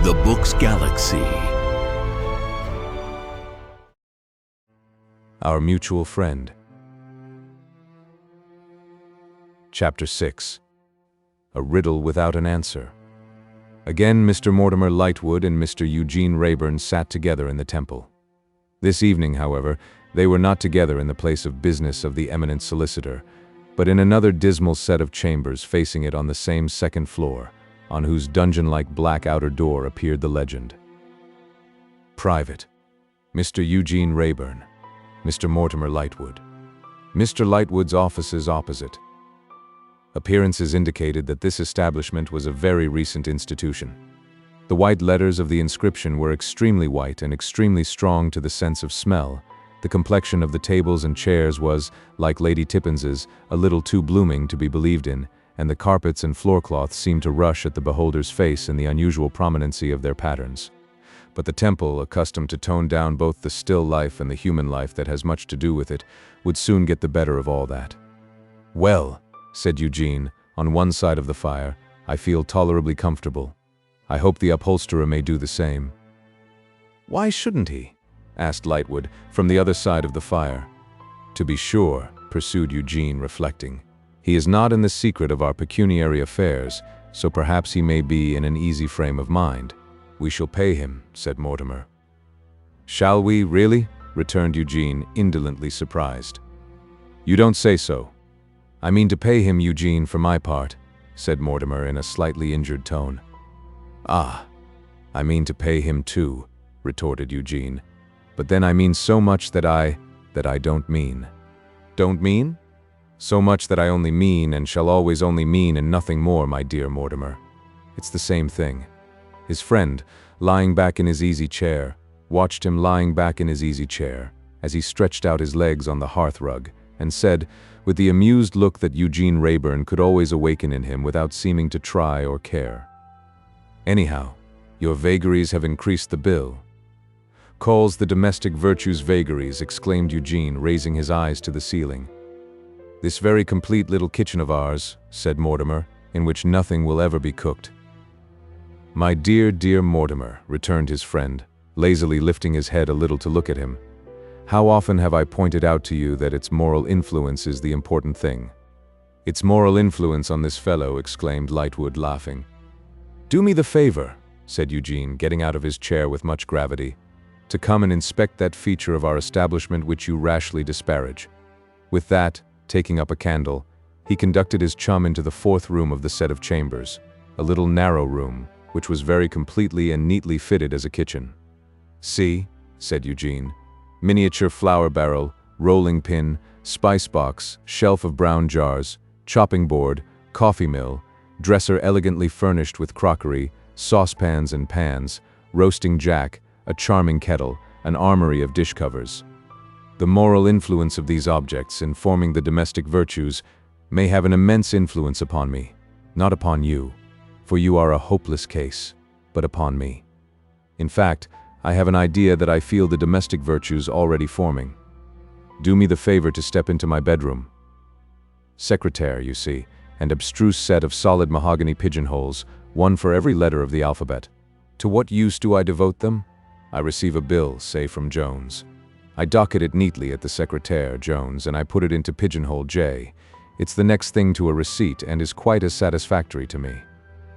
The Books Galaxy. Our Mutual Friend. Chapter 6. A Riddle Without an Answer. Again, Mr. Mortimer Lightwood and Mr. Eugene Wrayburn sat together in the temple. This evening, however, they were not together in the place of business of the eminent solicitor, but in another dismal set of chambers facing it on the same second floor, on whose dungeon-like black outer door appeared the legend: Private, Mr. Eugene Wrayburn, Mr. Mortimer Lightwood. Mr. Lightwood's offices opposite. Appearances indicated that this establishment was a very recent institution. The white letters of the inscription were extremely white and extremely strong to the sense of smell. The complexion of the tables and chairs was, like Lady Tippins's, a little too blooming to be believed in, and the carpets and floorcloths seemed to rush at the beholder's face in the unusual prominency of their patterns. But the temple, accustomed to tone down both the still life and the human life that has much to do with it, would soon get the better of all that. "Well," said Eugene, on one side of the fire, "I feel tolerably comfortable. I hope the upholsterer may do the same." "Why shouldn't he?" asked Lightwood, from the other side of the fire. "To be sure," pursued Eugene, reflecting, "he is not in the secret of our pecuniary affairs, so perhaps he may be in an easy frame of mind. We shall pay him," said Mortimer. "Shall we, really?" returned Eugene, indolently surprised. "You don't say so." "I mean to pay him, Eugene, for my part," said Mortimer in a slightly injured tone. "Ah, I mean to pay him too," retorted Eugene. "But then I mean so much that I don't mean." "Don't mean?" "So much that I only mean and shall always only mean and nothing more, my dear Mortimer. It's the same thing." His friend, lying back in his easy chair, watched him lying back in his easy chair, as he stretched out his legs on the hearthrug, and said, with the amused look that Eugene Wrayburn could always awaken in him without seeming to try or care: "Anyhow, your vagaries have increased the bill." "Calls the domestic virtues vagaries," exclaimed Eugene, raising his eyes to the ceiling. "This very complete little kitchen of ours," said Mortimer, "in which nothing will ever be cooked." "My dear, dear Mortimer," returned his friend, lazily lifting his head a little to look at him, "how often have I pointed out to you that its moral influence is the important thing?" "Its moral influence on this fellow," exclaimed Lightwood, laughing. "Do me the favor," said Eugene, getting out of his chair with much gravity, "to come and inspect that feature of our establishment which you rashly disparage." With that, taking up a candle, he conducted his chum into the fourth room of the set of chambers, a little narrow room, which was very completely and neatly fitted as a kitchen. "See," said Eugene, "miniature flour barrel, rolling pin, spice box, shelf of brown jars, chopping board, coffee mill, dresser elegantly furnished with crockery, saucepans and pans, roasting jack, a charming kettle, an armory of dish covers. The moral influence of these objects in forming the domestic virtues may have an immense influence upon me, not upon you, for you are a hopeless case, but upon me. In fact, I have an idea that I feel the domestic virtues already forming. Do me the favor to step into my bedroom. Secretaire, you see, and abstruse set of solid mahogany pigeonholes, one for every letter of the alphabet. To what use do I devote them? I receive a bill, say from Jones. I docket it neatly at the secretaire, Jones, and I put it into pigeonhole J. It's the next thing to a receipt and is quite as satisfactory to me.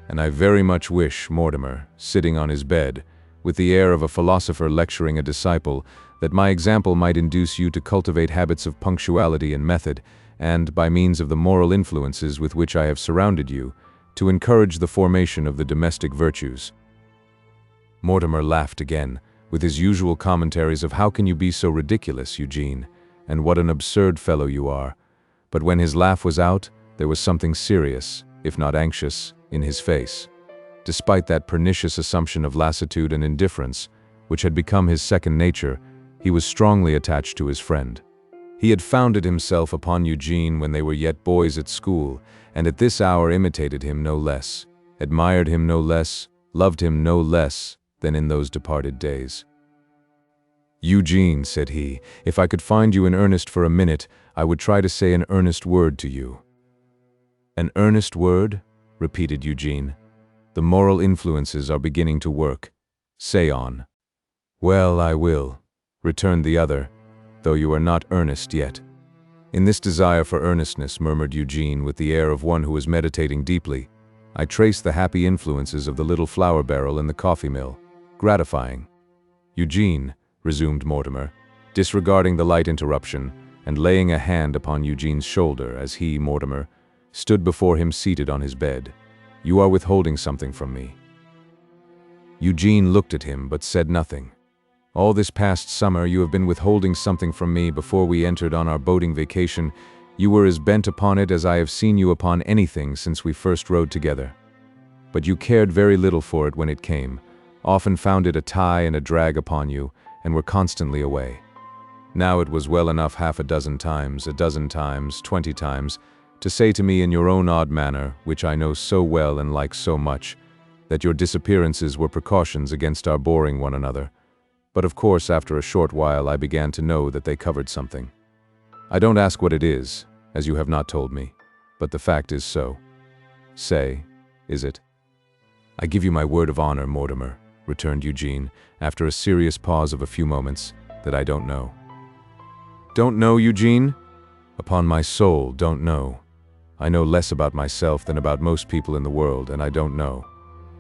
And I very much wish, Mortimer, sitting on his bed, with the air of a philosopher lecturing a disciple, that my example might induce you to cultivate habits of punctuality and method, and, by means of the moral influences with which I have surrounded you, to encourage the formation of the domestic virtues." Mortimer laughed again, with his usual commentaries of "How can you be so ridiculous, Eugene? And what an absurd fellow you are." But when his laugh was out, there was something serious, if not anxious, in his face. Despite that pernicious assumption of lassitude and indifference, which had become his second nature, he was strongly attached to his friend. He had founded himself upon Eugene when they were yet boys at school, and at this hour imitated him no less, admired him no less, loved him no less than in those departed days. "Eugene," said he, "if I could find you in earnest for a minute, I would try to say an earnest word to you." "An earnest word?" repeated Eugene. The moral influences are beginning to work. Say on." "Well, I will," returned the other, "though you are not earnest yet." "In this desire for earnestness," murmured Eugene with the air of one who is meditating deeply, "I trace the happy influences of the little flour barrel in the coffee mill. Gratifying." "Eugene," resumed Mortimer, disregarding the light interruption, and laying a hand upon Eugene's shoulder as he, Mortimer, stood before him seated on his bed, "you are withholding something from me." Eugene looked at him but said nothing. "All this past summer you have been withholding something from me. Before we entered on our boating vacation, you were as bent upon it as I have seen you upon anything since we first rode together. But you cared very little for it when it came, often found it a tie and a drag upon you, and were constantly away. Now it was well enough half a dozen times, 20 times, to say to me in your own odd manner, which I know so well and like so much, that your disappearances were precautions against our boring one another. But of course, after a short while, I began to know that they covered something. I don't ask what it is, as you have not told me, but the fact is so. Say, is it?" "I give you my word of honor, Mortimer," returned Eugene, after a serious pause of a few moments, "that I don't know." "Don't know, Eugene?" "Upon my soul, don't know. I know less about myself than about most people in the world, and I don't know.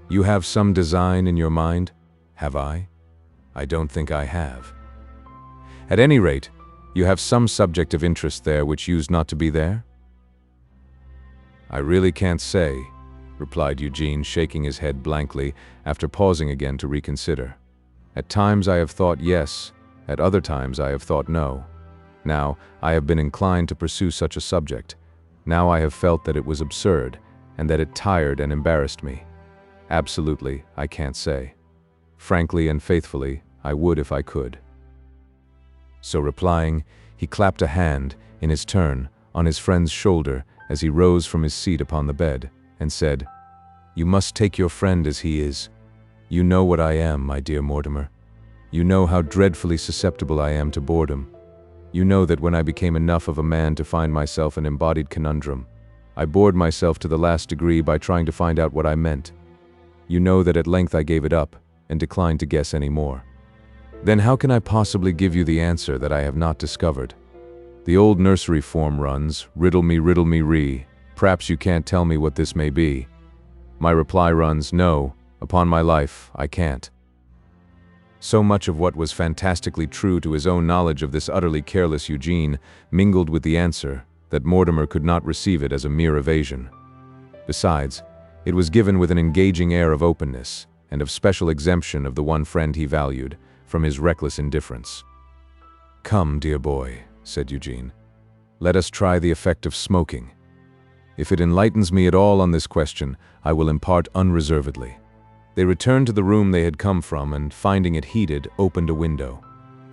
You have some design in your mind? Have I? I don't think I have. At any rate, you have some subject of interest there which used not to be there?" "I really can't say," replied Eugene, shaking his head blankly, after pausing again to reconsider. "At times I have thought yes, at other times I have thought no. Now, I have been inclined to pursue such a subject. Now I have felt that it was absurd, and that it tired and embarrassed me. Absolutely, I can't say. Frankly and faithfully, I would if I could." So replying, he clapped a hand, in his turn, on his friend's shoulder as he rose from his seat upon the bed, and said, "You must take your friend as he is. You know what I am, my dear Mortimer. You know how dreadfully susceptible I am to boredom. You know that when I became enough of a man to find myself an embodied conundrum, I bored myself to the last degree by trying to find out what I meant. You know that at length I gave it up, and declined to guess any more. Then how can I possibly give you the answer that I have not discovered? The old nursery form runs, riddle me, ree. Perhaps you can't tell me what this may be. My reply runs, no, upon my life, I can't." So much of what was fantastically true to his own knowledge of this utterly careless Eugene mingled with the answer that Mortimer could not receive it as a mere evasion. Besides, it was given with an engaging air of openness and of special exemption of the one friend he valued from his reckless indifference. "Come, dear boy," said Eugene, "let us try the effect of smoking. If it enlightens me at all on this question, I will impart unreservedly." They returned to the room they had come from, and finding it heated, opened a window.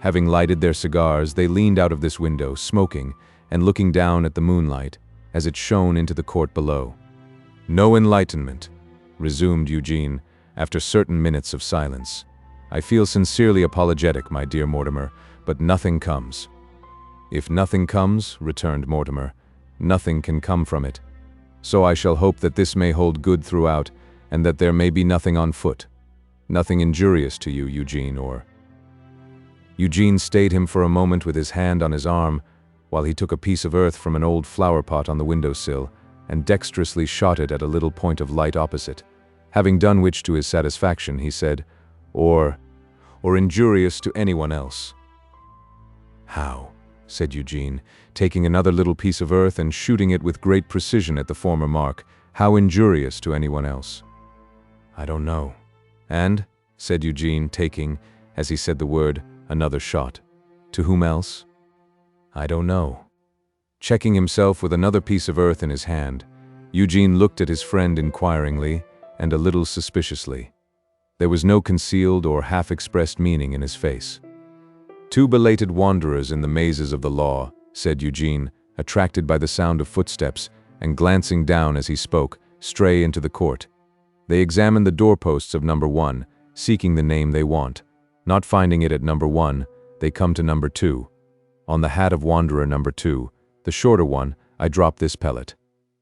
Having lighted their cigars, they leaned out of this window, smoking, and looking down at the moonlight, as it shone into the court below. "No enlightenment," resumed Eugene, after certain minutes of silence. "I feel sincerely apologetic, my dear Mortimer, but nothing comes." "If nothing comes," returned Mortimer, "nothing can come from it. So I shall hope that this may hold good throughout, and that there may be nothing on foot. Nothing injurious to you, Eugene, or—" Eugene stayed him for a moment with his hand on his arm, while he took a piece of earth from an old flower pot on the windowsill, and dexterously shot it at a little point of light opposite, having done which to his satisfaction, he said, or injurious to anyone else." "How?" said Eugene, taking another little piece of earth and shooting it with great precision at the former mark. "How injurious to anyone else?" "I don't know." "And," said Eugene, taking, as he said the word, another shot, "to whom else?" "I don't know." Checking himself with another piece of earth in his hand, Eugene looked at his friend inquiringly and a little suspiciously. There was no concealed or half-expressed meaning in his face. "Two belated wanderers in the mazes of the law," said Eugene, attracted by the sound of footsteps, and glancing down as he spoke, stray into the court. They examine the doorposts of number 1, seeking the name they want. Not finding it at number 1, they come to number 2. On the hat of wanderer number 2, the shorter one, I drop this pellet.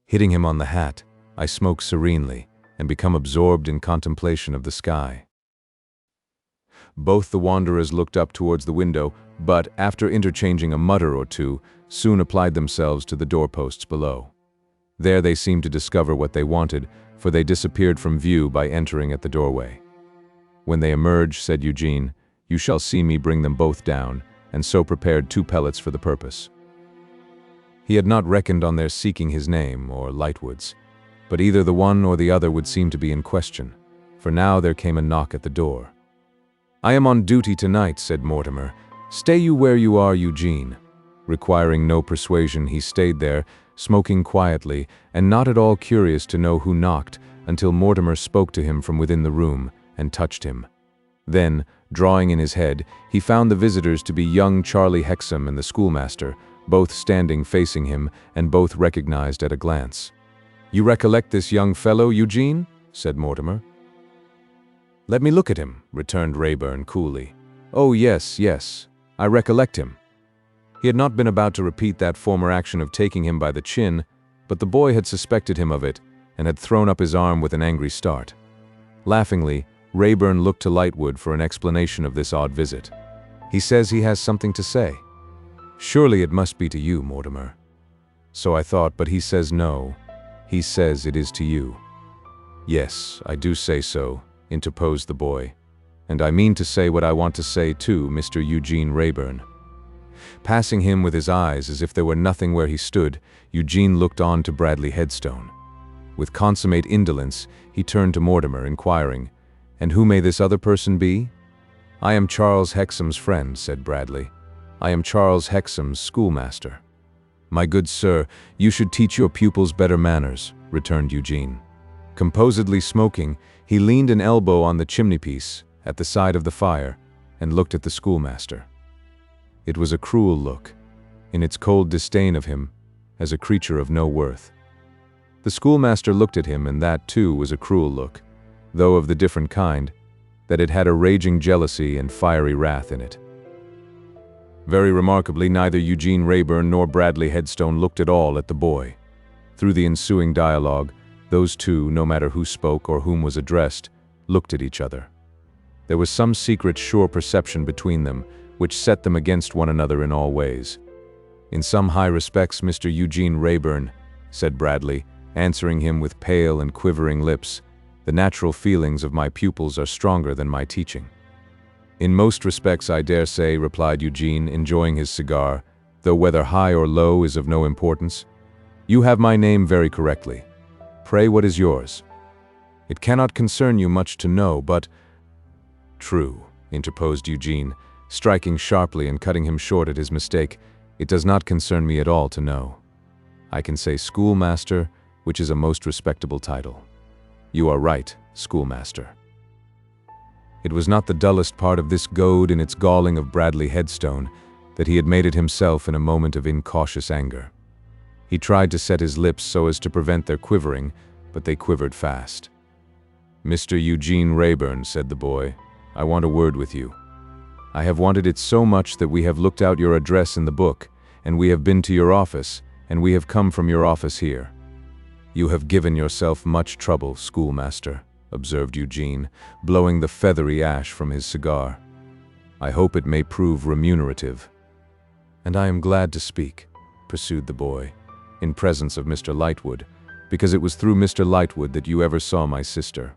Hitting him on the hat, I smoke serenely, and become absorbed in contemplation of the sky. Both the wanderers looked up towards the window, but, after interchanging a mutter or two, soon applied themselves to the doorposts below. There they seemed to discover what they wanted, for they disappeared from view by entering at the doorway. When they emerged, said Eugene, "You shall see me bring them both down," and so prepared 2 pellets for the purpose. He had not reckoned on their seeking his name, or Lightwood's, but either the one or the other would seem to be in question, for now there came a knock at the door. "I am on duty tonight," said Mortimer. "Stay you where you are, Eugene." Requiring no persuasion, he stayed there, smoking quietly, and not at all curious to know who knocked, until Mortimer spoke to him from within the room and touched him. Then, drawing in his head, he found the visitors to be young Charlie Hexam and the schoolmaster, both standing facing him, and both recognized at a glance. "You recollect this young fellow, Eugene?" said Mortimer. "Let me look at him," returned Rayburn coolly. "Oh, yes, yes, I recollect him." He had not been about to repeat that former action of taking him by the chin, but the boy had suspected him of it, and had thrown up his arm with an angry start. Laughingly, Rayburn looked to Lightwood for an explanation of this odd visit. "He says he has something to say." "Surely it must be to you, Mortimer." "So I thought, but he says no. He says it is to you." "Yes, I do say so," interposed the boy. "And I mean to say what I want to say too, Mr. Eugene Rayburn." Passing him with his eyes as if there were nothing where he stood, Eugene looked on to Bradley Headstone. With consummate indolence, he turned to Mortimer, inquiring, "And who may this other person be?" "I am Charles Hexam's friend," said Bradley. "I am Charles Hexam's schoolmaster." "My good sir, you should teach your pupils better manners," returned Eugene. Composedly smoking, he leaned an elbow on the chimney-piece, at the side of the fire, and looked at the schoolmaster. It was a cruel look, in its cold disdain of him, as a creature of no worth. The schoolmaster looked at him, and that, too, was a cruel look, though of the different kind, that it had a raging jealousy and fiery wrath in it. Very remarkably, neither Eugene Rayburn nor Bradley Headstone looked at all at the boy. Through the ensuing dialogue, those two, no matter who spoke or whom was addressed, looked at each other. There was some secret, sure perception between them, which set them against one another in all ways. "In some high respects, Mr. Eugene Rayburn," said Bradley, answering him with pale and quivering lips, "the natural feelings of my pupils are stronger than my teaching." "In most respects, I dare say," replied Eugene, enjoying his cigar, "though whether high or low is of no importance. You have my name very correctly. Pray, what is yours?" "It cannot concern you much to know, but—" "True," interposed Eugene, striking sharply and cutting him short at his mistake. "It does not concern me at all to know. I can say schoolmaster, which is a most respectable title. You are right, schoolmaster." It was not the dullest part of this goad in its galling of Bradley Headstone that he had made it himself in a moment of incautious anger. He tried to set his lips so as to prevent their quivering, but they quivered fast. "Mr. Eugene Rayburn," said the boy, "I want a word with you. I have wanted it so much that we have looked out your address in the book, and we have been to your office, and we have come from your office here." "You have given yourself much trouble, schoolmaster," observed Eugene, blowing the feathery ash from his cigar. "I hope it may prove remunerative." "And I am glad to speak," pursued the boy, "in presence of Mr. Lightwood, because it was through Mr. Lightwood that you ever saw my sister."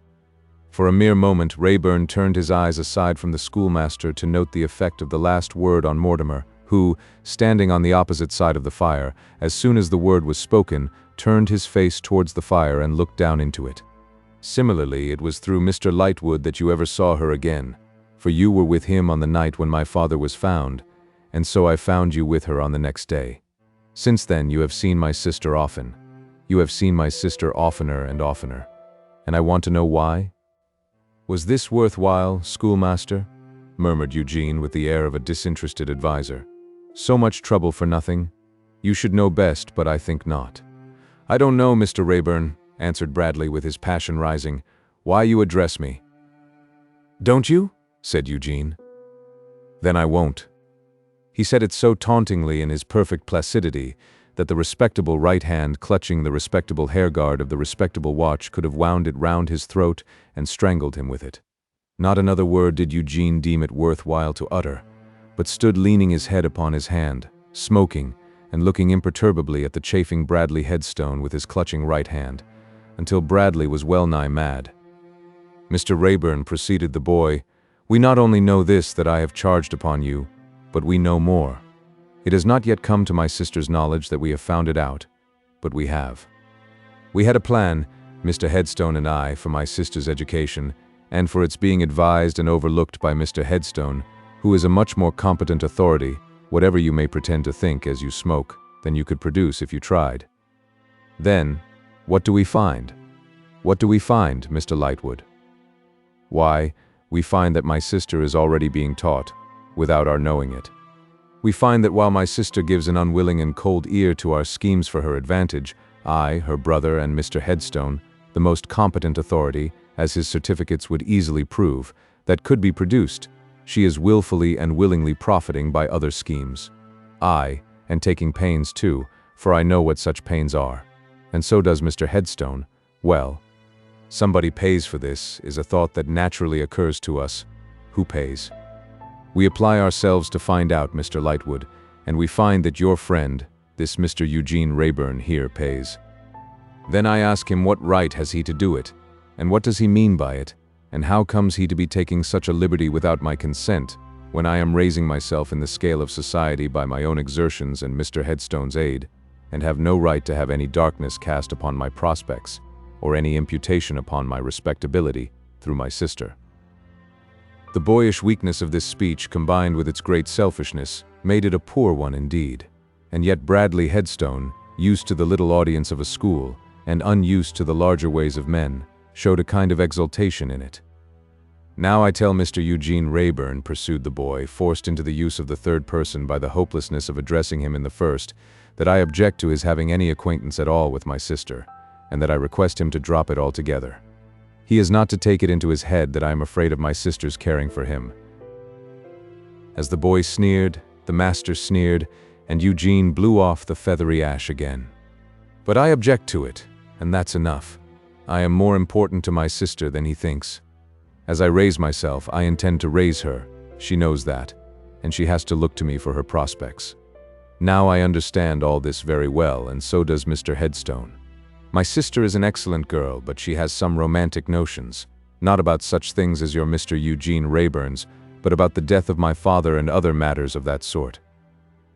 For a mere moment, Rayburn turned his eyes aside from the schoolmaster to note the effect of the last word on Mortimer, who, standing on the opposite side of the fire, as soon as the word was spoken, turned his face towards the fire and looked down into it. "Similarly, it was through Mr. Lightwood that you ever saw her again, for you were with him on the night when my father was found, and so I found you with her on the next day. Since then, you have seen my sister often. You have seen my sister oftener and oftener. And I want to know why?" "Was this worthwhile, schoolmaster?" murmured Eugene with the air of a disinterested adviser. "So much trouble for nothing? You should know best, but I think not." "I don't know, Mr. Rayburn," answered Bradley with his passion rising, "why you address me." "Don't you?" said Eugene. "Then I won't." He said it so tauntingly in his perfect placidity that the respectable right hand clutching the respectable hairguard of the respectable watch could have wound it round his throat and strangled him with it. Not another word did Eugene deem it worthwhile to utter, but stood leaning his head upon his hand, smoking, and looking imperturbably at the chafing Bradley headstone with his clutching right hand, until Bradley was well-nigh mad. "Mr. Rayburn," proceeded the boy, "we not only know this that I have charged upon you, but we know more. It has not yet come to my sister's knowledge that we have found it out, but we have. We had a plan, Mr. Headstone and I, for my sister's education, and for its being advised and overlooked by Mr. Headstone, who is a much more competent authority, whatever you may pretend to think as you smoke, than you could produce if you tried. Then, what do we find? What do we find, Mr. Lightwood? Why, we find that my sister is already being taught, without our knowing it. We find that while my sister gives an unwilling and cold ear to our schemes for her advantage, I, her brother, and Mr. Headstone, the most competent authority, as his certificates would easily prove, that could be produced, she is willfully and willingly profiting by other schemes. I, and taking pains too, for I know what such pains are. And so does Mr. Headstone. Well, somebody pays for this, is a thought that naturally occurs to us. Who pays? We apply ourselves to find out, Mr. Lightwood, and we find that your friend, this Mr. Eugene Rayburn here, pays. Then I ask him what right has he to do it, and what does he mean by it, and how comes he to be taking such a liberty without my consent, when I am raising myself in the scale of society by my own exertions and Mr. Headstone's aid, and have no right to have any darkness cast upon my prospects, or any imputation upon my respectability through my sister. The boyish weakness of this speech, combined with its great selfishness, made it a poor one indeed. And yet Bradley Headstone, used to the little audience of a school, and unused to the larger ways of men, showed a kind of exultation in it. "Now I tell Mr. Eugene Rayburn," pursued the boy, forced into the use of the third person by the hopelessness of addressing him in the first, "that I object to his having any acquaintance at all with my sister, and that I request him to drop it altogether. He is not to take it into his head that I am afraid of my sister's caring for him." As the boy sneered, the master sneered, and Eugene blew off the feathery ash again. "But I object to it, and that's enough. I am more important to my sister than he thinks. As I raise myself, I intend to raise her. She knows that, and she has to look to me for her prospects. Now I understand all this very well, and so does Mr. Headstone. My sister is an excellent girl, but she has some romantic notions, not about such things as your Mr. Eugene Rayburn's, but about the death of my father and other matters of that sort.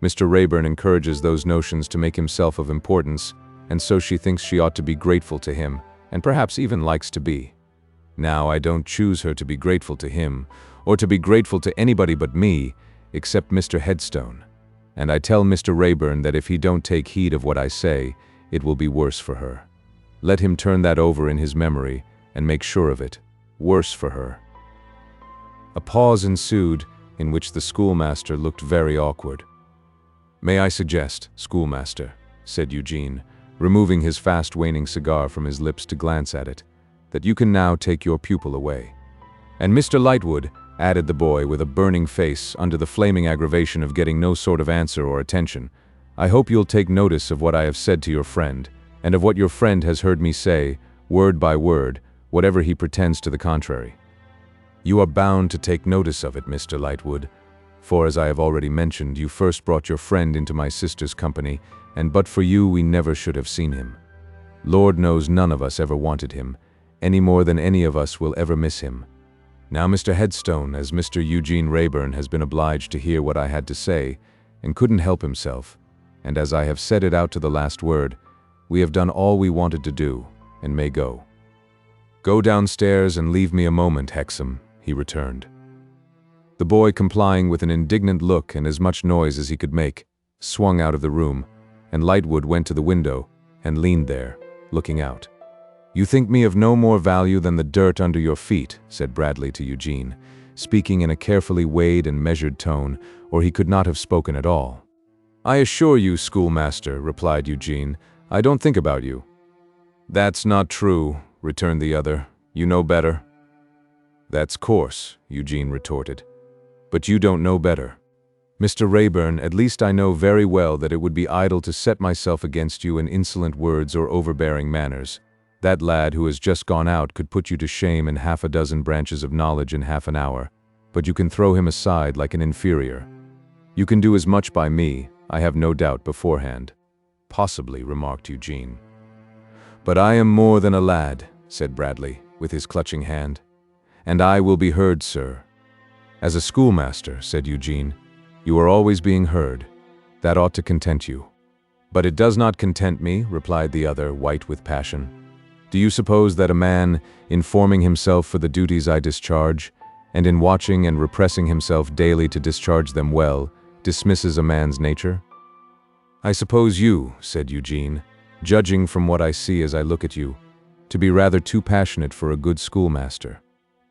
Mr. Rayburn encourages those notions to make himself of importance, and so she thinks she ought to be grateful to him, and perhaps even likes to be. Now I don't choose her to be grateful to him, or to be grateful to anybody but me, except Mr. Headstone. And I tell Mr. Rayburn that if he don't take heed of what I say, it will be worse for her. Let him turn that over in his memory, and make sure of it. Worse for her." A pause ensued, in which the schoolmaster looked very awkward. "May I suggest, schoolmaster," said Eugene, removing his fast-waning cigar from his lips to glance at it, "that you can now take your pupil away. And Mr. Lightwood," added the boy with a burning face under the flaming aggravation of getting no sort of answer or attention, "I hope you'll take notice of what I have said to your friend, and of what your friend has heard me say, word by word, whatever he pretends to the contrary. You are bound to take notice of it, Mr. Lightwood, for as I have already mentioned, you first brought your friend into my sister's company, and but for you we never should have seen him. Lord knows none of us ever wanted him, any more than any of us will ever miss him. Now Mr. Headstone, as Mr. Eugene Rayburn has been obliged to hear what I had to say, and couldn't help himself, and as I have said it out to the last word, we have done all we wanted to do, and may go." "Go downstairs and leave me a moment, Hexam," he returned. The boy, complying with an indignant look and as much noise as he could make, swung out of the room, and Lightwood went to the window and leaned there, looking out. "You think me of no more value than the dirt under your feet," said Bradley to Eugene, speaking in a carefully weighed and measured tone, or he could not have spoken at all. "I assure you, schoolmaster," replied Eugene, "I don't think about you." "That's not true," returned the other. "You know better." "That's coarse," Eugene retorted. "But you don't know better. Mr. Rayburn, at least I know very well that it would be idle to set myself against you in insolent words or overbearing manners. That lad who has just gone out could put you to shame in half a dozen branches of knowledge in half an hour, but you can throw him aside like an inferior. You can do as much by me, I have no doubt beforehand. Possibly, remarked Eugene. But I am more than a lad, said Bradley, with his clutching hand. And I will be heard, sir. As a schoolmaster, said Eugene, you are always being heard. That ought to content you. But it does not content me, replied the other, white with passion. Do you suppose that a man, in forming himself for the duties I discharge, and in watching and repressing himself daily to discharge them well, dismisses a man's nature? I suppose you, said Eugene, judging from what I see as I look at you, to be rather too passionate for a good schoolmaster.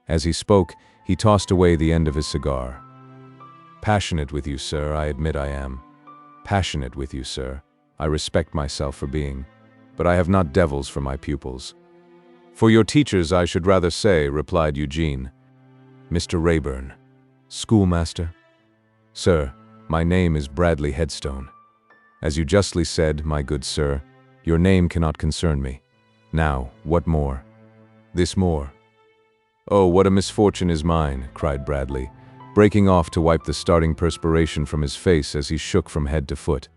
As he spoke, he tossed away the end of his cigar. Passionate with you, sir, I admit I am. Passionate with you, sir, I respect myself for being, but I have not devils for my pupils. For your teachers, I should rather say, replied Eugene. Mr. Rayburn. Schoolmaster? Sir, my name is Bradley Headstone. As you justly said, my good sir, your name cannot concern me. Now, what more? This more. Oh, what a misfortune is mine, cried Bradley, breaking off to wipe the starting perspiration from his face as he shook from head to foot,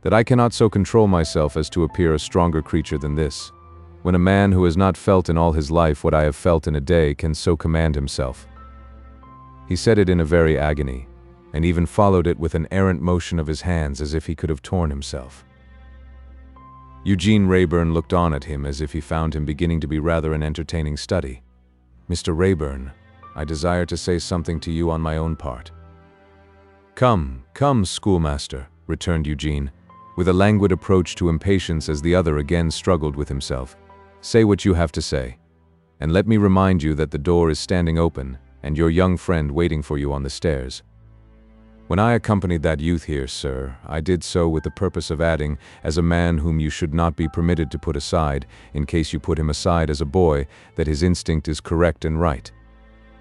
that I cannot so control myself as to appear a stronger creature than this, when a man who has not felt in all his life what I have felt in a day can so command himself. He said it in a very agony, and even followed it with an errant motion of his hands as if he could have torn himself. Eugene Rayburn looked on at him as if he found him beginning to be rather an entertaining study. Mr. Rayburn, I desire to say something to you on my own part. Come, come, schoolmaster, returned Eugene, with a languid approach to impatience as the other again struggled with himself. Say what you have to say. And let me remind you that the door is standing open, and your young friend waiting for you on the stairs. When I accompanied that youth here, sir, I did so with the purpose of adding, as a man whom you should not be permitted to put aside, in case you put him aside as a boy, that his instinct is correct and right.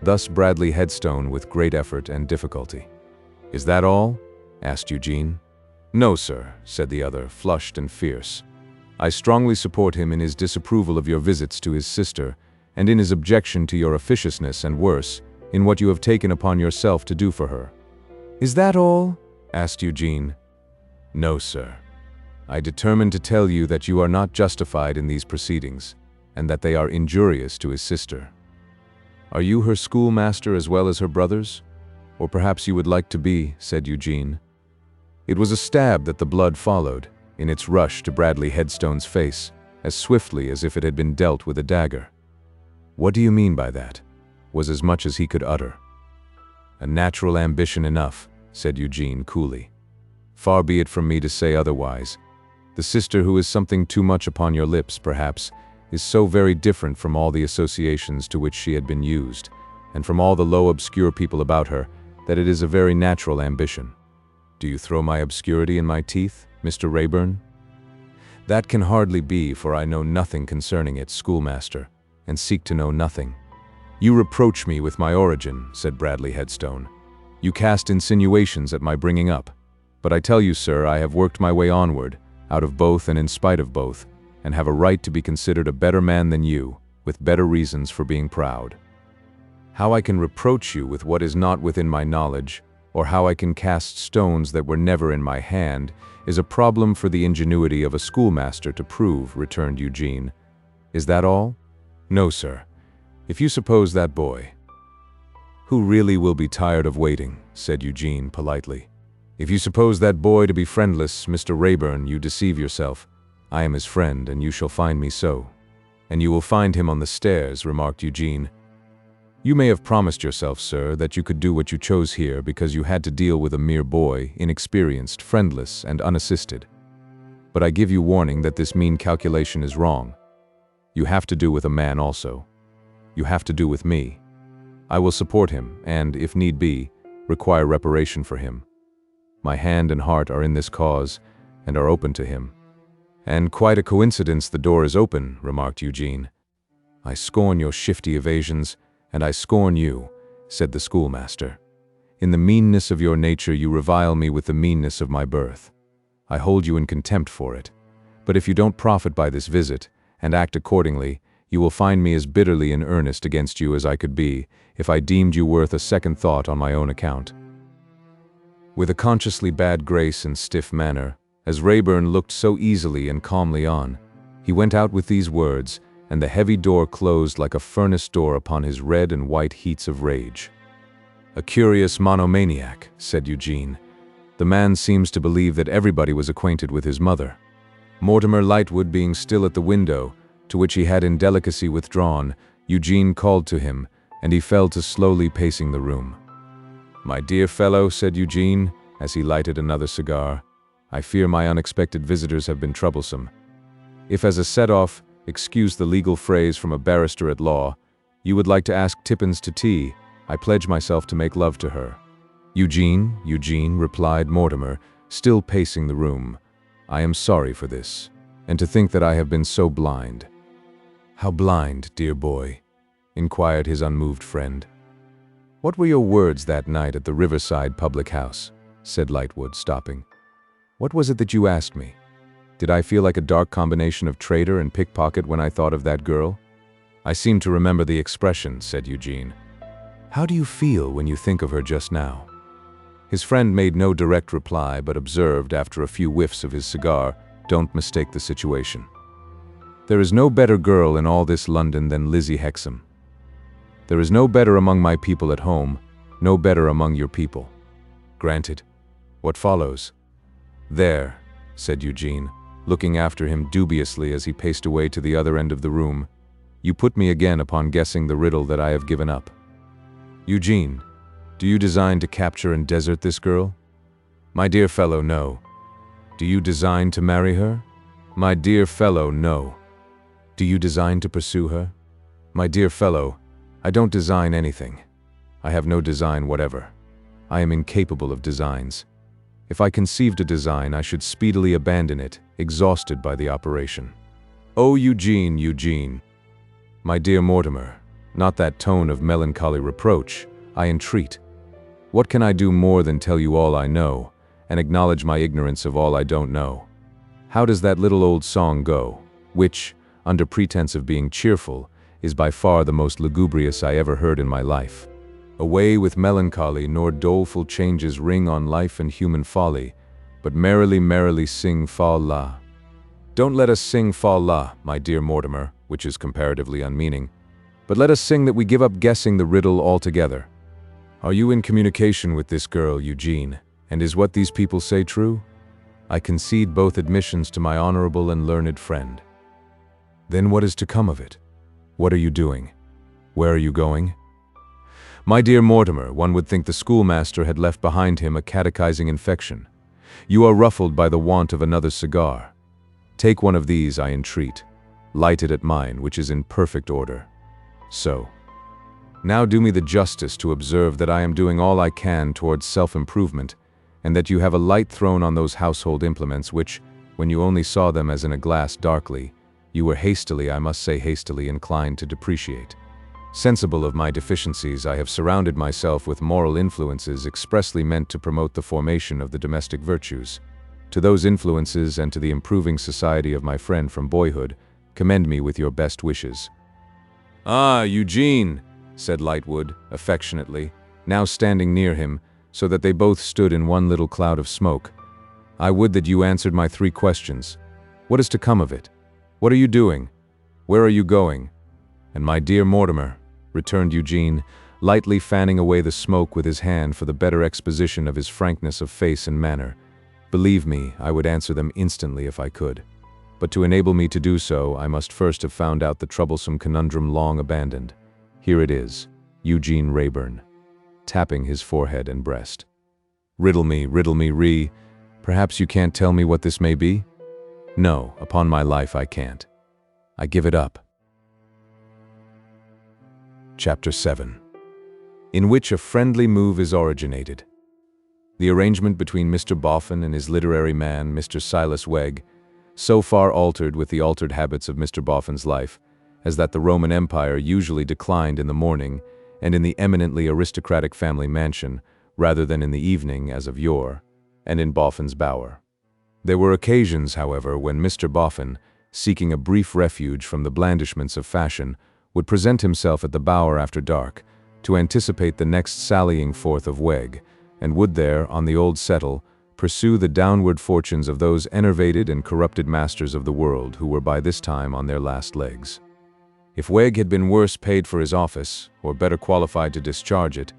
Thus Bradley Headstone with great effort and difficulty. Is that all? Asked Eugene. No, sir, said the other, flushed and fierce. I strongly support him in his disapproval of your visits to his sister, and in his objection to your officiousness and worse, in what you have taken upon yourself to do for her. Is that all? Asked Eugene. No, sir. I determine to tell you that you are not justified in these proceedings, and that they are injurious to his sister. Are you her schoolmaster as well as her brothers? Or perhaps you would like to be, said Eugene. It was a stab that the blood followed, in its rush to Bradley Headstone's face, as swiftly as if it had been dealt with a dagger. What do you mean by that? Was as much as he could utter. A natural ambition enough, said Eugene coolly. Far be it from me to say otherwise. The sister who is something too much upon your lips, perhaps, is so very different from all the associations to which she had been used, and from all the low obscure people about her, that it is a very natural ambition. Do you throw my obscurity in my teeth, Mr. Rayburn? That can hardly be, for I know nothing concerning it, schoolmaster, and seek to know nothing. You reproach me with my origin, said Bradley Headstone. You cast insinuations at my bringing up. But I tell you, sir, I have worked my way onward, out of both and in spite of both, and have a right to be considered a better man than you, with better reasons for being proud. How I can reproach you with what is not within my knowledge, or how I can cast stones that were never in my hand, is a problem for the ingenuity of a schoolmaster to prove, returned Eugene. Is that all? No, sir. If you suppose that boy, who really will be tired of waiting, said Eugene politely. If you suppose that boy to be friendless, Mr. Rayburn, you deceive yourself. I am his friend, and you shall find me so. And you will find him on the stairs, remarked Eugene. You may have promised yourself, sir, that you could do what you chose here because you had to deal with a mere boy, inexperienced, friendless, and unassisted. But I give you warning that this mean calculation is wrong. You have to do with a man also. You have to do with me. I will support him, and, if need be, require reparation for him. My hand and heart are in this cause, and are open to him. And quite a coincidence the door is open, remarked Eugene. I scorn your shifty evasions, and I scorn you, said the schoolmaster. In the meanness of your nature you revile me with the meanness of my birth. I hold you in contempt for it. But if you don't profit by this visit, and act accordingly, you will find me as bitterly in earnest against you as I could be, if I deemed you worth a second thought on my own account." With a consciously bad grace and stiff manner, as Rayburn looked so easily and calmly on, he went out with these words, and the heavy door closed like a furnace door upon his red and white heats of rage. "A curious monomaniac," said Eugene. "The man seems to believe that everybody was acquainted with his mother." Mortimer Lightwood being still at the window, to which he had in delicacy withdrawn, Eugene called to him, and he fell to slowly pacing the room. "My dear fellow," said Eugene, as he lighted another cigar, "I fear my unexpected visitors have been troublesome. If as a set-off, excuse the legal phrase from a barrister at law, you would like to ask Tippins to tea, I pledge myself to make love to her." "Eugene," replied Mortimer, still pacing the room, "I am sorry for this, and to think that I have been so blind." "How blind, dear boy?" inquired his unmoved friend. "What were your words that night at the Riverside public house?" said Lightwood, stopping. "What was it that you asked me? Did I feel like a dark combination of traitor and pickpocket when I thought of that girl?" "I seem to remember the expression," said Eugene. "How do you feel when you think of her just now?" His friend made no direct reply, but observed, after a few whiffs of his cigar, "Don't mistake the situation. There is no better girl in all this London than Lizzie Hexam. There is no better among my people at home, no better among your people. Granted. What follows?" "There," said Eugene, looking after him dubiously as he paced away to the other end of the room, "you put me again upon guessing the riddle that I have given up. Eugene, do you design to capture and desert this girl?" "My dear fellow, no." "Do you design to marry her?" "My dear fellow, no." "Do you design to pursue her?" "My dear fellow, I don't design anything. I have no design whatever. I am incapable of designs. If I conceived a design, I should speedily abandon it, exhausted by the operation." "Oh, Eugene." "My dear Mortimer, not that tone of melancholy reproach, I entreat. What can I do more than tell you all I know, and acknowledge my ignorance of all I don't know? How does that little old song go, which, under pretense of being cheerful, is by far the most lugubrious I ever heard in my life? Away with melancholy, nor doleful changes ring on life and human folly, but merrily, merrily sing fa la. Don't let us sing fa la, my dear Mortimer, which is comparatively unmeaning, but let us sing that we give up guessing the riddle altogether. Are you in communication with this girl, Eugene, and is what these people say true? I concede both admissions to my honorable and learned friend. Then what is to come of it? What are you doing? Where are you going? My dear Mortimer, one would think the schoolmaster had left behind him a catechizing infection. You are ruffled by the want of another cigar. Take one of these, I entreat. Light it at mine, which is in perfect order. So. Now do me the justice to observe that I am doing all I can towards self-improvement, and that you have a light thrown on those household implements which, when you only saw them as in a glass darkly, you were hastily, I must say hastily, inclined to depreciate. Sensible of my deficiencies, I have surrounded myself with moral influences expressly meant to promote the formation of the domestic virtues. To those influences and to the improving society of my friend from boyhood, commend me with your best wishes. Ah, Eugene, said Lightwood, affectionately, now standing near him, so that they both stood in one little cloud of smoke. I would that you answered my 3 questions. What is to come of it? What are you doing? Where are you going? And my dear Mortimer, returned Eugene, lightly fanning away the smoke with his hand for the better exposition of his frankness of face and manner. Believe me, I would answer them instantly if I could. But to enable me to do so, I must first have found out the troublesome conundrum long abandoned. Here it is, Eugene Rayburn, tapping his forehead and breast. Riddle me, Ree. Perhaps you can't tell me what this may be? No, upon my life I can't. I give it up. Chapter 7. In which a friendly move is originated. The arrangement between Mr. Boffin and his literary man, Mr. Silas Wegg, so far altered with the altered habits of Mr. Boffin's life, as that the Roman Empire usually declined in the morning, and in the eminently aristocratic family mansion, rather than in the evening as of yore, and in Boffin's bower. There were occasions, however, when Mr. Boffin, seeking a brief refuge from the blandishments of fashion, would present himself at the bower after dark, to anticipate the next sallying forth of Weg, and would there, on the old settle, pursue the downward fortunes of those enervated and corrupted masters of the world who were by this time on their last legs. If Weg had been worse paid for his office, or better qualified to discharge it,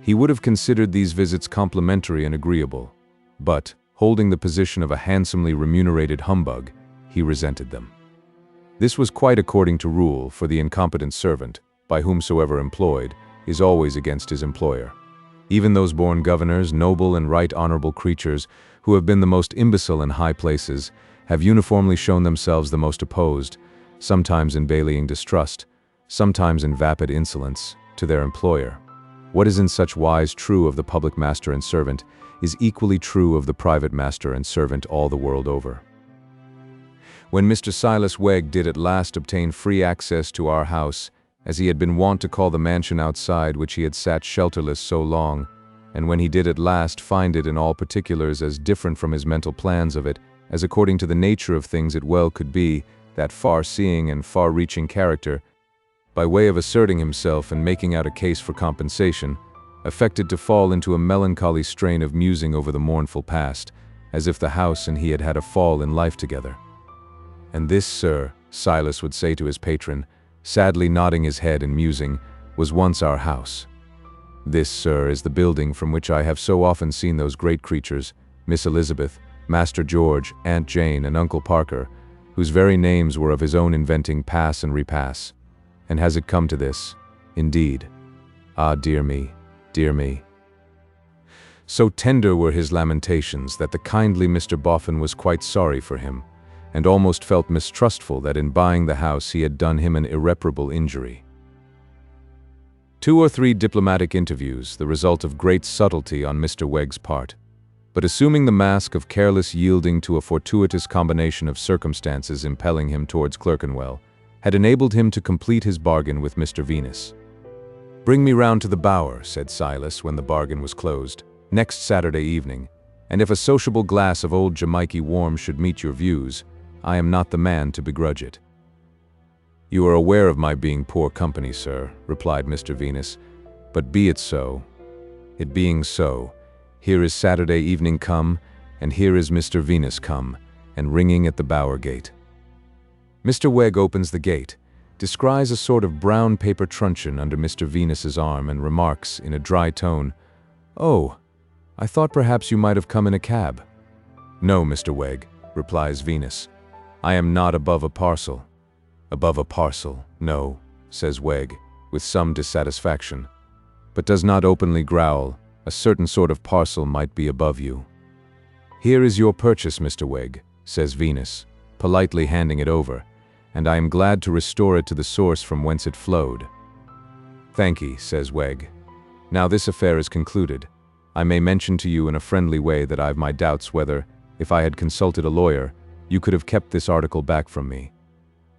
he would have considered these visits complimentary and agreeable, but, holding the position of a handsomely remunerated humbug, he resented them. This was quite according to rule, for the incompetent servant, by whomsoever employed, is always against his employer. Even those born governors, noble and right honorable creatures, who have been the most imbecile in high places, have uniformly shown themselves the most opposed, sometimes in bailying distrust, sometimes in vapid insolence, to their employer. What is in such wise true of the public master and servant is equally true of the private master and servant all the world over. When Mr. Silas Weg did at last obtain free access to our house, as he had been wont to call the mansion outside which he had sat shelterless so long, and when he did at last find it in all particulars as different from his mental plans of it, as according to the nature of things it well could be, that far-seeing and far-reaching character, by way of asserting himself and making out a case for compensation, affected to fall into a melancholy strain of musing over the mournful past, as if the house and he had had a fall in life together. "And this, sir," Silas would say to his patron, sadly nodding his head and musing, "was once our house. This, sir, is the building from which I have so often seen those great creatures, Miss Elizabeth, Master George, Aunt Jane, and Uncle Parker, whose very names were of his own inventing, pass and repass. And has it come to this? Indeed. Ah, dear me, dear me." So tender were his lamentations that the kindly Mr. Boffin was quite sorry for him, and almost felt mistrustful that in buying the house he had done him an irreparable injury. 2 or 3 diplomatic interviews, the result of great subtlety on Mr. Weg's part, but assuming the mask of careless yielding to a fortuitous combination of circumstances impelling him towards Clerkenwell, had enabled him to complete his bargain with Mr. Venus. "Bring me round to the Bower," said Silas when the bargain was closed, "next Saturday evening, and if a sociable glass of old Jamaica warm should meet your views, I am not the man to begrudge it." "You are aware of my being poor company, sir," replied Mr. Venus, "but be it so. It being so, here is Saturday evening come, and here is Mr. Venus come, and ringing at the Bower gate." Mr. Weg opens the gate, descries a sort of brown paper truncheon under Mr. Venus's arm, and remarks, in a dry tone, "Oh, I thought perhaps you might have come in a cab." "No, Mr. Weg," replies Venus. "I am not above a parcel." "Above a parcel, no," says Weg, with some dissatisfaction, but does not openly growl, "A certain sort of parcel might be above you." "Here is your purchase, Mr. Weg," says Venus, politely handing it over, "and I am glad to restore it to the source from whence it flowed." "Thankee," says Weg. "Now this affair is concluded. I may mention to you in a friendly way that I've my doubts whether, if I had consulted a lawyer, you could have kept this article back from me.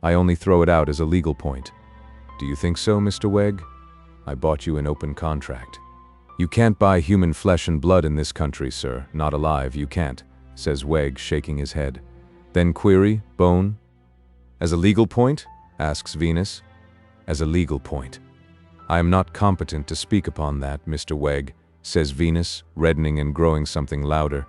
I only throw it out as a legal point. Do you think so, Mr. Weg? I bought you an open contract. You can't buy human flesh and blood in this country, sir, not alive, you can't," says Weg, shaking his head. "Then query, bone?" "As a legal point?" asks Venus. "As a legal point. I am not competent to speak upon that, Mr. Weg," says Venus, reddening and growing something louder.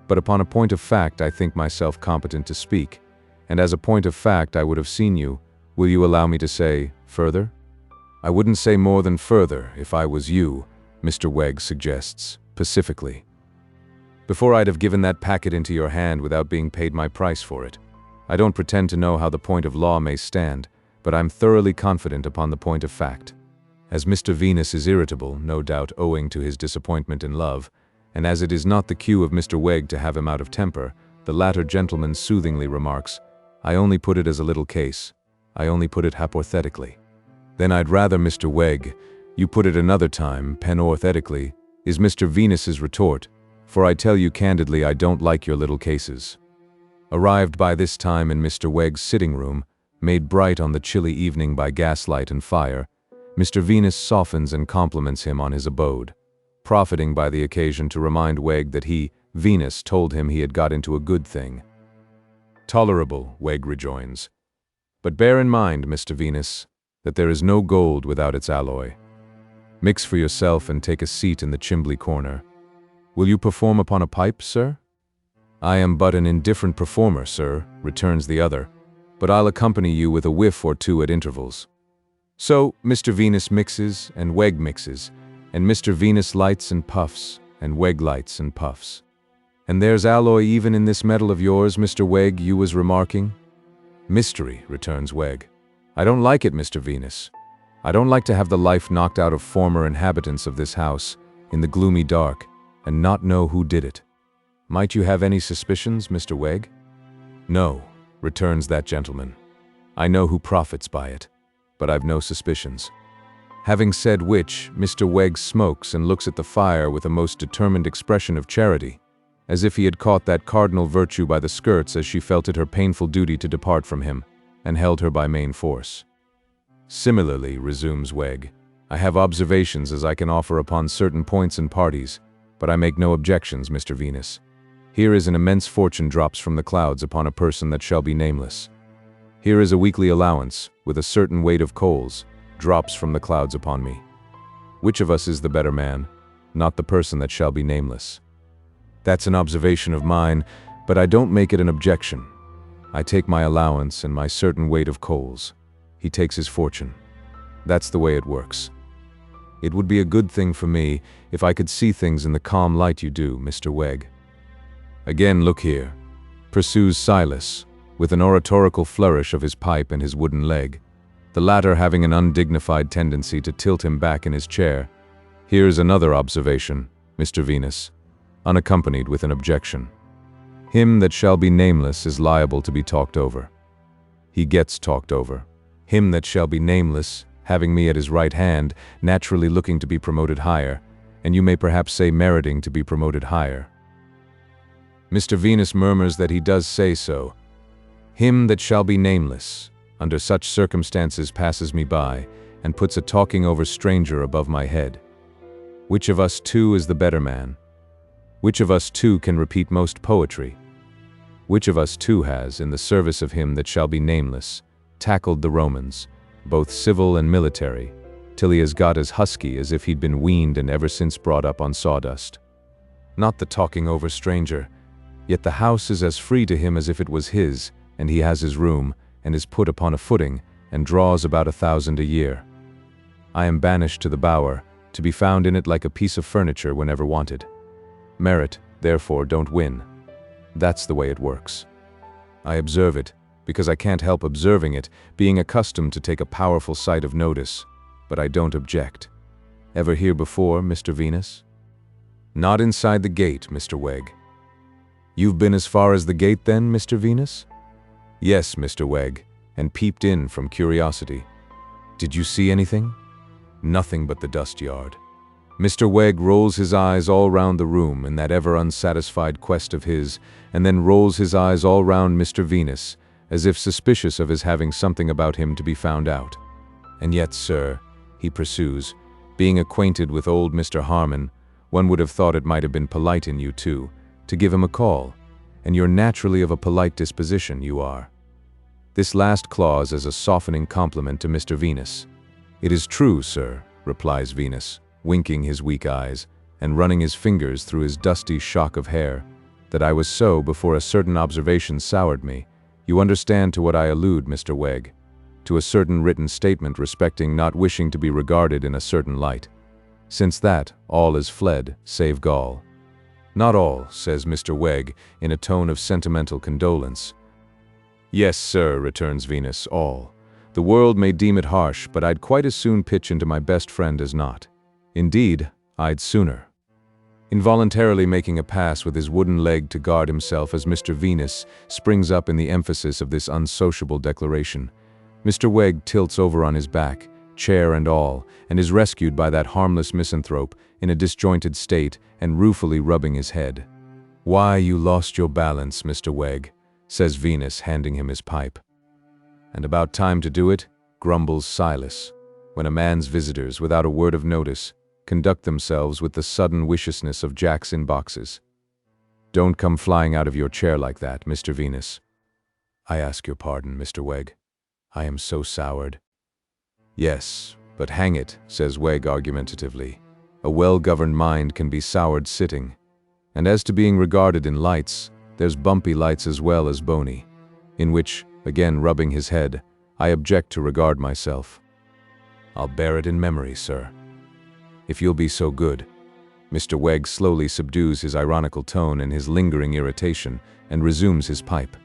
"But upon a point of fact I think myself competent to speak, and as a point of fact I would have seen you. Will you allow me to say, further?" "I wouldn't say more than further, if I was you," Mr. Weg suggests, pacifically. "Before I'd have given that packet into your hand without being paid my price for it. I don't pretend to know how the point of law may stand, but I'm thoroughly confident upon the point of fact." As Mr. Venus is irritable, no doubt owing to his disappointment in love, and as it is not the cue of Mr. Weg to have him out of temper, the latter gentleman soothingly remarks, "I only put it as a little case. I only put it hypothetically." "Then I'd rather, Mr. Weg, you put it another time, penorthetically," is Mr. Venus's retort, "for I tell you candidly I don't like your little cases." Arrived by this time in Mr. Weg's sitting room, made bright on the chilly evening by gaslight and fire, Mr. Venus softens and compliments him on his abode. profiting by the occasion to remind Weg that he, Venus, told him he had got into a good thing. Tolerable, Weg rejoins. But bear in mind, Mr. Venus, that there is no gold without its alloy. Mix for yourself and take a seat in the chimbley corner. Will you perform upon a pipe, sir? I am but an indifferent performer, sir, returns the other, but I'll accompany you with a whiff or two at intervals. So, Mr. Venus mixes, and Weg mixes, and Mr. Venus lights and puffs, and Weg lights and puffs. And there's alloy even in this metal of yours, Mr. Weg, you was remarking? Mystery, returns Weg. I don't like it, Mr. Venus. I don't like to have the life knocked out of former inhabitants of this house, in the gloomy dark, and not know who did it. Might you have any suspicions, Mr. Weg? No, returns that gentleman. I know who profits by it, but I've no suspicions. Having said which, Mr. Weg smokes and looks at the fire with a most determined expression of charity, as if he had caught that cardinal virtue by the skirts as she felt it her painful duty to depart from him, and held her by main force. Similarly, resumes Weg, I have observations as I can offer upon certain points and parties, but I make no objections, Mr. Venus. Here is an immense fortune drops from the clouds upon a person that shall be nameless. Here is a weekly allowance, with a certain weight of coals, drops from the clouds upon me. Which of us is the better man? Not the person that shall be nameless. That's an observation of mine, but I don't make it an objection. I take my allowance and my certain weight of coals. He takes his fortune. That's the way it works. It would be a good thing for me if I could see things in the calm light you do, Mr. Weg. Again, look here, pursues Silas, with an oratorical flourish of his pipe and his wooden leg, the latter having an undignified tendency to tilt him back in his chair. Here's another observation, Mr. Venus, unaccompanied with an objection. Him that shall be nameless is liable to be talked over. He gets talked over. Him that shall be nameless, having me at his right hand, naturally looking to be promoted higher, and you may perhaps say meriting to be promoted higher. Mr. Venus murmurs that he does say so. Him that shall be nameless, under such circumstances passes me by, and puts a talking-over stranger above my head. Which of us two is the better man? Which of us two can repeat most poetry? Which of us two has, in the service of him that shall be nameless, tackled the Romans, both civil and military, till he has got as husky as if he'd been weaned and ever since brought up on sawdust? Not the talking-over stranger, yet the house is as free to him as if it was his, and he has his room, and is put upon a footing, and draws about 1,000 a year. I am banished to the bower, to be found in it like a piece of furniture whenever wanted. Merit, therefore, don't win. That's the way it works. I observe it, because I can't help observing it, being accustomed to take a powerful sight of notice, but I don't object. Ever here before, Mr. Venus? Not inside the gate, Mr. Weg. You've been as far as the gate then, Mr. Venus? Yes, Mr. Weg, and peeped in from curiosity. Did you see anything? Nothing but the dust yard. Mr. Weg rolls his eyes all round the room in that ever unsatisfied quest of his, and then rolls his eyes all round Mr. Venus, as if suspicious of his having something about him to be found out. And yet, sir, he pursues, being acquainted with old Mr. Harmon, one would have thought it might have been polite in you too, to give him a call, and you're naturally of a polite disposition, you are. This last clause as a softening compliment to Mr. Venus. It is true, sir, replies Venus, winking his weak eyes, and running his fingers through his dusty shock of hair, that I was so before a certain observation soured me. You understand to what I allude, Mr. Weg, to a certain written statement respecting not wishing to be regarded in a certain light. Since that, all is fled, save gall. Not all, says Mr. Weg, in a tone of sentimental condolence. Yes, sir, returns Venus, all. The world may deem it harsh, but I'd quite as soon pitch into my best friend as not. Indeed, I'd sooner. Involuntarily making a pass with his wooden leg to guard himself as Mr. Venus springs up in the emphasis of this unsociable declaration, Mr. Weg tilts over on his back, chair and all, and is rescued by that harmless misanthrope in a disjointed state and ruefully rubbing his head. Why, you lost your balance, Mr. Weg, says Venus, handing him his pipe. And about time to do it, grumbles Silas, when a man's visitors, without a word of notice, conduct themselves with the sudden viciousness of jacks in boxes. Don't come flying out of your chair like that, Mr. Venus. I ask your pardon, Mr. Wegg. I am so soured. Yes, but hang it, says Wegg argumentatively. A well-governed mind can be soured sitting. And as to being regarded in lights, there's bumpy lights as well as bony, in which, again rubbing his head, I object to regard myself. I'll bear it in memory, sir. If you'll be so good. Mr. Wegg slowly subdues his ironical tone and his lingering irritation and resumes his pipe.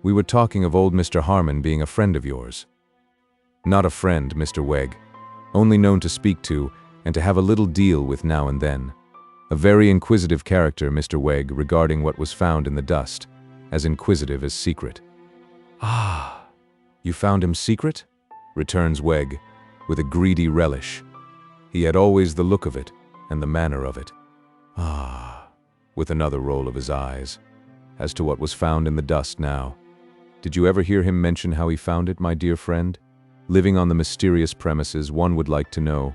We were talking of old Mr. Harmon being a friend of yours. Not a friend, Mr. Wegg. Only known to speak to and to have a little deal with now and then. A very inquisitive character, Mr. Wegg, regarding what was found in the dust, as inquisitive as secret. Ah, you found him secret? Returns Wegg, with a greedy relish. He had always the look of it, and the manner of it. Ah, with another roll of his eyes. As to what was found in the dust now, did you ever hear him mention how he found it, my dear friend? Living on the mysterious premises, one would like to know,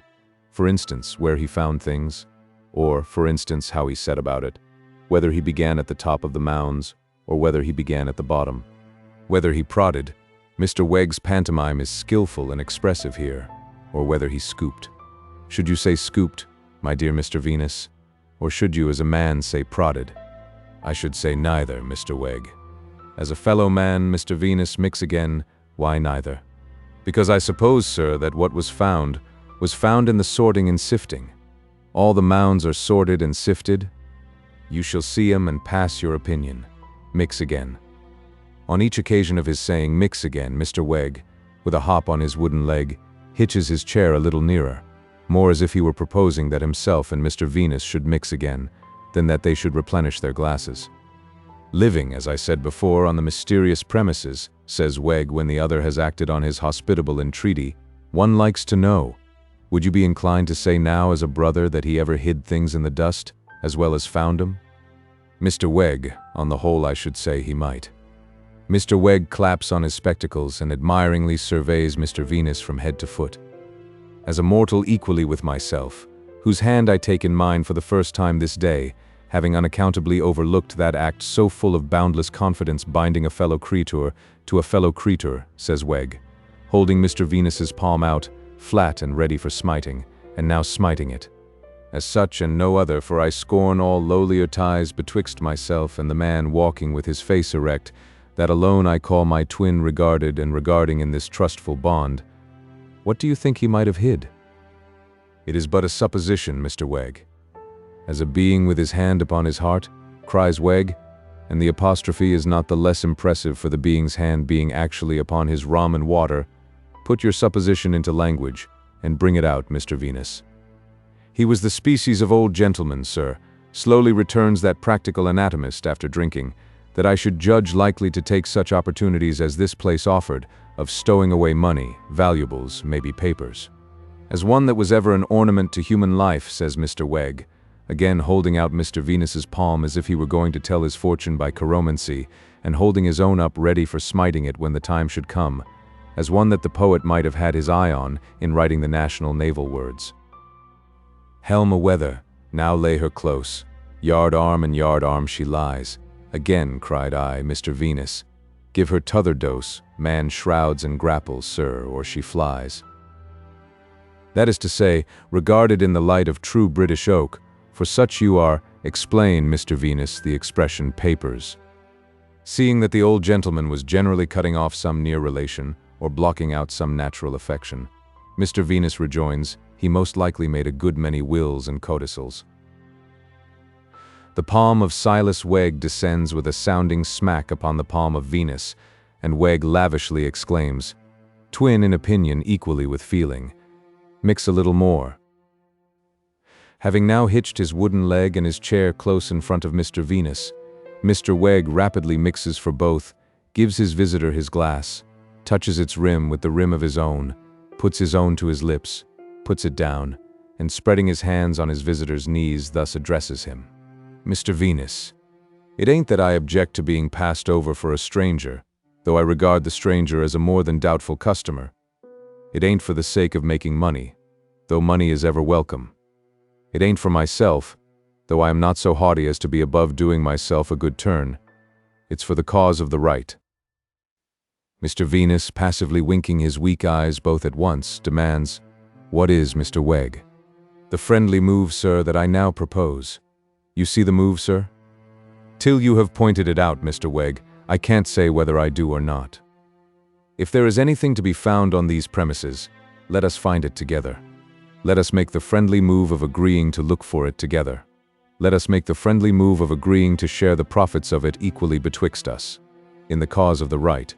for instance, where he found things, or, for instance, how he set about it, whether he began at the top of the mounds, or whether he began at the bottom. Whether he prodded, Mr. Wegg's pantomime is skillful and expressive here, or whether he scooped. Should you say scooped, my dear Mr. Venus, or should you as a man say prodded? I should say neither, Mr. Wegg. As a fellow man, Mr. Venus, mix again, why neither? Because I suppose, sir, that what was found in the sorting and sifting. All the mounds are sorted and sifted. You shall see 'em and pass your opinion. Mix again. On each occasion of his saying mix again, Mr. Wegg, with a hop on his wooden leg, hitches his chair a little nearer, more as if he were proposing that himself and Mr. Venus should mix again, than that they should replenish their glasses. Living, as I said before, on the mysterious premises, says Wegg when the other has acted on his hospitable entreaty, one likes to know. Would you be inclined to say now as a brother that he ever hid things in the dust, as well as found 'em? Mr. Wegg, on the whole I should say he might. Mr. Wegg claps on his spectacles and admiringly surveys Mr. Venus from head to foot. As a mortal equally with myself, whose hand I take in mine for the first time this day, having unaccountably overlooked that act so full of boundless confidence binding a fellow creature to a fellow creature, says Wegg, holding Mr. Venus's palm out, flat and ready for smiting, and now smiting it. As such and no other, for I scorn all lowlier ties betwixt myself and the man walking with his face erect, that alone I call my twin regarded and regarding in this trustful bond. What do you think he might have hid? It is but a supposition, Mr. Wegg. As a being with his hand upon his heart, cries Wegg, and the apostrophe is not the less impressive for the being's hand being actually upon his rum and water. Put your supposition into language, and bring it out, Mr. Venus. He was the species of old gentleman, sir, slowly returns that practical anatomist after drinking, that I should judge likely to take such opportunities as this place offered, of stowing away money, valuables, maybe papers. As one that was ever an ornament to human life, says Mr. Wegg, again holding out Mr. Venus's palm as if he were going to tell his fortune by chiromancy, and holding his own up ready for smiting it when the time should come, as one that the poet might have had his eye on in writing the national naval words. Helm a-weather, now lay her close, yard arm she lies. Again, cried I, Mr. Venus, give her t'other dose, man shrouds and grapples, sir, or she flies. That is to say, regarded in the light of true British oak, for such you are, explain, Mr. Venus, the expression papers. Seeing that the old gentleman was generally cutting off some near relation, or blocking out some natural affection, Mr. Venus rejoins, he most likely made a good many wills and codicils. The palm of Silas Wegg descends with a sounding smack upon the palm of Venus, and Wegg lavishly exclaims, twin in opinion equally with feeling, mix a little more. Having now hitched his wooden leg and his chair close in front of Mr. Venus, Mr. Wegg rapidly mixes for both, gives his visitor his glass, touches its rim with the rim of his own, puts his own to his lips, puts it down, and spreading his hands on his visitor's knees thus addresses him. Mr. Venus, it ain't that I object to being passed over for a stranger, though I regard the stranger as a more than doubtful customer. It ain't for the sake of making money, though money is ever welcome. It ain't for myself, though I am not so haughty as to be above doing myself a good turn. It's for the cause of the right." Mr. Venus, passively winking his weak eyes both at once, demands, "What is, Mr. Wegg?" "The friendly move, sir, that I now propose. You see the move, sir? Till you have pointed it out, Mr. Wegg, I can't say whether I do or not. If there is anything to be found on these premises, let us find it together. Let us make the friendly move of agreeing to look for it together. Let us make the friendly move of agreeing to share the profits of it equally betwixt us, in the cause of the right,"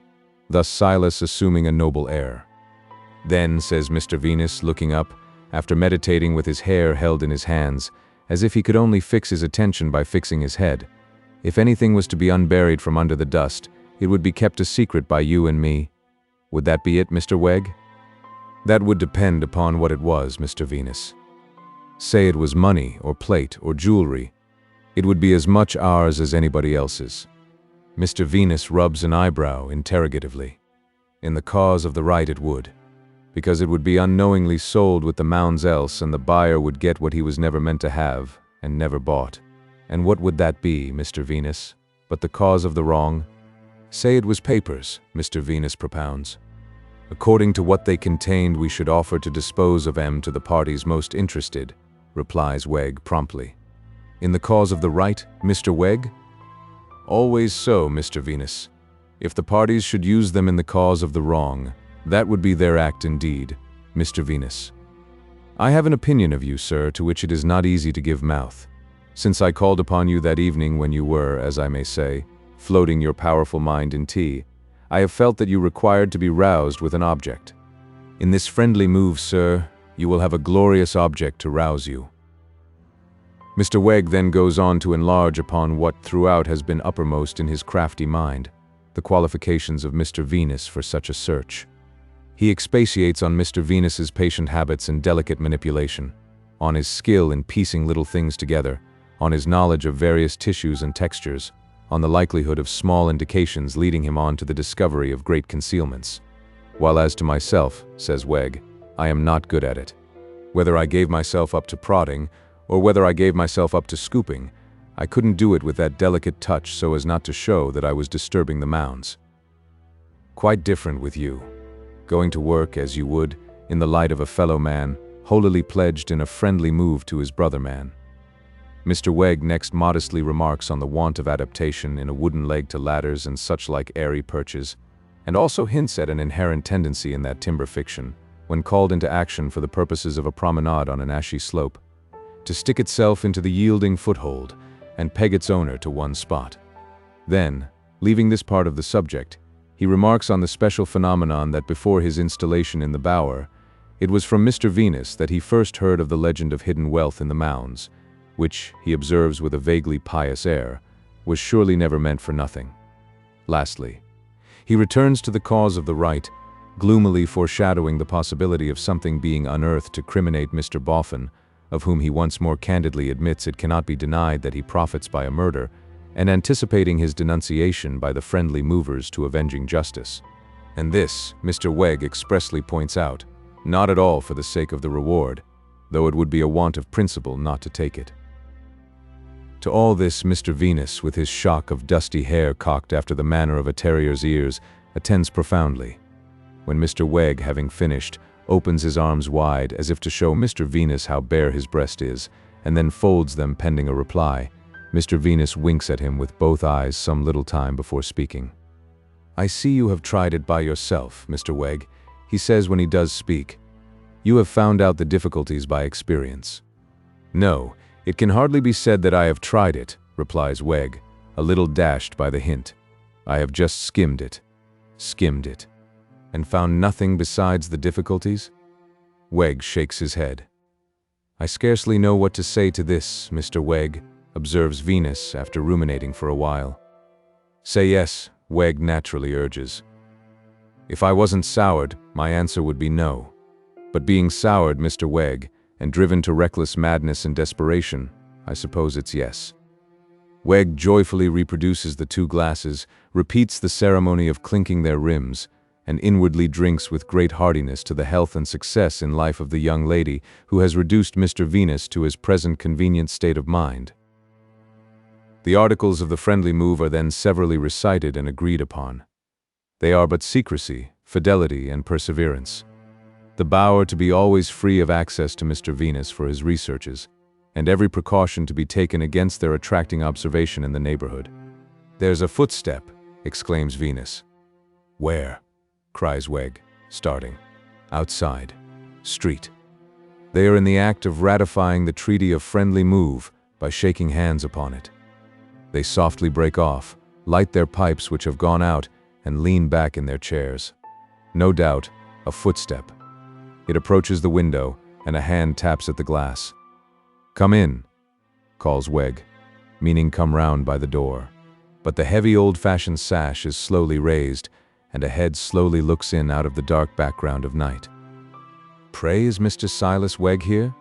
thus Silas assuming a noble air. "Then," says Mr. Venus, looking up, after meditating with his hair held in his hands, as if he could only fix his attention by fixing his head, "if anything was to be unburied from under the dust, it would be kept a secret by you and me. Would that be it, Mr. Wegg?" "That would depend upon what it was, Mr. Venus. Say it was money, or plate, or jewelry, it would be as much ours as anybody else's." Mr. Venus rubs an eyebrow interrogatively. "In the cause of the right it would, because it would be unknowingly sold with the mounds else, and the buyer would get what he was never meant to have, and never bought. And what would that be, Mr. Venus, but the cause of the wrong? Say it was papers," Mr. Venus propounds. "According to what they contained, we should offer to dispose of 'em to the parties most interested," replies Wegg promptly. "In the cause of the right, Mr. Wegg?" "Always so, Mr. Venus. If the parties should use them in the cause of the wrong, that would be their act indeed, Mr. Venus. I have an opinion of you, sir, to which it is not easy to give mouth. Since I called upon you that evening when you were, as I may say, floating your powerful mind in tea, I have felt that you required to be roused with an object. In this friendly move, sir, you will have a glorious object to rouse you." Mr. Wegg then goes on to enlarge upon what throughout has been uppermost in his crafty mind, the qualifications of Mr. Venus for such a search. He expatiates on Mr. Venus's patient habits and delicate manipulation, on his skill in piecing little things together, on his knowledge of various tissues and textures, on the likelihood of small indications leading him on to the discovery of great concealments. "While as to myself," says Wegg, "I am not good at it. Whether I gave myself up to prodding, or whether I gave myself up to scooping, I couldn't do it with that delicate touch so as not to show that I was disturbing the mounds. Quite different with you, going to work as you would, in the light of a fellow man, holily pledged in a friendly move to his brother man." Mr. Wegg next modestly remarks on the want of adaptation in a wooden leg to ladders and such like airy perches, and also hints at an inherent tendency in that timber fiction, when called into action for the purposes of a promenade on an ashy slope, to stick itself into the yielding foothold and peg its owner to one spot. Then, leaving this part of the subject, he remarks on the special phenomenon that before his installation in the Bower, it was from Mr. Venus that he first heard of the legend of hidden wealth in the mounds, which, he observes with a vaguely pious air, was surely never meant for nothing. Lastly, he returns to the cause of the right, gloomily foreshadowing the possibility of something being unearthed to criminate Mr. Boffin, of whom he once more candidly admits it cannot be denied that he profits by a murder, and anticipating his denunciation by the friendly movers to avenging justice. And this, Mr. Wegg expressly points out, not at all for the sake of the reward, though it would be a want of principle not to take it. To all this, Mr. Venus, with his shock of dusty hair cocked after the manner of a terrier's ears, attends profoundly. When Mr. Wegg, having finished, opens his arms wide as if to show Mr. Venus how bare his breast is, and then folds them pending a reply, Mr. Venus winks at him with both eyes some little time before speaking. "I see you have tried it by yourself, Mr. Wegg," he says when he does speak. "You have found out the difficulties by experience." "No, it can hardly be said that I have tried it," replies Wegg, a little dashed by the hint. "I have just skimmed it. Skimmed it. And found nothing besides the difficulties?" Wegg shakes his head. "I scarcely know what to say to this, Mr. Wegg," observes Venus after ruminating for a while. "Say yes," Wegg naturally urges. "If I wasn't soured, my answer would be no. But being soured, Mr. Wegg, and driven to reckless madness and desperation, I suppose it's yes." Wegg joyfully reproduces the two glasses, repeats the ceremony of clinking their rims, and inwardly drinks with great heartiness to the health and success in life of the young lady who has reduced Mr. Venus to his present convenient state of mind. The articles of the friendly move are then severally recited and agreed upon. They are but secrecy, fidelity, and perseverance. The bower to be always free of access to Mr. Venus for his researches, and every precaution to be taken against their attracting observation in the neighborhood. "There's a footstep," exclaims Venus. "Where?" cries Wegg, starting. "Outside. Street." They are in the act of ratifying the treaty of friendly move by shaking hands upon it. They softly break off, light their pipes which have gone out, and lean back in their chairs. No doubt, a footstep. It approaches the window, and a hand taps at the glass. "Come in," calls Wegg, meaning come round by the door. But the heavy old-fashioned sash is slowly raised, and a head slowly looks in out of the dark background of night. "Pray, is Mr. Silas Wegg here?"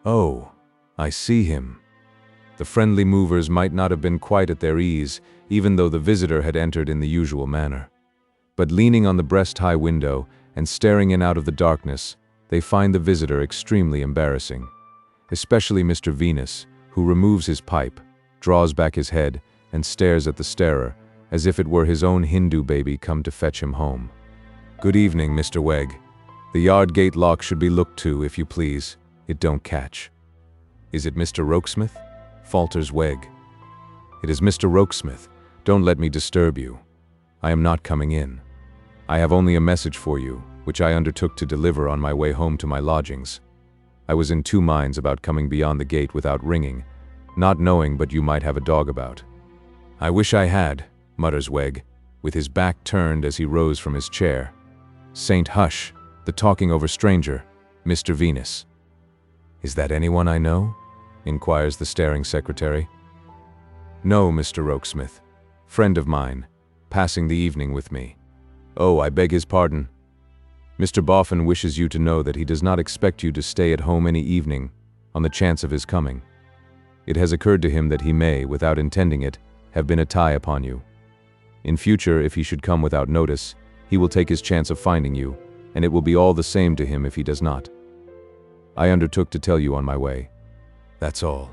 "Oh, I see him." The friendly movers might not have been quite at their ease, even though the visitor had entered in the usual manner. But leaning on the breast-high window and staring in out of the darkness, they find the visitor extremely embarrassing. Especially Mr. Venus, who removes his pipe, draws back his head, and stares at the starer, as if it were his own Hindu baby come to fetch him home. "Good evening, Mr. Wegg. The yard gate lock should be looked to, if you please. It don't catch." "Is it Mr. Rokesmith?" falters Wegg. "It is Mr. Rokesmith. Don't let me disturb you. I am not coming in. I have only a message for you, which I undertook to deliver on my way home to my lodgings. I was in two minds about coming beyond the gate without ringing, not knowing but you might have a dog about." "I wish I had," mutters Wegg, with his back turned as he rose from his chair. "Saint Hush, the talking over stranger, Mr. Venus." "Is that anyone I know?" inquires the staring secretary. "No, Mr. Rokesmith. Friend of mine, passing the evening with me." "Oh, I beg his pardon. Mr. Boffin wishes you to know that he does not expect you to stay at home any evening, on the chance of his coming. It has occurred to him that he may, without intending it, have been a tie upon you. In future, if he should come without notice, he will take his chance of finding you, and it will be all the same to him if he does not. I undertook to tell you on my way. That's all."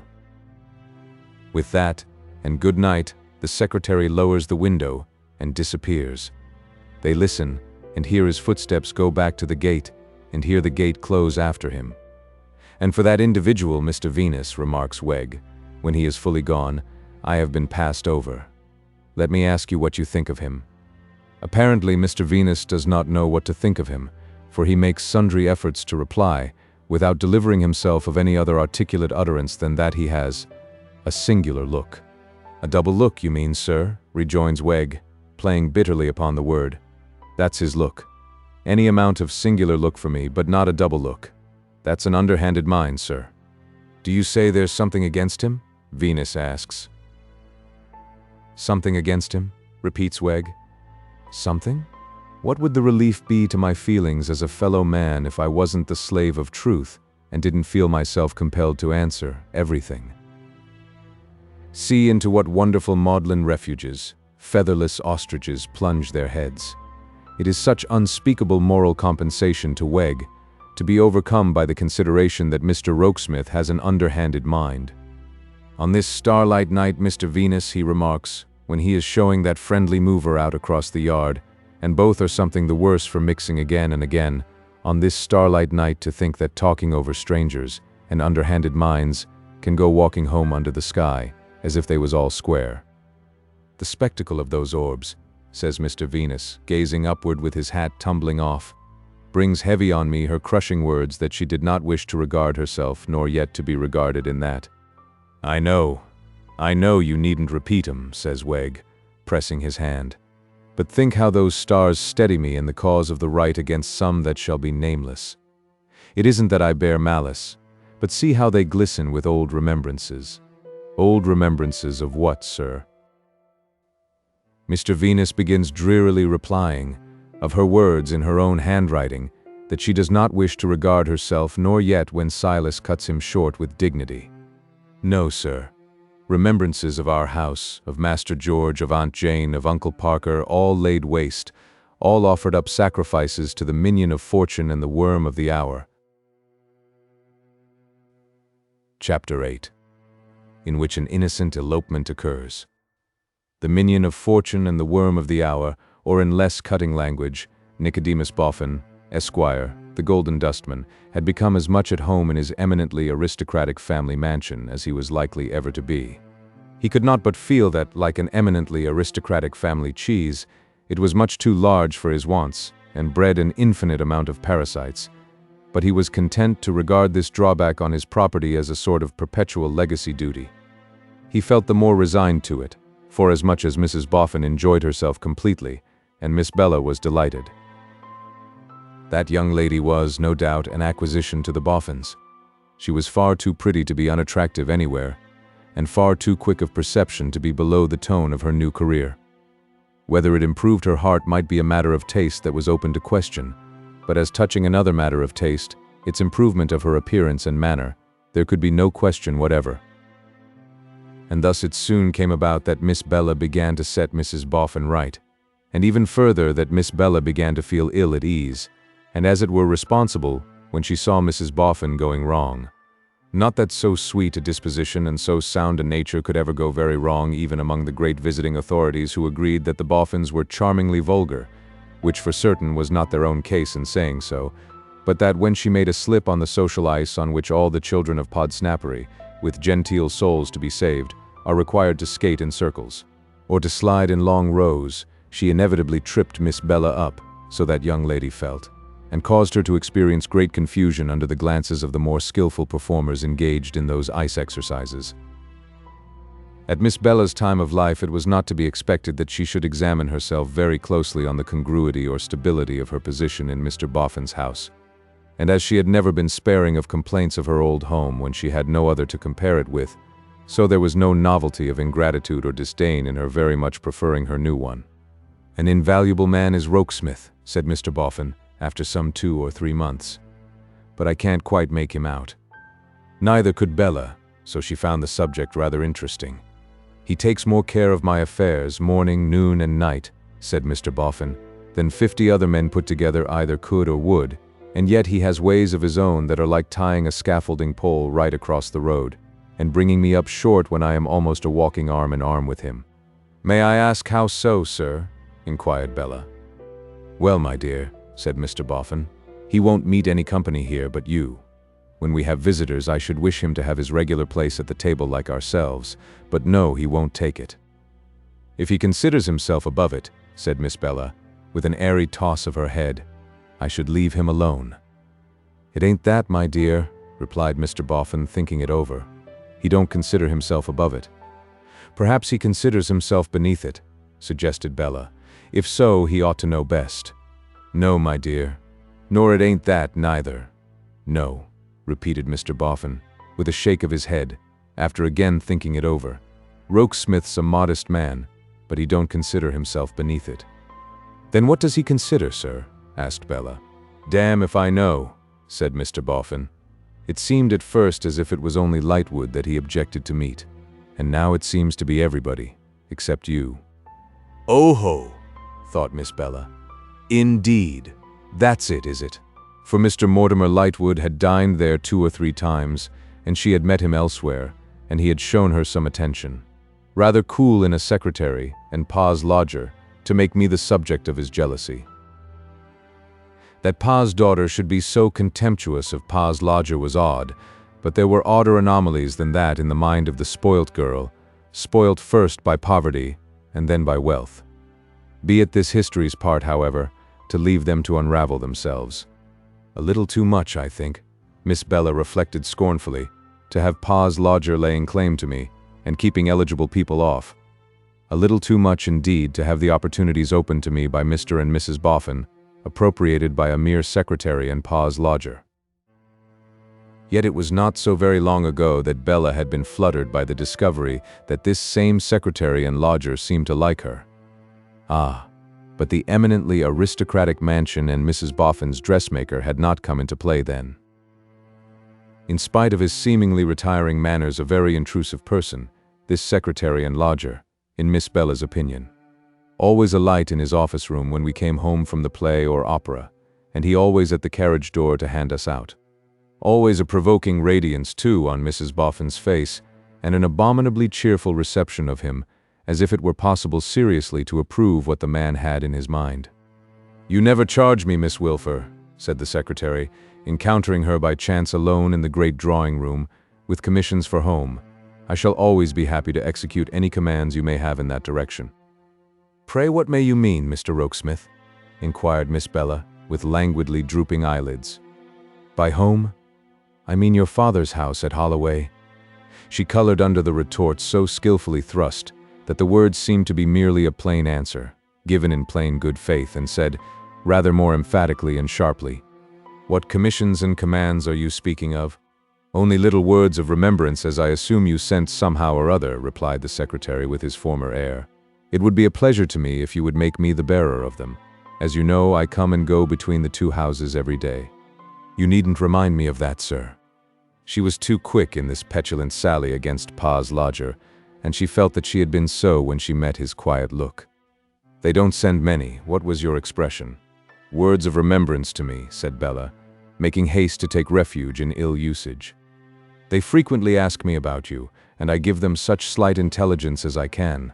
With that, and good night, the secretary lowers the window and disappears. They listen, and hear his footsteps go back to the gate, and hear the gate close after him. "And for that individual, Mr. Venus," remarks Wegg, when he is fully gone, "I have been passed over. Let me ask you what you think of him." Apparently, Mr. Venus does not know what to think of him, for he makes sundry efforts to reply, without delivering himself of any other articulate utterance than that he has a singular look. "A double look, you mean, sir?" rejoins Wegg, playing bitterly upon the word. "That's his look. Any amount of singular look for me, but not a double look. That's an underhanded mind, sir." "Do you say there's something against him?" Venus asks. "Something against him?" repeats Wegg. "Something? What would the relief be to my feelings as a fellow man if I wasn't the slave of truth and didn't feel myself compelled to answer everything? See into what wonderful maudlin refuges featherless ostriches plunge their heads. It is such unspeakable moral compensation to Wegg to be overcome by the consideration that Mr. Rokesmith has an underhanded mind. "On this starlight night, Mr. Venus," he remarks, when he is showing that friendly mover out across the yard, and both are something the worse for mixing again and again, "on this starlight night to think that talking over strangers and underhanded minds can go walking home under the sky, as if they was all square. The spectacle of those orbs," says Mr. Venus, gazing upward with his hat tumbling off, "brings heavy on me her crushing words that she did not wish to regard herself nor yet to be regarded in that." I know you needn't repeat 'em," says Wegg, pressing his hand. "But think how those stars steady me in the cause of the right against some that shall be nameless. It isn't that I bear malice, but see how they glisten with old remembrances." "Old remembrances of what, sir?" Mr. Venus begins drearily replying, of her words in her own handwriting, that she does not wish to regard herself nor yet when Silas cuts him short with dignity. "No, sir. Remembrances of our house, of Master George, of Aunt Jane, of Uncle Parker, all laid waste, all offered up sacrifices to the minion of fortune and the worm of the hour. Chapter 8, in which an innocent elopement occurs. The minion of fortune and the worm of the hour, or in less cutting language, Nicodemus Boffin, Esquire, the Golden Dustman, had become as much at home in his eminently aristocratic family mansion as he was likely ever to be. He could not but feel that, like an eminently aristocratic family cheese, it was much too large for his wants, and bred an infinite amount of parasites. But he was content to regard this drawback on his property as a sort of perpetual legacy duty. He felt the more resigned to it, forasmuch as Mrs. Boffin enjoyed herself completely, and Miss Bella was delighted. That young lady was, no doubt, an acquisition to the Boffins. She was far too pretty to be unattractive anywhere, and far too quick of perception to be below the tone of her new career. Whether it improved her heart might be a matter of taste that was open to question, but as touching another matter of taste, its improvement of her appearance and manner, there could be no question whatever. And thus it soon came about that Miss Bella began to set Mrs. Boffin right, and even further that Miss Bella began to feel ill at ease, and as it were responsible, when she saw Mrs. Boffin going wrong. Not that so sweet a disposition and so sound a nature could ever go very wrong even among the great visiting authorities who agreed that the Boffins were charmingly vulgar, which for certain was not their own case in saying so, but that when she made a slip on the social ice on which all the children of Podsnappery, with genteel souls to be saved, are required to skate in circles, or to slide in long rows, she inevitably tripped Miss Bella up, so that young lady felt, and caused her to experience great confusion under the glances of the more skillful performers engaged in those ice exercises. At Miss Bella's time of life it was not to be expected that she should examine herself very closely on the congruity or stability of her position in Mr. Boffin's house, and as she had never been sparing of complaints of her old home when she had no other to compare it with, so there was no novelty of ingratitude or disdain in her very much preferring her new one. "An invaluable man is Rokesmith," said Mr. Boffin, after some 2 or 3 months. "But I can't quite make him out." Neither could Bella, so she found the subject rather interesting. "He takes more care of my affairs, morning, noon, and night," said Mr. Boffin, "than 50 other men put together either could or would, and yet he has ways of his own that are like tying a scaffolding pole right across the road, and bringing me up short when I am almost a walking arm in arm with him." "May I ask how so, sir?" inquired Bella. "Well, my dear," said Mr. Boffin, "he won't meet any company here but you. When we have visitors I should wish him to have his regular place at the table like ourselves, but no, he won't take it." "If he considers himself above it," said Miss Bella, with an airy toss of her head, "I should leave him alone." "It ain't that, my dear," replied Mr. Boffin, thinking it over. "He don't consider himself above it." "Perhaps he considers himself beneath it," suggested Bella. "If so, he ought to know best." "No, my dear, nor it ain't that neither." "No," repeated Mr. Boffin, with a shake of his head, after again thinking it over. "Rokesmith's a modest man, but he don't consider himself beneath it." "Then what does he consider, sir?" asked Bella. "Damn if I know," said Mr. Boffin. "It seemed at first as if it was only Lightwood that he objected to meet, and now it seems to be everybody, except you." "Oh-ho," thought Miss Bella. "Indeed, that's it, is it?" For Mr. Mortimer Lightwood had dined there 2 or 3 times, and she had met him elsewhere, and he had shown her some attention. Rather cool in a secretary, and Pa's lodger, to make me the subject of his jealousy. That Pa's daughter should be so contemptuous of Pa's lodger was odd, but there were odder anomalies than that in the mind of the spoilt girl, spoilt first by poverty, and then by wealth. Be it this history's part, however, to leave them to unravel themselves. A little too much, I think, Miss Bella reflected scornfully, to have Pa's lodger laying claim to me, and keeping eligible people off. A little too much indeed to have the opportunities opened to me by Mr. and Mrs. Boffin, appropriated by a mere secretary and Pa's lodger. Yet it was not so very long ago that Bella had been fluttered by the discovery that this same secretary and lodger seemed to like her. Ah, but the eminently aristocratic mansion and Mrs. Boffin's dressmaker had not come into play then. In spite of his seemingly retiring manners, a very intrusive person, this secretary and lodger, in Miss Bella's opinion. always a light in his office room when we came home from the play or opera, and he always at the carriage door to hand us out. Always a provoking radiance, too, on Mrs. Boffin's face, and an abominably cheerful reception of him, as if it were possible seriously to approve what the man had in his mind. "You never charge me, Miss Wilfer," said the secretary, encountering her by chance alone in the great drawing-room, with commissions for home. "I shall always be happy to execute any commands you may have in that direction." "Pray, what may you mean, Mr. Rokesmith?" inquired Miss Bella, with languidly drooping eyelids. "By home, I mean your father's house at Holloway." She colored under the retort so skillfully thrust that the words seemed to be merely a plain answer, given in plain good faith, and said, rather more emphatically and sharply, "What commissions and commands are you speaking of?" "Only little words of remembrance, as I assume you sent somehow or other," replied the secretary with his former air. "It would be a pleasure to me if you would make me the bearer of them. As you know, I come and go between the two houses every day." "You needn't remind me of that, sir." She was too quick in this petulant sally against Pa's lodger, and she felt that she had been so when she met his quiet look. "They don't send many. What was your expression?" "Words of remembrance to me," said Bella, making haste to take refuge in ill usage. "They frequently ask me about you, and I give them such slight intelligence as I can."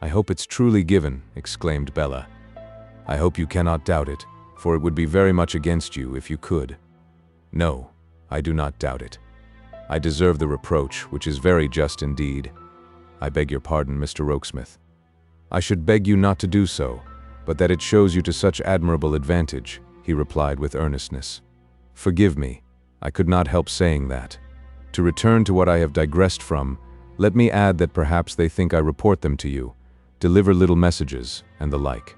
"I hope it's truly given," exclaimed Bella. "I hope you cannot doubt it, for it would be very much against you if you could." "No, I do not doubt it. I deserve the reproach, which is very just indeed." "I beg your pardon, Mr. Rokesmith." "I should beg you not to do so, but that it shows you to such admirable advantage," he replied with earnestness. "Forgive me, I could not help saying that. To return to what I have digressed from, let me add that perhaps they think I report them to you, deliver little messages, and the like.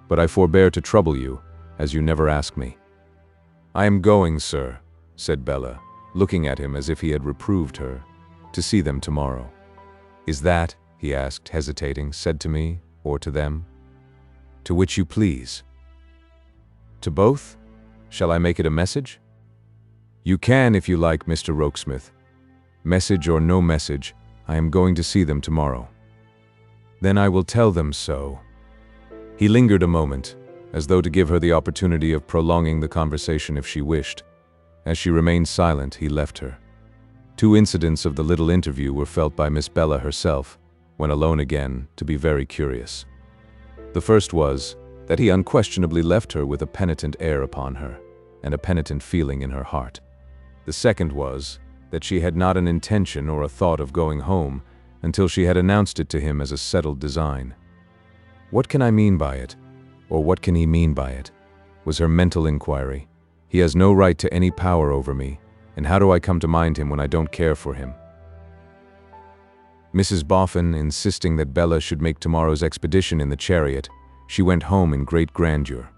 But I forbear to trouble you, as you never ask me." "I am going, sir," said Bella, looking at him as if he had reproved her, "to see them tomorrow." "Is that," he asked, hesitating, "said to me, or to them?" "To which you please." "To both? Shall I make it a message?" "You can if you like, Mr. Rokesmith. Message or no message, I am going to see them tomorrow." "Then I will tell them so." He lingered a moment, as though to give her the opportunity of prolonging the conversation if she wished. As she remained silent, he left her. Two incidents of the little interview were felt by Miss Bella herself, when alone again, to be very curious. The first was, that he unquestionably left her with a penitent air upon her, and a penitent feeling in her heart. The second was, that she had not an intention or a thought of going home until she had announced it to him as a settled design. "What can I mean by it? Or what can he mean by it?" was her mental inquiry. "He has no right to any power over me, and how do I come to mind him when I don't care for him?" Mrs. Boffin insisting that Bella should make tomorrow's expedition in the chariot, she went home in great grandeur.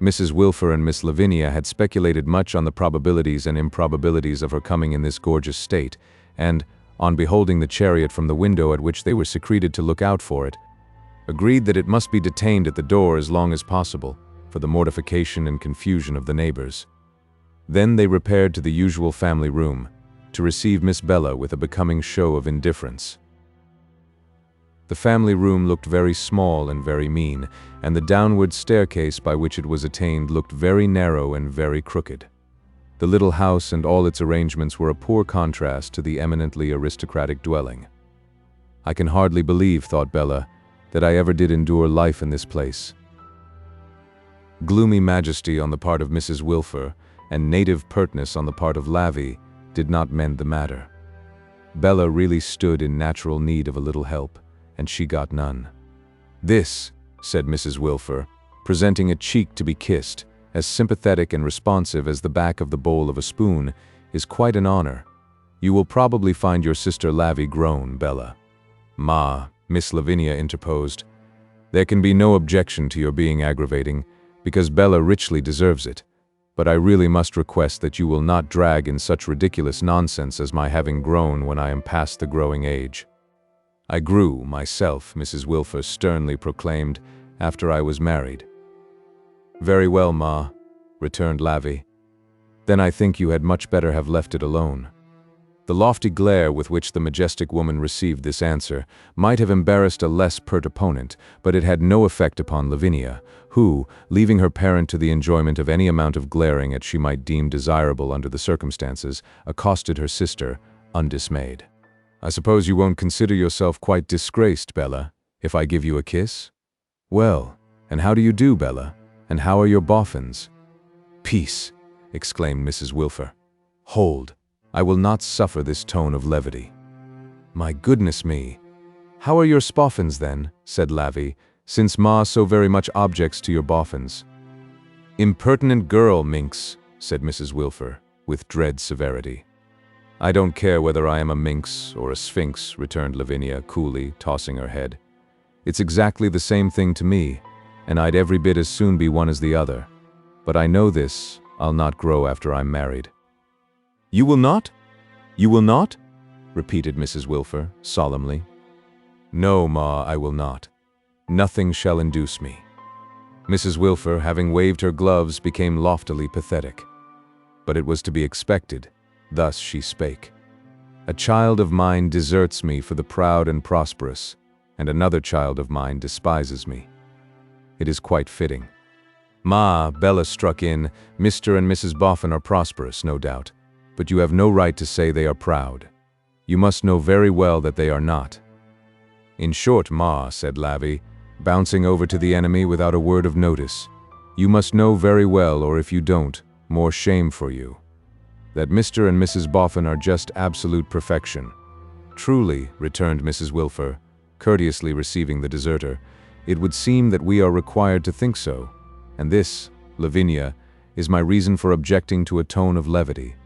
Mrs. Wilfer and Miss Lavinia had speculated much on the probabilities and improbabilities of her coming in this gorgeous state, and, on beholding the chariot from the window at which they were secreted to look out for it, agreed that it must be detained at the door as long as possible, for the mortification and confusion of the neighbors. Then they repaired to the usual family room, to receive Miss Bella with a becoming show of indifference. The family room looked very small and very mean, and the downward staircase by which it was attained looked very narrow and very crooked. The little house and all its arrangements were a poor contrast to the eminently aristocratic dwelling. "I can hardly believe," thought Bella, "that I ever did endure life in this place." Gloomy majesty on the part of Mrs. Wilfer, and native pertness on the part of Lavvy, did not mend the matter. Bella really stood in natural need of a little help, and she got none. "This," said Mrs. Wilfer, presenting a cheek to be kissed, as sympathetic and responsive as the back of the bowl of a spoon, "is quite an honor. You will probably find your sister Lavvy grown, Bella." "Ma," Miss Lavinia interposed, "there can be no objection to your being aggravating, because Bella richly deserves it, but I really must request that you will not drag in such ridiculous nonsense as my having grown when I am past the growing age. I grew, myself," Mrs. Wilfer sternly proclaimed, "after I was married." "Very well, Ma," returned Lavvy. "Then I think you had much better have left it alone." The lofty glare with which the majestic woman received this answer might have embarrassed a less pert opponent, but it had no effect upon Lavinia, who, leaving her parent to the enjoyment of any amount of glaring as she might deem desirable under the circumstances, accosted her sister, undismayed. "I suppose you won't consider yourself quite disgraced, Bella, if I give you a kiss? Well, and how do you do, Bella? And how are your boffins?" "Peace!" exclaimed Mrs. Wilfer. "Hold! I will not suffer this tone of levity." "My goodness me! How are your spoffins then?" said Lavvy, "since Ma so very much objects to your boffins." "Impertinent girl, minx," said Mrs. Wilfer, with dread severity. "I don't care whether I am a minx or a sphinx," returned Lavinia, coolly, tossing her head. "It's exactly the same thing to me, and I'd every bit as soon be one as the other. But I know this, I'll not grow after I'm married." "You will not? You will not?" repeated Mrs. Wilfer, solemnly. "No, Ma, I will not. Nothing shall induce me." Mrs. Wilfer, having waved her gloves, became loftily pathetic. But it was to be expected. Thus she spake. "A child of mine deserts me for the proud and prosperous, and another child of mine despises me. It is quite fitting." "Ma," Bella struck in, "Mr. and Mrs. Boffin are prosperous, no doubt. But you have no right to say they are proud. You must know very well that they are not." "In short, Ma," said Lavvy, bouncing over to the enemy without a word of notice, "you must know very well, or if you don't, more shame for you, that Mr. and Mrs. Boffin are just absolute perfection." "Truly," returned Mrs. Wilfer, courteously receiving the deserter, "it would seem that we are required to think so, and this, Lavinia, is my reason for objecting to a tone of levity.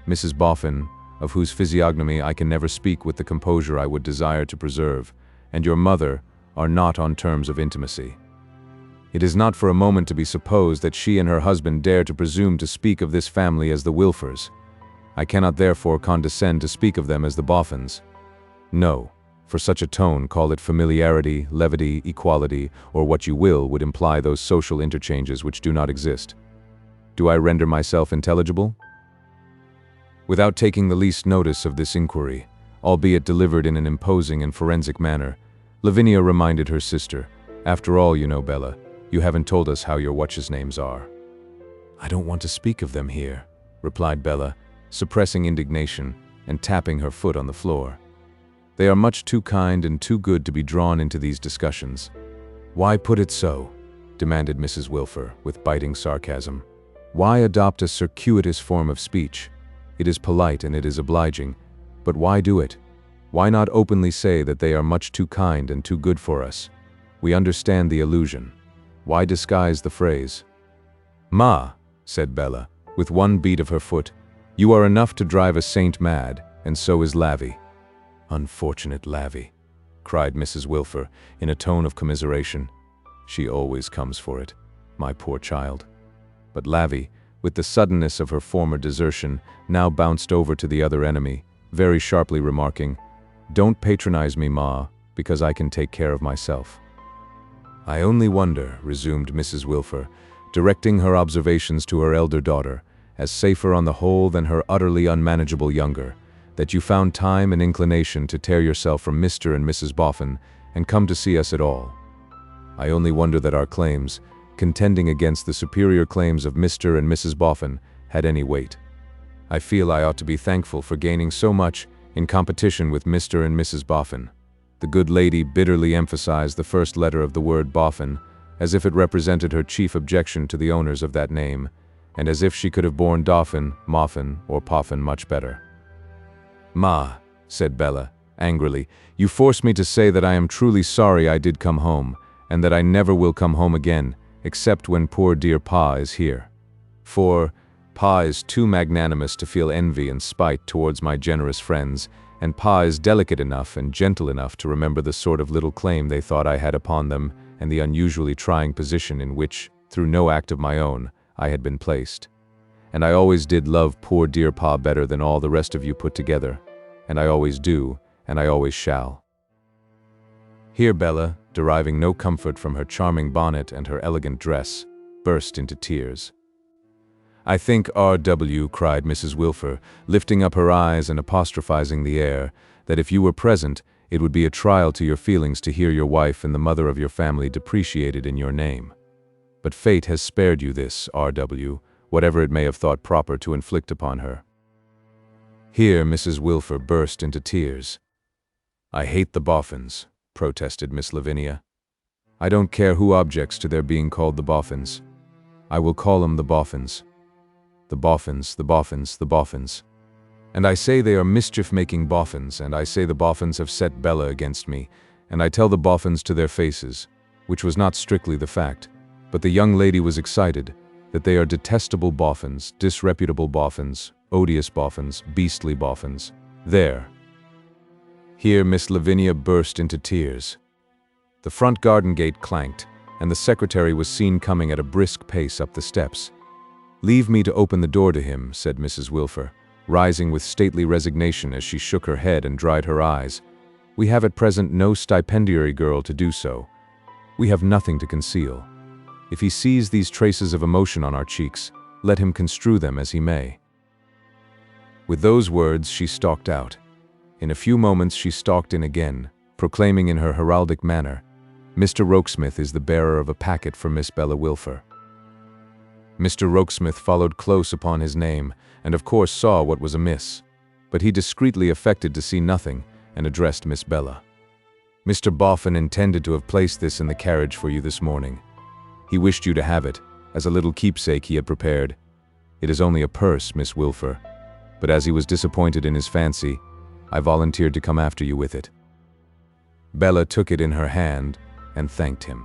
Mrs. Boffin, of whose physiognomy I can never speak with the composure I would desire to preserve, and your mother are not on terms of intimacy. It is not for a moment to be supposed that she and her husband dare to presume to speak of this family as the Wilfers. I cannot therefore condescend to speak of them as the Boffins. No, for such a tone, call it familiarity, levity, equality, or what you will, would imply those social interchanges which do not exist. Do I render myself intelligible?" Without taking the least notice of this inquiry, albeit delivered in an imposing and forensic manner, Lavinia reminded her sister, "After all, you know, Bella, you haven't told us how your what's-his-names are." "I don't want to speak of them here," replied Bella, suppressing indignation and tapping her foot on the floor. "They are much too kind and too good to be drawn into these discussions." "Why put it so?" demanded Mrs. Wilfer, with biting sarcasm. "Why adopt a circuitous form of speech? It is polite and it is obliging, but why do it? Why not openly say that they are much too kind and too good for us? We understand the allusion. Why disguise the phrase?" "Ma," said Bella, with one beat of her foot, "you are enough to drive a saint mad, and so is Lavvy." "Unfortunate Lavvy," cried Mrs. Wilfer, in a tone of commiseration. "She always comes for it, my poor child." But Lavvy, with the suddenness of her former desertion, now bounced over to the other enemy, very sharply remarking, "Don't patronize me, Ma, because I can take care of myself." "I only wonder," resumed Mrs. Wilfer, directing her observations to her elder daughter, as safer on the whole than her utterly unmanageable younger, "that you found time and inclination to tear yourself from Mr. and Mrs. Boffin and come to see us at all. I only wonder that our claims, contending against the superior claims of Mr. and Mrs. Boffin, had any weight. I feel I ought to be thankful for gaining so much in competition with Mr. and Mrs. Boffin." The good lady bitterly emphasized the first letter of the word Boffin, as if it represented her chief objection to the owners of that name, and as if she could have borne Dauphin, Moffin, or Poffin much better. "Ma," said Bella, angrily, "you force me to say that I am truly sorry I did come home, and that I never will come home again, except when poor dear Pa is here. For Pa is too magnanimous to feel envy and spite towards my generous friends, and Pa is delicate enough and gentle enough to remember the sort of little claim they thought I had upon them, and the unusually trying position in which, through no act of my own, I had been placed. And I always did love poor dear Pa better than all the rest of you put together, and I always do, and I always shall." Here Bella, deriving no comfort from her charming bonnet and her elegant dress, burst into tears. "I think, R.W.," cried Mrs. Wilfer, lifting up her eyes and apostrophizing the air, "that if you were present, it would be a trial to your feelings to hear your wife and the mother of your family depreciated in your name. But fate has spared you this, R.W., whatever it may have thought proper to inflict upon her." Here Mrs. Wilfer burst into tears. "I hate the Boffins," protested Miss Lavinia. "I don't care who objects to their being called the Boffins. I will call them the Boffins. The Boffins, the Boffins, the Boffins. And I say they are mischief-making Boffins, and I say the Boffins have set Bella against me, and I tell the Boffins to their faces," which was not strictly the fact, but the young lady was excited, "that they are detestable Boffins, disreputable Boffins, odious Boffins, beastly Boffins. There." Here Miss Lavinia burst into tears. The front garden gate clanked, and the secretary was seen coming at a brisk pace up the steps. "Leave me to open the door to him," said Mrs. Wilfer, rising with stately resignation as she shook her head and dried her eyes. "We have at present no stipendiary girl to do so. We have nothing to conceal. If he sees these traces of emotion on our cheeks, let him construe them as he may." With those words she stalked out. In a few moments she stalked in again, proclaiming in her heraldic manner, "Mr. Rokesmith is the bearer of a packet for Miss Bella Wilfer." Mr. Rokesmith followed close upon his name, and of course saw what was amiss, but he discreetly affected to see nothing, and addressed Miss Bella. "Mr. Boffin intended to have placed this in the carriage for you this morning. He wished you to have it, as a little keepsake he had prepared. It is only a purse, Miss Wilfer, but as he was disappointed in his fancy, I volunteered to come after you with it." Bella took it in her hand, and thanked him.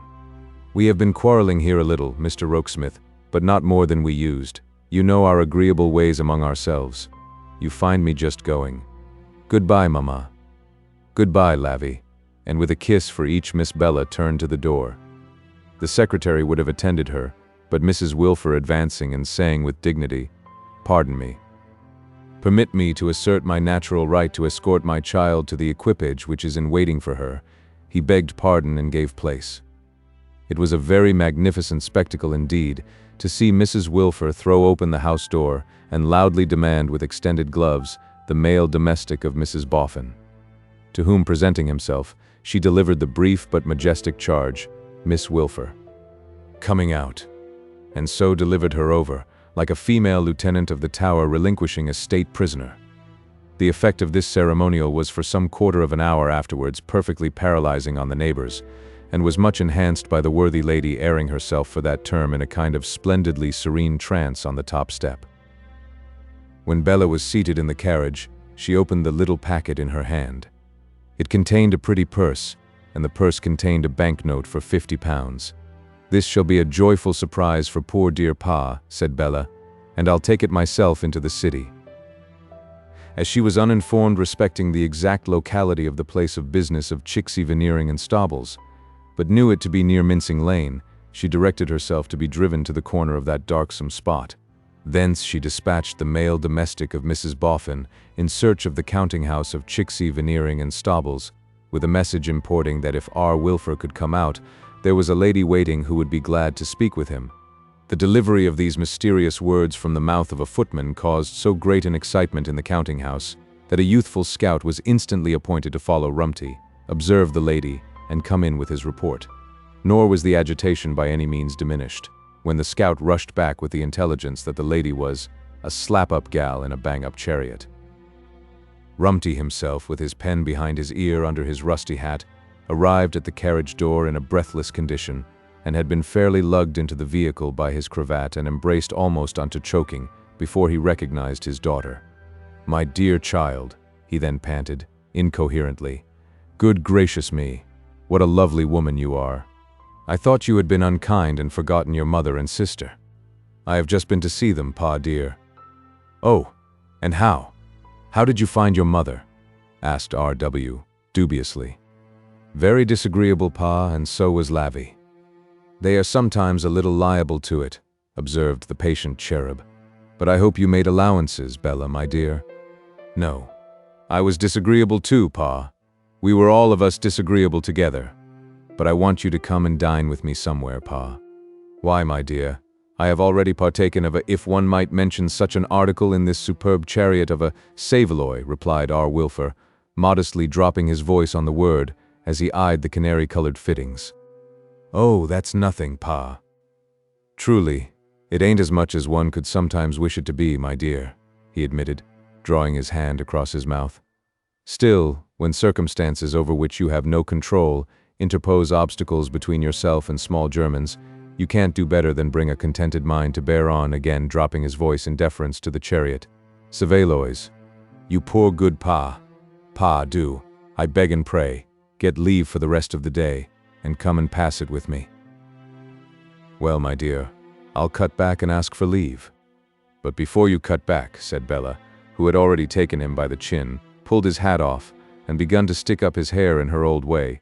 "We have been quarreling here a little, Mr. Rokesmith, but not more than we used. You know our agreeable ways among ourselves. You find me just going. Goodbye, Mamma." "Goodbye, Lavvy," and with a kiss for each Miss Bella turned to the door. The secretary would have attended her, but Mrs. Wilfer advancing and saying with dignity, "Pardon me. Permit me to assert my natural right to escort my child to the equipage which is in waiting for her," he begged pardon and gave place. It was a very magnificent spectacle indeed, to see Mrs. Wilfer throw open the house door and loudly demand with extended gloves the male domestic of Mrs. Boffin, to whom, presenting himself, she delivered the brief but majestic charge, "Miss Wilfer," coming out, and so delivered her over, like a female lieutenant of the Tower relinquishing a state prisoner. The effect of this ceremonial was for some quarter of an hour afterwards perfectly paralyzing on the neighbors, and was much enhanced by the worthy lady airing herself for that term in a kind of splendidly serene trance on the top step. When Bella was seated in the carriage, she opened the little packet in her hand. It contained a pretty purse, and the purse contained a banknote for £50. "This shall be a joyful surprise for poor dear Pa," said Bella, "and I'll take it myself into the city." As she was uninformed respecting the exact locality of the place of business of Chicksey Veneering and Stables, but knew it to be near Mincing Lane, she directed herself to be driven to the corner of that darksome spot. Thence she dispatched the male domestic of Mrs. Boffin in search of the counting-house of Chicksey Veneering and Stables, with a message importing that if R. Wilfer could come out, there was a lady waiting who would be glad to speak with him. The delivery of these mysterious words from the mouth of a footman caused so great an excitement in the counting-house that a youthful scout was instantly appointed to follow Rumty, observe the lady, and come in with his report. Nor was the agitation by any means diminished, when the scout rushed back with the intelligence that the lady was a slap-up gal in a bang-up chariot. Rumty himself, with his pen behind his ear under his rusty hat, arrived at the carriage door in a breathless condition, and had been fairly lugged into the vehicle by his cravat and embraced almost unto choking before he recognized his daughter. "My dear child," he then panted, incoherently. "Good gracious me, what a lovely woman you are. I thought you had been unkind and forgotten your mother and sister. I have just been to see them, Pa dear." "Oh, and how? How did you find your mother?" asked R.W., dubiously. "Very disagreeable, Pa, and so was Lavvy." "They are sometimes a little liable to it," observed the patient cherub. "But I hope you made allowances, Bella, my dear." "No. I was disagreeable too, Pa. We were all of us disagreeable together. But I want you to come and dine with me somewhere, Pa." "Why, my dear? I have already partaken of a, if one might mention such an article in this superb chariot of a saveloy, replied R. Wilfer, modestly dropping his voice on the word as he eyed the canary-colored fittings. Oh, that's nothing, Pa. Truly, it ain't as much as one could sometimes wish it to be, my dear, he admitted, drawing his hand across his mouth. Still, when circumstances over which you have no control interpose obstacles between yourself and small Germans, you can't do better than bring a contented mind to bear on, again dropping his voice in deference to the chariot. Saveloys, you poor good Pa. Pa, do, I beg and pray, get leave for the rest of the day, and come and pass it with me. Well, my dear, I'll cut back and ask for leave. But before you cut back, said Bella, who had already taken him by the chin, pulled his hat off, and begun to stick up his hair in her old way,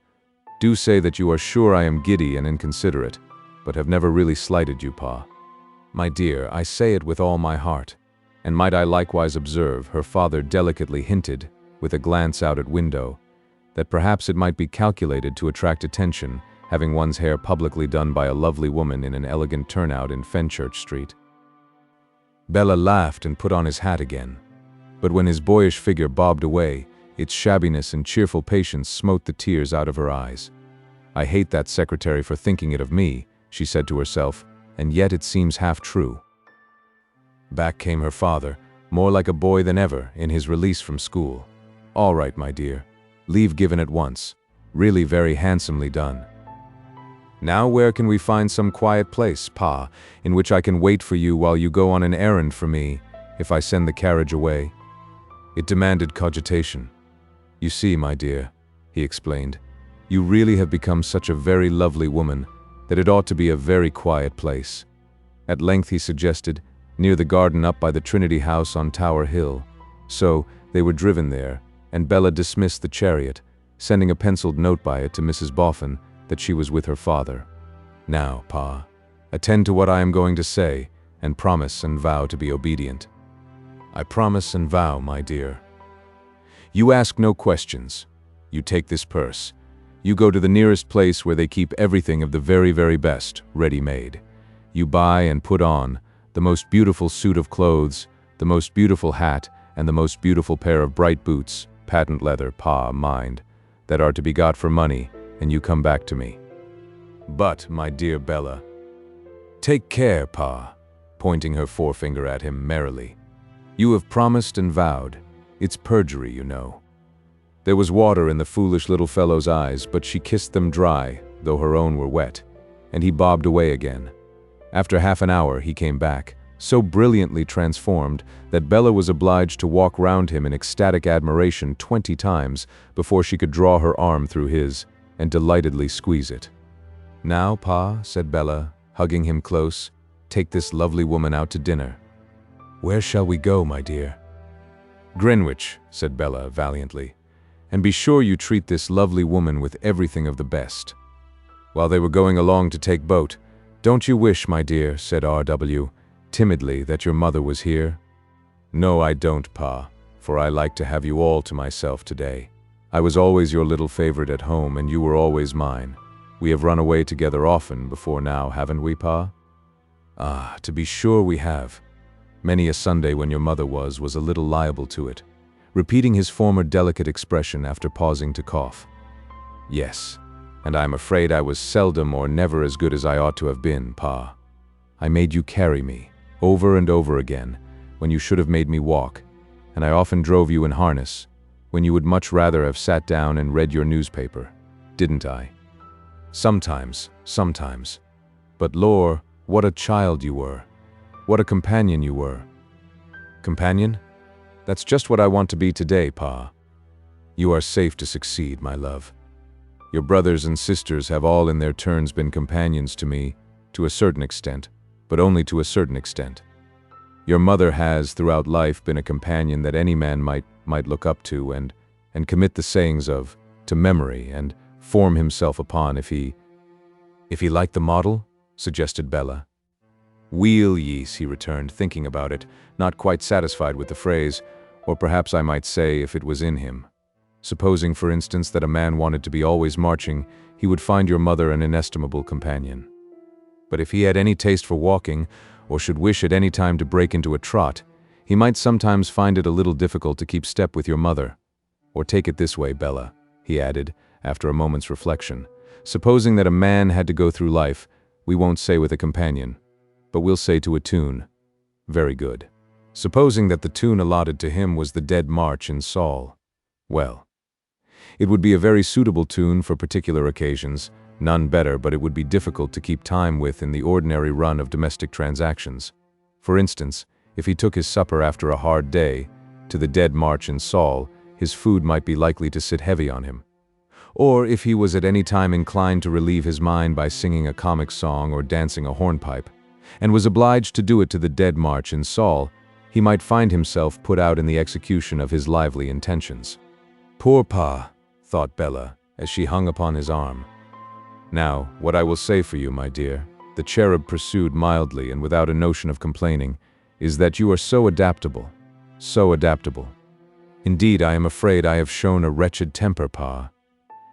do say that you are sure I am giddy and inconsiderate, but have never really slighted you, Pa. My dear, I say it with all my heart, and might I likewise observe, her father delicately hinted, with a glance out at window, that perhaps it might be calculated to attract attention, having one's hair publicly done by a lovely woman in an elegant turnout in Fenchurch Street. Bella laughed and put on his hat again, but when his boyish figure bobbed away, its shabbiness and cheerful patience smote the tears out of her eyes. I hate that secretary for thinking it of me, she said to herself, and yet it seems half true. Back came her father, more like a boy than ever, in his release from school. All right, my dear. Leave given at once. Really very handsomely done. Now where can we find some quiet place, Pa, in which I can wait for you while you go on an errand for me, if I send the carriage away? It demanded cogitation. You see, my dear, he explained, you really have become such a very lovely woman that it ought to be a very quiet place. At length he suggested, near the garden up by the Trinity House on Tower Hill. So they were driven there, and Bella dismissed the chariot, sending a penciled note by it to Mrs. Boffin that she was with her father. Now, Pa, attend to what I am going to say, and promise and vow to be obedient. I promise and vow, my dear. You ask no questions. You take this purse. You go to the nearest place where they keep everything of the very, very best, ready-made. You buy and put on the most beautiful suit of clothes, the most beautiful hat, and the most beautiful pair of bright boots, patent leather, Pa, mind, that are to be got for money, and you come back to me. But, my dear Bella, take care, Pa, pointing her forefinger at him merrily. You have promised and vowed. It's perjury, you know. There was water in the foolish little fellow's eyes, but she kissed them dry, though her own were wet, and he bobbed away again. After half an hour he came back, so brilliantly transformed that Bella was obliged to walk round him in ecstatic admiration 20 times before she could draw her arm through his and delightedly squeeze it. Now, Pa, said Bella, hugging him close, take this lovely woman out to dinner. Where shall we go, my dear? Greenwich, said Bella valiantly, and be sure you treat this lovely woman with everything of the best. While they were going along to take boat, don't you wish, my dear, said R.W., timidly, that your mother was here? No, I don't, Pa, for I like to have you all to myself today. I was always your little favorite at home, and you were always mine. We have run away together often before now, haven't we, Pa? Ah, to be sure we have. Many a Sunday when your mother was a little liable to it, repeating his former delicate expression after pausing to cough. Yes, and I'm afraid I was seldom or never as good as I ought to have been, Pa. I made you carry me, over and over again, when you should have made me walk, and I often drove you in harness, when you would much rather have sat down and read your newspaper, didn't I? Sometimes. But Lord, what a child you were. What a companion you were. Companion? That's just what I want to be today, Pa. You are safe to succeed, my love. Your brothers and sisters have all in their turns been companions to me, to a certain extent, but only to a certain extent. Your mother has, throughout life, been a companion that any man might look up to and commit the sayings of, to memory, and form himself upon if he liked the model, suggested Bella. Weel, yes, he returned, thinking about it, not quite satisfied with the phrase, or perhaps I might say if it was in him. Supposing, for instance, that a man wanted to be always marching, he would find your mother an inestimable companion. But if he had any taste for walking, or should wish at any time to break into a trot, he might sometimes find it a little difficult to keep step with your mother. Or take it this way, Bella, he added, after a moment's reflection. Supposing that a man had to go through life, we won't say with a companion, but we'll say to a tune. Very good. Supposing that the tune allotted to him was the Dead March in Saul. Well, it would be a very suitable tune for particular occasions, none better, but it would be difficult to keep time with in the ordinary run of domestic transactions. For instance, if he took his supper after a hard day, to the Dead March in Saul, his food might be likely to sit heavy on him. Or if he was at any time inclined to relieve his mind by singing a comic song or dancing a hornpipe, and was obliged to do it to the Dead March in Saul, he might find himself put out in the execution of his lively intentions. Poor Pa, thought Bella, as she hung upon his arm. Now, what I will say for you, my dear, the cherub pursued mildly and without a notion of complaining, is that you are so adaptable, so adaptable. Indeed, I am afraid I have shown a wretched temper, Pa.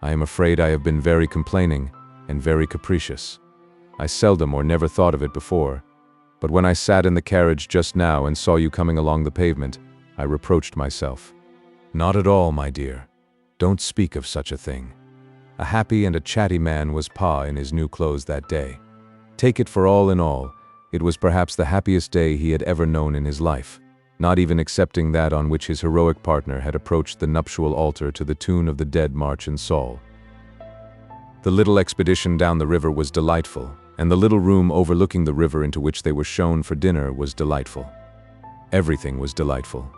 I am afraid I have been very complaining and very capricious. I seldom or never thought of it before, but when I sat in the carriage just now and saw you coming along the pavement, I reproached myself. Not at all, my dear. Don't speak of such a thing. A happy and a chatty man was Pa in his new clothes that day. Take it for all in all, it was perhaps the happiest day he had ever known in his life, not even excepting that on which his heroic partner had approached the nuptial altar to the tune of the Dead March in Saul. The little expedition down the river was delightful, and the little room overlooking the river into which they were shown for dinner was delightful. Everything was delightful.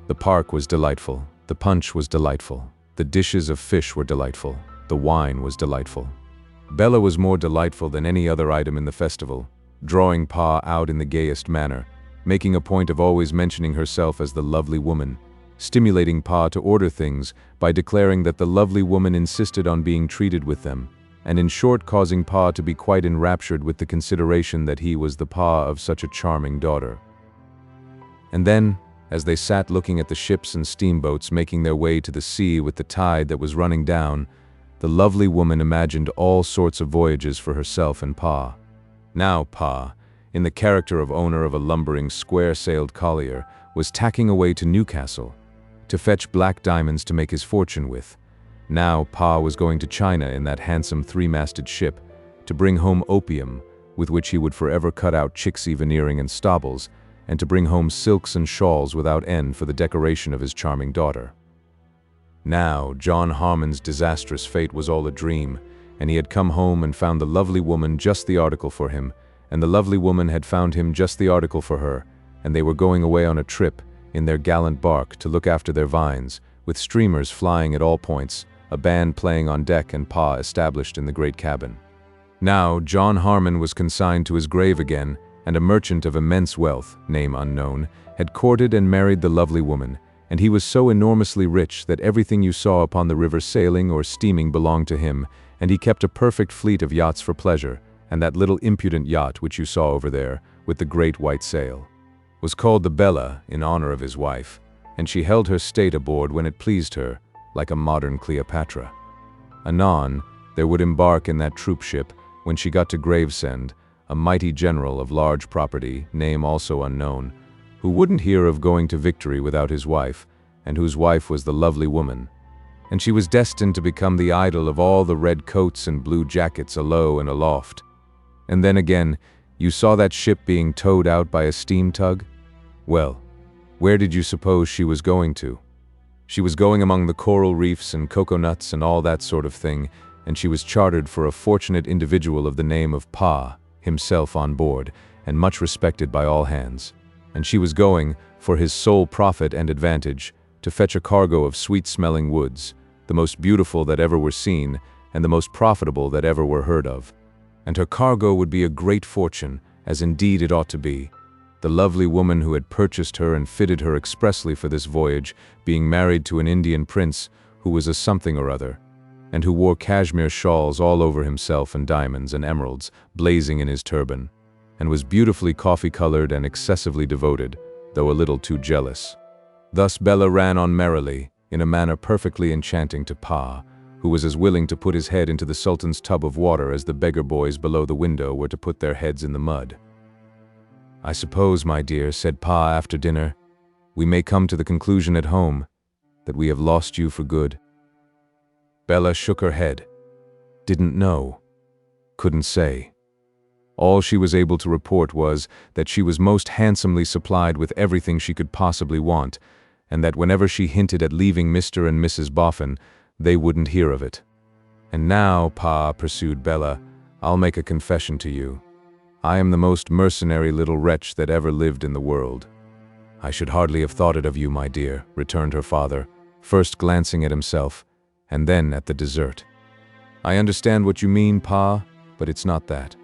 The park was delightful, the punch was delightful, the dishes of fish were delightful, the wine was delightful. Bella was more delightful than any other item in the festival, drawing Pa out in the gayest manner, making a point of always mentioning herself as the lovely woman, stimulating Pa to order things by declaring that the lovely woman insisted on being treated with them, and in short causing Pa to be quite enraptured with the consideration that he was the Pa of such a charming daughter. And then, as they sat looking at the ships and steamboats making their way to the sea with the tide that was running down, the lovely woman imagined all sorts of voyages for herself and Pa. Now Pa, in the character of owner of a lumbering, square-sailed collier, was tacking away to Newcastle, to fetch black diamonds to make his fortune with. Now Pa was going to China in that handsome three-masted ship, to bring home opium, with which he would forever cut out Chixie veneering and stobbles, and to bring home silks and shawls without end for the decoration of his charming daughter. Now John Harmon's disastrous fate was all a dream, and he had come home and found the lovely woman just the article for him, and the lovely woman had found him just the article for her, and they were going away on a trip, in their gallant bark, to look after their vines, with streamers flying at all points, a band playing on deck and Pa established in the great cabin. Now John Harmon was consigned to his grave again, and a merchant of immense wealth, name unknown, had courted and married the lovely woman, and he was so enormously rich that everything you saw upon the river sailing or steaming belonged to him, and he kept a perfect fleet of yachts for pleasure, and that little impudent yacht which you saw over there, with the great white sail, was called the Bella in honor of his wife, and she held her state aboard when it pleased her, like a modern Cleopatra. Anon, there would embark in that troop ship, when she got to Gravesend, a mighty general of large property, name also unknown, who wouldn't hear of going to victory without his wife, and whose wife was the lovely woman. And she was destined to become the idol of all the red coats and blue jackets alow and aloft. And then again, you saw that ship being towed out by a steam tug? Well, where did you suppose she was going to? She was going among the coral reefs and coconuts and all that sort of thing, and she was chartered for a fortunate individual of the name of Pa, himself on board, and much respected by all hands. And she was going, for his sole profit and advantage, to fetch a cargo of sweet-smelling woods, the most beautiful that ever were seen, and the most profitable that ever were heard of. And her cargo would be a great fortune, as indeed it ought to be, the lovely woman who had purchased her and fitted her expressly for this voyage, being married to an Indian prince, who was a something or other, and who wore cashmere shawls all over himself and diamonds and emeralds blazing in his turban, and was beautifully coffee-colored and excessively devoted, though a little too jealous. Thus Bella ran on merrily, in a manner perfectly enchanting to Pa, who was as willing to put his head into the Sultan's tub of water as the beggar boys below the window were to put their heads in the mud. "I suppose, my dear," said Pa after dinner, "we may come to the conclusion at home that we have lost you for good." Bella shook her head. Didn't know. Couldn't say. All she was able to report was that she was most handsomely supplied with everything she could possibly want, and that whenever she hinted at leaving Mr. and Mrs. Boffin, they wouldn't hear of it. "And now, Pa," pursued Bella, "I'll make a confession to you. I am the most mercenary little wretch that ever lived in the world." "I should hardly have thought it of you, my dear," returned her father, first glancing at himself, and then at the dessert. "I understand what you mean, Pa, but it's not that.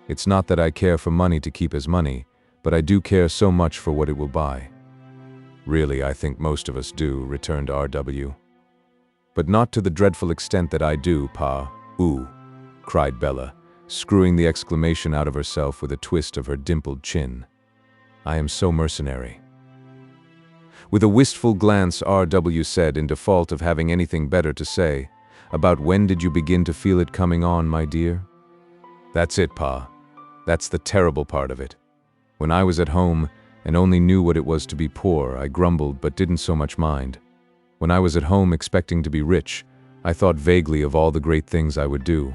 It's not that I care for money to keep as money, but I do care so much for what it will buy." "Really, I think most of us do," returned R.W. "But not to the dreadful extent that I do, Pa." "Ooh," cried Bella, screwing the exclamation out of herself with a twist of her dimpled chin. "I am so mercenary." With a wistful glance, R.W. said, in default of having anything better to say, "About when did you begin to feel it coming on, my dear?" "That's it, Pa. That's the terrible part of it. When I was at home and only knew what it was to be poor, I grumbled but didn't so much mind. When I was at home expecting to be rich, I thought vaguely of all the great things I would do.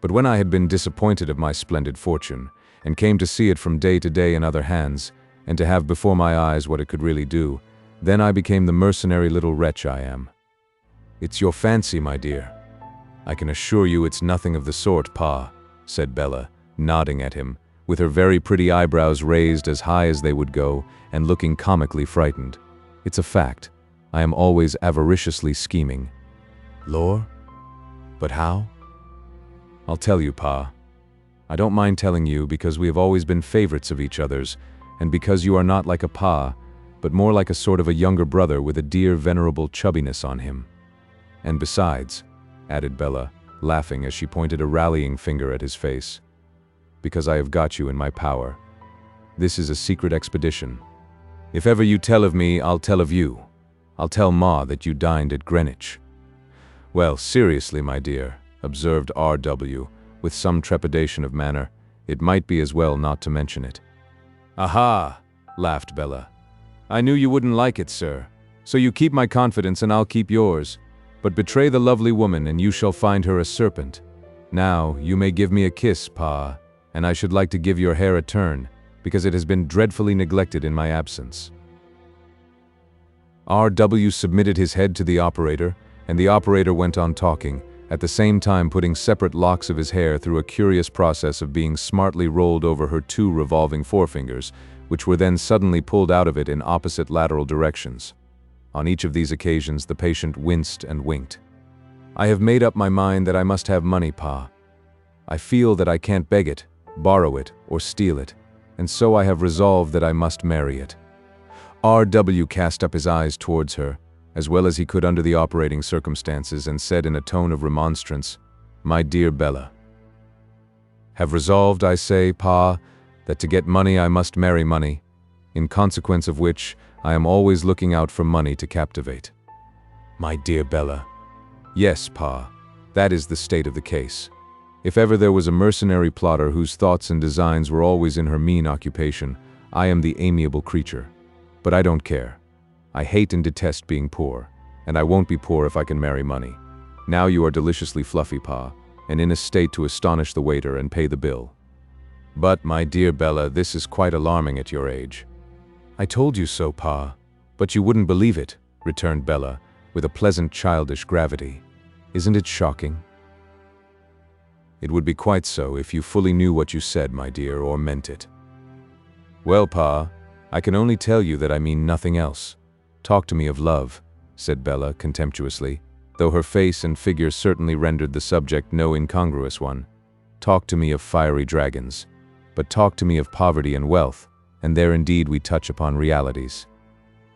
But when I had been disappointed of my splendid fortune, and came to see it from day to day in other hands, and to have before my eyes what it could really do, then I became the mercenary little wretch I am." "It's your fancy, my dear." "I can assure you it's nothing of the sort, Pa," said Bella, nodding at him, with her very pretty eyebrows raised as high as they would go, and looking comically frightened. "It's a fact. I am always avariciously scheming." "Lor? But how?" "I'll tell you, Pa. I don't mind telling you because we have always been favorites of each other's, and because you are not like a Pa, but more like a sort of a younger brother with a dear venerable chubbiness on him. And besides," added Bella, laughing as she pointed a rallying finger at his face, "because I have got you in my power. This is a secret expedition. If ever you tell of me, I'll tell of you. I'll tell Ma that you dined at Greenwich." "Well, seriously, my dear," observed R.W., with some trepidation of manner, "it might be as well not to mention it." "Aha!" laughed Bella. "I knew you wouldn't like it, sir. So you keep my confidence and I'll keep yours. But betray the lovely woman and you shall find her a serpent. Now, you may give me a kiss, Pa, and I should like to give your hair a turn, because it has been dreadfully neglected in my absence." R.W. submitted his head to the operator, and the operator went on talking, at the same time putting separate locks of his hair through a curious process of being smartly rolled over her two revolving forefingers, which were then suddenly pulled out of it in opposite lateral directions. On each of these occasions the patient winced and winked. "I have made up my mind that I must have money, Pa. I feel that I can't beg it, borrow it, or steal it, and so I have resolved that I must marry it." R.W. cast up his eyes towards her, as well as he could under the operating circumstances, and said in a tone of remonstrance, "My dear Bella, have resolved, I say, Pa, that to get money I must marry money, in consequence of which I am always looking out for money to captivate." "My dear Bella." "Yes, Pa, that is the state of the case. If ever there was a mercenary plotter whose thoughts and designs were always in her mean occupation, I am the amiable creature. But I don't care. I hate and detest being poor, and I won't be poor if I can marry money. Now you are deliciously fluffy, Pa, and in a state to astonish the waiter and pay the bill." "But, my dear Bella, this is quite alarming at your age." "I told you so, Pa, but you wouldn't believe it," returned Bella, with a pleasant childish gravity. "Isn't it shocking?" "It would be quite so if you fully knew what you said, my dear, or meant it." "Well, Pa, I can only tell you that I mean nothing else. Talk to me of love," said Bella contemptuously, though her face and figure certainly rendered the subject no incongruous one. "Talk to me of fiery dragons, but talk to me of poverty and wealth, and there indeed we touch upon realities."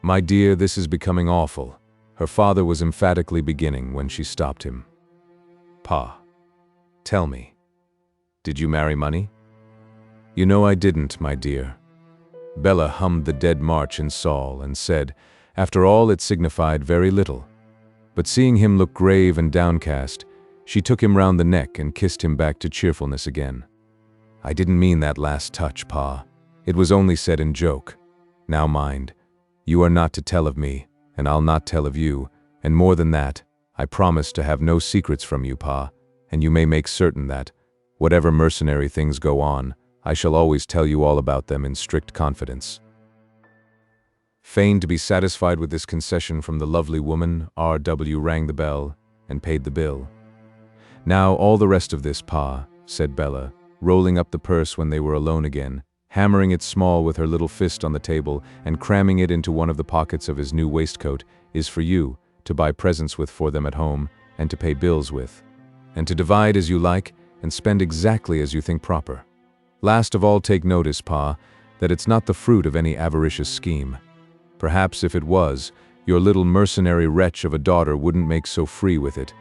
"My dear, this is becoming awful," her father was emphatically beginning when she stopped him. "Pa, tell me, did you marry money?" "You know I didn't, my dear." Bella hummed the Dead March in Saul and said, after all, it signified very little. But seeing him look grave and downcast, she took him round the neck and kissed him back to cheerfulness again. "I didn't mean that last touch, Pa. It was only said in joke. Now mind, you are not to tell of me, and I'll not tell of you, and more than that, I promise to have no secrets from you, Pa, and you may make certain that, whatever mercenary things go on, I shall always tell you all about them in strict confidence." Fain to be satisfied with this concession from the lovely woman, R.W. rang the bell and paid the bill. "Now all the rest of this, Pa," said Bella, rolling up the purse when they were alone again, hammering it small with her little fist on the table and cramming it into one of the pockets of his new waistcoat, "is for you, to buy presents with for them at home, and to pay bills with, and to divide as you like, and spend exactly as you think proper. Last of all, take notice, Pa, that it's not the fruit of any avaricious scheme. Perhaps if it was, your little mercenary wretch of a daughter wouldn't make so free with it."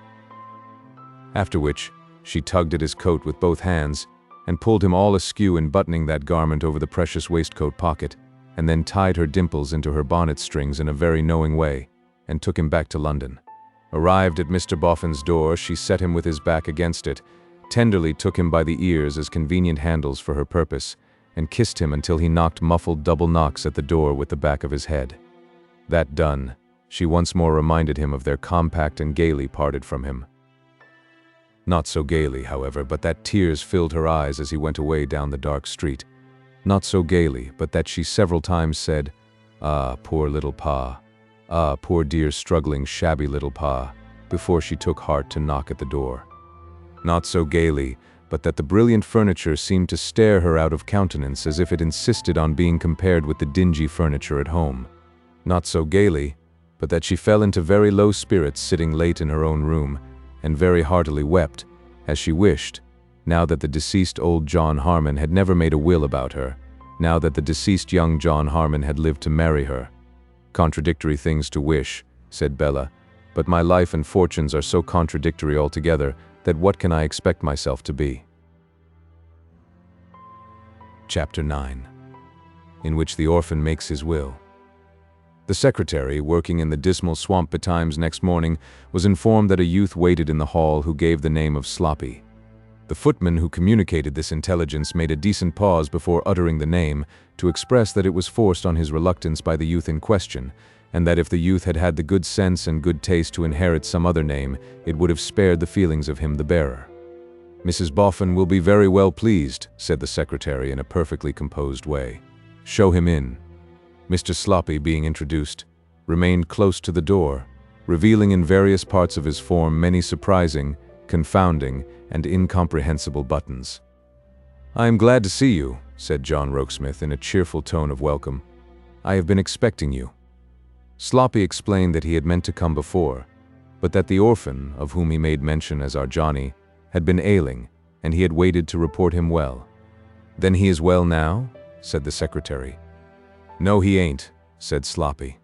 After which, she tugged at his coat with both hands, and pulled him all askew in buttoning that garment over the precious waistcoat pocket, and then tied her dimples into her bonnet strings in a very knowing way, and took him back to London. Arrived at Mr. Boffin's door, she set him with his back against it, tenderly took him by the ears as convenient handles for her purpose, and kissed him until he knocked muffled double knocks at the door with the back of his head. That done, she once more reminded him of their compact and gaily parted from him. Not so gaily, however, but that tears filled her eyes as he went away down the dark street. Not so gaily, but that she several times said, "Ah, poor little Pa. Ah, poor dear struggling shabby little Pa," before she took heart to knock at the door. Not so gaily, but that the brilliant furniture seemed to stare her out of countenance as if it insisted on being compared with the dingy furniture at home. Not so gaily, but that she fell into very low spirits sitting late in her own room, and very heartily wept, as she wished, now that the deceased old John Harmon had never made a will about her, now that the deceased young John Harmon had lived to marry her. "Contradictory things to wish," said Bella, "but my life and fortunes are so contradictory altogether that what can I expect myself to be?" Chapter 9, in which the orphan makes his will. The secretary, working in the dismal swamp betimes next morning, was informed that a youth waited in the hall who gave the name of Sloppy. The footman who communicated this intelligence made a decent pause before uttering the name, to express that it was forced on his reluctance by the youth in question, and that if the youth had had the good sense and good taste to inherit some other name, it would have spared the feelings of him the bearer. "Mrs. Boffin will be very well pleased," said the secretary in a perfectly composed way. "Show him in." Mr. Sloppy, being introduced, remained close to the door, revealing in various parts of his form many surprising, confounding, and incomprehensible buttons. "I am glad to see you," said John Rokesmith in a cheerful tone of welcome. "I have been expecting you." Sloppy explained that he had meant to come before, but that the orphan, of whom he made mention as our Johnny, had been ailing, and he had waited to report him well. "Then he is well now?" said the secretary. "No, he ain't," said Sloppy.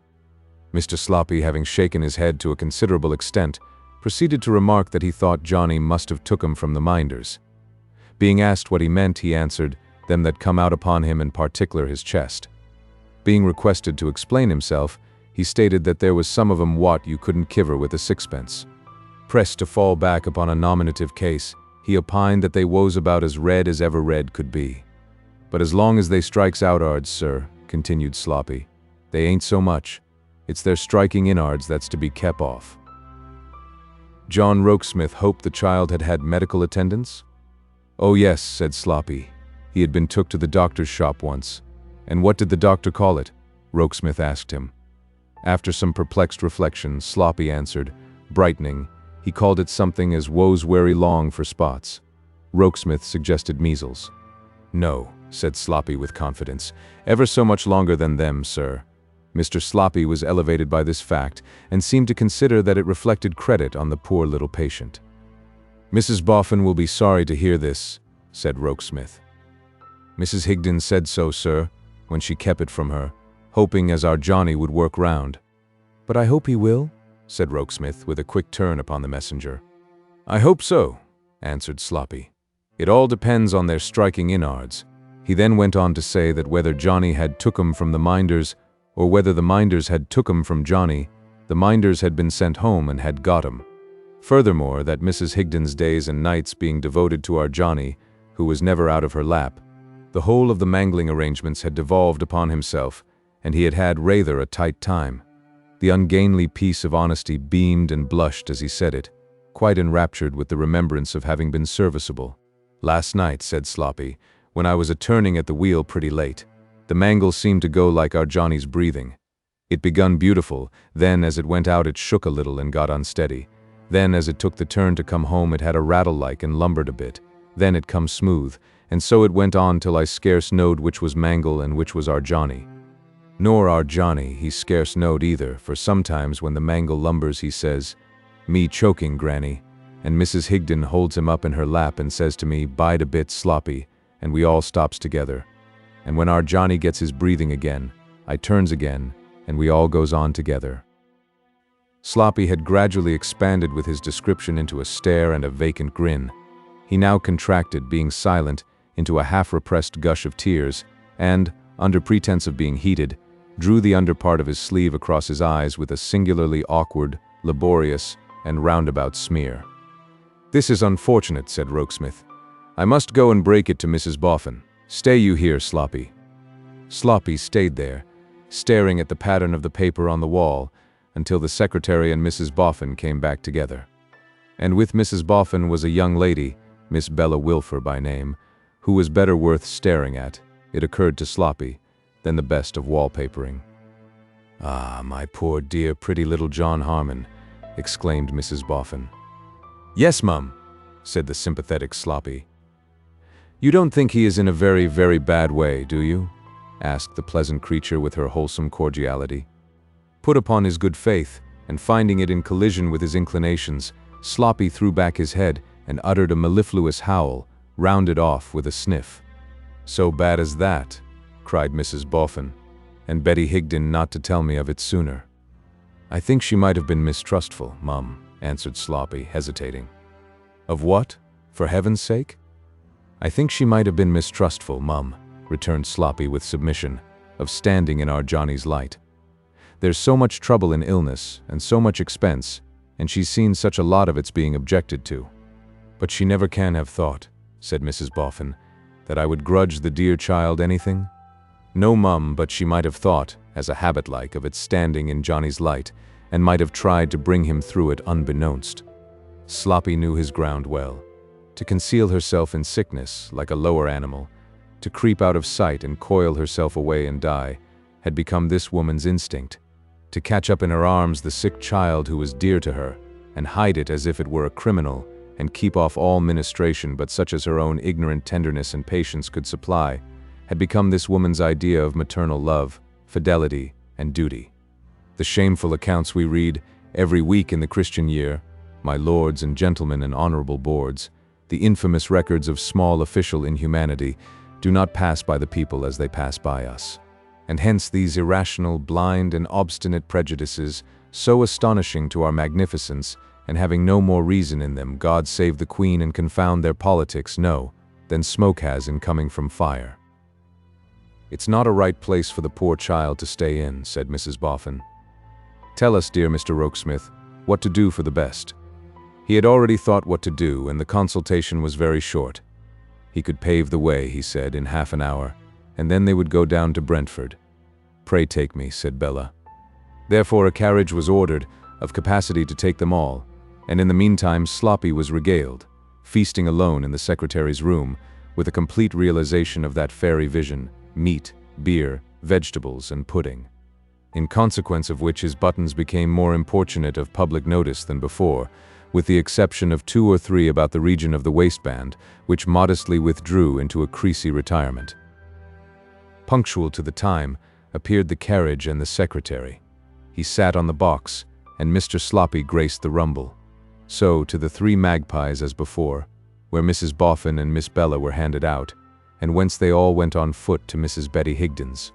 Mr. Sloppy, having shaken his head to a considerable extent, proceeded to remark that he thought Johnny must have took him from the minders. Being asked what he meant, he answered, "Them that come out upon him in particular his chest." Being requested to explain himself, he stated that there was some of 'em what you couldn't kiver with a sixpence. Pressed to fall back upon a nominative case, he opined that they woes about as red as ever red could be. "But as long as they strikes outards, sir," continued Sloppy, "they ain't so much. It's their striking inards that's to be kep off." John Rokesmith hoped the child had had medical attendance? "Oh yes," said Sloppy. "He had been took to the doctor's shop once." "And what did the doctor call it?" Rokesmith asked him. After some perplexed reflection, Sloppy answered, brightening, he called it something as woes weary long for spots. Rokesmith suggested measles. "No," said Sloppy with confidence, "ever so much longer than them, sir." Mr. Sloppy was elevated by this fact, and seemed to consider that it reflected credit on the poor little patient. "Mrs. Boffin will be sorry to hear this," said Rokesmith. "Mrs. Higdon said so, sir, when she kep it from her, hoping as our Johnny would work round." "But I hope he will," said Rokesmith with a quick turn upon the messenger. "I hope so," answered Sloppy. "It all depends on their striking inards." He then went on to say that whether Johnny had took 'em from the minders, or whether the minders had took 'em from Johnny, The minders had been sent home and had got 'em. Furthermore, that Mrs. Higden's days and nights being devoted to our Johnny, who was never out of her lap, the whole of the mangling arrangements had devolved upon himself, and he had had rather a tight time. The ungainly piece of honesty beamed and blushed as he said it, quite enraptured with the remembrance of having been serviceable. "Last night," said Sloppy, "when I was a-turning at the wheel pretty late, the mangle seemed to go like our Johnny's breathing. It begun beautiful, then as it went out it shook a little and got unsteady. Then as it took the turn to come home it had a rattle like and lumbered a bit. Then it come smooth, and so it went on till I scarce knowed which was mangle and which was our Johnny. Nor our Johnny he scarce knowed either, for sometimes when the mangle lumbers he says, 'Me choking, Granny,' and Mrs. Higden holds him up in her lap and says to me, 'Bide a bit, Sloppy,' and we all stops together. And when our Johnny gets his breathing again, I turns again, and we all goes on together." Sloppy had gradually expanded with his description into a stare and a vacant grin. He now contracted, being silent, into a half-repressed gush of tears, and, under pretense of being heated, drew the under part of his sleeve across his eyes with a singularly awkward, laborious, and roundabout smear. "This is unfortunate," said Rokesmith. "I must go and break it to Mrs. Boffin. Stay you here, Sloppy." Sloppy stayed there, staring at the pattern of the paper on the wall, until the secretary and Mrs. Boffin came back together. And with Mrs. Boffin was a young lady, Miss Bella Wilfer by name, who was better worth staring at, it occurred to Sloppy, than the best of wallpapering. "Ah, my poor dear pretty little John Harmon," exclaimed Mrs. Boffin. "Yes, mum," said the sympathetic Sloppy. "You don't think he is in a very, very bad way, do you?" asked the pleasant creature with her wholesome cordiality. Put upon his good faith, and finding it in collision with his inclinations, Sloppy threw back his head and uttered a mellifluous howl, rounded off with a sniff. "So bad as that?" cried Mrs. Boffin, "and Betty Higden not to tell me of it sooner." "I think she might have been mistrustful, mum," answered Sloppy, hesitating. "Of what? For heaven's sake?" "I think she might have been mistrustful, mum," returned Sloppy with submission, "of standing in our Johnny's light. There's so much trouble in illness, and so much expense, and she's seen such a lot of it's being objected to." "But she never can have thought," said Mrs. Boffin, "that I would grudge the dear child anything?" "No, mum, but she might have thought, as a habit like, of its standing in Johnny's light, and might have tried to bring him through it unbeknownst." Sloppy knew his ground well. To conceal herself in sickness, like a lower animal, to creep out of sight and coil herself away and die, had become this woman's instinct. To catch up in her arms the sick child who was dear to her, and hide it as if it were a criminal, and keep off all ministration but such as her own ignorant tenderness and patience could supply, had become this woman's idea of maternal love, fidelity, and duty. The shameful accounts we read every week in the Christian year, my lords and gentlemen and honorable boards, the infamous records of small official inhumanity, do not pass by the people as they pass by us. And hence these irrational, blind, and obstinate prejudices, so astonishing to our magnificence, and having no more reason in them, God save the Queen and confound their politics, no, than smoke has in coming from fire. "It's not a right place for the poor child to stay in," said Mrs. Boffin. "Tell us, dear Mr. Rokesmith, what to do for the best." He had already thought what to do, and the consultation was very short. He could pave the way, he said, in half an hour, and then they would go down to Brentford. "Pray take me," said Bella. Therefore a carriage was ordered, of capacity to take them all, and in the meantime Sloppy was regaled, feasting alone in the secretary's room, with a complete realization of that fairy vision, meat, beer, vegetables, and pudding. In consequence of which his buttons became more importunate of public notice than before, with the exception of 2 or 3 about the region of the waistband, which modestly withdrew into a creasy retirement. Punctual to the time, appeared the carriage and the secretary. He sat on the box, and Mr. Sloppy graced the rumble. So to the 3 magpies as before, where Mrs. Boffin and Miss Bella were handed out, and whence they all went on foot to Mrs. Betty Higden's.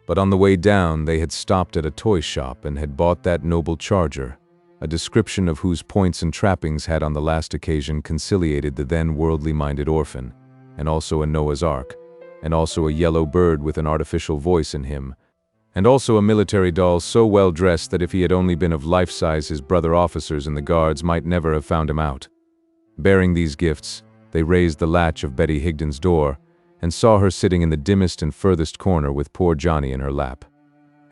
But on the way down they had stopped at a toy shop and had bought that noble charger, a description of whose points and trappings had on the last occasion conciliated the then worldly-minded orphan, and also a Noah's Ark, and also a yellow bird with an artificial voice in him, and also a military doll so well dressed that if he had only been of life size, his brother officers in the guards might never have found him out. Bearing these gifts, they raised the latch of Betty Higden's door and saw her sitting in the dimmest and furthest corner with poor Johnny in her lap.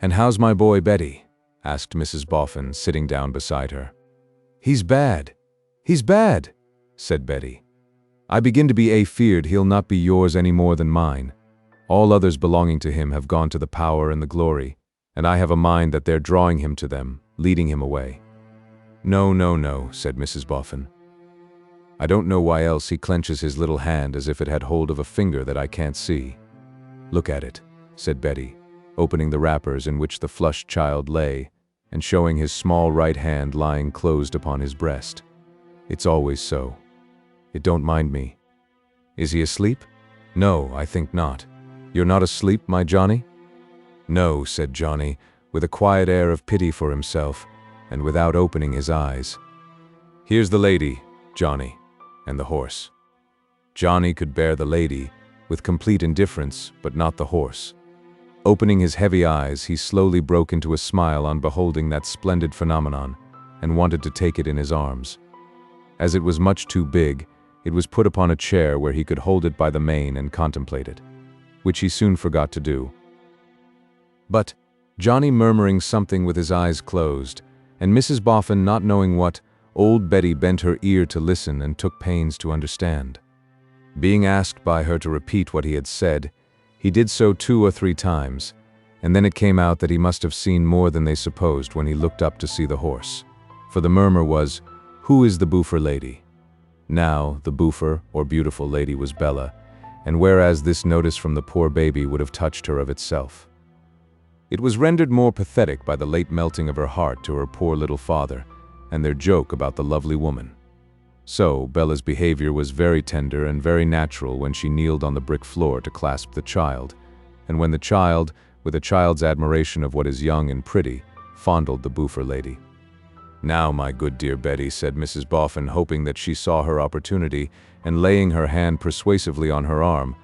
"And how's my boy Betty?" asked Mrs. Boffin, sitting down beside her. "He's bad. He's bad," said Betty. "I begin to be afeared he'll not be yours any more than mine. All others belonging to him have gone to the power and the glory, and I have a mind that they're drawing him to them, leading him away." "No, no, no," said Mrs. Boffin. "I don't know why else he clenches his little hand as if it had hold of a finger that I can't see." "Look at it," said Betty, opening the wrappers in which the flushed child lay, and showing his small right hand lying closed upon his breast. "It's always so. It don't mind me. Is he asleep?" "No, I think not. You're not asleep, my Johnny?" "No," said Johnny, with a quiet air of pity for himself, and without opening his eyes. "Here's the lady, Johnny, and the horse." Johnny could bear the lady, with complete indifference, but not the horse. Opening his heavy eyes, he slowly broke into a smile on beholding that splendid phenomenon, and wanted to take it in his arms. As it was much too big, it was put upon a chair where he could hold it by the mane and contemplate it, which he soon forgot to do. But, Johnny murmuring something with his eyes closed, and Mrs. Boffin not knowing what, old Betty bent her ear to listen and took pains to understand. Being asked by her to repeat what he had said, he did so 2 or 3 times, and then it came out that he must have seen more than they supposed when he looked up to see the horse. For the murmur was, "Who is the Boofer lady?" Now, the Boofer, or beautiful lady, was Bella, and whereas this notice from the poor baby would have touched her of itself, it was rendered more pathetic by the late melting of her heart to her poor little father, and their joke about the lovely woman. So, Bella's behavior was very tender and very natural when she kneeled on the brick floor to clasp the child, and when the child, with a child's admiration of what is young and pretty, fondled the Boofer lady. "Now, my good dear Betty," said Mrs. Boffin, hoping that she saw her opportunity, and laying her hand persuasively on her arm,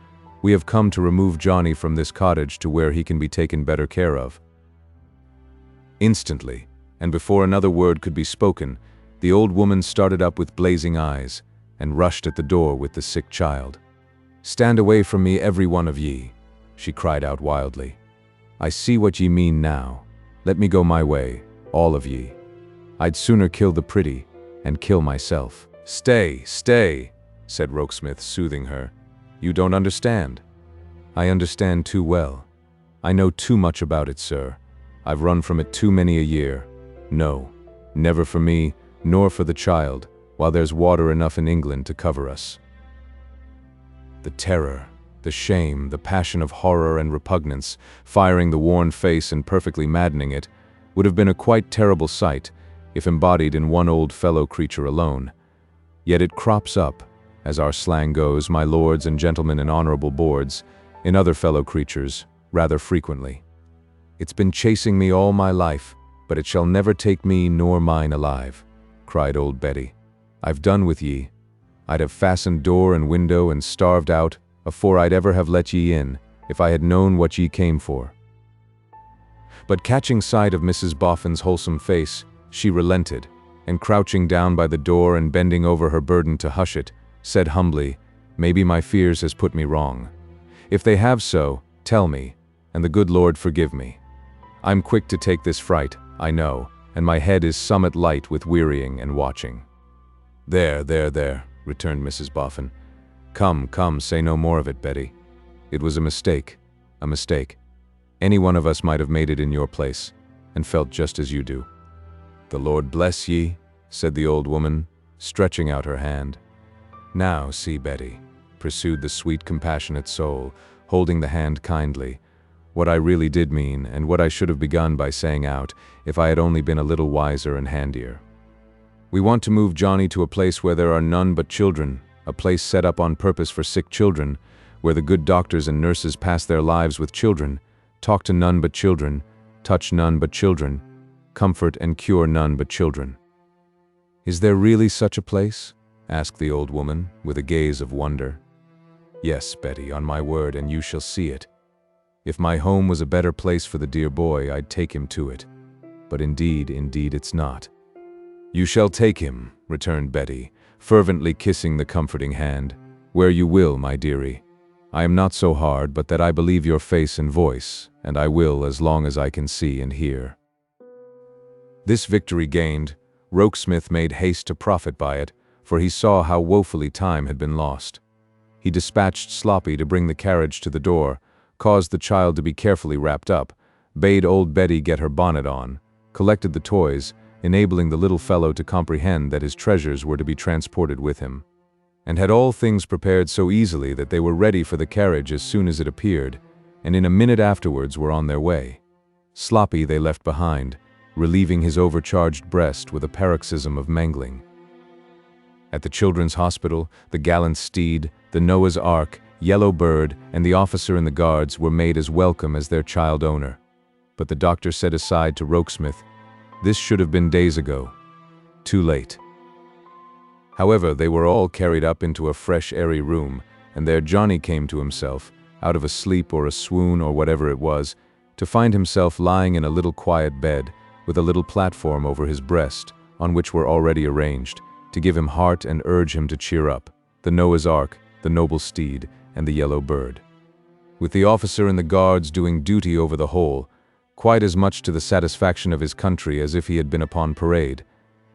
"we have come to remove Johnny from this cottage to where he can be taken better care of." Instantly, and before another word could be spoken, the old woman started up with blazing eyes, and rushed at the door with the sick child. "Stand away from me, every one of ye," she cried out wildly. "I see what ye mean now. Let me go my way, all of ye. I'd sooner kill the pretty, and kill myself." "Stay, stay," said Rokesmith, soothing her. "You don't understand." "I understand too well. I know too much about it, sir. I've run from it too many a year. No, never for me, nor for the child, while there's water enough in England to cover us." The terror, the shame, the passion of horror and repugnance, firing the worn face and perfectly maddening it, would have been a quite terrible sight, if embodied in one old fellow creature alone. Yet it crops up, as our slang goes, my lords and gentlemen and honorable boards, in other fellow creatures, rather frequently. "It's been chasing me all my life, but it shall never take me nor mine alive," cried old Betty. "I've done with ye. I'd have fastened door and window and starved out, afore I'd ever have let ye in, if I had known what ye came for." But catching sight of Mrs. Boffin's wholesome face, she relented, and crouching down by the door and bending over her burden to hush it, said humbly, "Maybe my fears has put me wrong. If they have so, tell me, and the good Lord forgive me. I'm quick to take this fright, I know, and my head is somewhat light with wearying and watching." "There, there, there," returned Mrs. Boffin. "Come, come, say no more of it, Betty. It was a mistake, a mistake. Any one of us might have made it in your place, and felt just as you do." "The Lord bless ye," said the old woman, stretching out her hand. "Now, see, Betty," pursued the sweet, compassionate soul, holding the hand kindly, "what I really did mean, and what I should have begun by saying out, if I had only been a little wiser and handier. We want to move Johnny to a place where there are none but children, a place set up on purpose for sick children, where the good doctors and nurses pass their lives with children, talk to none but children, touch none but children, comfort and cure none but children." "Is there really such a place?" asked the old woman, with a gaze of wonder. "Yes, Betty, on my word, and you shall see it. If my home was a better place for the dear boy, I'd take him to it. But indeed, it's not." "You shall take him," returned Betty, fervently kissing the comforting hand, "where you will, my dearie. I am not so hard but that I believe your face and voice, and I will as long as I can see and hear." This victory gained, Rokesmith made haste to profit by it, for he saw how woefully time had been lost. He dispatched Sloppy to bring the carriage to the door, caused the child to be carefully wrapped up, bade old Betty get her bonnet on, collected the toys, enabling the little fellow to comprehend that his treasures were to be transported with him, and had all things prepared so easily that they were ready for the carriage as soon as it appeared, and in a minute afterwards were on their way. Sloppy they left behind, relieving his overcharged breast with a paroxysm of mangling. At the children's hospital, the gallant steed, the Noah's Ark, Yellow Bird, and the officer in the guards were made as welcome as their child owner. But the doctor said aside to Rokesmith, "This should have been days ago. Too late." However, they were all carried up into a fresh, airy room, and there Johnny came to himself, out of a sleep or a swoon or whatever it was, to find himself lying in a little quiet bed, with a little platform over his breast, on which were already arranged, to give him heart and urge him to cheer up, the Noah's Ark, the noble steed, and the Yellow Bird. With the officer and the guards doing duty over the whole, quite as much to the satisfaction of his country as if he had been upon parade,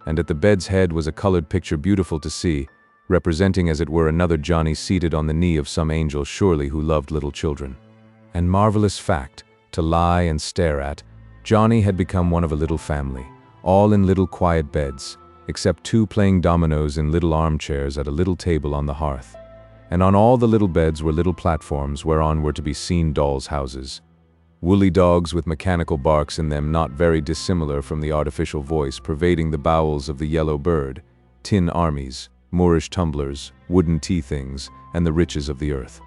and at the bed's head was a colored picture beautiful to see, representing as it were another Johnny seated on the knee of some angel surely who loved little children. And marvelous fact, to lie and stare at, Johnny had become one of a little family, all in little quiet beds, except two playing dominoes in little armchairs at a little table on the hearth. And on all the little beds were little platforms whereon were to be seen dolls' houses. Woolly dogs with mechanical barks in them not very dissimilar from the artificial voice pervading the bowels of the Yellow Bird, tin armies, Moorish tumblers, wooden tea-things, and the riches of the earth.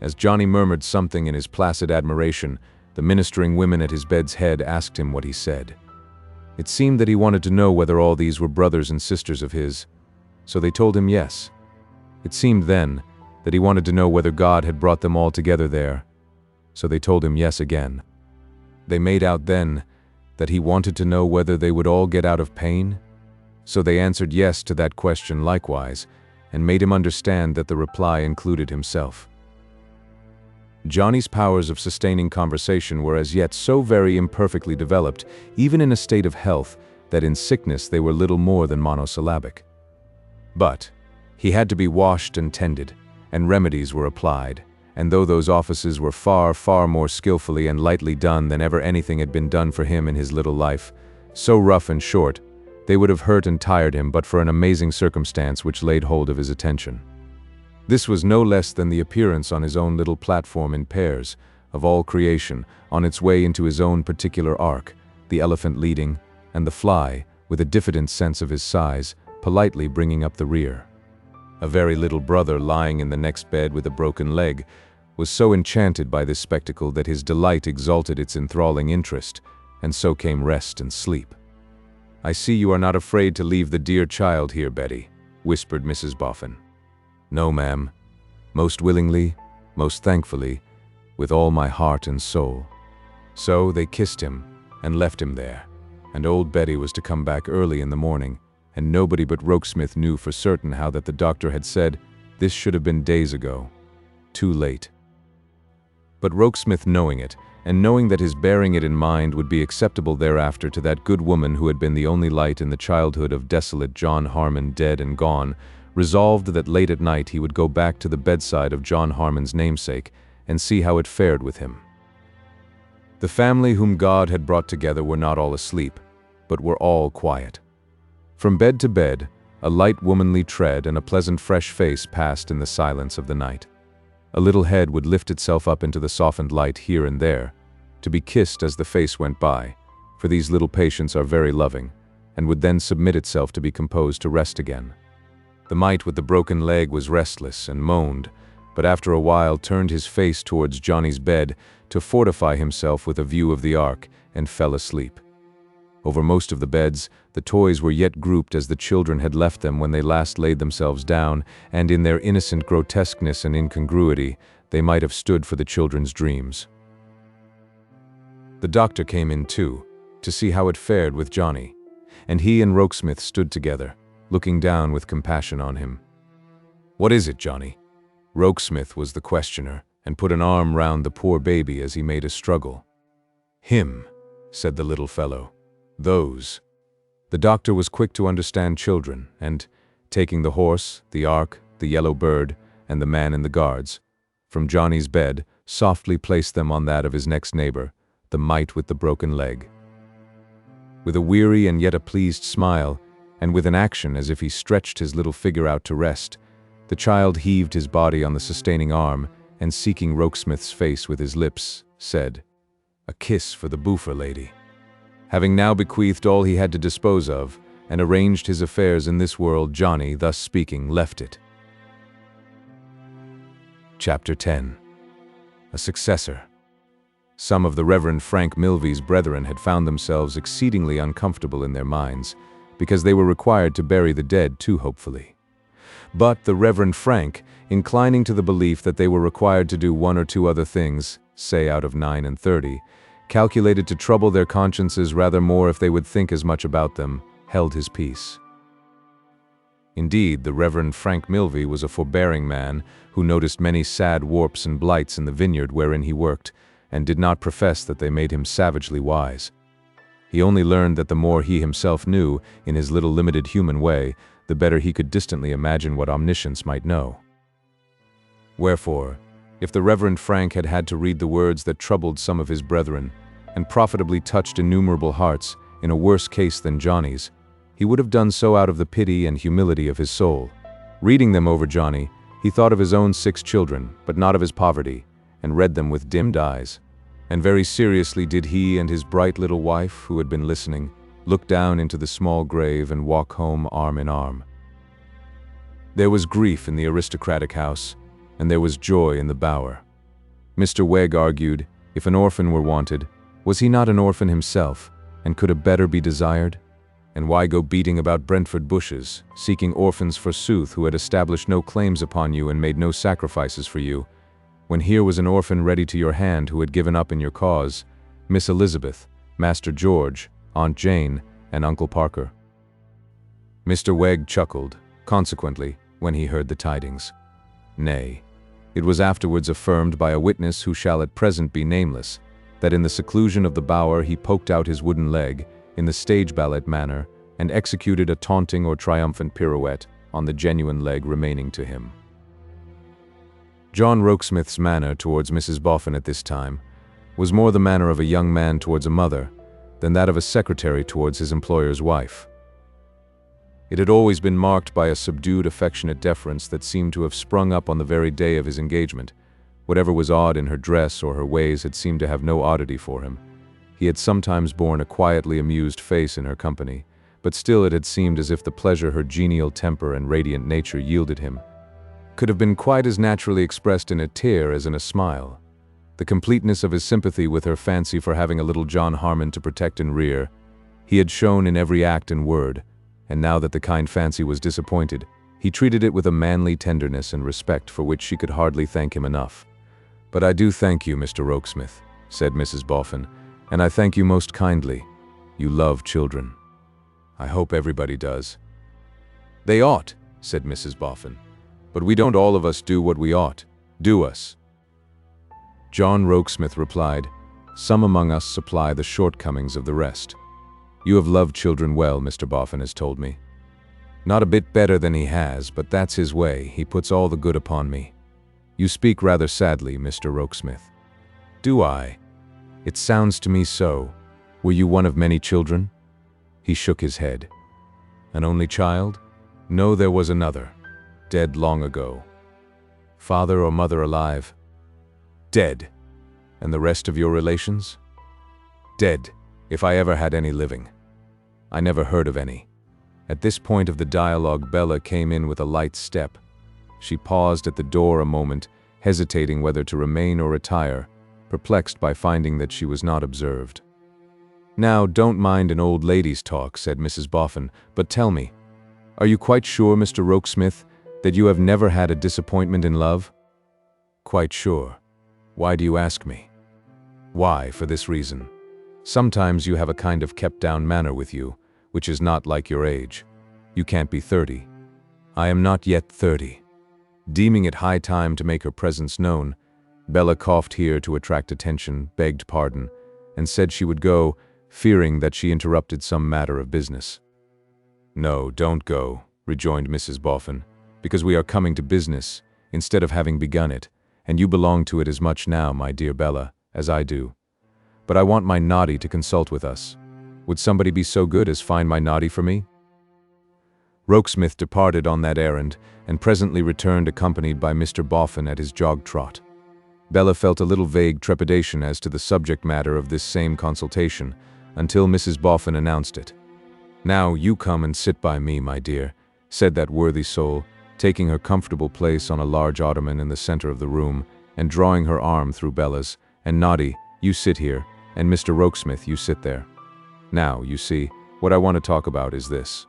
As Johnny murmured something in his placid admiration, the ministering women at his bed's head asked him what he said. It seemed that he wanted to know whether all these were brothers and sisters of his, so they told him yes. It seemed then that he wanted to know whether God had brought them all together there, so they told him yes again. They made out then that he wanted to know whether they would all get out of pain, so they answered yes to that question likewise, and made him understand that the reply included himself. Johnny's powers of sustaining conversation were as yet so very imperfectly developed, even in a state of health, that in sickness they were little more than monosyllabic. But he had to be washed and tended, and remedies were applied, and though those offices were far, far more skillfully and lightly done than ever anything had been done for him in his little life, so rough and short, they would have hurt and tired him but for an amazing circumstance which laid hold of his attention. This was no less than the appearance on his own little platform in pairs, of all creation, on its way into his own particular ark, the elephant leading, and the fly, with a diffident sense of his size, politely bringing up the rear. A very little brother lying in the next bed with a broken leg was so enchanted by this spectacle that his delight exalted its enthralling interest, and so came rest and sleep. "I see you are not afraid to leave the dear child here, Betty," whispered Mrs. Boffin. "No, ma'am. Most willingly, most thankfully, with all my heart and soul." So they kissed him and left him there, and old Betty was to come back early in the morning, and nobody but Rokesmith knew for certain how that the doctor had said, "This should have been days ago. Too late." But Rokesmith, knowing it, and knowing that his bearing it in mind would be acceptable thereafter to that good woman who had been the only light in the childhood of desolate John Harmon dead and gone, resolved that late at night he would go back to the bedside of John Harmon's namesake and see how it fared with him. The family whom God had brought together were not all asleep, but were all quiet. From bed to bed, a light womanly tread and a pleasant fresh face passed in the silence of the night. A little head would lift itself up into the softened light here and there, to be kissed as the face went by, for these little patients are very loving, and would then submit itself to be composed to rest again. The mite with the broken leg was restless and moaned, but after a while turned his face towards Johnny's bed to fortify himself with a view of the ark, and fell asleep. Over most of the beds, the toys were yet grouped as the children had left them when they last laid themselves down, and in their innocent grotesqueness and incongruity, they might have stood for the children's dreams. The doctor came in too, to see how it fared with Johnny, and he and Rokesmith stood together, looking down with compassion on him. "What is it, Johnny?" Rokesmith was the questioner, and put an arm round the poor baby as he made a struggle. "Him," said the little fellow. "Those." The doctor was quick to understand children, and, taking the horse, the ark, the yellow bird, and the man in the guards, from Johnny's bed, softly placed them on that of his next neighbor, the mite with the broken leg. With a weary and yet a pleased smile, and with an action as if he stretched his little figure out to rest, the child heaved his body on the sustaining arm, and seeking Rokesmith's face with his lips, said, "A kiss for the boofer lady." Having now bequeathed all he had to dispose of, and arranged his affairs in this world, Johnny, thus speaking, left it. Chapter 10. A Successor. Some of the Reverend Frank Milvy's brethren had found themselves exceedingly uncomfortable in their minds, because they were required to bury the dead too hopefully. But the Reverend Frank, inclining to the belief that they were required to do one or two other things, say out of 9 and 30, calculated to trouble their consciences rather more if they would think as much about them, held his peace. Indeed, the Reverend Frank Milvy was a forbearing man who noticed many sad warps and blights in the vineyard wherein he worked, and did not profess that they made him savagely wise. He only learned that the more he himself knew, in his little limited human way, the better he could distantly imagine what omniscience might know. Wherefore, if the Reverend Frank had had to read the words that troubled some of his brethren, and profitably touched innumerable hearts, in a worse case than Johnny's, he would have done so out of the pity and humility of his soul. Reading them over Johnny, he thought of his own 6 children, but not of his poverty, and read them with dimmed eyes. And very seriously did he and his bright little wife, who had been listening, look down into the small grave and walk home arm in arm. There was grief in the aristocratic house, and there was joy in the bower. Mr. Wegg argued, if an orphan were wanted, was he not an orphan himself, and could a better be desired? And why go beating about Brentford bushes, seeking orphans forsooth who had established no claims upon you and made no sacrifices for you, when here was an orphan ready to your hand who had given up in your cause, Miss Elizabeth, Master George, Aunt Jane, and Uncle Parker? Mr. Wegg chuckled, consequently, when he heard the tidings. Nay, it was afterwards affirmed by a witness who shall at present be nameless, that in the seclusion of the bower he poked out his wooden leg, in the stage ballet manner, and executed a taunting or triumphant pirouette on the genuine leg remaining to him. John Rokesmith's manner towards Mrs. Boffin at this time was more the manner of a young man towards a mother than that of a secretary towards his employer's wife. It had always been marked by a subdued, affectionate deference that seemed to have sprung up on the very day of his engagement. Whatever was odd in her dress or her ways had seemed to have no oddity for him. He had sometimes borne a quietly amused face in her company, but still it had seemed as if the pleasure her genial temper and radiant nature yielded him could have been quite as naturally expressed in a tear as in a smile. The completeness of his sympathy with her fancy for having a little John Harmon to protect and rear, he had shown in every act and word, and now that the kind fancy was disappointed, he treated it with a manly tenderness and respect for which she could hardly thank him enough. "But I do thank you, Mr. Rokesmith," said Mrs. Boffin, "and I thank you most kindly. You love children. I hope everybody does." "They ought," said Mrs. Boffin, "but we don't all of us do what we ought, do us?" John Rokesmith replied, "Some among us supply the shortcomings of the rest. You have loved children well, Mr. Boffin has told me. Not a bit better than he has, but that's his way, he puts all the good upon me. You speak rather sadly, Mr. Rokesmith." "Do I? It sounds to me so. Were you one of many children?" He shook his head. "An only child? No, there was another. Dead long ago." "Father or mother alive?" "Dead." "And the rest of your relations?" "Dead, if I ever had any living." "I never heard of any." At this point of the dialogue, Bella came in with a light step. She paused at the door a moment, hesitating whether to remain or retire, perplexed by finding that she was not observed. "Now, don't mind an old lady's talk," said Mrs. Boffin, "but tell me, are you quite sure, Mr. Rokesmith, that you have never had a disappointment in love?" Quite sure. Why do you ask me? Why, for this reason. Sometimes you have a kind of kept-down manner with you, which is not like your age. You can't be 30. I am not yet 30. Deeming it high time to make her presence known, Bella coughed here to attract attention, begged pardon, and said she would go, fearing that she interrupted some matter of business. No, don't go, rejoined Mrs. Boffin, because we are coming to business, instead of having begun it, and you belong to it as much now, my dear Bella, as I do. But I want my Noddy to consult with us. Would somebody be so good as find my Noddy for me? Rokesmith departed on that errand, and presently returned accompanied by Mr. Boffin at his jog-trot. Bella felt a little vague trepidation as to the subject matter of this same consultation, until Mrs. Boffin announced it. "Now you come and sit by me, my dear," said that worthy soul, taking her comfortable place on a large ottoman in the center of the room, and drawing her arm through Bella's. "And Noddy, you sit here, and Mr. Rokesmith, you sit there. Now, you see, what I want to talk about is this.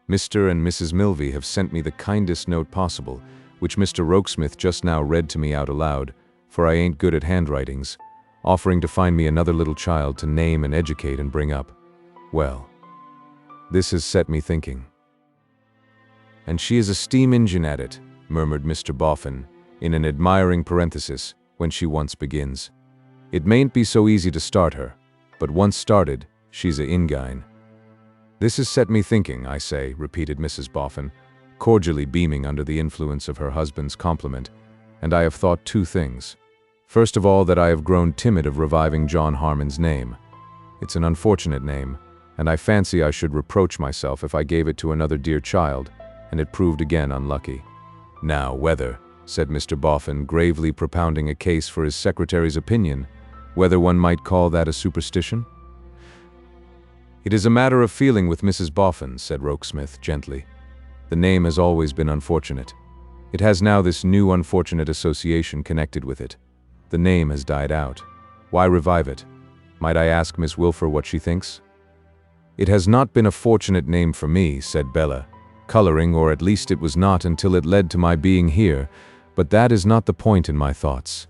Mr. and Mrs. Milvey have sent me the kindest note possible, which Mr. Rokesmith just now read to me out aloud, for I ain't good at handwritings, offering to find me another little child to name and educate and bring up. Well, this has set me thinking." "And she is a steam engine at it," murmured Mr. Boffin, in an admiring parenthesis, "when she once begins. It mayn't be so easy to start her, but once started, she's a ingine." "This has set me thinking, I say," repeated Mrs. Boffin, cordially beaming under the influence of her husband's compliment, "and I have thought two things. First of all, that I have grown timid of reviving John Harmon's name. It's an unfortunate name, and I fancy I should reproach myself if I gave it to another dear child, and it proved again unlucky. Now, whether," said Mr. Boffin, gravely propounding a case for his secretary's opinion, "whether one might call that a superstition?" "It is a matter of feeling with Mrs. Boffin," said Rokesmith gently. "The name has always been unfortunate. It has now this new unfortunate association connected with it. The name has died out. Why revive it? Might I ask Miss Wilfer what she thinks?" "It has not been a fortunate name for me," said Bella, coloring, "or at least it was not until it led to my being here, but that is not the point in my thoughts.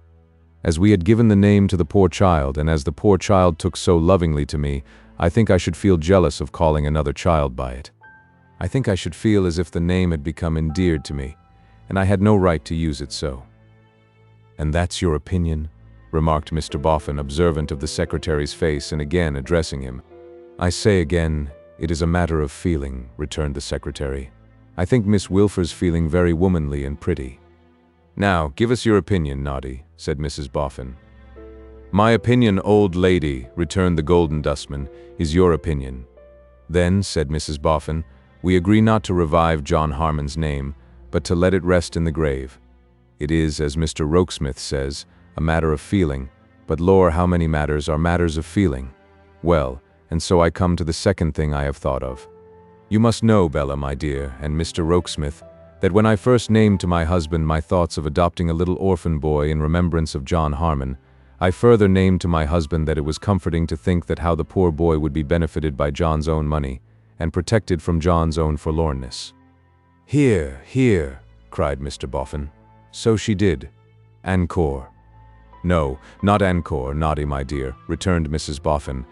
As we had given the name to the poor child, and as the poor child took so lovingly to me, I think I should feel jealous of calling another child by it. I think I should feel as if the name had become endeared to me, and I had no right to use it so." "And that's your opinion?" remarked Mr. Boffin, observant of the secretary's face and again addressing him. "I say again, it is a matter of feeling," returned the secretary. "I think Miss Wilfer's feeling very womanly and pretty." "Now, give us your opinion, Noddy," said Mrs. Boffin. "My opinion, old lady," returned the Golden Dustman, "is your opinion." "Then," said Mrs. Boffin, "we agree not to revive John Harmon's name, but to let it rest in the grave. It is, as Mr. Rokesmith says, a matter of feeling, but lore, how many matters are matters of feeling? Well, and so I come to the second thing I have thought of. You must know, Bella, my dear, and Mr. Rokesmith, that when I first named to my husband my thoughts of adopting a little orphan boy in remembrance of John Harmon, I further named to my husband that it was comforting to think that how the poor boy would be benefited by John's own money, and protected from John's own forlornness." "Hear, hear," cried Mr. Boffin. "So she did. Encore." "No, not encore, Noddy, my dear," returned Mrs. Boffin,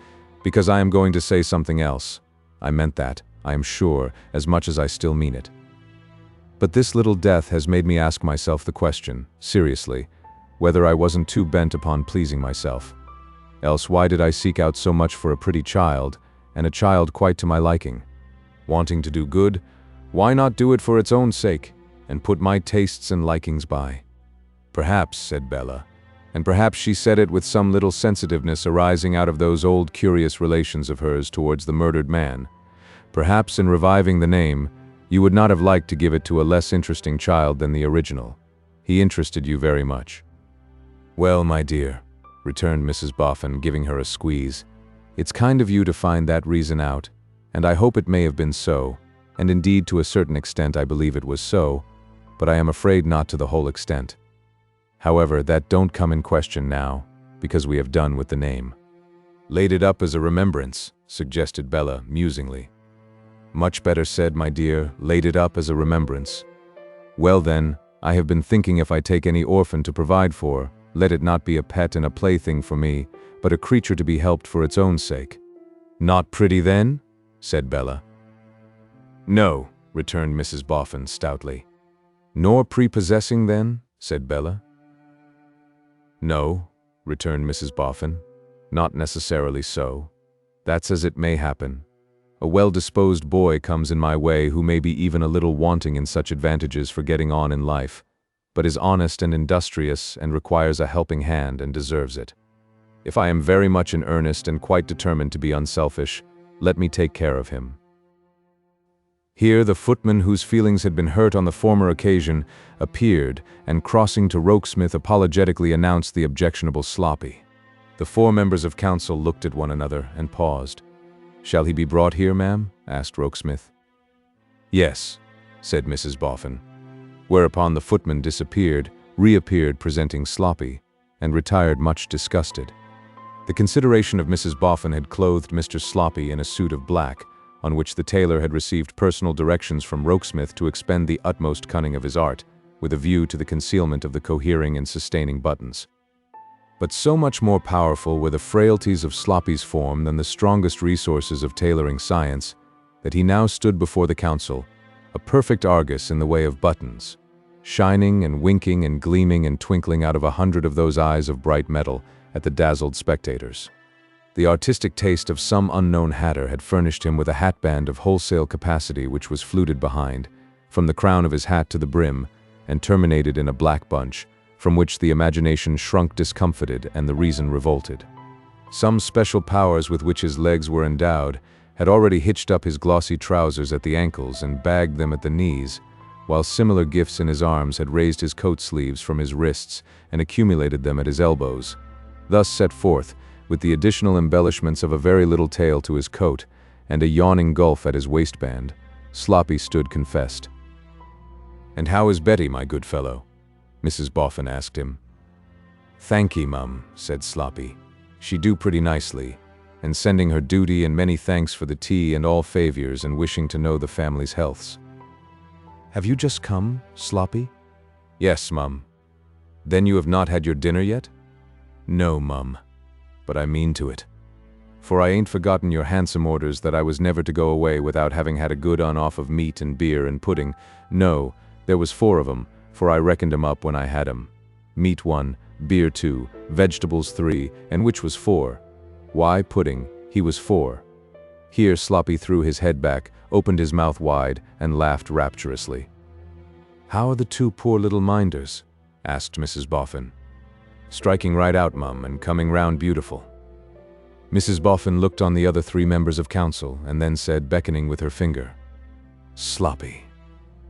"because I am going to say something else. I meant that, I am sure, as much as I still mean it. But this little death has made me ask myself the question, seriously, whether I wasn't too bent upon pleasing myself. Else why did I seek out so much for a pretty child, and a child quite to my liking? Wanting to do good, why not do it for its own sake, and put my tastes and likings by?" "Perhaps," said Bella, and perhaps she said it with some little sensitiveness arising out of those old curious relations of hers towards the murdered man, "perhaps in reviving the name, you would not have liked to give it to a less interesting child than the original. He interested you very much." "Well, my dear," returned Mrs. Boffin, giving her a squeeze, "it's kind of you to find that reason out, and I hope it may have been so, and indeed to a certain extent I believe it was so, but I am afraid not to the whole extent. However, that don't come in question now, because we have done with the name." "Laid it up as a remembrance," suggested Bella musingly. "Much better said, my dear, laid it up as a remembrance. Well then, I have been thinking if I take any orphan to provide for, let it not be a pet and a plaything for me, but a creature to be helped for its own sake." "Not pretty then?" said Bella. "No," returned Mrs. Boffin stoutly. "Nor prepossessing then?" said Bella. "No," returned Mrs. Boffin. "Not necessarily so. That's as it may happen. A well-disposed boy comes in my way who may be even a little wanting in such advantages for getting on in life, but is honest and industrious and requires a helping hand and deserves it. If I am very much in earnest and quite determined to be unselfish, let me take care of him." Here the footman whose feelings had been hurt on the former occasion appeared and, crossing to Rokesmith, apologetically announced the objectionable Sloppy. The 4 members of council looked at one another and paused. "Shall he be brought here, ma'am?" asked Rokesmith. "Yes," said Mrs. Boffin. Whereupon the footman disappeared, reappeared presenting Sloppy, and retired much disgusted. The consideration of Mrs. Boffin had clothed Mr. Sloppy in a suit of black, on which the tailor had received personal directions from Rokesmith to expend the utmost cunning of his art, with a view to the concealment of the cohering and sustaining buttons. But so much more powerful were the frailties of Sloppy's form than the strongest resources of tailoring science, that he now stood before the council, a perfect Argus in the way of buttons, shining and winking and gleaming and twinkling out of 100 of those eyes of bright metal at the dazzled spectators. The artistic taste of some unknown hatter had furnished him with a hatband of wholesale capacity which was fluted behind, from the crown of his hat to the brim, and terminated in a black bunch, from which the imagination shrunk discomfited and the reason revolted. Some special powers with which his legs were endowed had already hitched up his glossy trousers at the ankles and bagged them at the knees, while similar gifts in his arms had raised his coat sleeves from his wrists and accumulated them at his elbows. Thus set forth, with the additional embellishments of a very little tail to his coat and a yawning gulf at his waistband, Sloppy stood confessed. "And how is Betty, my good fellow?" Mrs. Boffin asked him. "Thankee, mum," said Sloppy. "She do pretty nicely, and sending her duty and many thanks for the tea and all favours and wishing to know the family's healths." "Have you just come, Sloppy?" "Yes, mum." "Then you have not had your dinner yet?" "No, mum, but I mean to it. For I ain't forgotten your handsome orders that I was never to go away without having had a good off of meat and beer and pudding. No, there was 4 of 'em, for I reckoned 'em up when I had 'em. Meat 1, beer 2, vegetables 3, and which was 4? Why, pudding, he was 4. Here Sloppy threw his head back, opened his mouth wide, and laughed rapturously. "How are the 2 poor little minders?" asked Mrs. Boffin. "Striking right out, mum, and coming round beautiful." Mrs. Boffin looked on the other 3 members of council, and then said, beckoning with her finger, "Sloppy."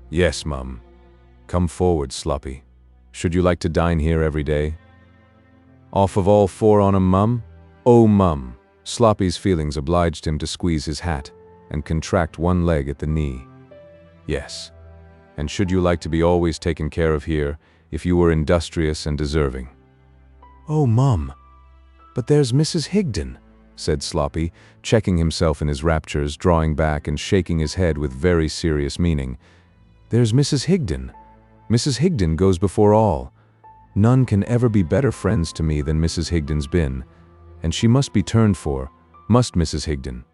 "Yes, mum. Come forward, Sloppy. Should you like to dine here every day?" "Off of all 4 on 'em, mum?" "Oh, mum." Sloppy's feelings obliged him to squeeze his hat and contract one leg at the knee. "Yes. And should you like to be always taken care of here, if you were industrious and deserving?" "Oh, mum, but there's Mrs. Higdon," said Sloppy, checking himself in his raptures, drawing back and shaking his head with very serious meaning. "There's Mrs. Higdon. Mrs. Higdon goes before all. None can ever be better friends to me than Mrs. Higdon's been, and she must be turned for, must Mrs. Higdon.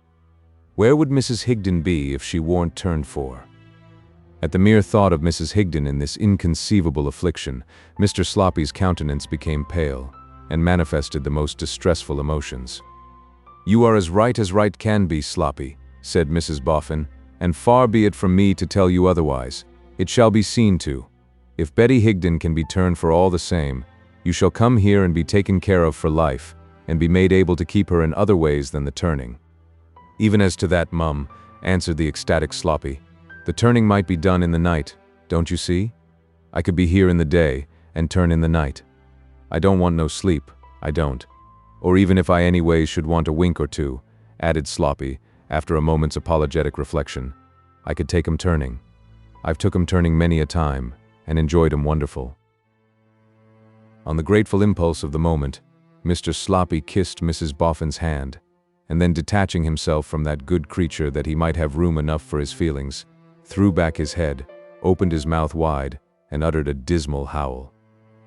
Where would Mrs. Higdon be if she warn't turned for?" At the mere thought of Mrs. Higdon in this inconceivable affliction, Mr. Sloppy's countenance became pale, and manifested the most distressful emotions. "You are as right can be, Sloppy," said Mrs. Boffin, "and far be it from me to tell you otherwise. It shall be seen to. If Betty Higdon can be turned for all the same, you shall come here and be taken care of for life, and be made able to keep her in other ways than the turning." "Even as to that, mum," answered the ecstatic Sloppy, "the turning might be done in the night, don't you see? I could be here in the day, and turn in the night. I don't want no sleep, I don't. Or even if I anyways should want a wink or 2, added Sloppy, after a moment's apologetic reflection, I could take 'em turning. I've took 'em turning many a time, and enjoyed 'em wonderful." On the grateful impulse of the moment, Mr. Sloppy kissed Mrs. Boffin's hand, and then detaching himself from that good creature that he might have room enough for his feelings, threw back his head, opened his mouth wide, and uttered a dismal howl.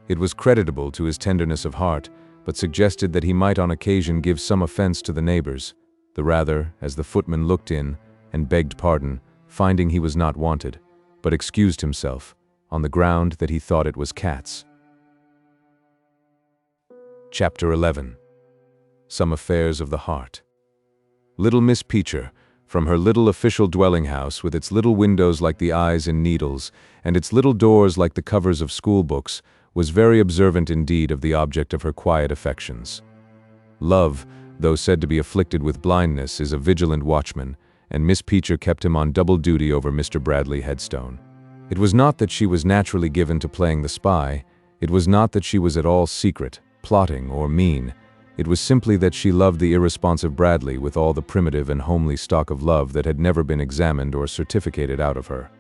It was creditable to his tenderness of heart, but suggested that he might on occasion give some offense to the neighbors, the rather as the footman looked in and begged pardon, finding he was not wanted, but excused himself, on the ground that he thought it was cats. Chapter 11. Some Affairs of the Heart. Little Miss Peacher, from her little official dwelling house with its little windows like the eyes in needles, and its little doors like the covers of school books, was very observant indeed of the object of her quiet affections. Love, though said to be afflicted with blindness, is a vigilant watchman, and Miss Peacher kept him on double duty over Mr. Bradley Headstone. It was not that she was naturally given to playing the spy, it was not that she was at all secret, plotting, or mean. It was simply that she loved the irresponsive Bradley with all the primitive and homely stock of love that had never been examined or certificated out of her.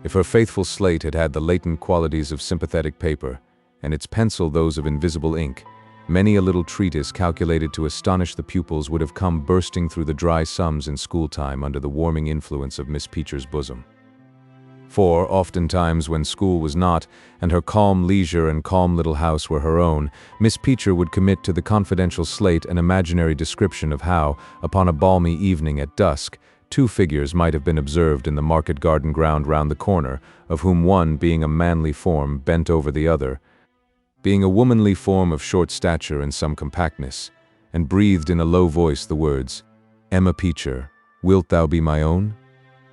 If her faithful slate had had the latent qualities of sympathetic paper, and its pencil those of invisible ink, many a little treatise calculated to astonish the pupils would have come bursting through the dry sums in school time under the warming influence of Miss Peacher's bosom. For, oftentimes when school was not, and her calm leisure and calm little house were her own, Miss Peacher would commit to the confidential slate an imaginary description of how, upon a balmy evening at dusk, two figures might have been observed in the market garden ground round the corner, of whom one, being a manly form, bent over the other, being a womanly form of short stature and some compactness, and breathed in a low voice the words, "Emma Peacher, wilt thou be my own?"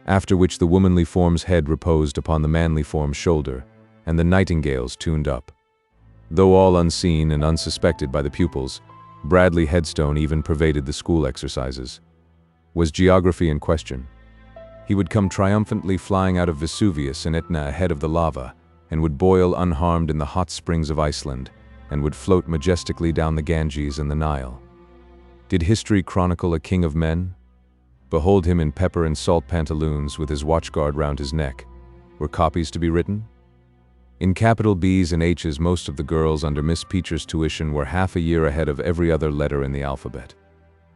After which the womanly form's head reposed upon the manly form's shoulder, and the nightingales tuned up. Though all unseen and unsuspected by the pupils, Bradley Headstone even pervaded the school exercises. Was geography in question? He would come triumphantly flying out of Vesuvius and Etna ahead of the lava, and would boil unharmed in the hot springs of Iceland, and would float majestically down the Ganges and the Nile. Did history chronicle a king of men? Behold him in pepper and salt pantaloons with his watchguard round his neck. Were copies to be written? In capital B's and H's, most of the girls under Miss Peacher's tuition were half a year ahead of every other letter in the alphabet.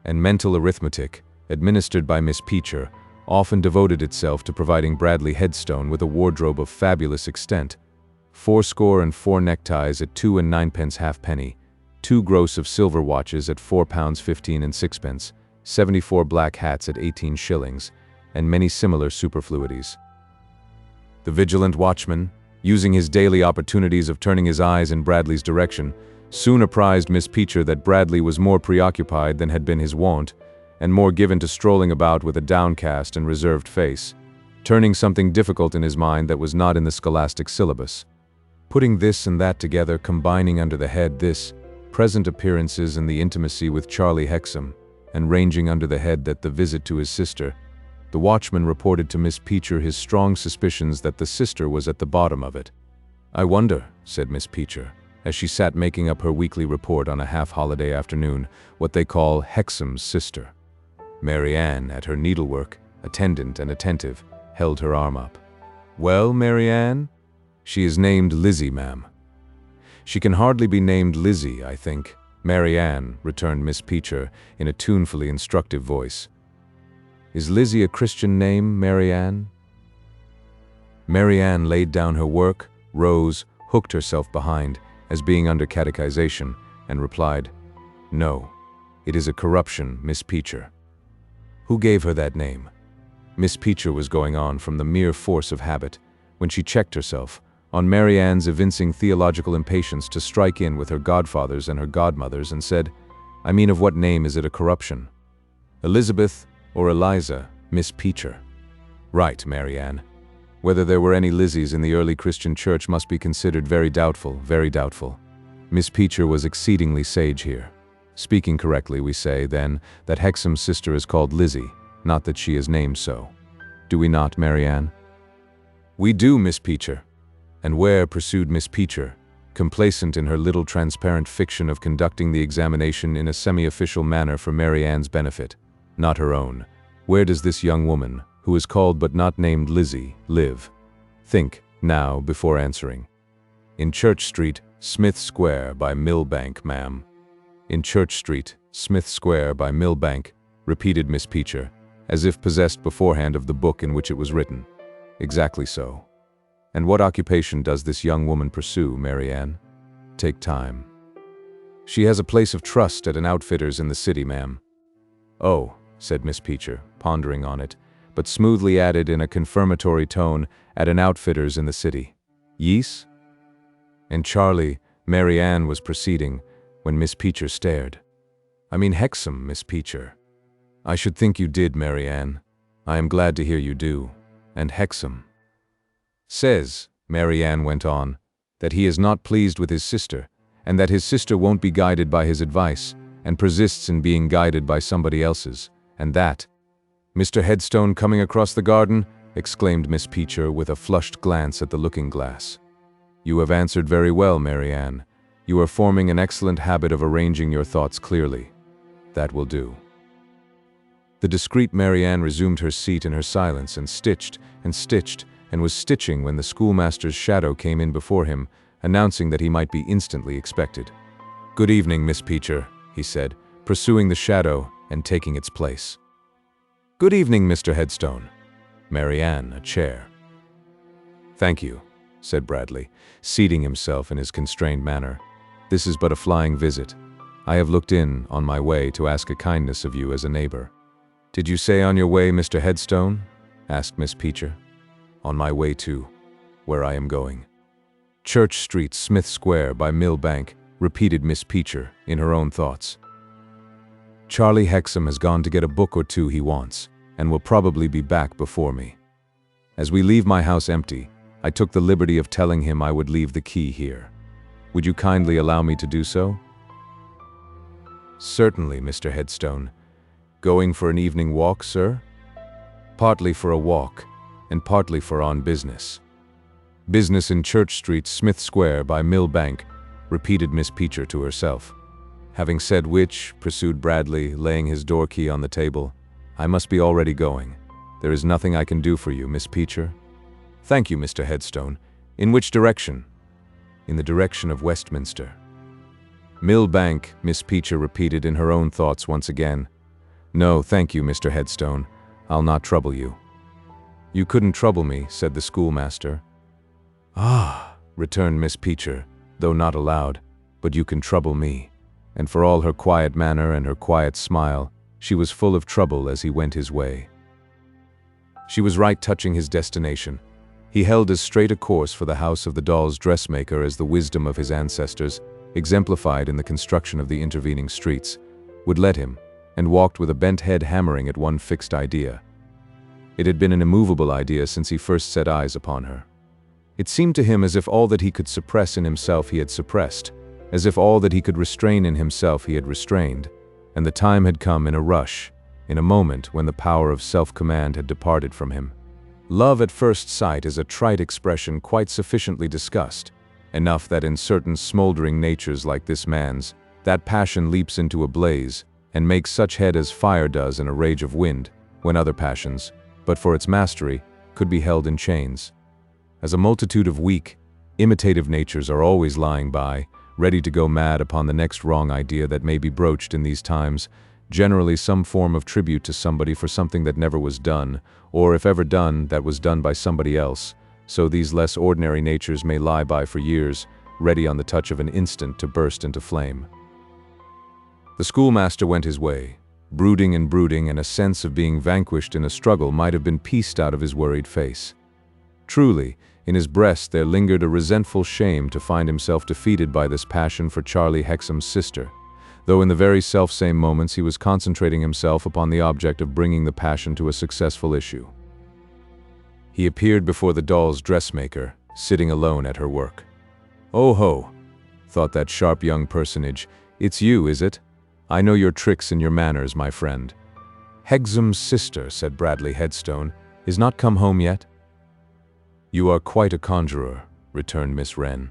And mental arithmetic, administered by Miss Peacher, often devoted itself to providing Bradley Headstone with a wardrobe of fabulous extent: 84 neckties at 2 and 9 halfpenny, 2 gross of silver watches at £4.15 and 6, 74 black hats at 18 shillings, and many similar superfluities. The vigilant watchman, using his daily opportunities of turning his eyes in Bradley's direction, soon apprised Miss Peacher that Bradley was more preoccupied than had been his wont, and more given to strolling about with a downcast and reserved face, turning something difficult in his mind that was not in the scholastic syllabus, putting this and that together, combining under the head this, present appearances and the intimacy with Charlie Hexam, and ranging under the head that the visit to his sister. The watchman reported to Miss Peacher his strong suspicions that the sister was at the bottom of it. "I wonder," said Miss Peacher, as she sat making up her weekly report on a half-holiday afternoon, what they call Hexam's sister. Mary Ann, at her needlework, attendant and attentive, held her arm up. "Well, Mary Ann?" "She is named Lizzie, ma'am." "She can hardly be named Lizzie, I think." "Mary Ann," returned Miss Peacher in a tunefully instructive voice. "Is Lizzie a Christian name, Mary Ann?" Mary Ann laid down her work, rose, hooked herself behind, as being under catechization, and replied, "No, it is a corruption, Miss Peacher." "Who gave her that name?" Miss Peacher was going on from the mere force of habit, when she checked herself, on Mary Ann's evincing theological impatience to strike in with her godfathers and her godmothers, and said, "I mean, of what name is it a corruption?" "Elizabeth or Eliza, Miss Peacher." "Right, Mary Ann. Whether there were any Lizzies in the early Christian church must be considered very doubtful, very doubtful." Miss Peacher was exceedingly sage here. Speaking correctly, we say, then, that Hexam's sister is called Lizzie, not that she is named so. Do we not, Mary Ann? "We do, Miss Peacher." "And where," pursued Miss Peacher, complacent in her little transparent fiction of conducting the examination in a semi-official manner for Mary Ann's benefit, not her own, "where does this young woman, who is called but not named Lizzie, live? Think, now, before answering." "In Church Street, Smith Square, by Millbank, ma'am." "In Church Street, Smith Square, by Millbank," repeated Miss Peacher, as if possessed beforehand of the book in which it was written. "Exactly so." And what occupation does this young woman pursue, Mary Ann? Take time. She has a place of trust at an outfitter's in the city, ma'am. Oh, said Miss Peacher, pondering on it, but smoothly added in a confirmatory tone, at an outfitter's in the city. Yees? And Charlie, Mary Ann was proceeding, when Miss Peacher stared. I mean Hexam, Miss Peacher. I should think you did, Mary Ann. I am glad to hear you do. And Hexam says, Mary Ann went on, that he is not pleased with his sister, and that his sister won't be guided by his advice, and persists in being guided by somebody else's, and that— Mr. Headstone coming across the garden? Exclaimed Miss Peacher with a flushed glance at the looking-glass. You have answered very well, Mary Ann. You are forming an excellent habit of arranging your thoughts clearly. That will do. The discreet Mary Ann resumed her seat in her silence and stitched, and was stitching when the schoolmaster's shadow came in before him, announcing that he might be instantly expected. Good evening, Miss Peacher, he said, pursuing the shadow and taking its place. Good evening, Mr. Headstone. Mary Ann, a chair. Thank you, said Bradley, seating himself in his constrained manner. This is but a flying visit. I have looked in, on my way, to ask a kindness of you as a neighbor. Did you say on your way, Mr. Headstone? Asked Miss Peacher. On my way to where I am going. Church Street, Smith Square, by Mill Bank, repeated Miss Peacher in her own thoughts. Charlie Hexam has gone to get a book or two he wants, and will probably be back before me. As we leave my house empty, I took the liberty of telling him I would leave the key here. Would you kindly allow me to do so? Certainly, Mr. Headstone. Going for an evening walk, sir? Partly for a walk, and partly for on business. Business in Church Street, Smith Square, by Mill Bank, repeated Miss Peacher to herself. Having said which, pursued Bradley, laying his door key on the table, I must be already going. There is nothing I can do for you, Miss Peacher. Thank you, Mr. Headstone. In which direction? In the direction of Westminster. Mill Bank, Miss Peacher repeated in her own thoughts once again. No, thank you, Mr. Headstone. I'll not trouble you. You couldn't trouble me, said the schoolmaster. Ah, returned Miss Peacher, though not aloud, but you can trouble me. And for all her quiet manner and her quiet smile, she was full of trouble as he went his way. She was right touching his destination. He held as straight a course for the house of the doll's dressmaker as the wisdom of his ancestors, exemplified in the construction of the intervening streets, would let him, and walked with a bent head hammering at one fixed idea. It had been an immovable idea since he first set eyes upon her. It seemed to him as if all that he could suppress in himself he had suppressed, as if all that he could restrain in himself he had restrained, and the time had come in a rush, in a moment when the power of self-command had departed from him. Love at first sight is a trite expression quite sufficiently discussed, enough that in certain smoldering natures like this man's, that passion leaps into a blaze, and makes such head as fire does in a rage of wind, when other passions, but for its mastery, could be held in chains. As a multitude of weak, imitative natures are always lying by, ready to go mad upon the next wrong idea that may be broached in these times, generally some form of tribute to somebody for something that never was done, or if ever done, that was done by somebody else, so these less ordinary natures may lie by for years, ready on the touch of an instant to burst into flame. The schoolmaster went his way, brooding, and a sense of being vanquished in a struggle might have been pieced out of his worried face. Truly, in his breast there lingered a resentful shame to find himself defeated by this passion for Charlie Hexam's sister, though in the very selfsame moments he was concentrating himself upon the object of bringing the passion to a successful issue. He appeared before the doll's dressmaker, sitting alone at her work. "Oh ho," thought that sharp young personage, "it's you, is it? I know your tricks and your manners, my friend." "Hexam's sister," said Bradley Headstone, "is not come home yet?" "You are quite a conjurer," returned Miss Wren.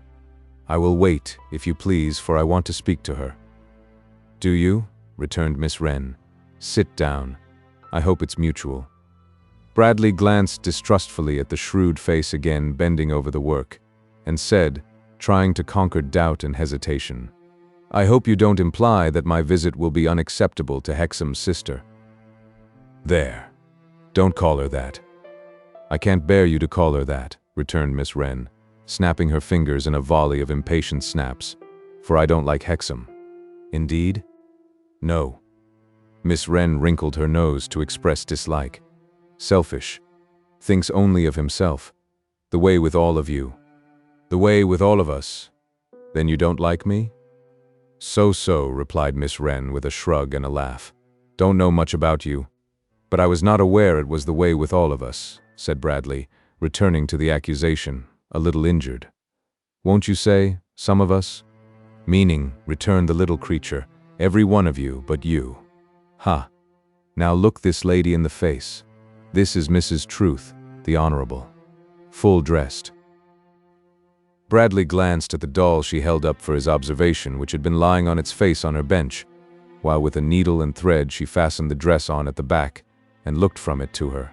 "I will wait, if you please, for I want to speak to her." "Do you?" returned Miss Wren. "Sit down. I hope it's mutual." Bradley glanced distrustfully at the shrewd face again bending over the work, and said, trying to conquer doubt and hesitation, "I hope you don't imply that my visit will be unacceptable to Hexam's sister." "There. Don't call her that." "I can't bear you to call her that," returned Miss Wren, snapping her fingers in a volley of impatient snaps. "For I don't like Hexam." "Indeed?" "No." Miss Wren wrinkled her nose to express dislike. "Selfish. Thinks only of himself. The way with all of you. The way with all of us. Then you don't like me?" "So," replied Miss Wren with a shrug and a laugh. "Don't know much about you. But I was not aware it was the way with all of us," said Bradley, returning to the accusation, a little injured. "Won't you say, some of us?" "Meaning," returned the little creature, "every one of you but you." "Ha! Now look this lady in the face. This is Mrs. Truth, the Honorable. Full-dressed." Bradley glanced at the doll she held up for his observation, which had been lying on its face on her bench, while with a needle and thread she fastened the dress on at the back and looked from it to her.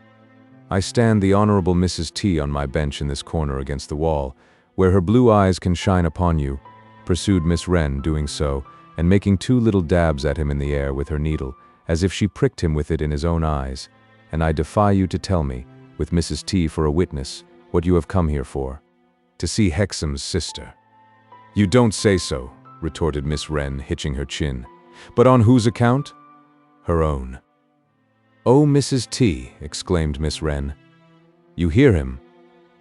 "I stand the Honorable Mrs. T on my bench in this corner against the wall, where her blue eyes can shine upon you," pursued Miss Wren, doing so, and making 2 little dabs at him in the air with her needle, as if she pricked him with it in his own eyes. "And I defy you to tell me, with Mrs. T for a witness, what you have come here for. To see Hexam's sister." "You don't say so," retorted Miss Wren, hitching her chin. "But on whose account?" "Her own." "Oh, Mrs. T," exclaimed Miss Wren. "You hear him?"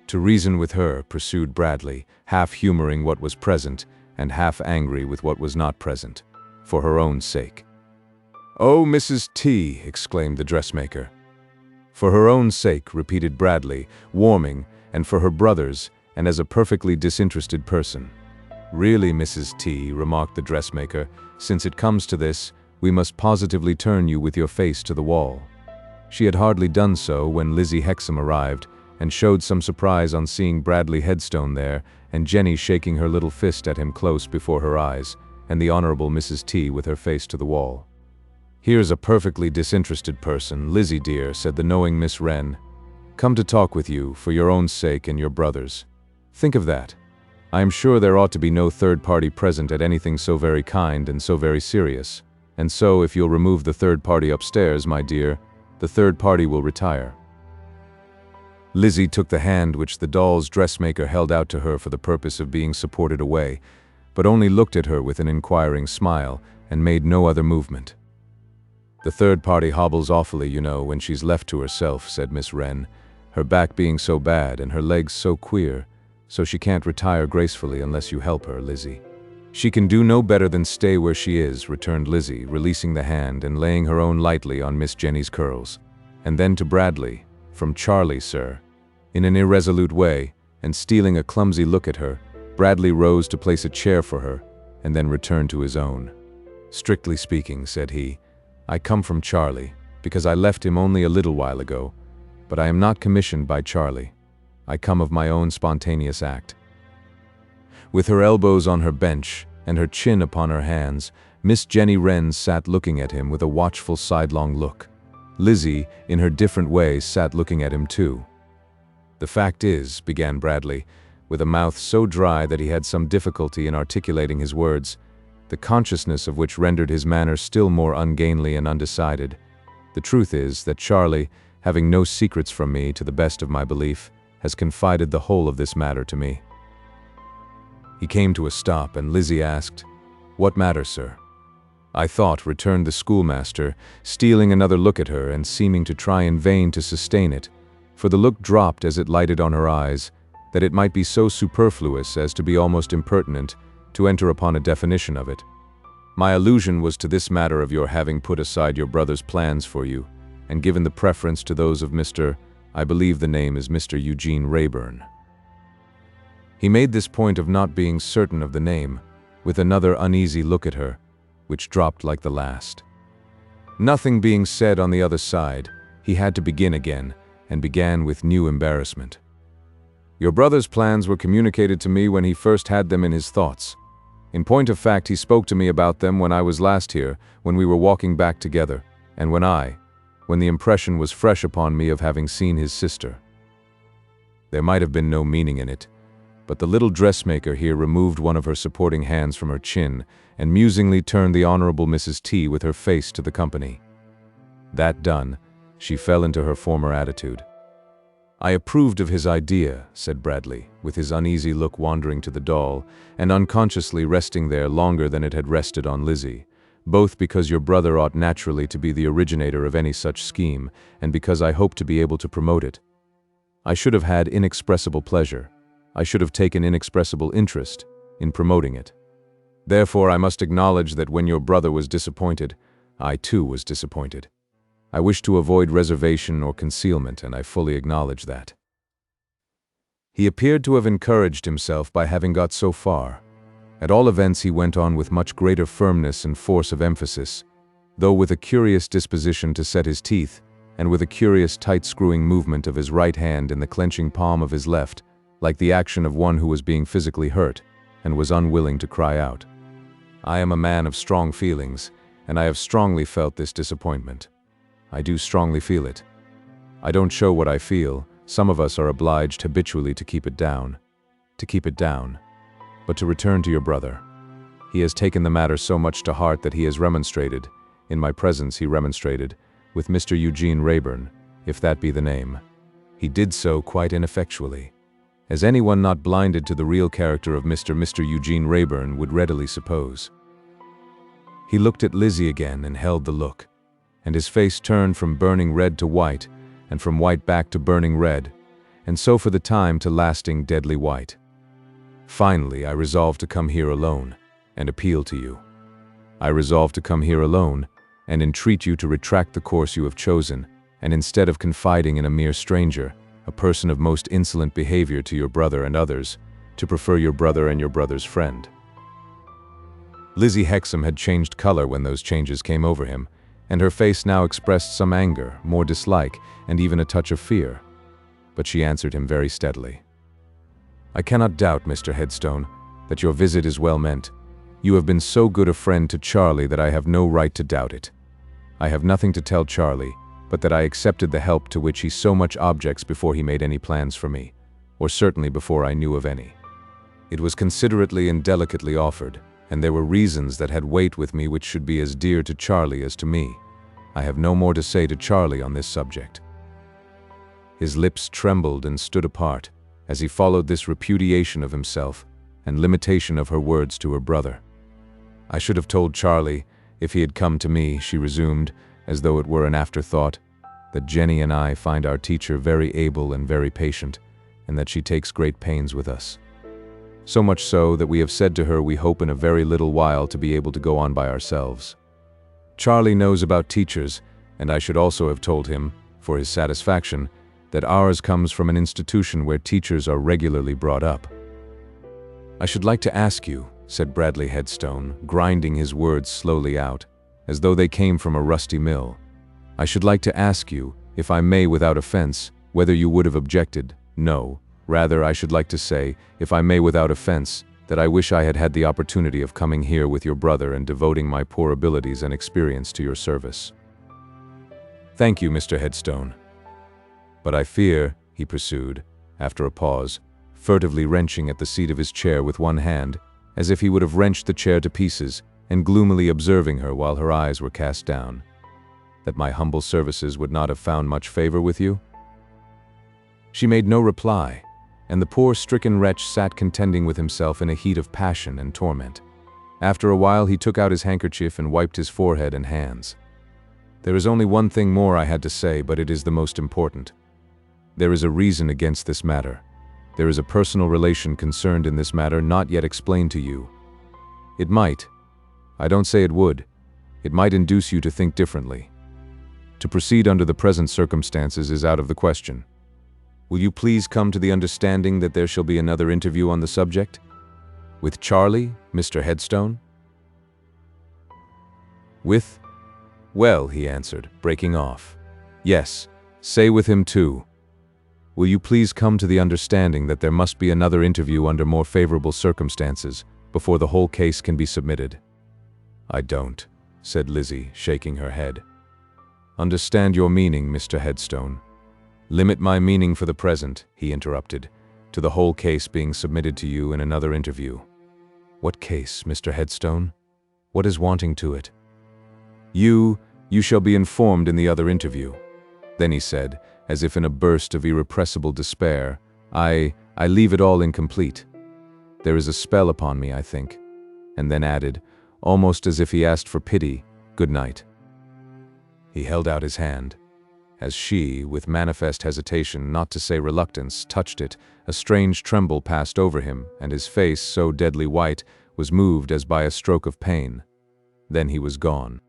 "To reason with her," pursued Bradley, half humoring what was present, and half angry with what was not present, "for her own sake." "Oh, Mrs. T," exclaimed the dressmaker. "For her own sake," repeated Bradley, warming, "and for her brother's, and as a perfectly disinterested person." "Really, Mrs. T," remarked the dressmaker, "since it comes to this, we must positively turn you with your face to the wall." She had hardly done so when Lizzie Hexam arrived, and showed some surprise on seeing Bradley Headstone there, and Jenny shaking her little fist at him close before her eyes, and the Honorable Mrs. T with her face to the wall. "Here's a perfectly disinterested person, Lizzie dear," said the knowing Miss Wren. "Come to talk with you, for your own sake and your brother's. Think of that. I am sure there ought to be no third party present at anything so very kind and so very serious. And so, if you'll remove the third party upstairs, my dear, the third party will retire." Lizzie took the hand which the doll's dressmaker held out to her for the purpose of being supported away, but only looked at her with an inquiring smile, and made no other movement. "The third party hobbles awfully, you know, when she's left to herself," said Miss Wren, "her back being so bad and her legs so queer, so she can't retire gracefully unless you help her, Lizzie." "She can do no better than stay where she is," returned Lizzie, releasing the hand and laying her own lightly on Miss Jenny's curls. And then to Bradley, "From Charlie, sir." In an irresolute way, and stealing a clumsy look at her, Bradley rose to place a chair for her, and then returned to his own. "Strictly speaking," said he, "I come from Charlie, because I left him only a little while ago, but I am not commissioned by Charlie. I come of my own spontaneous act." With her elbows on her bench, and her chin upon her hands, Miss Jenny Wren sat looking at him with a watchful sidelong look. Lizzie, in her different way, sat looking at him too. "The fact is," began Bradley, with a mouth so dry that he had some difficulty in articulating his words, the consciousness of which rendered his manner still more ungainly and undecided, "the truth is that Charlie, having no secrets from me to the best of my belief, has confided the whole of this matter to me." He came to a stop, and Lizzie asked, "What matter, sir?" "I thought," returned the schoolmaster, stealing another look at her and seeming to try in vain to sustain it, for the look dropped as it lighted on her eyes, that it might be so superfluous as to be almost impertinent to enter upon a definition of it. "My allusion was to this matter of your having put aside your brother's plans for you, and given the preference to those of Mr. I believe the name is Mr. Eugene Rayburn." He made this point of not being certain of the name, with another uneasy look at her, which dropped like the last. Nothing being said on the other side, he had to begin again, and began with new embarrassment. "Your brother's plans were communicated to me when he first had them in his thoughts. In point of fact, he spoke to me about them when I was last here, when we were walking back together, and when the impression was fresh upon me of having seen his sister." There might have been no meaning in it, but the little dressmaker here removed one of her supporting hands from her chin, and musingly turned the Honorable Mrs. T with her face to the company. That done, she fell into her former attitude. "I approved of his idea," said Bradley, with his uneasy look wandering to the doll, and unconsciously resting there longer than it had rested on Lizzie, "both because your brother ought naturally to be the originator of any such scheme, and because I hope to be able to promote it. I should have had inexpressible pleasure. I should have taken inexpressible interest in promoting it. Therefore, I must acknowledge that when your brother was disappointed, I too was disappointed. I wish to avoid reservation or concealment, and I fully acknowledge that." He appeared to have encouraged himself by having got so far. At all events, he went on with much greater firmness and force of emphasis, though with a curious disposition to set his teeth, and with a curious tight-screwing movement of his right hand in the clenching palm of his left, like the action of one who was being physically hurt, and was unwilling to cry out. "I am a man of strong feelings, and I have strongly felt this disappointment. I do strongly feel it. I don't show what I feel. Some of us are obliged habitually to keep it down. But to return to your brother. He has taken the matter so much to heart that he has remonstrated, in my presence he remonstrated, with Mr. Eugene Wrayburn, if that be the name. He did so quite ineffectually, as anyone not blinded to the real character of Mr. Eugene Wrayburn would readily suppose." He looked at Lizzie again and held the look, and his face turned from burning red to white, and from white back to burning red, and so for the time to lasting deadly white. "Finally, I resolved to come here alone, and appeal to you. I resolved to come here alone, and entreat you to retract the course you have chosen, and instead of confiding in a mere stranger, a person of most insolent behavior to your brother and others, to prefer your brother and your brother's friend." Lizzie Hexam had changed color when those changes came over him, and her face now expressed some anger, more dislike, and even a touch of fear. But she answered him very steadily. "I cannot doubt, Mr. Headstone, that your visit is well meant. You have been so good a friend to Charlie that I have no right to doubt it. I have nothing to tell Charlie, but that I accepted the help to which he so much objects before he made any plans for me, or certainly before I knew of any. It was considerately and delicately offered, and there were reasons that had weight with me which should be as dear to Charlie as to me. I have no more to say to Charlie on this subject." His lips trembled and stood apart, as he followed this repudiation of himself, and limitation of her words to her brother. "I should have told Charlie, if he had come to me," she resumed, as though it were an afterthought, "that Jenny and I find our teacher very able and very patient, and that she takes great pains with us. So much so that we have said to her we hope in a very little while to be able to go on by ourselves. Charlie knows about teachers, and I should also have told him, for his satisfaction, that ours comes from an institution where teachers are regularly brought up." "I should like to ask you," said Bradley Headstone, grinding his words slowly out, as though they came from a rusty mill. "I should like to ask you, if I may without offense, whether you would have objected, no, rather I should like to say, if I may without offense, that I wish I had had the opportunity of coming here with your brother and devoting my poor abilities and experience to your service." "Thank you, Mr. Headstone. But I fear," he pursued, after a pause, furtively wrenching at the seat of his chair with one hand, as if he would have wrenched the chair to pieces, and gloomily observing her while her eyes were cast down, "that my humble services would not have found much favor with you?" She made no reply, and the poor stricken wretch sat contending with himself in a heat of passion and torment. After a while he took out his handkerchief and wiped his forehead and hands. "There is only one thing more I had to say, but it is the most important. There is a reason against this matter. There is a personal relation concerned in this matter not yet explained to you. It might, I don't say it would, it might induce you to think differently. To proceed under the present circumstances is out of the question. Will you please come to the understanding that there shall be another interview on the subject? With Charlie, Mr. Headstone?" "With? Well," he answered, breaking off. "Yes, say with him too. Will you please come to the understanding that there must be another interview under more favorable circumstances before the whole case can be submitted?" "I don't," said Lizzie, shaking her head. "Understand your meaning, Mr. Headstone." "Limit my meaning for the present," he interrupted, "to the whole case being submitted to you in another interview." "What case, Mr. Headstone? What is wanting to it?" You shall be informed in the other interview." Then he said, as if in a burst of irrepressible despair, I leave it all incomplete. There is a spell upon me, I think." And then added, almost as if he asked for pity, "Good night." He held out his hand. As she, with manifest hesitation, not to say reluctance, touched it, a strange tremble passed over him, and his face, so deadly white, was moved as by a stroke of pain. Then he was gone.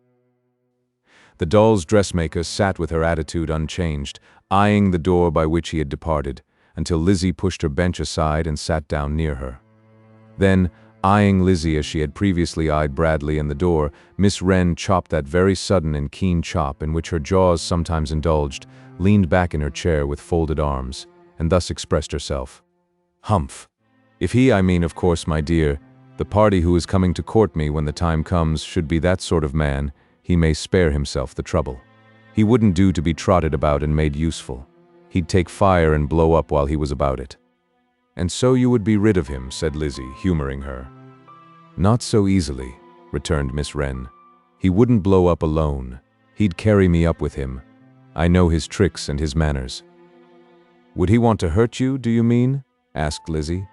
The doll's dressmaker sat with her attitude unchanged, eyeing the door by which he had departed, until Lizzie pushed her bench aside and sat down near her. Then, eyeing Lizzie as she had previously eyed Bradley and the door, Miss Wren chopped that very sudden and keen chop in which her jaws sometimes indulged, leaned back in her chair with folded arms, and thus expressed herself. "Humph. If he, I mean, of course, my dear, the party who is coming to court me when the time comes, should be that sort of man, he may spare himself the trouble. He wouldn't do to be trotted about and made useful. He'd take fire and blow up while he was about it." "And so you would be rid of him," said Lizzie, humoring her. "Not so easily," returned Miss Wren. "He wouldn't blow up alone. He'd carry me up with him. I know his tricks and his manners." "Would he want to hurt you, do you mean?" asked Lizzie.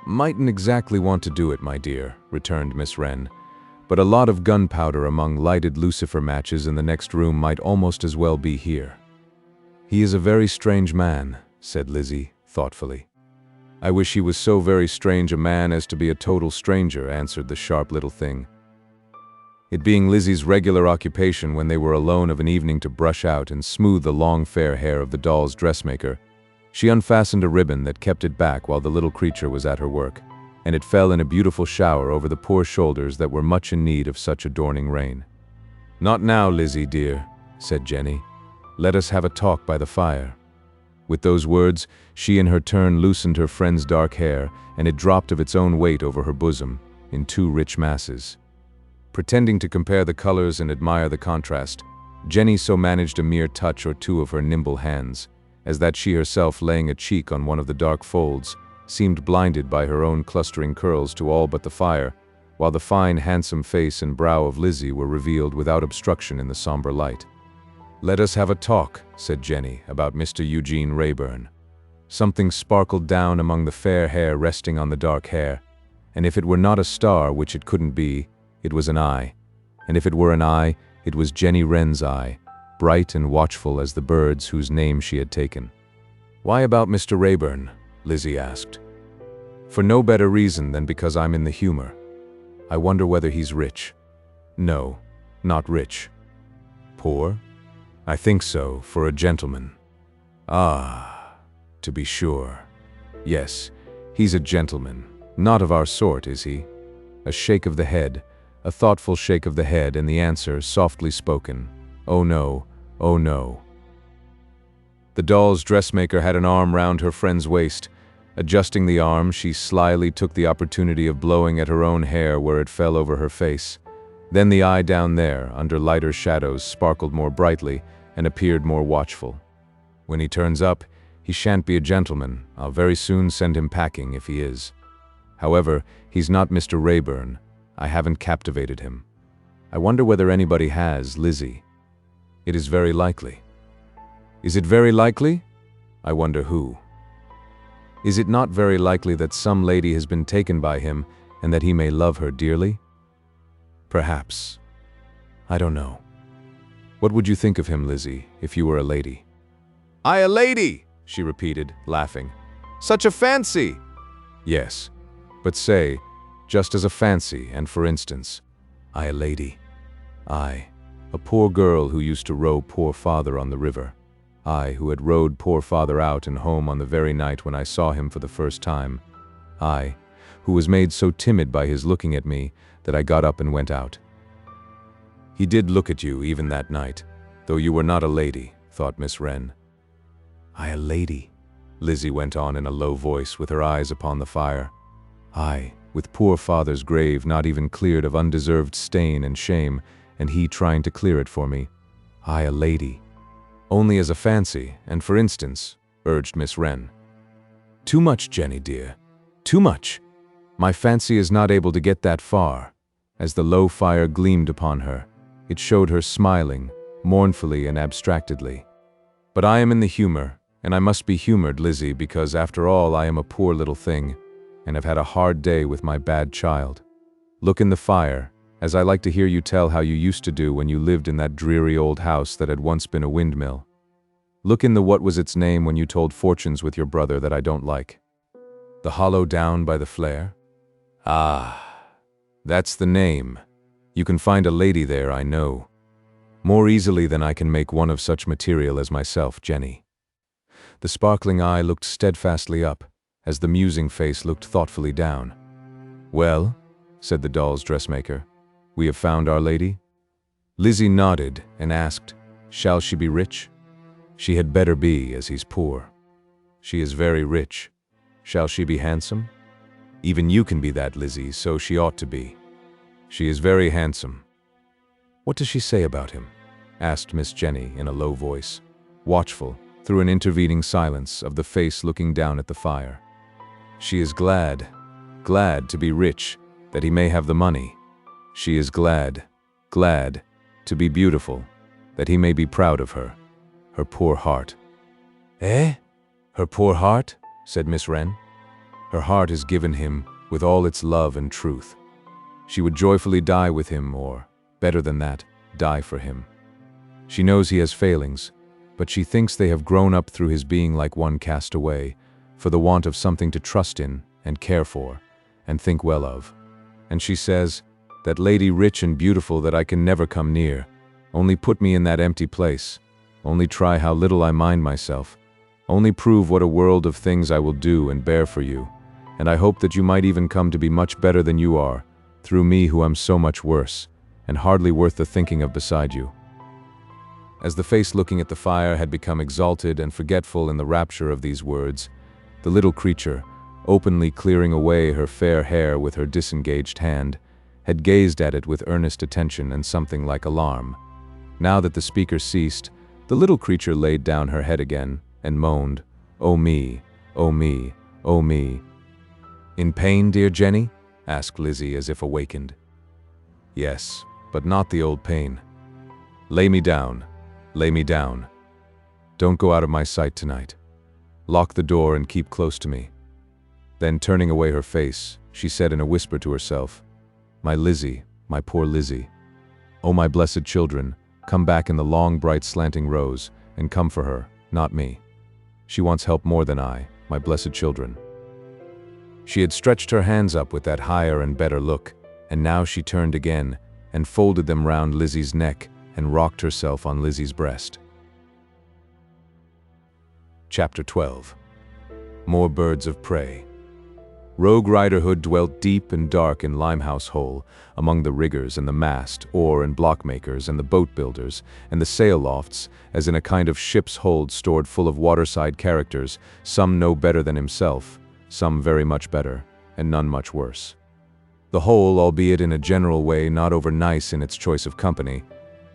"Mightn't exactly want to do it, my dear," returned Miss Wren. "But a lot of gunpowder among lighted lucifer matches in the next room might almost as well be here." "He is a very strange man," said Lizzie, thoughtfully. "I wish he was so very strange a man as to be a total stranger," answered the sharp little thing. It being Lizzie's regular occupation when they were alone of an evening to brush out and smooth the long fair hair of the doll's dressmaker, she unfastened a ribbon that kept it back while the little creature was at her work, and it fell in a beautiful shower over the poor shoulders that were much in need of such adorning rain. "Not now, Lizzie, dear," said Jenny. "Let us have a talk by the fire." With those words, she in her turn loosened her friend's dark hair, and it dropped of its own weight over her bosom, in two rich masses. Pretending to compare the colors and admire the contrast, Jenny so managed a mere touch or two of her nimble hands, as that she herself, laying a cheek on one of the dark folds, seemed blinded by her own clustering curls to all but the fire, while the fine, handsome face and brow of Lizzie were revealed without obstruction in the somber light. "Let us have a talk," said Jenny, "about Mr. Eugene Wrayburn." Something sparkled down among the fair hair resting on the dark hair, and if it were not a star, which it couldn't be, it was an eye, and if it were an eye, it was Jenny Wren's eye, bright and watchful as the bird's whose name she had taken. "Why about Mr. Wrayburn?" Lizzie asked. "For no better reason than because I'm in the humor. I wonder whether he's rich." "No, not rich." "Poor?" "I think so, for a gentleman." "Ah, to be sure. Yes, he's a gentleman. Not of our sort, is he?" A shake of the head, a thoughtful shake of the head, and the answer, softly spoken, "Oh no, oh no." The doll's dressmaker had an arm round her friend's waist. Adjusting the arm, she slyly took the opportunity of blowing at her own hair where it fell over her face. Then the eye down there, under lighter shadows, sparkled more brightly and appeared more watchful. "When he turns up, he shan't be a gentleman. I'll very soon send him packing if he is. However, he's not Mr. Wrayburn. I haven't captivated him. I wonder whether anybody has, Lizzie. It is very likely." "Is it very likely? I wonder who." "Is it not very likely that some lady has been taken by him and that he may love her dearly?" "Perhaps. I don't know. What would you think of him, Lizzie, if you were a lady?" "I a lady!" she repeated, laughing. "Such a fancy!" "Yes, but say, just as a fancy, and for instance, I a lady. I, a poor girl who used to row poor father on the river. I, who had rowed poor father out and home on the very night when I saw him for the first time. I, who was made so timid by his looking at me that I got up and went out." "He did look at you even that night, though you were not a lady," thought Miss Wren. "I a lady," Lizzie went on in a low voice with her eyes upon the fire. "I, with poor father's grave not even cleared of undeserved stain and shame, and he trying to clear it for me. I a lady." "Only as a fancy, and for instance," urged Miss Wren. "Too much, Jenny dear, too much. My fancy is not able to get that far." As the low fire gleamed upon her, it showed her smiling, mournfully and abstractedly. But I am in the humor, and I must be humored, Lizzie, because after all I am a poor little thing, and have had a hard day with my bad child. Look in the fire, as I like to hear you tell how you used to do when you lived in that dreary old house that had once been a windmill. Look in the what was its name when you told fortunes with your brother that I don't like. The hollow down by the flare? Ah, that's the name. You can find a lady there, I know. More easily than I can make one of such material as myself, Jenny. The sparkling eye looked steadfastly up, as the musing face looked thoughtfully down. Well, said the doll's dressmaker, we have found our lady? Lizzie nodded and asked, shall she be rich? She had better be, as he's poor. She is very rich. Shall she be handsome? Even you can be that, Lizzie, so she ought to be. She is very handsome. What does she say about him? Asked Miss Jenny in a low voice, watchful, through an intervening silence, of the face looking down at the fire. She is glad to be rich, that he may have the money. She is glad to be beautiful, that he may be proud of her. Her poor heart. Eh? Her poor heart? Said Miss Wren. Her heart is given him with all its love and truth. She would joyfully die with him, or, better than that, die for him. She knows he has failings, but she thinks they have grown up through his being like one cast away, for the want of something to trust in, and care for, and think well of. And she says, that lady rich and beautiful that I can never come near, only put me in that empty place, only try how little I mind myself, only prove what a world of things I will do and bear for you, and I hope that you might even come to be much better than you are, through me who am so much worse, and hardly worth the thinking of beside you. As the face looking at the fire had become exalted and forgetful in the rapture of these words, the little creature, openly clearing away her fair hair with her disengaged hand, had gazed at it with earnest attention and something like alarm. Now that the speaker ceased, the little creature laid down her head again and moaned, "Oh me, oh me, oh me." "In pain, dear Jenny?" asked Lizzie as if awakened. "Yes, but not the old pain. Lay me down, lay me down. Don't go out of my sight tonight. Lock the door and keep close to me." Then, turning away her face, she said in a whisper to herself, "My Lizzie, my poor Lizzie. Oh, my blessed children, come back in the long, bright, slanting rows, and come for her, not me. She wants help more than I, my blessed children." She had stretched her hands up with that higher and better look, and now she turned again, and folded them round Lizzie's neck, and rocked herself on Lizzie's breast. Chapter 12. More Birds of Prey. Rogue Riderhood dwelt deep and dark in Limehouse Hole, among the riggers and the mast, oar and block makers, and the boat builders, and the sail lofts, as in a kind of ship's hold stored full of waterside characters, some no better than himself, some very much better, and none much worse. The whole, albeit in a general way not over nice in its choice of company,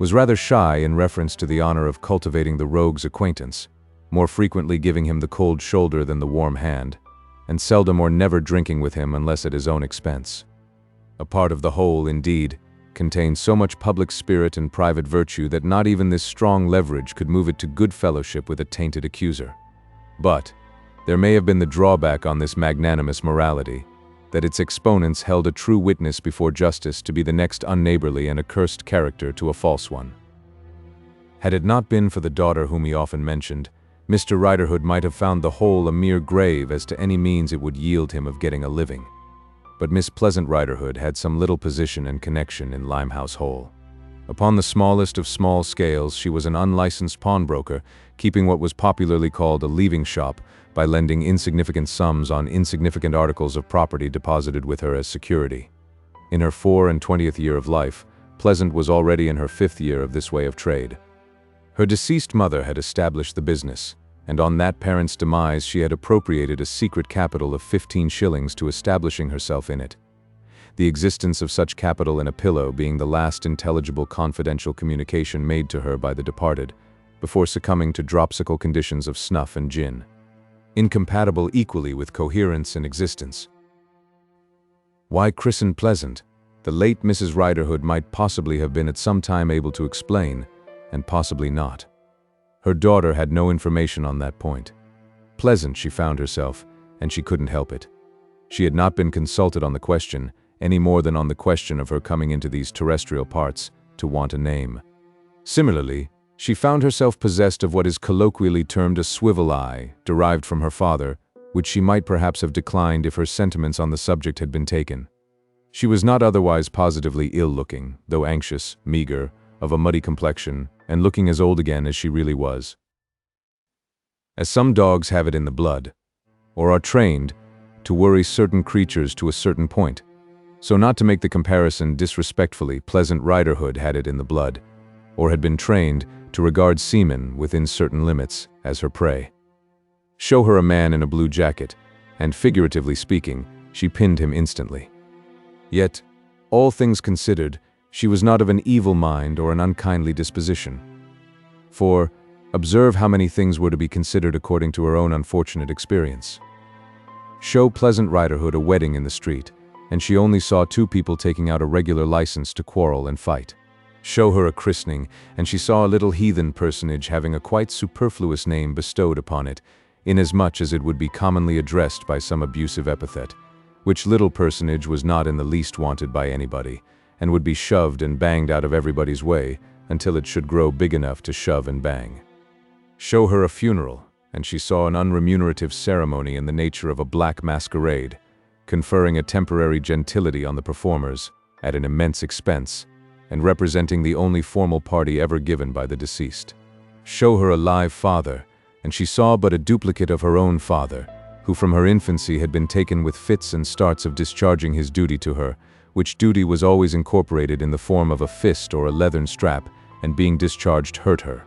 was rather shy in reference to the honor of cultivating the rogue's acquaintance, more frequently giving him the cold shoulder than the warm hand, and seldom or never drinking with him unless at his own expense. A part of the whole, indeed, contained so much public spirit and private virtue that not even this strong leverage could move it to good fellowship with a tainted accuser. But there may have been the drawback on this magnanimous morality, that its exponents held a true witness before justice to be the next unneighborly and accursed character to a false one. Had it not been for the daughter whom he often mentioned, Mr. Riderhood might have found the whole a mere grave as to any means it would yield him of getting a living. But Miss Pleasant Riderhood had some little position and connection in Limehouse Hole. Upon the smallest of small scales, she was an unlicensed pawnbroker, keeping what was popularly called a leaving shop by lending insignificant sums on insignificant articles of property deposited with her as security. In her 24th year of life, Pleasant was already in her 5th year of this way of trade. Her deceased mother had established the business, and on that parent's demise she had appropriated a secret capital of 15 shillings to establishing herself in it. The existence of such capital in a pillow being the last intelligible confidential communication made to her by the departed, before succumbing to dropsical conditions of snuff and gin, incompatible equally with coherence and existence. Why christened Pleasant, the late Mrs. Riderhood might possibly have been at some time able to explain, and possibly not. Her daughter had no information on that point. Pleasant, she found herself, and she couldn't help it. She had not been consulted on the question, any more than on the question of her coming into these terrestrial parts, to want a name. Similarly, she found herself possessed of what is colloquially termed a swivel eye, derived from her father, which she might perhaps have declined if her sentiments on the subject had been taken. She was not otherwise positively ill-looking, though anxious, meager, of a muddy complexion, and looking as old again as she really was. As some dogs have it in the blood, or are trained, to worry certain creatures to a certain point, so not to make the comparison disrespectfully, Pleasant Riderhood had it in the blood, or had been trained to regard seamen within certain limits as her prey. Show her a man in a blue jacket, and figuratively speaking, she pinned him instantly. Yet, all things considered, she was not of an evil mind or an unkindly disposition. For, observe how many things were to be considered according to her own unfortunate experience. Show Pleasant Riderhood a wedding in the street, and she only saw two people taking out a regular license to quarrel and fight. Show her a christening, and she saw a little heathen personage having a quite superfluous name bestowed upon it, inasmuch as it would be commonly addressed by some abusive epithet, which little personage was not in the least wanted by anybody, and would be shoved and banged out of everybody's way until it should grow big enough to shove and bang. Show her a funeral, and she saw an unremunerative ceremony in the nature of a black masquerade, conferring a temporary gentility on the performers at an immense expense, and representing the only formal party ever given by the deceased. Show her a live father, and she saw but a duplicate of her own father, who from her infancy had been taken with fits and starts of discharging his duty to her, which duty was always incorporated in the form of a fist or a leathern strap, and being discharged hurt her.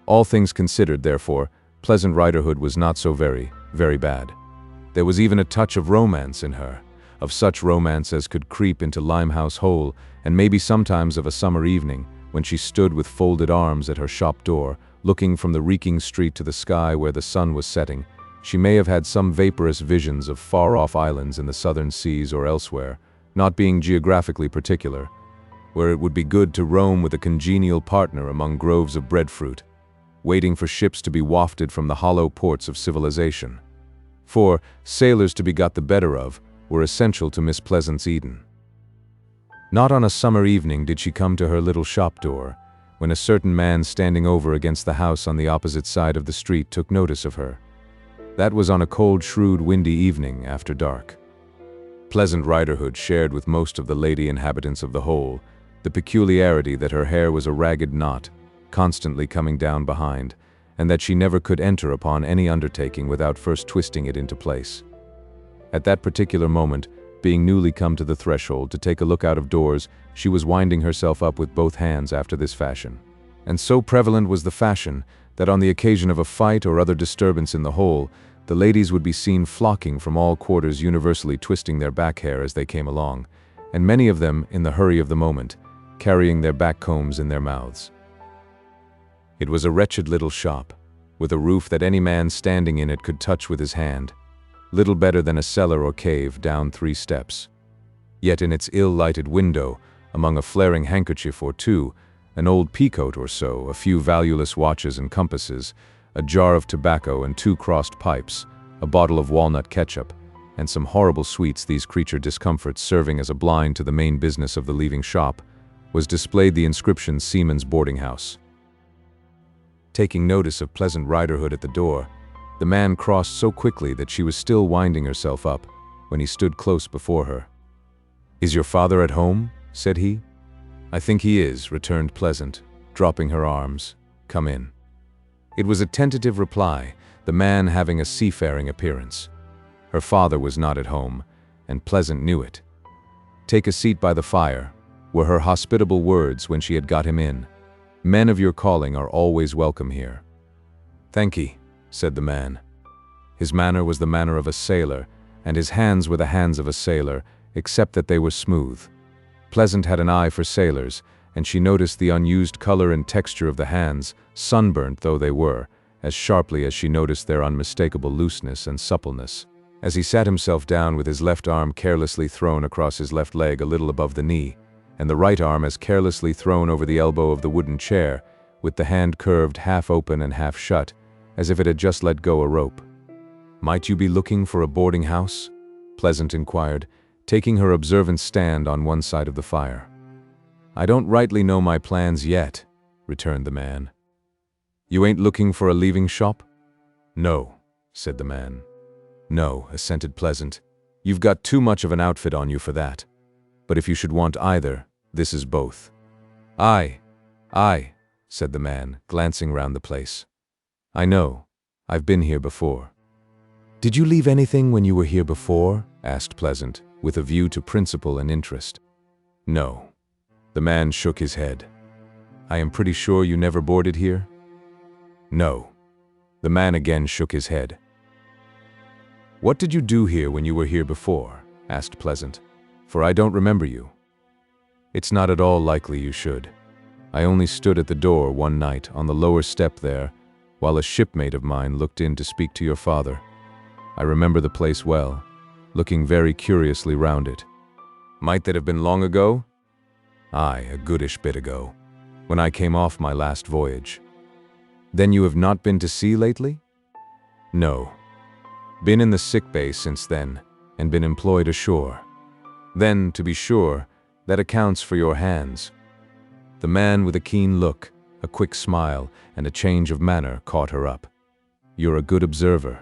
All things considered, therefore, Pleasant Riderhood was not so very, very bad. There was even a touch of romance in her, of such romance as could creep into Limehouse Hole, and maybe sometimes of a summer evening, when she stood with folded arms at her shop door, looking from the reeking street to the sky where the sun was setting. She may have had some vaporous visions of far-off islands in the southern seas or elsewhere, not being geographically particular, where it would be good to roam with a congenial partner among groves of breadfruit, waiting for ships to be wafted from the hollow ports of civilization. For sailors to be got the better of were essential to Miss Pleasant's Eden. Not on a summer evening did she come to her little shop door, when a certain man standing over against the house on the opposite side of the street took notice of her. That was on a cold, shrewd, windy evening after dark. Pleasant Riderhood shared with most of the lady inhabitants of the Hole the peculiarity that her hair was a ragged knot, constantly coming down behind, and that she never could enter upon any undertaking without first twisting it into place. At that particular moment, being newly come to the threshold to take a look out of doors, she was winding herself up with both hands after this fashion. And so prevalent was the fashion that on the occasion of a fight or other disturbance in the Hole, the ladies would be seen flocking from all quarters, universally twisting their back hair as they came along, and many of them, in the hurry of the moment, carrying their back combs in their mouths. It was a wretched little shop, with a roof that any man standing in it could touch with his hand, little better than a cellar or cave down 3 steps. Yet in its ill-lighted window, among a flaring handkerchief or two, an old peacoat or so, a few valueless watches and compasses, a jar of tobacco and 2 crossed pipes, a bottle of walnut ketchup, and some horrible sweets, these creature discomforts serving as a blind to the main business of the leaving shop, was displayed the inscription Seaman's Boarding House. Taking notice of Pleasant Riderhood at the door, the man crossed so quickly that she was still winding herself up when he stood close before her. "Is your father at home?" said he. "I think he is," returned Pleasant, dropping her arms. "Come in." It was a tentative reply, the man having a seafaring appearance. Her father was not at home, and Pleasant knew it. "Take a seat by the fire," were her hospitable words when she had got him in. "Men of your calling are always welcome here." "Thank ye," said the man. His manner was the manner of a sailor, and his hands were the hands of a sailor, except that they were smooth. Pleasant had an eye for sailors, and she noticed the unused color and texture of the hands, sunburnt though they were, as sharply as she noticed their unmistakable looseness and suppleness. As he sat himself down with his left arm carelessly thrown across his left leg a little above the knee, and the right arm as carelessly thrown over the elbow of the wooden chair, with the hand curved half open and half shut, as if it had just let go a rope. "Might you be looking for a boarding house?" Pleasant inquired, taking her observant stand on one side of the fire. "I don't rightly know my plans yet," returned the man. "You ain't looking for a leaving shop?" "No," said the man. "No," assented Pleasant. "You've got too much of an outfit on you for that. But if you should want either, this is both." "Aye, aye," said the man, glancing round the place. "I know. I've been here before." "Did you leave anything when you were here before?" asked Pleasant, with a view to principle and interest. "No." The man shook his head. "I am pretty sure you never boarded here?" "No." The man again shook his head. "What did you do here when you were here before?" asked Pleasant. "For I don't remember you." "It's not at all likely you should. I only stood at the door one night on the lower step there, while a shipmate of mine looked in to speak to your father. I remember the place well, looking very curiously round it." "Might that have been long ago?" "Aye, a goodish bit ago, when I came off my last voyage." "Then you have not been to sea lately?" "No. Been in the sick bay since then, and been employed ashore." "Then, to be sure, that accounts for your hands." The man, with a keen look, a quick smile, and a change of manner, caught her up. "You're a good observer."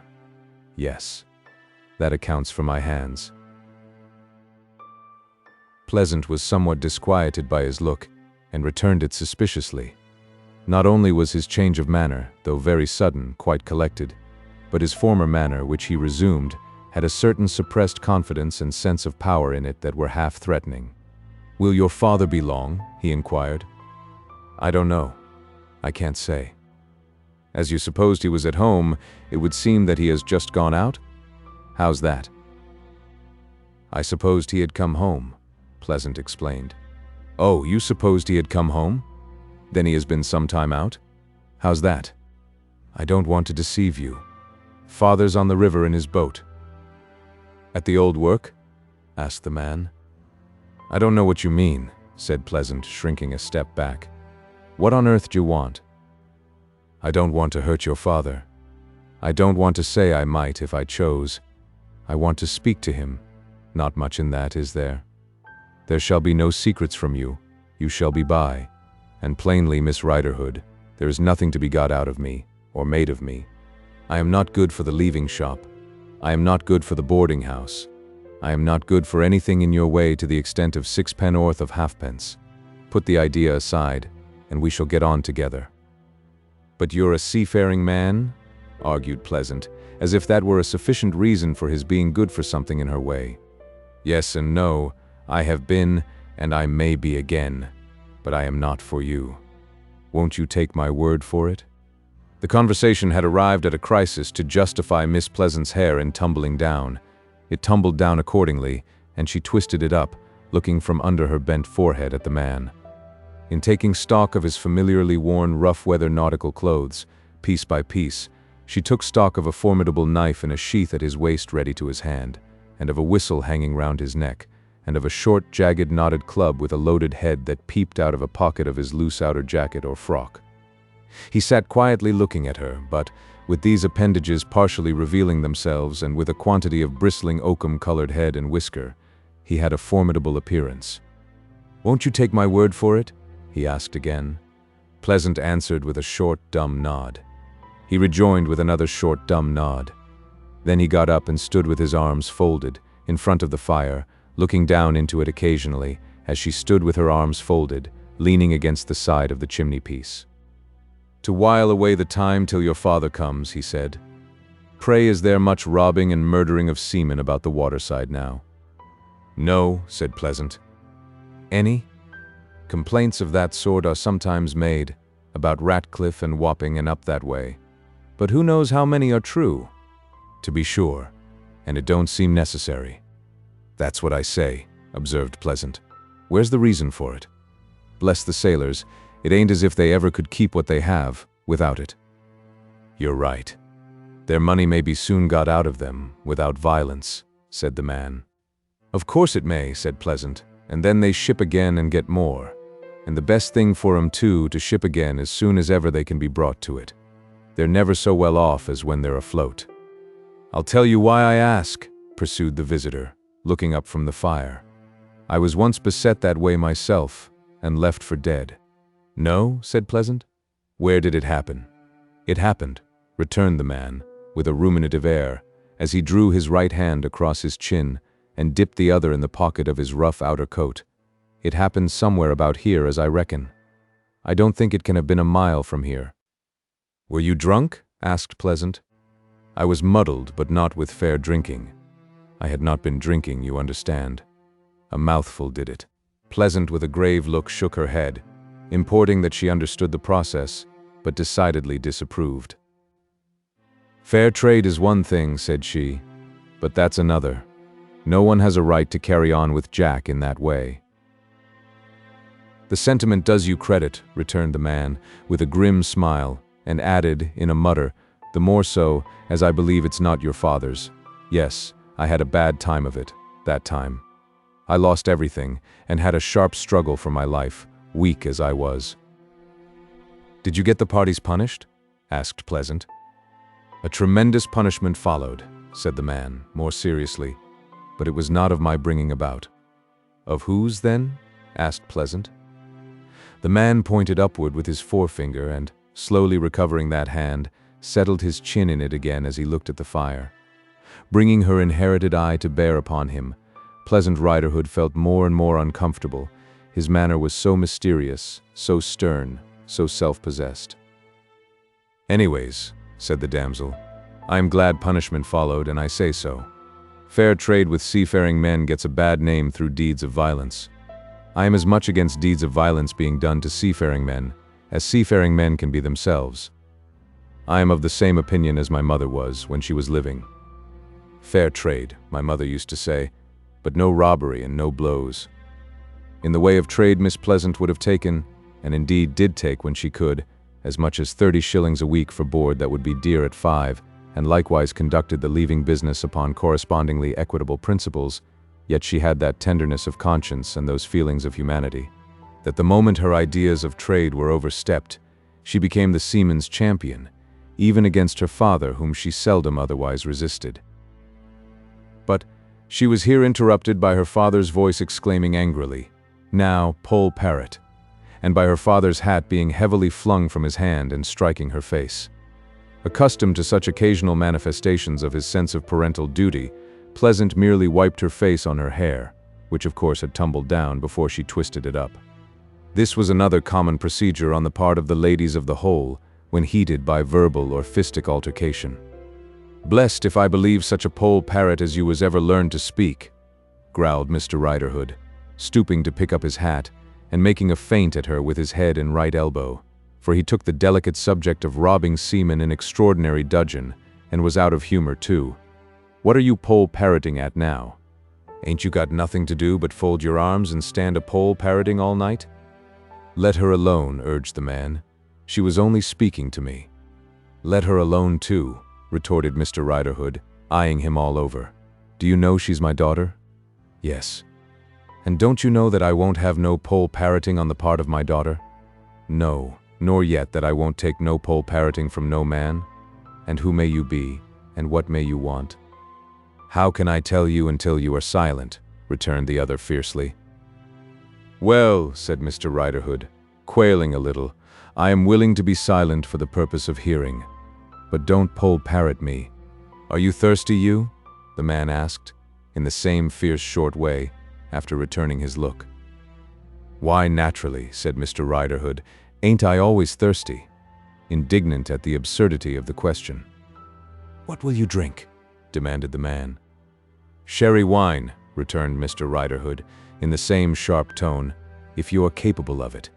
"Yes, that accounts for my hands." Pleasant was somewhat disquieted by his look, and returned it suspiciously. Not only was his change of manner, though very sudden, quite collected, but his former manner, which he resumed, had a certain suppressed confidence and sense of power in it that were half threatening. "Will your father be long?" he inquired. "I don't know. I can't say." "As you supposed he was at home, it would seem that he has just gone out?" "How's that?" "I supposed he had come home," Pleasant explained. "Oh, you supposed he had come home? Then he has been some time out?" "How's that?" "I don't want to deceive you. Father's on the river in his boat." "At the old work?" asked the man. "I don't know what you mean," said Pleasant, shrinking a step back. "What on earth do you want?" "I don't want to hurt your father. I don't want to say I might if I chose. I want to speak to him. Not much in that, is there? There shall be no secrets from you. You shall be by. And plainly, Miss Riderhood, there is nothing to be got out of me, or made of me. I am not good for the leaving shop. I am not good for the boarding house. I am not good for anything in your way to the extent of 6 penn'orth of halfpence. Put the idea aside, and we shall get on together." "But you're a seafaring man?" argued Pleasant, as if that were a sufficient reason for his being good for something in her way. "Yes and no. I have been, and I may be again. But I am not for you. Won't you take my word for it?" The conversation had arrived at a crisis to justify Miss Pleasant's hair in tumbling down. It tumbled down accordingly, and she twisted it up, looking from under her bent forehead at the man. In taking stock of his familiarly worn rough-weather nautical clothes, piece by piece, she took stock of a formidable knife in a sheath at his waist ready to his hand, and of a whistle hanging round his neck, and of a short, jagged, knotted club with a loaded head that peeped out of a pocket of his loose outer jacket or frock. He sat quietly looking at her, but, with these appendages partially revealing themselves and with a quantity of bristling oakum-colored head and whisker, he had a formidable appearance. "Won't you take my word for it?" he asked again. Pleasant answered with a short, dumb nod. He rejoined with another short, dumb nod. Then he got up and stood with his arms folded, in front of the fire, looking down into it occasionally, as she stood with her arms folded, leaning against the side of the chimney-piece. "To while away the time till your father comes," he said. "Pray, is there much robbing and murdering of seamen about the waterside now?" "No," said Pleasant. "Any? Complaints of that sort are sometimes made, about Ratcliffe and Wapping and up that way. But who knows how many are true? To be sure, and it don't seem necessary." "That's what I say," observed Pleasant. "Where's the reason for it? Bless the sailors, it ain't as if they ever could keep what they have, without it." "You're right. Their money may be soon got out of them, without violence," said the man. "Of course it may," said Pleasant, "and then they ship again and get more. and the best thing for 'em too to ship again as soon as ever they can be brought to it. They're never so well off as when they're afloat. I'll tell you why I ask, pursued the visitor, looking up from the fire. I was once beset that way myself, and left for dead. No, said Pleasant. Where did it happen? It happened, returned the man, with a ruminative air, as he drew his right hand across his chin and dipped the other in the pocket of his rough outer coat. It happened somewhere about here, as I reckon. I don't think it can have been a mile from here. Were you drunk? Asked Pleasant. I was muddled, but not with fair drinking. I had not been drinking, you understand. A mouthful did it. Pleasant, with a grave look, shook her head, importing that she understood the process, but decidedly disapproved. Fair trade is one thing, said she, but that's another. No one has a right to carry on with Jack in that way. The sentiment does you credit, returned the man, with a grim smile, and added, in a mutter, the more so, as I believe it's not your father's. Yes, I had a bad time of it, that time. I lost everything, and had a sharp struggle for my life, weak as I was. Did you get the parties punished? Asked Pleasant. A tremendous punishment followed, said the man, more seriously, but it was not of my bringing about. Of whose, then? Asked Pleasant. The man pointed upward with his forefinger and, slowly recovering that hand, settled his chin in it again as he looked at the fire. Bringing her inherited eye to bear upon him, Pleasant Riderhood felt more and more uncomfortable. His manner was so mysterious, so stern, so self-possessed. Anyways, said the damsel, I am glad punishment followed, and I say so. Fair trade with seafaring men gets a bad name through deeds of violence. I am as much against deeds of violence being done to seafaring men as seafaring men can be themselves. I am of the same opinion as my mother was when she was living. Fair trade, my mother used to say, but no robbery and no blows. In the way of trade, Miss Pleasant would have taken, and indeed did take when she could, as much as 30 shillings a week for board that would be dear at 5, and likewise conducted the leaving business upon correspondingly equitable principles, yet she had that tenderness of conscience and those feelings of humanity, that the moment her ideas of trade were overstepped, she became the seaman's champion, even against her father, whom she seldom otherwise resisted. But she was here interrupted by her father's voice exclaiming angrily, "Now, Poll Parrot," and by her father's hat being heavily flung from his hand and striking her face. Accustomed to such occasional manifestations of his sense of parental duty, Pleasant merely wiped her face on her hair, which of course had tumbled down before she twisted it up. This was another common procedure on the part of the ladies of the whole, when heated by verbal or fistic altercation. "Blessed if I believe such a Poll Parrot as you was ever learned to speak," growled Mr. Riderhood, stooping to pick up his hat, and making a feint at her with his head and right elbow, for he took the delicate subject of robbing seamen in extraordinary dudgeon, and was out of humor too. "What are you Poll Parroting at now? Ain't you got nothing to do but fold your arms and stand a Poll Parroting all night?" "Let her alone," urged the man. "She was only speaking to me." "Let her alone too," retorted Mr. Riderhood, eyeing him all over. "Do you know she's my daughter?" "Yes." "And don't you know that I won't have no Poll Parroting on the part of my daughter?" "No, nor yet that I won't take no Poll Parroting from no man." "And who may you be, and what may you want?" "How can I tell you until you are silent?" returned the other fiercely. "Well," said Mr. Riderhood, quailing a little, "I am willing to be silent for the purpose of hearing. But don't Poll Parrot me. Are you thirsty, you?" the man asked, in the same fierce short way, after returning his look. "Why, naturally," said Mr. Riderhood. "Ain't I always thirsty?" indignant at the absurdity of the question. "What will you drink?" demanded the man. "Sherry wine," returned Mr. Riderhood, in the same sharp tone, "if you are capable of it."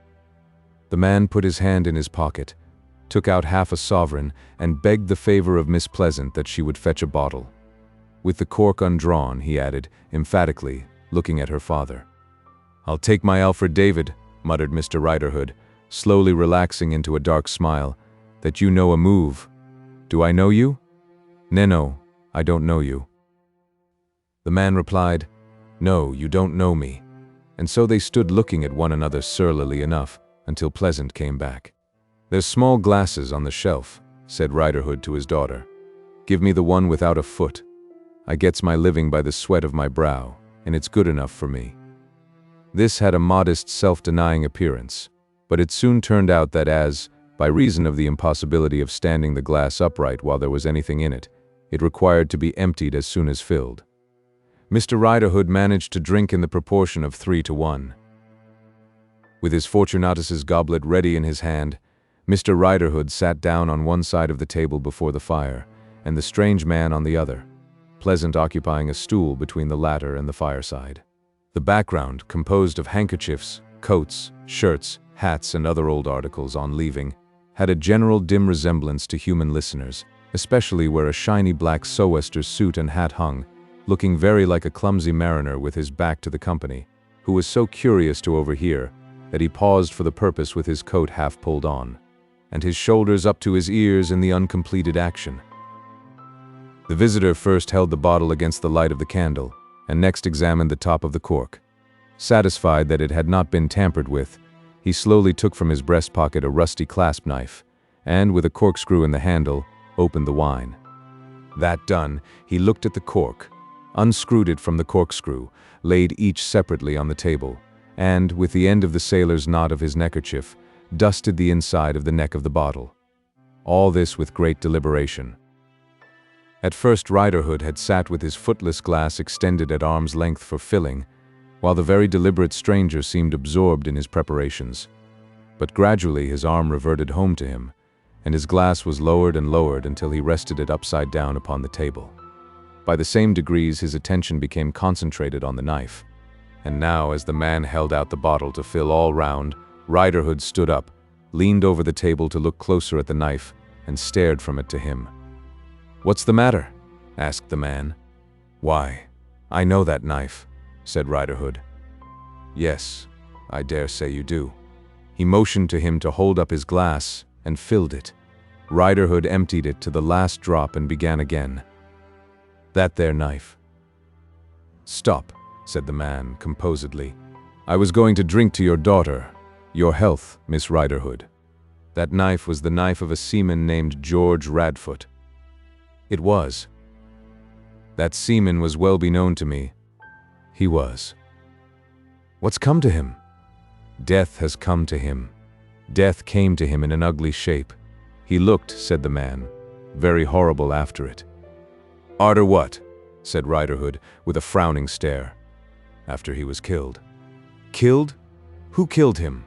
The man put his hand in his pocket, took out half a sovereign, and begged the favor of Miss Pleasant that she would fetch a bottle. With the cork undrawn, he added, emphatically, looking at her father. "I'll take my Alfred David," muttered Mr. Riderhood, slowly relaxing into a dark smile, "that you know a move. Do I know you?" "No, I don't know you." The man replied, "No, you don't know me. and so they stood looking at one another surlily enough until Pleasant came back. "There's small glasses on the shelf," said Riderhood to his daughter. "Give me the one without a foot. I gets my living by the sweat of my brow, and it's good enough for me." This had a modest, self-denying appearance, but it soon turned out that as, by reason of the impossibility of standing the glass upright while there was anything in it, it required to be emptied as soon as filled. Mr. Riderhood managed to drink in the proportion of 3 to 1. With his Fortunatus's goblet ready in his hand, Mr. Riderhood sat down on one side of the table before the fire, and the strange man on the other, Pleasant occupying a stool between the latter and the fireside. The background, composed of handkerchiefs, coats, shirts, hats, and other old articles on leaving, had a general dim resemblance to human listeners, especially where a shiny black sou'wester suit and hat hung, looking very like a clumsy mariner with his back to the company, who was so curious to overhear that he paused for the purpose with his coat half pulled on, and his shoulders up to his ears in the uncompleted action. The visitor first held the bottle against the light of the candle, and next examined the top of the cork. Satisfied that it had not been tampered with, he slowly took from his breast pocket a rusty clasp knife, and, with a corkscrew in the handle, opened the wine. That done, he looked at the cork, unscrewed it from the corkscrew, laid each separately on the table, and, with the end of the sailor's knot of his neckerchief, dusted the inside of the neck of the bottle. All this with great deliberation. At first Riderhood had sat with his footless glass extended at arm's length for filling, while the very deliberate stranger seemed absorbed in his preparations. But gradually his arm reverted home to him, and his glass was lowered and lowered until he rested it upside down upon the table. By the same degrees his attention became concentrated on the knife, and now as the man held out the bottle to fill all round, Riderhood stood up, leaned over the table to look closer at the knife, and stared from it to him. "What's the matter?" asked the man. "Why, I know that knife," said Riderhood. "Yes, I dare say you do." He motioned to him to hold up his glass, and filled it. Riderhood emptied it to the last drop and began again. "That there knife." "Stop," said the man, composedly. "I was going to drink to your daughter. Your health, Miss Riderhood." That knife was the knife of a seaman named George Radfoot. It was. That seaman was well beknown to me. He was. What's come to him? Death has come to him. Death came to him in an ugly shape. He looked, said the man, very horrible after it. "Arter what?" said Riderhood, with a frowning stare. "After he was killed." "Killed? Who killed him?"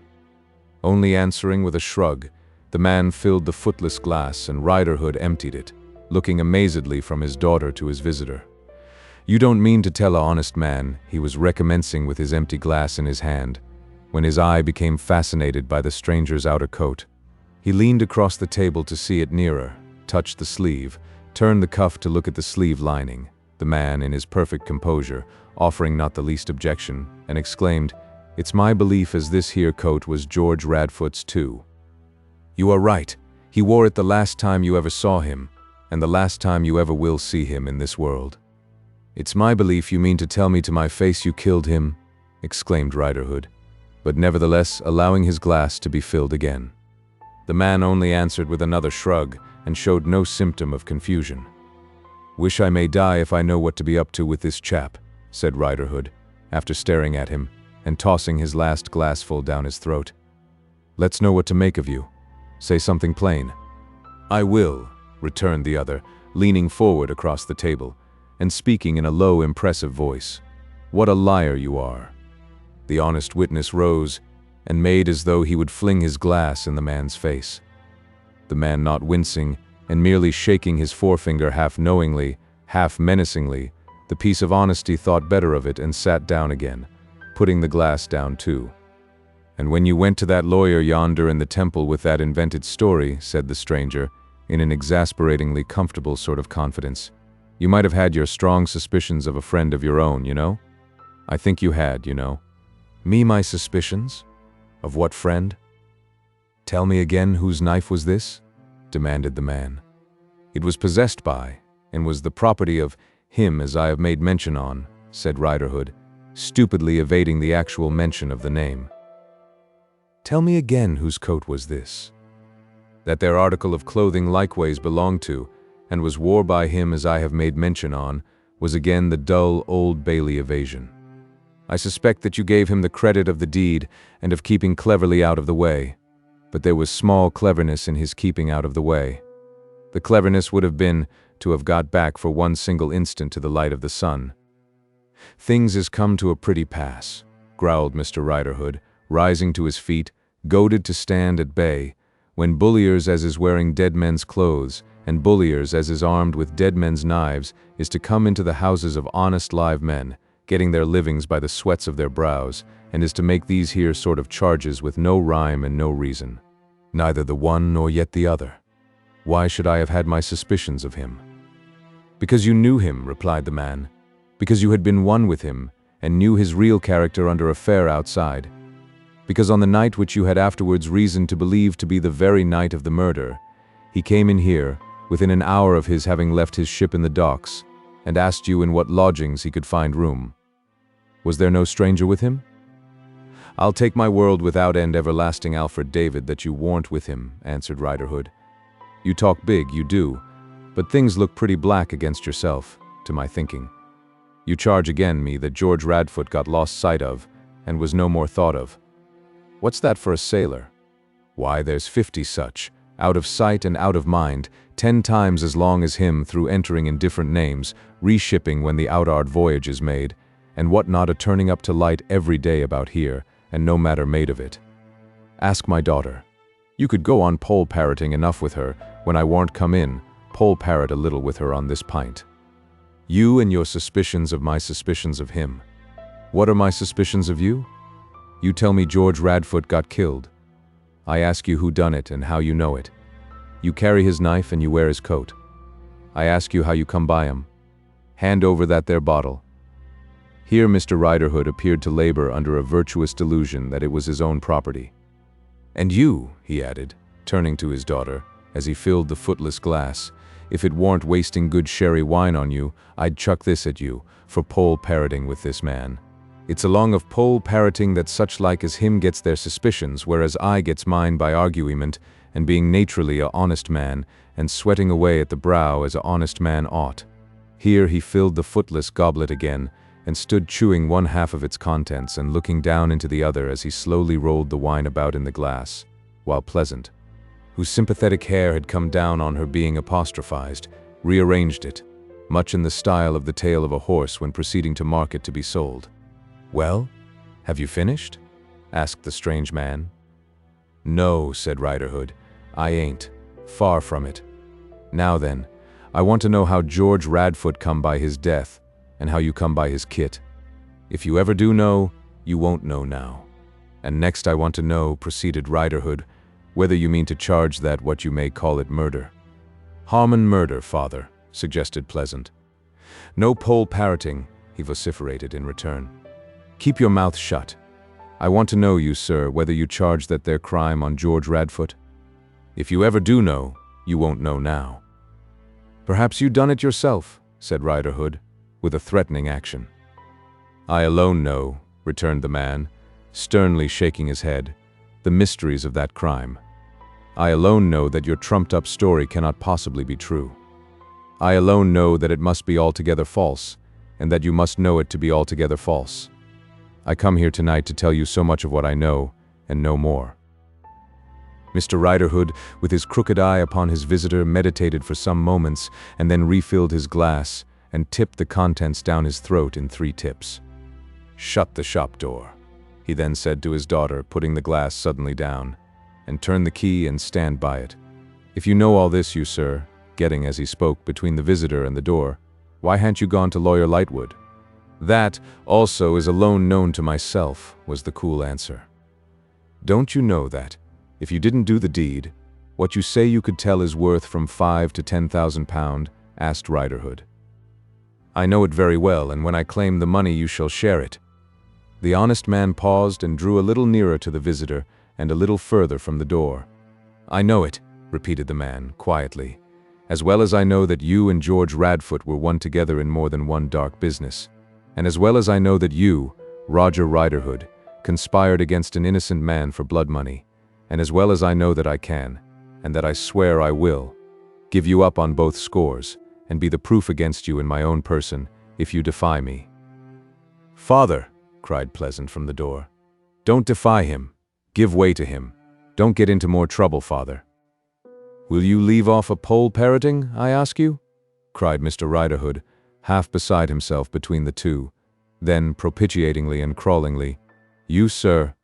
Only answering with a shrug, the man filled the footless glass and Riderhood emptied it, looking amazedly from his daughter to his visitor. "You don't mean to tell a honest man," he was recommencing with his empty glass in his hand, when his eye became fascinated by the stranger's outer coat. He leaned across the table to see it nearer, touched the sleeve, turned the cuff to look at the sleeve lining, the man, in his perfect composure, offering not the least objection, and exclaimed, "It's my belief as this here coat was George Radfoot's too." "You are right. He wore it the last time you ever saw him, and the last time you ever will see him in this world." "It's my belief you mean to tell me to my face you killed him," exclaimed Riderhood, but nevertheless allowing his glass to be filled again. The man only answered with another shrug and showed no symptom of confusion. "Wish I may die if I know what to be up to with this chap," said Riderhood, after staring at him and tossing his last glassful down his throat. "Let's know what to make of you. Say something plain." "I will," returned the other, leaning forward across the table and speaking in a low, impressive voice. "What a liar you are." The honest witness rose and made as though he would fling his glass in the man's face. The man, not wincing and merely shaking his forefinger half knowingly, half menacingly, the piece of honesty thought better of it and sat down again, putting the glass down too. "And when you went to that lawyer yonder in the temple with that invented story," said the stranger, in an exasperatingly comfortable sort of confidence, "you might have had your strong suspicions of a friend of your own, you know. I think you had, you know." "Me my suspicions? Of what friend?" "Tell me again, whose knife was this?" demanded the man. "It was possessed by, and was the property of, him as I have made mention on," said Riderhood, stupidly evading the actual mention of the name. "Tell me again whose coat was this?" "That their article of clothing likewise belonged to, and was wore by him as I have made mention on," was again the dull Old Bailey evasion. "I suspect that you gave him the credit of the deed and of keeping cleverly out of the way. But there was small cleverness in his keeping out of the way. The cleverness would have been to have got back for one single instant to the light of the sun." "Things is come to a pretty pass," growled Mr. Riderhood, rising to his feet, goaded to stand at bay, "when bulliers as is wearing dead men's clothes, and bulliers as is armed with dead men's knives, is to come into the houses of honest live men, getting their livings by the sweats of their brows, and is to make these here sort of charges with no rhyme and no reason. Neither the one nor yet the other. Why should I have had my suspicions of him?" "Because you knew him," replied the man. "Because you had been one with him, and knew his real character under a fair outside. Because on the night which you had afterwards reason to believe to be the very night of the murder, he came in here, within an hour of his having left his ship in the docks, and asked you in what lodgings he could find room. Was there no stranger with him?" "I'll take my word without end, everlasting Alfred David, that you warn't with him," answered Riderhood. "You talk big, you do, but things look pretty black against yourself, to my thinking. You charge again me that George Radfoot got lost sight of, and was no more thought of. What's that for a sailor? Why, there's 50 such, out of sight and out of mind, 10 times as long as him through entering in different names, reshipping when the outward voyage is made, and what not a turning up to light every day about here, and no matter made of it. Ask my daughter. You could go on pole-parroting enough with her, when I warn't come in, pole-parrot a little with her on this pint. You and your suspicions of my suspicions of him. What are my suspicions of you? You tell me George Radfoot got killed. I ask you who done it and how you know it. You carry his knife and you wear his coat. I ask you how you come by him. Hand over that there bottle." Here Mr. Riderhood appeared to labor under a virtuous delusion that it was his own property. "And you," he added, turning to his daughter, as he filled the footless glass, "if it warn't wasting good sherry wine on you, I'd chuck this at you, for pole-parroting with this man. It's along of pole-parroting that such like as him gets their suspicions, whereas I gets mine by argument, and being naturally a honest man, and sweating away at the brow as a honest man ought." Here he filled the footless goblet again, and stood chewing one half of its contents and looking down into the other as he slowly rolled the wine about in the glass, while Pleasant, whose sympathetic hair had come down on her being apostrophized, rearranged it, much in the style of the tail of a horse when proceeding to market to be sold. "Well, have you finished?" asked the strange man. "No," said Riderhood, "I ain't. Far from it. Now then, I want to know how George Radfoot come by his death, and how you come by his kit. If you ever do know, you won't know now. And next I want to know," proceeded Riderhood, "whether you mean to charge that what you may call it murder." "Harmon murder, father," suggested Pleasant. "No pole-parroting," he vociferated in return. "Keep your mouth shut. I want to know you, sir, whether you charge that there crime on George Radfoot. If you ever do know, you won't know now." "Perhaps you done it yourself," said Riderhood, with a threatening action. "I alone know," returned the man, sternly shaking his head, "the mysteries of that crime. I alone know that your trumped-up story cannot possibly be true. I alone know that it must be altogether false, and that you must know it to be altogether false. I come here tonight to tell you so much of what I know, and no more." Mr. Riderhood, with his crooked eye upon his visitor, meditated for some moments, and then refilled his glass, and tipped the contents down his throat in 3 tips. "Shut the shop door," he then said to his daughter, putting the glass suddenly down, "and turn the key and stand by it. If you know all this, you, sir," getting, as he spoke, between the visitor and the door, "why ha'n't you gone to Lawyer Lightwood?" "That, also, is alone known to myself," was the cool answer. "Don't you know that, if you didn't do the deed, what you say you could tell is worth from £5,000 to £10,000? asked Riderhood. "I know it very well, and when I claim the money you shall share it." The honest man paused and drew a little nearer to the visitor and a little further from the door. "I know it," repeated the man, quietly, "as well as I know that you and George Radfoot were one together in more than one dark business, and as well as I know that you, Roger Riderhood, conspired against an innocent man for blood money, and as well as I know that I can, and that I swear I will, give you up on both scores, and be the proof against you in my own person, if you defy me." "Father," cried Pleasant from the door, "don't defy him. Give way to him. Don't get into more trouble, father." "Will you leave off a pole parroting, I ask you?" cried Mr. Riderhood, half beside himself between the two. Then, propitiatingly and crawlingly, "You, sir,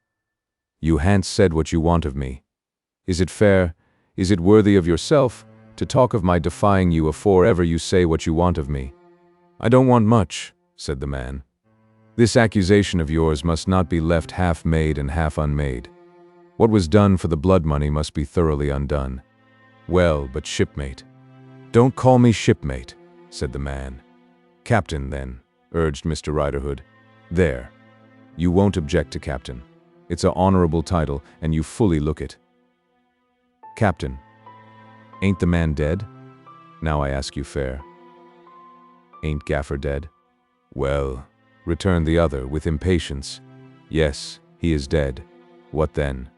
you ha'n't said what you want of me. Is it fair, is it worthy of yourself, to talk of my defying you afore ever you say what you want of me?" "I don't want much," said the man. "This accusation of yours must not be left half made and half unmade. What was done for the blood money must be thoroughly undone. Well, but shipmate—" "Don't call me shipmate," said the man. "Captain, then," urged Mr. Riderhood. "There. You won't object to captain. It's a honorable title, and you fully look it. Captain, ain't the man dead? Now I ask you fair. Ain't Gaffer dead?" "Well," returned the other with impatience, "yes, he is dead. What then?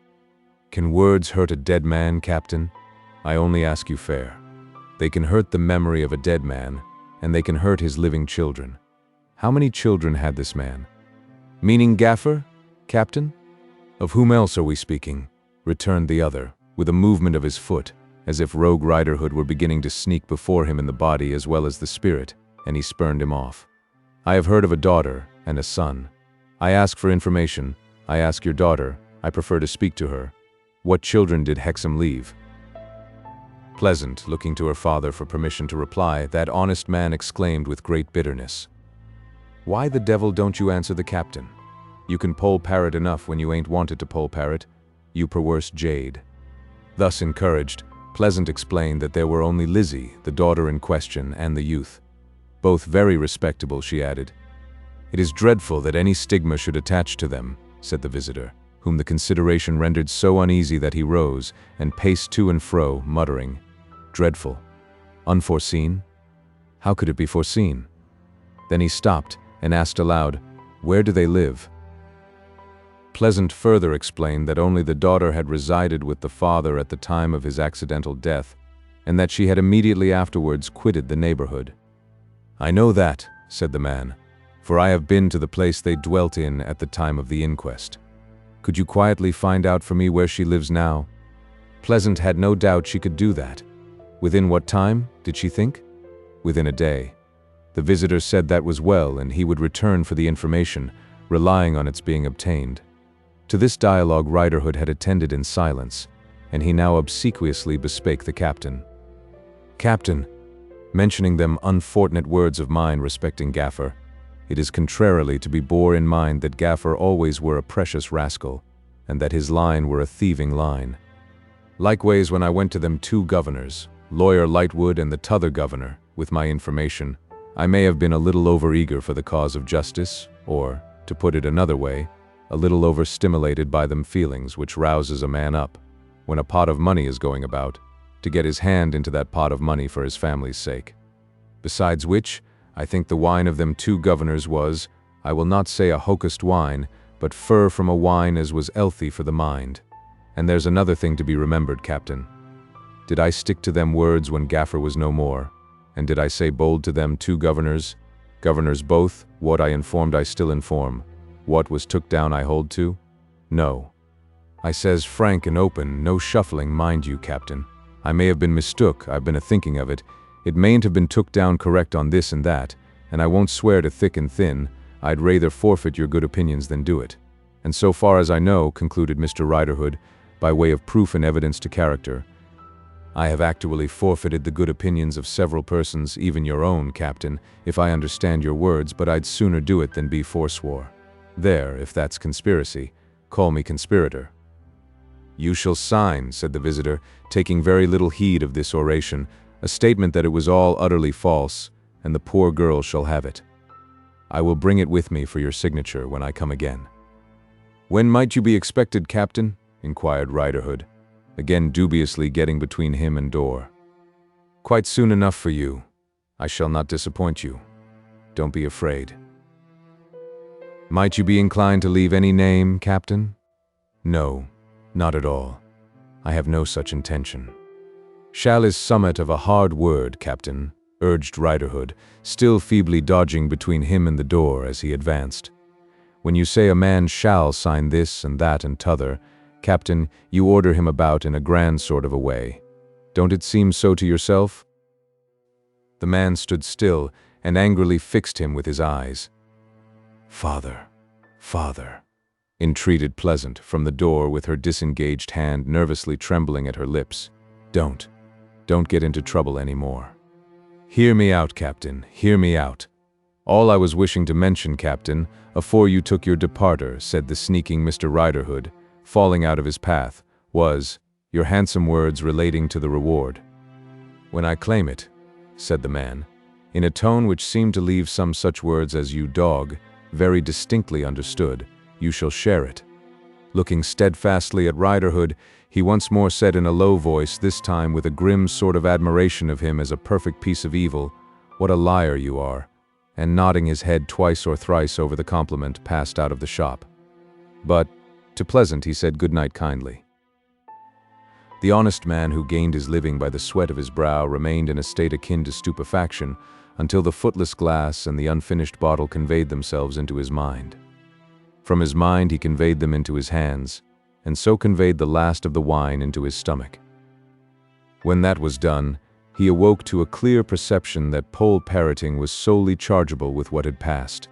Can words hurt a dead man, Captain? I only ask you fair. They can hurt the memory of a dead man, and they can hurt his living children. How many children had this man?" "Meaning Gaffer, Captain?" "Of whom else are we speaking?" returned the other, with a movement of his foot, as if Rogue Riderhood were beginning to sneak before him in the body as well as the spirit, and he spurned him off. "I have heard of a daughter and a son. I ask for information. I ask your daughter. I prefer to speak to her. What children did Hexam leave?" Pleasant, looking to her father for permission to reply, that honest man exclaimed with great bitterness, "Why the devil don't you answer the captain? You can pole parrot enough when you ain't wanted to pole parrot, you perverse jade." Thus encouraged, Pleasant explained that there were only Lizzie, the daughter in question, and the youth. "Both very respectable," she added. "It is dreadful that any stigma should attach to them," said the visitor, whom the consideration rendered so uneasy that he rose and paced to and fro, muttering, "Dreadful? Unforeseen? How could it be foreseen?" Then he stopped and asked aloud, "Where do they live?" Pleasant further explained that only the daughter had resided with the father at the time of his accidental death, and that she had immediately afterwards quitted the neighborhood. "I know that," said the man, "for I have been to the place they dwelt in at the time of the inquest. Could you quietly find out for me where she lives now?" Pleasant had no doubt she could do that. Within what time, did she think? Within a day. The visitor said that was well, and he would return for the information, relying on its being obtained. To this dialogue Riderhood had attended in silence, and he now obsequiously bespake the captain. "Captain, mentioning them unfortunate words of mine respecting Gaffer, it is contrarily to be bore in mind that Gaffer always were a precious rascal, and that his line were a thieving line. Likeways when I went to them two governors, Lawyer Lightwood and the t'other governor, with my information, I may have been a little over-eager for the cause of justice, or, to put it another way, a little overstimulated by them feelings which rouses a man up, when a pot of money is going about, to get his hand into that pot of money for his family's sake. Besides which, I think the wine of them two governors was, I will not say a hocussed wine, but fur from a wine as was healthy for the mind. And there's another thing to be remembered, Captain. Did I stick to them words when Gaffer was no more? And did I say bold to them two governors? Governors both, what I informed I still inform. What was took down I hold to? No. I says frank and open, no shuffling, mind you, Captain. I may have been mistook, I've been a-thinking of it. It mayn't have been took down correct on this and that, and I won't swear to thick and thin, I'd rather forfeit your good opinions than do it. And so far as I know, concluded Mr. Riderhood, by way of proof and evidence to character, I have actually forfeited the good opinions of several persons, even your own, Captain, if I understand your words, but I'd sooner do it than be forswore. There, if that's conspiracy, call me conspirator. You shall sign, said the visitor, taking very little heed of this oration, a statement that it was all utterly false, and the poor girl shall have it. I will bring it with me for your signature when I come again. When might you be expected, Captain? Inquired Riderhood, again dubiously getting between him and door. Quite soon enough for you. I shall not disappoint you. Don't be afraid. Might you be inclined to leave any name, Captain? No, not at all. I have no such intention. Shall is somewhat of a hard word, Captain, urged Riderhood, still feebly dodging between him and the door as he advanced. When you say a man shall sign this and that and t'other, Captain, you order him about in a grand sort of a way. Don't it seem so to yourself? The man stood still and angrily fixed him with his eyes. Father, father, entreated Pleasant from the door with her disengaged hand nervously trembling at her lips. Don't get into trouble any more. Hear me out, Captain, hear me out. All I was wishing to mention, Captain, afore you took your departure, said the sneaking Mr. Riderhood, falling out of his path, was your handsome words relating to the reward. When I claim it, said the man, in a tone which seemed to leave some such words as you dog, very distinctly understood, you shall share it. Looking steadfastly at Riderhood, he once more said in a low voice, this time with a grim sort of admiration of him as a perfect piece of evil, what a liar you are, and nodding his head twice or thrice over the compliment, passed out of the shop. But to Pleasant he said good night kindly. The honest man who gained his living by the sweat of his brow remained in a state akin to stupefaction until the footless glass and the unfinished bottle conveyed themselves into his mind. From his mind he conveyed them into his hands, and so conveyed the last of the wine into his stomach. When that was done, he awoke to a clear perception that Poll Parroting was solely chargeable with what had passed.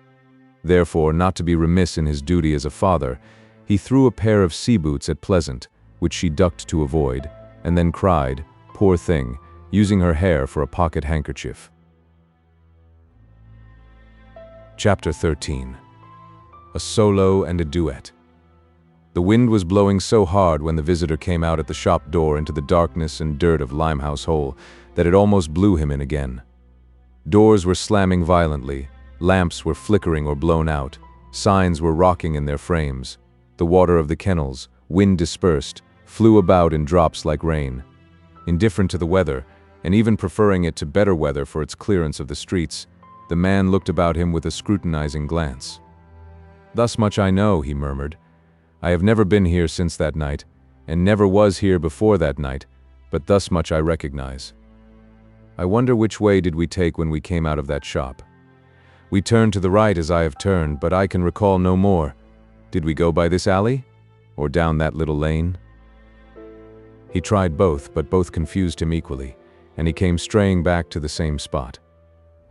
Therefore, not to be remiss in his duty as a father, he threw a pair of sea boots at Pleasant, which she ducked to avoid, and then cried, poor thing, using her hair for a pocket handkerchief. Chapter 13. A Solo and a Duet. The wind was blowing so hard when the visitor came out at the shop door into the darkness and dirt of Limehouse Hole that it almost blew him in again. Doors were slamming violently, lamps were flickering or blown out, signs were rocking in their frames. The water of the kennels, wind dispersed, flew about in drops like rain. Indifferent to the weather, and even preferring it to better weather for its clearance of the streets, the man looked about him with a scrutinizing glance. Thus much I know, he murmured. I have never been here since that night, and never was here before that night, but thus much I recognize. I wonder which way did we take when we came out of that shop. We turned to the right as I have turned, but I can recall no more. Did we go by this alley? Or down that little lane? He tried both, but both confused him equally, and he came straying back to the same spot.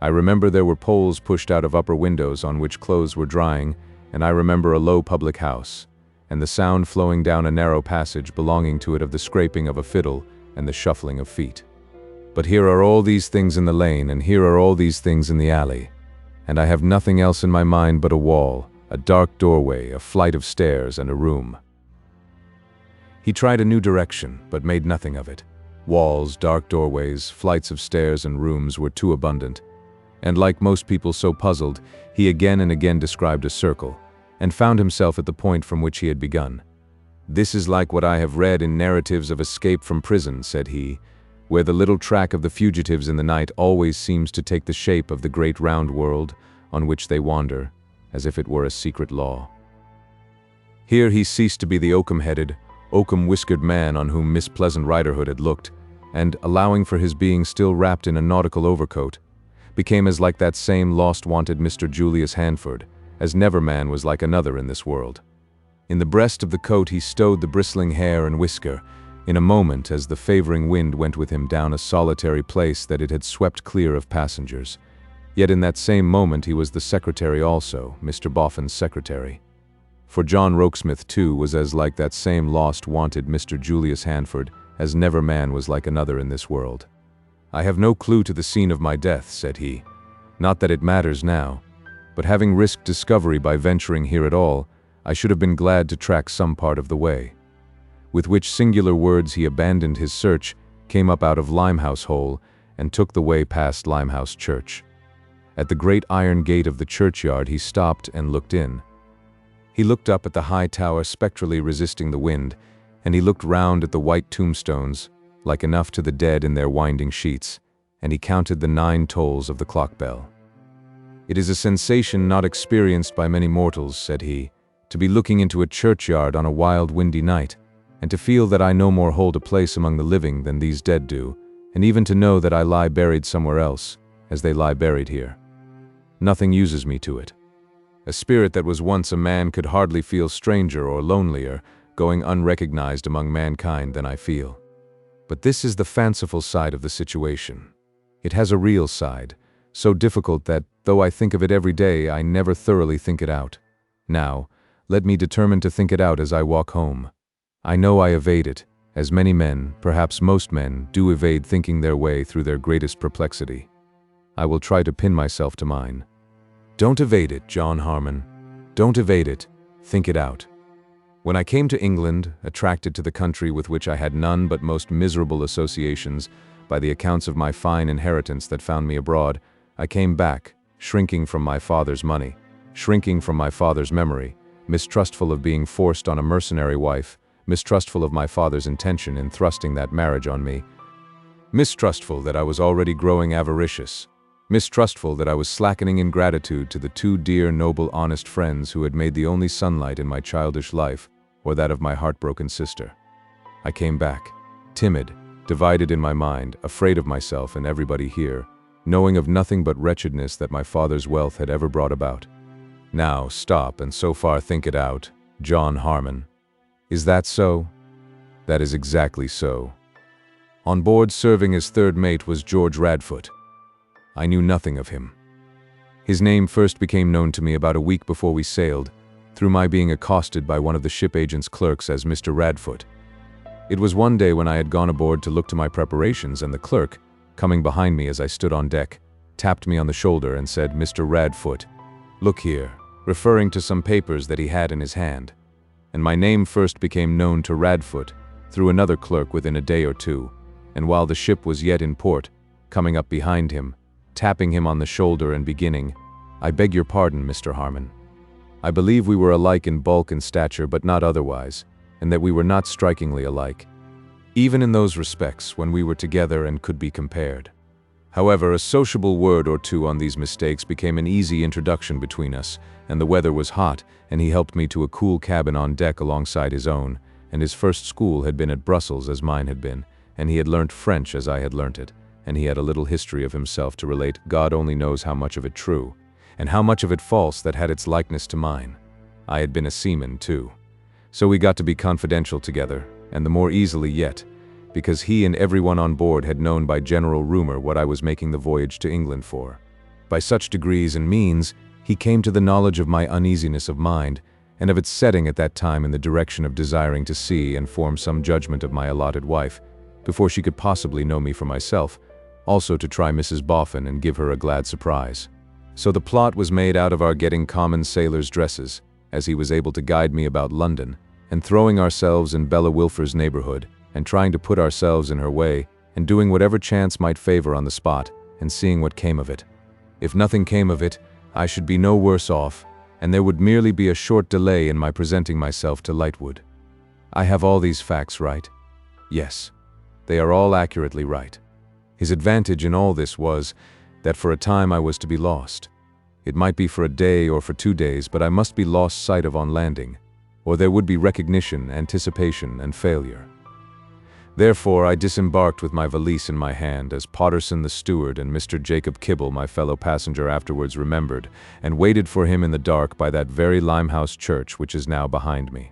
I remember there were poles pushed out of upper windows on which clothes were drying, and I remember a low public house, and the sound flowing down a narrow passage belonging to it of the scraping of a fiddle and the shuffling of feet. But here are all these things in the lane, and here are all these things in the alley, and I have nothing else in my mind but a wall, a dark doorway, a flight of stairs, and a room. He tried a new direction, but made nothing of it. Walls, dark doorways, flights of stairs, and rooms were too abundant, and like most people so puzzled, he again and again described a circle, and found himself at the point from which he had begun. This is like what I have read in narratives of escape from prison, said he, where the little track of the fugitives in the night always seems to take the shape of the great round world on which they wander, as if it were a secret law. Here he ceased to be the oakum-headed, oakum-whiskered man on whom Miss Pleasant Riderhood had looked, and, allowing for his being still wrapped in a nautical overcoat, became as like that same lost-wanted Mr. Julius Handford, as never man was like another in this world. In the breast of the coat he stowed the bristling hair and whisker, in a moment as the favoring wind went with him down a solitary place that it had swept clear of passengers. Yet in that same moment he was the secretary also, Mr. Boffin's secretary. For John Rokesmith, too, was as like that same lost-wanted Mr. Julius Handford as never man was like another in this world. I have no clue to the scene of my death, said he. Not that it matters now, but having risked discovery by venturing here at all, I should have been glad to track some part of the way. With which singular words he abandoned his search, came up out of Limehouse Hole, and took the way past Limehouse Church. At the great iron gate of the churchyard he stopped and looked in. He looked up at the high tower spectrally resisting the wind, and he looked round at the white tombstones, like enough to the dead in their winding sheets, and he counted the 9 tolls of the clock bell. "It is a sensation not experienced by many mortals," said he, "to be looking into a churchyard on a wild, windy night, and to feel that I no more hold a place among the living than these dead do, and even to know that I lie buried somewhere else, as they lie buried here. Nothing uses me to it. A spirit that was once a man could hardly feel stranger or lonelier, going unrecognized among mankind than I feel. But this is the fanciful side of the situation. It has a real side, so difficult that, though I think of it every day, I never thoroughly think it out. Now, let me determine to think it out as I walk home. I know I evade it, as many men, perhaps most men, do evade thinking their way through their greatest perplexity. I will try to pin myself to mine. Don't evade it, John Harmon. Don't evade it. Think it out. When I came to England, attracted to the country with which I had none but most miserable associations, by the accounts of my fine inheritance that found me abroad, I came back, shrinking from my father's money, shrinking from my father's memory, mistrustful of being forced on a mercenary wife, mistrustful of my father's intention in thrusting that marriage on me, mistrustful that I was already growing avaricious, mistrustful that I was slackening in gratitude to the two dear, noble, honest friends who had made the only sunlight in my childish life, or that of my heartbroken sister. I came back, timid, divided in my mind, afraid of myself and everybody here, knowing of nothing but wretchedness that my father's wealth had ever brought about. Now, stop and so far think it out, John Harmon. Is that so? That is exactly so. On board serving as third mate was George Radfoot. I knew nothing of him. His name first became known to me about a week before we sailed, through my being accosted by one of the ship agent's clerks as Mr. Radfoot. It was one day when I had gone aboard to look to my preparations, and the clerk, coming behind me as I stood on deck, tapped me on the shoulder and said, "Mr. Radfoot, look here," referring to some papers that he had in his hand. And my name first became known to Radfoot through another clerk within a day or two, and while the ship was yet in port, coming up behind him, tapping him on the shoulder and beginning, "I beg your pardon, Mr. Harmon. I believe we were alike in bulk and stature, but not otherwise, and that we were not strikingly alike, even in those respects when we were together and could be compared." However, a sociable word or two on these mistakes became an easy introduction between us, and the weather was hot, and he helped me to a cool cabin on deck alongside his own, and his first school had been at Brussels as mine had been, and he had learnt French as I had learnt it, and he had a little history of himself to relate, God only knows how much of it true, and how much of it false that had its likeness to mine. I had been a seaman too. So we got to be confidential together, and the more easily yet, because he and everyone on board had known by general rumor what I was making the voyage to England for. By such degrees and means, he came to the knowledge of my uneasiness of mind, and of its setting at that time in the direction of desiring to see and form some judgment of my allotted wife, before she could possibly know me for myself, also to try Mrs. Boffin and give her a glad surprise. So the plot was made out of our getting common sailors' dresses, as he was able to guide me about London, and throwing ourselves in Bella Wilfer's neighborhood, and trying to put ourselves in her way, and doing whatever chance might favor on the spot, and seeing what came of it. If nothing came of it, I should be no worse off, and there would merely be a short delay in my presenting myself to Lightwood. I have all these facts right? Yes, they are all accurately right. His advantage in all this was that for a time I was to be lost. It might be for a day or for 2 days, but I must be lost sight of on landing, or there would be recognition, anticipation, and failure. Therefore, I disembarked with my valise in my hand, as Potterson the steward and Mr. Jacob Kibble, my fellow passenger, afterwards remembered, and waited for him in the dark by that very Limehouse church which is now behind me.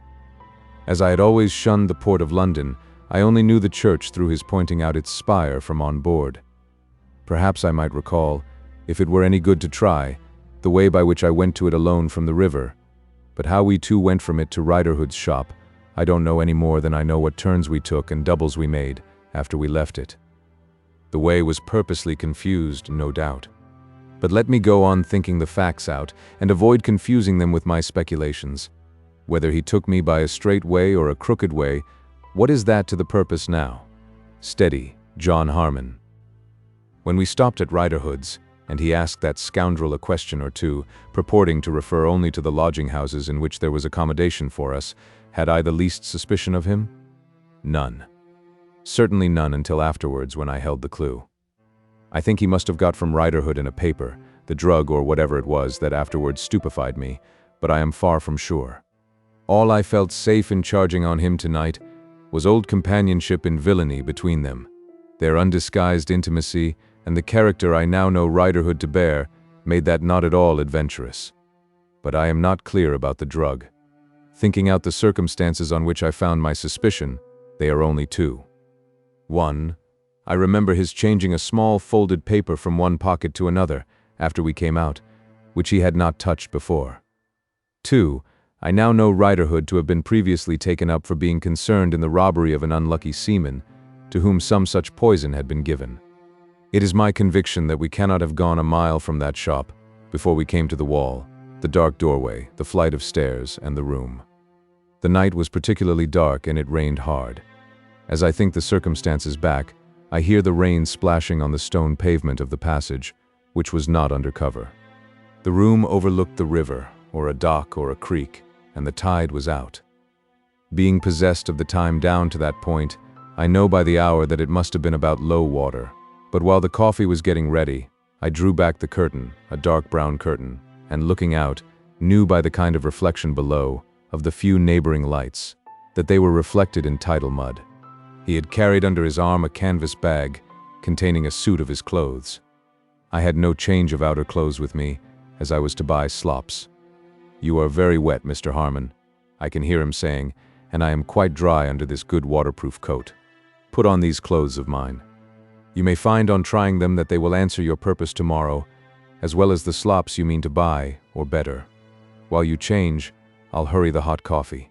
As I had always shunned the port of London, I only knew the church through his pointing out its spire from on board. Perhaps I might recall, if it were any good to try, the way by which I went to it alone from the river, but how we two went from it to Riderhood's shop, I don't know any more than I know what turns we took and doubles we made after we left it. The way was purposely confused, no doubt. But let me go on thinking the facts out and avoid confusing them with my speculations. Whether he took me by a straight way or a crooked way, what is that to the purpose now? Steady, John Harmon. When we stopped at Riderhood's, and he asked that scoundrel a question or two, purporting to refer only to the lodging-houses in which there was accommodation for us, had I the least suspicion of him? None. Certainly none until afterwards when I held the clue. I think he must have got from Riderhood in a paper the drug or whatever it was that afterwards stupefied me, but I am far from sure. All I felt safe in charging on him tonight was old companionship in villainy between them, their undisguised intimacy, and the character I now know riderhood to bear made that not at all adventurous. But I am not clear about the drug. Thinking out the circumstances on which I found my suspicion, they are only two. 1. I remember his changing a small folded paper from one pocket to another after we came out, which he had not touched before. 2. I now know riderhood to have been previously taken up for being concerned in the robbery of an unlucky seaman, to whom some such poison had been given. It is my conviction that we cannot have gone a mile from that shop before we came to the wall, the dark doorway, the flight of stairs, and the room. The night was particularly dark and it rained hard. As I think the circumstances back, I hear the rain splashing on the stone pavement of the passage, which was not under cover. The room overlooked the river, or a dock or a creek, and the tide was out. Being possessed of the time down to that point, I know by the hour that it must have been about low water, but while the coffee was getting ready, I drew back the curtain, a dark brown curtain, and looking out, knew by the kind of reflection below, of the few neighboring lights, that they were reflected in tidal mud. He had carried under his arm a canvas bag containing a suit of his clothes. I had no change of outer clothes with me, as I was to buy slops. "You are very wet, Mr. Harmon," I can hear him saying, "and I am quite dry under this good waterproof coat. Put on these clothes of mine. You may find on trying them that they will answer your purpose tomorrow, as well as the slops you mean to buy, or better. While you change, I'll hurry the hot coffee."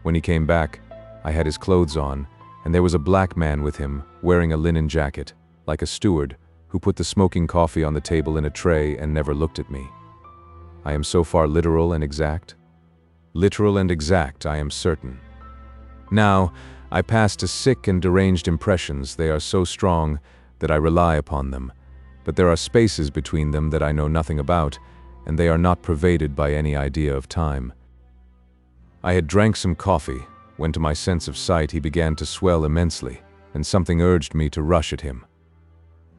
When he came back, I had his clothes on, and there was a black man with him, wearing a linen jacket, like a steward, who put the smoking coffee on the table in a tray and never looked at me. I am so far literal and exact? Literal and exact, I am certain. Now, I pass to sick and deranged impressions. They are so strong that I rely upon them, but there are spaces between them that I know nothing about, and they are not pervaded by any idea of time. I had drank some coffee, when to my sense of sight he began to swell immensely, and something urged me to rush at him.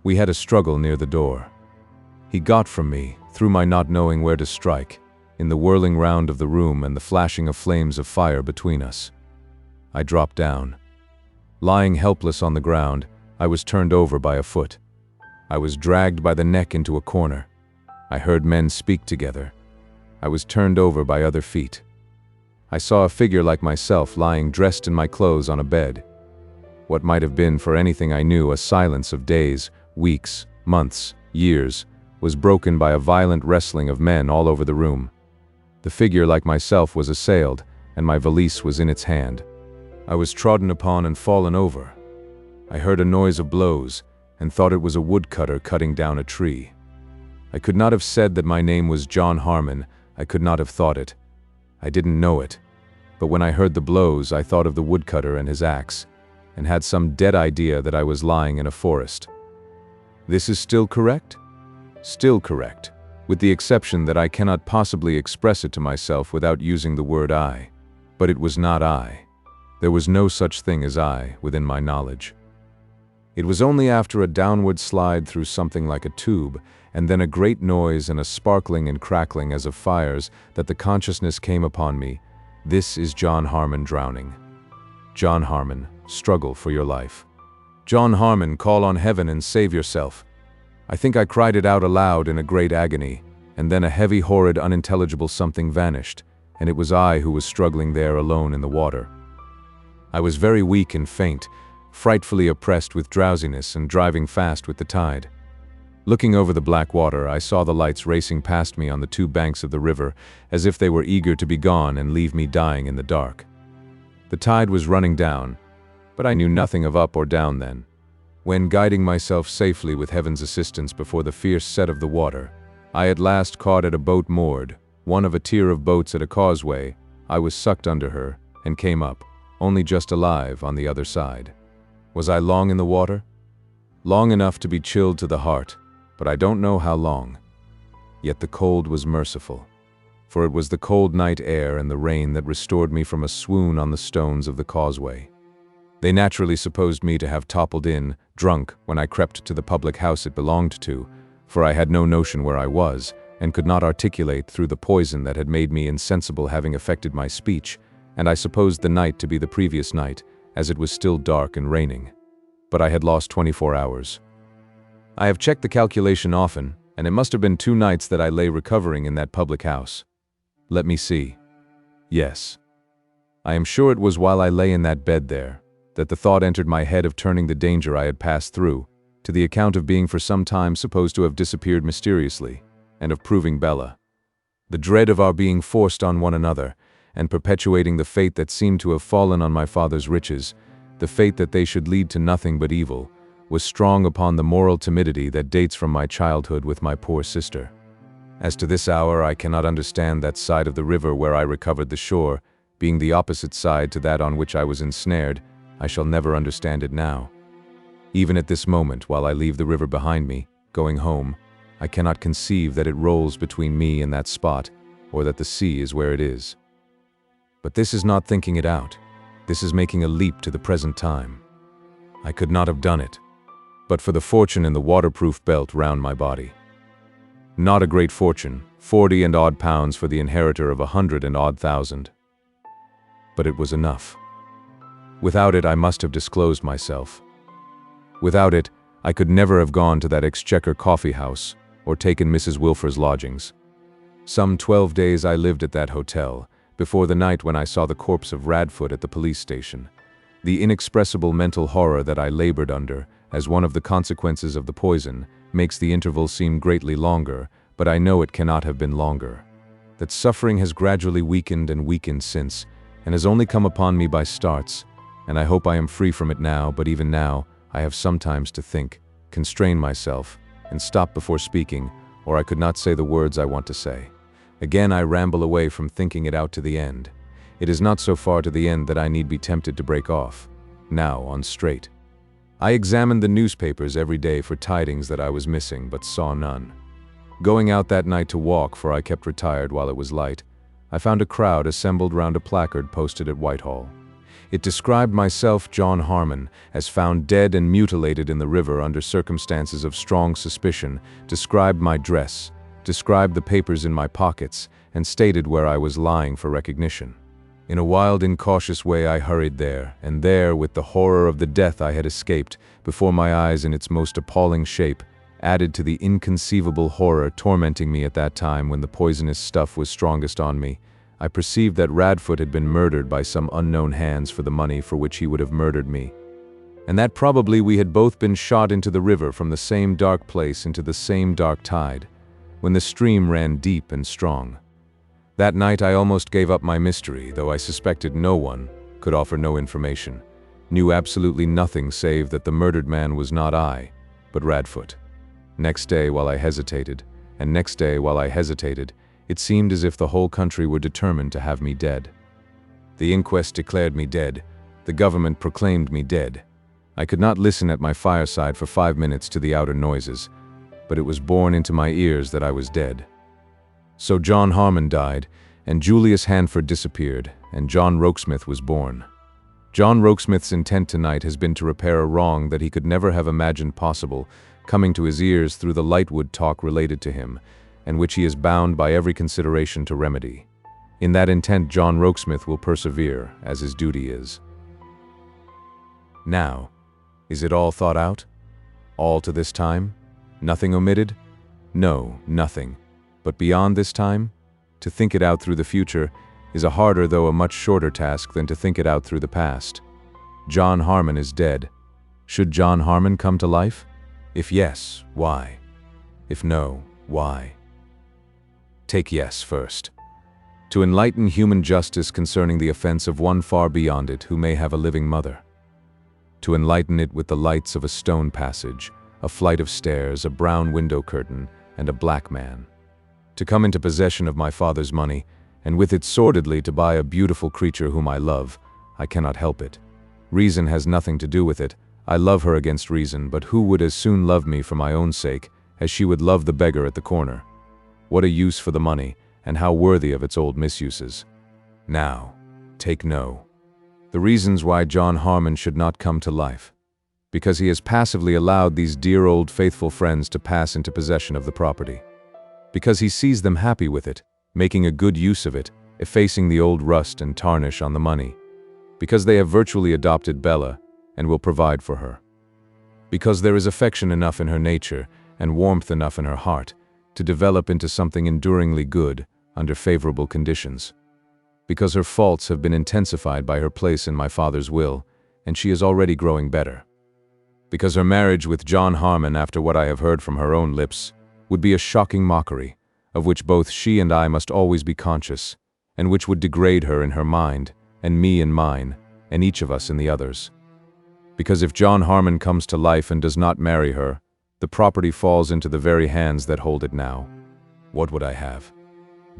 We had a struggle near the door. He got from me, through my not knowing where to strike, in the whirling round of the room and the flashing of flames of fire between us. I dropped down. Lying helpless on the ground, I was turned over by a foot. I was dragged by the neck into a corner. I heard men speak together. I was turned over by other feet. I saw a figure like myself lying dressed in my clothes on a bed. What might have been, for anything I knew, a silence of days, weeks, months, years, was broken by a violent wrestling of men all over the room. The figure like myself was assailed, and my valise was in its hand. I was trodden upon and fallen over. I heard a noise of blows, and thought it was a woodcutter cutting down a tree. I could not have said that my name was John Harmon. I could not have thought it. I didn't know it. But when I heard the blows, I thought of the woodcutter and his axe, and had some dead idea that I was lying in a forest. This is still correct? Still correct, with the exception that I cannot possibly express it to myself without using the word I. But it was not I. There was no such thing as I within my knowledge. It was only after a downward slide through something like a tube, and then a great noise and a sparkling and crackling as of fires, that the consciousness came upon me. This is John Harmon drowning. John Harmon, struggle for your life. John Harmon, call on heaven and save yourself. I think I cried it out aloud in a great agony, and then a heavy, horrid, unintelligible something vanished, and it was I who was struggling there alone in the water. I was very weak and faint, frightfully oppressed with drowsiness and driving fast with the tide. Looking over the black water, I saw the lights racing past me on the two banks of the river, as if they were eager to be gone and leave me dying in the dark. The tide was running down, but I knew nothing of up or down then. When, guiding myself safely with heaven's assistance before the fierce set of the water, I at last caught at a boat moored, one of a tier of boats at a causeway, I was sucked under her, and came up, only just alive, on the other side. Was I long in the water? Long enough to be chilled to the heart, but I don't know how long. Yet the cold was merciful, for it was the cold night air and the rain that restored me from a swoon on the stones of the causeway. They naturally supposed me to have toppled in, drunk, when I crept to the public house it belonged to, for I had no notion where I was, and could not articulate through the poison that had made me insensible having affected my speech, and I supposed the night to be the previous night, as it was still dark and raining. But I had lost 24 hours. I have checked the calculation often, and it must have been 2 nights that I lay recovering in that public house. Let me see. Yes. I am sure it was while I lay in that bed there, that the thought entered my head of turning the danger I had passed through, to the account of being for some time supposed to have disappeared mysteriously, and of proving Bella. The dread of our being forced on one another, and perpetuating the fate that seemed to have fallen on my father's riches, the fate that they should lead to nothing but evil, was strong upon the moral timidity that dates from my childhood with my poor sister. As to this hour, I cannot understand that side of the river where I recovered the shore, being the opposite side to that on which I was ensnared. I shall never understand it now. Even at this moment, while I leave the river behind me, going home, I cannot conceive that it rolls between me and that spot, or that the sea is where it is. But this is not thinking it out. This is making a leap to the present time. I could not have done it, but for the fortune in the waterproof belt round my body. Not a great fortune, 40 and odd pounds for the inheritor of 100 and odd thousand. But it was enough. Without it, I must have disclosed myself. Without it, I could never have gone to that Exchequer coffee house or taken Mrs. Wilfer's lodgings. Some 12 days I lived at that hotel, before the night when I saw the corpse of Radfoot at the police station. The inexpressible mental horror that I labored under, as one of the consequences of the poison, makes the interval seem greatly longer, but I know it cannot have been longer. That suffering has gradually weakened and weakened since, and has only come upon me by starts, and I hope I am free from it now, but even now, I have sometimes to think, constrain myself, and stop before speaking, or I could not say the words I want to say. Again I ramble away from thinking it out to the end. It is not so far to the end that I need be tempted to break off. Now, on straight. I examined the newspapers every day for tidings that I was missing, but saw none. Going out that night to walk, for I kept retired while it was light, I found a crowd assembled round a placard posted at Whitehall. It described myself, John Harmon, as found dead and mutilated in the river under circumstances of strong suspicion, described my dress, described the papers in my pockets, and stated where I was lying for recognition. In a wild, incautious way I hurried there, and there, with the horror of the death I had escaped, before my eyes in its most appalling shape, added to the inconceivable horror tormenting me at that time when the poisonous stuff was strongest on me, I perceived that Radfoot had been murdered by some unknown hands for the money for which he would have murdered me, and that probably we had both been shot into the river from the same dark place into the same dark tide, when the stream ran deep and strong. That night I almost gave up my mystery, though I suspected no one, could offer no information, knew absolutely nothing save that the murdered man was not I, but Radfoot. Next day, while I hesitated, and next day while I hesitated, it seemed as if the whole country were determined to have me dead. The inquest declared me dead. The government proclaimed me dead. I could not listen at my fireside for 5 minutes to the outer noises, but it was borne into my ears that I was dead. So John Harmon died, and Julius Hanford disappeared, and John Rokesmith was born. John Rokesmith's intent tonight has been to repair a wrong that he could never have imagined possible, coming to his ears through the Lightwood talk related to him, and which he is bound by every consideration to remedy. In that intent John Rokesmith will persevere, as his duty is. Now, is it all thought out? All to this time? Nothing omitted? No, nothing. But beyond this time? To think it out through the future is a harder though a much shorter task than to think it out through the past. John Harmon is dead. Should John Harmon come to life? If yes, why? If no, why? Take yes first. To enlighten human justice concerning the offense of one far beyond it who may have a living mother. To enlighten it with the lights of a stone passage, a flight of stairs, a brown window curtain, and a black man. To come into possession of my father's money, and with it sordidly to buy a beautiful creature whom I love, I cannot help it. Reason has nothing to do with it. I love her against reason, but who would as soon love me for my own sake as she would love the beggar at the corner? What a use for the money, and how worthy of its old misuses. Now, take no. The reasons why John Harmon should not come to life. because he has passively allowed these dear old faithful friends to pass into possession of the property. Because he sees them happy with it, making a good use of it, effacing the old rust and tarnish on the money. Because they have virtually adopted Bella and will provide for her. Because there is affection enough in her nature and warmth enough in her heart to develop into something enduringly good under favorable conditions. Because her faults have been intensified by her place in my father's will, and she is already growing better. Because her marriage with John Harmon, after what I have heard from her own lips, would be a shocking mockery, of which both she and I must always be conscious, and which would degrade her in her mind, and me in mine, and each of us in the others. Because if John Harmon comes to life and does not marry her, the property falls into the very hands that hold it now. What would I have?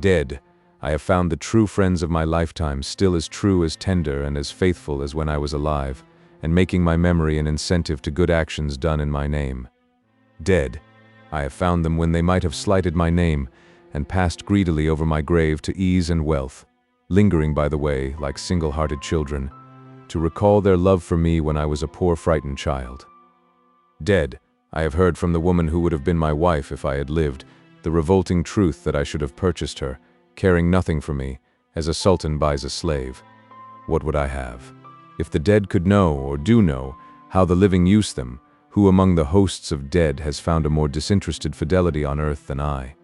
Dead, I have found the true friends of my lifetime still as true, as tender, and as faithful as when I was alive, and making my memory an incentive to good actions done in my name. Dead, I have found them when they might have slighted my name, and passed greedily over my grave to ease and wealth, lingering by the way, like single-hearted children, to recall their love for me when I was a poor frightened child. Dead, I have heard from the woman who would have been my wife if I had lived, the revolting truth that I should have purchased her, caring nothing for me, as a sultan buys a slave. What would I have? If the dead could know, or do know, how the living use them, who among the hosts of dead has found a more disinterested fidelity on earth than I?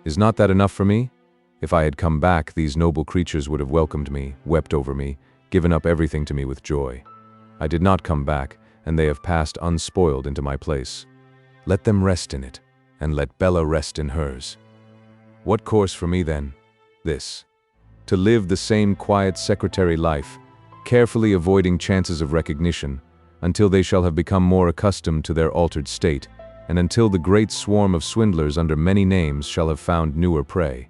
Is not that enough for me? If I had come back, these noble creatures would have welcomed me, wept over me, given up everything to me with joy. I did not come back, and they have passed unspoiled into my place. Let them rest in it, and let Bella rest in hers. What course for me then? This: to live the same quiet secretary life, carefully avoiding chances of recognition, until they shall have become more accustomed to their altered state, and until the great swarm of swindlers under many names shall have found newer prey.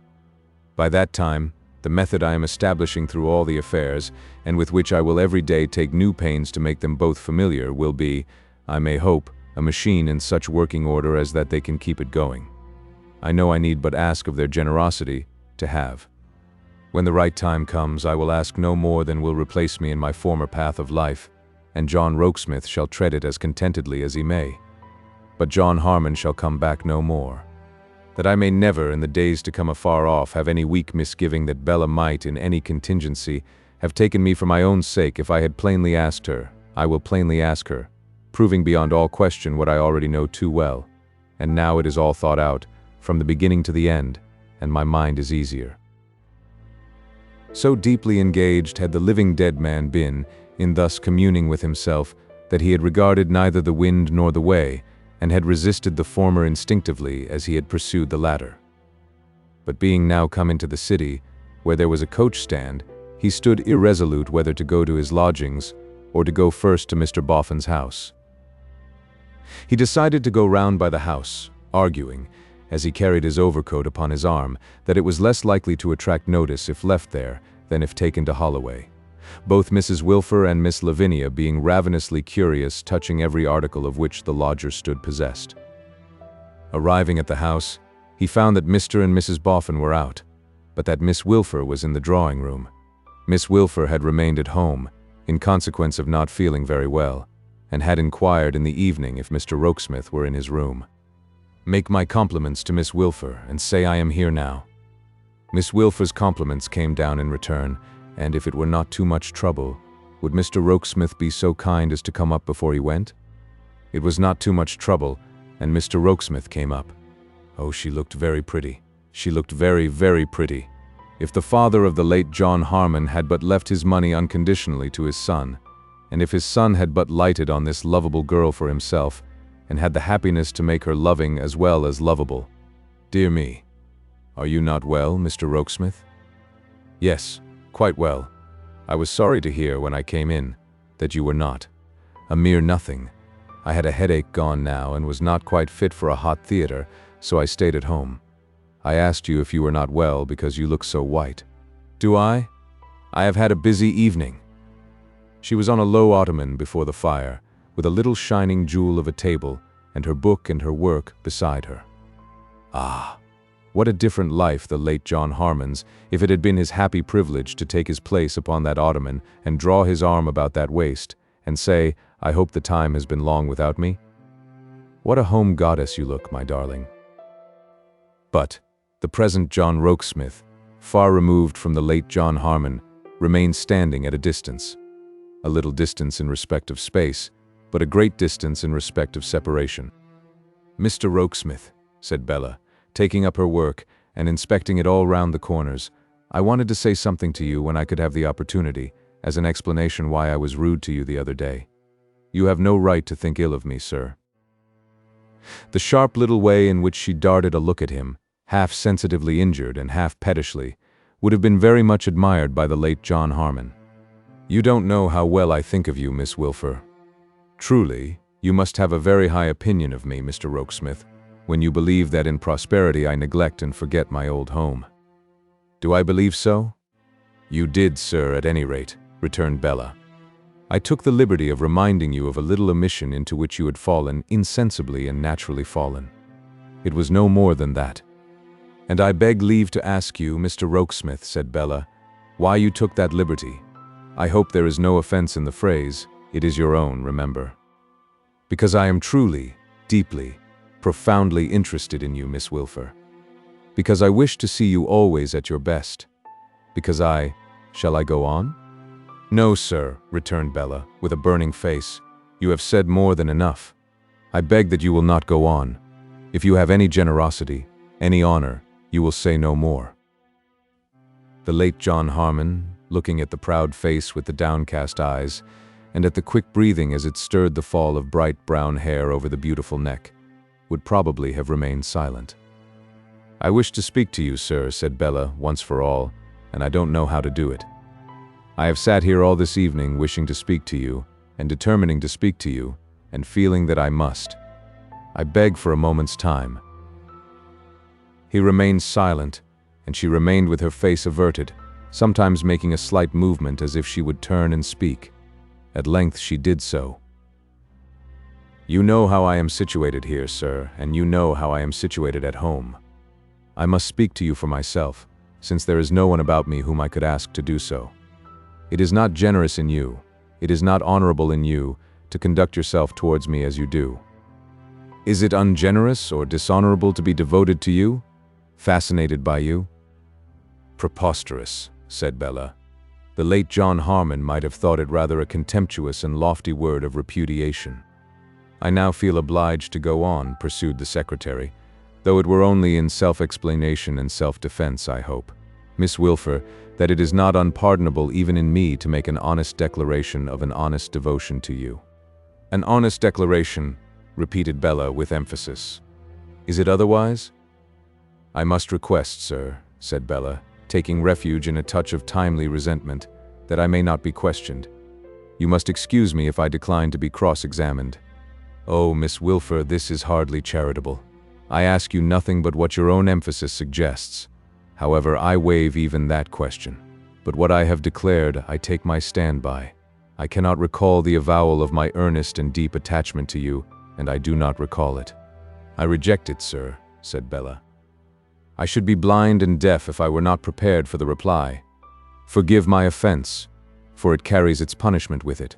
By that time, the method I am establishing through all the affairs, and with which I will every day take new pains to make them both familiar, will be, I may hope, a machine in such working order as that they can keep it going. I know I need but ask of their generosity to have. When the right time comes, I will ask no more than will replace me in my former path of life, and John Rokesmith shall tread it as contentedly as he may. But John Harmon shall come back no more. That I may never, in the days to come afar off, have any weak misgiving that Bella might, in any contingency, have taken me for my own sake if I had plainly asked her, I will plainly ask her, proving beyond all question what I already know too well. And now it is all thought out, from the beginning to the end, and my mind is easier. So deeply engaged had the living dead man been in thus communing with himself that he had regarded neither the wind nor the way, and had resisted the former instinctively as he had pursued the latter. But being now come into the city, where there was a coach stand, he stood irresolute whether to go to his lodgings or to go first to Mr. Boffin's house. He decided to go round by the house, arguing, as he carried his overcoat upon his arm, that it was less likely to attract notice if left there than if taken to Holloway, both Mrs. Wilfer and Miss Lavinia being ravenously curious touching every article of which the lodger stood possessed. Arriving at the house, he found that Mr. and Mrs. Boffin were out, but that Miss Wilfer was in the drawing room. Miss Wilfer had remained at home, in consequence of not feeling very well, and had inquired in the evening if Mr. Rokesmith were in his room. "Make my compliments to Miss Wilfer, and say I am here now." Miss Wilfer's compliments came down in return, and if it were not too much trouble, would Mr. Rokesmith be so kind as to come up before he went? It was not too much trouble, and Mr. Rokesmith came up. Oh, she looked very pretty. She looked very, very pretty. If the father of the late John Harmon had but left his money unconditionally to his son, and if his son had but lighted on this lovable girl for himself, and had the happiness to make her loving as well as lovable. Dear me. Are you not well, Mr. Rokesmith? Yes, quite well. I was sorry to hear when I came in that you were not. A mere nothing. I had a headache gone now and was not quite fit for a hot theater, so I stayed at home. I asked you if you were not well because you look so white. Do I? I have had a busy evening. She was on a low ottoman before the fire, with a little shining jewel of a table, and her book and her work beside her. Ah, what a different life the late John Harmon's, if it had been his happy privilege to take his place upon that ottoman and draw his arm about that waist, and say, I hope the time has been long without me. What a home goddess you look, my darling. But the present John Rokesmith, far removed from the late John Harmon, remains standing at a distance. A little distance in respect of space, but a great distance in respect of separation. Mr. Rokesmith, said Bella, taking up her work and inspecting it all round the corners, I wanted to say something to you when I could have the opportunity, as an explanation why I was rude to you the other day. You have no right to think ill of me, sir. The sharp little way in which she darted a look at him, half sensitively injured and half pettishly, would have been very much admired by the late John Harmon. You don't know how well I think of you, Miss Wilfer. Truly, you must have a very high opinion of me, Mr. Rokesmith, when you believe that in prosperity I neglect and forget my old home. Do I believe so? You did, sir, at any rate, returned Bella. I took the liberty of reminding you of a little omission into which you had fallen insensibly and naturally fallen. It was no more than that. And I beg leave to ask you, Mr. Rokesmith, said Bella, why you took that liberty. I hope there is no offense in the phrase. It is your own, remember. Because I am truly, deeply, profoundly interested in you, Miss Wilfer. Because I wish to see you always at your best. Because shall I go on? No, sir, returned Bella, with a burning face. You have said more than enough. I beg that you will not go on. If you have any generosity, any honor, you will say no more. The late John Harmon, looking at the proud face with the downcast eyes, and at the quick breathing as it stirred the fall of bright brown hair over the beautiful neck, would probably have remained silent. I wish to speak to you, sir, said Bella, once for all, and I don't know how to do it. I have sat here all this evening wishing to speak to you, and determining to speak to you, and feeling that I must. I beg for a moment's time. He remained silent, and she remained with her face averted, sometimes making a slight movement as if she would turn and speak. At length she did so. You know how I am situated here, sir, and you know how I am situated at home. I must speak to you for myself, since there is no one about me whom I could ask to do so. It is not generous in you, it is not honorable in you, to conduct yourself towards me as you do. Is it ungenerous or dishonorable to be devoted to you, fascinated by you? Preposterous, said Bella. The late John Harmon might have thought it rather a contemptuous and lofty word of repudiation. I now feel obliged to go on, pursued the secretary, though it were only in self-explanation and self-defense, I hope, Miss Wilfer, that it is not unpardonable even in me to make an honest declaration of an honest devotion to you. An honest declaration, repeated Bella with emphasis. Is it otherwise? I must request, sir, said Bella, taking refuge in a touch of timely resentment, that I may not be questioned. You must excuse me if I decline to be cross-examined. Oh, Miss Wilfer, this is hardly charitable. I ask you nothing but what your own emphasis suggests. However, I waive even that question. But what I have declared, I take my stand by. I cannot recall the avowal of my earnest and deep attachment to you, and I do not recall it. I reject it, sir, said Bella. I should be blind and deaf if I were not prepared for the reply. Forgive my offense, for it carries its punishment with it.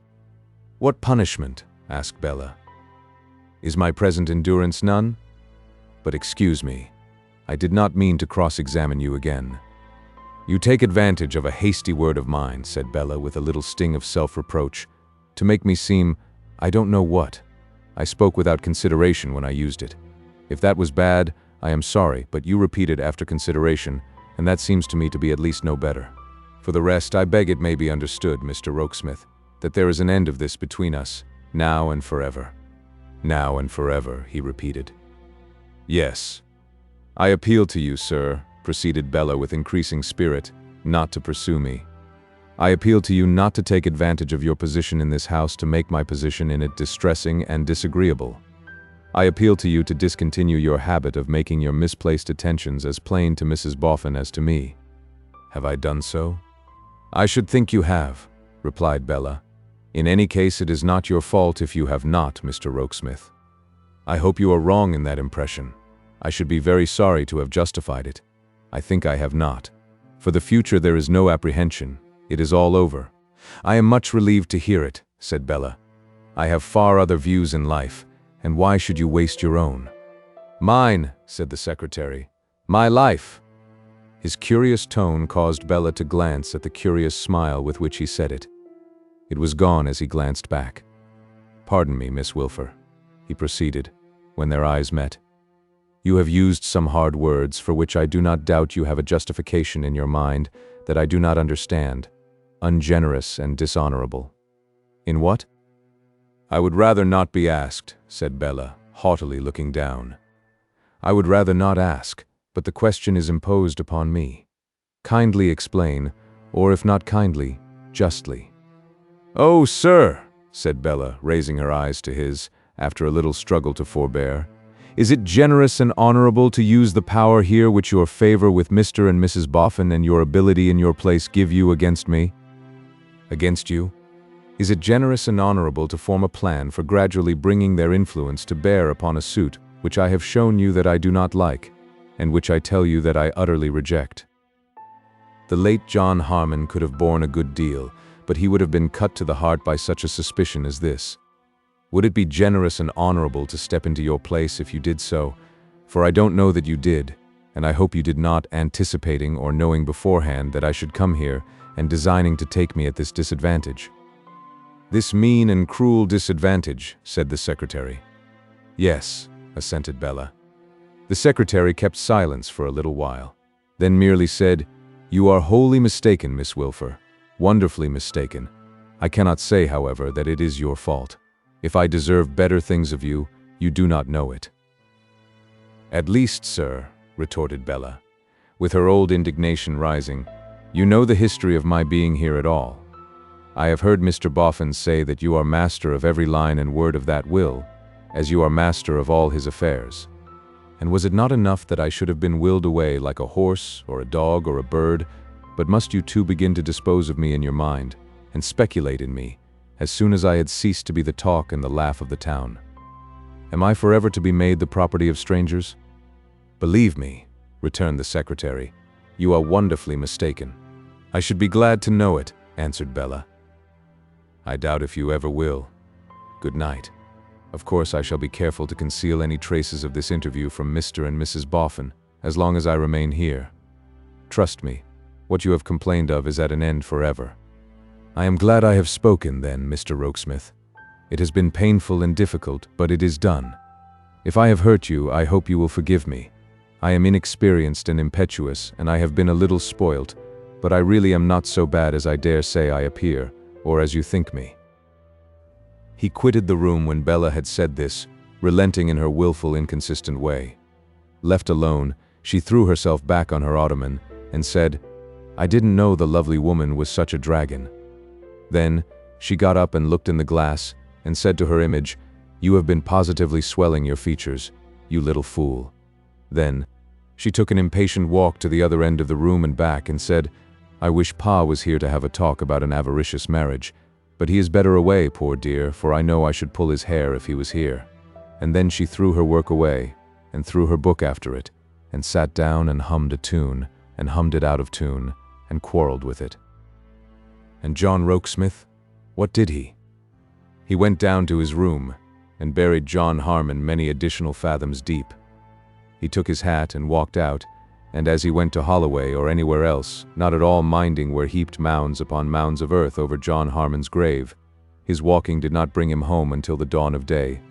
What punishment? Asked Bella. Is my present endurance none? But excuse me, I did not mean to cross-examine you again. You take advantage of a hasty word of mine, said Bella with a little sting of self-reproach, to make me seem, I don't know what. I spoke without consideration when I used it. If that was bad, I am sorry, but you repeated after consideration, and that seems to me to be at least no better. For the rest, I beg it may be understood, Mr. Rokesmith, that there is an end of this between us, now and forever. Now and forever, he repeated. Yes. I appeal to you, sir, proceeded Bella with increasing spirit, not to pursue me. I appeal to you not to take advantage of your position in this house to make my position in it distressing and disagreeable. I appeal to you to discontinue your habit of making your misplaced attentions as plain to Mrs. Boffin as to me. Have I done so? I should think you have, replied Bella. In any case, it is not your fault if you have not, Mr. Rokesmith. I hope you are wrong in that impression. I should be very sorry to have justified it. I think I have not. For the future there is no apprehension. It is all over. I am much relieved to hear it, said Bella. I have far other views in life, and why should you waste your own?" "Mine," said the secretary. "My life." His curious tone caused Bella to glance at the curious smile with which he said it. It was gone as he glanced back. "Pardon me, Miss Wilfer," he proceeded, when their eyes met. "You have used some hard words for which I do not doubt you have a justification in your mind that I do not understand. Ungenerous and dishonorable." "In what?" "I would rather not be asked," said Bella, haughtily looking down. "I would rather not ask, but the question is imposed upon me. Kindly explain, or if not kindly, justly." "Oh, sir," said Bella, raising her eyes to his, after a little struggle to forbear, "is it generous and honorable to use the power here which your favor with Mr. and Mrs. Boffin and your ability in your place give you against me?" "Against you? Is it generous and honorable to form a plan for gradually bringing their influence to bear upon a suit which I have shown you that I do not like, and which I tell you that I utterly reject?" The late John Harmon could have borne a good deal, but he would have been cut to the heart by such a suspicion as this. "Would it be generous and honorable to step into your place if you did so? For I don't know that you did, and I hope you did not, anticipating or knowing beforehand that I should come here and designing to take me at this disadvantage." "This mean and cruel disadvantage," said the secretary. "Yes," assented Bella. The secretary kept silence for a little while, then merely said, "You are wholly mistaken, Miss Wilfer. Wonderfully mistaken. I cannot say, however, that it is your fault. If I deserve better things of you, you do not know it." "At least, sir," retorted Bella, with her old indignation rising, "you know the history of my being here at all. I have heard Mr. Boffin say that you are master of every line and word of that will, as you are master of all his affairs. And was it not enough that I should have been willed away like a horse or a dog or a bird, but must you too begin to dispose of me in your mind, and speculate in me, as soon as I had ceased to be the talk and the laugh of the town? Am I forever to be made the property of strangers?" "Believe me," returned the secretary, "you are wonderfully mistaken." "I should be glad to know it," answered Bella. "I doubt if you ever will. Good night. Of course I shall be careful to conceal any traces of this interview from Mr. and Mrs. Boffin, as long as I remain here. Trust me, what you have complained of is at an end forever." "I am glad I have spoken, then, Mr. Rokesmith. It has been painful and difficult, but it is done. If I have hurt you, I hope you will forgive me. I am inexperienced and impetuous, and I have been a little spoilt, but I really am not so bad as I dare say I appear, or as you think me." He quitted the room when Bella had said this, relenting in her willful, inconsistent way. Left alone, she threw herself back on her ottoman and said, "I didn't know the lovely woman was such a dragon." Then she got up and looked in the glass and said to her image, "You have been positively swelling your features, you little fool." Then she took an impatient walk to the other end of the room and back and said, "I wish Pa was here to have a talk about an avaricious marriage, but he is better away, poor dear, for I know I should pull his hair if he was here." And then she threw her work away, and threw her book after it, and sat down and hummed a tune, and hummed it out of tune, and quarreled with it. And John Rokesmith, what did he? He went down to his room, and buried John Harmon many additional fathoms deep. He took his hat and walked out, and as he went to Holloway or anywhere else, not at all minding where heaped mounds upon mounds of earth over John Harmon's grave, his walking did not bring him home until the dawn of day.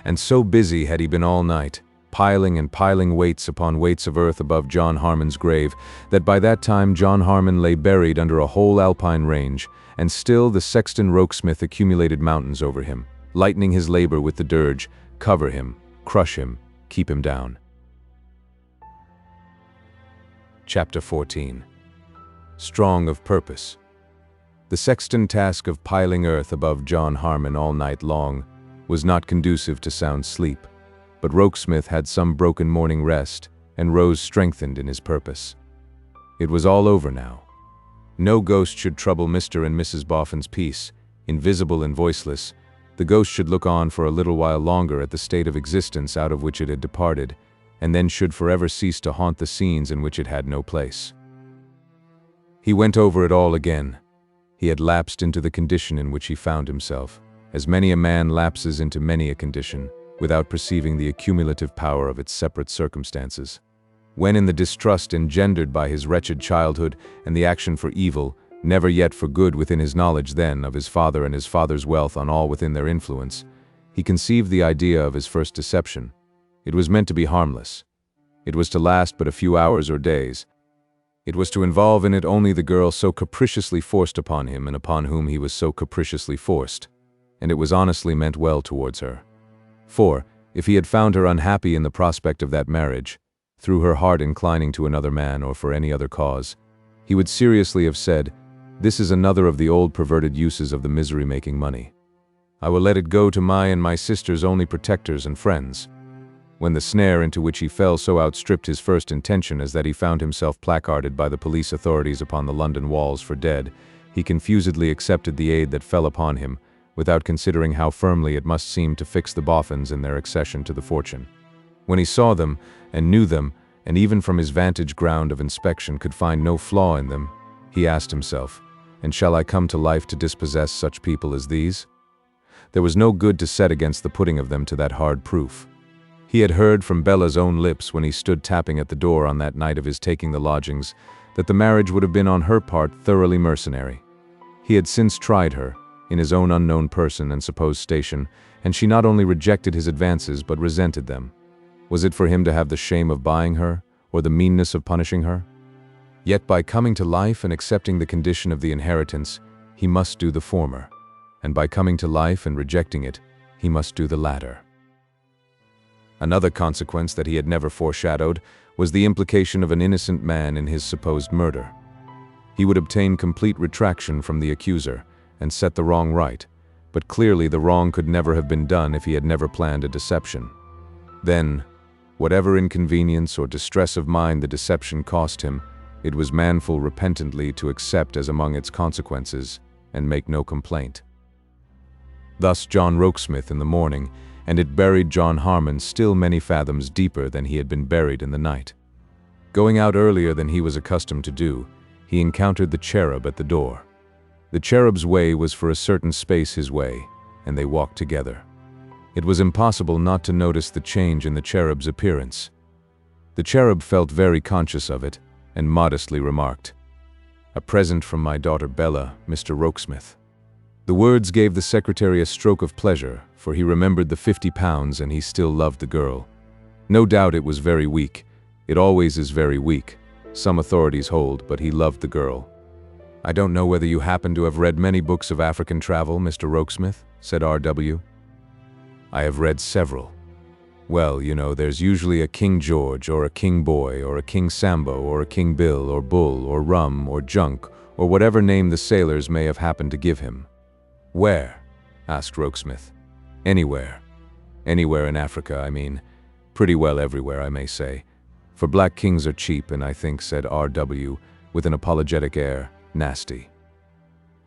And so busy had he been all night, piling and piling weights upon weights of earth above John Harmon's grave, that by that time John Harmon lay buried under a whole alpine range, and still the sexton Rokesmith accumulated mountains over him, lightening his labor with the dirge, cover him, crush him, keep him down. Chapter 14. Strong of purpose. The sexton task of piling earth above John Harmon all night long was not conducive to sound sleep, but Rokesmith had some broken morning rest and rose strengthened in his purpose. It was all over now. No ghost should trouble Mr. and Mrs. Boffin's peace. Invisible and voiceless, the ghost should look on for a little while longer at the state of existence out of which it had departed, and then should forever cease to haunt the scenes in which it had no place. He went over it all again. He had lapsed into the condition in which he found himself, as many a man lapses into many a condition, without perceiving the accumulative power of its separate circumstances. When in the distrust engendered by his wretched childhood and the action for evil, never yet for good within his knowledge then of his father and his father's wealth on all within their influence, he conceived the idea of his first deception. It was meant to be harmless. It was to last but a few hours or days. It was to involve in it only the girl so capriciously forced upon him and upon whom he was so capriciously forced, and it was honestly meant well towards her. For, if he had found her unhappy in the prospect of that marriage, through her heart inclining to another man or for any other cause, he would seriously have said, "This is another of the old perverted uses of the misery-making money. I will let it go to my and my sister's only protectors and friends." When the snare into which he fell so outstripped his first intention as that he found himself placarded by the police authorities upon the London walls for dead, he confusedly accepted the aid that fell upon him, without considering how firmly it must seem to fix the Boffins in their accession to the fortune. When he saw them, and knew them, and even from his vantage ground of inspection could find no flaw in them, he asked himself, "And shall I come to life to dispossess such people as these?" There was no good to set against the putting of them to that hard proof. He had heard from Bella's own lips when he stood tapping at the door on that night of his taking the lodgings, that the marriage would have been on her part thoroughly mercenary. He had since tried her, in his own unknown person and supposed station, and she not only rejected his advances but resented them. Was it for him to have the shame of buying her, or the meanness of punishing her? Yet by coming to life and accepting the condition of the inheritance, he must do the former, and by coming to life and rejecting it, he must do the latter. Another consequence that he had never foreshadowed was the implication of an innocent man in his supposed murder. He would obtain complete retraction from the accuser and set the wrong right, but clearly the wrong could never have been done if he had never planned a deception. Then, whatever inconvenience or distress of mind the deception cost him, it was manful repentantly to accept as among its consequences and make no complaint. Thus John Rokesmith in the morning, and it buried John Harmon still many fathoms deeper than he had been buried in the night. Going out earlier than he was accustomed to do, he encountered the cherub at the door. The cherub's way was for a certain space his way, and they walked together. It was impossible not to notice the change in the cherub's appearance. The cherub felt very conscious of it, and modestly remarked, "A present from my daughter Bella, Mr. Rokesmith." The words gave the secretary a stroke of pleasure, for he remembered the £50 and he still loved the girl. No doubt it was very weak. It always is very weak. Some authorities hold, but he loved the girl. "I don't know whether you happen to have read many books of African travel, Mr. Rokesmith," said R.W. "I have read several." "Well, you know, there's usually a King George, or a King Boy, or a King Sambo, or a King Bill, or Bull, or Rum, or Junk, or whatever name the sailors may have happened to give him." "Where?" asked Rokesmith. "Anywhere. Anywhere in Africa, I mean. Pretty well everywhere, I may say. For black kings are cheap, and I think," said R.W., with an apologetic air, "nasty."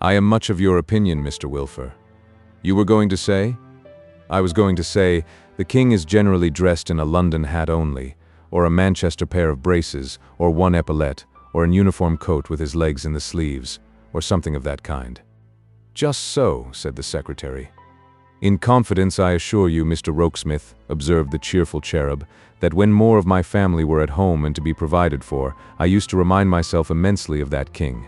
"I am much of your opinion, Mr. Wilfer. You were going to say?" "I was going to say, the king is generally dressed in a London hat only, or a Manchester pair of braces, or one epaulette, or an uniform coat with his legs in the sleeves, or something of that kind." "Just so," said the secretary. "In confidence I assure you, Mr. Rokesmith," observed the cheerful cherub, "that when more of my family were at home and to be provided for, I used to remind myself immensely of that king.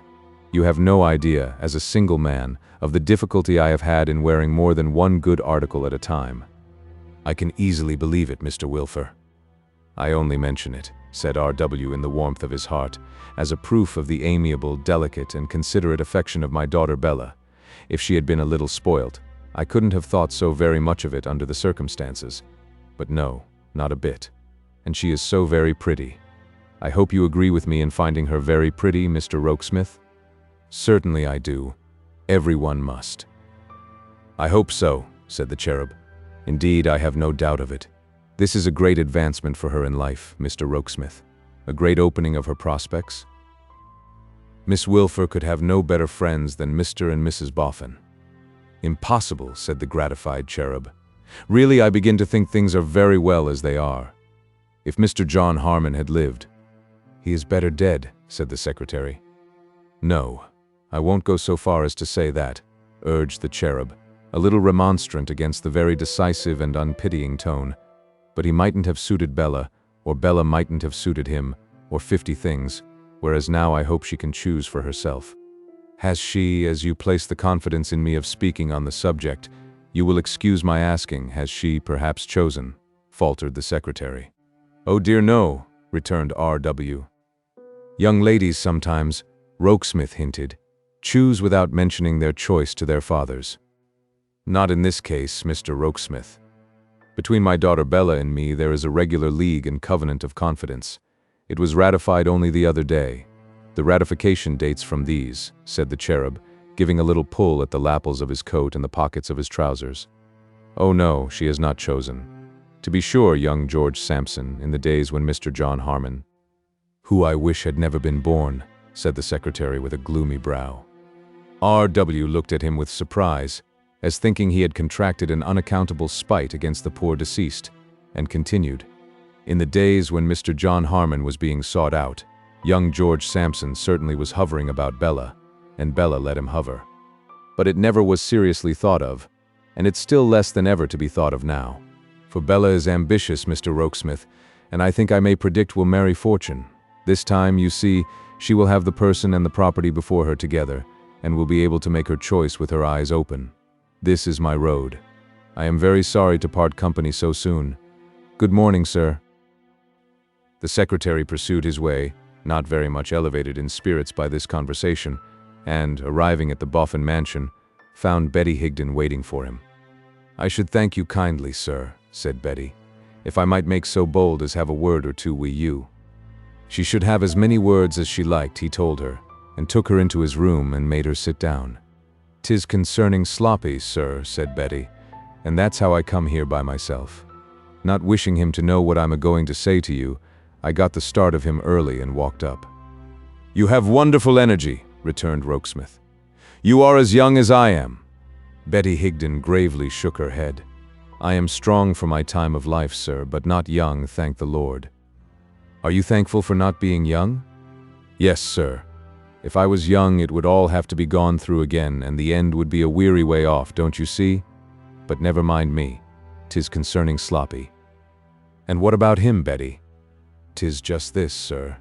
You have no idea, as a single man, of the difficulty I have had in wearing more than one good article at a time." "I can easily believe it, Mr. Wilfer." "I only mention it," said R.W. in the warmth of his heart, "as a proof of the amiable, delicate, and considerate affection of my daughter Bella. If she had been a little spoilt, I couldn't have thought so very much of it under the circumstances. But no, not a bit. And she is so very pretty. I hope you agree with me in finding her very pretty, Mr. Rokesmith?" "Certainly I do. Everyone must." "I hope so," said the cherub. "Indeed, I have no doubt of it. This is a great advancement for her in life, Mr. Rokesmith. A great opening of her prospects. Miss Wilfer could have no better friends than Mr. and Mrs. Boffin." "Impossible," said the gratified cherub. "Really, I begin to think things are very well as they are. If Mr. John Harmon had lived—" "He is better dead," said the secretary. "No, I won't go so far as to say that," urged the cherub, a little remonstrant against the very decisive and unpitying tone. But he mightn't have suited Bella, or Bella mightn't have suited him, or 50 things, whereas now I hope she can choose for herself. Has she, as you place the confidence in me of speaking on the subject, you will excuse my asking, has she perhaps chosen? Faltered the secretary. Oh dear no, returned R.W. Young ladies sometimes, Rokesmith hinted, choose without mentioning their choice to their fathers. Not in this case, Mr. Rokesmith. Between my daughter Bella and me there is a regular league and covenant of confidence. It was ratified only the other day. The ratification dates from these, said the cherub, giving a little pull at the lapels of his coat and the pockets of his trousers. Oh no, she has not chosen. To be sure, young George Sampson, in the days when Mr. John Harmon, who I wish had never been born, said the secretary with a gloomy brow. R.W. looked at him with surprise, as thinking he had contracted an unaccountable spite against the poor deceased, and continued, in the days when Mr. John Harmon was being sought out, young George Sampson certainly was hovering about Bella, and Bella let him hover. But it never was seriously thought of, and it's still less than ever to be thought of now. For Bella is ambitious, Mr. Rokesmith, and I think I may predict will marry fortune. This time, you see, she will have the person and the property before her together, and will be able to make her choice with her eyes open. This is my road. I am very sorry to part company so soon. Good morning, sir. The secretary pursued his way, not very much elevated in spirits by this conversation, and, arriving at the Boffin mansion, found Betty Higden waiting for him. I should thank you kindly, sir, said Betty, if I might make so bold as have a word or two wi' you. She should have as many words as she liked, he told her, and took her into his room and made her sit down. 'Tis concerning Sloppy, sir, said Betty, and that's how I come here by myself. Not wishing him to know what I'm a-going to say to you, I got the start of him early and walked up. You have wonderful energy, returned Rokesmith. You are as young as I am. Betty Higden gravely shook her head. I am strong for my time of life, sir, but not young, thank the Lord. Are you thankful for not being young? Yes, sir. If I was young, it would all have to be gone through again, and the end would be a weary way off, don't you see? But never mind me. 'Tis concerning Sloppy. And what about him, Betty? 'Tis just this, sir.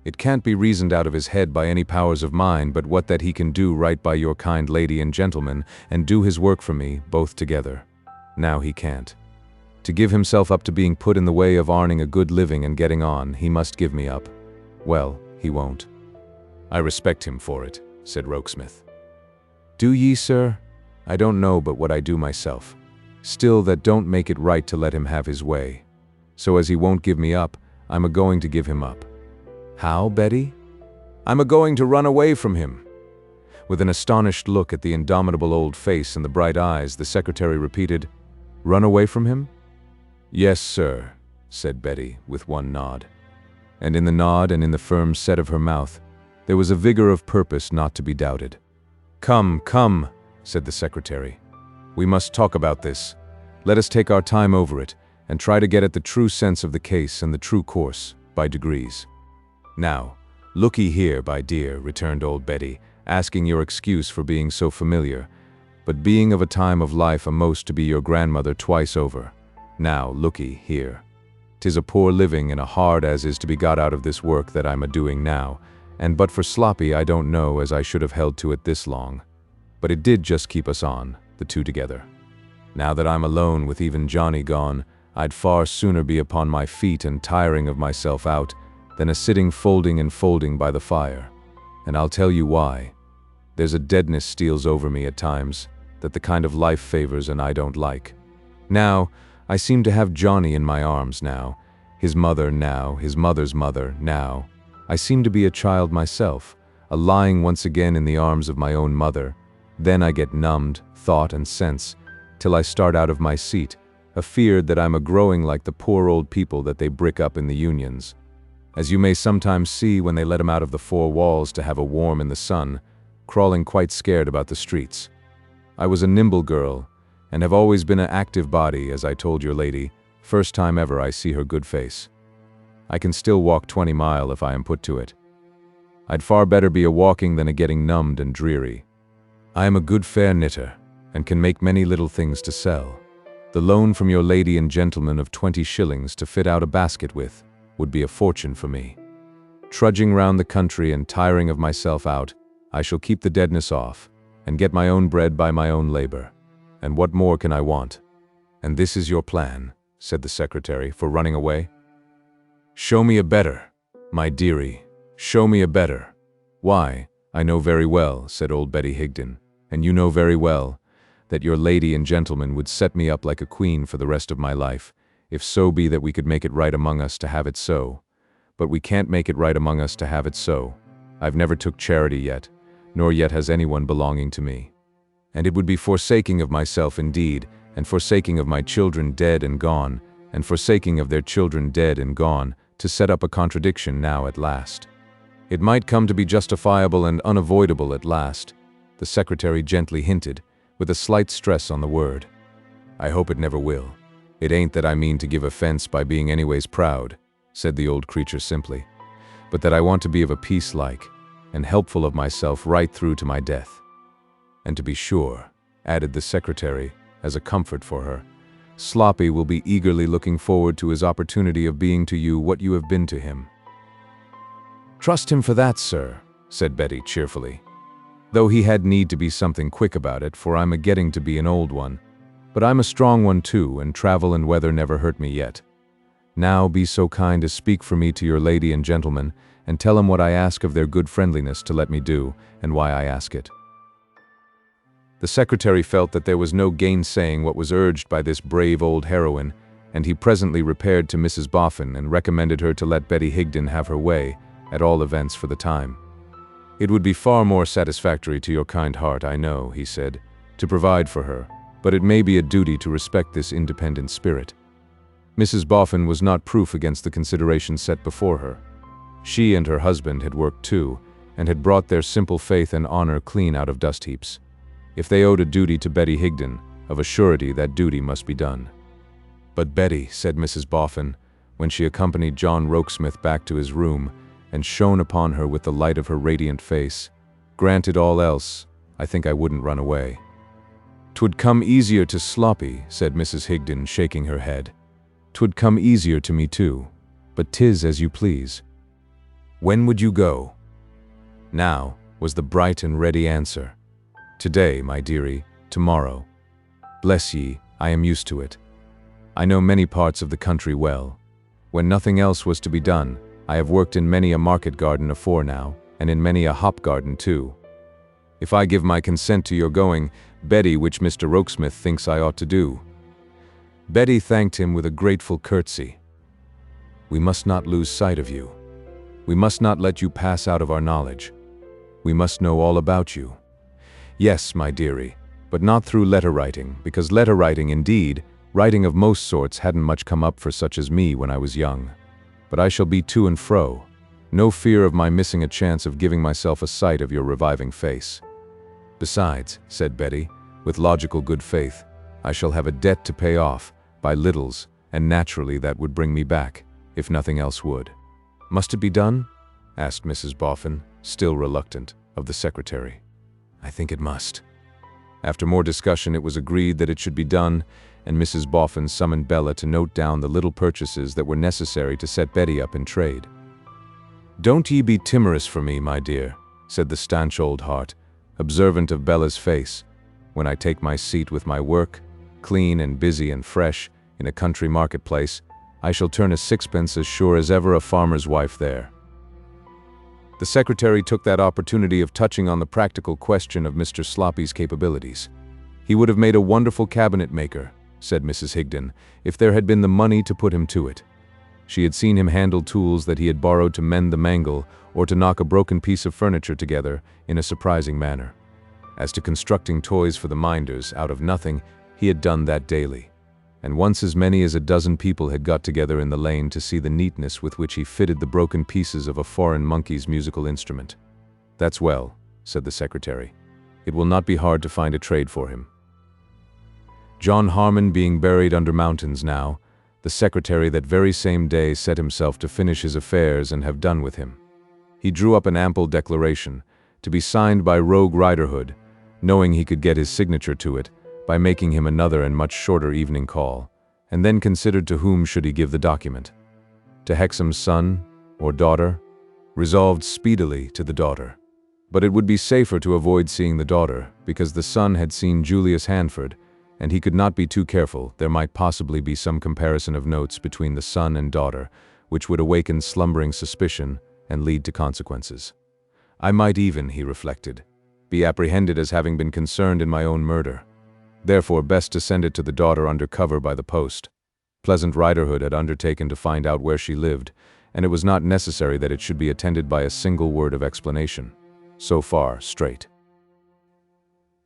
It can't be reasoned out of his head by any powers of mine, but what that he can do right by your kind lady and gentleman, and do his work for me, both together. Now he can't. To give himself up to being put in the way of earning a good living and getting on, he must give me up. Well, he won't. I respect him for it, said Rokesmith. Do ye, sir? I don't know but what I do myself. Still, that don't make it right to let him have his way. So as he won't give me up, I'm a-going to give him up. How, Betty? I'm a-going to run away from him. With an astonished look at the indomitable old face and the bright eyes, the secretary repeated, Run away from him? Yes, sir, said Betty, with one nod. And in the nod and in the firm set of her mouth, there was a vigor of purpose not to be doubted. Come, come, said the secretary. We must talk about this. Let us take our time over it, and try to get at the true sense of the case and the true course, by degrees. Now, look-ye here, my dear, returned old Betty, asking your excuse for being so familiar, but being of a time of life a'most to be your grandmother twice over. Now, look-ye here. 'Tis a poor living and a hard as is to be got out of this work that I'm a-doing now, and but for Sloppy I don't know as I should have held to it this long. But it did just keep us on, the two together. Now that I'm alone with even Johnny gone, I'd far sooner be upon my feet and tiring of myself out than a-sitting folding and folding by the fire. And I'll tell you why. There's a deadness steals over me at times that the kind of life favors and I don't like. Now, I seem to have Johnny in my arms now, his mother now, his mother's mother now. I seem to be a child myself, lying once again in the arms of my own mother. Then I get numbed, thought and sense, till I start out of my seat, afeared that I'm a-growing like the poor old people that they brick up in the unions. As you may sometimes see when they let 'em out of the four walls to have a warm in the sun, crawling quite scared about the streets. I was a nimble girl, and have always been an active body, as I told your lady, first time ever I see her good face. I can still walk 20 mile if I am put to it. I'd far better be a-walking than a-getting numbed and dreary. I am a good fair knitter, and can make many little things to sell. The loan from your lady and gentleman of 20 shillings to fit out a basket with would be a fortune for me. Trudging round the country and tiring of myself out, I shall keep the deadness off, and get my own bread by my own labor. And what more can I want? And this is your plan, said the secretary, for running away? Show me a better, my dearie, show me a better. Why, I know very well, said old Betty Higden, and you know very well, that your lady and gentleman would set me up like a queen for the rest of my life, if so be that we could make it right among us to have it so. But we can't make it right among us to have it so. I've never took charity yet, nor yet has anyone belonging to me. And it would be forsaking of myself indeed, and forsaking of my children dead and gone, and forsaking of their children dead and gone, to set up a contradiction now at last. It might come to be justifiable and unavoidable at last, the secretary gently hinted, with a slight stress on the word. I hope it never will. It ain't that I mean to give offense by being anyways proud, said the old creature simply, but that I want to be of a piece like, and helpful of myself right through to my death. And to be sure, added the secretary, as a comfort for her, Sloppy will be eagerly looking forward to his opportunity of being to you what you have been to him. Trust him for that, sir, said Betty cheerfully. Though he had need to be something quick about it, for I'm a-getting to be an old one. But I'm a strong one too, and travel and weather never hurt me yet. Now be so kind as speak for me to your lady and gentleman, and tell 'em what I ask of their good friendliness to let me do, and why I ask it. The secretary felt that there was no gainsaying what was urged by this brave old heroine, and he presently repaired to Mrs. Boffin and recommended her to let Betty Higden have her way, at all events for the time. It would be far more satisfactory to your kind heart, I know, he said, to provide for her, but it may be a duty to respect this independent spirit. Mrs. Boffin was not proof against the considerations set before her. She and her husband had worked too, and had brought their simple faith and honor clean out of dust heaps. If they owed a duty to Betty Higden, of a surety that duty must be done. But Betty, said Mrs. Boffin, when she accompanied John Rokesmith back to his room, and shone upon her with the light of her radiant face, granted all else, I think I wouldn't run away. 'Twould come easier to Sloppy, said Mrs. Higden, shaking her head. 'Twould come easier to me too, but 'tis as you please. When would you go? Now, was the bright and ready answer. Today, my dearie, tomorrow. Bless ye, I am used to it. I know many parts of the country well. When nothing else was to be done, I have worked in many a market garden afore now, and in many a hop garden too. If I give my consent to your going, Betty, which Mr. Rokesmith thinks I ought to do. Betty thanked him with a grateful curtsy. We must not lose sight of you. We must not let you pass out of our knowledge. We must know all about you. Yes, my dearie, but not through letter writing, because letter writing, indeed, writing of most sorts hadn't much come up for such as me when I was young. But I shall be to and fro. No fear of my missing a chance of giving myself a sight of your reviving face. Besides, said Betty, with logical good faith, I shall have a debt to pay off, by littles, and naturally that would bring me back, if nothing else would. Must it be done? Asked Mrs. Boffin, still reluctant, of the secretary. I think it must. After more discussion, it was agreed that it should be done, and Mrs. Boffin summoned Bella to note down the little purchases that were necessary to set Betty up in trade. Don't ye be timorous for me, my dear, said the stanch old heart, observant of Bella's face, when I take my seat with my work, clean and busy and fresh, in a country marketplace, I shall turn a sixpence as sure as ever a farmer's wife there. The secretary took that opportunity of touching on the practical question of Mr. Sloppy's capabilities. He would have made a wonderful cabinet maker, said Mrs. Higden, if there had been the money to put him to it. She had seen him handle tools that he had borrowed to mend the mangle or to knock a broken piece of furniture together in a surprising manner. As to constructing toys for the minders out of nothing, he had done that daily. And once as many as a dozen people had got together in the lane to see the neatness with which he fitted the broken pieces of a foreign monkey's musical instrument. That's well, said the secretary. It will not be hard to find a trade for him. John Harmon being buried under mountains now, the secretary that very same day set himself to finish his affairs and have done with him. He drew up an ample declaration, to be signed by Rogue Riderhood, knowing he could get his signature to it, by making him another and much shorter evening call, and then considered to whom should he give the document. To Hexam's son or daughter? Resolved speedily to the daughter. But it would be safer to avoid seeing the daughter, because the son had seen Julius Handford, and he could not be too careful. There might possibly be some comparison of notes between the son and daughter, which would awaken slumbering suspicion and lead to consequences. I might even, he reflected, be apprehended as having been concerned in my own murder. Therefore, best to send it to the daughter under cover by the post. Pleasant Riderhood had undertaken to find out where she lived, and it was not necessary that it should be attended by a single word of explanation. So far, straight.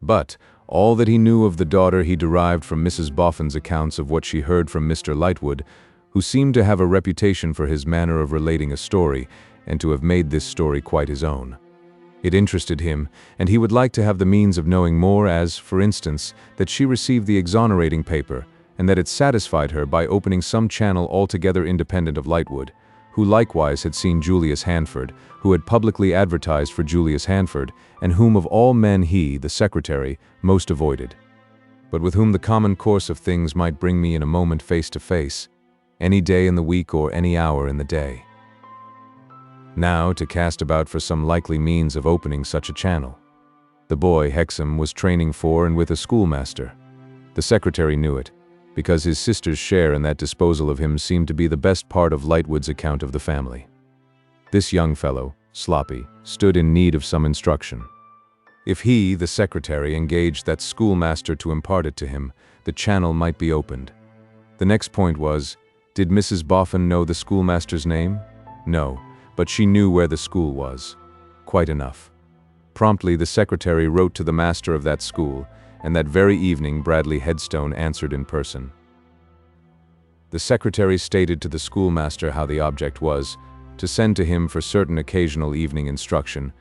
But all that he knew of the daughter he derived from Mrs. Boffin's accounts of what she heard from Mr. Lightwood, who seemed to have a reputation for his manner of relating a story, and to have made this story quite his own. It interested him, and he would like to have the means of knowing more, as, for instance, that she received the exonerating paper, and that it satisfied her by opening some channel altogether independent of Lightwood, who likewise had seen Julius Handford, who had publicly advertised for Julius Handford, and whom of all men he, the secretary, most avoided, but with whom the common course of things might bring me in a moment face to face, any day in the week or any hour in the day. Now to cast about for some likely means of opening such a channel. The boy, Hexam, was training for and with a schoolmaster. The secretary knew it, because his sister's share in that disposal of him seemed to be the best part of Lightwood's account of the family. This young fellow, Sloppy, stood in need of some instruction. If he, the secretary, engaged that schoolmaster to impart it to him, the channel might be opened. The next point was, did Mrs. Boffin know the schoolmaster's name? No, but she knew where the school was. Quite enough. Promptly the secretary wrote to the master of that school, and that very evening Bradley Headstone answered in person. The secretary stated to the schoolmaster how the object was, to send to him for certain occasional evening instruction,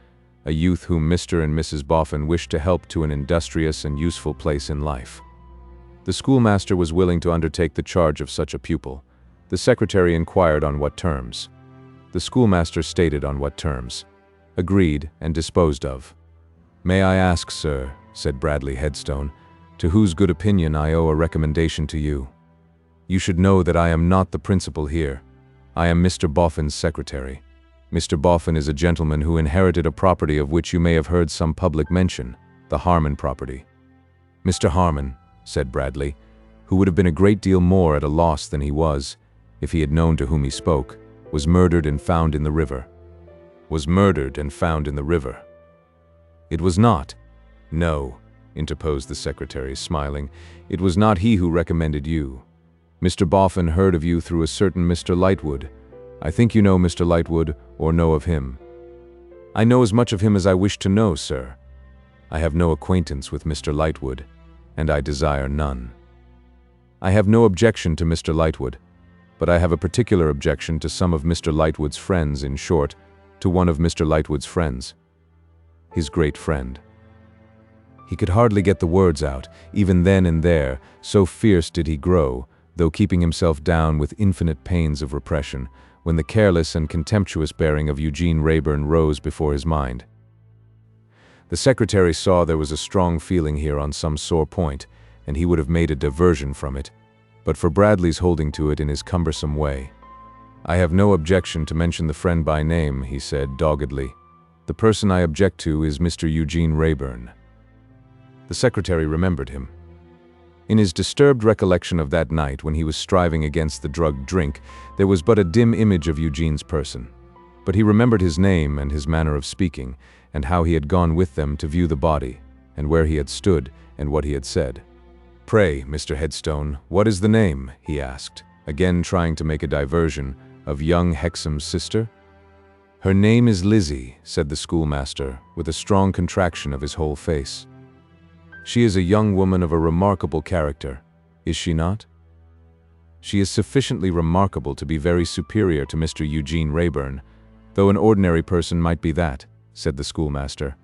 a youth whom Mr. and Mrs. Boffin wished to help to an industrious and useful place in life. The schoolmaster was willing to undertake the charge of such a pupil. The secretary inquired on what terms. The schoolmaster stated on what terms. Agreed and disposed of. "May I ask, sir," said Bradley Headstone, "to whose good opinion I owe a recommendation to you? You should know that I am not the principal here. I am Mr. Boffin's secretary. Mr. Boffin is a gentleman who inherited a property of which you may have heard some public mention, the Harmon property." "Mr. Harmon," said Bradley, who would have been a great deal more at a loss than he was, if he had known to whom he spoke, "was murdered and found in the river." "Was murdered and found in the river." "It was not." "No," interposed the secretary, smiling. "It was not he who recommended you. Mr. Boffin heard of you through a certain Mr. Lightwood. I think you know Mr. Lightwood, or know of him." "I know as much of him as I wish to know, sir. I have no acquaintance with Mr. Lightwood, and I desire none. I have no objection to Mr. Lightwood, but I have a particular objection to some of Mr. Lightwood's friends, in short, to one of Mr. Lightwood's friends. His great friend." He could hardly get the words out, even then and there, so fierce did he grow, though keeping himself down with infinite pains of repression, when the careless and contemptuous bearing of Eugene Wrayburn rose before his mind. The secretary saw there was a strong feeling here on some sore point, and he would have made a diversion from it, but for Bradley's holding to it in his cumbersome way. "I have no objection to mention the friend by name," he said doggedly. "The person I object to is Mr. Eugene Wrayburn." The secretary remembered him. In his disturbed recollection of that night when he was striving against the drug drink, there was but a dim image of Eugene's person. But he remembered his name and his manner of speaking, and how he had gone with them to view the body, and where he had stood, and what he had said. "Pray, Mr. Headstone, what is the name?" he asked, again trying to make a diversion, "of young Hexam's sister?" "Her name is Lizzie," said the schoolmaster, with a strong contraction of his whole face. "She is a young woman of a remarkable character, is she not?" "She is sufficiently remarkable to be very superior to Mr. Eugene Wrayburn, though an ordinary person might be that," said the schoolmaster.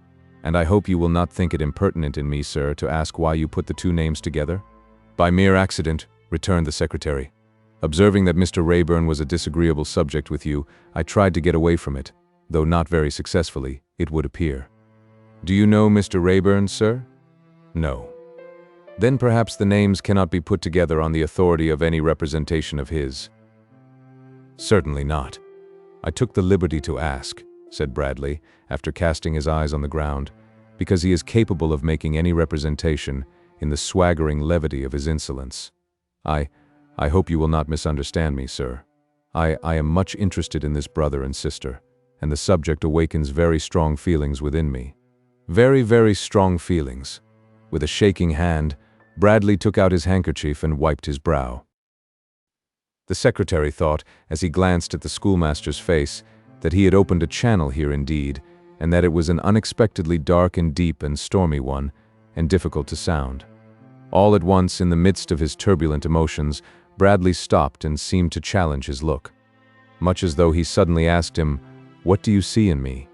"And I hope you will not think it impertinent in me, sir, to ask why you put the two names together?" "By mere accident," returned the secretary. "Observing that Mr. Wrayburn was a disagreeable subject with you, I tried to get away from it, though not very successfully, it would appear." "Do you know Mr. Wrayburn, sir?" "No." Then perhaps the names cannot be put together on the authority of any representation of his. Certainly not. I took the liberty to ask, said Bradley, after casting his eyes on the ground, because he is capable of making any representation in the swaggering levity of his insolence. I hope you will not misunderstand me, sir. I am much interested in this brother and sister, and the subject awakens very strong feelings within me. Very, very strong feelings. With a shaking hand, Bradley took out his handkerchief and wiped his brow. The secretary thought, as he glanced at the schoolmaster's face, that he had opened a channel here indeed, and that it was an unexpectedly dark and deep and stormy one, and difficult to sound. All at once, in the midst of his turbulent emotions, Bradley stopped and seemed to challenge his look, much as though he suddenly asked him, "What do you see in me?"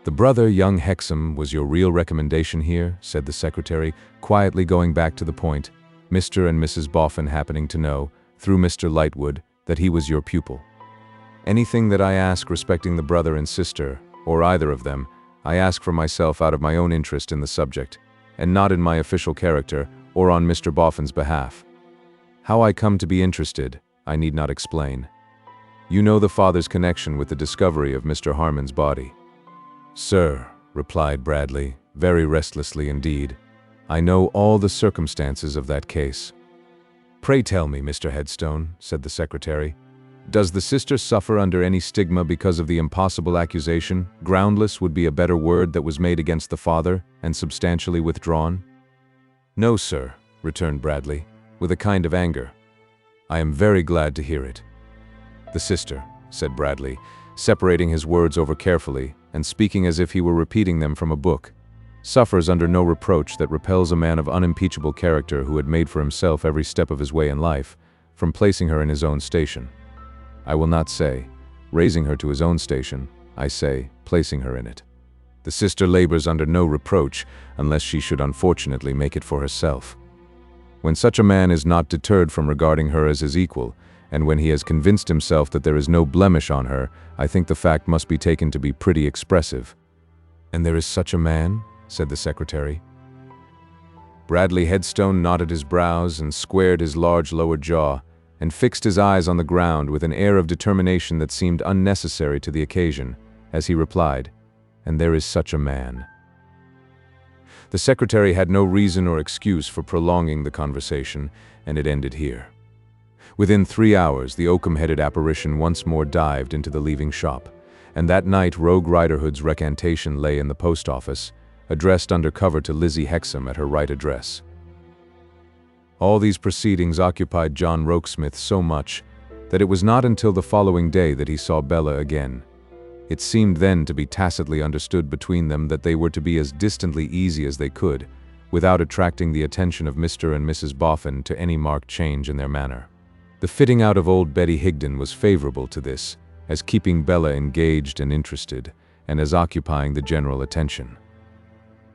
"The brother, young Hexam, was your real recommendation here," said the secretary, quietly going back to the point, Mr. and Mrs. Boffin happening to know, through Mr. Lightwood, that he was your pupil. "Anything that I ask respecting the brother and sister, or either of them, I ask for myself out of my own interest in the subject, and not in my official character or on Mr. Boffin's behalf. How I come to be interested, I need not explain. You know the father's connection with the discovery of Mr. Harmon's body." "Sir," replied Bradley, very restlessly indeed, "I know all the circumstances of that case." "Pray tell me, Mr. Headstone," said the secretary, "does the sister suffer under any stigma because of the impossible accusation? Groundless would be a better word that was made against the father, and substantially withdrawn?" "No, sir," returned Bradley, with a kind of anger. "I am very glad to hear it." "The sister," said Bradley, separating his words over carefully, and speaking as if he were repeating them from a book, "suffers under no reproach that repels a man of unimpeachable character who had made for himself every step of his way in life, from placing her in his own station. I will not say, raising her to his own station, I say, placing her in it. The sister labors under no reproach, unless she should unfortunately make it for herself. When such a man is not deterred from regarding her as his equal, and when he has convinced himself that there is no blemish on her, I think the fact must be taken to be pretty expressive." "And there is such a man?" said the secretary. Bradley Headstone knotted his brows and squared his large lower jaw, and fixed his eyes on the ground with an air of determination that seemed unnecessary to the occasion, as he replied, "And there is such a man." The secretary had no reason or excuse for prolonging the conversation, and it ended here. Within 3 hours, the oakum-headed apparition once more dived into the leaving shop, and that night Rogue Riderhood's recantation lay in the post office, addressed under cover to Lizzie Hexam at her right address. All these proceedings occupied John Rokesmith so much that it was not until the following day that he saw Bella again. It seemed then to be tacitly understood between them that they were to be as distantly easy as they could, without attracting the attention of Mr. and Mrs. Boffin to any marked change in their manner. The fitting out of old Betty Higden was favorable to this, as keeping Bella engaged and interested, and as occupying the general attention.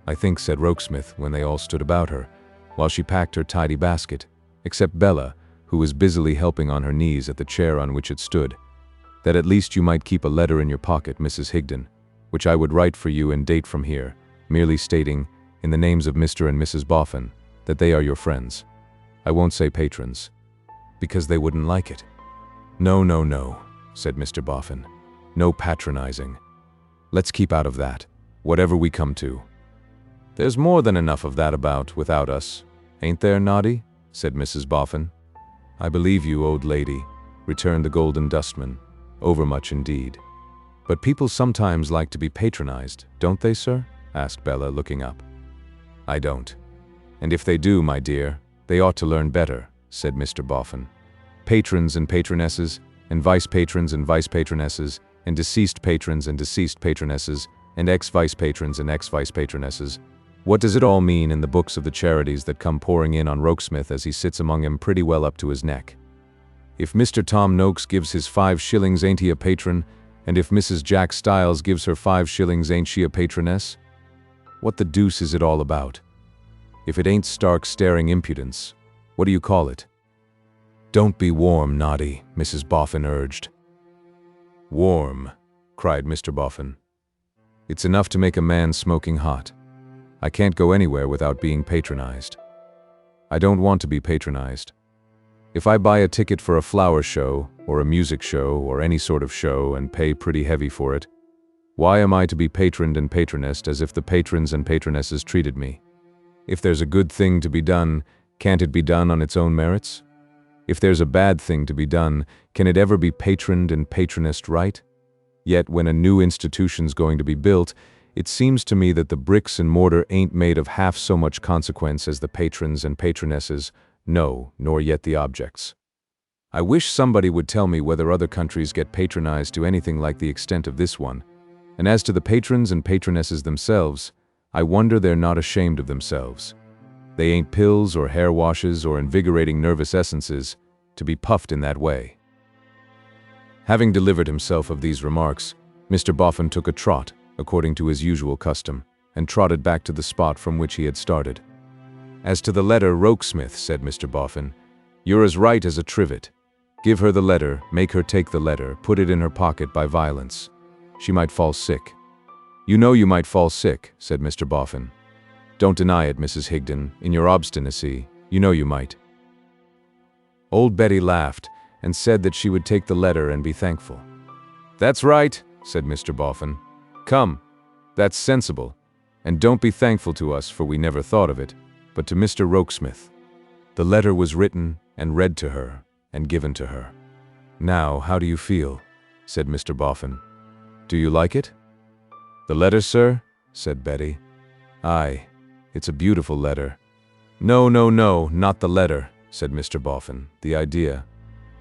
"I think," said Rokesmith, when they all stood about her, while she packed her tidy basket, except Bella, who was busily helping on her knees at the chair on which it stood, "that at least you might keep a letter in your pocket, Mrs. Higden, which I would write for you and date from here, merely stating, in the names of Mr. and Mrs. Boffin, that they are your friends. I won't say patrons, because they wouldn't like it." "No, no, no," said Mr. Boffin. "No patronizing. Let's keep out of that, whatever we come to." "There's more than enough of that about without us, ain't there, Noddy?" said Mrs. Boffin. "I believe you, old lady," returned the Golden Dustman, overmuch indeed. "But people sometimes like to be patronized, don't they, sir?" asked Bella, looking up. "I don't. And if they do, my dear, they ought to learn better," said Mr. Boffin. "Patrons and patronesses, and vice-patrons and vice-patronesses, and deceased patrons and deceased patronesses, and ex-vice-patrons and ex-vice-patronesses. What does it all mean in the books of the charities that come pouring in on Rokesmith as he sits among 'em pretty well up to his neck? If Mr. Tom Noakes gives his 5 shillings, ain't he a patron? And if Mrs. Jack Stiles gives her 5 shillings, ain't she a patroness? What the deuce is it all about? If it ain't stark staring impudence, what do you call it?" "Don't be warm, Noddy," Mrs. Boffin urged. "Warm," cried Mr. Boffin. "It's enough to make a man smoking hot. I can't go anywhere without being patronized." I don't want to be patronized. If I buy a ticket for a flower show, or a music show, or any sort of show and pay pretty heavy for it, why am I to be patroned and patronessed as if the patrons and patronesses treated me? If there's a good thing to be done, can't it be done on its own merits? If there's a bad thing to be done, can it ever be patroned and patronessed right? Yet when a new institution's going to be built, it seems to me that the bricks and mortar ain't made of half so much consequence as the patrons and patronesses, no, nor yet the objects. I wish somebody would tell me whether other countries get patronized to anything like the extent of this one. And as to the patrons and patronesses themselves, I wonder they're not ashamed of themselves. They ain't pills or hair washes or invigorating nervous essences to be puffed in that way. Having delivered himself of these remarks, Mr. Boffin took a trot, according to his usual custom, and trotted back to the spot from which he had started. As to the letter, Rokesmith, said Mr. Boffin, you're as right as a trivet. Give her the letter, make her take the letter, put it in her pocket by violence. She might fall sick. You know you might fall sick, said Mr. Boffin. Don't deny it, Mrs. Higden, in your obstinacy, you know you might. Old Betty laughed and said that she would take the letter and be thankful. That's right, said Mr. Boffin. Come, that's sensible, and don't be thankful to us, for we never thought of it, but to Mr. Rokesmith. The letter was written and read to her and given to her. Now, how do you feel? Said Mr. Boffin. Do you like it? The letter, sir? Said Betty. Aye, it's a beautiful letter. No, not the letter, said Mr. Boffin. The idea.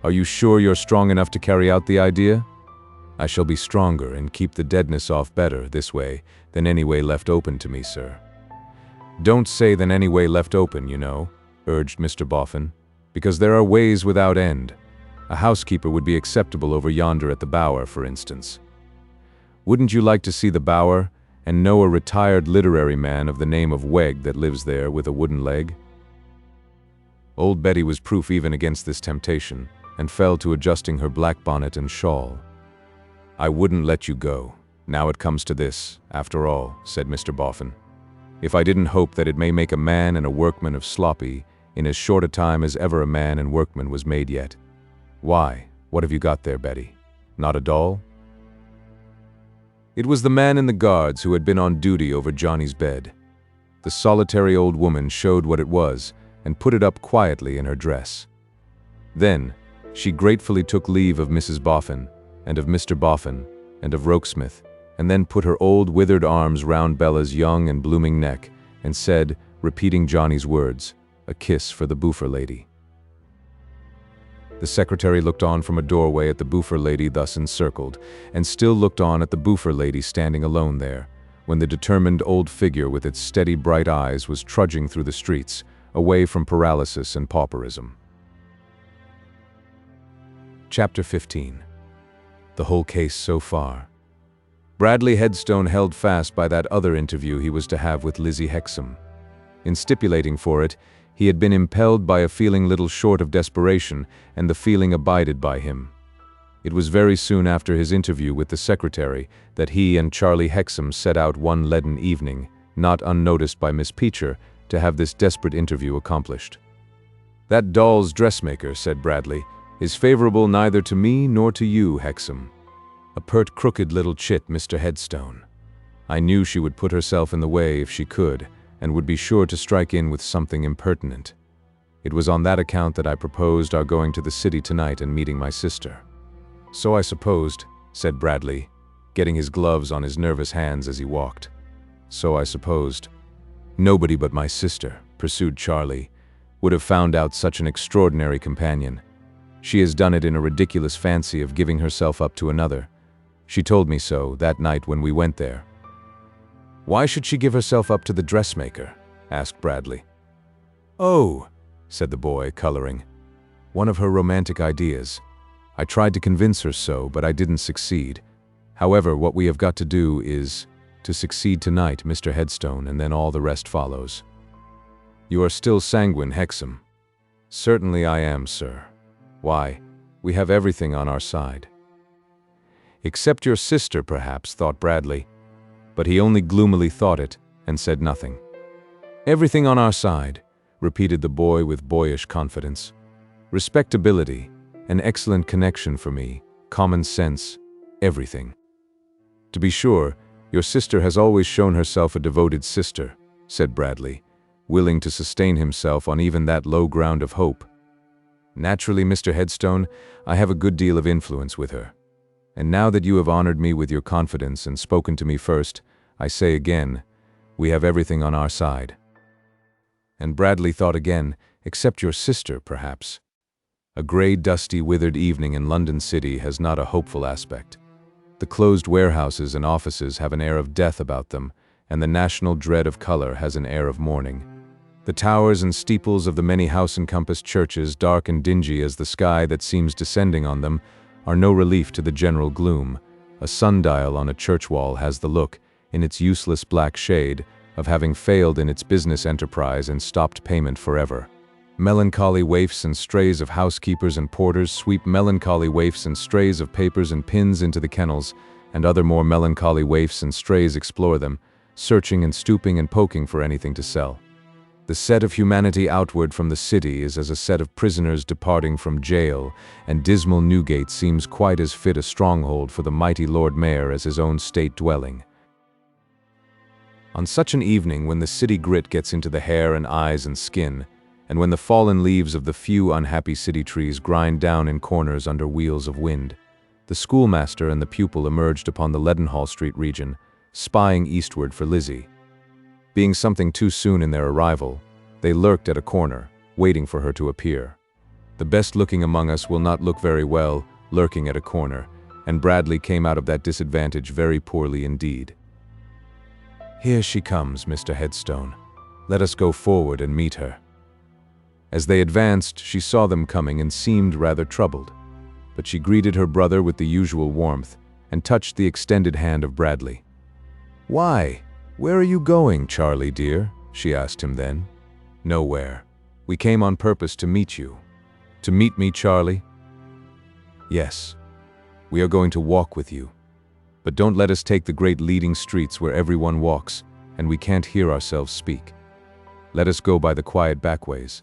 Are you sure you're strong enough to carry out the idea? I shall be stronger and keep the deadness off better this way than any way left open to me, sir. Don't say than any way left open, you know, urged Mr. Boffin, because there are ways without end. A housekeeper would be acceptable over yonder at the Bower, for instance. Wouldn't you like to see the Bower, and know a retired literary man of the name of Wegg that lives there with a wooden leg? Old Betty was proof even against this temptation, and fell to adjusting her black bonnet and shawl. I wouldn't let you go. Now it comes to this, after all, said Mr. Boffin. If I didn't hope that it may make a man and a workman of Sloppy in as short a time as ever a man and workman was made yet. Why, what have you got there, Betty? Not a doll? It was the man in the guards who had been on duty over Johnny's bed. The solitary old woman showed what it was and put it up quietly in her dress. Then she gratefully took leave of Mrs. Boffin and of Mr. Boffin and of Rokesmith, and then put her old withered arms round Bella's young and blooming neck and said, repeating Johnny's words, a kiss for the Boofer lady. The secretary looked on from a doorway at the Boofer lady thus encircled, and still looked on at the Boofer lady standing alone there, when the determined old figure with its steady bright eyes was trudging through the streets, away from paralysis and pauperism. Chapter 15. The whole case so far. Bradley Headstone held fast by that other interview he was to have with Lizzie Hexam. In stipulating for it, he had been impelled by a feeling little short of desperation, and the feeling abided by him. It was very soon after his interview with the secretary that he and Charlie Hexam set out one leaden evening, not unnoticed by Miss Peacher, to have this desperate interview accomplished. That doll's dressmaker, said Bradley, is favorable neither to me nor to you, Hexam. A pert, crooked little chit, Mr. Headstone. I knew she would put herself in the way if she could, and would be sure to strike in with something impertinent. It was on that account that I proposed our going to the city tonight and meeting my sister. So I supposed, said Bradley, getting his gloves on his nervous hands as he walked. So I supposed. Nobody but my sister, pursued Charlie, would have found out such an extraordinary companion. She has done it in a ridiculous fancy of giving herself up to another. She told me so that night when we went there. Why should she give herself up to the dressmaker? Asked Bradley. Oh, said the boy, coloring. One of her romantic ideas. I tried to convince her so, but I didn't succeed. However, what we have got to do is to succeed tonight, Mr. Headstone, and then all the rest follows. You are still sanguine, Hexam. Certainly I am, sir. Why, we have everything on our side. Except your sister, perhaps, thought Bradley. But he only gloomily thought it, and said nothing. Everything on our side. repeated the boy with boyish confidence. "Respectability, an excellent connection for me, common sense, everything." "To be sure, your sister has always shown herself a devoted sister," said Bradley, willing to sustain himself on even that low ground of hope. "Naturally, Mr. Headstone, I have a good deal of influence with her. And now that you have honored me with your confidence and spoken to me first, I say again, we have everything on our side." And Bradley thought again, except your sister, perhaps. A gray, dusty, withered evening in London City has not a hopeful aspect. The closed warehouses and offices have an air of death about them, and the national dread of color has an air of mourning. The towers and steeples of the many house-encompassed churches, dark and dingy as the sky that seems descending on them, are no relief to the general gloom. A sundial on a church wall has the look, in its useless black shade, of having failed in its business enterprise and stopped payment forever. Melancholy waifs and strays of housekeepers and porters sweep melancholy waifs and strays of papers and pins into the kennels, and other more melancholy waifs and strays explore them, searching and stooping and poking for anything to sell. The set of humanity outward from the city is as a set of prisoners departing from jail, and dismal Newgate seems quite as fit a stronghold for the mighty Lord Mayor as his own state dwelling. On such an evening, when the city grit gets into the hair and eyes and skin, and when the fallen leaves of the few unhappy city trees grind down in corners under wheels of wind, the schoolmaster and the pupil emerged upon the Leadenhall Street region, spying eastward for Lizzie. Being something too soon in their arrival, they lurked at a corner, waiting for her to appear. The best-looking among us will not look very well, lurking at a corner, and Bradley came out of that disadvantage very poorly indeed. "Here she comes, Mr. Headstone. Let us go forward and meet her." As they advanced, she saw them coming and seemed rather troubled, but she greeted her brother with the usual warmth and touched the extended hand of Bradley. "Why? Where are you going, Charlie, dear?" she asked him then. "Nowhere. We came on purpose to meet you." "To meet me, Charlie?" "Yes. We are going to walk with you. But don't let us take the great leading streets where everyone walks, and we can't hear ourselves speak. Let us go by the quiet backways.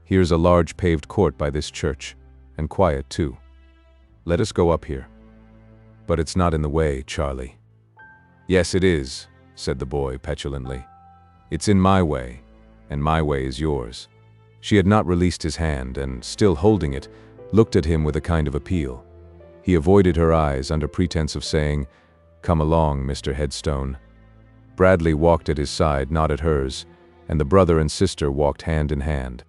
Here's a large paved court by this church, and quiet too. Let us go up here." "But it's not in the way, Charlie." "Yes, it is," said the boy petulantly. "It's in my way, and my way is yours." She had not released his hand, and, still holding it, looked at him with a kind of appeal. He avoided her eyes under pretense of saying, "Come along, Mr. Headstone." Bradley walked at his side, not at hers, and the brother and sister walked hand in hand.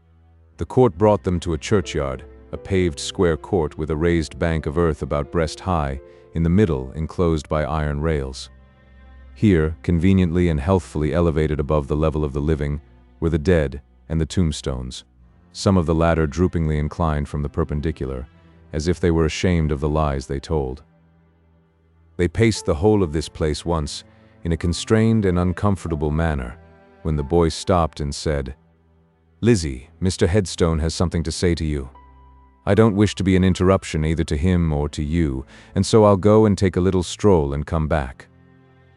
The court brought them to a churchyard, a paved square court with a raised bank of earth about breast high, in the middle enclosed by iron rails. Here, conveniently and healthfully elevated above the level of the living, were the dead and the tombstones, some of the latter droopingly inclined from the perpendicular, as if they were ashamed of the lies they told. They paced the whole of this place once, in a constrained and uncomfortable manner, when the boy stopped and said, "Lizzie, Mr. Headstone has something to say to you. I don't wish to be an interruption either to him or to you, and so I'll go and take a little stroll and come back.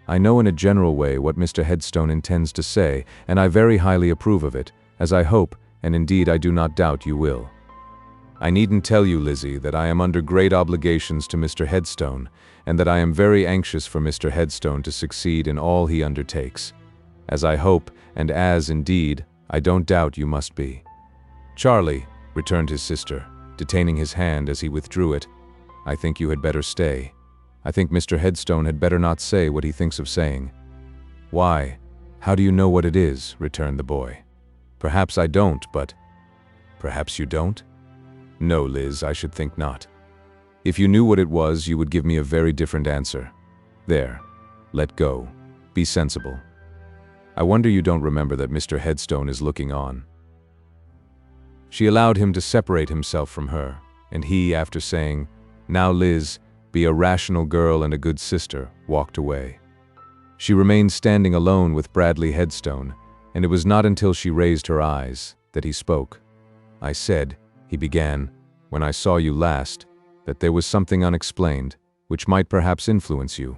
I know in a general way what Mr. Headstone intends to say, and I very highly approve of it, as I hope, and indeed I do not doubt you will. I needn't tell you, Lizzie, that I am under great obligations to Mr. Headstone, and that I am very anxious for Mr. Headstone to succeed in all he undertakes, as I hope, and as, indeed, I don't doubt you must be." "Charlie," returned his sister, detaining his hand as he withdrew it, "I think you had better stay. I think Mr. Headstone had better not say what he thinks of saying." "Why? How do you know what it is?" returned the boy. "Perhaps I don't, but—" "Perhaps you don't?" "No, Liz, I should think not. If you knew what it was, you would give me a very different answer. There, let go. Be sensible. I wonder you don't remember that Mr. Headstone is looking on." She allowed him to separate himself from her, and he, after saying, "Now, Liz, be a rational girl and a good sister," walked away. She remained standing alone with Bradley Headstone, and it was not until she raised her eyes that he spoke. "I said," he began, "when I saw you last, that there was something unexplained, which might perhaps influence you.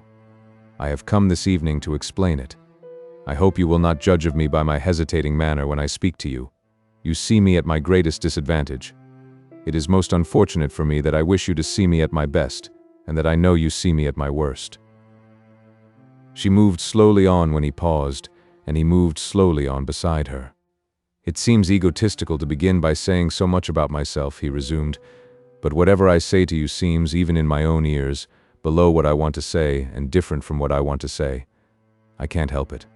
I have come this evening to explain it. I hope you will not judge of me by my hesitating manner when I speak to you, You see me at my greatest disadvantage. It is most unfortunate for me that I wish you to see me at my best, and that I know you see me at my worst." She moved slowly on when he paused, and he moved slowly on beside her. "It seems egotistical to begin by saying so much about myself," he resumed, "but whatever I say to you seems, even in my own ears, below what I want to say and different from what I want to say. I can't help it.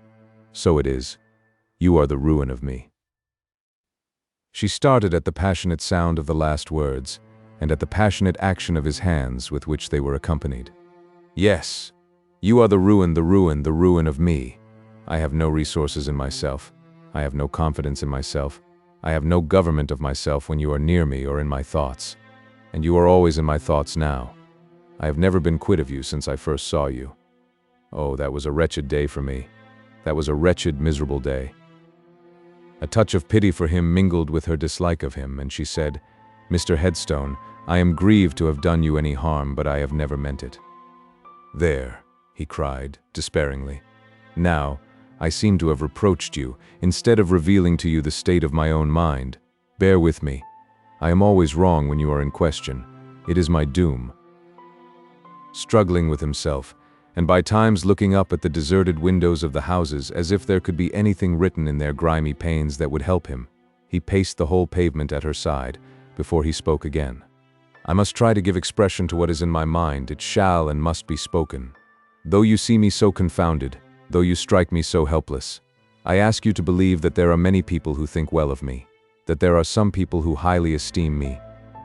So it is. You are the ruin of me." She started at the passionate sound of the last words, and at the passionate action of his hands with which they were accompanied. "Yes, you are the ruin, the ruin, the ruin of me. I have no resources in myself. I have no confidence in myself. I have no government of myself when you are near me or in my thoughts. And you are always in my thoughts now. I have never been quit of you since I first saw you. Oh, that was a wretched day for me. That was a wretched, miserable day." A touch of pity for him mingled with her dislike of him, and she said, "Mr. Headstone, I am grieved to have done you any harm, but I have never meant it." "There," he cried, despairingly. "Now, I seem to have reproached you, instead of revealing to you the state of my own mind. Bear with me. I am always wrong when you are in question. It is my doom." Struggling with himself, and by times looking up at the deserted windows of the houses as if there could be anything written in their grimy panes that would help him, he paced the whole pavement at her side before he spoke again. "I must try to give expression to what is in my mind. It shall and must be spoken. Though you see me so confounded, though you strike me so helpless, I ask you to believe that there are many people who think well of me, that there are some people who highly esteem me,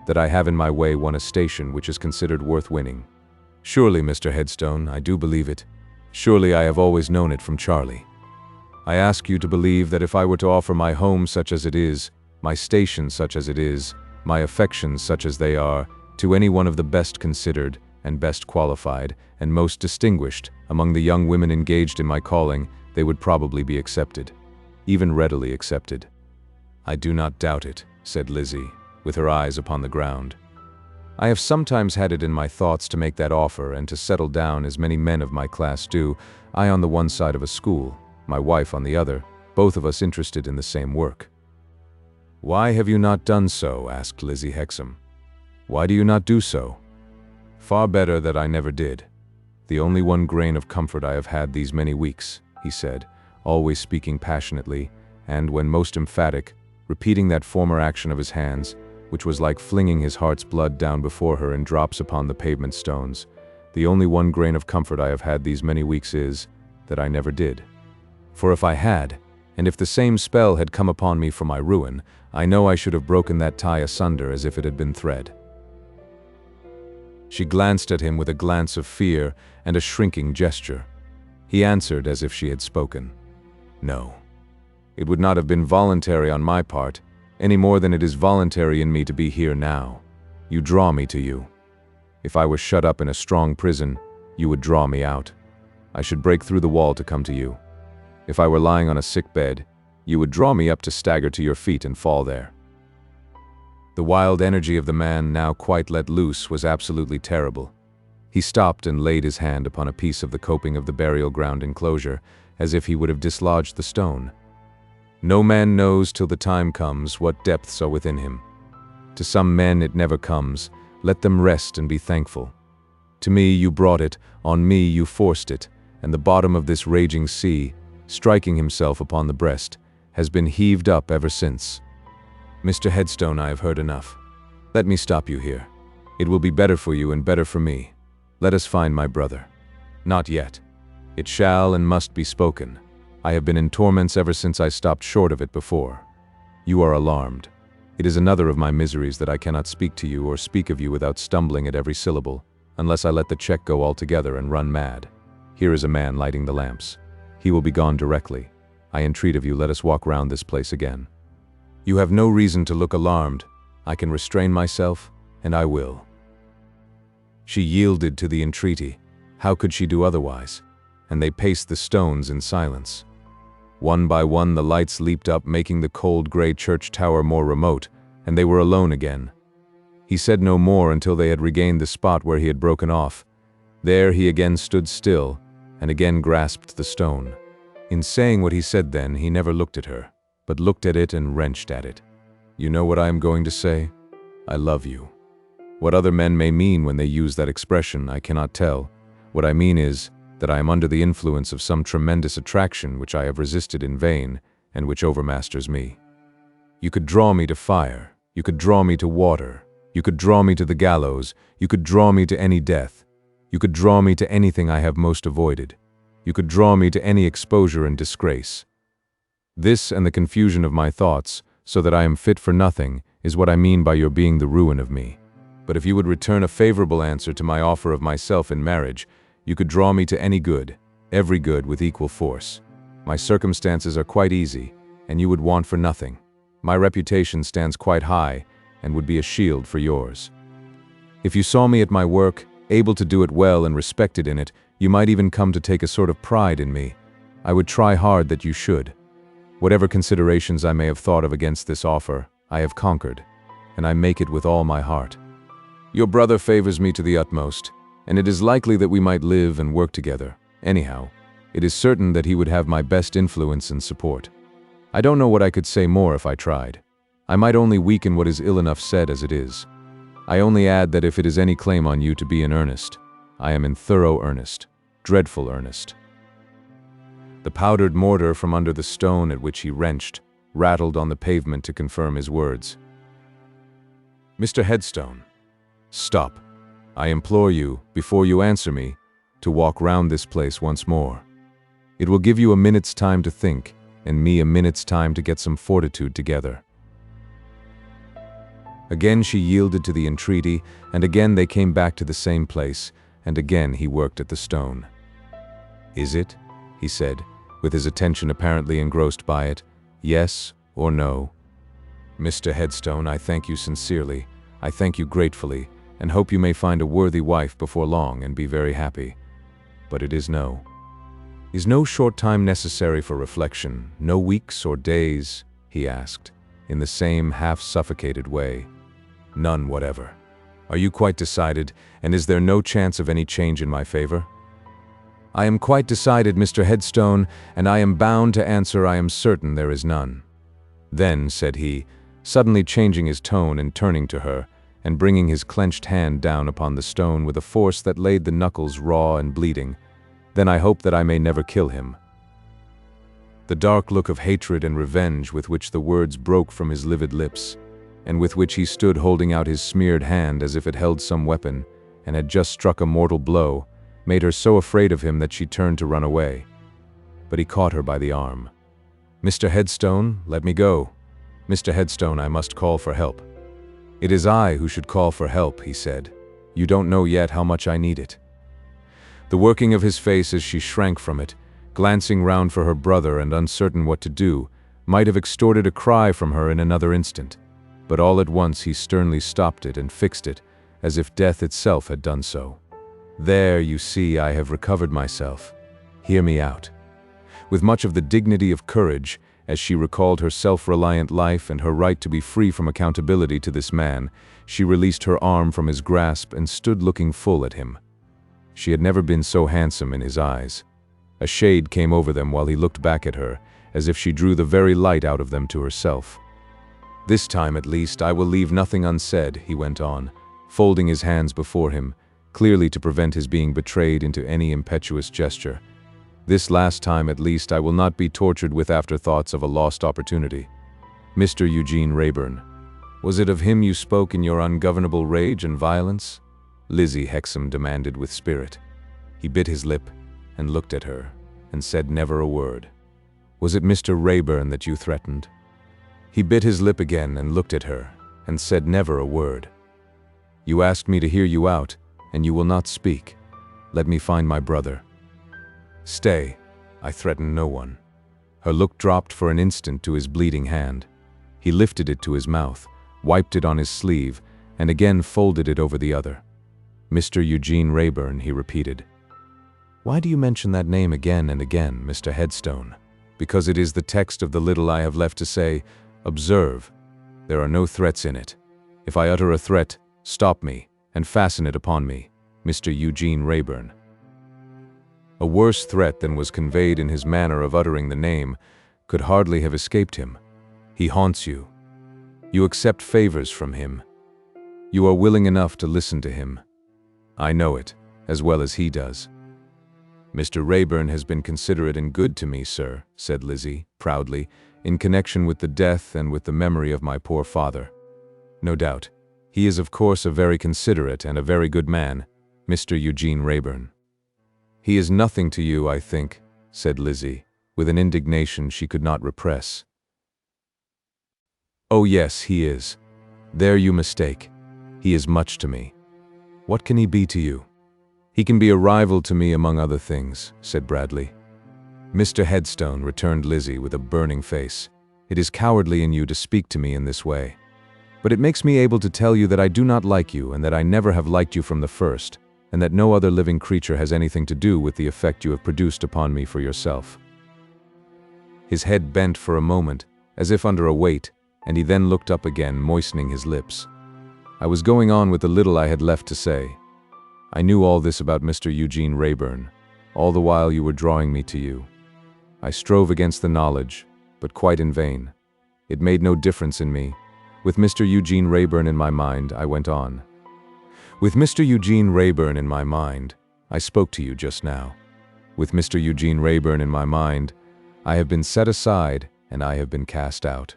that I have in my way won a station which is considered worth winning. Surely, Mr. Headstone, I do believe it. Surely I have always known it from Charlie. I ask you to believe that if I were to offer my home such as it is, my station such as it is, my affections such as they are, to any one of the best considered, and best qualified, and most distinguished among the young women engaged in my calling, they would probably be accepted, even readily accepted." "I do not doubt it," said Lizzie, with her eyes upon the ground. "I have sometimes had it in my thoughts to make that offer and to settle down as many men of my class do, I on the one side of a school, my wife on the other, both of us interested in the same work." "Why have you not done so?" asked Lizzie Hexam. "Why do you not do so?" "Far better that I never did. The only one grain of comfort I have had these many weeks," he said, always speaking passionately, and, when most emphatic, repeating that former action of his hands, which was like flinging his heart's blood down before her in drops upon the pavement stones. "The only one grain of comfort I have had these many weeks is, that I never did. For if I had, and if the same spell had come upon me for my ruin, I know I should have broken that tie asunder as if it had been thread." She glanced at him with a glance of fear and a shrinking gesture. He answered as if she had spoken. "No. It would not have been voluntary on my part, any more than it is voluntary in me to be here now. You draw me to you. If I was shut up in a strong prison, you would draw me out. I should break through the wall to come to you. If I were lying on a sick bed, you would draw me up to stagger to your feet and fall there." The wild energy of the man, now quite let loose, was absolutely terrible. He stopped and laid his hand upon a piece of the coping of the burial ground enclosure, as if he would have dislodged the stone. No man knows till the time comes what depths are within him. To some men it never comes. Let them rest and be thankful. To me you brought it, on me you forced it, and the bottom of this raging sea, striking himself upon the breast, has been heaved up ever since. Mr. Headstone, I have heard enough. Let me stop you here. It will be better for you and better for me. Let us find my brother. Not yet. It shall and must be spoken. I have been in torments ever since I stopped short of it before. You are alarmed. It is another of my miseries that I cannot speak to you or speak of you without stumbling at every syllable, unless I let the check go altogether and run mad. Here is a man lighting the lamps. He will be gone directly. I entreat of you, let us walk round this place again. You have no reason to look alarmed. I can restrain myself, and I will." She yielded to the entreaty. How could she do otherwise? And they paced the stones in silence. One by one the lights leaped up, making the cold gray church tower more remote, and they were alone again. He said no more until they had regained the spot where he had broken off. There he again stood still, and again grasped the stone. In saying what he said then, he never looked at her, but looked at it and wrenched at it. You know what I am going to say? I love you. What other men may mean when they use that expression, I cannot tell. What I mean is that I am under the influence of some tremendous attraction which I have resisted in vain and which overmasters me. You could draw me to fire, you could draw me to water, you could draw me to the gallows, you could draw me to any death, you could draw me to anything I have most avoided, you could draw me to any exposure and disgrace. This and the confusion of my thoughts, so that I am fit for nothing, is what I mean by your being the ruin of me. But if you would return a favorable answer to my offer of myself in marriage, you could draw me to any good, every good with equal force. My circumstances are quite easy, and you would want for nothing. My reputation stands quite high, and would be a shield for yours. If you saw me at my work, able to do it well and respected in it, you might even come to take a sort of pride in me. I would try hard that you should. Whatever considerations I may have thought of against this offer, I have conquered, and I make it with all my heart. Your brother favors me to the utmost, and it is likely that we might live and work together. Anyhow, it is certain that he would have my best influence and support. I don't know what I could say more if I tried. I might only weaken what is ill enough said as it is. I only add that if it is any claim on you to be in earnest, I am in thorough earnest, dreadful earnest. The powdered mortar from under the stone at which he wrenched rattled on the pavement to confirm his words. Mr. Headstone, stop. I implore you, before you answer me, to walk round this place once more. It will give you a minute's time to think, and me a minute's time to get some fortitude together. Again she yielded to the entreaty, and again they came back to the same place, and again he worked at the stone. Is it? He said, with his attention apparently engrossed by it. Yes or no? Mr. Headstone, I thank you sincerely, I thank you gratefully, and hope you may find a worthy wife before long and be very happy. But it is no. Is no short time necessary for reflection, no weeks or days? He asked, in the same half-suffocated way. None whatever. Are you quite decided, and is there no chance of any change in my favor? I am quite decided, Mr. Headstone, and I am bound to answer I am certain there is none. Then, said he, suddenly changing his tone and turning to her, and bringing his clenched hand down upon the stone with a force that laid the knuckles raw and bleeding, then I hope that I may never kill him. The dark look of hatred and revenge with which the words broke from his livid lips, and with which he stood holding out his smeared hand as if it held some weapon, and had just struck a mortal blow, made her so afraid of him that she turned to run away. But he caught her by the arm. Mr. Headstone, let me go. Mr. Headstone, I must call for help. It is I who should call for help, he said. You don't know yet how much I need it. The working of his face as she shrank from it, glancing round for her brother and uncertain what to do, might have extorted a cry from her in another instant, but all at once he sternly stopped it and fixed it, as if death itself had done so. There, you see, I have recovered myself. Hear me out. With much of the dignity of courage, as she recalled her self-reliant life and her right to be free from accountability to this man, she released her arm from his grasp and stood looking full at him. She had never been so handsome in his eyes. A shade came over them while he looked back at her, as if she drew the very light out of them to herself. This time, at least, I will leave nothing unsaid, he went on, folding his hands before him, clearly to prevent his being betrayed into any impetuous gesture. This last time, at least, I will not be tortured with afterthoughts of a lost opportunity. Mr. Eugene Wrayburn, was it of him you spoke in your ungovernable rage and violence? Lizzie Hexam demanded with spirit. He bit his lip and looked at her and said never a word. Was it Mr. Wrayburn that you threatened? He bit his lip again and looked at her and said never a word. You asked me to hear you out, and you will not speak. Let me find my brother. Stay, I threaten no one. Her look dropped for an instant to his bleeding hand. He lifted it to his mouth, wiped it on his sleeve, and again folded it over the other. Mr. Eugene Wrayburn, he repeated. Why do you mention that name again and again, Mr. Headstone? Because it is the text of the little I have left to say. Observe, there are no threats in it. If I utter a threat, stop me and fasten it upon me, Mr. Eugene Wrayburn. A worse threat than was conveyed in his manner of uttering the name could hardly have escaped him. He haunts you. You accept favors from him. You are willing enough to listen to him. I know it, as well as he does. Mr. Rayburn has been considerate and good to me, sir, said Lizzie, proudly, in connection with the death and with the memory of my poor father. No doubt. He is of course a very considerate and a very good man, Mr. Eugene Rayburn. He is nothing to you, I think, said Lizzie, with an indignation she could not repress. Oh yes, he is. There you mistake. He is much to me. What can he be to you? He can be a rival to me among other things, said Bradley. Mr. Headstone, returned Lizzie with a burning face, it is cowardly in you to speak to me in this way. But it makes me able to tell you that I do not like you and that I never have liked you from the first, and that no other living creature has anything to do with the effect you have produced upon me for yourself. His head bent for a moment, as if under a weight, and he then looked up again, moistening his lips. I was going on with the little I had left to say. I knew all this about Mr. Eugene Rayburn, all the while you were drawing me to you. I strove against the knowledge, but quite in vain. It made no difference in me. With Mr. Eugene Rayburn in my mind, I went on. With Mr. Eugene Rayburn in my mind, I spoke to you just now. With Mr. Eugene Rayburn in my mind, I have been set aside and I have been cast out.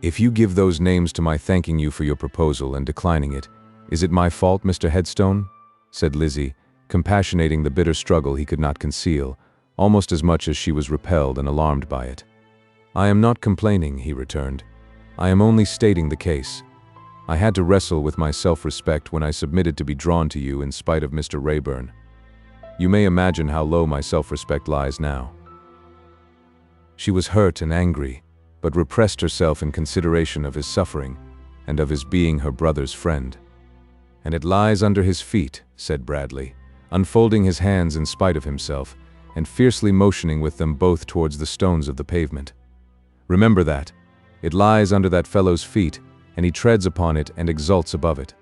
If you give those names to my thanking you for your proposal and declining it, is it my fault, Mr. Headstone? Said Lizzie, compassionating the bitter struggle he could not conceal, almost as much as she was repelled and alarmed by it. I am not complaining, he returned. I am only stating the case. I had to wrestle with my self-respect when I submitted to be drawn to you in spite of Mr. Rayburn. You may imagine how low my self-respect lies now. She was hurt and angry, but repressed herself in consideration of his suffering and of his being her brother's friend. And it lies under his feet, said Bradley, unfolding his hands in spite of himself and fiercely motioning with them both towards the stones of the pavement. Remember that. It lies under that fellow's feet, and he treads upon it and exults above it.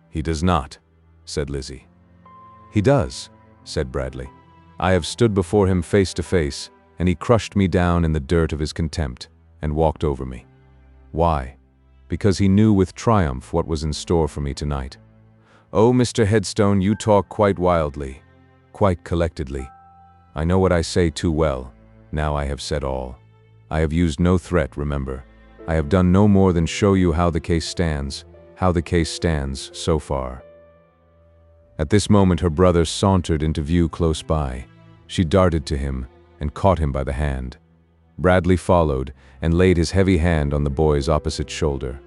He does not, said Lizzie. He does, said Bradley. I have stood before him face to face, and he crushed me down in the dirt of his contempt and walked over me. Why? Because he knew with triumph what was in store for me tonight. Oh, Mr. Headstone, you talk quite wildly, quite collectedly. I know what I say too well. Now I have said all. I have used no threat, remember. I have done no more than show you how the case stands so far. At this moment her brother sauntered into view close by. She darted to him and caught him by the hand. Bradley followed and laid his heavy hand on the boy's opposite shoulder.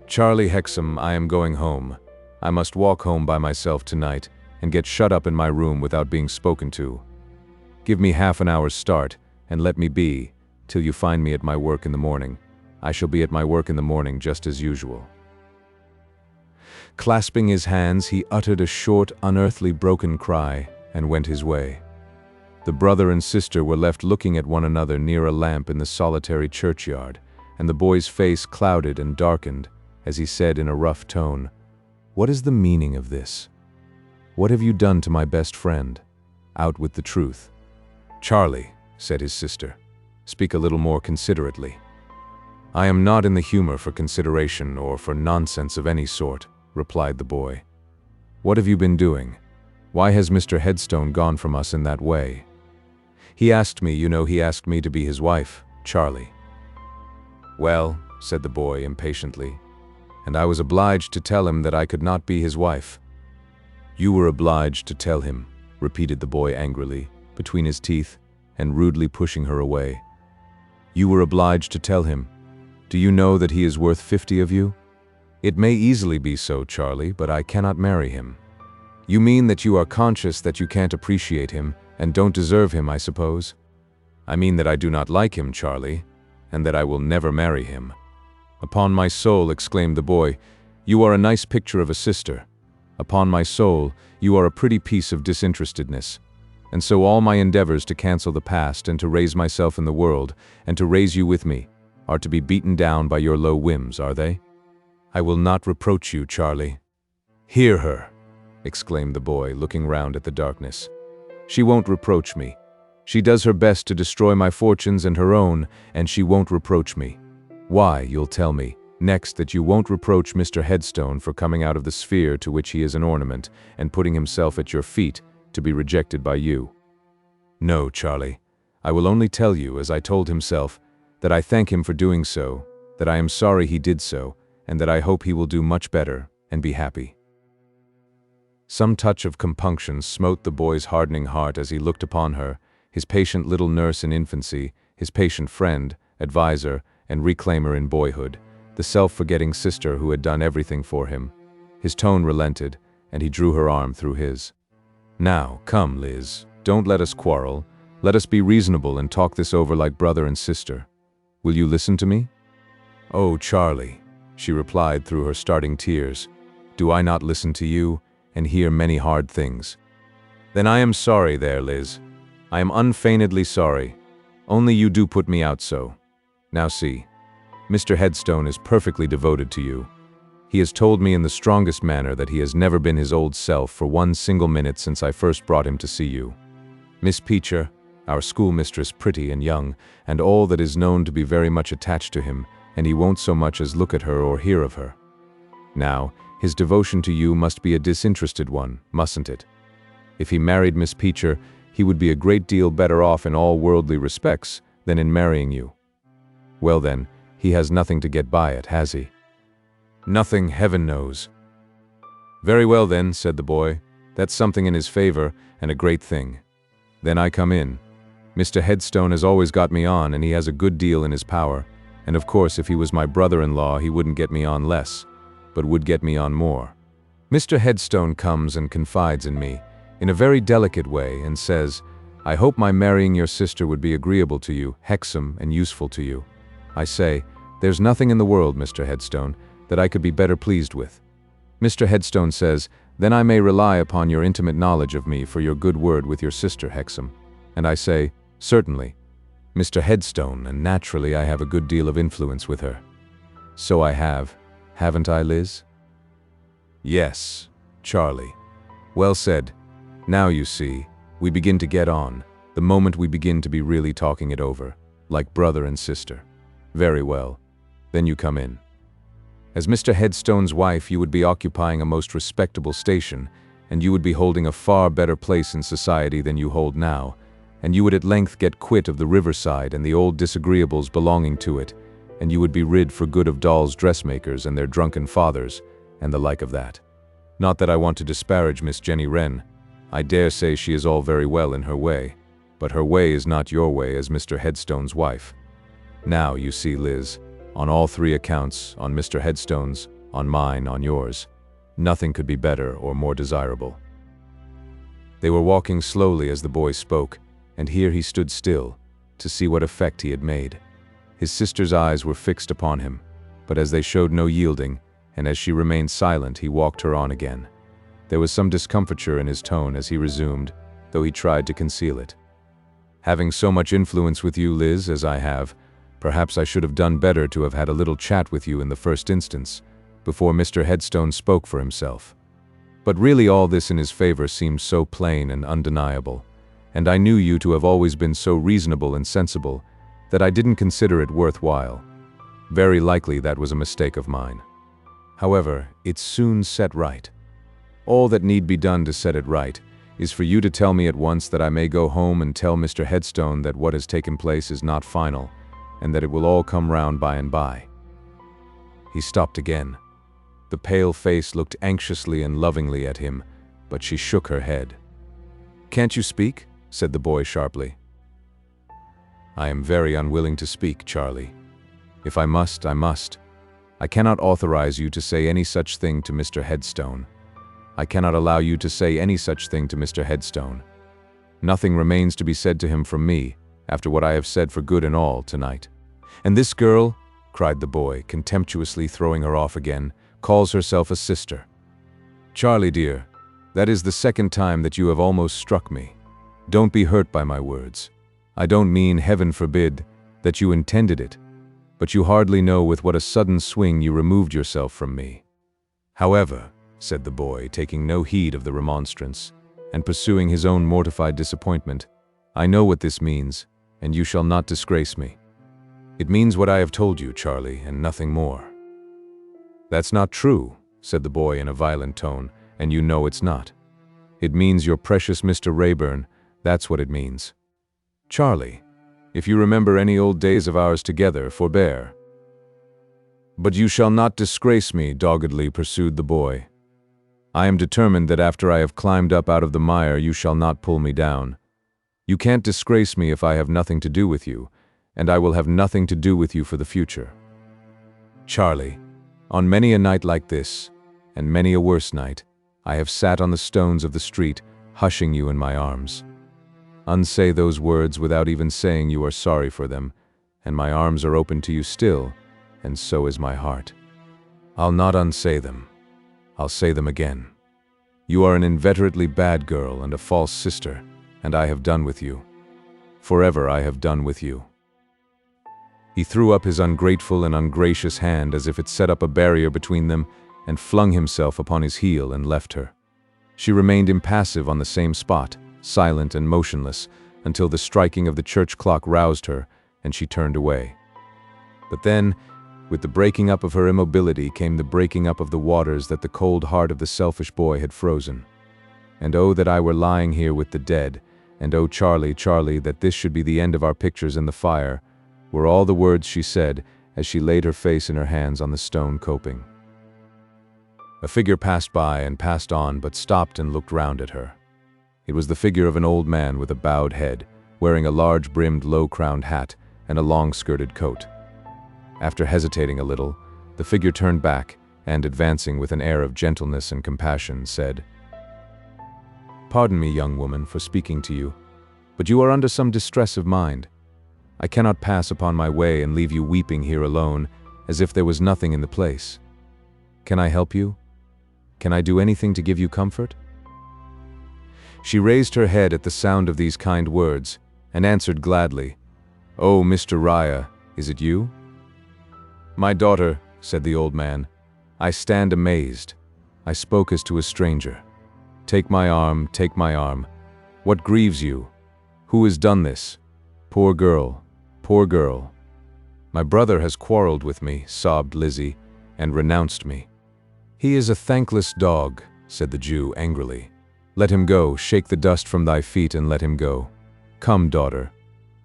Charlie Hexam, I am going home. I must walk home by myself tonight and get shut up in my room without being spoken to. Give me half an hour's start and let me be till you find me at my work in the morning. I shall be at my work in the morning just as usual. Clasping his hands, he uttered a short, unearthly, broken cry and went his way. The brother and sister were left looking at one another near a lamp in the solitary churchyard, and the boy's face clouded and darkened as he said in a rough tone, "What is the meaning of this? What have you done to my best friend? Out with the truth." "Charlie," said his sister, "speak a little more considerately." "I am not in the humor for consideration or for nonsense of any sort," replied the boy. "What have you been doing? Why has Mr. Headstone gone from us in that way?" "He asked me, he asked me to be his wife, Charlie." "Well," said the boy impatiently, "and I was obliged to tell him that I could not be his wife." "You were obliged to tell him," repeated the boy angrily, between his teeth, and rudely pushing her away. "You were obliged to tell him. Do you know that he is worth 50 of you? It may easily be so, Charlie, but I cannot marry him." "You mean that you are conscious that you can't appreciate him and don't deserve him, I suppose?" "I mean that I do not like him, Charlie, and that I will never marry him." "Upon my soul," exclaimed the boy, "you are a nice picture of a sister. Upon my soul, you are a pretty piece of disinterestedness. And so all my endeavors to cancel the past and to raise myself in the world, and to raise you with me, are to be beaten down by your low whims, are they? I will not reproach you, Charlie." "Hear her!" exclaimed the boy, looking round at the darkness. "She won't reproach me. She does her best to destroy my fortunes and her own, and she won't reproach me. Why, you'll tell me, next, that you won't reproach Mr. Headstone for coming out of the sphere to which he is an ornament and putting himself at your feet to be rejected by you. No, Charlie, I will only tell you, as I told himself, that I thank him for doing so, that I am sorry he did so, and that I hope he will do much better and be happy. Some touch of compunction smote the boy's hardening heart as he looked upon her, his patient little nurse in infancy, his patient friend, advisor, and reclaimer in boyhood, the self-forgetting sister who had done everything for him. His tone relented, and he drew her arm through his. Now, come, Liz, don't let us quarrel. Let us be reasonable and talk this over like brother and sister. Will you listen to me? Oh, Charlie, she replied through her starting tears, do I not listen to you and hear many hard things? Then I am sorry there, Liz. I am unfeignedly sorry. Only you do put me out so. Now see, Mr. Headstone is perfectly devoted to you. He has told me in the strongest manner that he has never been his old self for one single minute since I first brought him to see you. Miss Peacher, our schoolmistress, pretty and young, and all that is known to be very much attached to him, and he won't so much as look at her or hear of her. Now, his devotion to you must be a disinterested one, mustn't it? If he married Miss Peacher, he would be a great deal better off in all worldly respects than in marrying you. Well then, he has nothing to get by it, has he? Nothing, heaven knows. Very well then, said the boy. That's something in his favor, and a great thing. Then I come in. Mr. Headstone has always got me on, and he has a good deal in his power. And of course, if he was my brother-in-law, he wouldn't get me on less, but would get me on more. Mr. Headstone comes and confides in me, in a very delicate way, and says, I hope my marrying your sister would be agreeable to you, hexam, and useful to you. I say, there's nothing in the world, Mr. Headstone, that I could be better pleased with. Mr. Headstone says, then I may rely upon your intimate knowledge of me for your good word with your sister, hexam. And I say, certainly, Mr. Headstone, and naturally I have a good deal of influence with her. So I have, haven't I, Liz? Yes, Charlie. Well said. Now you see, we begin to get on, the moment we begin to be really talking it over, like brother and sister. Very well. Then you come in. As Mr. Headstone's wife, you would be occupying a most respectable station, and you would be holding a far better place in society than you hold now, and you would at length get quit of the riverside and the old disagreeables belonging to it, and you would be rid for good of dolls' dressmakers and their drunken fathers, and the like of that. Not that I want to disparage Miss Jenny Wren. I dare say she is all very well in her way, but her way is not your way as Mr. Headstone's wife. Now, you see, Liz, on all three accounts, on Mr. Headstone's, on mine, on yours, nothing could be better or more desirable. They were walking slowly as the boy spoke, and here he stood still, to see what effect he had made. His sister's eyes were fixed upon him, but as they showed no yielding, and as she remained silent, he walked her on again. There was some discomfiture in his tone as he resumed, though he tried to conceal it. Having so much influence with you, Liz, as I have, perhaps I should have done better to have had a little chat with you in the first instance, before Mr. Headstone spoke for himself. But really all this in his favor seemed so plain and undeniable, and I knew you to have always been so reasonable and sensible, that I didn't consider it worthwhile. Very likely that was a mistake of mine. However, it's soon set right. All that need be done to set it right is for you to tell me at once that I may go home and tell Mr. Headstone that what has taken place is not final, and that it will all come round by and by. He stopped again. The pale face looked anxiously and lovingly at him, but she shook her head. Can't you speak? Said the boy sharply. I am very unwilling to speak, Charlie. If I must, I must. I cannot authorize you to say any such thing to Mr. Headstone. I cannot allow you to say any such thing to Mr. Headstone. Nothing remains to be said to him from me, after what I have said for good and all tonight. And this girl, cried the boy, contemptuously throwing her off again, calls herself a sister. Charlie, dear, that is the second time that you have almost struck me. Don't be hurt by my words. I don't mean, heaven forbid, that you intended it, but you hardly know with what a sudden swing you removed yourself from me. However, said the boy, taking no heed of the remonstrance, and pursuing his own mortified disappointment, I know what this means, and you shall not disgrace me. It means what I have told you, Charlie, and nothing more. That's not true, said the boy in a violent tone, and you know it's not. It means your precious Mr. Rayburn, that's what it means. Charlie, if you remember any old days of ours together, forbear. But you shall not disgrace me, doggedly pursued the boy. I am determined that after I have climbed up out of the mire, you shall not pull me down. You can't disgrace me if I have nothing to do with you, and I will have nothing to do with you for the future. Charlie, on many a night like this, and many a worse night, I have sat on the stones of the street, hushing you in my arms. Unsay those words without even saying you are sorry for them, and my arms are open to you still, and so is my heart. I'll not unsay them. I'll say them again. You are an inveterately bad girl and a false sister, and I have done with you. Forever I have done with you. He threw up his ungrateful and ungracious hand as if it set up a barrier between them, and flung himself upon his heel and left her. She remained impassive on the same spot, silent and motionless, until the striking of the church clock roused her, and she turned away. But then, with the breaking up of her immobility came the breaking up of the waters that the cold heart of the selfish boy had frozen. And oh, that I were lying here with the dead, and oh, Charlie, Charlie, that this should be the end of our pictures in the fire, were all the words she said as she laid her face in her hands on the stone coping. A figure passed by and passed on, but stopped and looked round at her. It was the figure of an old man with a bowed head, wearing a large-brimmed, low-crowned hat and a long-skirted coat. After hesitating a little, the figure turned back and, advancing with an air of gentleness and compassion, said, "Pardon me, young woman, for speaking to you, but you are under some distress of mind. I cannot pass upon my way and leave you weeping here alone, as if there was nothing in the place. Can I help you? Can I do anything to give you comfort?" She raised her head at the sound of these kind words, and answered gladly, "Oh, Mr. Raya, is it you?" "My daughter," said the old man, "I stand amazed. I spoke as to a stranger. Take my arm, take my arm. What grieves you? Who has done this? Poor girl, poor girl." "My brother has quarreled with me," sobbed Lizzie, "and renounced me." "He is a thankless dog," said the Jew angrily. "Let him go, shake the dust from thy feet and let him go. Come, daughter,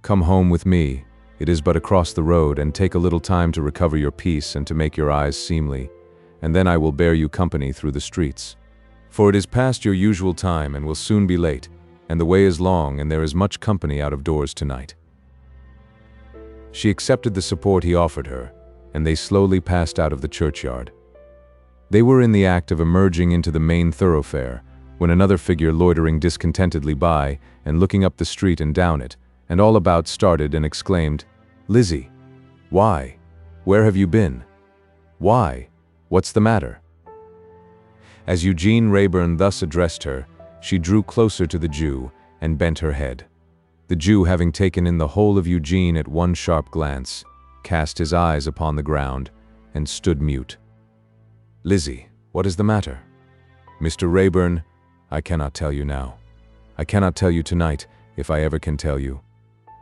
come home with me. It is but across the road, and take a little time to recover your peace and to make your eyes seemly, and then I will bear you company through the streets. For it is past your usual time and will soon be late, and the way is long and there is much company out of doors tonight." She accepted the support he offered her, and they slowly passed out of the churchyard. They were in the act of emerging into the main thoroughfare, when another figure loitering discontentedly by, and looking up the street and down it, and all about started and exclaimed, "Lizzie, why? Where have you been? Why? What's the matter?" As Eugene Rayburn thus addressed her, she drew closer to the Jew and bent her head. The Jew, having taken in the whole of Eugene at one sharp glance, cast his eyes upon the ground and stood mute. "Lizzie, what is the matter?" "Mr. Rayburn, I cannot tell you now. I cannot tell you tonight, if I ever can tell you.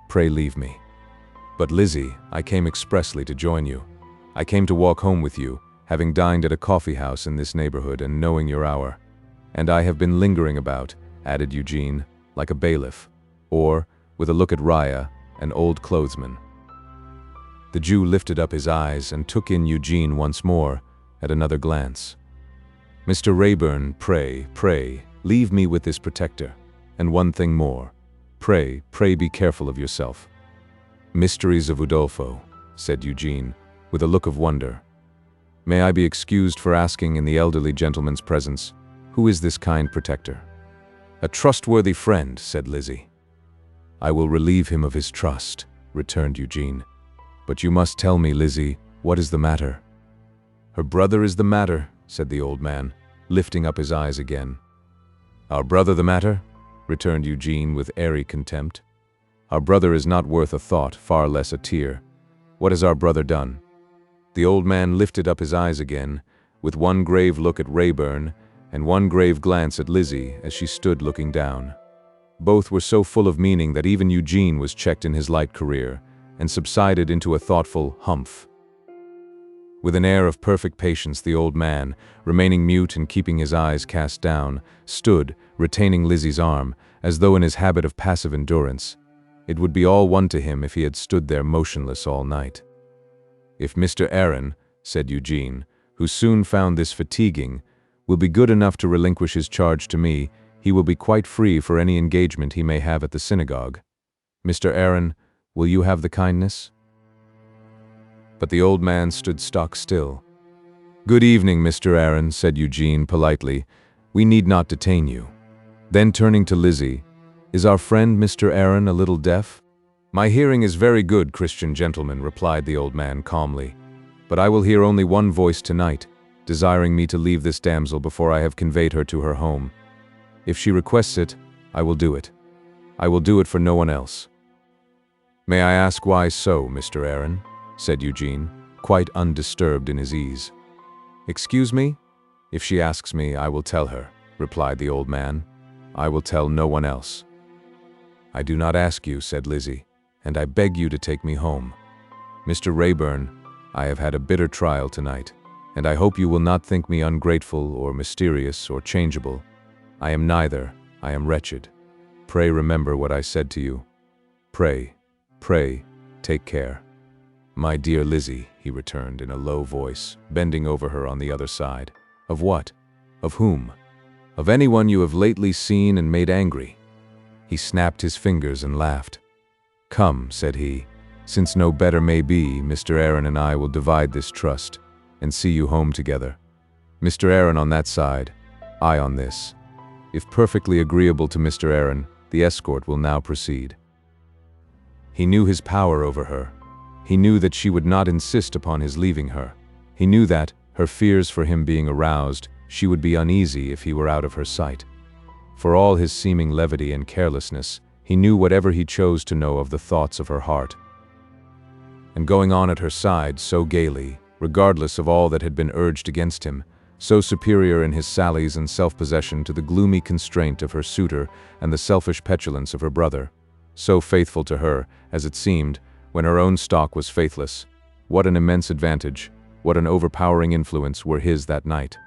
Pray leave me. But Lizzie, I came expressly to join you. I came to walk home with you, having dined at a coffee house in this neighborhood and knowing your hour. And I have been lingering about," added Eugene, "like a bailiff, or, with a look at Raya, an old clothesman." The Jew lifted up his eyes and took in Eugene once more, at another glance. "Mr. Rayburn, pray, pray, leave me with this protector. And one thing more. Pray, pray be careful of yourself." "Mysteries of Udolpho," said Eugene, with a look of wonder. "May I be excused for asking in the elderly gentleman's presence, who is this kind protector?" "A trustworthy friend," said Lizzie. "I will relieve him of his trust," returned Eugene. "But you must tell me, Lizzie, what is the matter?" "Her brother is the matter," said the old man, lifting up his eyes again. "Our brother the matter?" returned Eugene with airy contempt. "Our brother is not worth a thought, far less a tear. What has our brother done?" The old man lifted up his eyes again, with one grave look at Rayburn, and one grave glance at Lizzie as she stood looking down. Both were so full of meaning that even Eugene was checked in his light career, and subsided into a thoughtful humph. With an air of perfect patience, the old man, remaining mute and keeping his eyes cast down, stood, retaining Lizzie's arm, as though in his habit of passive endurance. It would be all one to him if he had stood there motionless all night. "If Mr. Aaron," said Eugene, who soon found this fatiguing, "will be good enough to relinquish his charge to me, he will be quite free for any engagement he may have at the synagogue. Mr. Aaron, will you have the kindness?" But the old man stood stock still. "Good evening, Mr. Aaron," said Eugene politely. "We need not detain you." Then turning to Lizzie, "Is our friend Mr. Aaron a little deaf?" "My hearing is very good, Christian gentleman," replied the old man calmly. "But I will hear only one voice tonight, desiring me to leave this damsel before I have conveyed her to her home. If she requests it, I will do it. I will do it for no one else." "May I ask why so, Mr. Aaron?" said Eugene, quite undisturbed in his ease. "Excuse me? If she asks me, I will tell her," replied the old man. "I will tell no one else." "I do not ask you," said Lizzie, "and I beg you to take me home. Mr. Rayburn, I have had a bitter trial tonight, and I hope you will not think me ungrateful or mysterious or changeable. I am neither. I am wretched. Pray remember what I said to you. Pray, take care." "My dear Lizzie," he returned in a low voice, bending over her on the other side. "Of what? Of whom? Of anyone you have lately seen and made angry?" He snapped his fingers and laughed. "Come," said he, "since no better may be, Mr. Aaron and I will divide this trust, and see you home together. Mr. Aaron on that side, I on this. If perfectly agreeable to Mr. Aaron, the escort will now proceed." He knew his power over her. He knew that she would not insist upon his leaving her. He knew that, her fears for him being aroused, she would be uneasy if he were out of her sight. For all his seeming levity and carelessness, he knew whatever he chose to know of the thoughts of her heart. And going on at her side so gaily, regardless of all that had been urged against him, so superior in his sallies and self-possession to the gloomy constraint of her suitor and the selfish petulance of her brother, so faithful to her, as it seemed, when her own stock was faithless, what an immense advantage, what an overpowering influence were his that night.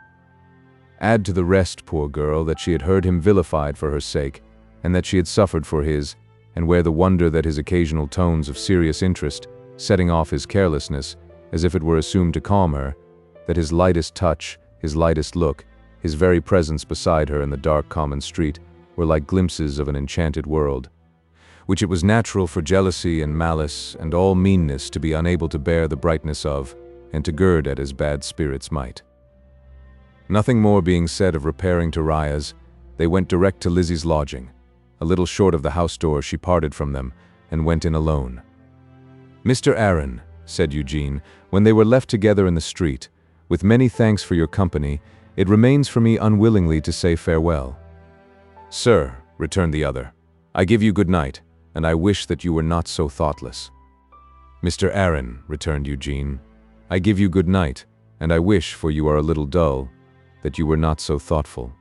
Add to the rest, poor girl, that she had heard him vilified for her sake, and that she had suffered for his, and where the wonder that his occasional tones of serious interest, setting off his carelessness, as if it were assumed to calm her, that his lightest touch, his lightest look, his very presence beside her in the dark common street, were like glimpses of an enchanted world, which it was natural for jealousy and malice and all meanness to be unable to bear the brightness of, and to gird at as bad spirits might. Nothing more being said of repairing to Raya's, they went direct to Lizzie's lodging. A little short of the house door she parted from them, and went in alone. "Mr. Aaron," said Eugene, when they were left together in the street, "with many thanks for your company, it remains for me unwillingly to say farewell." "Sir," returned the other, "I give you good night, and I wish that you were not so thoughtless." "Mr. Aaron," returned Eugene, "I give you good night, and I wish, for you are a little dull, that you were not so thoughtful."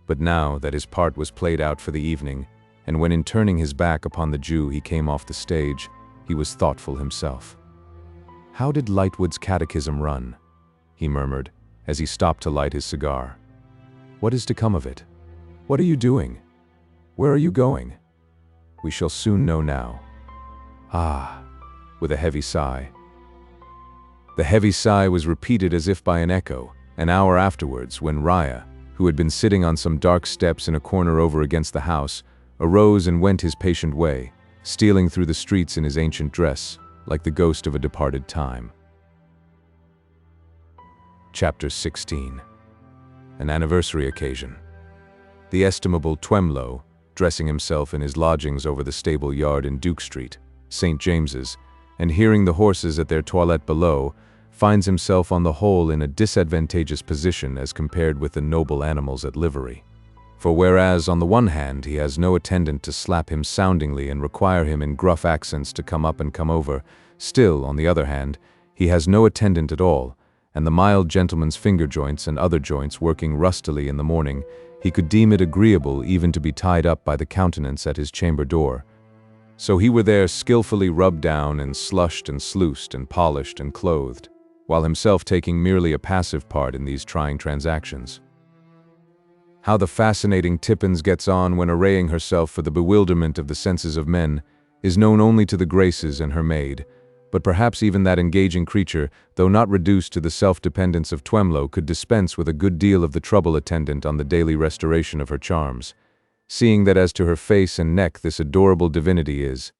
But now that his part was played out for the evening, and when in turning his back upon the Jew he came off the stage, he was thoughtful himself. "How did Lightwood's catechism run?" he murmured, as he stopped to light his cigar. "What is to come of it? What are you doing? Where are you going? We shall soon know now. Ah," with a heavy sigh. The heavy sigh was repeated as if by an echo, an hour afterwards, when Raya, who had been sitting on some dark steps in a corner over against the house, arose and went his patient way, stealing through the streets in his ancient dress, like the ghost of a departed time. Chapter 16. An anniversary occasion. The estimable Twemlow, dressing himself in his lodgings over the stable yard in Duke Street, St. James's, and hearing the horses at their toilette below, finds himself on the whole in a disadvantageous position as compared with the noble animals at livery. For whereas on the one hand he has no attendant to slap him soundingly and require him in gruff accents to come up and come over, still, on the other hand, he has no attendant at all, and the mild gentleman's finger joints and other joints working rustily in the morning, he could deem it agreeable even to be tied up by the countenance at his chamber door. So he were there skillfully rubbed down and slushed and sluiced and polished and clothed, while himself taking merely a passive part in these trying transactions. How the fascinating Tippins gets on when arraying herself for the bewilderment of the senses of men is known only to the Graces and her maid, but perhaps even that engaging creature, though not reduced to the self-dependence of Twemlow, could dispense with a good deal of the trouble attendant on the daily restoration of her charms, seeing that as to her face and neck this adorable divinity is,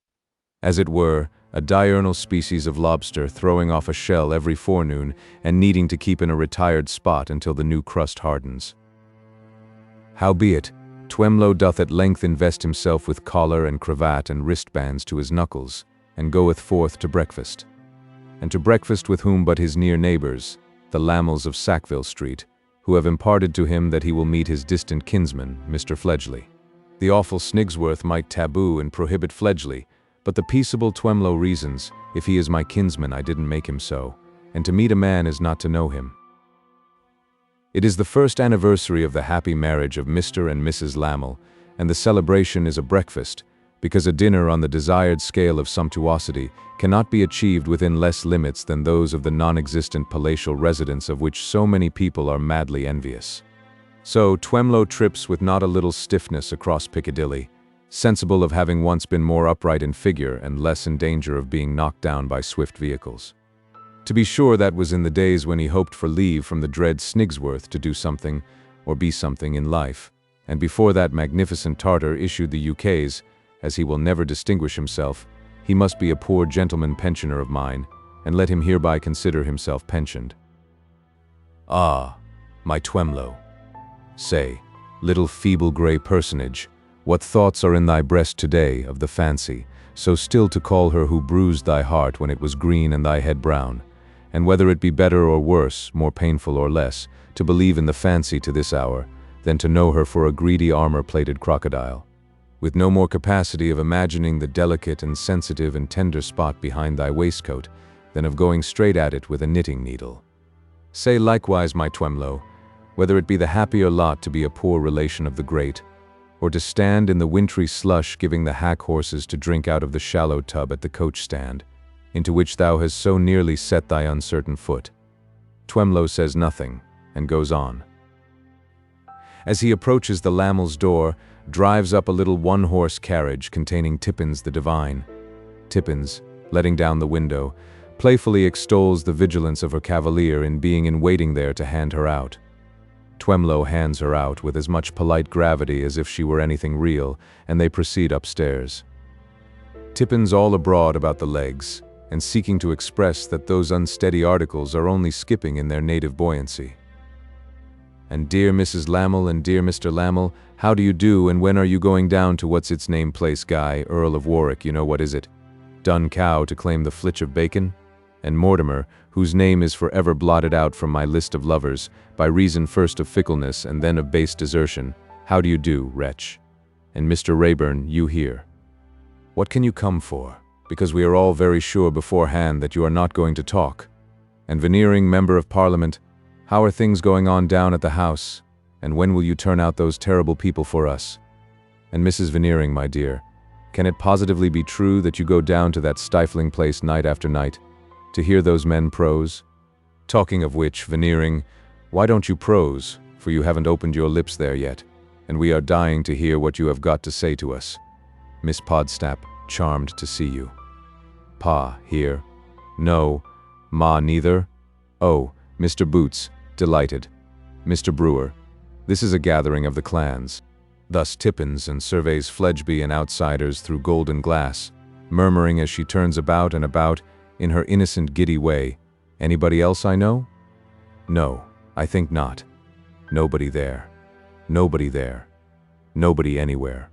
as it were, a diurnal species of lobster throwing off a shell every forenoon and needing to keep in a retired spot until the new crust hardens. Howbeit, Twemlow doth at length invest himself with collar and cravat and wristbands to his knuckles, and goeth forth to breakfast. And to breakfast with whom but his near neighbours, the Lamels of Sackville Street, who have imparted to him that he will meet his distant kinsman, Mr. Fledgley. The awful Snigsworth might taboo and prohibit Fledgley, but the peaceable Twemlow reasons, if he is my kinsman I didn't make him so, and to meet a man is not to know him. It is the first anniversary of the happy marriage of Mr. and Mrs. Lamel, and the celebration is a breakfast, because a dinner on the desired scale of sumptuosity cannot be achieved within less limits than those of the non-existent palatial residence of which so many people are madly envious. So Twemlow trips with not a little stiffness across Piccadilly, sensible of having once been more upright in figure and less in danger of being knocked down by swift vehicles. To be sure, that was in the days when he hoped for leave from the dread Snigsworth to do something, or be something in life, and before that magnificent Tartar issued the ukase, as he will never distinguish himself, he must be a poor gentleman pensioner of mine, and let him hereby consider himself pensioned. Ah, my Twemlow, say, little feeble grey personage, what thoughts are in thy breast today of the fancy, so still to call her who bruised thy heart when it was green and thy head brown, and whether it be better or worse, more painful or less, to believe in the fancy to this hour, than to know her for a greedy armor-plated crocodile, with no more capacity of imagining the delicate and sensitive and tender spot behind thy waistcoat, than of going straight at it with a knitting needle. Say likewise, my Twemlow, whether it be the happier lot to be a poor relation of the great, or to stand in the wintry slush giving the hack horses to drink out of the shallow tub at the coach-stand, into which thou hast so nearly set thy uncertain foot. Twemlow says nothing, and goes on. As he approaches the Lamels' door, drives up a little one-horse carriage containing Tippins the divine. Tippins, letting down the window, playfully extols the vigilance of her cavalier in being in waiting there to hand her out. Twemlow hands her out with as much polite gravity as if she were anything real, and they proceed upstairs. Tippins all abroad about the legs, and seeking to express that those unsteady articles are only skipping in their native buoyancy. And dear Mrs. Lamel and dear Mr. Lamel, how do you do, and when are you going down to what's its name place Guy, Earl of Warwick, you know what is it? Dun Cow to claim the flitch of bacon? And Mortimer, whose name is forever blotted out from my list of lovers, by reason first of fickleness and then of base desertion, how do you do, wretch? And Mr. Rayburn, you here. What can you come for? Because we are all very sure beforehand that you are not going to talk. And Veneering, Member of Parliament, how are things going on down at the House? And when will you turn out those terrible people for us? And Mrs. Veneering, my dear, can it positively be true that you go down to that stifling place night after night, to hear those men prose? Talking of which, Veneering, why don't you prose, for you haven't opened your lips there yet, and we are dying to hear what you have got to say to us. Miss Podstap, charmed to see you. Pa, here? No. Ma, neither? Oh, Mr. Boots, delighted. Mr. Brewer, this is a gathering of the clans. Thus Tippins and surveys Fledgeby and outsiders through golden glass, murmuring as she turns about and about in her innocent giddy way, anybody else I know? No, I think not. Nobody there. Nobody there. Nobody anywhere.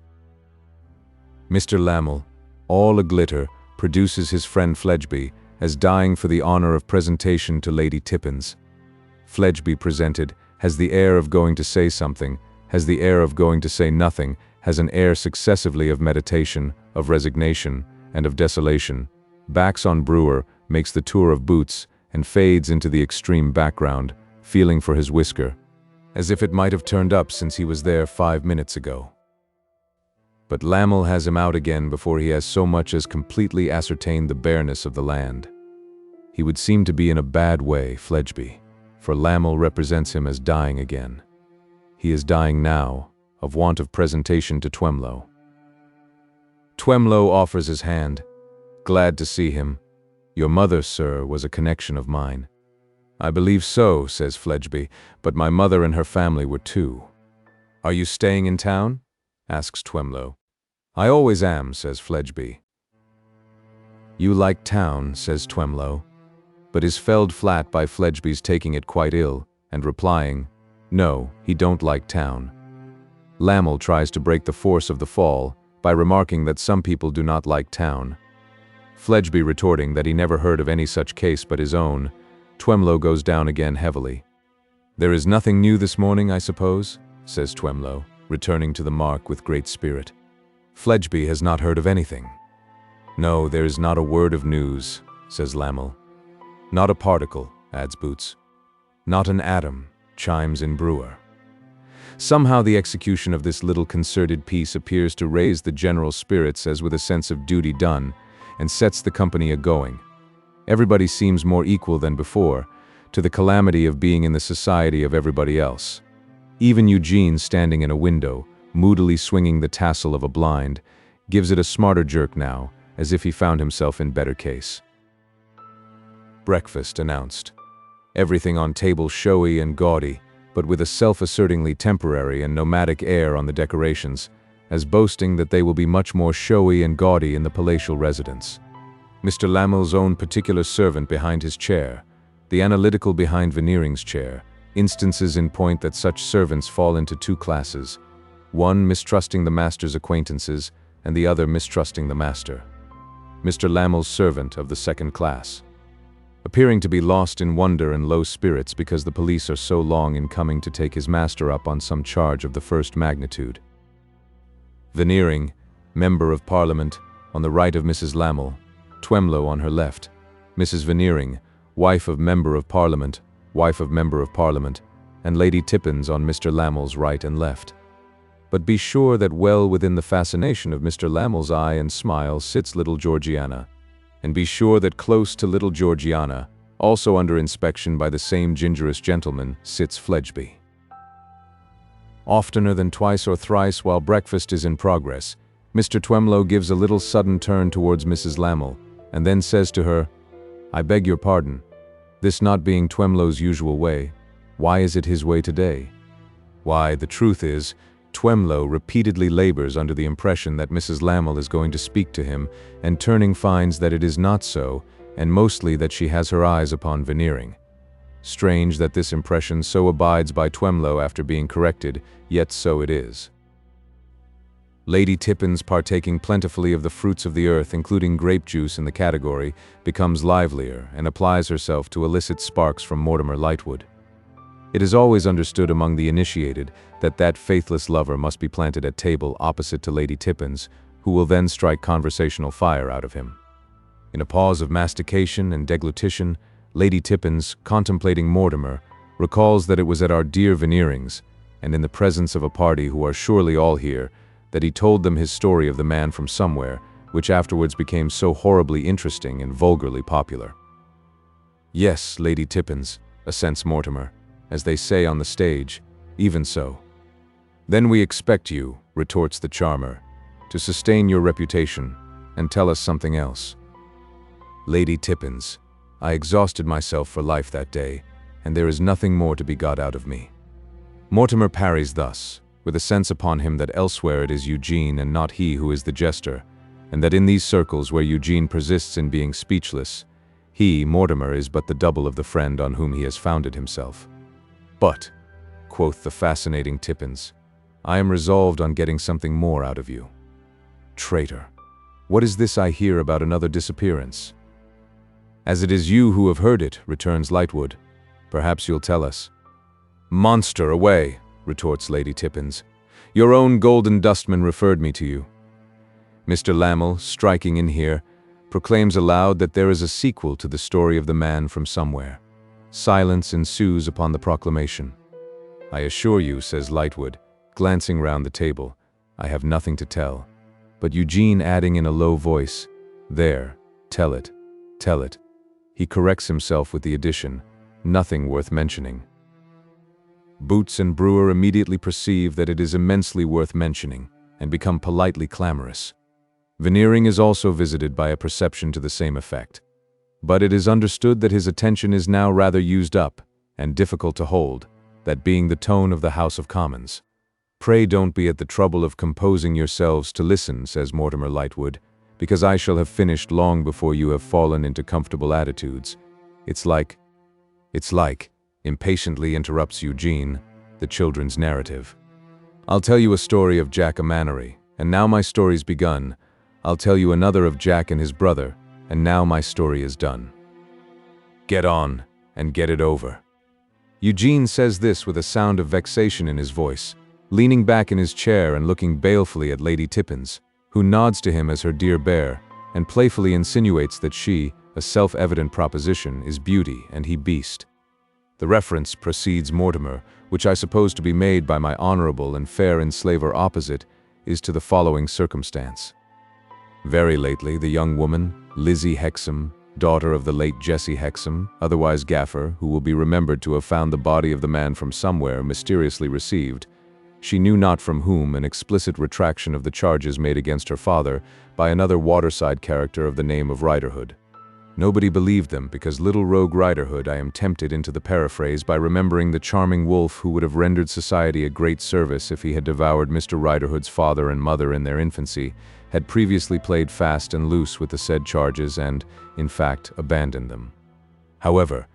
Mr. Lamel, all a-glitter, produces his friend Fledgeby, as dying for the honor of presentation to Lady Tippins. Fledgeby presented, has the air of going to say something, has the air of going to say nothing, has an air successively of meditation, of resignation, and of desolation, backs on Brewer, makes the tour of Boots, and fades into the extreme background, feeling for his whisker, as if it might have turned up since he was there 5 minutes ago. But Lamel has him out again before he has so much as completely ascertained the bareness of the land. He would seem to be in a bad way, Fledgeby, for Lamel represents him as dying again. He is dying now, of want of presentation to Twemlow. Twemlow offers his hand. Glad to see him. Your mother, sir, was a connection of mine. I believe so, says Fledgeby, but my mother and her family were too. Are you staying in town? Asks Twemlow. I always am, says Fledgeby. You like town, says Twemlow, but is felled flat by Fledgeby's taking it quite ill, and replying, no, he don't like town. Lamel tries to break the force of the fall by remarking that some people do not like town. Fledgeby retorting that he never heard of any such case but his own, Twemlow goes down again heavily. There is nothing new this morning, I suppose, says Twemlow, returning to the mark with great spirit. Fledgeby has not heard of anything. No, there is not a word of news, says Lamel. Not a particle, adds Boots. Not an atom, chimes in Brewer. Somehow the execution of this little concerted piece appears to raise the general spirits as with a sense of duty done, and sets the company a-going. Everybody seems more equal than before, to the calamity of being in the society of everybody else. Even Eugene, standing in a window, moodily swinging the tassel of a blind, gives it a smarter jerk now, as if he found himself in better case. Breakfast announced. Everything on table showy and gaudy, but with a self-assertingly temporary and nomadic air on the decorations, as boasting that they will be much more showy and gaudy in the palatial residence. Mr. Lamel's own particular servant behind his chair, the analytical behind Veneering's chair, instances in point that such servants fall into two classes, one mistrusting the master's acquaintances, and the other mistrusting the master. Mr. Lamel's servant of the second class, appearing to be lost in wonder and low spirits because the police are so long in coming to take his master up on some charge of the first magnitude. Veneering, Member of Parliament, on the right of Mrs. Lamel, Twemlow on her left, Mrs. Veneering, wife of Member of Parliament, wife of Member of Parliament, and Lady Tippins on Mr. Lamel's right and left. But be sure that well within the fascination of Mr. Lamel's eye and smile sits little Georgiana, and be sure that close to little Georgiana, also under inspection by the same gingerous gentleman, sits Fledgeby. Oftener than twice or thrice while breakfast is in progress, Mr. Twemlow gives a little sudden turn towards Mrs. Lamel, and then says to her, I beg your pardon, this not being Twemlow's usual way, why is it his way today? Why, the truth is, Twemlow repeatedly labors under the impression that Mrs. Lamel is going to speak to him, and turning finds that it is not so, and mostly that she has her eyes upon Veneering. Strange that this impression so abides by Twemlow after being corrected, yet so it is. Lady Tippins, partaking plentifully of the fruits of the earth, including grape juice in the category, becomes livelier and applies herself to elicit sparks from Mortimer Lightwood. It is always understood among the initiated that that faithless lover must be planted at table opposite to Lady Tippins, who will then strike conversational fire out of him. In a pause of mastication and deglutition, Lady Tippins, contemplating Mortimer, recalls that it was at our dear Veneering's, and in the presence of a party who are surely all here, that he told them his story of the man from somewhere, which afterwards became so horribly interesting and vulgarly popular. Yes, Lady Tippins, assents Mortimer, as they say on the stage, even so. Then we expect you, retorts the charmer, to sustain your reputation and tell us something else. Lady Tippins, I exhausted myself for life that day, and there is nothing more to be got out of me. Mortimer parries thus, with a sense upon him that elsewhere it is Eugene and not he who is the jester, and that in these circles where Eugene persists in being speechless, he, Mortimer, is but the double of the friend on whom he has founded himself. But, quoth the fascinating Tippins, I am resolved on getting something more out of you. Traitor, what is this I hear about another disappearance? As it is you who have heard it, returns Lightwood, perhaps you'll tell us. Monster, away, retorts Lady Tippins. Your own golden dustman referred me to you. Mr. Lamel, striking in here, proclaims aloud that there is a sequel to the story of the man from somewhere. Silence ensues upon the proclamation. I assure you, says Lightwood, glancing round the table, I have nothing to tell. but Eugene adding in a low voice, "There, tell it, tell it." He corrects himself with the addition, "Nothing worth mentioning." Boots and Brewer immediately perceive that it is immensely worth mentioning, and become politely clamorous. Veneering is also visited by a perception to the same effect. But it is understood that his attention is now rather used up, and difficult to hold, that being the tone of the House of Commons. "Pray don't be at the trouble of composing yourselves to listen," says Mortimer Lightwood, "because I shall have finished long before you have fallen into comfortable attitudes. It's like, impatiently interrupts Eugene, the children's narrative. "I'll tell you a story of Jack O'Manery, and now my story's begun. I'll tell you another of Jack and his brother, and now my story is done. Get on, and get it over." Eugene says this with a sound of vexation in his voice, leaning back in his chair and looking balefully at Lady Tippins, who nods to him as her dear bear, and playfully insinuates that she, a self-evident proposition, is beauty and he beast. The reference, proceeds Mortimer, which I suppose to be made by my honorable and fair enslaver opposite, is to the following circumstance. Very lately, the young woman, Lizzie Hexam, daughter of the late Jesse Hexam, otherwise Gaffer, who will be remembered to have found the body of the man from somewhere, mysteriously received, she knew not from whom, an explicit retraction of the charges made against her father by another waterside character of the name of Riderhood. Nobody believed them, because little rogue Riderhood, I am tempted into the paraphrase by remembering the charming wolf who would have rendered society a great service if he had devoured Mr. Riderhood's father and mother in their infancy, had previously played fast and loose with the said charges and, in fact, abandoned them. However,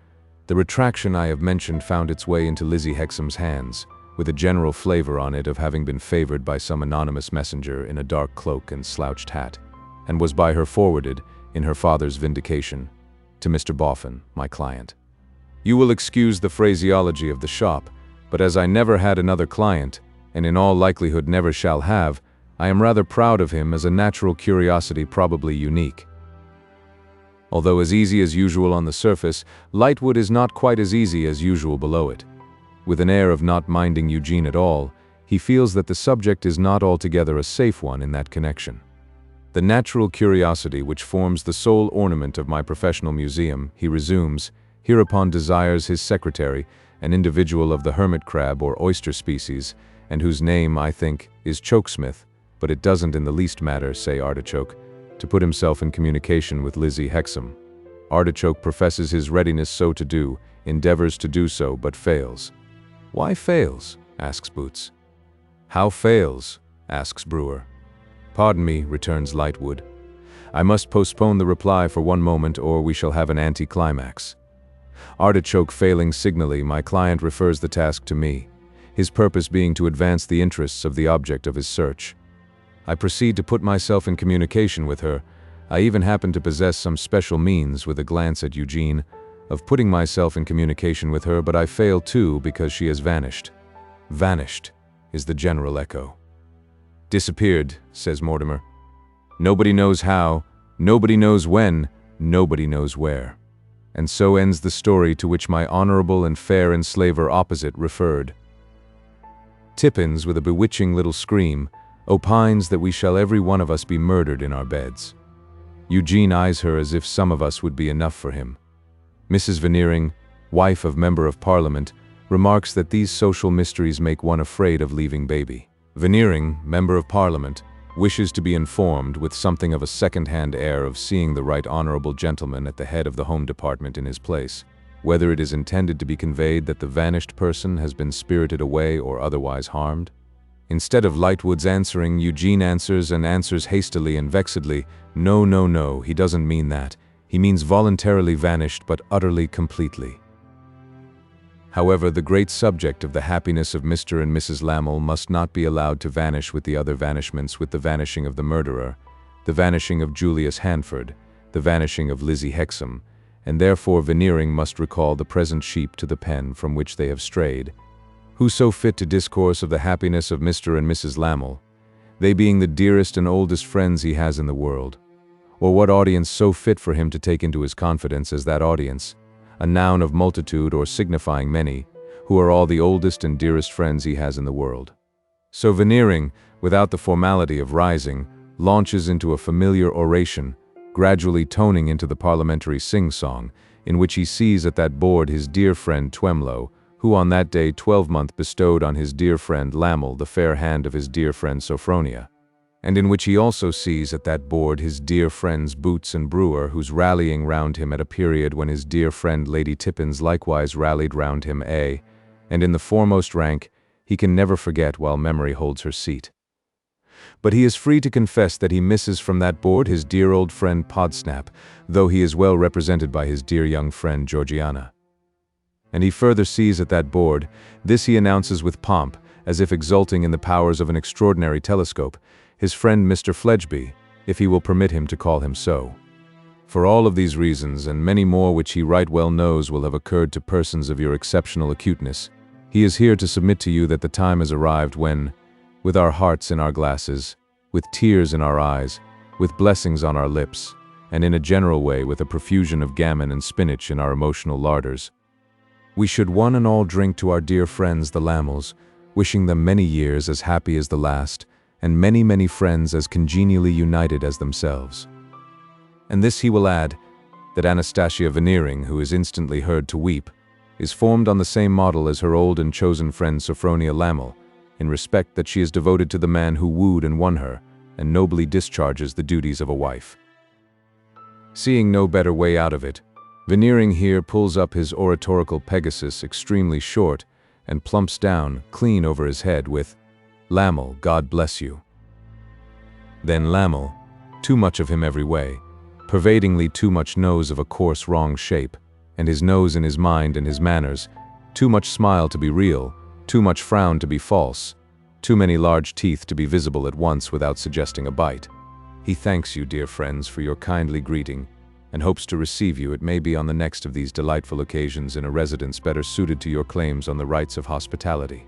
the retraction I have mentioned found its way into Lizzie Hexam's hands, with a general flavor on it of having been favored by some anonymous messenger in a dark cloak and slouched hat, and was by her forwarded, in her father's vindication, to Mr. Boffin, my client. You will excuse the phraseology of the shop, but as I never had another client, and in all likelihood never shall have, I am rather proud of him as a natural curiosity probably unique. Although as easy as usual on the surface, Lightwood is not quite as easy as usual below it. With an air of not minding Eugene at all, he feels that the subject is not altogether a safe one in that connection. The natural curiosity which forms the sole ornament of my professional museum, he resumes, hereupon desires his secretary, an individual of the hermit crab or oyster species, and whose name, I think, is Chokesmith, but it doesn't in the least matter, say Artichoke, to put himself in communication with Lizzie Hexam. Artichoke professes his readiness so to do, endeavors to do so, but fails. "Why fails?" asks Boots. "How fails?" asks Brewer. "Pardon me," returns Lightwood. "I must postpone the reply for one moment, or we shall have an anti-climax." Artichoke failing signally, my client refers the task to me, his purpose being to advance the interests of the object of his search. I proceed to put myself in communication with her. I even happen to possess some special means, with a glance at Eugene, of putting myself in communication with her, but I fail too because she has vanished. "Vanished," is the general echo. "Disappeared," says Mortimer. "Nobody knows how, nobody knows when, nobody knows where." And so ends the story to which my honorable and fair enslaver opposite referred. Tippins, with a bewitching little scream, opines that we shall every one of us be murdered in our beds. Eugene eyes her as if some of us would be enough for him. Mrs. Veneering, wife of Member of Parliament, remarks that these social mysteries make one afraid of leaving baby. Veneering, Member of Parliament, wishes to be informed, with something of a second-hand air of seeing the right honorable gentleman at the head of the Home Department in his place, whether it is intended to be conveyed that the vanished person has been spirited away or otherwise harmed. Instead of Lightwood's answering, Eugene answers, and answers hastily and vexedly, "No, no, no, he doesn't mean that. He means voluntarily vanished, but utterly, completely." However, the great subject of the happiness of Mr. and Mrs. Lamel must not be allowed to vanish with the other vanishments, with the vanishing of the murderer, the vanishing of Julius Hanford, the vanishing of Lizzie Hexam, and therefore Veneering must recall the present sheep to the pen from which they have strayed. Who so fit to discourse of the happiness of Mr. and Mrs. Lamel, they being the dearest and oldest friends he has in the world? Or what audience so fit for him to take into his confidence as that audience, a noun of multitude or signifying many, who are all the oldest and dearest friends he has in the world? So Veneering, without the formality of rising, launches into a familiar oration, gradually toning into the parliamentary sing-song, in which he sees at that board his dear friend Twemlow, who on that day 12-month bestowed on his dear friend Lamel the fair hand of his dear friend Sophronia, and in which he also sees at that board his dear friends Boots and Brewer, whose rallying round him at a period when his dear friend Lady Tippins likewise rallied round him, and in the foremost rank he can never forget while memory holds her seat. But he is free to confess that he misses from that board his dear old friend Podsnap, though he is well represented by his dear young friend Georgiana. And he further sees at that board, this he announces with pomp, as if exulting in the powers of an extraordinary telescope, his friend Mr. Fledgeby, if he will permit him to call him so. For all of these reasons, and many more which he right well knows will have occurred to persons of your exceptional acuteness, he is here to submit to you that the time has arrived when, with our hearts in our glasses, with tears in our eyes, with blessings on our lips, and in a general way with a profusion of gammon and spinach in our emotional larders, we should one and all drink to our dear friends the Lamels, wishing them many years as happy as the last, and many, many friends as congenially united as themselves. And this he will add, that Anastasia Veneering, who is instantly heard to weep, is formed on the same model as her old and chosen friend Sophronia Lamel, in respect that she is devoted to the man who wooed and won her, and nobly discharges the duties of a wife. Seeing no better way out of it, Veneering here pulls up his oratorical Pegasus extremely short and plumps down, clean over his head, with, "Lamel, God bless you." Then Lamel, too much of him every way, pervadingly too much nose of a coarse wrong shape, and his nose in his mind and his manners, too much smile to be real, too much frown to be false, too many large teeth to be visible at once without suggesting a bite. He thanks you, dear friends, for your kindly greeting, and hopes to receive you, it may be on the next of these delightful occasions, in a residence better suited to your claims on the rights of hospitality.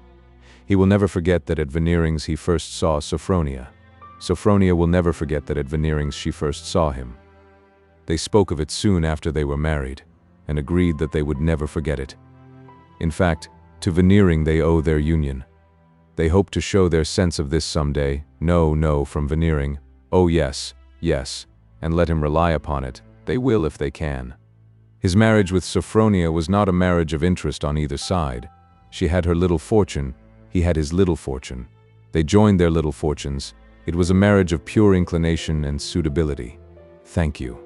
He will never forget that at Veneering's he first saw Sophronia. Sophronia will never forget that at Veneering's she first saw him. They spoke of it soon after they were married, and agreed that they would never forget it. In fact, to Veneering they owe their union. They hope to show their sense of this some day. No, from Veneering. Oh yes, and let him rely upon it. They will if they can. His marriage with Sophronia was not a marriage of interest on either side. She had her little fortune, he had his little fortune. They joined their little fortunes. It was a marriage of pure inclination and suitability. Thank you.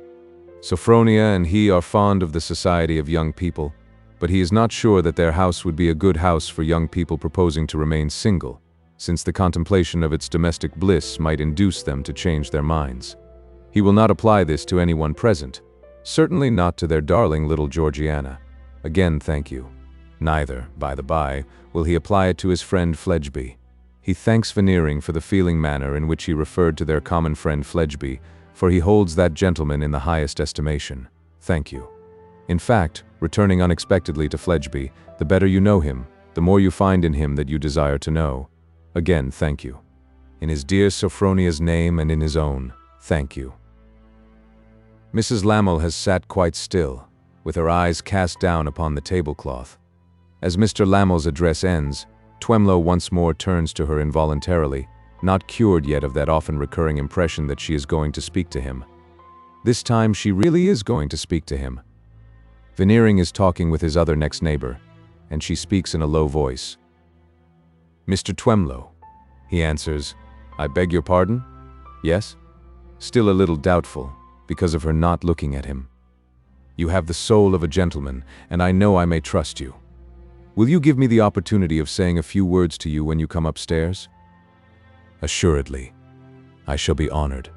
Sophronia and he are fond of the society of young people, but he is not sure that their house would be a good house for young people proposing to remain single, since the contemplation of its domestic bliss might induce them to change their minds. He will not apply this to anyone present, certainly not to their darling little Georgiana. Again, thank you. Neither, by the by, will he apply it to his friend Fledgeby. He thanks Veneering for the feeling manner in which he referred to their common friend Fledgeby, for he holds that gentleman in the highest estimation. Thank you. In fact, returning unexpectedly to Fledgeby, the better you know him, the more you find in him that you desire to know. Again, thank you. In his dear Sophronia's name and in his own, thank you. Mrs. Lamel has sat quite still, with her eyes cast down upon the tablecloth. As Mr. Lamel's address ends, Twemlow once more turns to her involuntarily, not cured yet of that often recurring impression that she is going to speak to him. This time she really is going to speak to him. Veneering is talking with his other next neighbor, and she speaks in a low voice. "Mr. Twemlow," he answers. "I beg your pardon?" "Yes?" Still a little doubtful, because of her not looking at him. "You have the soul of a gentleman, and I know I may trust you. Will you give me the opportunity of saying a few words to you when you come upstairs?" "Assuredly. I shall be honored."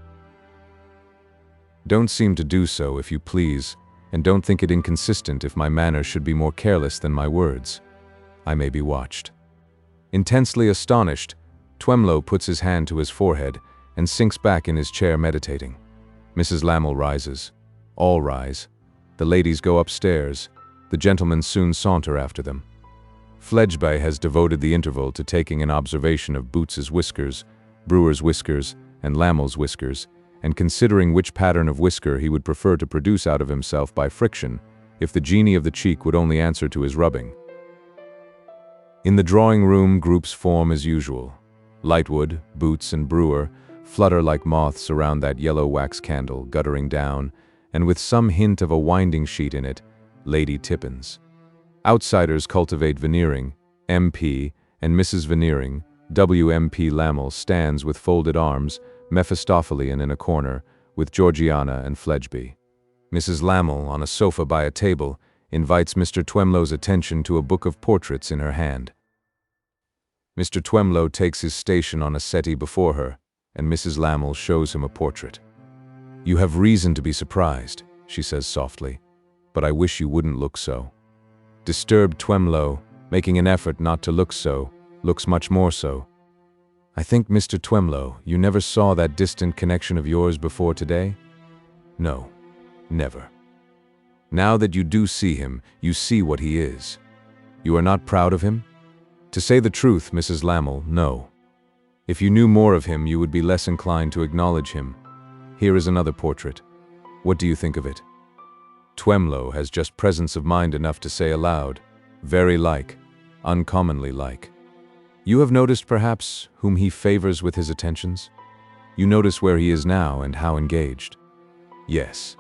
"Don't seem to do so, if you please, and don't think it inconsistent if my manner should be more careless than my words. I may be watched." Intensely astonished, Twemlow puts his hand to his forehead and sinks back in his chair meditating. Mrs. Lamel rises. All rise. The ladies go upstairs. The gentlemen soon saunter after them. Fledgeby has devoted the interval to taking an observation of Boots's whiskers, Brewer's whiskers, and Lamel's whiskers, and considering which pattern of whisker he would prefer to produce out of himself by friction, if the genie of the cheek would only answer to his rubbing. In the drawing-room, groups form as usual. Lightwood, Boots, and Brewer flutter like moths around that yellow wax candle guttering down, and with some hint of a winding sheet in it, Lady Tippins. Outsiders cultivate Veneering, MP, and Mrs. Veneering. W.M.P. Lamel stands with folded arms, Mephistophelian in a corner, with Georgiana and Fledgeby. Mrs. Lamel, on a sofa by a table, invites Mr. Twemlow's attention to a book of portraits in her hand. Mr. Twemlow takes his station on a settee before her, and Mrs. Lamel shows him a portrait. "You have reason to be surprised," she says softly, "but I wish you wouldn't look so." Disturbed Twemlow, making an effort not to look so, looks much more so. "I think, Mr. Twemlow, you never saw that distant connection of yours before today?" "No, never." "Now that you do see him, you see what he is. You are not proud of him?" "To say the truth, Mrs. Lamel, no. If you knew more of him, you would be less inclined to acknowledge him. Here is another portrait. What do you think of it?" Twemlow has just presence of mind enough to say aloud, "Very like, uncommonly like." You have noticed, perhaps, whom he favors with his attentions? You notice where he is now and how engaged. Yes,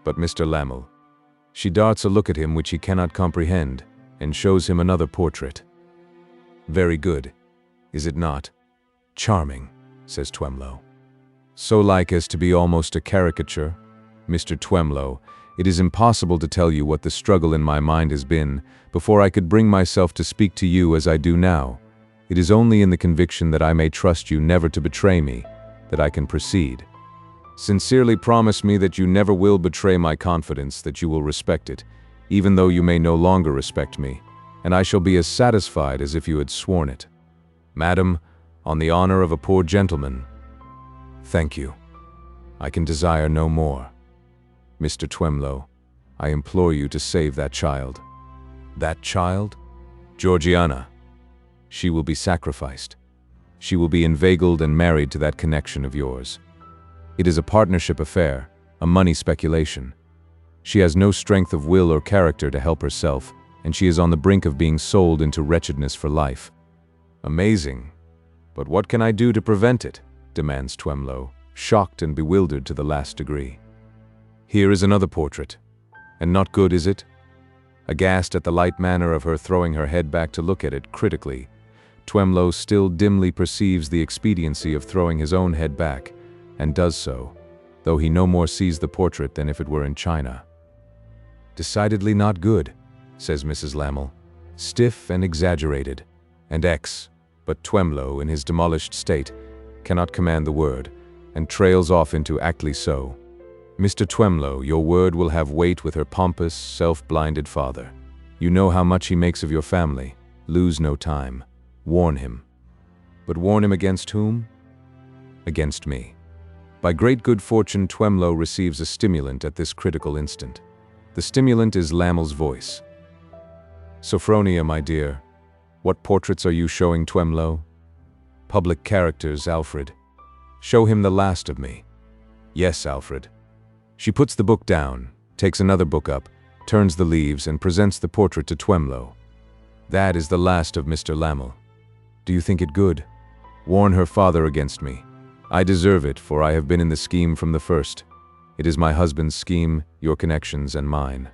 but Mr. Lamel. She darts a look at him which he cannot comprehend, and shows him another portrait. "Very good, is it not?" "Charming," says Twemlow. "So like as to be almost a caricature? Mr. Twemlow, it is impossible to tell you what the struggle in my mind has been before I could bring myself to speak to you as I do now. It is only in the conviction that I may trust you never to betray me that I can proceed. Sincerely promise me that you never will betray my confidence, that you will respect it, even though you may no longer respect me, and I shall be as satisfied as if you had sworn it. Madam, on the honor of a poor gentleman." "Thank you. I can desire no more. Mr. Twemlow, I implore you to save that child." "That child?" "Georgiana. She will be sacrificed. She will be inveigled and married to that connection of yours. It is a partnership affair, a money speculation. She has no strength of will or character to help herself, and she is on the brink of being sold into wretchedness for life." "Amazing. But what can I do to prevent it?" demands Twemlow, shocked and bewildered to the last degree. "Here is another portrait. And not good, is it?" Aghast at the light manner of her throwing her head back to look at it critically, Twemlow still dimly perceives the expediency of throwing his own head back, and does so, though he no more sees the portrait than if it were in china. "Decidedly not good," says Mrs. Lamel. "Stiff and exaggerated, and but Twemlow, in his demolished state, cannot command the word, and trails off into actly so. Mr. Twemlow, your word will have weight with her pompous, self-blinded father. You know how much he makes of your family. Lose no time. Warn him." "But warn him against whom?" "Against me." By great good fortune, Twemlow receives a stimulant at this critical instant. The stimulant is Lamel's voice. "Sophronia, my dear, what portraits are you showing Twemlow?" "Public characters, Alfred." "Show him the last of me." "Yes, Alfred." She puts the book down, takes another book up, turns the leaves, and presents the portrait to Twemlow. "That is the last of Mr. Lamel. Do you think it good? Warn her father against me. I deserve it, for I have been in the scheme from the first. It is my husband's scheme, your connections, and mine.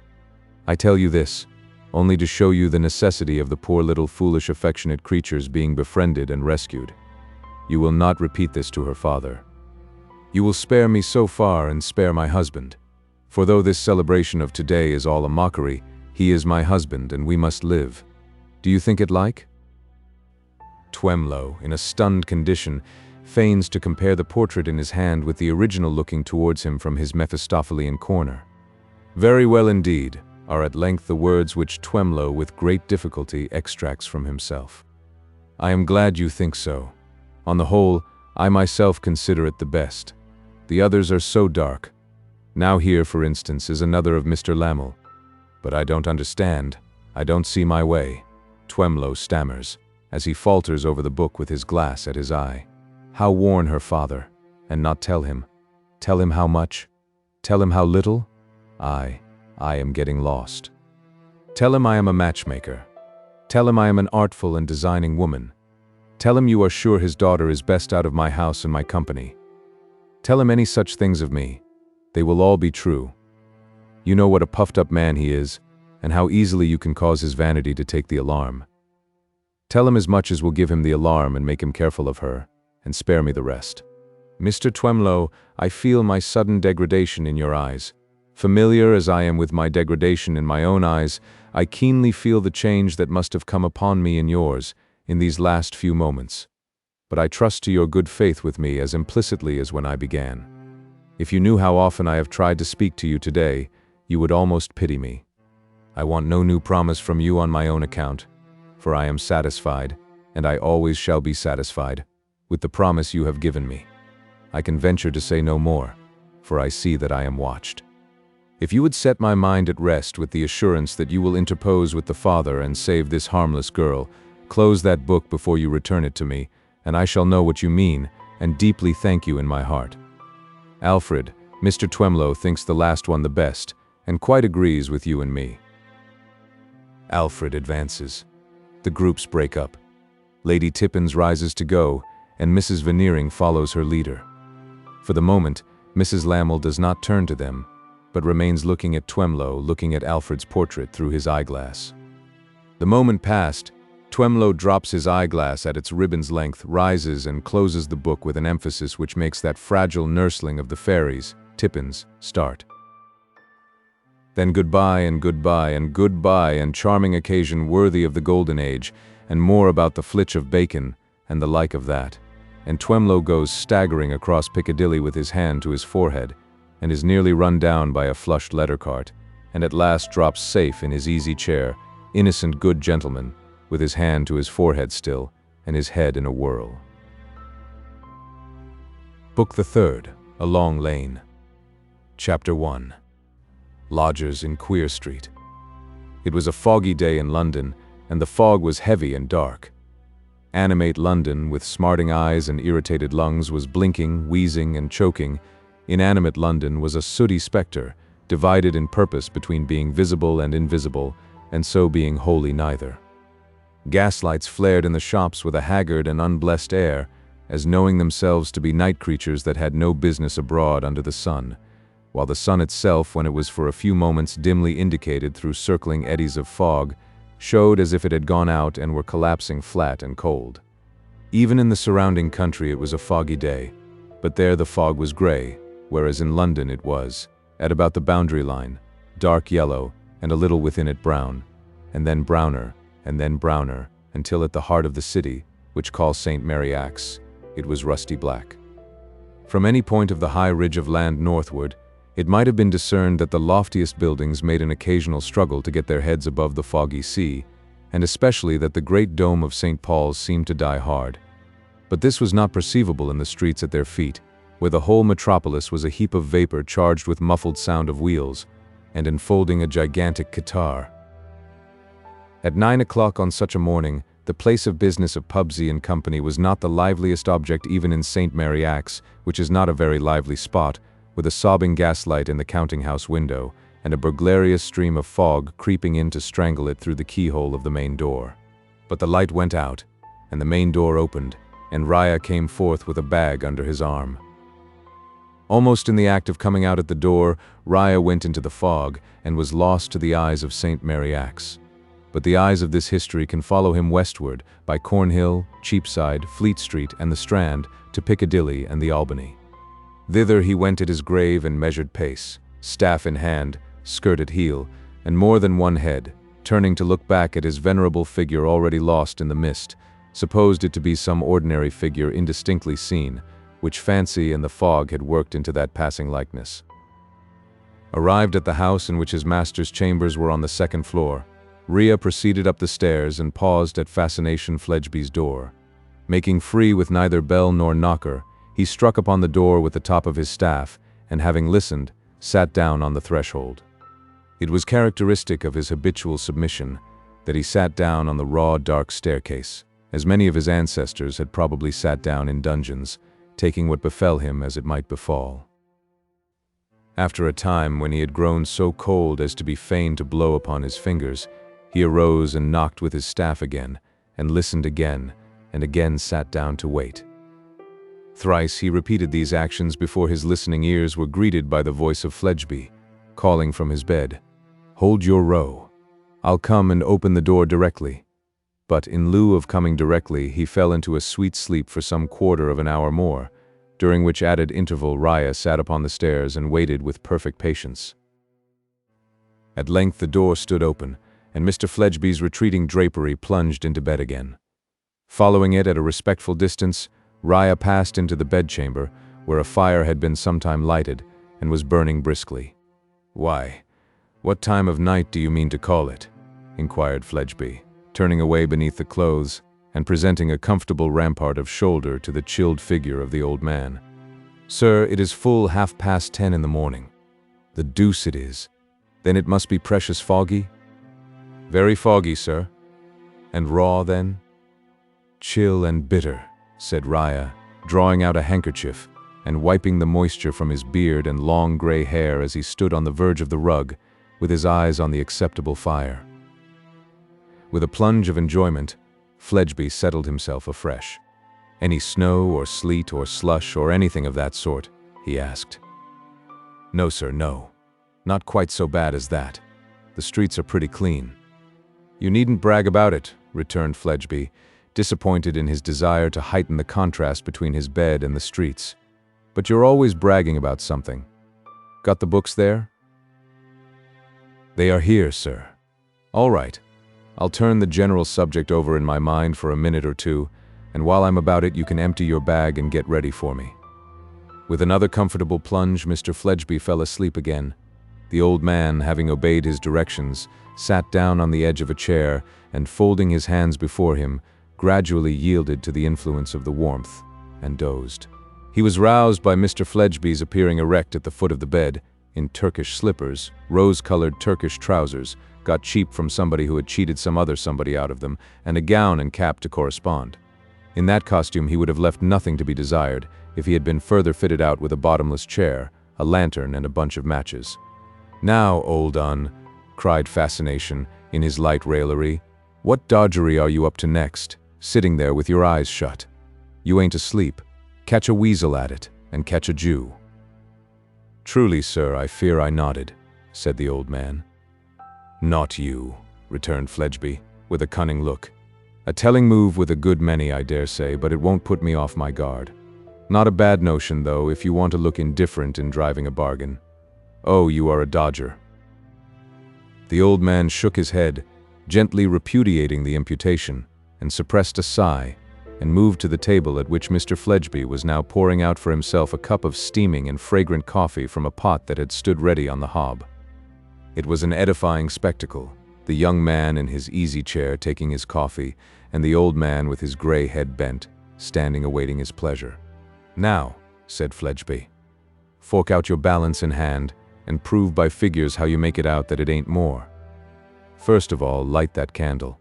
I tell you this, only to show you the necessity of the poor little foolish affectionate creatures being befriended and rescued. You will not repeat this to her father. You will spare me so far and spare my husband. For though this celebration of today is all a mockery, he is my husband and we must live. Do you think it like?" Twemlow, in a stunned condition, feigns to compare the portrait in his hand with the original looking towards him from his Mephistophelian corner. "Very well indeed," are at length the words which Twemlow with great difficulty extracts from himself. "I am glad you think so. On the whole, I myself consider it the best. The others are so dark. Now here, for instance, is another of Mr. Lamel. But I don't understand. I don't see my way," Twemlow stammers, as he falters over the book with his glass at his eye. How warn her father, and not tell him? Tell him how much? Tell him how little? I am getting lost. Tell him I am a matchmaker. Tell him I am an artful and designing woman. Tell him you are sure his daughter is best out of my house and my company. Tell him any such things of me. They will all be true. You know what a puffed-up man he is, and how easily you can cause his vanity to take the alarm. Tell him as much as will give him the alarm and make him careful of her, and spare me the rest. Mr. Twemlow, I feel my sudden degradation in your eyes. Familiar as I am with my degradation in my own eyes, I keenly feel the change that must have come upon me in yours in these last few moments. But I trust to your good faith with me as implicitly as when I began. If you knew how often I have tried to speak to you today, you would almost pity me. I want no new promise from you on my own account, for I am satisfied, and I always shall be satisfied, with the promise you have given me. I can venture to say no more, for I see that I am watched. If you would set my mind at rest with the assurance that you will interpose with the father and save this harmless girl, close that book before you return it to me, and I shall know what you mean, and deeply thank you in my heart. Alfred, Mr. Twemlow thinks the last one the best, and quite agrees with you and me. Alfred advances. The groups break up. Lady Tippins rises to go, and Mrs. Veneering follows her leader. For the moment, Mrs. Lamel does not turn to them, but remains looking at Twemlow, looking at Alfred's portrait through his eyeglass. The moment past, Twemlow drops his eyeglass at its ribbon's length, rises and closes the book with an emphasis which makes that fragile nursling of the fairies, Tippins, start. Then goodbye and goodbye and goodbye, and charming occasion worthy of the golden age, and more about the flitch of bacon, and the like of that. And Twemlow goes staggering across Piccadilly with his hand to his forehead, and is nearly run down by a flushed letter cart, and at last drops safe in his easy chair, innocent good gentleman, with his hand to his forehead still, and his head in a whirl. Book the Third, A Long Lane. Chapter 1. Lodgers in Queer Street. It was a foggy day in London, and the fog was heavy and dark. Animate London, with smarting eyes and irritated lungs, was blinking, wheezing, and choking. Inanimate London was a sooty spectre, divided in purpose between being visible and invisible, and so being wholly neither. Gaslights flared in the shops with a haggard and unblessed air, as knowing themselves to be night creatures that had no business abroad under the sun, while the sun itself, when it was for a few moments dimly indicated through circling eddies of fog, showed as if it had gone out and were collapsing flat and cold. Even in the surrounding country it was a foggy day, but there the fog was gray, whereas in London it was, at about the boundary line, dark yellow, and a little within it brown, and then browner, until at the heart of the city, which calls St. Mary Axe, it was rusty black. From any point of the high ridge of land northward, it might have been discerned that the loftiest buildings made an occasional struggle to get their heads above the foggy sea, and especially that the great dome of St. Paul's seemed to die hard. But this was not perceivable in the streets at their feet, where the whole metropolis was a heap of vapor charged with muffled sound of wheels, and enfolding a gigantic catarrh. At 9 o'clock on such a morning, the place of business of Pubsey and Company was not the liveliest object even in St. Mary Axe, which is not a very lively spot, with a sobbing gaslight in the counting-house window, and a burglarious stream of fog creeping in to strangle it through the keyhole of the main door. But the light went out, and the main door opened, and Raya came forth with a bag under his arm. Almost in the act of coming out at the door, Raya went into the fog, and was lost to the eyes of St. Mary Axe. But the eyes of this history can follow him westward, by Cornhill, Cheapside, Fleet Street, and the Strand, to Piccadilly and the Albany. Thither he went at his grave and measured pace, staff in hand, skirt at heel, and more than one head, turning to look back at his venerable figure already lost in the mist, supposed it to be some ordinary figure indistinctly seen, which fancy and the fog had worked into that passing likeness. Arrived at the house in which his master's chambers were on the second floor, Rhea proceeded up the stairs and paused at Fascination Fledgeby's door. Making free with neither bell nor knocker, he struck upon the door with the top of his staff, and having listened, sat down on the threshold. It was characteristic of his habitual submission that he sat down on the raw, dark staircase, as many of his ancestors had probably sat down in dungeons, taking what befell him as it might befall. After a time, when he had grown so cold as to be fain to blow upon his fingers, he arose and knocked with his staff again, and listened again, and again sat down to wait. Thrice he repeated these actions before his listening ears were greeted by the voice of Fledgeby, calling from his bed, "Hold your row. I'll come and open the door directly." But in lieu of coming directly, he fell into a sweet sleep for some quarter of an hour more, during which added interval Raya sat upon the stairs and waited with perfect patience. At length the door stood open, and Mr. Fledgeby's retreating drapery plunged into bed again. Following it at a respectful distance, Raya passed into the bedchamber, where a fire had been some time lighted and was burning briskly. "Why, what time of night do you mean to call it?" inquired Fledgeby, turning away beneath the clothes and presenting a comfortable rampart of shoulder to the chilled figure of the old man. "Sir, it is full 10:30 in the morning." "The deuce it is. Then it must be precious foggy?" "Very foggy, sir." "And raw, then?" "Chill and bitter," said Raya, drawing out a handkerchief and wiping the moisture from his beard and long gray hair as he stood on the verge of the rug, with his eyes on the acceptable fire. With a plunge of enjoyment, Fledgeby settled himself afresh. "Any snow or sleet or slush or anything of that sort?" he asked. "No, sir, no. Not quite so bad as that. The streets are pretty clean." "You needn't brag about it," returned Fledgeby, disappointed in his desire to heighten the contrast between his bed and the streets. "But you're always bragging about something. Got the books there?" "They are here, sir." "All right. I'll turn the general subject over in my mind for a minute or two, and while I'm about it you can empty your bag and get ready for me." With another comfortable plunge, Mr. Fledgeby fell asleep again. The old man, having obeyed his directions, sat down on the edge of a chair and, folding his hands before him, gradually yielded to the influence of the warmth and dozed. He was roused by Mr. Fledgeby's appearing erect at the foot of the bed, in Turkish slippers, rose-colored Turkish trousers, got cheap from somebody who had cheated some other somebody out of them, and a gown and cap to correspond. In that costume he would have left nothing to be desired if he had been further fitted out with a bottomless chair, a lantern, and a bunch of matches. "Now, old un," cried Fascination in his light raillery, "what dodgery are you up to next, sitting there with your eyes shut? You ain't asleep. Catch a weasel at it, and catch a Jew." "Truly, sir, I fear I nodded," said the old man. "Not you," returned Fledgeby, with a cunning look. "A telling move with a good many, I dare say, but it won't put me off my guard. Not a bad notion, though, if you want to look indifferent in driving a bargain. Oh, you are a dodger." The old man shook his head, gently repudiating the imputation, and suppressed a sigh, and moved to the table at which Mr. Fledgeby was now pouring out for himself a cup of steaming and fragrant coffee from a pot that had stood ready on the hob. It was an edifying spectacle, the young man in his easy chair taking his coffee, and the old man with his gray head bent, standing awaiting his pleasure. "Now," said Fledgeby, "fork out your balance in hand, and prove by figures how you make it out that it ain't more. First of all, light that candle."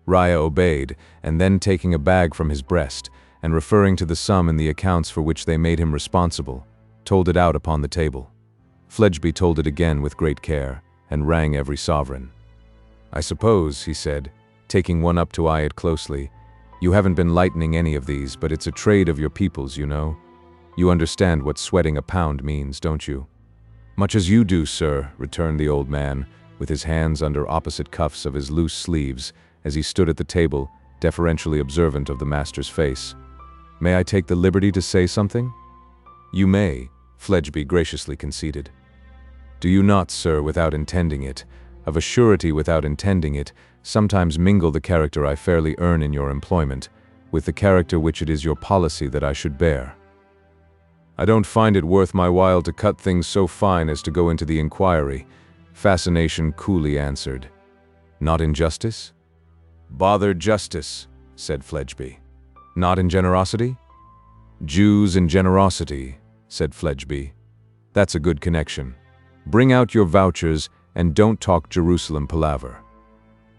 Raya obeyed, and then taking a bag from his breast, and referring to the sum in the accounts for which they made him responsible, told it out upon the table. Fledgeby told it again with great care, and rang every sovereign. "I suppose," he said, taking one up to eye it closely, "you haven't been lightening any of these, but it's a trade of your people's, you know. You understand what sweating a pound means, don't you?" "Much as you do, sir," returned the old man, with his hands under opposite cuffs of his loose sleeves, as he stood at the table, deferentially observant of the master's face. "May I take the liberty to say something?" "You may," Fledgeby graciously conceded. "Do you not, sir, without intending it, of a surety without intending it, sometimes mingle the character I fairly earn in your employment, with the character which it is your policy that I should bear?" "I don't find it worth my while to cut things so fine as to go into the inquiry," Fascination coolly answered. "Not in justice?" "Bother justice," said Fledgeby. "Not in generosity?" "Jews and generosity," said Fledgeby. "That's a good connection. Bring out your vouchers and don't talk Jerusalem palaver."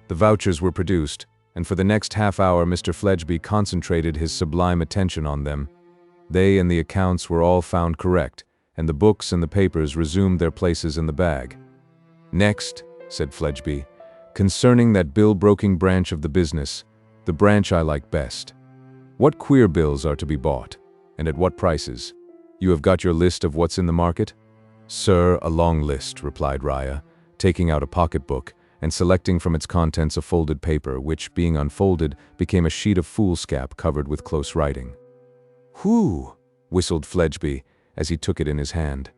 The vouchers were produced, and for the next half hour Mr. Fledgeby concentrated his sublime attention on them. They and the accounts were all found correct, and the books and the papers resumed their places in the bag. "Next," said Fledgeby, "concerning that bill-broking branch of the business, the branch I like best. What queer bills are to be bought?" And at what prices? You have got your list of what's in the market? Sir, a long list, replied Raya, taking out a pocketbook and selecting from its contents a folded paper which, being unfolded, became a sheet of foolscap covered with close writing. Whew, whistled Fledgeby as he took it in his hand.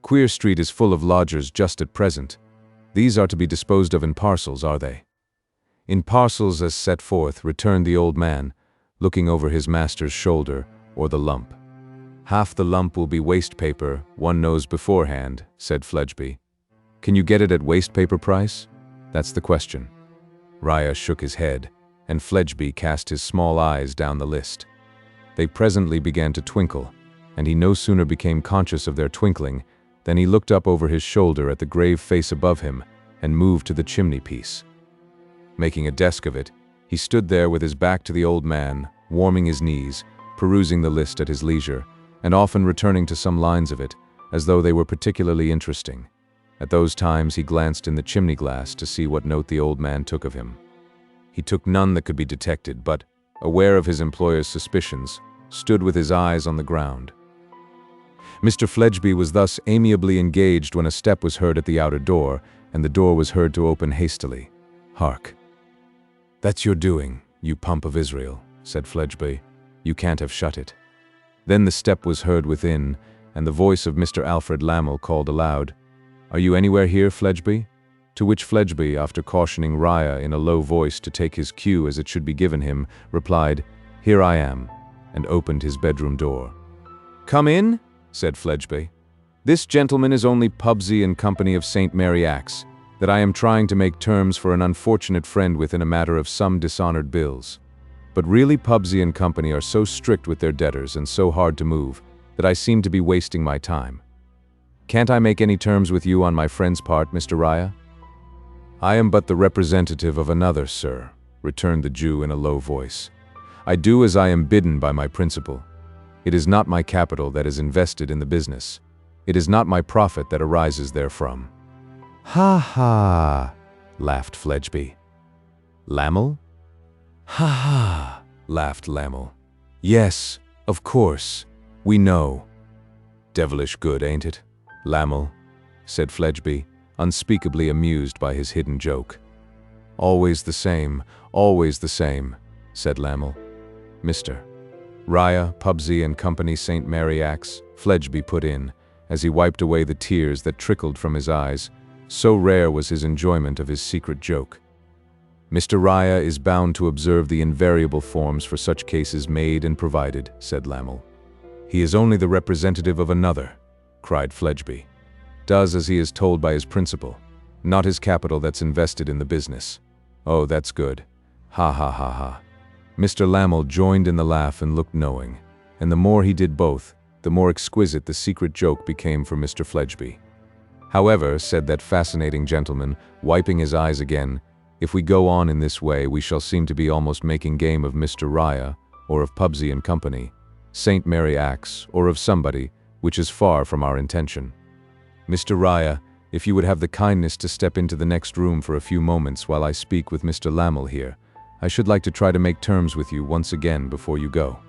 Queer Street is full of lodgers just at present. These are to be disposed of in parcels, are they? In parcels as set forth, returned the old man, looking over his master's shoulder, or the lump. Half the lump will be waste paper, one knows beforehand, said Fledgeby. Can you get it at waste paper price? That's the question. Raya shook his head, and Fledgeby cast his small eyes down the list. They presently began to twinkle, and he no sooner became conscious of their twinkling than he looked up over his shoulder at the grave face above him and moved to the chimney-piece. Making a desk of it, he stood there with his back to the old man, warming his knees, perusing the list at his leisure, and often returning to some lines of it, as though they were particularly interesting. At those times he glanced in the chimney glass to see what note the old man took of him. He took none that could be detected, but, aware of his employer's suspicions, stood with his eyes on the ground. Mr. Fledgeby was thus amiably engaged when a step was heard at the outer door, and the door was heard to open hastily. Hark! That's your doing, you pump of Israel, said Fledgeby. You can't have shut it. Then the step was heard within, and the voice of Mr. Alfred Lammle called aloud, Are you anywhere here, Fledgeby? To which Fledgeby, after cautioning Raya in a low voice to take his cue as it should be given him, replied, Here I am, and opened his bedroom door. Come in, said Fledgeby. This gentleman is only Pubsey and Company of St. Mary Axe, that I am trying to make terms for an unfortunate friend with in a matter of some dishonored bills. But really Pubsey and Company are so strict with their debtors and so hard to move, that I seem to be wasting my time. Can't I make any terms with you on my friend's part, Mr. Raya? I am but the representative of another, sir, returned the Jew in a low voice. I do as I am bidden by my principal. It is not my capital that is invested in the business. It is not my profit that arises therefrom. Ha ha, laughed Fledgeby. Lammle? Ha ha, laughed Lammle. Yes, of course, we know. Devilish good, ain't it, Lammle? Said Fledgeby, unspeakably amused by his hidden joke. Always the same, said Lammle. Mr. Raya, Pubsey and Company St. Mary Axe, Fledgeby put in, as he wiped away the tears that trickled from his eyes, so rare was his enjoyment of his secret joke. Mr. Raya is bound to observe the invariable forms for such cases made and provided, said Lammle. He is only the representative of another, cried Fledgeby. Does as he is told by his principal, not his capital that's invested in the business. Oh, that's good. Ha ha ha ha. Mr. Lammle joined in the laugh and looked knowing, and the more he did both, the more exquisite the secret joke became for Mr. Fledgeby. However, said that fascinating gentleman, wiping his eyes again, if we go on in this way, we shall seem to be almost making game of Mr. Raya, or of Pubsey and Company, St. Mary Axe, or of somebody, which is far from our intention. Mr. Raya, if you would have the kindness to step into the next room for a few moments while I speak with Mr. Lammle here, I should like to try to make terms with you once again before you go.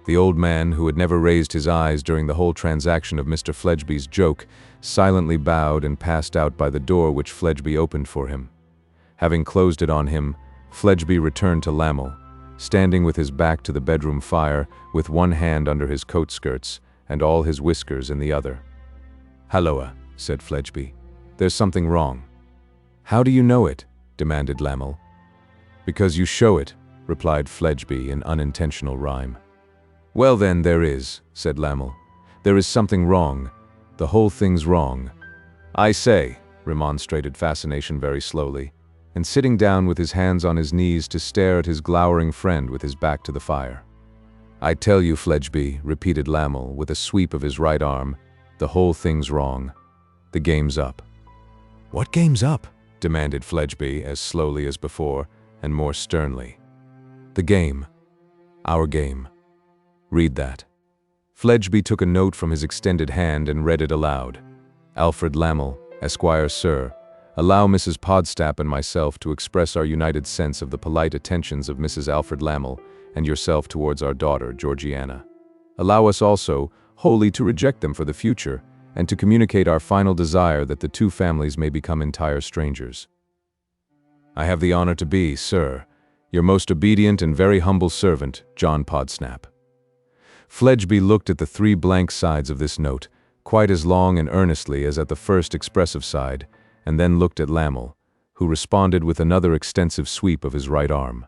The old man, who had never raised his eyes during the whole transaction of Mr. Fledgeby's joke, silently bowed and passed out by the door which Fledgeby opened for him. Having closed it on him, Fledgeby returned to Lammle, standing with his back to the bedroom fire, with one hand under his coat skirts and all his whiskers in the other. Halloa, said Fledgeby. There's something wrong. How do you know it? Demanded Lammle. Because you show it, replied Fledgeby in unintentional rhyme. Well then, there is, said Lammle. There is something wrong. The whole thing's wrong. I say, remonstrated Fascination very slowly, and sitting down with his hands on his knees to stare at his glowering friend with his back to the fire. I tell you, Fledgeby, repeated Lammle with a sweep of his right arm, the whole thing's wrong. The game's up. What game's up? Demanded Fledgeby as slowly as before, and more sternly. The game. Our game. Read that. Fledgeby took a note from his extended hand and read it aloud. Alfred Lammle, Esquire, Sir, Allow Mrs. Podstap and myself to express our united sense of the polite attentions of Mrs. Alfred Lamel and yourself towards our daughter, Georgiana. Allow us also wholly to reject them for the future and to communicate our final desire that the two families may become entire strangers. I have the honor to be, sir, your most obedient and very humble servant, John Podsnap. Fledgeby looked at the 3 blank sides of this note, quite as long and earnestly as at the first expressive side, and then looked at Lamel, who responded with another extensive sweep of his right arm.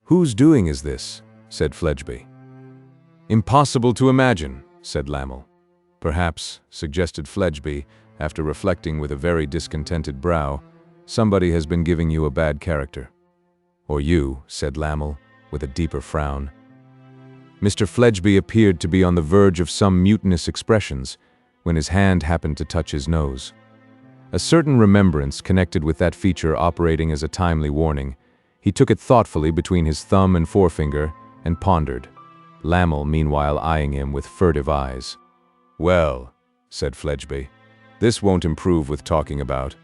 "Whose doing is this?" said Fledgeby. "Impossible to imagine," said Lamel. "Perhaps," suggested Fledgeby, after reflecting with a very discontented brow, "somebody has been giving you a bad character." "Or you," said Lamel, with a deeper frown. Mr. Fledgeby appeared to be on the verge of some mutinous expressions, when his hand happened to touch his nose. A certain remembrance connected with that feature operating as a timely warning, he took it thoughtfully between his thumb and forefinger and pondered, Lamel meanwhile eyeing him with furtive eyes. "Well," said Fledgeby, "this won't improve with talking about.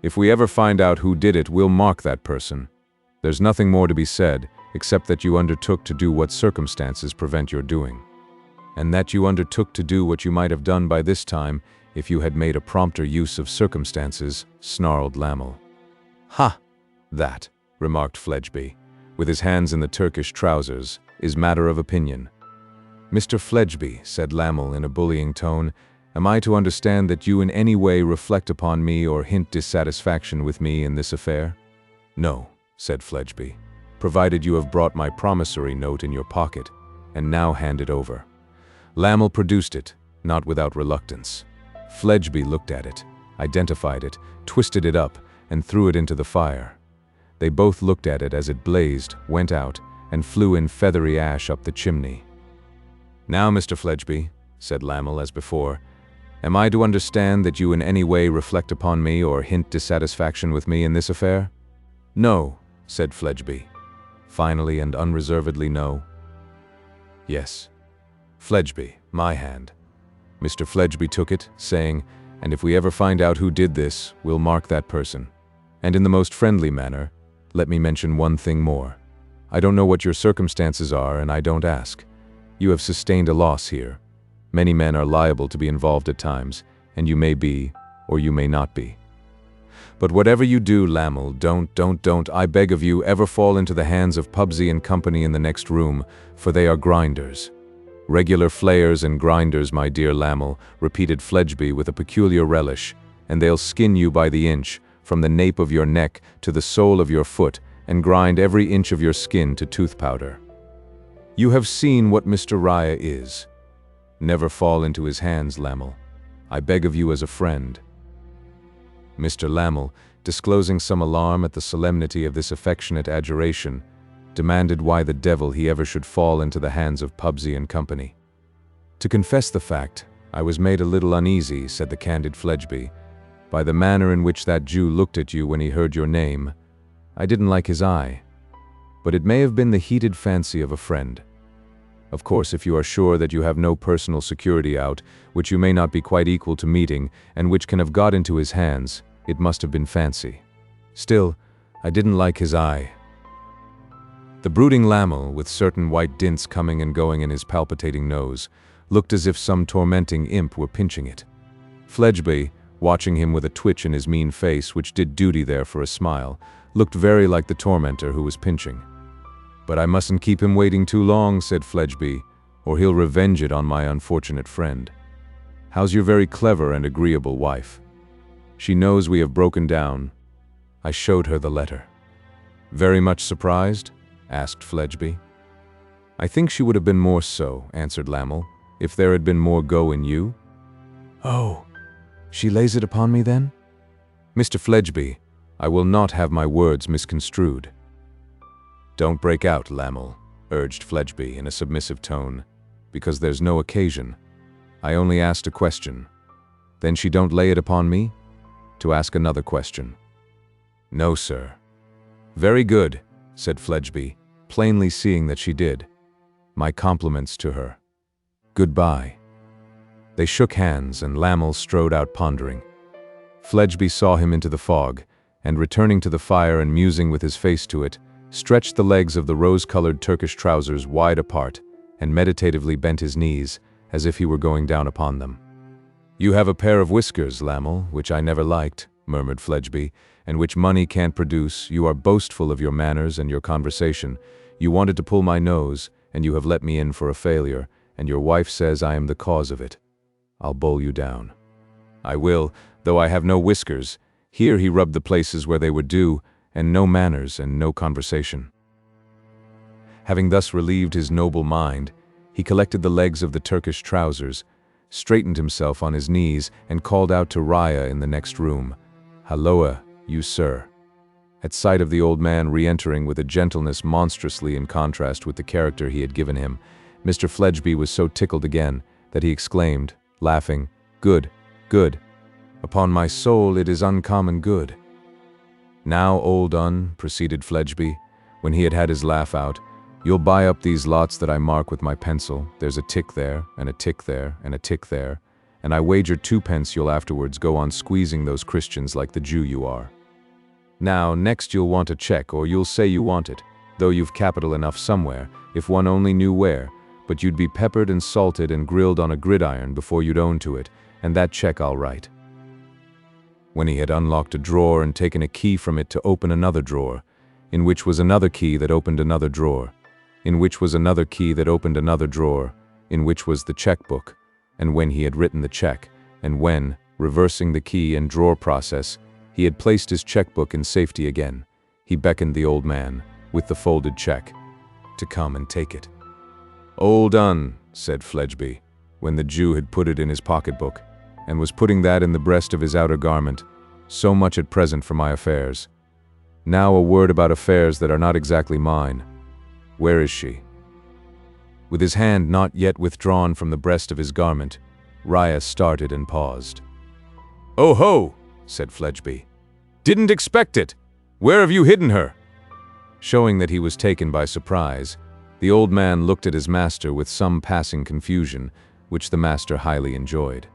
If we ever find out who did it, we'll mark that person. There's nothing more to be said, except that you undertook to do what circumstances prevent your doing. And that you undertook to do what you might have done by this time if you had made a prompter use of circumstances," snarled Lamel. "Ha! That," remarked Fledgeby, with his hands in the Turkish trousers, "is matter of opinion." "Mr. Fledgeby," said Lamel in a bullying tone, "am I to understand that you in any way reflect upon me or hint dissatisfaction with me in this affair?" "No," said Fledgeby, "provided you have brought my promissory note in your pocket, and now hand it over." Lamel produced it, not without reluctance. Fledgeby looked at it, identified it, twisted it up, and threw it into the fire. They both looked at it as it blazed, went out, and flew in feathery ash up the chimney. "Now, Mr. Fledgeby," said Lamel as before, "am I to understand that you in any way reflect upon me or hint dissatisfaction with me in this affair?" "No," said Fledgeby. "Finally and unreservedly no?" "Yes." "Fledgeby, my hand." Mr. Fledgeby took it, saying, "And if we ever find out who did this, we'll mark that person. And in the most friendly manner, let me mention one thing more. I don't know what your circumstances are, and I don't ask. You have sustained a loss here. Many men are liable to be involved at times, and you may be, or you may not be. But whatever you do, Lamel, don't, I beg of you, ever fall into the hands of Pubsey and Company in the next room, for they are grinders. Regular flayers and grinders, my dear Lamel," repeated Fledgeby with a peculiar relish, "and they'll skin you by the inch, from the nape of your neck to the sole of your foot, and grind every inch of your skin to tooth powder. You have seen what Mr. Raya is. Never fall into his hands, Lamel. I beg of you as a friend." Mr. Lamel, disclosing some alarm at the solemnity of this affectionate adjuration, demanded why the devil he ever should fall into the hands of Pubsey and Company. "To confess the fact, I was made a little uneasy," said the candid Fledgeby, "by the manner in which that Jew looked at you when he heard your name. I didn't like his eye. But it may have been the heated fancy of a friend. Of course, if you are sure that you have no personal security out, which you may not be quite equal to meeting, and which can have got into his hands, it must have been fancy. Still, I didn't like his eye." The brooding Lamel, with certain white dints coming and going in his palpitating nose, looked as if some tormenting imp were pinching it. Fledgeby, watching him with a twitch in his mean face which did duty there for a smile, looked very like the tormentor who was pinching. "But I mustn't keep him waiting too long," said Fledgeby, "or he'll revenge it on my unfortunate friend. How's your very clever and agreeable wife? She knows we have broken down." I showed her the letter. "Very much surprised?" asked Fledgeby. "I think she would have been more so," answered Lamel, "if there had been more go in you." "Oh, she lays it upon me then?" "Mr. Fledgeby, I will not have my words misconstrued." "Don't break out, Lamel," urged Fledgeby in a submissive tone, "because there's no occasion. I only asked a question. Then she don't lay it upon me? To ask another question." "No, sir." "Very good," said Fledgeby, plainly seeing that she did. "My compliments to her. Goodbye." They shook hands, and Lamel strode out pondering. Fledgeby saw him into the fog, and returning to the fire and musing with his face to it, stretched the legs of the rose-colored Turkish trousers wide apart, and meditatively bent his knees, as if he were going down upon them. "You have a pair of whiskers, Lamel, which I never liked," murmured Fledgeby, "and which money can't produce. You are boastful of your manners and your conversation. You wanted to pull my nose, and you have let me in for a failure, and your wife says I am the cause of it. I'll bowl you down. I will, though I have no whiskers." Here he rubbed the places where they were due, and no manners and no conversation. Having thus relieved his noble mind, he collected the legs of the Turkish trousers, straightened himself on his knees, and called out to Raya in the next room, "Halloa, you sir." At sight of the old man re-entering with a gentleness monstrously in contrast with the character he had given him, Mr. Fledgeby was so tickled again that he exclaimed, laughing, "Good, good. Upon my soul, it is uncommon good." "Now, old Un," proceeded Fledgeby, when he had had his laugh out, "you'll buy up these lots that I mark with my pencil. There's a tick there, and a tick there, and a tick there, and I wager 2 pence you'll afterwards go on squeezing those Christians like the Jew you are. Now, next you'll want a check, or you'll say you want it, though you've capital enough somewhere, if one only knew where, but you'd be peppered and salted and grilled on a gridiron before you'd own to it, and that check I'll write." When he had unlocked a drawer and taken a key from it to open another drawer, in which was another key that opened another drawer, in which was another key that opened another drawer, in which was the checkbook, and when he had written the check, and when, reversing the key and drawer process, he had placed his checkbook in safety again, he beckoned the old man, with the folded check, to come and take it. "Old Un," said Fledgeby, when the Jew had put it in his pocketbook, and was putting that in the breast of his outer garment, "so much at present for my affairs. Now a word about affairs that are not exactly mine. Where is she?" With his hand not yet withdrawn from the breast of his garment, Raya started and paused. "Oh ho!" said Fledgeby. "Didn't expect it! Where have you hidden her?" Showing that he was taken by surprise, the old man looked at his master with some passing confusion, which the master highly enjoyed.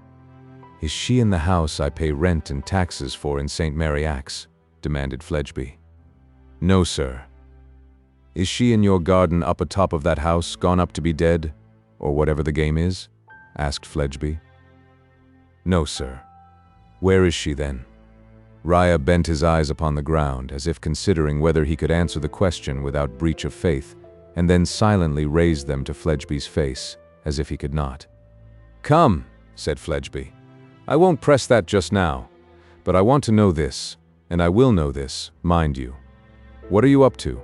"Is she in the house I pay rent and taxes for in St. Mary Axe?" demanded Fledgeby. "No, sir." "Is she in your garden up atop of that house, gone up to be dead, or whatever the game is?" asked Fledgeby. "No, sir." "Where is she then?" Raya bent his eyes upon the ground, as if considering whether he could answer the question without breach of faith, and then silently raised them to Fledgeby's face, as if he could not. "Come," said Fledgeby. "I won't press that just now, but I want to know this, and I will know this, mind you. What are you up to?"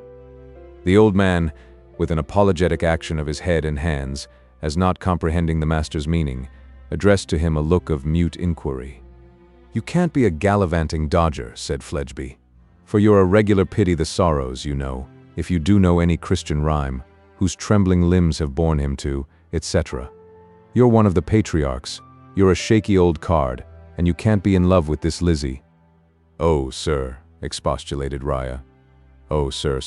The old man, with an apologetic action of his head and hands, as not comprehending the master's meaning, addressed to him a look of mute inquiry. "You can't be a gallivanting dodger," said Fledgeby, "for you're a regular pity the sorrows, you know, if you do know any Christian rhyme, whose trembling limbs have borne him to, etc. You're one of the patriarchs. You're a shaky old card, and you can't be in love with this Lizzie." "Oh, sir," expostulated Raya. "Oh, sir.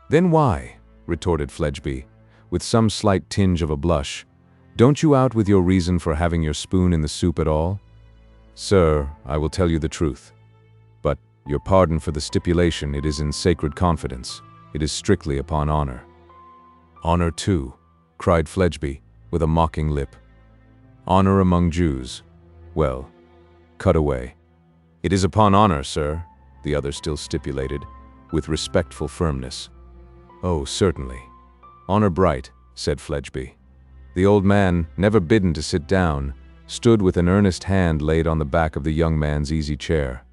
"Then why?" retorted Fledgeby, with some slight tinge of a blush. "Don't you out with your reason for having your spoon in the soup at all?" "Sir, I will tell you the truth. But, your pardon for the stipulation, it is in sacred confidence. It is strictly upon honor." "Honor too," cried Fledgeby, with a mocking lip. "Honor among Jews. Well, cut away." "It is upon honor, sir," the other still stipulated, with respectful firmness. "Oh, certainly. Honor bright," said Fledgeby. The old man, never bidden to sit down, stood with an earnest hand laid on the back of the young man's easy chair.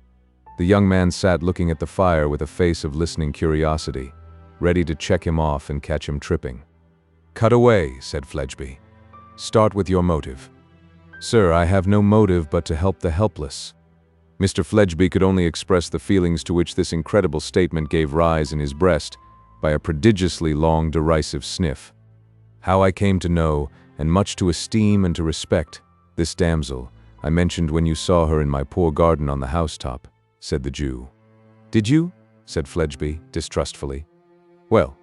The young man sat looking at the fire with a face of listening curiosity, ready to check him off and catch him tripping. "Cut away," said Fledgeby. "Start with your motive." "Sir, I have no motive but to help the helpless." Mr. Fledgeby could only express the feelings to which this incredible statement gave rise in his breast by a prodigiously long derisive sniff. "How I came to know, and much to esteem and to respect, this damsel, I mentioned when you saw her in my poor garden on the housetop," said the Jew. "Did you?" said Fledgeby, distrustfully. "Well,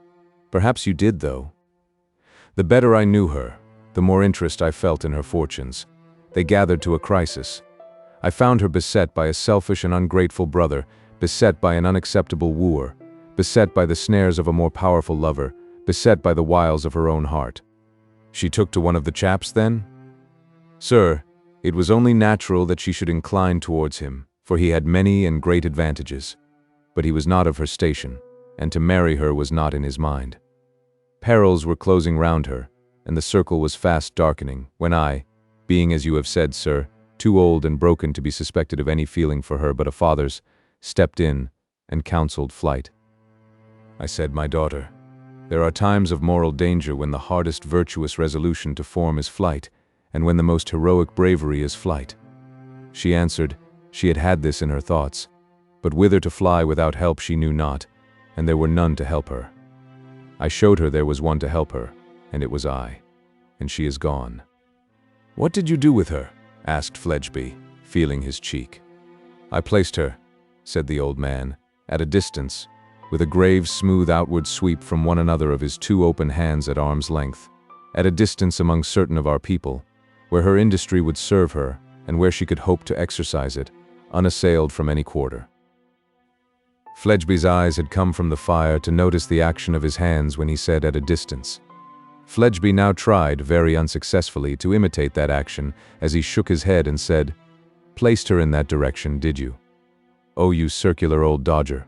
perhaps you did, though. The better I knew her, the more interest I felt in her fortunes. They gathered to a crisis. I found her beset by a selfish and ungrateful brother, beset by an unacceptable wooer, beset by the snares of a more powerful lover, beset by the wiles of her own heart. She took to one of the chaps then? Sir, it was only natural that she should incline towards him, for he had many and great advantages. But he was not of her station, and to marry her was not in his mind. Perils were closing round her, and the circle was fast darkening, when I, being as you have said, sir, too old and broken to be suspected of any feeling for her but a father's, stepped in and counseled flight. I said, my daughter, there are times of moral danger when the hardest virtuous resolution to form is flight, and when the most heroic bravery is flight. She answered, she had had this in her thoughts, but whither to fly without help she knew not, and there were none to help her. I showed her there was one to help her, and it was I, and she is gone. What did you do with her? Asked Fledgeby, feeling his cheek. I placed her, said the old man, at a distance, with a grave, smooth outward sweep from one another of his two open hands at arm's length, at a distance among certain of our people, where her industry would serve her, and where she could hope to exercise it, unassailed from any quarter. Fledgeby's eyes had come from the fire to notice the action of his hands when he said at a distance. Fledgeby now tried, very unsuccessfully, to imitate that action as he shook his head and said, "Placed her in that direction, did you? Oh, you circular old dodger."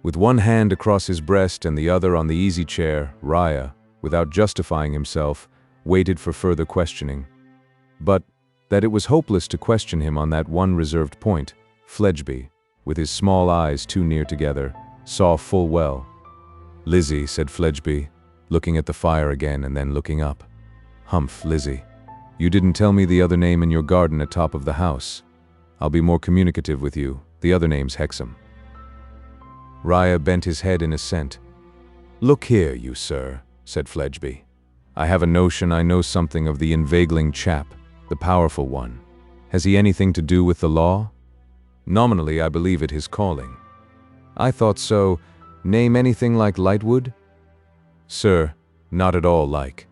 With one hand across his breast and the other on the easy chair, Raya, without justifying himself, waited for further questioning. But that it was hopeless to question him on that one reserved point, Fledgeby, with his small eyes too near together, saw full well. "Lizzie," said Fledgeby, looking at the fire again and then looking up. "Humph, Lizzie. You didn't tell me the other name in your garden atop of the house. I'll be more communicative with you. The other name's Hexam." Raya bent his head in assent. "Look here, you sir," said Fledgeby. "I have a notion I know something of the inveigling chap, the powerful one. Has he anything to do with the law? Nominally, I believe it his calling." "I thought so. Name anything like Lightwood?" "Sir, not at all like."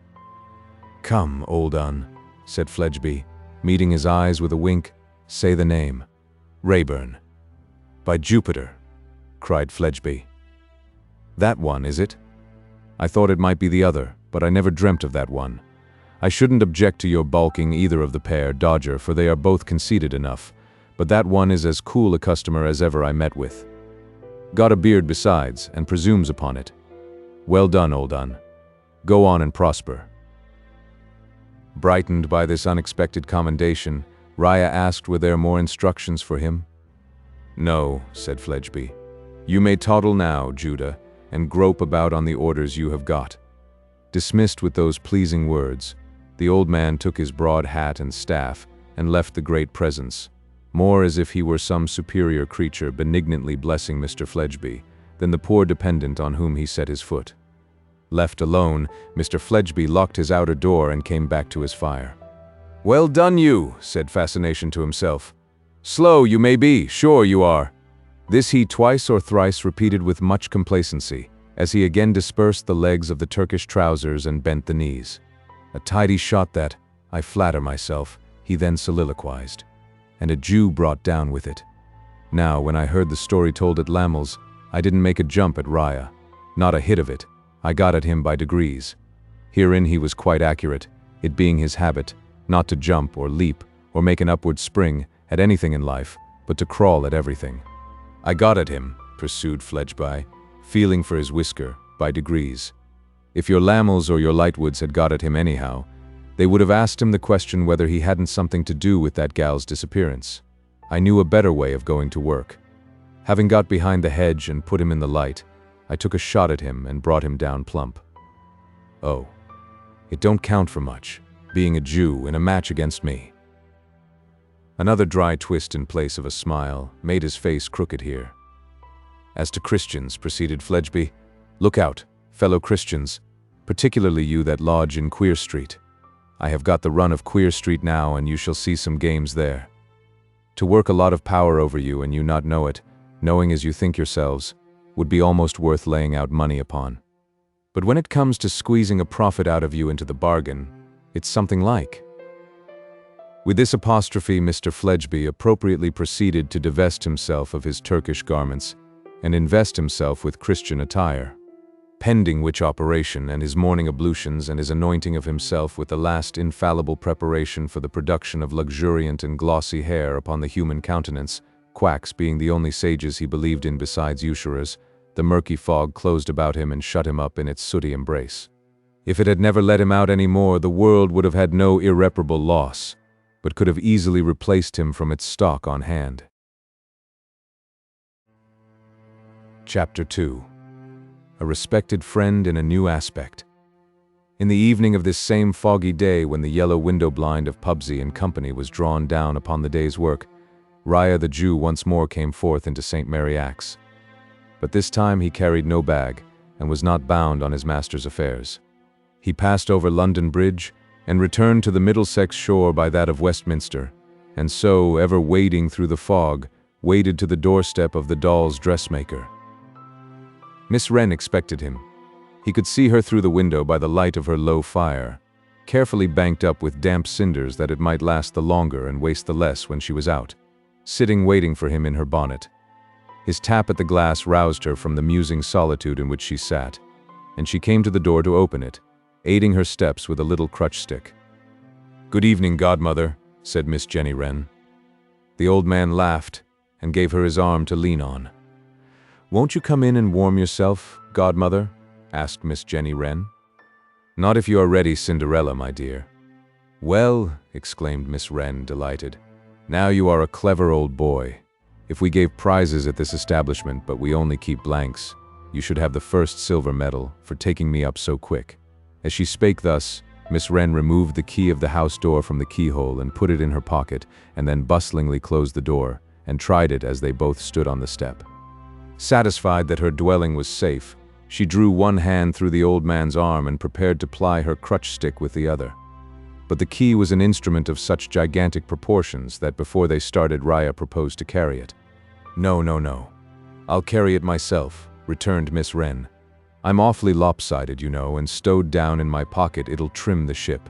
"Come, old un," said Fledgeby, meeting his eyes with a wink, "say the name." "Rayburn." "By Jupiter," cried Fledgeby. "That one, is it? I thought it might be the other, but I never dreamt of that one. I shouldn't object to your balking either of the pair, Dodger, for they are both conceited enough, but that one is as cool a customer as ever I met with. Got a beard besides, and presumes upon it. Well done, old un. Go on and prosper." Brightened by this unexpected commendation, Raya asked were there more instructions for him. "No," said Fledgeby. "You may toddle now, Judah, and grope about on the orders you have got." Dismissed with those pleasing words, the old man took his broad hat and staff and left the great presence, more as if he were some superior creature benignantly blessing Mr. Fledgeby than the poor dependent on whom he set his foot. Left alone, Mr. Fledgeby locked his outer door and came back to his fire. "Well done you," said Fascination to himself. "Slow you may be, sure you are." This he twice or thrice repeated with much complacency, as he again dispersed the legs of the Turkish trousers and bent the knees. "A tidy shot that, I flatter myself," he then soliloquized. "And a Jew brought down with it. Now, when I heard the story told at Lammel's, I didn't make a jump at Raya. Not a hit of it. I got at him by degrees. Herein he was quite accurate, it being his habit, not to jump or leap or make an upward spring at anything in life, but to crawl at everything. I got at him," pursued Fledgeby, feeling for his whisker, by degrees. "If your Lammels or your Lightwoods had got at him anyhow, they would have asked him the question whether he hadn't something to do with that gal's disappearance. I knew a better way of going to work. Having got behind the hedge and put him in the light, I took a shot at him and brought him down plump. Oh, it don't count for much, being a Jew in a match against me." Another dry twist in place of a smile made his face crooked here. "As to Christians," proceeded Fledgeby, "look out, fellow Christians, particularly you that lodge in Queer Street. I have got the run of Queer Street now, and you shall see some games there. To work a lot of power over you and you not know it, knowing as you think yourselves, would be almost worth laying out money upon. But when it comes to squeezing a profit out of you into the bargain, it's something like. With this apostrophe, Mr. Fledgeby appropriately proceeded to divest himself of his Turkish garments and invest himself with Christian attire. Pending which operation, and his morning ablutions and his anointing of himself with the last infallible preparation for the production of luxuriant and glossy hair upon the human countenance, quacks being the only sages he believed in besides usurers, the murky fog closed about him and shut him up in its sooty embrace. If it had never let him out any more, the world would have had no irreparable loss, but could have easily replaced him from its stock on hand. Chapter 2. A respected friend in a new aspect. In the evening of this same foggy day, when the yellow window blind of Pubsey and Company was drawn down upon the day's work, Uriah the Jew once more came forth into St. Mary Axe. But this time he carried no bag, and was not bound on his master's affairs. He passed over London Bridge, and returned to the Middlesex shore by that of Westminster, and so, ever wading through the fog, waded to the doorstep of the doll's dressmaker. Miss Wren expected him. He could see her through the window by the light of her low fire, carefully banked up with damp cinders that it might last the longer and waste the less when she was out, sitting waiting for him in her bonnet. His tap at the glass roused her from the musing solitude in which she sat, and she came to the door to open it, aiding her steps with a little crutch stick. "Good evening, godmother," said Miss Jenny Wren. The old man laughed and gave her his arm to lean on. "Won't you come in and warm yourself, godmother?" asked Miss Jenny Wren. "Not if you are ready, Cinderella, my dear." "Well," exclaimed Miss Wren, delighted, "now you are a clever old boy. If we gave prizes at this establishment, but we only keep blanks, you should have the first silver medal for taking me up so quick." As she spake thus, Miss Wren removed the key of the house door from the keyhole and put it in her pocket, and then bustlingly closed the door, and tried it as they both stood on the step. Satisfied that her dwelling was safe, she drew one hand through the old man's arm and prepared to ply her crutch stick with the other. But the key was an instrument of such gigantic proportions that before they started, Uriah proposed to carry it. "No, no, no. I'll carry it myself," returned Miss Wren. "I'm awfully lopsided, you know, and stowed down in my pocket it'll trim the ship.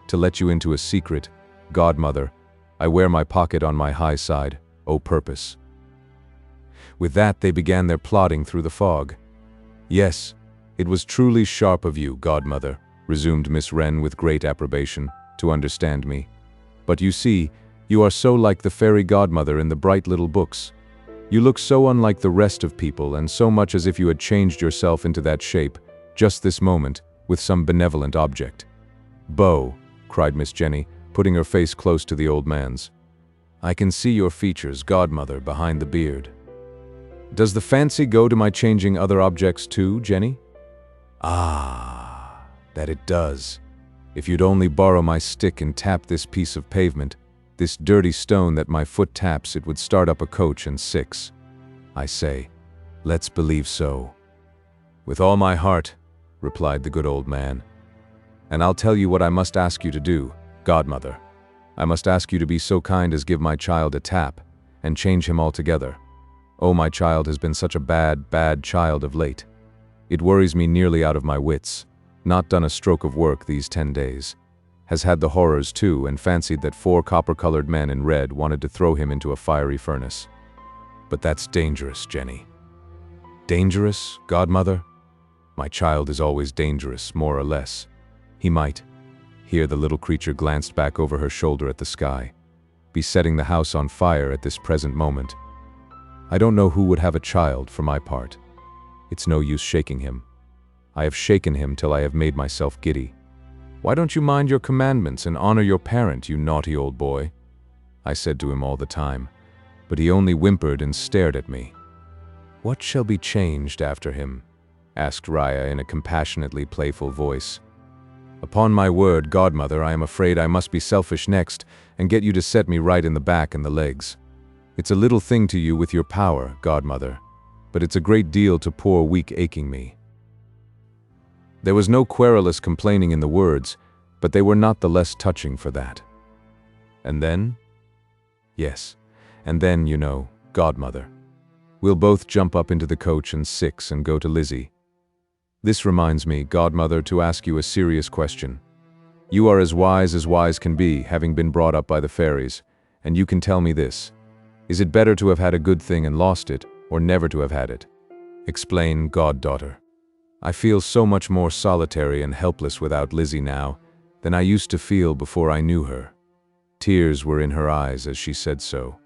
To let you into a secret, godmother, I wear my pocket on my high side, o purpose." With that they began their plodding through the fog. "Yes, it was truly sharp of you, godmother," resumed Miss Wren with great approbation, "to understand me. But you see, you are so like the fairy godmother in the bright little books. You look so unlike the rest of people, and so much as if you had changed yourself into that shape, just this moment, with some benevolent object." "Beau," cried Miss Jenny, putting her face close to the old man's. "I can see your features, godmother, behind the beard. Does the fancy go to my changing other objects too, Jenny?" "Ah, that it does. If you'd only borrow my stick and tap this piece of pavement, this dirty stone that my foot taps, it would start up a coach and six. I say, let's believe so." "With all my heart," replied the good old man. "And I'll tell you what I must ask you to do, godmother. I must ask you to be so kind as give my child a tap, and change him altogether. Oh, my child has been such a bad, bad child of late. It worries me nearly out of my wits. Not done a stroke of work these 10 days. Has had the horrors too, and fancied that 4 copper-colored men in red wanted to throw him into a fiery furnace. But that's dangerous, Jenny." "Dangerous, godmother? My child is always dangerous, more or less. He might," here the little creature glanced back over her shoulder at the sky, "be setting the house on fire at this present moment. I don't know who would have a child, for my part. It's no use shaking him. I have shaken him till I have made myself giddy. Why don't you mind your commandments and honor your parent, you naughty old boy?" I said to him all the time, but he only whimpered and stared at me. "What shall be changed after him?" asked Uriah in a compassionately playful voice. "Upon my word, godmother, I am afraid I must be selfish next and get you to set me right in the back and the legs. It's a little thing to you with your power, godmother, but it's a great deal to poor weak aching me." There was no querulous complaining in the words, but they were not the less touching for that. "And then?" "Yes, and then, you know, godmother, we'll both jump up into the coach and 6 and go to Lizzie. This reminds me, godmother, to ask you a serious question. You are as wise can be, having been brought up by the fairies, and you can tell me this. Is it better to have had a good thing and lost it, or never to have had it? Explain, goddaughter. I feel so much more solitary and helpless without Lizzie now than I used to feel before I knew her. Tears were in her eyes as she said so.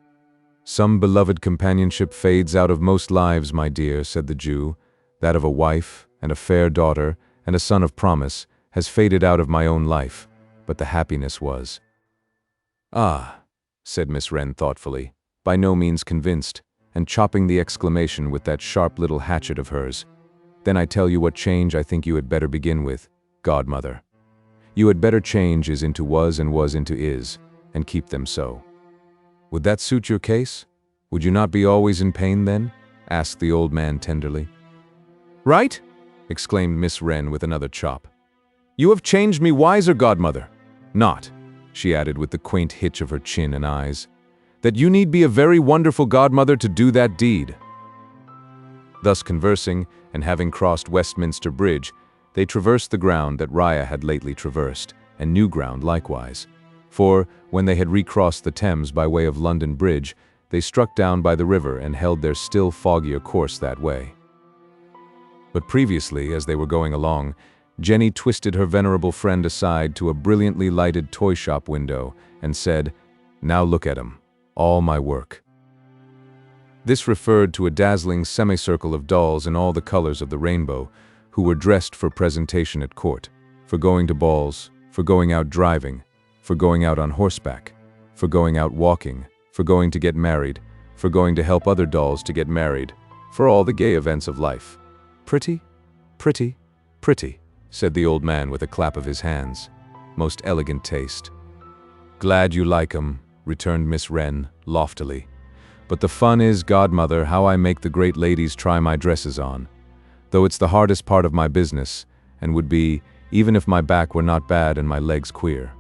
Some beloved companionship fades out of most lives, my dear, said the Jew. That of a wife, and a fair daughter, and a son of promise, has faded out of my own life, but the happiness was. Ah, said Miss Wren thoughtfully, by no means convinced, and chopping the exclamation with that sharp little hatchet of hers. Then I tell you what change I think you had better begin with, godmother. You had better change is into was and was into is, and keep them so. Would that suit your case? Would you not be always in pain then? Asked the old man tenderly. Right? Exclaimed Miss Wren with another chop. You have changed me wiser, godmother. Not, she added with the quaint hitch of her chin and eyes, that you need be a very wonderful godmother to do that deed. Thus conversing, and having crossed Westminster Bridge, they traversed the ground that Ria had lately traversed, and new ground likewise. For, when they had recrossed the Thames by way of London Bridge, they struck down by the river and held their still foggier course that way. But previously, as they were going along, Jenny twisted her venerable friend aside to a brilliantly lighted toy shop window and said, Now look at 'em, all my work. This referred to a dazzling semicircle of dolls in all the colors of the rainbow, who were dressed for presentation at court, for going to balls, for going out driving, for going out on horseback, for going out walking, for going to get married, for going to help other dolls to get married, for all the gay events of life. Pretty, pretty, pretty, said the old man with a clap of his hands. Most elegant taste. Glad you like 'em, returned Miss Wren, loftily. But the fun is, godmother, how I make the great ladies try my dresses on, though it's the hardest part of my business, and would be, even if my back were not bad and my legs queer.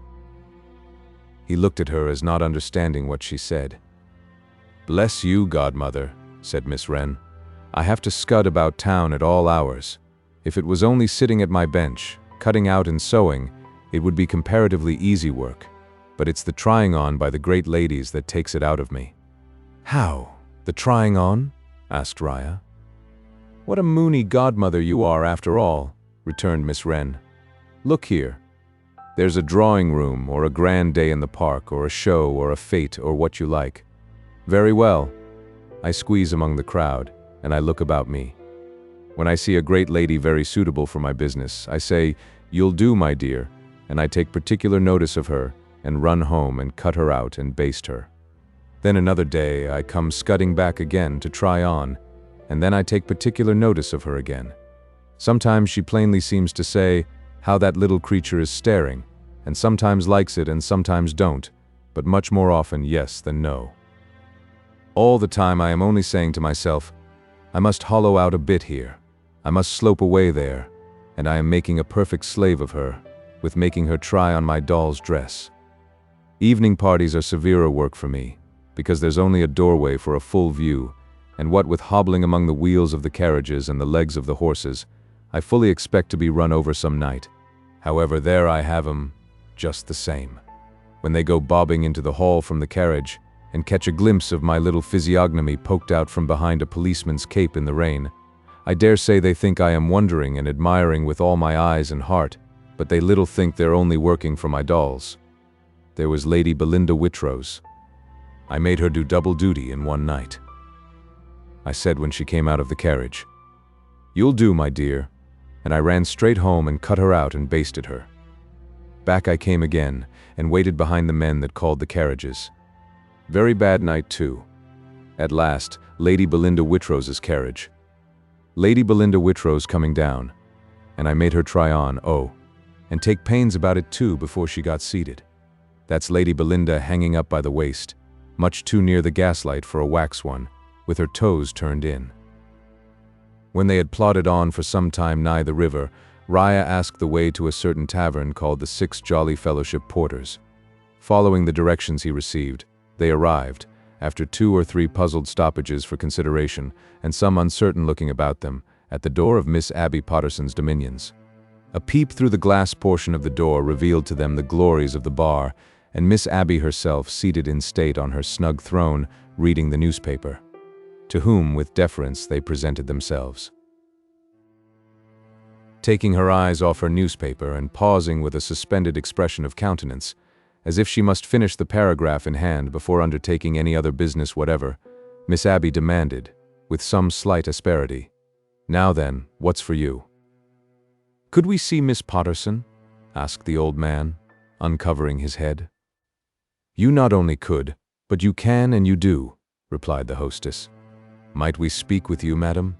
He looked at her as not understanding what she said. Bless you, godmother, said Miss Wren. I have to scud about town at all hours. If it was only sitting at my bench, cutting out and sewing, it would be comparatively easy work, but it's the trying on by the great ladies that takes it out of me. How? The trying on? asked Ria. What a moony godmother you are after all, returned Miss Wren. Look here. There's a drawing room, or a grand day in the park, or a show, or a fete, or what you like. Very well. I squeeze among the crowd, and I look about me. When I see a great lady very suitable for my business, I say, You'll do, my dear, and I take particular notice of her, and run home and cut her out and baste her. Then another day I come scudding back again to try on, and then I take particular notice of her again. Sometimes she plainly seems to say, How that little creature is staring, and sometimes likes it and sometimes don't, but much more often yes than no. All the time I am only saying to myself, I must hollow out a bit here, I must slope away there, and I am making a perfect slave of her, with making her try on my doll's dress. Evening parties are severer work for me, because there's only a doorway for a full view, and what with hobbling among the wheels of the carriages and the legs of the horses, I fully expect to be run over some night. However, there I have 'em, just the same. When they go bobbing into the hall from the carriage, and catch a glimpse of my little physiognomy poked out from behind a policeman's cape in the rain, I dare say they think I am wondering and admiring with all my eyes and heart, but they little think they're only working for my dolls. There was Lady Belinda Whitrose. I made her do double duty in one night. I said when she came out of the carriage, You'll do, my dear, and I ran straight home and cut her out and basted her. Back I came again, and waited behind the men that called the carriages. Very bad night, too. At last, Lady Belinda Whitrose's carriage. Lady Belinda Whitrose coming down, and I made her try on, and take pains about it too before she got seated. That's Lady Belinda hanging up by the waist, much too near the gaslight for a wax one, with her toes turned in. When they had plodded on for some time nigh the river, Ria asked the way to a certain tavern called the Six Jolly Fellowship Porters. Following the directions he received, they arrived, after 2 or 3 puzzled stoppages for consideration, and some uncertain looking about them, at the door of Miss Abby Potterson's dominions. A peep through the glass portion of the door revealed to them the glories of the bar, and Miss Abby herself seated in state on her snug throne, reading the newspaper, to whom, with deference, they presented themselves. Taking her eyes off her newspaper and pausing with a suspended expression of countenance, as if she must finish the paragraph in hand before undertaking any other business whatever, Miss Abby demanded, with some slight asperity, "Now then, what's for you?" "Could we see Miss Potterson?" asked the old man, uncovering his head. "You not only could, but you can and you do," replied the hostess. "Might we speak with you, madam?"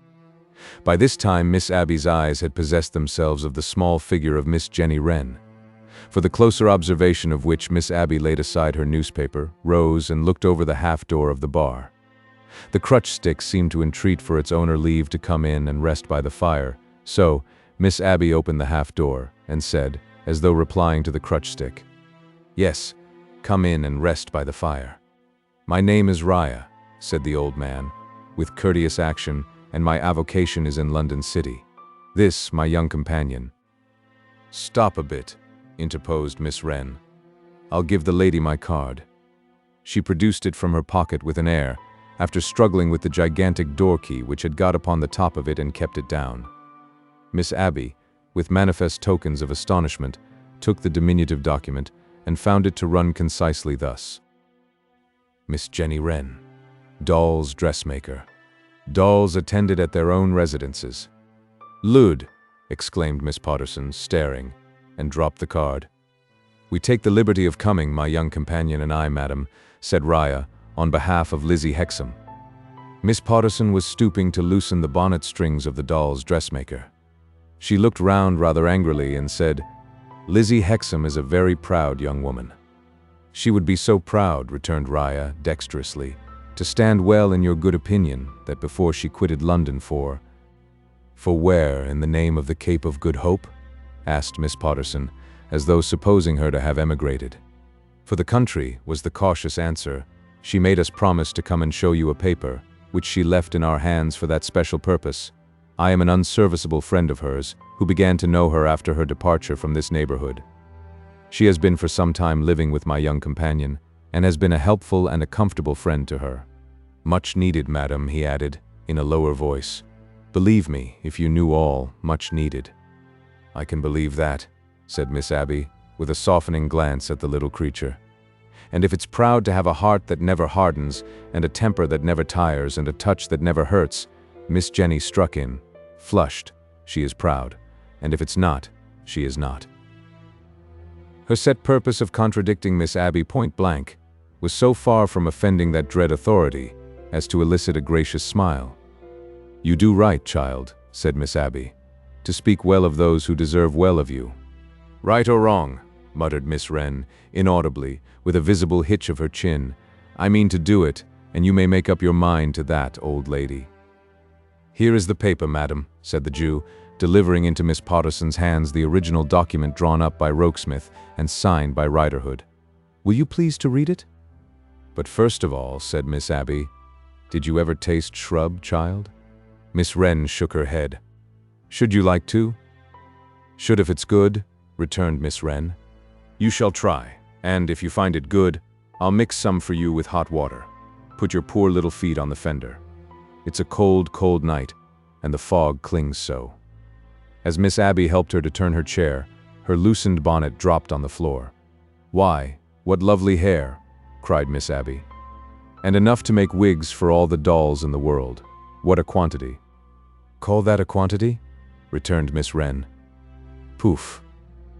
By this time Miss Abby's eyes had possessed themselves of the small figure of Miss Jenny Wren, for the closer observation of which Miss Abby laid aside her newspaper, rose, and looked over the half-door of the bar. The crutch stick seemed to entreat for its owner leave to come in and rest by the fire, so Miss Abby opened the half-door and said, as though replying to the crutch stick, "Yes, come in and rest by the fire." "My name is Raya," said the old man, with courteous action, "and my avocation is in London City. This, my young companion—" "Stop a bit," interposed Miss Wren. "I'll give the lady my card." She produced it from her pocket with an air, after struggling with the gigantic door key which had got upon the top of it and kept it down. Miss Abby, with manifest tokens of astonishment, took the diminutive document and found it to run concisely thus: Miss Jenny Wren, dolls dressmaker. Dolls attended at their own residences. "Lud!" exclaimed Miss Potterson, staring, and dropped the card. "We take the liberty of coming, my young companion and I, madam," said Raya, on behalf of Lizzie Hexam. Miss Potterson was stooping to loosen the bonnet strings of the doll's dressmaker. She looked round rather angrily and said, "Lizzie Hexam is a very proud young woman." "She would be so proud," returned Raya, dexterously, "to stand well in your good opinion, that before she quitted London for where, in the name of the Cape of Good Hope?" asked Miss Potterson, as though supposing her to have emigrated. "For the country," was the cautious answer. "She made us promise to come and show you a paper, which she left in our hands for that special purpose. I am an unserviceable friend of hers, who began to know her after her departure from this neighborhood. She has been for some time living with my young companion, and has been a helpful and a comfortable friend to her. Much needed, madam," he added, in a lower voice. "Believe me, if you knew all, much needed." "I can believe that," said Miss Abby, with a softening glance at the little creature. "And if it's proud to have a heart that never hardens, and a temper that never tires, and a touch that never hurts," Miss Jenny struck in, flushed, "she is proud, and if it's not, she is not." Her set purpose of contradicting Miss Abby point blank was so far from offending that dread authority as to elicit a gracious smile. "You do right, child," said Miss Abby, "to speak well of those who deserve well of you." "Right or wrong," muttered Miss Wren, inaudibly, with a visible hitch of her chin, "I mean to do it, and you may make up your mind to that, old lady." "Here is the paper, madam," said the Jew, delivering into Miss Potterson's hands the original document drawn up by Rokesmith and signed by Riderhood. "Will you please to read it?" "But first of all," said Miss Abby, "did you ever taste shrub, child?" Miss Wren shook her head. "Should you like to?" "Should if it's good," returned Miss Wren. "You shall try, and if you find it good, I'll mix some for you with hot water. Put your poor little feet on the fender. It's a cold, cold night, and the fog clings so." As Miss Abby helped her to turn her chair, her loosened bonnet dropped on the floor. "Why, what lovely hair!" cried Miss Abby. "And enough to make wigs for all the dolls in the world. What a quantity!" "Call that a quantity?" returned Miss Wren. "Poof!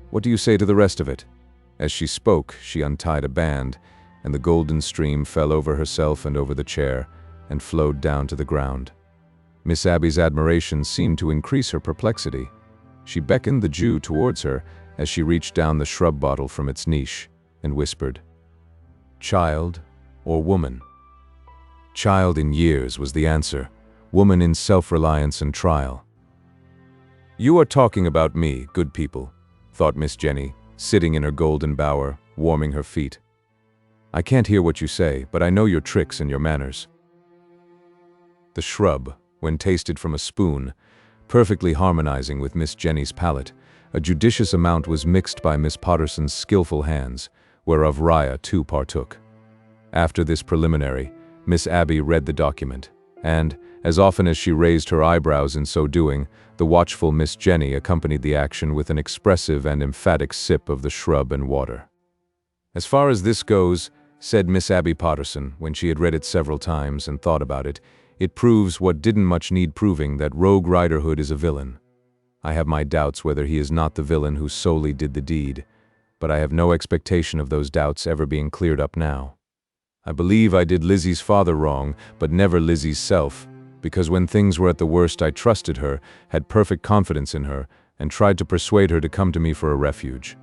What do you say to the rest of it?" As she spoke, she untied a band, and the golden stream fell over herself and over the chair, and flowed down to the ground. Miss Abby's admiration seemed to increase her perplexity. She beckoned the Jew towards her as she reached down the shrub bottle from its niche, and whispered, "Child or woman?" "Child in years," was the answer, "woman in self-reliance and trial." "You are talking about me, good people," thought Miss Jenny, sitting in her golden bower, warming her feet. "I can't hear what you say, but I know your tricks and your manners." The shrub, when tasted from a spoon, perfectly harmonizing with Miss Jenny's palate, A judicious amount was mixed by Miss Potterson's skillful hands, whereof Rhea too partook. After this preliminary, Miss Abby read the document, and, as often as she raised her eyebrows in so doing, the watchful Miss Jenny accompanied the action with an expressive and emphatic sip of the shrub and water. "As far as this goes," said Miss Abby Potterson, when she had read it several times and thought about it, "it proves what didn't much need proving, that Rogue Riderhood is a villain. I have my doubts whether he is not the villain who solely did the deed, but I have no expectation of those doubts ever being cleared up now. I believe I did Lizzie's father wrong, but never Lizzie's self, because when things were at the worst I trusted her, had perfect confidence in her, and tried to persuade her to come to me for a refuge.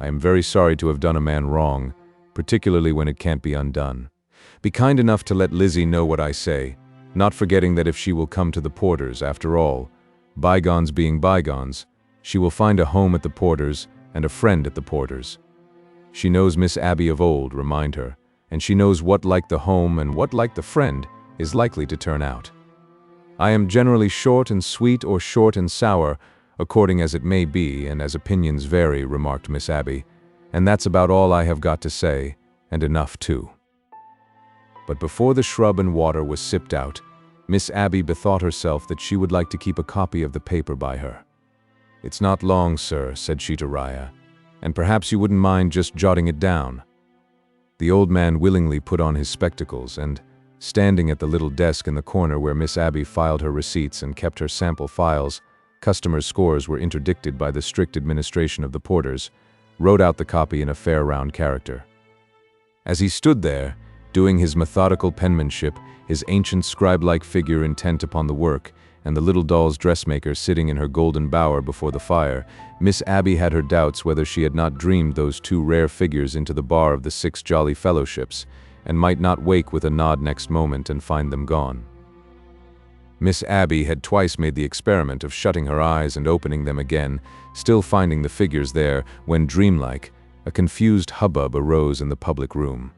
I am very sorry to have done a man wrong, particularly when it can't be undone. Be kind enough to let Lizzie know what I say, not forgetting that if she will come to the Porters, after all, bygones being bygones, she will find a home at the Porters and a friend at the Porters. She knows Miss Abby of old, remind her, and she knows what like the home and what like the friend is likely to turn out. I am generally short and sweet or short and sour, according as it may be and as opinions vary," remarked Miss Abby, "and that's about all I have got to say, and enough too." But before the shrub and water was sipped out, Miss Abby bethought herself that she would like to keep a copy of the paper by her. "It's not long, sir," said she to Rhea, "and perhaps you wouldn't mind just jotting it down." The old man willingly put on his spectacles and, standing at the little desk in the corner where Miss Abby filed her receipts and kept her sample files, customers' scores were interdicted by the strict administration of the Porters, wrote out the copy in a fair round character. As he stood there, doing his methodical penmanship, his ancient scribe-like figure intent upon the work, and the little doll's dressmaker sitting in her golden bower before the fire, Miss Abby had her doubts whether she had not dreamed those two rare figures into the bar of the 6 Jolly Fellowships, and might not wake with a nod next moment and find them gone. Miss Abby had twice made the experiment of shutting her eyes and opening them again, still finding the figures there, when dreamlike, a confused hubbub arose in the public room.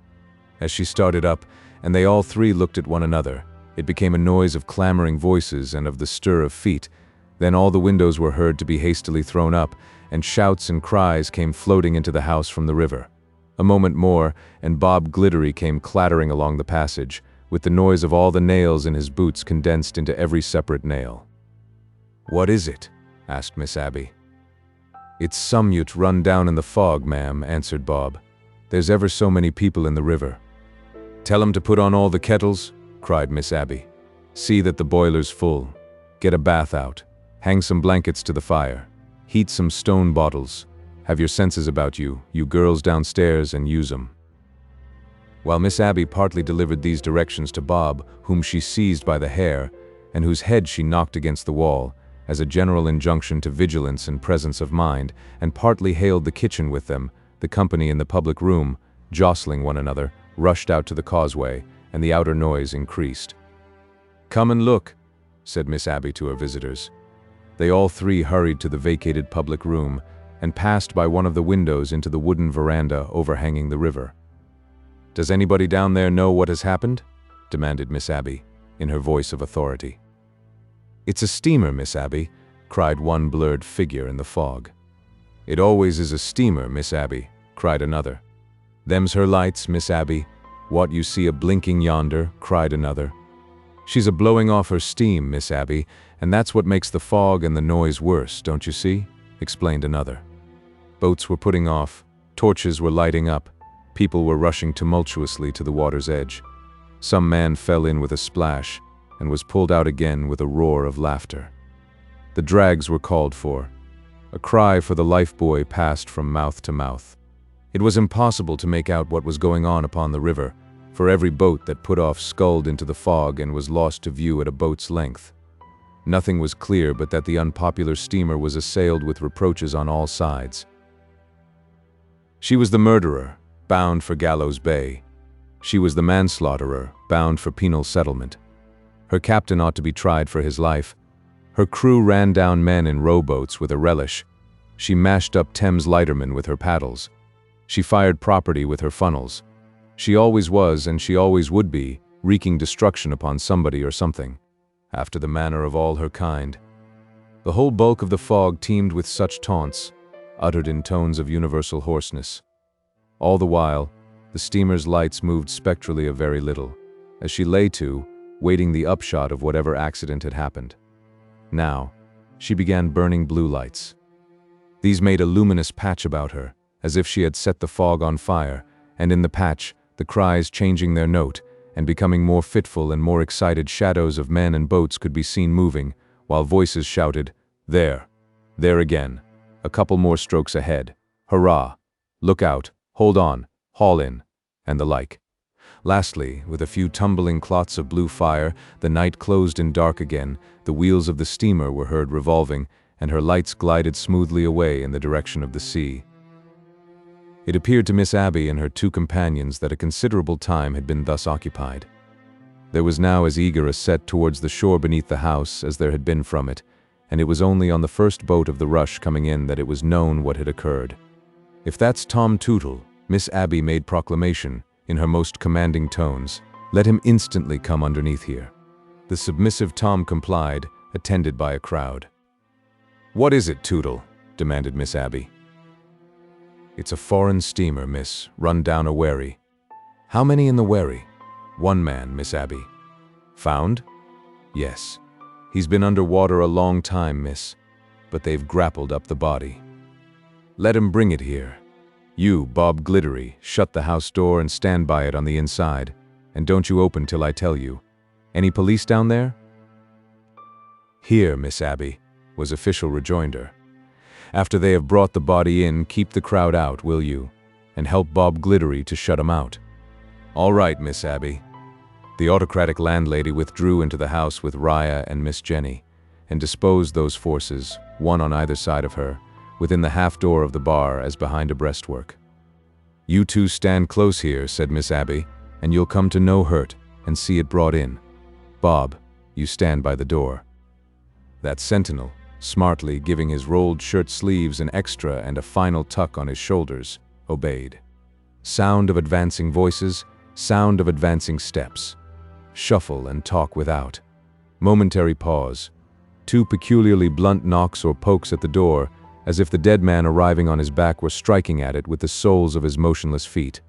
As she started up, and they all three looked at one another, it became a noise of clamoring voices and of the stir of feet. Then all the windows were heard to be hastily thrown up, and shouts and cries came floating into the house from the river. A moment more, and Bob Glittery came clattering along the passage, with the noise of all the nails in his boots condensed into every separate nail. "What is it?" asked Miss Abby. "It's somewhat run down in the fog, ma'am," answered Bob. "There's ever so many people in the river." "Tell 'em to put on all the kettles," cried Miss Abby. "See that the boiler's full. Get a bath out. Hang some blankets to the fire. Heat some stone bottles. Have your senses about you, you girls downstairs, and use 'em." While Miss Abby partly delivered these directions to Bob, whom she seized by the hair, and whose head she knocked against the wall, as a general injunction to vigilance and presence of mind, and partly hailed the kitchen with them, the company in the public room, jostling one another, rushed out to the causeway, and the outer noise increased. "Come and look," said Miss Abby to her visitors. They all three hurried to the vacated public room, and passed by one of the windows into the wooden veranda overhanging the river. "Does anybody down there know what has happened?" demanded Miss Abby, in her voice of authority. "It's a steamer, Miss Abby," cried one blurred figure in the fog. "It always is a steamer, Miss Abby," cried another. "Them's her lights, Miss Abby. What you see a blinking yonder," cried another. "She's a blowing off her steam, Miss Abby, and that's what makes the fog and the noise worse, don't you see?" explained another. Boats were putting off, torches were lighting up, people were rushing tumultuously to the water's edge. Some man fell in with a splash, and was pulled out again with a roar of laughter. The drags were called for. A cry for the lifebuoy passed from mouth to mouth. It was impossible to make out what was going on upon the river, for every boat that put off sculled into the fog and was lost to view at a boat's length. Nothing was clear but that the unpopular steamer was assailed with reproaches on all sides. She was the murderer, bound for Gallows Bay. She was the manslaughterer, bound for penal settlement. Her captain ought to be tried for his life. Her crew ran down men in rowboats with a relish. She mashed up Thames lightermen with her paddles. She fired property with her funnels. She always was, and she always would be, wreaking destruction upon somebody or something, after the manner of all her kind. The whole bulk of the fog teemed with such taunts, uttered in tones of universal hoarseness. All the while, the steamer's lights moved spectrally a very little, as she lay to, waiting the upshot of whatever accident had happened. Now, she began burning blue lights. These made a luminous patch about her, as if she had set the fog on fire, and in the patch, the cries changing their note, and becoming more fitful and more excited shadows of men and boats could be seen moving, while voices shouted, "There! There again! A couple more strokes ahead! Hurrah! Look out! Hold on! Haul in!" and the like. Lastly, with a few tumbling clots of blue fire, the night closed in dark again, the wheels of the steamer were heard revolving, and her lights glided smoothly away in the direction of the sea. It appeared to Miss Abby and her two companions that a considerable time had been thus occupied. There was now as eager a set towards the shore beneath the house as there had been from it, and it was only on the first boat of the rush coming in that it was known what had occurred. "If that's Tom Tootle," Miss Abby made proclamation, in her most commanding tones, "let him instantly come underneath here." The submissive Tom complied, attended by a crowd. "What is it, Tootle?" demanded Miss Abby. "It's a foreign steamer, miss, run down a wherry." "How many in the wherry?" "One man, Miss Abby." "Found?" "Yes. He's been under water a long time, miss, but they've grappled up the body." "Let him bring it here. You, Bob Glittery, shut the house door and stand by it on the inside, and don't you open till I tell you. Any police down there?" "Here, Miss Abby," was official rejoinder. "After they have brought the body in, keep the crowd out, will you, and help Bob Glittery to shut 'em out." "All right, Miss Abby." The autocratic landlady withdrew into the house with Rhea and Miss Jenny, and disposed those forces, one on either side of her, within the half-door of the bar as behind a breastwork. "You two stand close here," said Miss Abby, "and you'll come to no hurt, and see it brought in. Bob, you stand by the door." That sentinel, smartly giving his rolled shirt sleeves an extra and a final tuck on his shoulders, obeyed. Sound of advancing voices, sound of advancing steps. Shuffle and talk without. Momentary pause. Two peculiarly blunt knocks or pokes at the door, as if the dead man arriving on his back were striking at it with the soles of his motionless feet.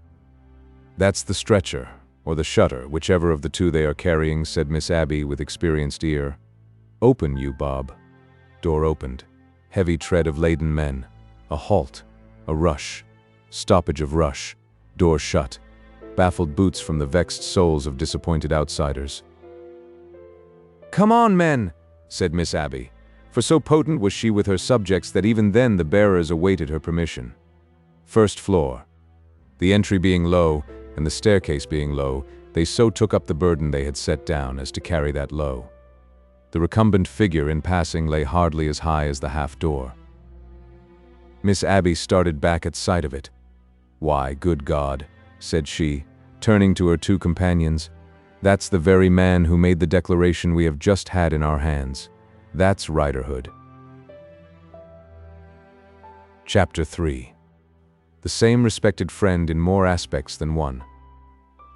"That's the stretcher, or the shutter, whichever of the two they are carrying," said Miss Abby with experienced ear. "Open, you, Bob." Door opened. Heavy tread of laden men. A halt. A rush. Stoppage of rush. Door shut. Baffled boots from the vexed souls of disappointed outsiders. "Come on, men," said Miss Abby, for so potent was she with her subjects that even then the bearers awaited her permission. First floor. The entry being low, and the staircase being low, they so took up the burden they had set down as to carry that low. The recumbent figure in passing lay hardly as high as the half-door. Miss Abby started back at sight of it. "Why, good God," said she, turning to her two companions, "that's the very man who made the declaration we have just had in our hands. That's riderhood." Chapter 3. The same respected friend in more aspects than one.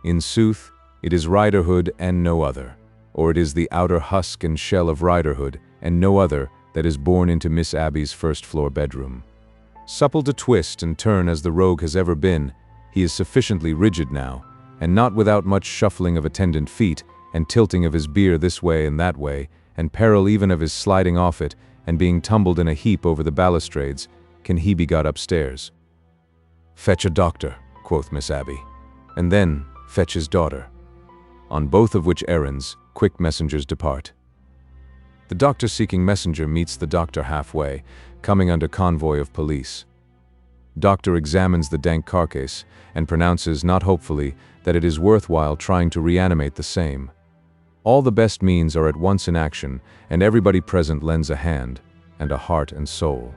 In sooth, it is riderhood and no other, or it is the outer husk and shell of riderhood and no other that is born into Miss Abby's first-floor bedroom. Supple to twist and turn as the rogue has ever been, he is sufficiently rigid now, and not without much shuffling of attendant feet and tilting of his bier this way and that way, and peril even of his sliding off it and being tumbled in a heap over the balustrades, can he be got upstairs. "Fetch a doctor," quoth Miss Abby, "and then fetch his daughter. On both of which errands, quick messengers depart." The doctor-seeking messenger meets the doctor halfway, coming under convoy of police. Doctor examines the dank carcass and pronounces, not hopefully, that it is worthwhile trying to reanimate the same. All the best means are at once in action, and everybody present lends a hand, and a heart and soul.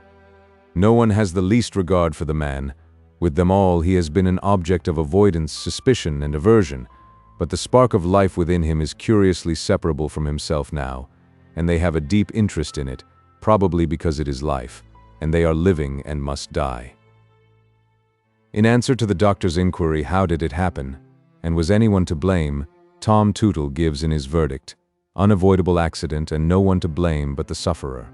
No one has the least regard for the man. With them all he has been an object of avoidance, suspicion, and aversion, but the spark of life within him is curiously separable from himself now, and they have a deep interest in it, probably because it is life, and they are living and must die. In answer to the doctor's inquiry, how did it happen, and was anyone to blame, Tom Tootle gives in his verdict, unavoidable accident and no one to blame but the sufferer.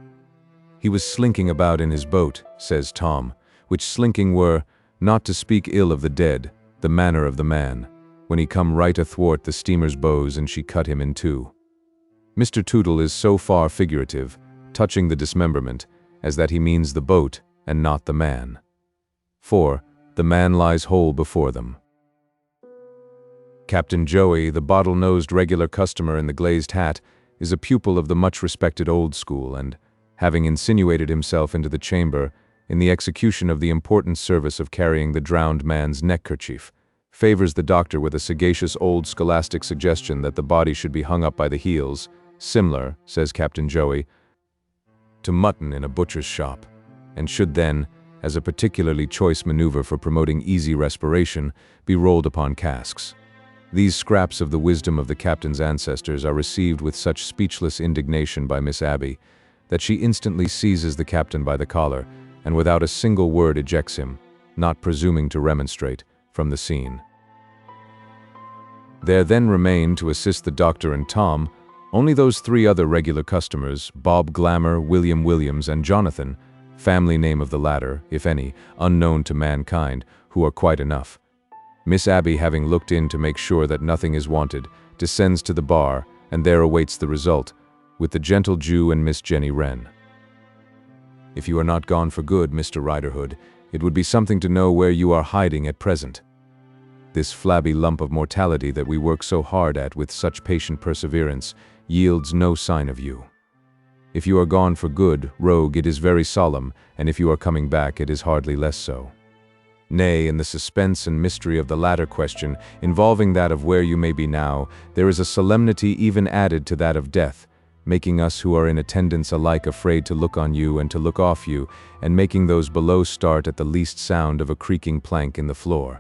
He was slinking about in his boat, says Tom, which slinking were, not to speak ill of the dead, the manner of the man, when he come right athwart the steamer's bows and she cut him in two. Mr. Tootle is so far figurative, touching the dismemberment, as that he means the boat and not the man. For the man lies whole before them. Captain Joey, the bottle-nosed regular customer in the glazed hat, is a pupil of the much-respected old school and, having insinuated himself into the chamber in the execution of the important service of carrying the drowned man's neckkerchief, favors the doctor with a sagacious old scholastic suggestion that the body should be hung up by the heels, similar, says Captain Joey, to mutton in a butcher's shop, and should then, as a particularly choice maneuver for promoting easy respiration, be rolled upon casks. These scraps of the wisdom of the captain's ancestors are received with such speechless indignation by Miss Abby that she instantly seizes the captain by the collar and without a single word ejects him, not presuming to remonstrate, from the scene. There then remain to assist the doctor and Tom only those three other regular customers, Bob Glamour, William Williams, and Jonathan, family name of the latter, if any, unknown to mankind, who are quite enough. Miss Abby, having looked in to make sure that nothing is wanted, descends to the bar, and there awaits the result, with the gentle Jew and Miss Jenny Wren. If you are not gone for good, Mr. Riderhood, it would be something to know where you are hiding at present. This flabby lump of mortality that we work so hard at with such patient perseverance yields no sign of you. If you are gone for good, rogue, it is very solemn, and if you are coming back, it is hardly less so. Nay, in the suspense and mystery of the latter question, involving that of where you may be now, there is a solemnity even added to that of death, making us who are in attendance alike afraid to look on you and to look off you, and making those below start at the least sound of a creaking plank in the floor.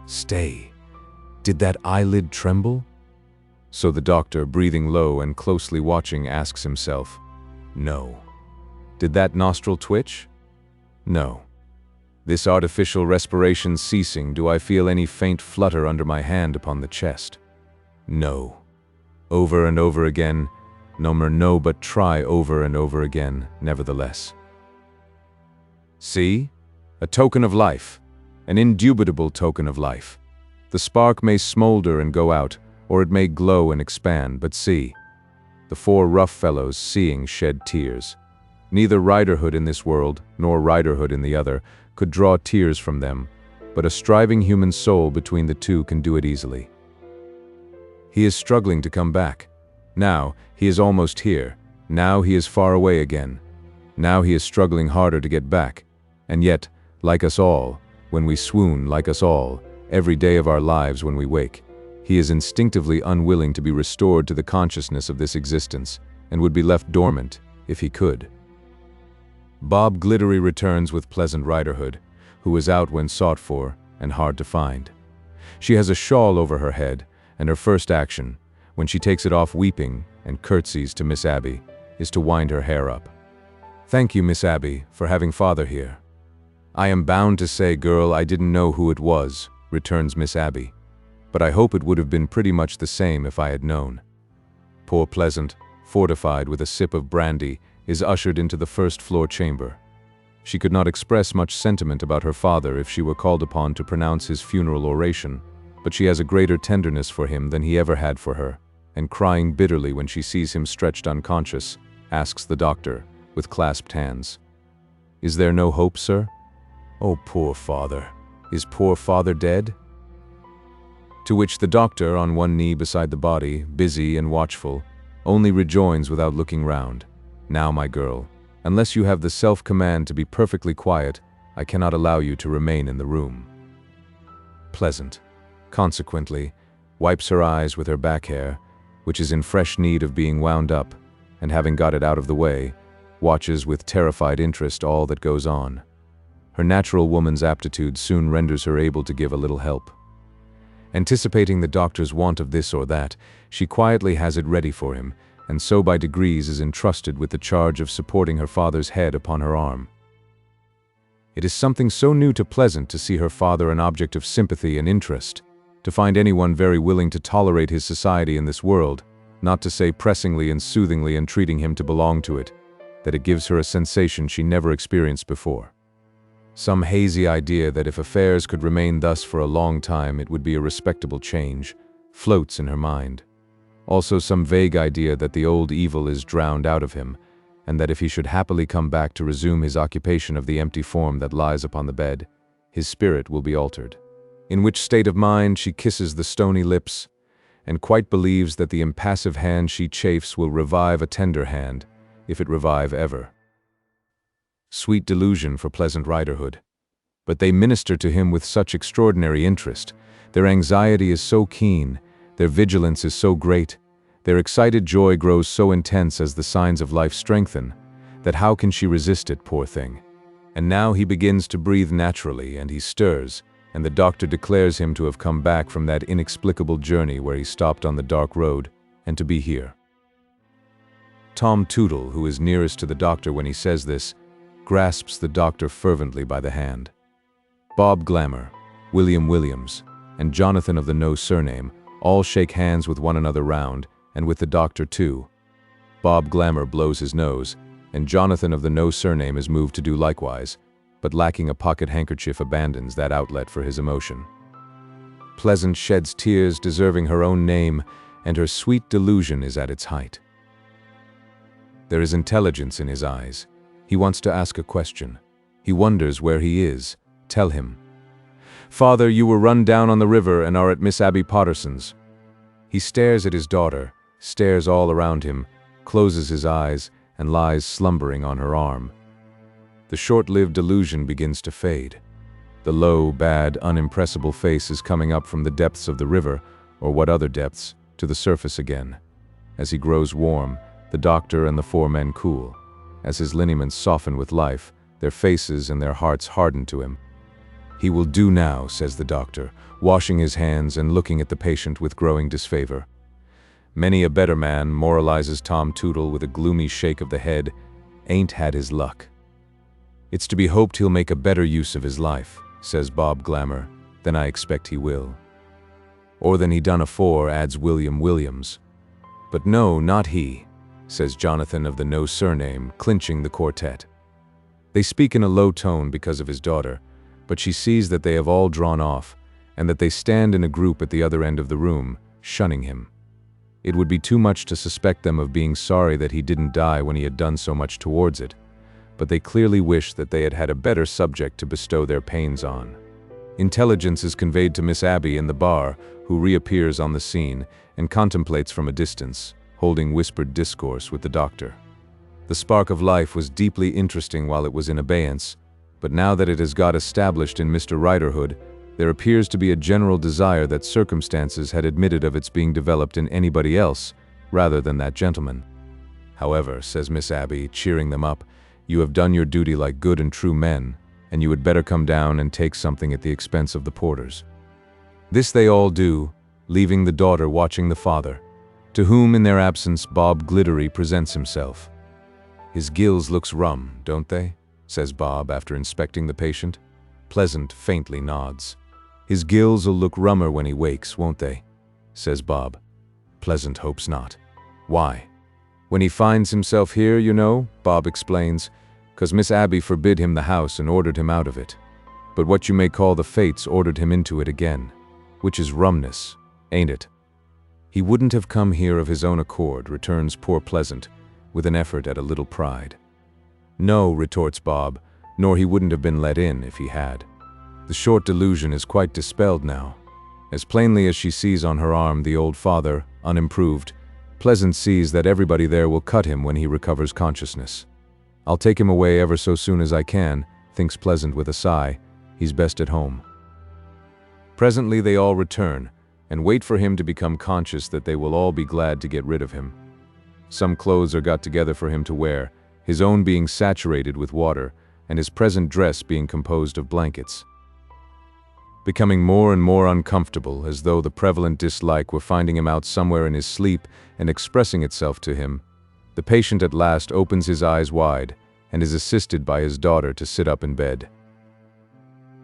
Stay. Did that eyelid tremble? So the doctor, breathing low and closely watching, asks himself, No. Did that nostril twitch? No. This artificial respiration ceasing, do I feel any faint flutter under my hand upon the chest? No. Over and over again, no, but try over and over again, nevertheless. See? A token of life. An indubitable token of life. The spark may smolder and go out, or it may glow and expand, but see. The four rough fellows, seeing, shed tears. Neither riderhood in this world, nor riderhood in the other, could draw tears from them, but a striving human soul between the two can do it easily. He is struggling to come back. Now, he is almost here. Now he is far away again. Now he is struggling harder to get back. And yet, like us all, when we swoon, like us all, every day of our lives when we wake, he is instinctively unwilling to be restored to the consciousness of this existence, and would be left dormant, if he could. Bob Glittery returns with pleasant riderhood, who is out when sought for, and hard to find. She has a shawl over her head, and her first action, when she takes it off weeping and curtsies to Miss Abby, is to wind her hair up. Thank you, Miss Abby, for having father here. I am bound to say, girl, I didn't know who it was, returns Miss Abby, but I hope it would have been pretty much the same if I had known. Poor Pleasant, fortified with a sip of brandy, is ushered into the first-floor chamber. She could not express much sentiment about her father if she were called upon to pronounce his funeral oration, but she has a greater tenderness for him than he ever had for her, and crying bitterly when she sees him stretched unconscious, asks the doctor, with clasped hands, "Is there no hope, sir? Oh, poor father. Is poor father dead?" To which the doctor, on one knee beside the body, busy and watchful, only rejoins without looking round, "Now, my girl, unless you have the self-command to be perfectly quiet, I cannot allow you to remain in the room." Pleasant, consequently, wipes her eyes with her back hair, which is in fresh need of being wound up, and having got it out of the way, watches with terrified interest all that goes on. Her natural woman's aptitude soon renders her able to give a little help. Anticipating the doctor's want of this or that, she quietly has it ready for him, and so by degrees is entrusted with the charge of supporting her father's head upon her arm. It is something so new to Pleasant to see her father an object of sympathy and interest, to find anyone very willing to tolerate his society in this world, not to say pressingly and soothingly entreating him to belong to it, that it gives her a sensation she never experienced before. Some hazy idea that if affairs could remain thus for a long time, it would be a respectable change, floats in her mind. Also some vague idea that the old evil is drowned out of him, and that if he should happily come back to resume his occupation of the empty form that lies upon the bed, his spirit will be altered. In which state of mind she kisses the stony lips, and quite believes that the impassive hand she chafes will revive a tender hand, if it revive ever. Sweet delusion for pleasant riderhood. But they minister to him with such extraordinary interest, their anxiety is so keen, their vigilance is so great, their excited joy grows so intense as the signs of life strengthen, that how can she resist it, poor thing? And now he begins to breathe naturally, and he stirs, and the doctor declares him to have come back from that inexplicable journey where he stopped on the dark road, and to be here. Tom Tootle, who is nearest to the doctor when he says this, grasps the doctor fervently by the hand. Bob Glamour, William Williams, and Jonathan of the no surname all shake hands with one another round, and with the doctor too. Bob Glamour blows his nose, and Jonathan of the no surname is moved to do likewise, but lacking a pocket handkerchief abandons that outlet for his emotion. Pleasant sheds tears deserving her own name, and her sweet delusion is at its height. There is intelligence in his eyes. He wants to ask a question. He wonders where he is. Tell him. "Father, you were run down on the river and are at Miss Abby Potterson's." He stares at his daughter, stares all around him, closes his eyes, and lies slumbering on her arm. The short-lived delusion begins to fade. The low, bad, unimpressible face is coming up from the depths of the river, or what other depths, to the surface again. As he grows warm, the doctor and the four men cool. As his lineaments soften with life, their faces and their hearts harden to him. "He will do now," says the doctor, washing his hands and looking at the patient with growing disfavor. "Many a better man," moralizes Tom Tootle with a gloomy shake of the head, "ain't had his luck." "It's to be hoped he'll make a better use of his life," says Bob Glamour, "than I expect he will." "Or than he done afore," adds William Williams. "But no, not he," says Jonathan of the no surname, clinching the quartet. They speak in a low tone because of his daughter, but she sees that they have all drawn off, and that they stand in a group at the other end of the room, shunning him. It would be too much to suspect them of being sorry that he didn't die when he had done so much towards it, but they clearly wish that they had had a better subject to bestow their pains on. Intelligence is conveyed to Miss Abby in the bar, who reappears on the scene and contemplates from a distance, holding whispered discourse with the doctor. The spark of life was deeply interesting while it was in abeyance, but now that it has got established in Mr. Riderhood, there appears to be a general desire that circumstances had admitted of its being developed in anybody else, rather than that gentleman. "However," says Miss Abby, cheering them up, "you have done your duty like good and true men, and you had better come down and take something at the expense of the porters." This they all do, leaving the daughter watching the father, to whom in their absence Bob Gliddery presents himself. "His gills looks rum, don't they?" says Bob after inspecting the patient. Pleasant faintly nods. "His gills'll look rummer when he wakes, won't they?" says Bob. Pleasant hopes not. "Why?" "When he finds himself here, you know," Bob explains, "'cause Miss Abby forbid him the house and ordered him out of it. But what you may call the fates ordered him into it again, which is rumness, ain't it?" "He wouldn't have come here of his own accord," returns poor Pleasant, with an effort at a little pride. "No," retorts Bob, "nor he wouldn't have been let in if he had." The short delusion is quite dispelled now. As plainly as she sees on her arm the old father, unimproved, Pleasant sees that everybody there will cut him when he recovers consciousness. "I'll take him away ever so soon as I can," thinks Pleasant with a sigh. "He's best at home." Presently they all return, and wait for him to become conscious that they will all be glad to get rid of him. Some clothes are got together for him to wear, his own being saturated with water, and his present dress being composed of blankets. Becoming more and more uncomfortable, as though the prevalent dislike were finding him out somewhere in his sleep and expressing itself to him, the patient at last opens his eyes wide and is assisted by his daughter to sit up in bed.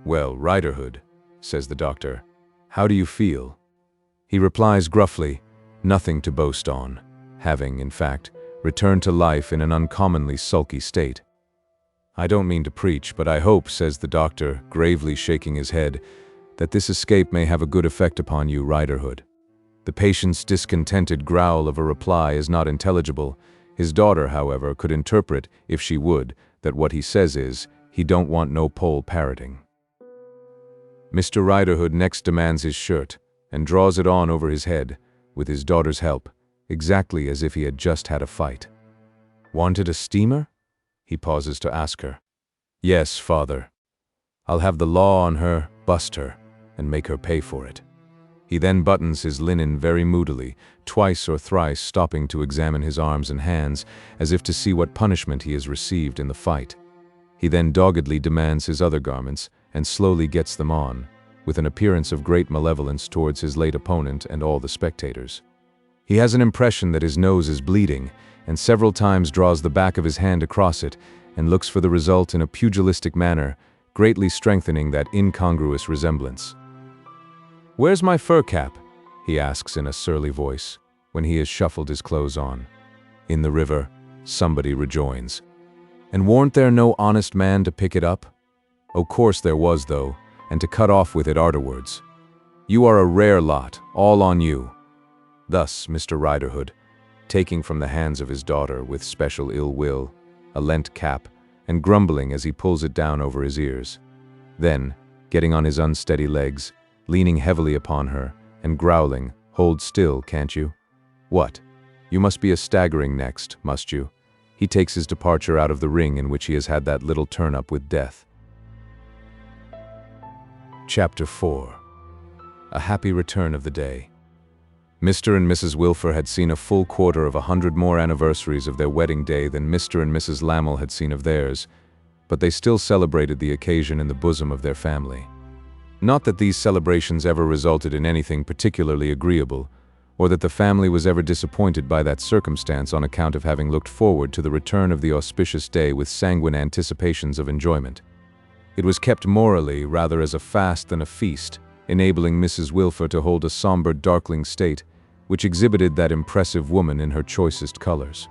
"Well, Riderhood," says the doctor, "how do you feel?" He replies gruffly, nothing to boast on, having, in fact, returned to life in an uncommonly sulky state. "I don't mean to preach, but I hope," says the doctor, gravely shaking his head, "that this escape may have a good effect upon you, Riderhood." The patient's discontented growl of a reply is not intelligible. His daughter, however, could interpret, if she would, that what he says is, he don't want no pole parroting. Mr. Riderhood next demands his shirt, and draws it on over his head, with his daughter's help, exactly as if he had just had a fight. "Wanted a steamer?" he pauses to ask her. "Yes, father. I'll have the law on her, bust her, and make her pay for it." He then buttons his linen very moodily, twice or thrice stopping to examine his arms and hands, as if to see what punishment he has received in the fight. He then doggedly demands his other garments, and slowly gets them on, with an appearance of great malevolence towards his late opponent and all the spectators. He has an impression that his nose is bleeding, and several times draws the back of his hand across it, and looks for the result in a pugilistic manner, greatly strengthening that incongruous resemblance. "Where's my fur cap?" he asks in a surly voice, when he has shuffled his clothes on. "In the river," somebody rejoins. "And warn't there no honest man to pick it up?" "O' course there was, though, and to cut off with it arterwards. You are a rare lot, all on you." Thus, Mr. Riderhood, taking from the hands of his daughter, with special ill will, a lent cap, and grumbling as he pulls it down over his ears. Then, getting on his unsteady legs, leaning heavily upon her, and growling, "Hold still, can't you? What? You must be a staggering next, must you?" He takes his departure out of the ring in which he has had that little turn-up with death. Chapter 4. A happy return of the day. Mr. and Mrs. Wilfer had seen a full quarter of 100 more anniversaries of their wedding day than Mr. and Mrs. Lamel had seen of theirs, but they still celebrated the occasion in the bosom of their family. Not that these celebrations ever resulted in anything particularly agreeable, or that the family was ever disappointed by that circumstance on account of having looked forward to the return of the auspicious day with sanguine anticipations of enjoyment. It was kept morally rather as a fast than a feast, enabling Mrs. Wilfer to hold a somber, darkling state, which exhibited that impressive woman in her choicest colors.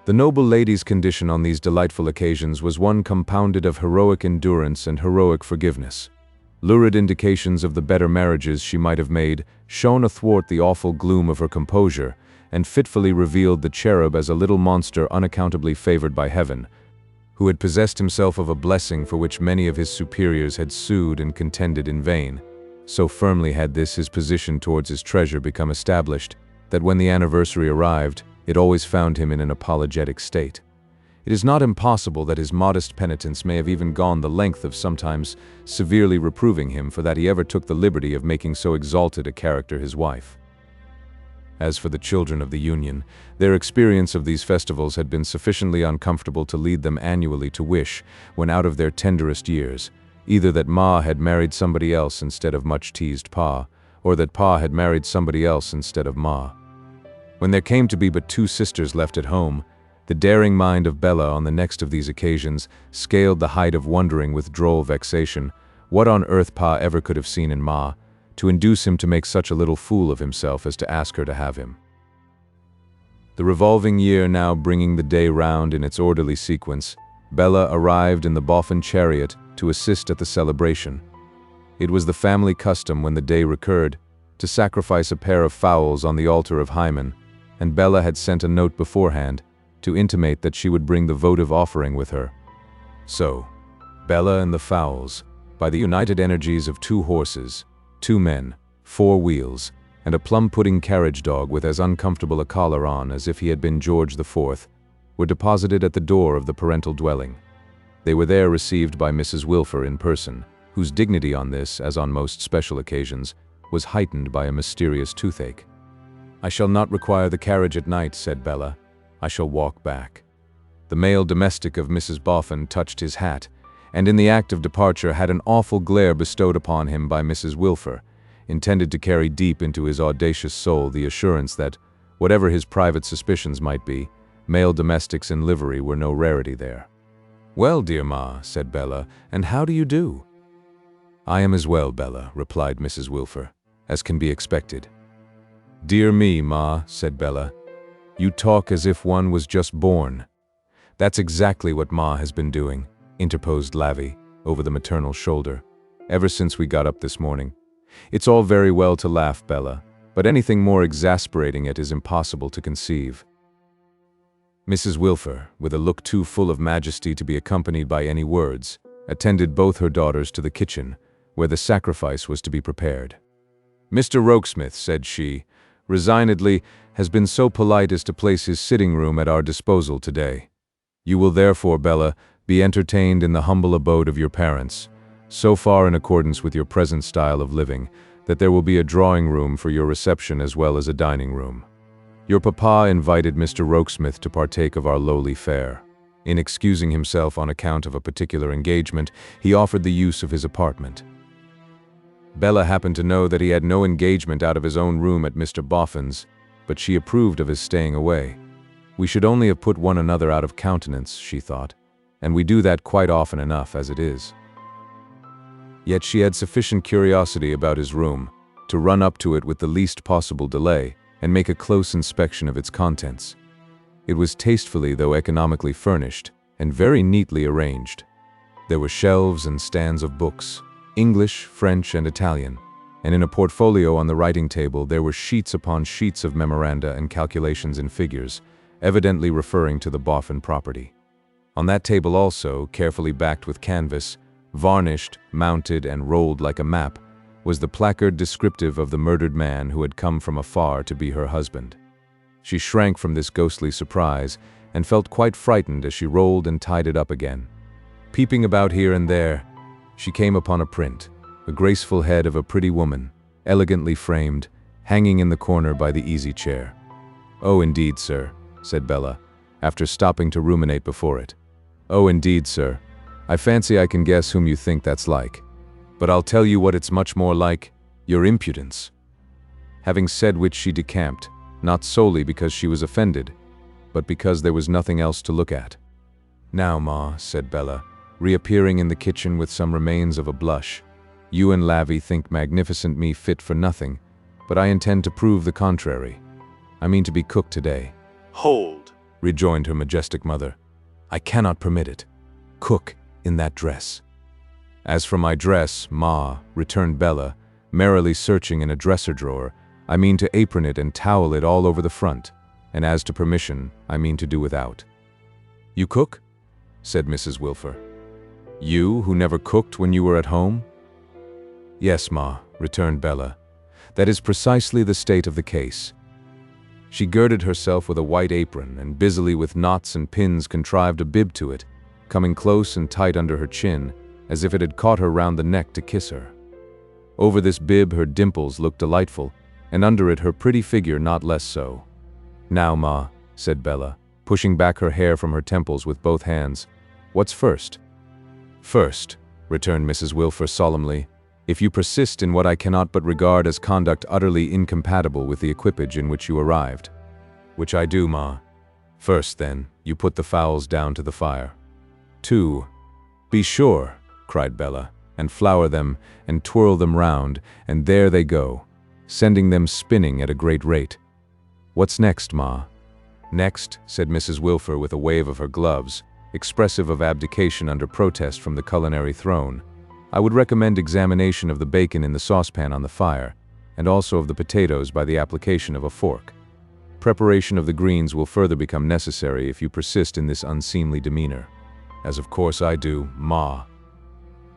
The noble lady's condition on these delightful occasions was one compounded of heroic endurance and heroic forgiveness. Lurid indications of the better marriages she might have made shone athwart the awful gloom of her composure, and fitfully revealed the cherub as a little monster unaccountably favored by heaven, who had possessed himself of a blessing for which many of his superiors had sued and contended in vain. So firmly had his position towards his treasure become established, that when the anniversary arrived, it always found him in an apologetic state. It is not impossible that his modest penitence may have even gone the length of sometimes severely reproving him for that he ever took the liberty of making so exalted a character his wife. As for the children of the Union, their experience of these festivals had been sufficiently uncomfortable to lead them annually to wish, when out of their tenderest years, either that Ma had married somebody else instead of much-teased Pa, or that Pa had married somebody else instead of Ma. When there came to be but two sisters left at home, the daring mind of Bella on the next of these occasions scaled the height of wondering with droll vexation what on earth Pa ever could have seen in Ma, to induce him to make such a little fool of himself as to ask her to have him. The revolving year now bringing the day round in its orderly sequence, Bella arrived in the Boffin chariot to assist at the celebration. It was the family custom when the day recurred to sacrifice a pair of fowls on the altar of Hymen, and Bella had sent a note beforehand to intimate that she would bring the votive offering with her. So, Bella and the fowls, by the united energies of 2 horses, 2 men, 4 wheels, and a plum-pudding carriage dog with as uncomfortable a collar on as if he had been George IV, were deposited at the door of the parental dwelling. They were there received by Mrs. Wilfer in person, whose dignity on this, as on most special occasions, was heightened by a mysterious toothache. "I shall not require the carriage at night," said Bella. "I shall walk back." The male domestic of Mrs. Boffin touched his hat, and in the act of departure had an awful glare bestowed upon him by Mrs. Wilfer, intended to carry deep into his audacious soul the assurance that, whatever his private suspicions might be, male domestics in livery were no rarity there. "Well, dear Ma," said Bella, "and how do you do?" "I am as well, Bella," replied Mrs. Wilfer, "as can be expected." "Dear me, Ma," said Bella, You talk as if one was just born." "That's exactly what Ma has been doing," interposed Lavvy, over the maternal shoulder, "ever since we got up this morning. It's all very well to laugh, Bella, but anything more exasperating it is impossible to conceive." Mrs. Wilfer, with a look too full of majesty to be accompanied by any words, attended both her daughters to the kitchen, where the sacrifice was to be prepared. "Mr. Rokesmith," said she, resignedly, "has been so polite as to place his sitting room at our disposal today. You will therefore, Bella, be entertained in the humble abode of your parents, so far in accordance with your present style of living, that there will be a drawing room for your reception as well as a dining room. Your papa invited Mr. Rokesmith to partake of our lowly fare. In excusing himself on account of a particular engagement, he offered the use of his apartment." Bella happened to know that he had no engagement out of his own room at Mr. Boffin's, but she approved of his staying away. We should only have put one another out of countenance, she thought, and we do that quite often enough as it is. Yet she had sufficient curiosity about his room to run up to it with the least possible delay and make a close inspection of its contents. It was tastefully though economically furnished and very neatly arranged. There were shelves and stands of books, English, French, and Italian, and in a portfolio on the writing table there were sheets upon sheets of memoranda and calculations in figures, evidently referring to the Boffin property. On that table also, carefully backed with canvas, varnished, mounted, and rolled like a map, was the placard descriptive of the murdered man who had come from afar to be her husband. She shrank from this ghostly surprise and felt quite frightened as she rolled and tied it up again. Peeping about here and there, she came upon a print, a graceful head of a pretty woman, elegantly framed, hanging in the corner by the easy chair. "Oh, indeed, sir," said Bella, after stopping to ruminate before it. "Oh, indeed, sir. I fancy I can guess whom you think that's like. But I'll tell you what it's much more like, your impudence." Having said which she decamped, not solely because she was offended, but because there was nothing else to look at. "Now, Ma," said Bella, reappearing in the kitchen with some remains of a blush, "you and Lavvy think magnificent me fit for nothing, but I intend to prove the contrary. I mean to be cook today." "Hold," rejoined her majestic mother. "I cannot permit it. Cook in that dress." "As for my dress, Ma," returned Bella, merrily searching in a dresser drawer, "I mean to apron it and towel it all over the front, and as to permission, I mean to do without." "You cook?" said Mrs. Wilfer. "You, who never cooked when you were at home?" "Yes, Ma," returned Bella. "That is precisely the state of the case." She girded herself with a white apron and busily with knots and pins contrived a bib to it, coming close and tight under her chin, as if it had caught her round the neck to kiss her. Over this bib her dimples looked delightful, and under it her pretty figure not less so. "Now, Ma," said Bella, pushing back her hair from her temples with both hands, "what's first?" "First," returned Mrs. Wilfer solemnly, "if you persist in what I cannot but regard as conduct utterly incompatible with the equipage in which you arrived." "Which I do, Ma." "First, then, you put the fowls down to the fire." "2. Be sure," cried Bella, "and flour them, and twirl them round, and there they go, sending them spinning at a great rate." "What's next, Ma?" "Next," said Mrs. Wilfer with a wave of her gloves, expressive of abdication under protest from the culinary throne, "I would recommend examination of the bacon in the saucepan on the fire, and also of the potatoes by the application of a fork. Preparation of the greens will further become necessary if you persist in this unseemly demeanor." "As of course I do, Ma."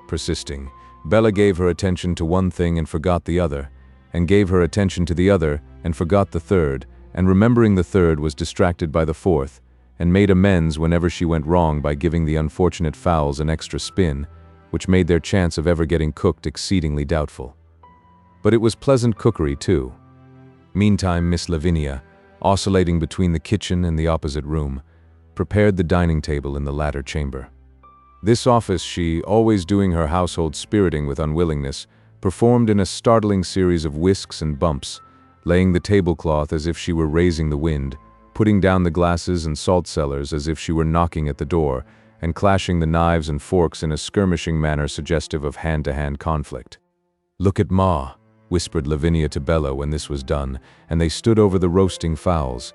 Persisting, Bella gave her attention to one thing and forgot the other, and gave her attention to the other and forgot the third, and remembering the third was distracted by the fourth, and made amends whenever she went wrong by giving the unfortunate fowls an extra spin, which made their chance of ever getting cooked exceedingly doubtful. But it was pleasant cookery too. Meantime Miss Lavinia, oscillating between the kitchen and the opposite room, prepared the dining table in the latter chamber. This office she, always doing her household spiriting with unwillingness, performed in a startling series of whisks and bumps, laying the tablecloth as if she were raising the wind, putting down the glasses and salt cellars as if she were knocking at the door, and clashing the knives and forks in a skirmishing manner suggestive of hand-to-hand conflict. "Look at Ma," whispered Lavinia to Bella when this was done, and they stood over the roasting fowls.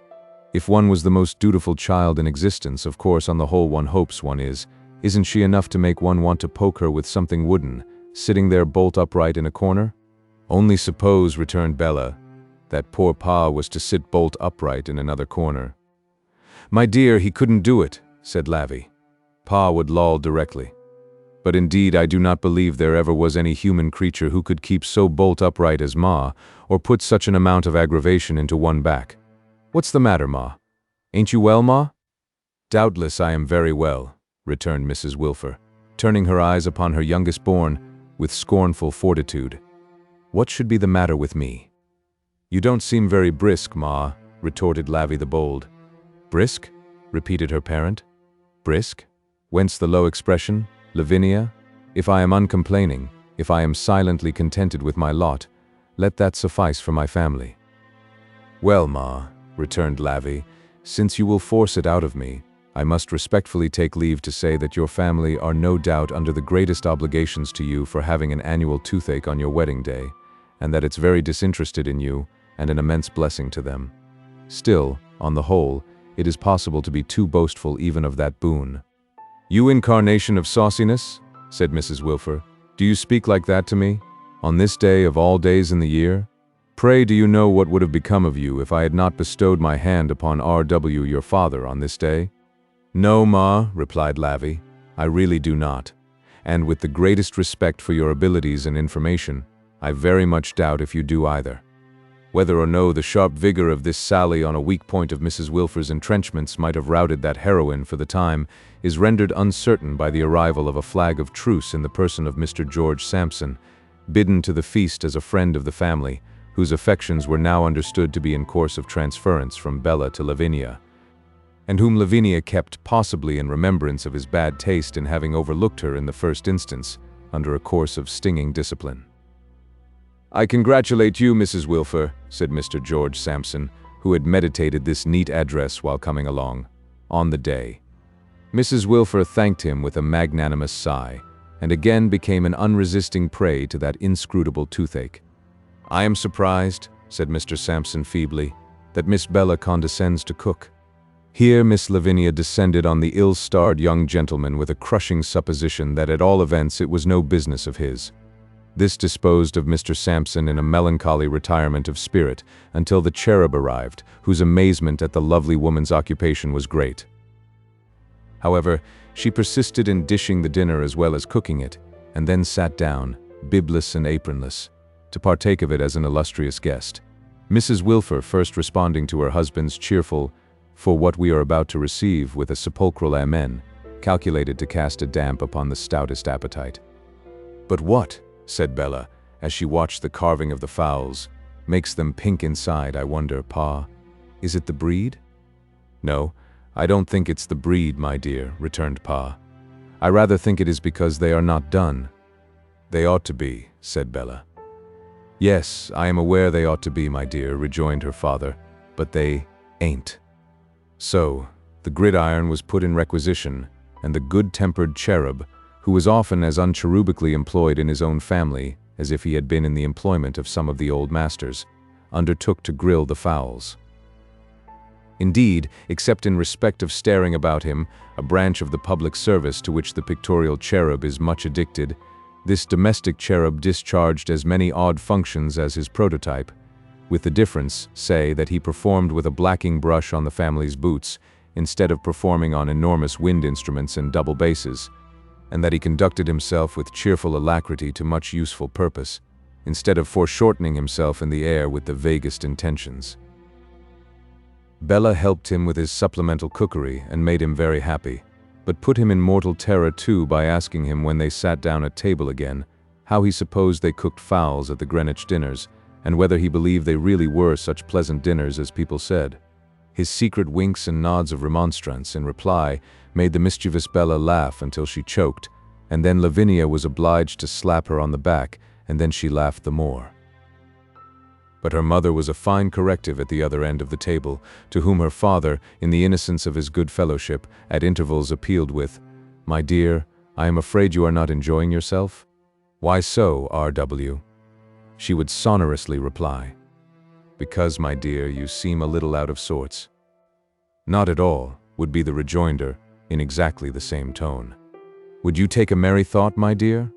If one was the most dutiful child in existence, of course on the whole one hopes one is. Isn't she enough to make one want to poke her with something wooden, sitting there bolt upright in a corner? Only suppose, returned Bella, that poor Pa was to sit bolt upright in another corner. My dear, he couldn't do it, said Lavvy. Pa would loll directly. But indeed I do not believe there ever was any human creature who could keep so bolt upright as Ma, or put such an amount of aggravation into one back. What's the matter, Ma? Ain't you well, Ma? Doubtless I am very well, returned Mrs. Wilfer, turning her eyes upon her youngest born with scornful fortitude. What should be the matter with me? You don't seem very brisk, Ma, retorted Lavvy the bold. Brisk? Repeated her parent. Brisk? Whence the low expression? Lavinia, if I am uncomplaining, if I am silently contented with my lot, let that suffice for my family. Well, Ma, returned Lavvy, since you will force it out of me, I must respectfully take leave to say that your family are no doubt under the greatest obligations to you for having an annual toothache on your wedding day, and that it's very disinterested in you and an immense blessing to them. Still, on the whole, it is possible to be too boastful even of that boon. You incarnation of sauciness, said Mrs. Wilfer, do you speak like that to me? On this day of all days in the year? Pray, do you know what would have become of you if I had not bestowed my hand upon R.W. your father on this day? No, Ma, replied Lavvy, I really do not. And with the greatest respect for your abilities and information, I very much doubt if you do either. Whether or no the sharp vigor of this sally on a weak point of Mrs. Wilfer's entrenchments might have routed that heroine for the time is rendered uncertain by the arrival of a flag of truce in the person of Mr. George Sampson, bidden to the feast as a friend of the family, whose affections were now understood to be in course of transference from Bella to Lavinia, and whom Lavinia kept possibly in remembrance of his bad taste in having overlooked her in the first instance, under a course of stinging discipline. I congratulate you, Mrs. Wilfer, said Mr. George Sampson, who had meditated this neat address while coming along, on the day. Mrs. Wilfer thanked him with a magnanimous sigh, and again became an unresisting prey to that inscrutable toothache. I am surprised, said Mr. Sampson feebly, that Miss Bella condescends to cook. Here Miss Lavinia descended on the ill-starred young gentleman with a crushing supposition that at all events it was no business of his. This disposed of Mr. Sampson in a melancholy retirement of spirit until the cherub arrived, whose amazement at the lovely woman's occupation was great. However, she persisted in dishing the dinner as well as cooking it, and then sat down, bibless and apronless, to partake of it as an illustrious guest. Mrs. Wilfer first responding to her husband's cheerful, "For what we are about to receive," with a sepulchral amen, calculated to cast a damp upon the stoutest appetite. But what, said Bella, as she watched the carving of the fowls, makes them pink inside, I wonder, Pa? Is it the breed? No, I don't think it's the breed, my dear, returned Pa. I rather think it is because they are not done. They ought to be, said Bella. Yes, I am aware they ought to be, my dear, rejoined her father, but they ain't. So, the gridiron was put in requisition, and the good-tempered cherub, who was often as uncherubically employed in his own family as if he had been in the employment of some of the old masters, undertook to grill the fowls. Indeed, except in respect of staring about him, a branch of the public service to which the pictorial cherub is much addicted, this domestic cherub discharged as many odd functions as his prototype, with the difference, say, that he performed with a blacking brush on the family's boots, instead of performing on enormous wind instruments and double basses, and that he conducted himself with cheerful alacrity to much useful purpose, instead of foreshortening himself in the air with the vaguest intentions. Bella helped him with his supplemental cookery and made him very happy, but put him in mortal terror too by asking him when they sat down at table again, how he supposed they cooked fowls at the Greenwich dinners, and whether he believed they really were such pleasant dinners as people said. His secret winks and nods of remonstrance in reply made the mischievous Bella laugh until she choked, and then Lavinia was obliged to slap her on the back, and then she laughed the more. But her mother was a fine corrective at the other end of the table, to whom her father, in the innocence of his good fellowship, at intervals appealed with, "My dear, I am afraid you are not enjoying yourself?" "Why so, R.W.?" She would sonorously reply, "Because, my dear, you seem a little out of sorts." Not at all, would be the rejoinder, in exactly the same tone. Would you take a merry thought, my dear?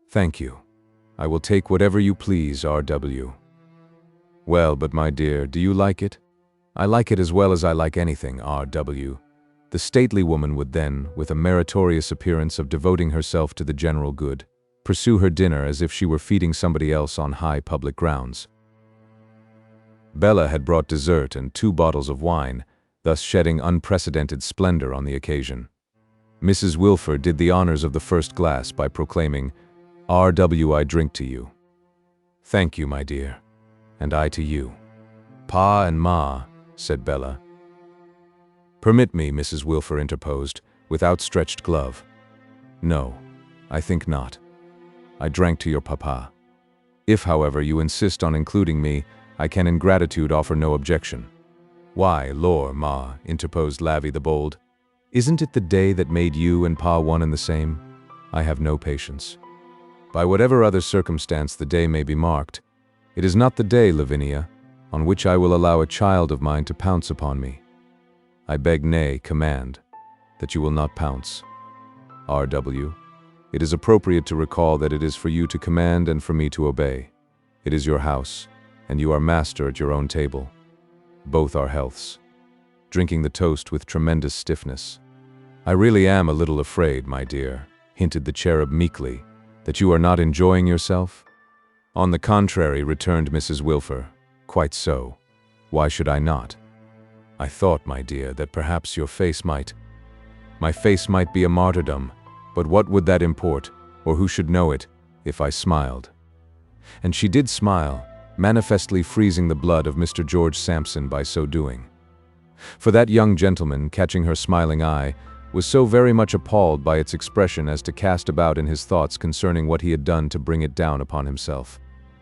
Thank you. I will take whatever you please, R.W. Well, but my dear, do you like it? I like it as well as I like anything, R.W. The stately woman would then, with a meritorious appearance of devoting herself to the general good, pursue her dinner as if she were feeding somebody else on high public grounds. Bella had brought dessert and 2 bottles of wine, thus shedding unprecedented splendor on the occasion. Mrs. Wilfer did the honors of the first glass by proclaiming, "R.W., I drink to you." "Thank you, my dear. And I to you." "Pa and Ma," said Bella. "Permit me," Mrs. Wilfer interposed, with outstretched glove. "No, I think not. I drank to your papa. If, however, you insist on including me, I can in gratitude offer no objection." "Why, lor, Ma," interposed Lavvy the bold. "Isn't it the day that made you and Pa one and the same? I have no patience. By whatever other circumstance the day may be marked, it is not the day, Lavinia, on which I will allow a child of mine to pounce upon me. I beg, nay, command, that you will not pounce. R.W., it is appropriate to recall that it is for you to command and for me to obey. It is your house, and you are master at your own table. Both our healths." Drinking the toast with tremendous stiffness. "I really am a little afraid, my dear," hinted the cherub meekly, "that you are not enjoying yourself?" "On the contrary," returned Mrs. Wilfer, "quite so. Why should I not? I thought, my dear, that perhaps your face might... My face might be a martyrdom, but what would that import, or who should know it, if I smiled?" And she did smile, manifestly freezing the blood of Mr. George Sampson by so doing. For that young gentleman, catching her smiling eye, was so very much appalled by its expression as to cast about in his thoughts concerning what he had done to bring it down upon himself.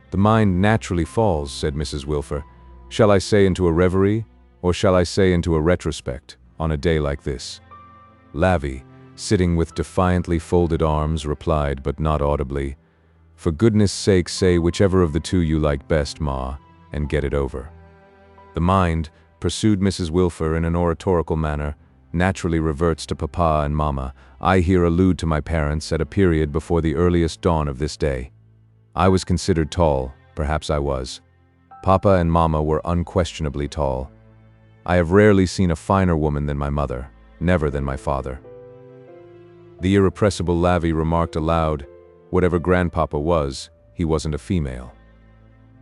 "The mind naturally falls," said Mrs. Wilfer. "Shall I say into a reverie, or shall I say into a retrospect, on a day like this?" Lavvy, sitting with defiantly folded arms, replied, but not audibly, "For goodness' sake, say whichever of the two you like best, Ma, and get it over." "The mind," pursued Mrs. Wilfer in an oratorical manner, "naturally reverts to Papa and Mamma. I here allude to my parents at a period before the earliest dawn of this day. I was considered tall, perhaps I was. Papa and Mamma were unquestionably tall. I have rarely seen a finer woman than my mother, never than my father." The irrepressible Lavvy remarked aloud, "Whatever grandpapa was, he wasn't a female."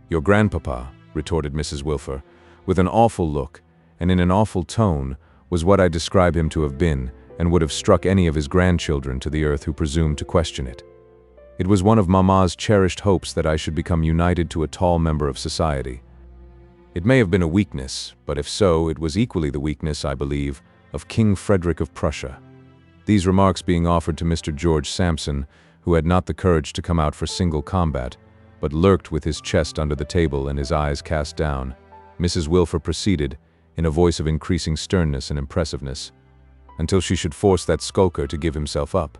"Your grandpapa," retorted Mrs. Wilfer, with an awful look, and in an awful tone, was what I describe him to have been, and would have struck any of his grandchildren to the earth who presumed to question it. It was one of Mamma's cherished hopes that I should become united to a tall member of society. It may have been a weakness, but if so, it was equally the weakness, I believe, of King Frederick of Prussia. These remarks being offered to Mr. George Sampson, who had not the courage to come out for single combat, but lurked with his chest under the table and his eyes cast down, Mrs. Wilfer proceeded, in a voice of increasing sternness and impressiveness, until she should force that skulker to give himself up.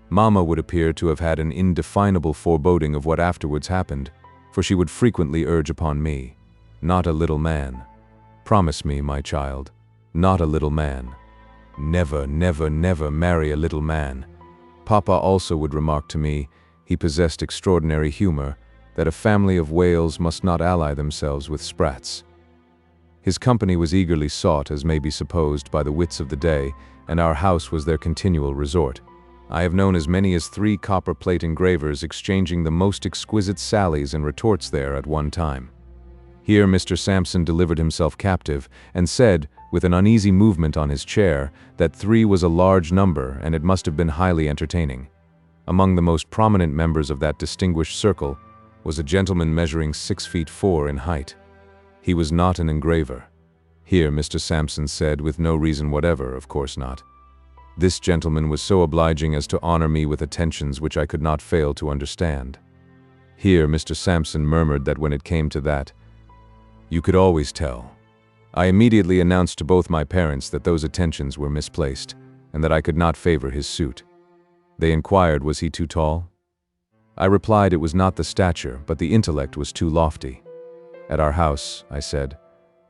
Mamma would appear to have had an indefinable foreboding of what afterwards happened, for she would frequently urge upon me, "Not a little man. Promise me, my child, not a little man. Never, never, never marry a little man." Papa also would remark to me, he possessed extraordinary humor, that a family of whales must not ally themselves with sprats. His company was eagerly sought, as may be supposed, by the wits of the day, and our house was their continual resort. I have known as many as 3 copper-plate engravers exchanging the most exquisite sallies and retorts there at one time. Here Mr. Sampson delivered himself captive, and said, with an uneasy movement on his chair, that 3 was a large number, and it must have been highly entertaining. Among the most prominent members of that distinguished circle was a gentleman measuring 6'4" in height. He was not an engraver. Here Mr. Sampson said, with no reason whatever, of course not. This gentleman was so obliging as to honor me with attentions which I could not fail to understand. Here Mr. Sampson murmured that when it came to that, you could always tell. I immediately announced to both my parents that those attentions were misplaced, and that I could not favor his suit. They inquired, was he too tall? I replied it was not the stature, but the intellect was too lofty. At our house, I said,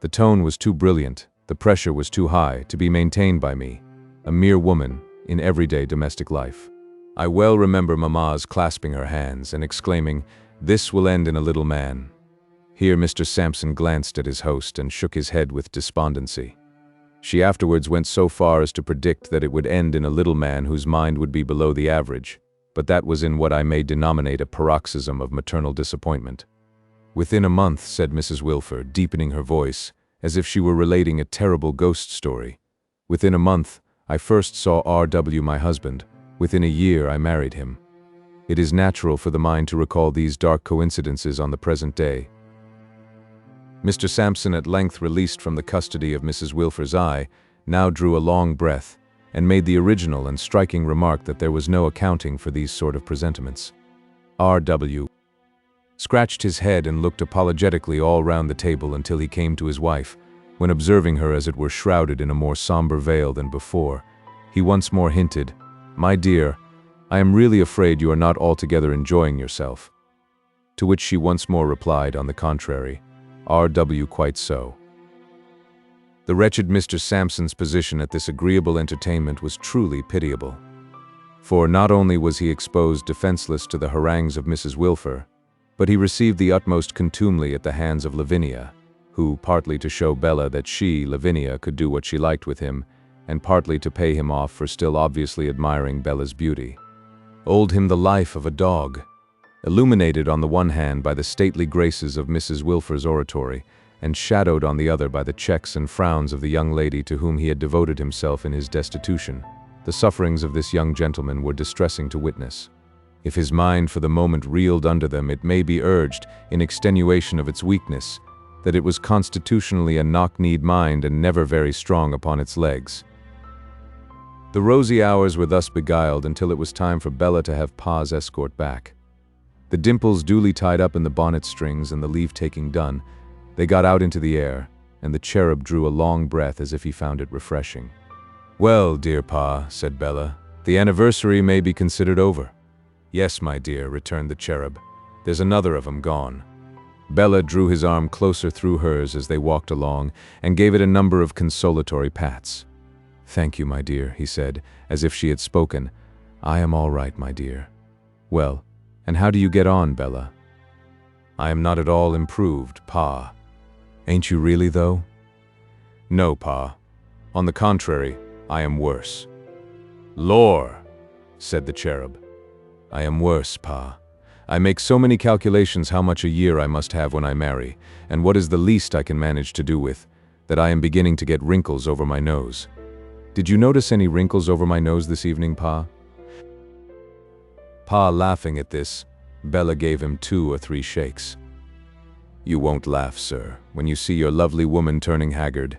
the tone was too brilliant, The pressure was too high to be maintained by me, a mere woman in everyday domestic life. I well remember Mamma's clasping her hands and exclaiming, "This will end in a little man." Here Mr. Sampson glanced at his host and shook his head with despondency. She afterwards went so far as to predict that it would end in a little man whose mind would be below the average, but that was in what I may denominate a paroxysm of maternal disappointment. "Within a month," said Mrs. Wilfer, deepening her voice, as if she were relating a terrible ghost story. "Within a month, I first saw R.W., my husband. Within a year, I married him." It is natural for the mind to recall these dark coincidences on the present day. Mr. Sampson, at length released from the custody of Mrs. Wilfer's eye, now drew a long breath, and made the original and striking remark that there was no accounting for these sort of presentiments. R.W. scratched his head and looked apologetically all round the table until he came to his wife, when observing her as it were shrouded in a more somber veil than before, he once more hinted, "My dear, I am really afraid you are not altogether enjoying yourself." To which she once more replied, on the contrary, "R.W. quite so." The wretched Mr. Sampson's position at this agreeable entertainment was truly pitiable. For not only was he exposed defenseless to the harangues of Mrs. Wilfer, but he received the utmost contumely at the hands of Lavinia, who, partly to show Bella that she, Lavinia, could do what she liked with him, and partly to pay him off for still obviously admiring Bella's beauty, owed him the life of a dog, illuminated on the one hand by the stately graces of Mrs. Wilfer's oratory, and shadowed on the other by the checks and frowns of the young lady to whom he had devoted himself in his destitution. The sufferings of this young gentleman were distressing to witness. If his mind for the moment reeled under them, it may be urged, in extenuation of its weakness, that it was constitutionally a knock-kneed mind and never very strong upon its legs. The rosy hours were thus beguiled until it was time for Bella to have Pa's escort back. The dimples duly tied up in the bonnet strings and the leave-taking done, they got out into the air, and the cherub drew a long breath as if he found it refreshing. "Well, dear Pa," said Bella, "the anniversary may be considered over." "Yes, my dear," returned the cherub. "There's another of 'em gone." Bella drew his arm closer through hers as they walked along, and gave it a number of consolatory pats. "Thank you, my dear," he said, as if she had spoken. "I am all right, my dear." "Well, and how do you get on, Bella?" "I am not at all improved, Pa." "Ain't you really, though?" "No, Pa. On the contrary, I am worse." "Lor!" said the cherub. "I am worse, Pa. I make so many calculations how much a year I must have when I marry, and what is the least I can manage to do with, that I am beginning to get wrinkles over my nose. Did you notice any wrinkles over my nose this evening, Pa?" Pa laughing at this, Bella gave him 2 or 3 shakes. "You won't laugh, sir, when you see your lovely woman turning haggard.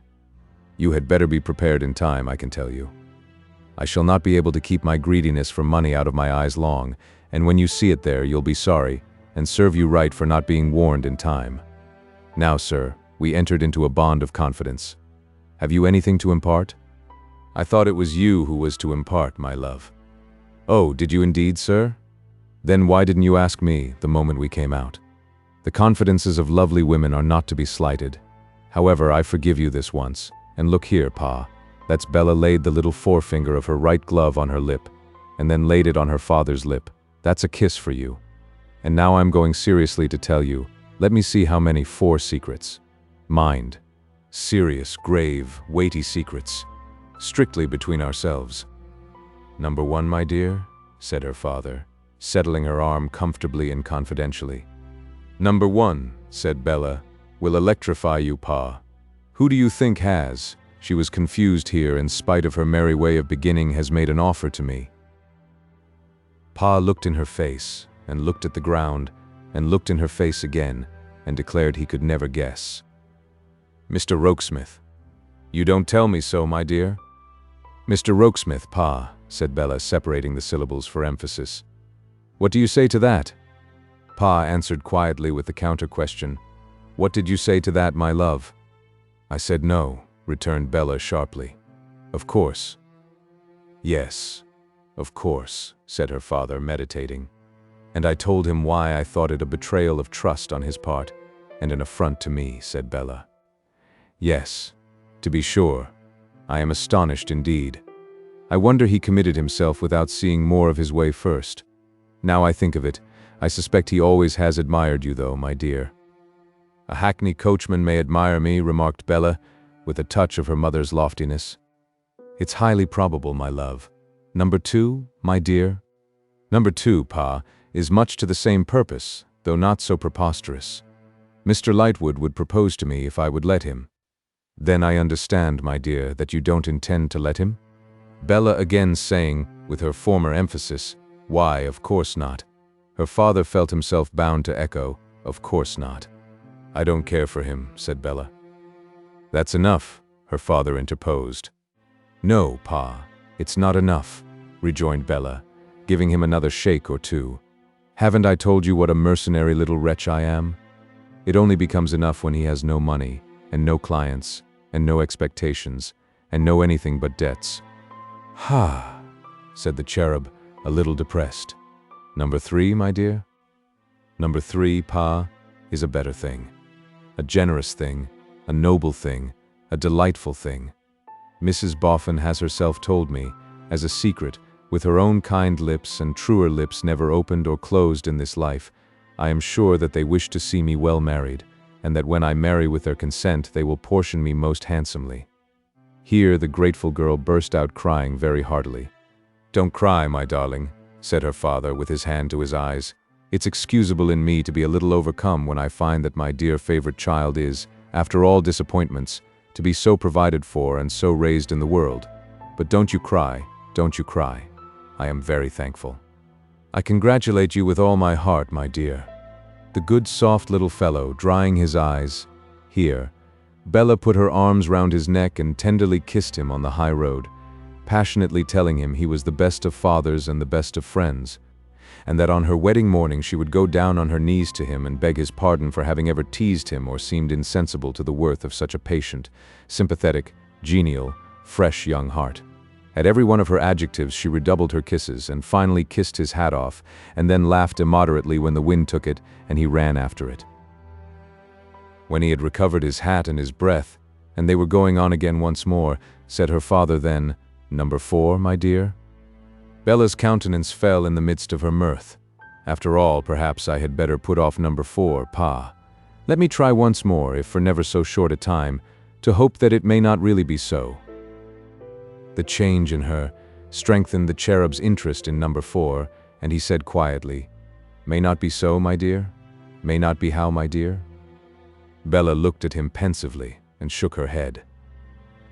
You had better be prepared in time, I can tell you. I shall not be able to keep my greediness for money out of my eyes long, and when you see it there, you'll be sorry, and serve you right for not being warned in time. Now, sir, we entered into a bond of confidence. Have you anything to impart?" "I thought it was you who was to impart, my love." "Oh, did you indeed, sir? Then why didn't you ask me the moment we came out? The confidences of lovely women are not to be slighted. However, I forgive you this once, and look here, Pa." That's Bella laid the little forefinger of her right glove on her lip, and then laid it on her father's lip. "That's a kiss for you. And now I'm going seriously to tell you, let me see how many 4 secrets. Mind. Serious, grave, weighty secrets. Strictly between ourselves." "Number 1, my dear," said her father, settling her arm comfortably and confidentially. "Number 1, said Bella, will electrify you, Pa. Who do you think has," she was confused here in spite of her merry way of beginning, "has made an offer to me?" Pa looked in her face, and looked at the ground, and looked in her face again, and declared he could never guess. "Mr. Rokesmith." "You don't tell me so, my dear." "Mr. Rokesmith, Pa," said Bella, separating the syllables for emphasis. "What do you say to that?" Pa answered quietly with the counter-question, "What did you say to that, my love?" "I said no," returned Bella sharply. "Of course." "Yes, of course," said her father, meditating. "And I told him why I thought it a betrayal of trust on his part, and an affront to me," said Bella. "Yes, To be sure, I am astonished indeed. I wonder he committed himself without seeing more of his way first. Now I think of it, I suspect he always has admired you though, my dear." "A hackney coachman may admire me," remarked Bella, with a touch of her mother's loftiness. "It's highly probable, my love. Number 2, my dear?" "Number 2, Pa, is much to the same purpose, though not so preposterous. Mr. Lightwood would propose to me if I would let him." "Then I understand, my dear, that you don't intend to let him?" Bella again saying, with her former emphasis, "Why, of course not." Her father felt himself bound to echo, "Of course not." "I don't care for him," said Bella. "That's enough," her father interposed. "No, Pa, it's not enough," rejoined Bella, giving him another shake or two. "Haven't I told you what a mercenary little wretch I am? It only becomes enough when he has no money, and no clients, and no expectations, and no anything but debts." "Ha," said the cherub, a little depressed. "Number 3, my dear?" "Number 3, Pa, is a better thing. A generous thing, a noble thing, a delightful thing. Mrs. Boffin has herself told me, as a secret, with her own kind lips and truer lips never opened or closed in this life, I am sure that they wish to see me well married, and that when I marry with their consent they will portion me most handsomely." Here the grateful girl burst out crying very heartily. "Don't cry, my darling," said her father with his hand to his eyes. "It's excusable in me to be a little overcome when I find that my dear favorite child is, after all disappointments, to be so provided for and so raised in the world. But don't you cry, don't you cry. I am very thankful. I congratulate you with all my heart, my dear." The good soft little fellow, drying his eyes. Here, Bella put her arms round his neck and tenderly kissed him on the high road, passionately telling him he was the best of fathers and the best of friends, and that on her wedding morning she would go down on her knees to him and beg his pardon for having ever teased him or seemed insensible to the worth of such a patient, sympathetic, genial, fresh young heart. At every one of her adjectives she redoubled her kisses and finally kissed his hat off, and then laughed immoderately when the wind took it and he ran after it. When he had recovered his hat and his breath, and they were going on again once more, said her father then, "Number 4, my dear?" Bella's countenance fell in the midst of her mirth. "After all, perhaps I had better put off number 4, Pa. Let me try once more, if for never so short a time, to hope that it may not really be so." The change in her strengthened the cherub's interest in number 4, and he said quietly, "May not be so, my dear? May not be how, my dear?" Bella looked at him pensively and shook her head.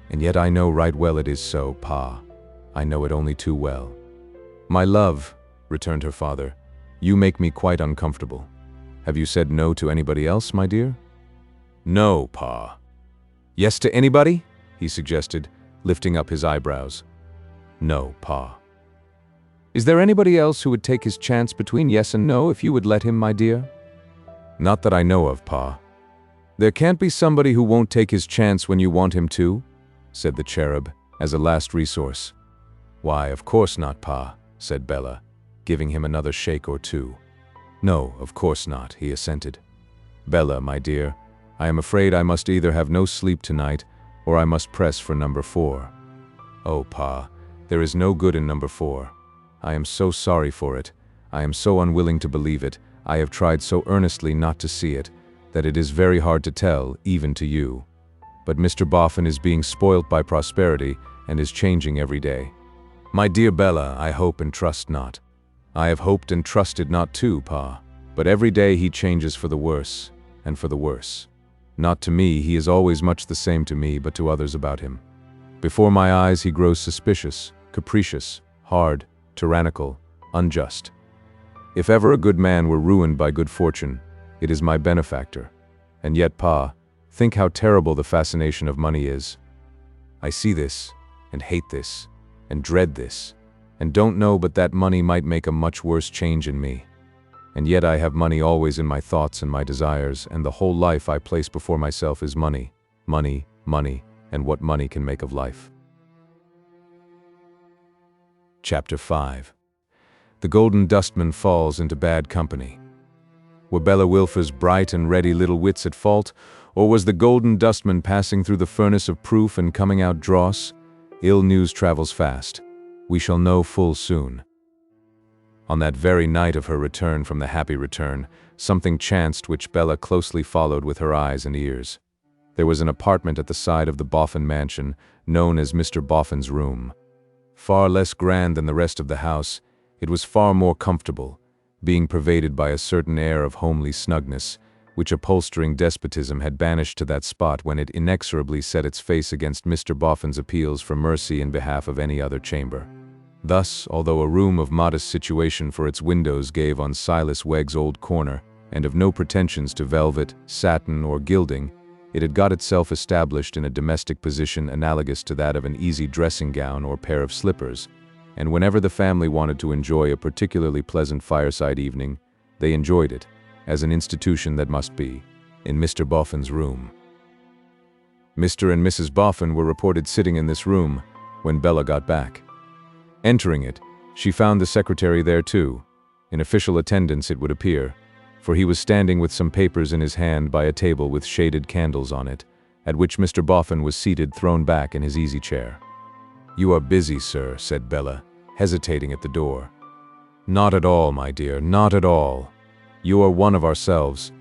"And yet I know right well it is so, Pa. I know it only too well." "My love," returned her father, "you make me quite uncomfortable. Have you said no to anybody else, my dear?" "No, Pa." "Yes to anybody?" he suggested, lifting up his eyebrows. "No, Pa." "Is there anybody else who would take his chance between yes and no if you would let him, my dear?" "Not that I know of, Pa." "There can't be somebody who won't take his chance when you want him to?" said the cherub, as a last resource. "Why, of course not, Pa," said Bella, giving him another shake or two. "No, of course not," he assented. "Bella, my dear, I am afraid I must either have no sleep tonight, or I must press for number 4. Oh, Pa, there is no good in number 4. I am so sorry for it. I am so unwilling to believe it. I have tried so earnestly not to see it, that it is very hard to tell, even to you. But Mr. Boffin is being spoilt by prosperity and is changing every day. My dear Bella, I hope and trust not. I have hoped and trusted not too, Pa, but every day he changes for the worse, and for the worse. Not to me, he is always much the same to me, but to others about him. Before my eyes he grows suspicious, capricious, hard, tyrannical, unjust. If ever a good man were ruined by good fortune, it is my benefactor. And yet, Pa, think how terrible the fascination of money is. I see this, and hate this, and dread this, and don't know but that money might make a much worse change in me. And yet I have money always in my thoughts and my desires, and the whole life I place before myself is money, money, money, and what money can make of life. Chapter 5. The Golden Dustman falls into bad company. Were Bella Wilfer's bright and ready little wits at fault, Or was the golden dustman passing through the furnace of proof and coming out dross? Ill news travels fast. We shall know full soon. On that very night of her return from the happy return, something chanced which Bella closely followed with her eyes and ears. There was an apartment at the side of the Boffin mansion, known as Mr. Boffin's room. Far less grand than the rest of the house, it was far more comfortable, being pervaded by a certain air of homely snugness, which upholstering despotism had banished to that spot when it inexorably set its face against Mr. Boffin's appeals for mercy in behalf of any other chamber. Thus, although a room of modest situation for its windows gave on Silas Wegg's old corner, and of no pretensions to velvet, satin, or gilding, it had got itself established in a domestic position analogous to that of an easy dressing gown or pair of slippers, and whenever the family wanted to enjoy a particularly pleasant fireside evening, they enjoyed it, as an institution that must be, in Mr. Boffin's room. Mr. and Mrs. Boffin were reported sitting in this room when Bella got back. Entering it, she found the secretary there too, in official attendance it would appear, for he was standing with some papers in his hand by a table with shaded candles on it, at which Mr. Boffin was seated thrown back in his easy chair. "You are busy, sir," said Bella, hesitating at the door. "Not at all, my dear, not at all. You are one of ourselves.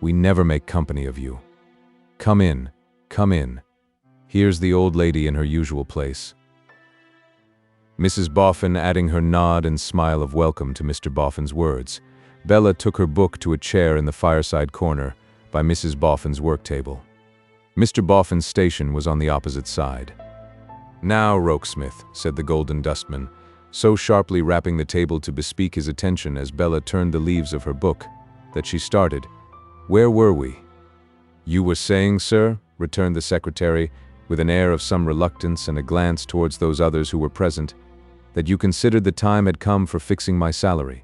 We never make company of you. Come in, come in. Here's the old lady in her usual place." Mrs. Boffin adding her nod and smile of welcome to Mr. Boffin's words, Bella took her book to a chair in the fireside corner by Mrs. Boffin's work table. Mr. Boffin's station was on the opposite side. "Now, Rokesmith," said the golden dustman, so sharply rapping the table to bespeak his attention as Bella turned the leaves of her book, that she started. "Where were we?" "You were saying, sir," returned the secretary, with an air of some reluctance and a glance towards those others who were present, "that you considered the time had come for fixing my salary."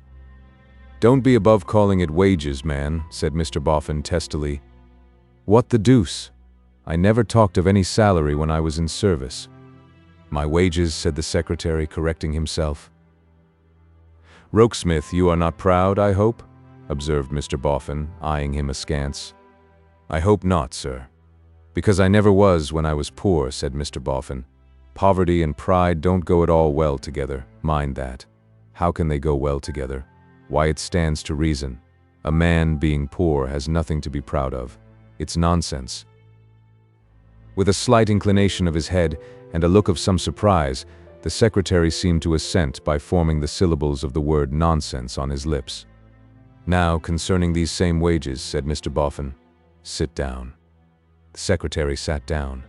"Don't be above calling it wages, man," said Mr. Boffin testily. "What the deuce? I never talked of any salary when I was in service." "My wages," said the secretary, correcting himself. "Rokesmith, you are not proud, I hope?" observed Mr. Boffin, eyeing him askance. "I hope not, sir." "Because I never was when I was poor," said Mr. Boffin. "Poverty and pride don't go at all well together, mind that. How can they go well together? Why, it stands to reason. A man, being poor, has nothing to be proud of. It's nonsense." With a slight inclination of his head and a look of some surprise, the secretary seemed to assent by forming the syllables of the word nonsense on his lips. "Now, concerning these same wages," said Mr. Boffin. "Sit down." The secretary sat down.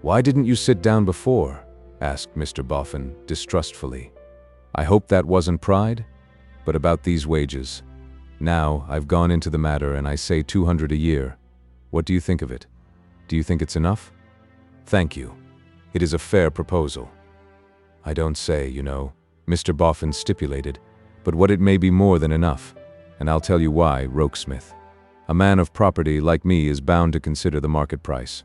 "Why didn't you sit down before?" asked Mr. Boffin, distrustfully. "I hope that wasn't pride? But about these wages. Now, I've gone into the matter and I say 200 a year. What do you think of it? Do you think it's enough?" "Thank you. It is a fair proposal." "I don't say, you know," Mr. Boffin stipulated, "but what it may be more than enough. And I'll tell you why, Rokesmith. A man of property like me is bound to consider the market price.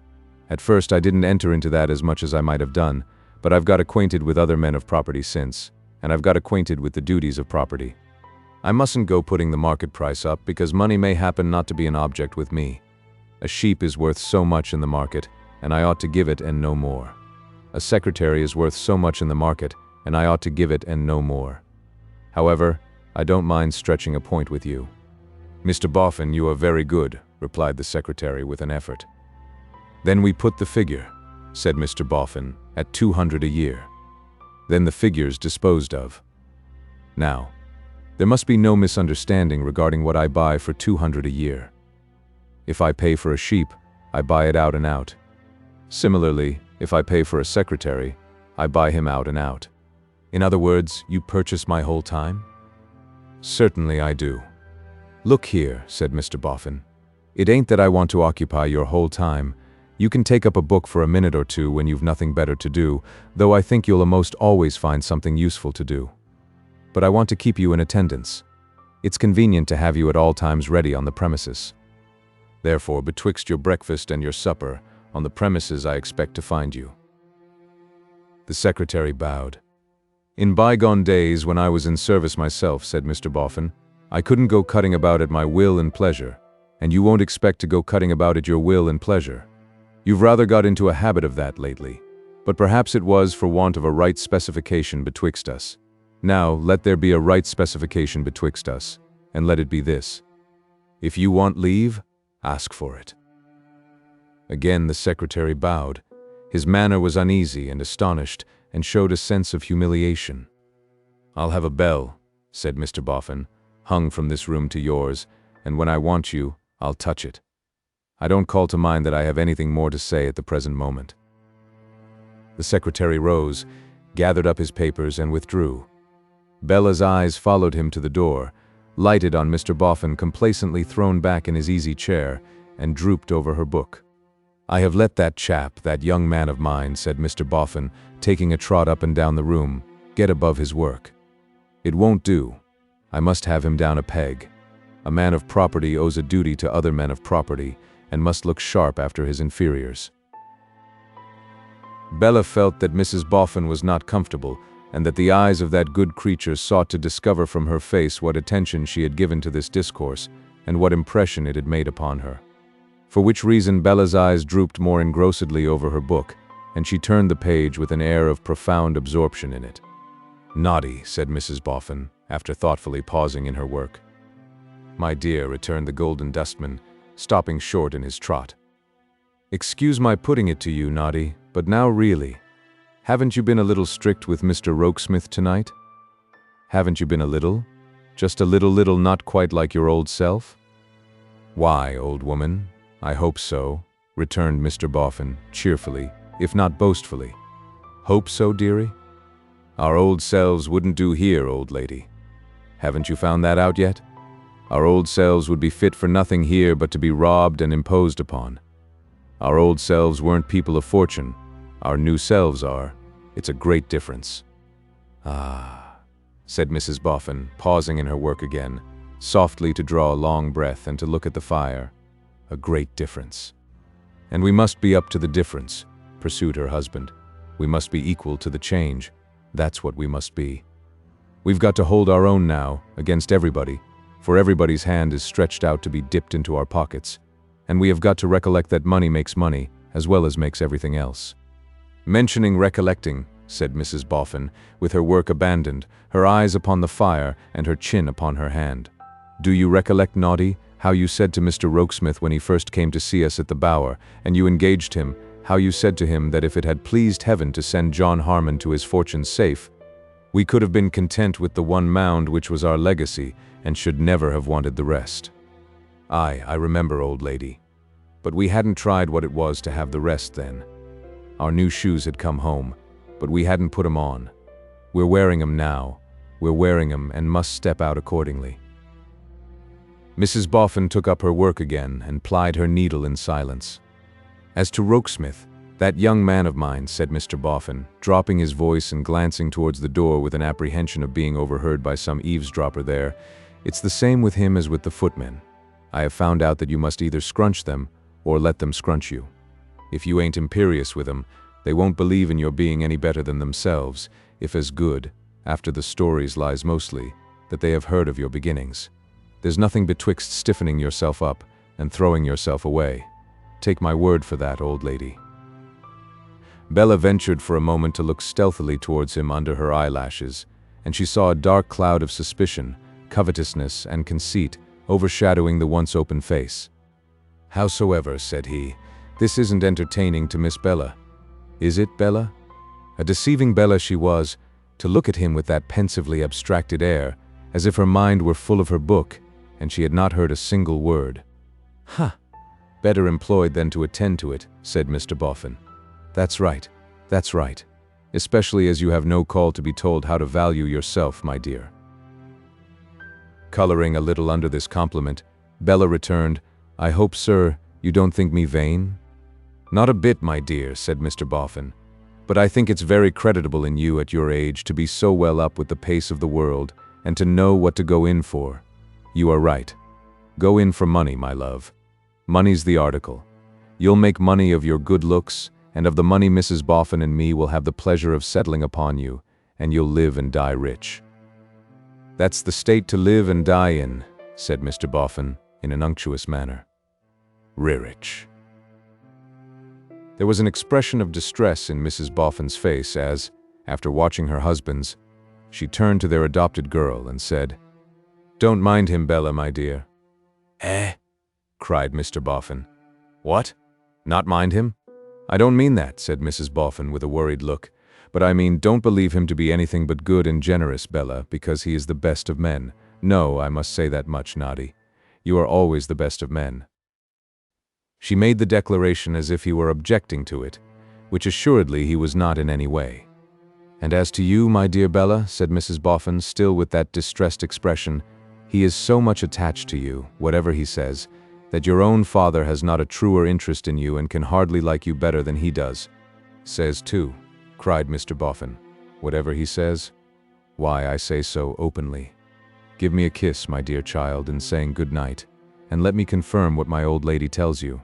At first I didn't enter into that as much as I might have done, but I've got acquainted with other men of property since, and I've got acquainted with the duties of property. I mustn't go putting the market price up because money may happen not to be an object with me. A sheep is worth so much in the market, and I ought to give it and no more. A secretary is worth so much in the market, and I ought to give it and no more. However, I don't mind stretching a point with you." "Mr. Boffin, you are very good," replied the secretary with an effort. "Then we put the figure," said Mr. Boffin, "at 200 a year. Then the figure's disposed of. Now, there must be no misunderstanding regarding what I buy for 200 a year. If I pay for a sheep, I buy it out and out. Similarly, if I pay for a secretary, I buy him out and out. In other words, you purchase my whole time?" "Certainly I do." "Look here," said Mr. Boffin. "It ain't that I want to occupy your whole time. You can take up a book for a minute or two when you've nothing better to do, though I think you'll almost always find something useful to do. But I want to keep you in attendance. It's convenient to have you at all times ready on the premises. Therefore, betwixt your breakfast and your supper, on the premises I expect to find you." The secretary bowed. "In bygone days, when I was in service myself," said Mr. Boffin, "I couldn't go cutting about at my will and pleasure, and you won't expect to go cutting about at your will and pleasure. You've rather got into a habit of that lately, but perhaps it was for want of a right specification betwixt us. Now let there be a right specification betwixt us, and let it be this: if you want leave, ask for it." Again the secretary bowed. His manner was uneasy and astonished, and showed a sense of humiliation. "I'll have a bell," said Mr. Boffin, "hung from this room to yours, and when I want you, I'll touch it. I don't call to mind that I have anything more to say at the present moment." The secretary rose, gathered up his papers, and withdrew. Bella's eyes followed him to the door, lighted on Mr. Boffin complacently thrown back in his easy chair, and drooped over her book. "I have let that chap, that young man of mine," said Mr. Boffin, taking a trot up and down the room, "get above his work. It won't do. I must have him down a peg. A man of property owes a duty to other men of property, and must look sharp after his inferiors." Bella felt that Mrs. Boffin was not comfortable, and that the eyes of that good creature sought to discover from her face what attention she had given to this discourse, and what impression it had made upon her. For which reason Bella's eyes drooped more engrossedly over her book, and she turned the page with an air of profound absorption in it. "Naughty," said Mrs. Boffin, after thoughtfully pausing in her work. "My dear," returned the Golden Dustman, stopping short in his trot. "Excuse my putting it to you, Naughty, but now really, haven't you been a little strict with Mr. Rokesmith tonight? Haven't you been a little? Just a little not quite like your old self?" "Why, old woman, I hope so," returned Mr. Boffin, cheerfully, if not boastfully. "Hope so, dearie? Our old selves wouldn't do here, old lady. Haven't you found that out yet? Our old selves would be fit for nothing here but to be robbed and imposed upon. Our old selves weren't people of fortune. Our new selves are. It's a great difference." "Ah," said Mrs. Boffin, pausing in her work again, softly to draw a long breath and to look at the fire. "A great difference. And we must be up to the difference," pursued her husband. "We must be equal to the change. That's what we must be. We've got to hold our own now, against everybody, for everybody's hand is stretched out to be dipped into our pockets, and we have got to recollect that money makes money, as well as makes everything else." "Mentioning recollecting," said Mrs. Boffin, with her work abandoned, her eyes upon the fire and her chin upon her hand. "Do you recollect, Naughty, how you said to Mr. Rokesmith when he first came to see us at the Bower, and you engaged him, how you said to him that if it had pleased heaven to send John Harmon to his fortune safe, we could have been content with the one mound which was our legacy, and should never have wanted the rest?" "Aye, I remember, old lady. But we hadn't tried what it was to have the rest then. Our new shoes had come home, but we hadn't put 'em on. We're wearing 'em now. We're wearing 'em and must step out accordingly." Mrs. Boffin took up her work again and plied her needle in silence. "As to Rokesmith, that young man of mine," said Mr. Boffin, dropping his voice and glancing towards the door with an apprehension of being overheard by some eavesdropper there, "it's the same with him as with the footmen. I have found out that you must either scrunch them or let them scrunch you. If you ain't imperious with 'em, they won't believe in your being any better than themselves, if as good, after the stories lies mostly, that they have heard of your beginnings. There's nothing betwixt stiffening yourself up and throwing yourself away. Take my word for that, old lady." Bella ventured for a moment to look stealthily towards him under her eyelashes, and she saw a dark cloud of suspicion, covetousness, and conceit overshadowing the once open face. "Howsoever," said he, "this isn't entertaining to Miss Bella. Is it, Bella?" A deceiving Bella she was, to look at him with that pensively abstracted air, as if her mind were full of her book, and she had not heard a single word. "Ha! Better employed than to attend to it," said Mr. Boffin. That's right. Especially as you have no call to be told how to value yourself, my dear." Coloring a little under this compliment, Bella returned, "I hope, sir, you don't think me vain?" "Not a bit, my dear," said Mr. Boffin. "But I think it's very creditable in you at your age to be so well up with the pace of the world, and to know what to go in for. You are right. Go in for money, my love. Money's the article. You'll make money of your good looks, and of the money Mrs. Boffin and me will have the pleasure of settling upon you, and you'll live and die rich." "That's the state to live and die in," said Mr. Boffin, in an unctuous manner. Ririch. There was an expression of distress in Mrs. Boffin's face as, after watching her husband's, she turned to their adopted girl and said, "Don't mind him, Bella, my dear." "Eh?" cried Mr. Boffin. "What? Not mind him?" "I don't mean that," said Mrs. Boffin with a worried look, "but I mean don't believe him to be anything but good and generous, Bella, because he is the best of men. No, I must say that much, Noddy. You are always the best of men." She made the declaration as if he were objecting to it, which assuredly he was not in any way. "And as to you, my dear Bella," said Mrs. Boffin, still with that distressed expression, "he is so much attached to you, whatever he says, that your own father has not a truer interest in you and can hardly like you better than he does." "Says too," cried Mr. Boffin. "Whatever he says? Why, I say so openly. Give me a kiss, my dear child, in saying good night, and let me confirm what my old lady tells you.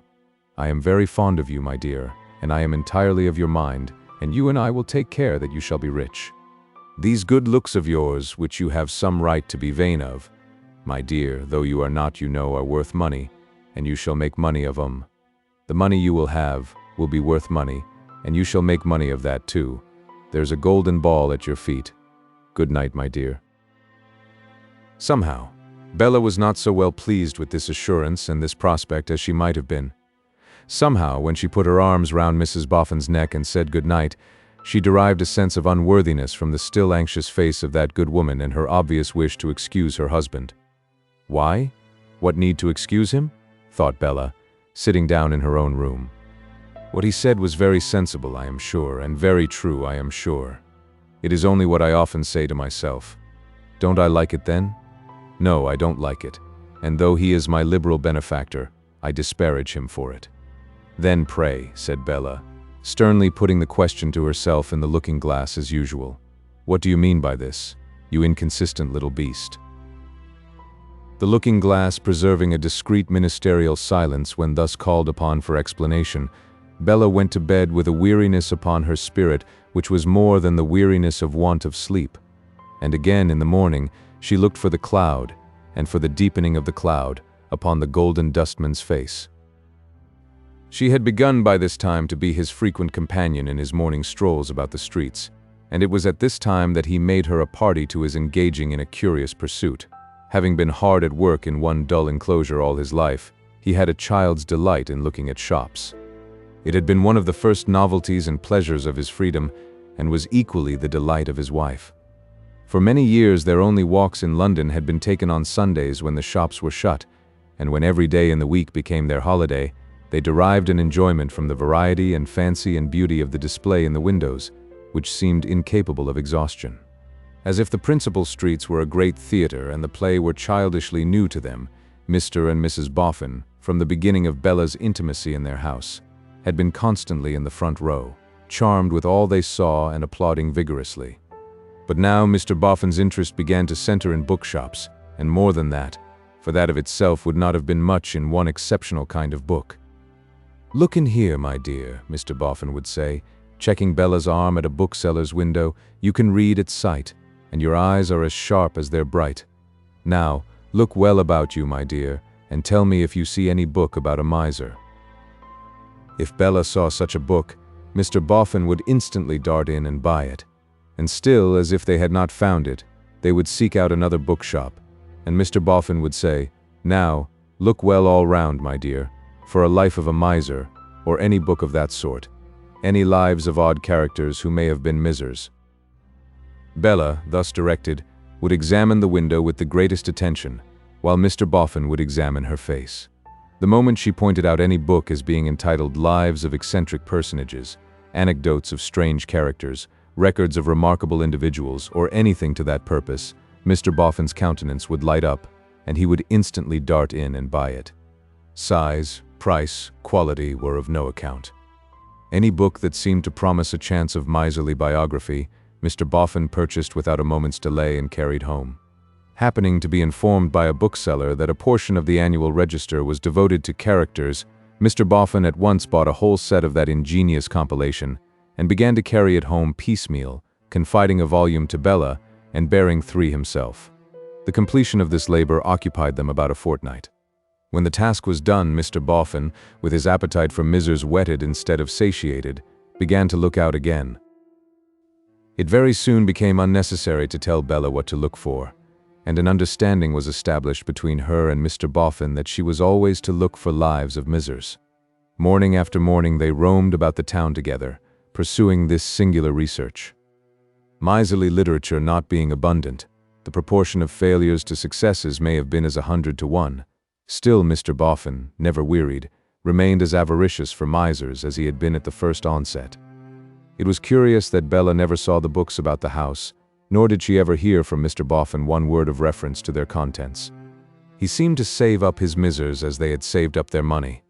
I am very fond of you, my dear, and I am entirely of your mind, and you and I will take care that you shall be rich. These good looks of yours, which you have some right to be vain of, my dear, though you are not, you know, are worth money, and you shall make money of 'em. The money you will have will be worth money, and you shall make money of that too. There's a golden ball at your feet. Good night, my dear." Somehow, Bella was not so well pleased with this assurance and this prospect as she might have been. Somehow, when she put her arms round Mrs. Boffin's neck and said good night, she derived a sense of unworthiness from the still anxious face of that good woman and her obvious wish to excuse her husband. Why? What need to excuse him? Thought Bella, sitting down in her own room. What he said was very sensible, I am sure, and very true, I am sure. It is only what I often say to myself. Don't I like it then? No, I don't like it, and though he is my liberal benefactor, I disparage him for it. Then pray, said Bella, sternly putting the question to herself in the looking-glass as usual. What do you mean by this, you inconsistent little beast? The looking-glass preserving a discreet ministerial silence when thus called upon for explanation, Bella went to bed with a weariness upon her spirit which was more than the weariness of want of sleep. And again in the morning she looked for the cloud, and for the deepening of the cloud, upon the golden dustman's face. She had begun by this time to be his frequent companion in his morning strolls about the streets, and it was at this time that he made her a party to his engaging in a curious pursuit. Having been hard at work in one dull enclosure all his life, he had a child's delight in looking at shops. It had been one of the first novelties and pleasures of his freedom, and was equally the delight of his wife. For many years their only walks in London had been taken on Sundays when the shops were shut, and when every day in the week became their holiday, they derived an enjoyment from the variety and fancy and beauty of the display in the windows, which seemed incapable of exhaustion. As if the principal streets were a great theatre and the play were childishly new to them, Mr. and Mrs. Boffin, from the beginning of Bella's intimacy in their house, had been constantly in the front row, charmed with all they saw and applauding vigorously. But now Mr. Boffin's interest began to center in bookshops, and more than that, for that of itself would not have been much in one exceptional kind of book. "Look in here, my dear," Mr. Boffin would say, checking Bella's arm at a bookseller's window. "You can read at sight, and your eyes are as sharp as they're bright. Now, look well about you, my dear, and tell me if you see any book about a miser." If Bella saw such a book, Mr. Boffin would instantly dart in and buy it. And still, as if they had not found it, they would seek out another bookshop, and Mr. Boffin would say, "Now, look well all round, my dear, for a life of a miser, or any book of that sort, any lives of odd characters who may have been misers." Bella, thus directed, would examine the window with the greatest attention, while Mr. Boffin would examine her face. The moment she pointed out any book as being entitled Lives of Eccentric Personages, Anecdotes of Strange Characters, Records of Remarkable Individuals, or anything to that purpose, Mr. Boffin's countenance would light up, and he would instantly dart in and buy it. Size, price, quality were of no account. Any book that seemed to promise a chance of miserly biography, Mr. Boffin purchased without a moment's delay and carried home. Happening to be informed by a bookseller that a portion of the annual register was devoted to characters, Mr. Boffin at once bought a whole set of that ingenious compilation, and began to carry it home piecemeal, confiding a volume to Bella, and bearing 3 himself. The completion of this labor occupied them about a fortnight. When the task was done, Mr. Boffin, with his appetite for misers whetted instead of satiated, began to look out again. It very soon became unnecessary to tell Bella what to look for, and an understanding was established between her and Mr. Boffin that she was always to look for lives of misers. Morning after morning they roamed about the town together, pursuing this singular research. Miserly literature not being abundant, the proportion of failures to successes may have been as 100 to 1. Still Mr. Boffin, never wearied, remained as avaricious for misers as he had been at the first onset. It was curious that Bella never saw the books about the house, nor did she ever hear from Mr. Boffin one word of reference to their contents. He seemed to save up his misers as they had saved up their money,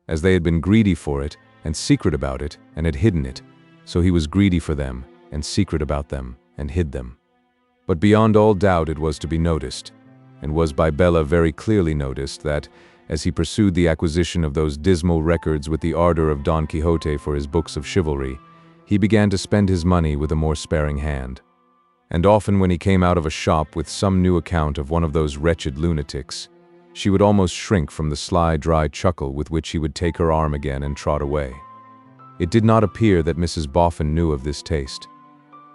as they had been greedy for it and secret about it and had hidden it, so he was greedy for them and secret about them and hid them. But beyond all doubt it was to be noticed, and was by Bella very clearly noticed that, as he pursued the acquisition of those dismal records with the ardor of Don Quixote for his books of chivalry, he began to spend his money with a more sparing hand. And often when he came out of a shop with some new account of one of those wretched lunatics, she would almost shrink from the sly, dry chuckle with which he would take her arm again and trot away. It did not appear that Mrs. Boffin knew of this taste.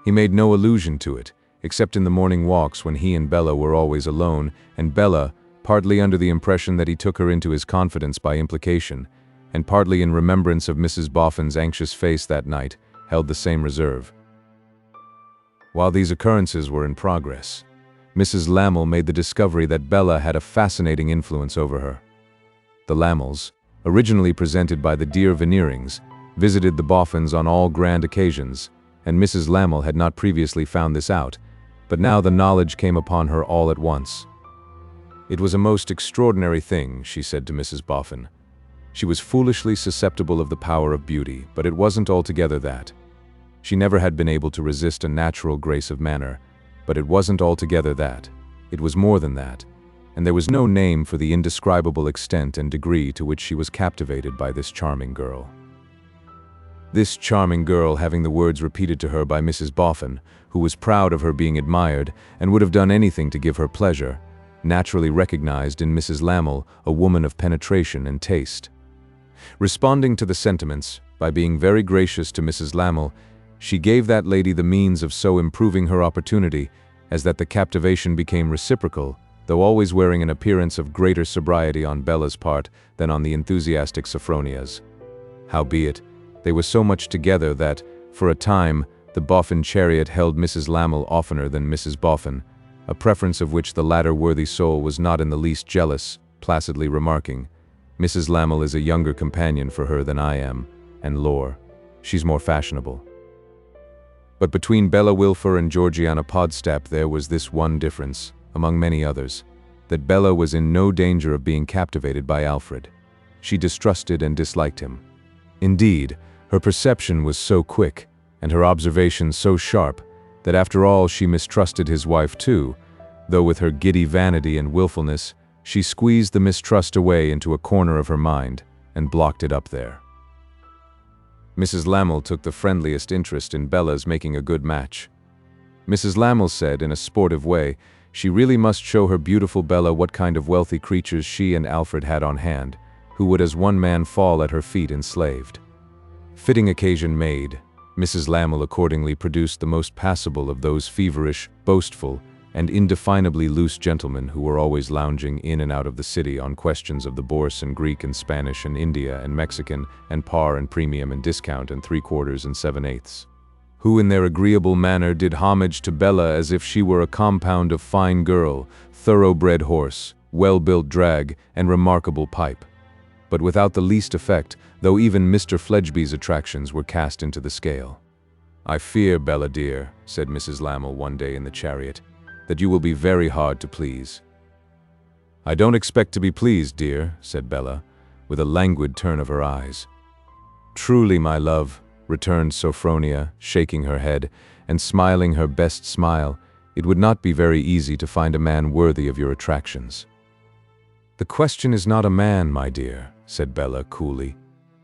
He made no allusion to it, except in the morning walks when he and Bella were always alone, and Bella, partly under the impression that he took her into his confidence by implication, and partly in remembrance of Mrs. Boffin's anxious face that night, held the same reserve. While these occurrences were in progress, Mrs. Lamel made the discovery that Bella had a fascinating influence over her. The Lamels, originally presented by the dear Veneerings, visited the Boffins on all grand occasions, and Mrs. Lamel had not previously found this out, but now the knowledge came upon her all at once. It was a most extraordinary thing, she said to Mrs. Boffin. She was foolishly susceptible of the power of beauty, but it wasn't altogether that. She never had been able to resist a natural grace of manner, but it wasn't altogether that. It was more than that, and there was no name for the indescribable extent and degree to which she was captivated by this charming girl. This charming girl, having the words repeated to her by Mrs. Boffin, who was proud of her being admired and would have done anything to give her pleasure, naturally recognized in Mrs. Lamel a woman of penetration and taste. Responding to the sentiments, by being very gracious to Mrs. Lamel, she gave that lady the means of so improving her opportunity as that the captivation became reciprocal, though always wearing an appearance of greater sobriety on Bella's part than on the enthusiastic Sophronia's. Howbeit, they were so much together that, for a time, the Boffin chariot held Mrs. Lamel oftener than Mrs. Boffin, a preference of which the latter worthy soul was not in the least jealous, placidly remarking, "Mrs. Lamel is a younger companion for her than I am, and lore, she's more fashionable." But between Bella Wilfer and Georgiana Podstap there was this one difference, among many others, that Bella was in no danger of being captivated by Alfred. She distrusted and disliked him. Indeed, her perception was so quick, and her observation so sharp, that after all she mistrusted his wife too, though with her giddy vanity and willfulness, she squeezed the mistrust away into a corner of her mind, and blocked it up there. Mrs. Lamel took the friendliest interest in Bella's making a good match. Mrs. Lamel said, in a sportive way, she really must show her beautiful Bella what kind of wealthy creatures she and Alfred had on hand, who would as one man fall at her feet enslaved. Fitting occasion made, Mrs. Lamel accordingly produced the most passable of those feverish, boastful, and indefinably loose gentlemen who were always lounging in and out of the city on questions of the Bourse and Greek and Spanish and India and Mexican and par and premium and discount and 3/4 and 7/8, who in their agreeable manner did homage to Bella as if she were a compound of fine girl, thoroughbred horse, well-built drag, and remarkable pipe, but without the least effect, though even Mr. Fledgeby's attractions were cast into the scale. "I fear, Bella dear," said Mrs. Lamel one day in the chariot, "that you will be very hard to please." "I don't expect to be pleased, dear," said Bella, with a languid turn of her eyes. "Truly, my love," returned Sophronia, shaking her head, and smiling her best smile, "it would not be very easy to find a man worthy of your attractions." "The question is not a man, my dear," said Bella coolly,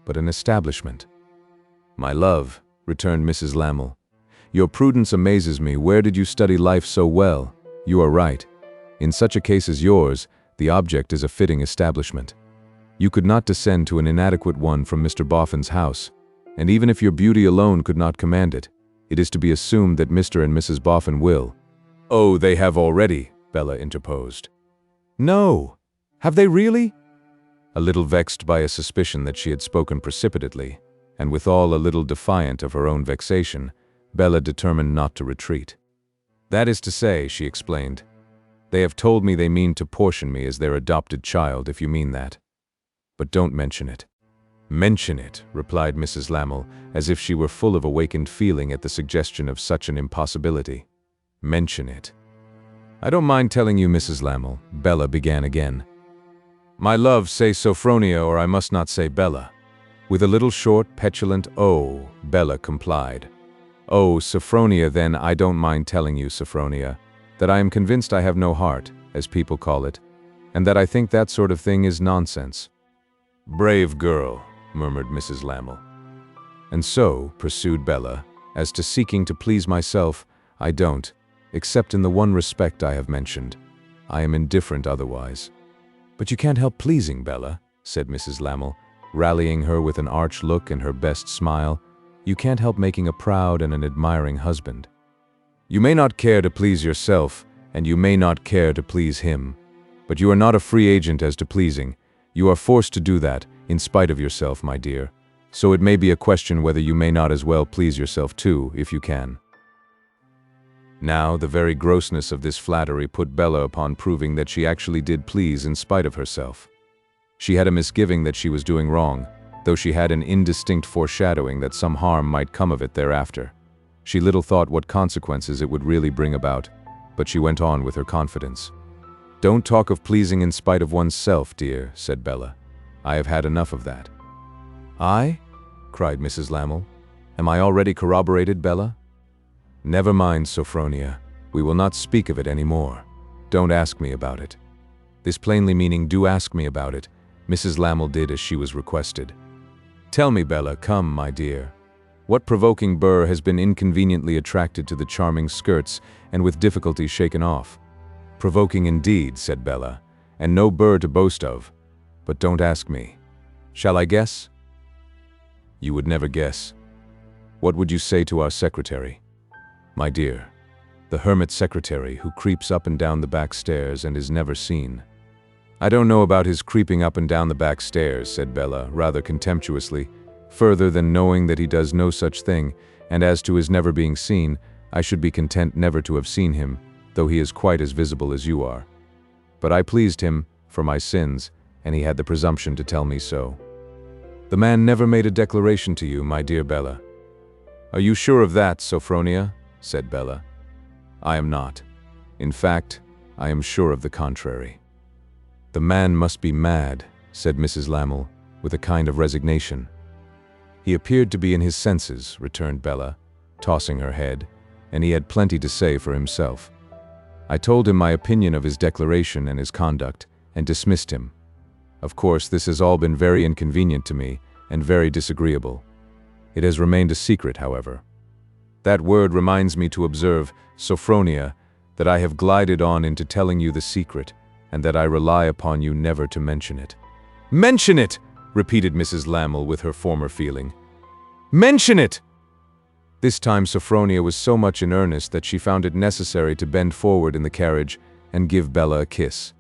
"but an establishment." "My love," returned Mrs. Lamel, "your prudence amazes me. Where did you study life so well? You are right. In such a case as yours, The object is a fitting establishment. You could not descend to an inadequate one from Mr. Boffin's house, and even if your beauty alone could not command it, it is to be assumed that Mr. and Mrs. Boffin will. "Oh, they have already," Bella interposed. "No! Have they really?" A little vexed by a suspicion that she had spoken precipitately, and withal a little defiant of her own vexation, Bella determined not to retreat. "That is to say," she explained, "they have told me they mean to portion me as their adopted child, if you mean that. But don't mention it." "Mention it," replied Mrs. Lammle, as if she were full of awakened feeling at the suggestion of such an impossibility. "Mention it." "I don't mind telling you, Mrs. Lammle," Bella began again. "My love, say Sophronia, or I must not say Bella." With a little short, petulant "oh," Bella complied. "Oh, Sophronia, then I don't mind telling you, Sophronia, that I am convinced I have no heart, as people call it, and that I think that sort of thing is nonsense." "Brave girl," murmured Mrs. Lammle. "And so," pursued Bella, "as to seeking to please myself, I don't, except in the one respect I have mentioned. I am indifferent otherwise." "But you can't help pleasing, Bella," said Mrs. Lammle, rallying her with an arch look and her best smile. "You can't help making a proud and an admiring husband. You may not care to please yourself, and you may not care to please him, but you are not a free agent as to pleasing. You are forced to do that, in spite of yourself, my dear. So it may be a question whether you may not as well please yourself too, if you can." Now, the very grossness of this flattery put Bella upon proving that she actually did please in spite of herself. She had a misgiving that she was doing wrong, though she had an indistinct foreshadowing that some harm might come of it thereafter. She little thought what consequences it would really bring about, but she went on with her confidence. "Don't talk of pleasing in spite of oneself, dear," said Bella. "I have had enough of that." "I?" cried Mrs. Lammle. "Am I already corroborated, Bella?" "Never mind, Sophronia. We will not speak of it any more. Don't ask me about it." This plainly meaning, "Do ask me about it." Mrs. Lammle did as she was requested. "Tell me, Bella, come, my dear. What provoking burr has been inconveniently attracted to the charming skirts and with difficulty shaken off?" "Provoking indeed," said Bella, "and no burr to boast of. But don't ask me. Shall I guess?" "You would never guess. What would you say to our secretary?" "My dear, the hermit secretary who creeps up and down the back stairs and is never seen." "I don't know about his creeping up and down the back stairs," said Bella, rather contemptuously, "further than knowing that he does no such thing, and as to his never being seen, I should be content never to have seen him, though he is quite as visible as you are. But I pleased him, for my sins, and he had the presumption to tell me so." "The man never made a declaration to you, my dear Bella." "Are you sure of that, Sophronia?" said Bella. "I am not. In fact, I am sure of the contrary." "The man must be mad," said Mrs. Lammle, with a kind of resignation. "He appeared to be in his senses," returned Bella, tossing her head, "and he had plenty to say for himself. I told him my opinion of his declaration and his conduct, and dismissed him. Of course, this has all been very inconvenient to me, and very disagreeable. It has remained a secret, however. That word reminds me to observe, Sophronia, that I have glided on into telling you the secret, and that I rely upon you never to mention it." "Mention it!" repeated Mrs. Lammle with her former feeling. "Mention it!" This time Sophronia was so much in earnest that she found it necessary to bend forward in the carriage and give Bella a kiss.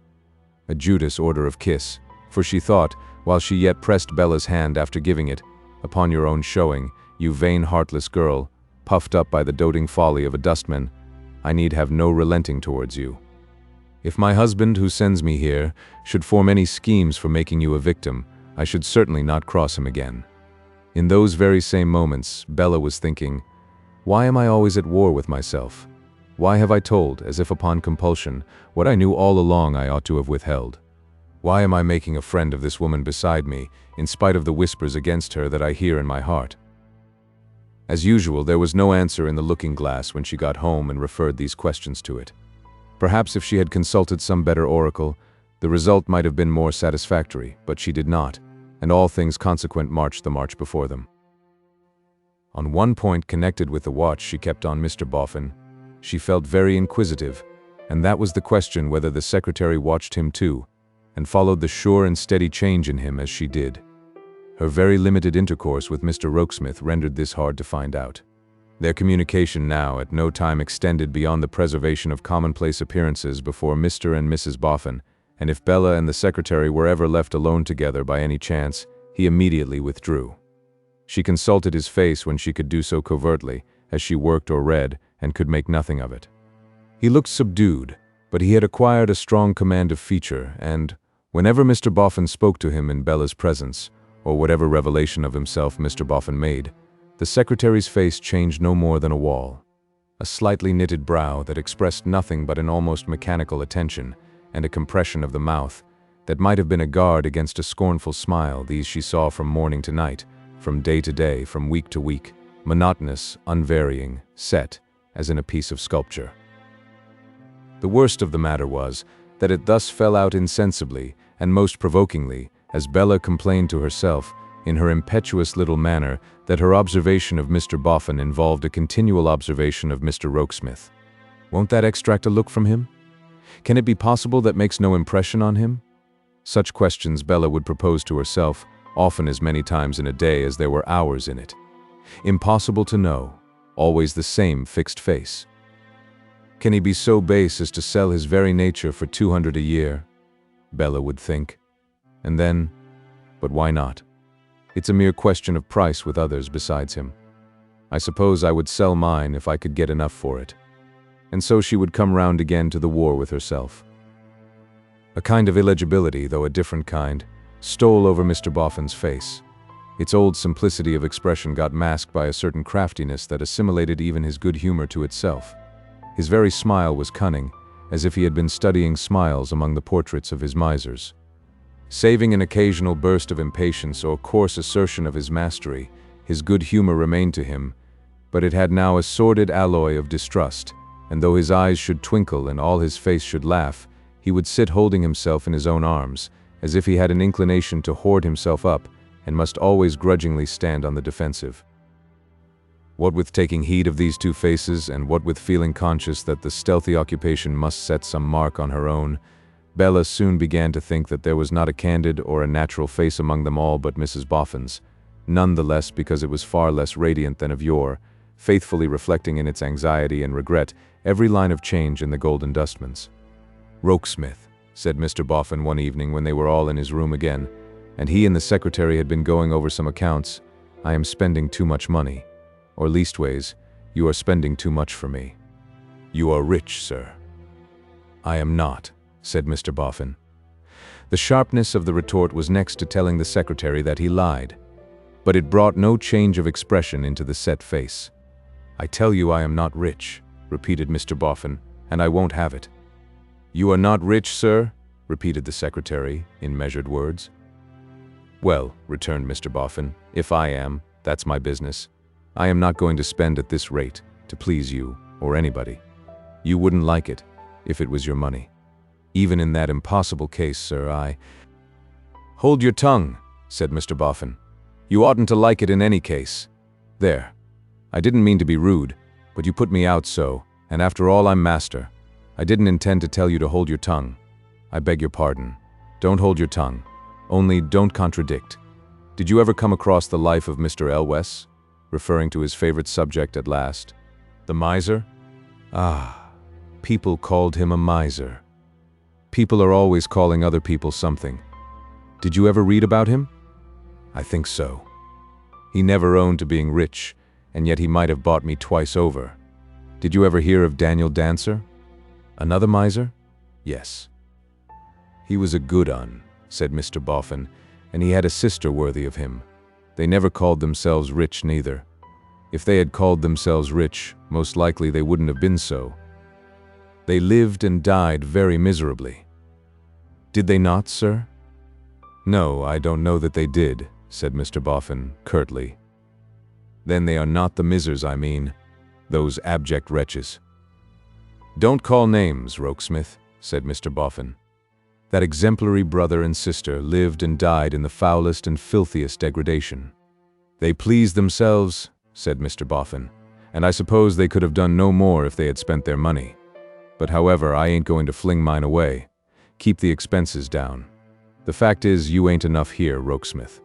A Judas order of kiss, for she thought, while she yet pressed Bella's hand after giving it, "Upon your own showing, you vain heartless girl, puffed up by the doting folly of a dustman, I need have no relenting towards you. If my husband, who sends me here, should form any schemes for making you a victim, I should certainly not cross him again." In those very same moments, Bella was thinking, "Why am I always at war with myself? Why have I told, as if upon compulsion, what I knew all along I ought to have withheld? Why am I making a friend of this woman beside me, in spite of the whispers against her that I hear in my heart?" As usual, there was no answer in the looking-glass when she got home and referred these questions to it. Perhaps if she had consulted some better oracle, the result might have been more satisfactory, but she did not, and all things consequent marched the march before them. On one point connected with the watch she kept on Mr. Boffin, she felt very inquisitive, and that was the question whether the secretary watched him too, and followed the sure and steady change in him as she did. Her very limited intercourse with Mr. Rokesmith rendered this hard to find out. Their communication now at no time extended beyond the preservation of commonplace appearances before Mr. and Mrs. Boffin, and if Bella and the secretary were ever left alone together by any chance, he immediately withdrew. She consulted his face when she could do so covertly, as she worked or read, and could make nothing of it. He looked subdued, but he had acquired a strong command of feature, and, whenever Mr. Boffin spoke to him in Bella's presence, or whatever revelation of himself Mr. Boffin made, the secretary's face changed no more than a wall. A slightly knitted brow that expressed nothing but an almost mechanical attention, and a compression of the mouth that might have been a guard against a scornful smile. These she saw from morning to night, from day to day, from week to week, monotonous, unvarying, set, as in a piece of sculpture. The worst of the matter was that it thus fell out insensibly and most provokingly, as Bella complained to herself, in her impetuous little manner, that her observation of Mr. Boffin involved a continual observation of Mr. Rokesmith. Won't that extract a look from him? Can it be possible that makes no impression on him? Such questions Bella would propose to herself, often as many times in a day as there were hours in it. Impossible to know, always the same fixed face. Can he be so base as to sell his very nature for 200 a year? Bella would think. And then, but why not? It's a mere question of price with others besides him. I suppose I would sell mine if I could get enough for it. And so she would come round again to the war with herself. A kind of illegibility, though a different kind, stole over Mr. Boffin's face. Its old simplicity of expression got masked by a certain craftiness that assimilated even his good humor to itself. His very smile was cunning, as if he had been studying smiles among the portraits of his misers. Saving an occasional burst of impatience or coarse assertion of his mastery, his good humor remained to him, but it had now a sordid alloy of distrust, and though his eyes should twinkle and all his face should laugh, he would sit holding himself in his own arms, as if he had an inclination to hoard himself up, and must always grudgingly stand on the defensive. What with taking heed of these two faces, and what with feeling conscious that the stealthy occupation must set some mark on her own, Bella soon began to think that there was not a candid or a natural face among them all but Mrs. Boffin's, none the less because it was far less radiant than of yore, faithfully reflecting in its anxiety and regret every line of change in the Golden Dustmans. "Rokesmith," said Mr. Boffin one evening when they were all in his room again, and he and the secretary had been going over some accounts, "I am spending too much money. Or leastways, you are spending too much for me." "You are rich, sir." "I am not," said Mr. Boffin. The sharpness of the retort was next to telling the secretary that he lied, but it brought no change of expression into the set face. "I tell you I am not rich," repeated Mr. Boffin, "and I won't have it." "You are not rich, sir?" repeated the secretary, in measured words. "Well," returned Mr. Boffin, "if I am, that's my business. I am not going to spend at this rate, to please you, or anybody. You wouldn't like it, if it was your money. Even in that impossible case, sir, I—" "Hold your tongue," said Mr. Boffin. "You oughtn't to like it in any case. There. I didn't mean to be rude, but you put me out so, and after all I'm master. I didn't intend to tell you to hold your tongue. I beg your pardon. Don't hold your tongue. Only don't contradict. Did you ever come across the life of Mr. Elwes?" referring to his favorite subject at last. "The miser?" "Ah, people called him a miser. People are always calling other people something. Did you ever read about him?" "I think so. He never owned to being rich, and yet he might have bought me twice over. Did you ever hear of Daniel Dancer? Another miser?" "Yes." "He was a good un," said Mr. Boffin, "and he had a sister worthy of him. They never called themselves rich neither. If they had called themselves rich, most likely they wouldn't have been so. They lived and died very miserably." "Did they not, sir?" "No, I don't know that they did," said Mr. Boffin, curtly. "Then they are not the misers I mean, those abject wretches." "Don't call names, Rokesmith," said Mr. Boffin. "That exemplary brother and sister lived and died in the foulest and filthiest degradation." "They pleased themselves," said Mr. Boffin, "and I suppose they could have done no more if they had spent their money. But however, I ain't going to fling mine away. Keep the expenses down. The fact is, you ain't enough here, Rokesmith.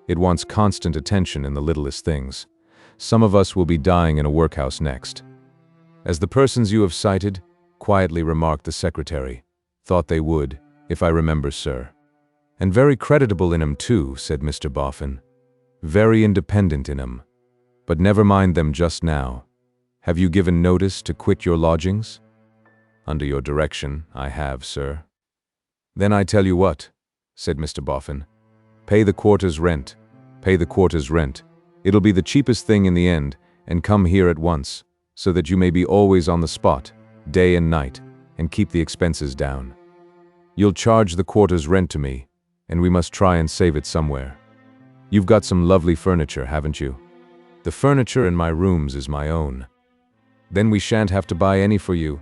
It wants constant attention in the littlest things. Some of us will be dying in a workhouse next. As the persons you have cited, quietly remarked the secretary, thought they would, if I remember, sir. And very creditable in 'em too, said Mr. Boffin. Very independent in 'em. But never mind them just now. Have you given notice to quit your lodgings? Under your direction, I have, sir. Then I tell you what, said Mr. Boffin. Pay the quarter's rent. Pay the quarter's rent. It'll be the cheapest thing in the end, and come here at once, so that you may be always on the spot, day and night, and keep the expenses down. You'll charge the quarter's rent to me, and we must try and save it somewhere. You've got some lovely furniture, haven't you? The furniture in my rooms is my own. Then we shan't have to buy any for you,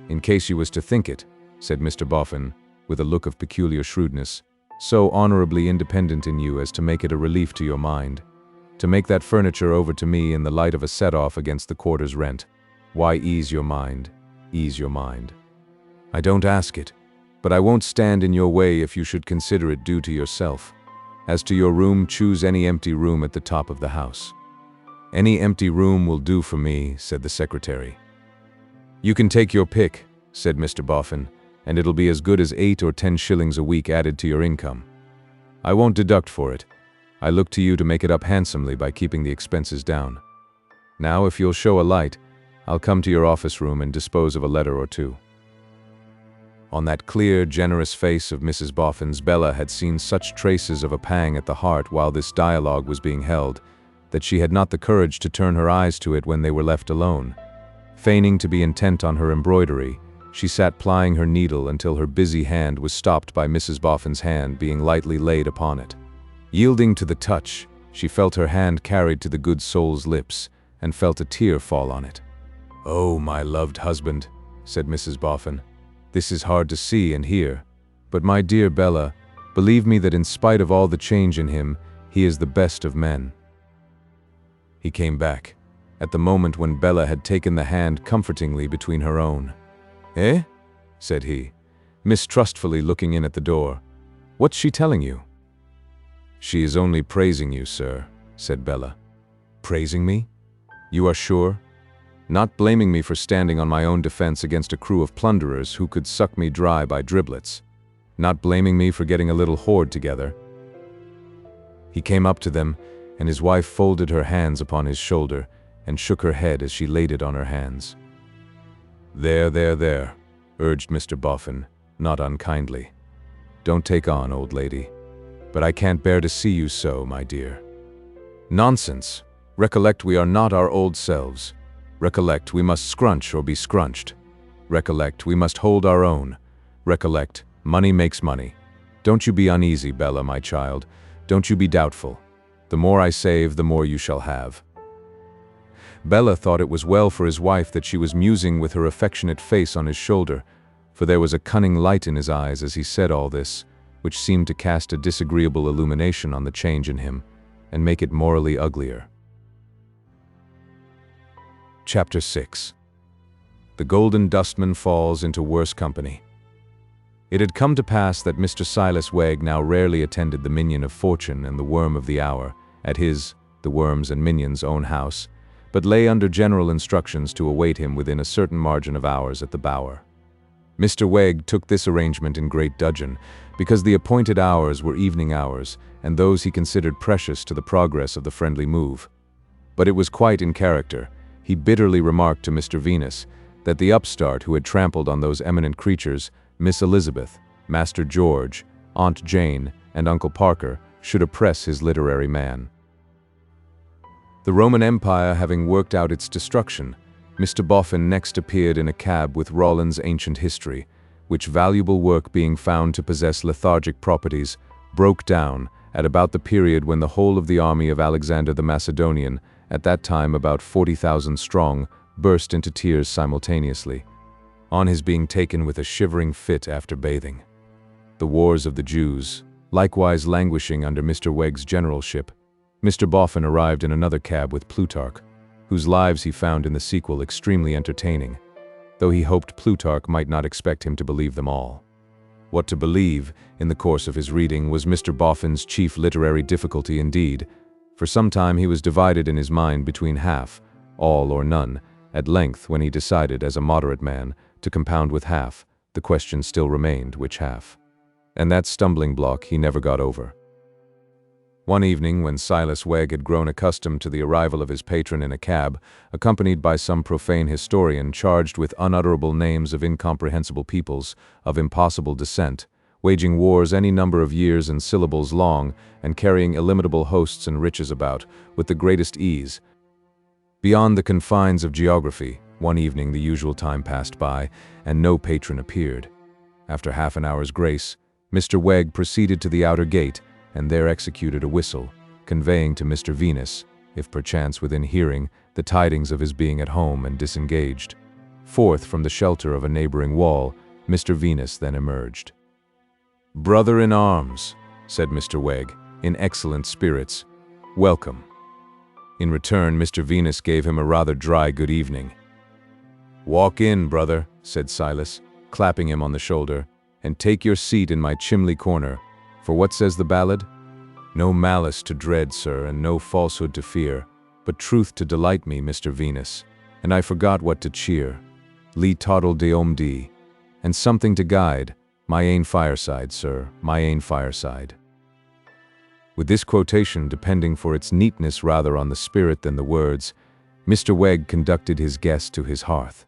in case you was to think it, said Mr. Boffin, with a look of peculiar shrewdness, so honorably independent in you as to make it a relief to your mind. To make that furniture over to me in the light of a set-off against the quarter's rent. Why, ease your mind, ease your mind. I don't ask it, but I won't stand in your way if you should consider it due to yourself. As to your room, choose any empty room at the top of the house. Any empty room will do for me, said the secretary. You can take your pick, said Mr. Boffin, and it'll be as good as 8 or 10 shillings a week added to your income. I won't deduct for it. I look to you to make it up handsomely by keeping the expenses down. Now, if you'll show a light, I'll come to your office room and dispose of a letter or two. On that clear, generous face of Mrs. Boffin's, Bella had seen such traces of a pang at the heart while this dialogue was being held, that she had not the courage to turn her eyes to it when they were left alone. Feigning to be intent on her embroidery, she sat plying her needle until her busy hand was stopped by Mrs. Boffin's hand being lightly laid upon it. Yielding to the touch, she felt her hand carried to the good soul's lips, and felt a tear fall on it. "Oh, my loved husband," said Mrs. Boffin, "this is hard to see and hear, but my dear Bella, believe me that in spite of all the change in him, he is the best of men." He came back, at the moment when Bella had taken the hand comfortingly between her own. "Eh?" said he, mistrustfully looking in at the door. "What's she telling you?" "She is only praising you, sir," said Bella. "Praising me? You are sure? Not blaming me for standing on my own defense against a crew of plunderers who could suck me dry by driblets? Not blaming me for getting a little hoard together?" He came up to them, and his wife folded her hands upon his shoulder and shook her head as she laid it on her hands. There, urged Mr. Boffin, not unkindly. "Don't take on, old lady. But I can't bear to see you so, my dear." "Nonsense! Recollect we are not our old selves. Recollect we must scrunch or be scrunched. Recollect we must hold our own. Recollect, money makes money. Don't you be uneasy, Bella, my child. Don't you be doubtful. The more I save, the more you shall have." Bella thought it was well for his wife that she was musing with her affectionate face on his shoulder, for there was a cunning light in his eyes as he said all this, which seemed to cast a disagreeable illumination on the change in him, and make it morally uglier. Chapter 6. The Golden Dustman falls into worse company. It had come to pass that Mr. Silas Wegg now rarely attended the minion of fortune and the worm of the hour at his, the worm's and minion's own house, but lay under general instructions to await him within a certain margin of hours at the Bower. Mr. Wegg took this arrangement in great dudgeon, because the appointed hours were evening hours, and those he considered precious to the progress of the friendly move. But it was quite in character. He bitterly remarked to Mr. Venus that the upstart who had trampled on those eminent creatures, Miss Elizabeth, Master George, Aunt Jane, and Uncle Parker, should oppress his literary man. The Roman Empire having worked out its destruction, Mr. Boffin next appeared in a cab with Rollin's Ancient History, which valuable work being found to possess lethargic properties, broke down at about the period when the whole of the army of Alexander the Macedonian, at that time about 40,000 strong, burst into tears simultaneously, on his being taken with a shivering fit after bathing. The wars of the Jews, likewise languishing under Mr. Wegg's generalship, Mr. Boffin arrived in another cab with Plutarch, whose lives he found in the sequel extremely entertaining, though he hoped Plutarch might not expect him to believe them all. What to believe, in the course of his reading, was Mr. Boffin's chief literary difficulty indeed. For some time he was divided in his mind between half, all or none. At length, when he decided, as a moderate man, to compound with half, the question still remained, which half? And that stumbling block he never got over. One evening, when Silas Wegg had grown accustomed to the arrival of his patron in a cab, accompanied by some profane historian charged with unutterable names of incomprehensible peoples, of impossible descent, waging wars any number of years and syllables long, and carrying illimitable hosts and riches about, with the greatest ease, beyond the confines of geography, one evening the usual time passed by, and no patron appeared. After half an hour's grace, Mr. Wegg proceeded to the outer gate, and there executed a whistle, conveying to Mr. Venus, if perchance within hearing, the tidings of his being at home and disengaged. Forth from the shelter of a neighboring wall, Mr. Venus then emerged. "Brother-in-arms," said Mr. Wegg, in excellent spirits, "welcome." In return, Mr. Venus gave him a rather dry good evening. "Walk in, brother," said Silas, clapping him on the shoulder, "and take your seat in my chimney corner, for what says the ballad? No malice to dread, sir, and no falsehood to fear, but truth to delight me, Mr. Venus, and I forgot what to cheer. Lee toddle de omdi, and something to guide, my ain fireside, sir, my ain fireside." With this quotation depending for its neatness rather on the spirit than the words, Mr. Wegg conducted his guest to his hearth.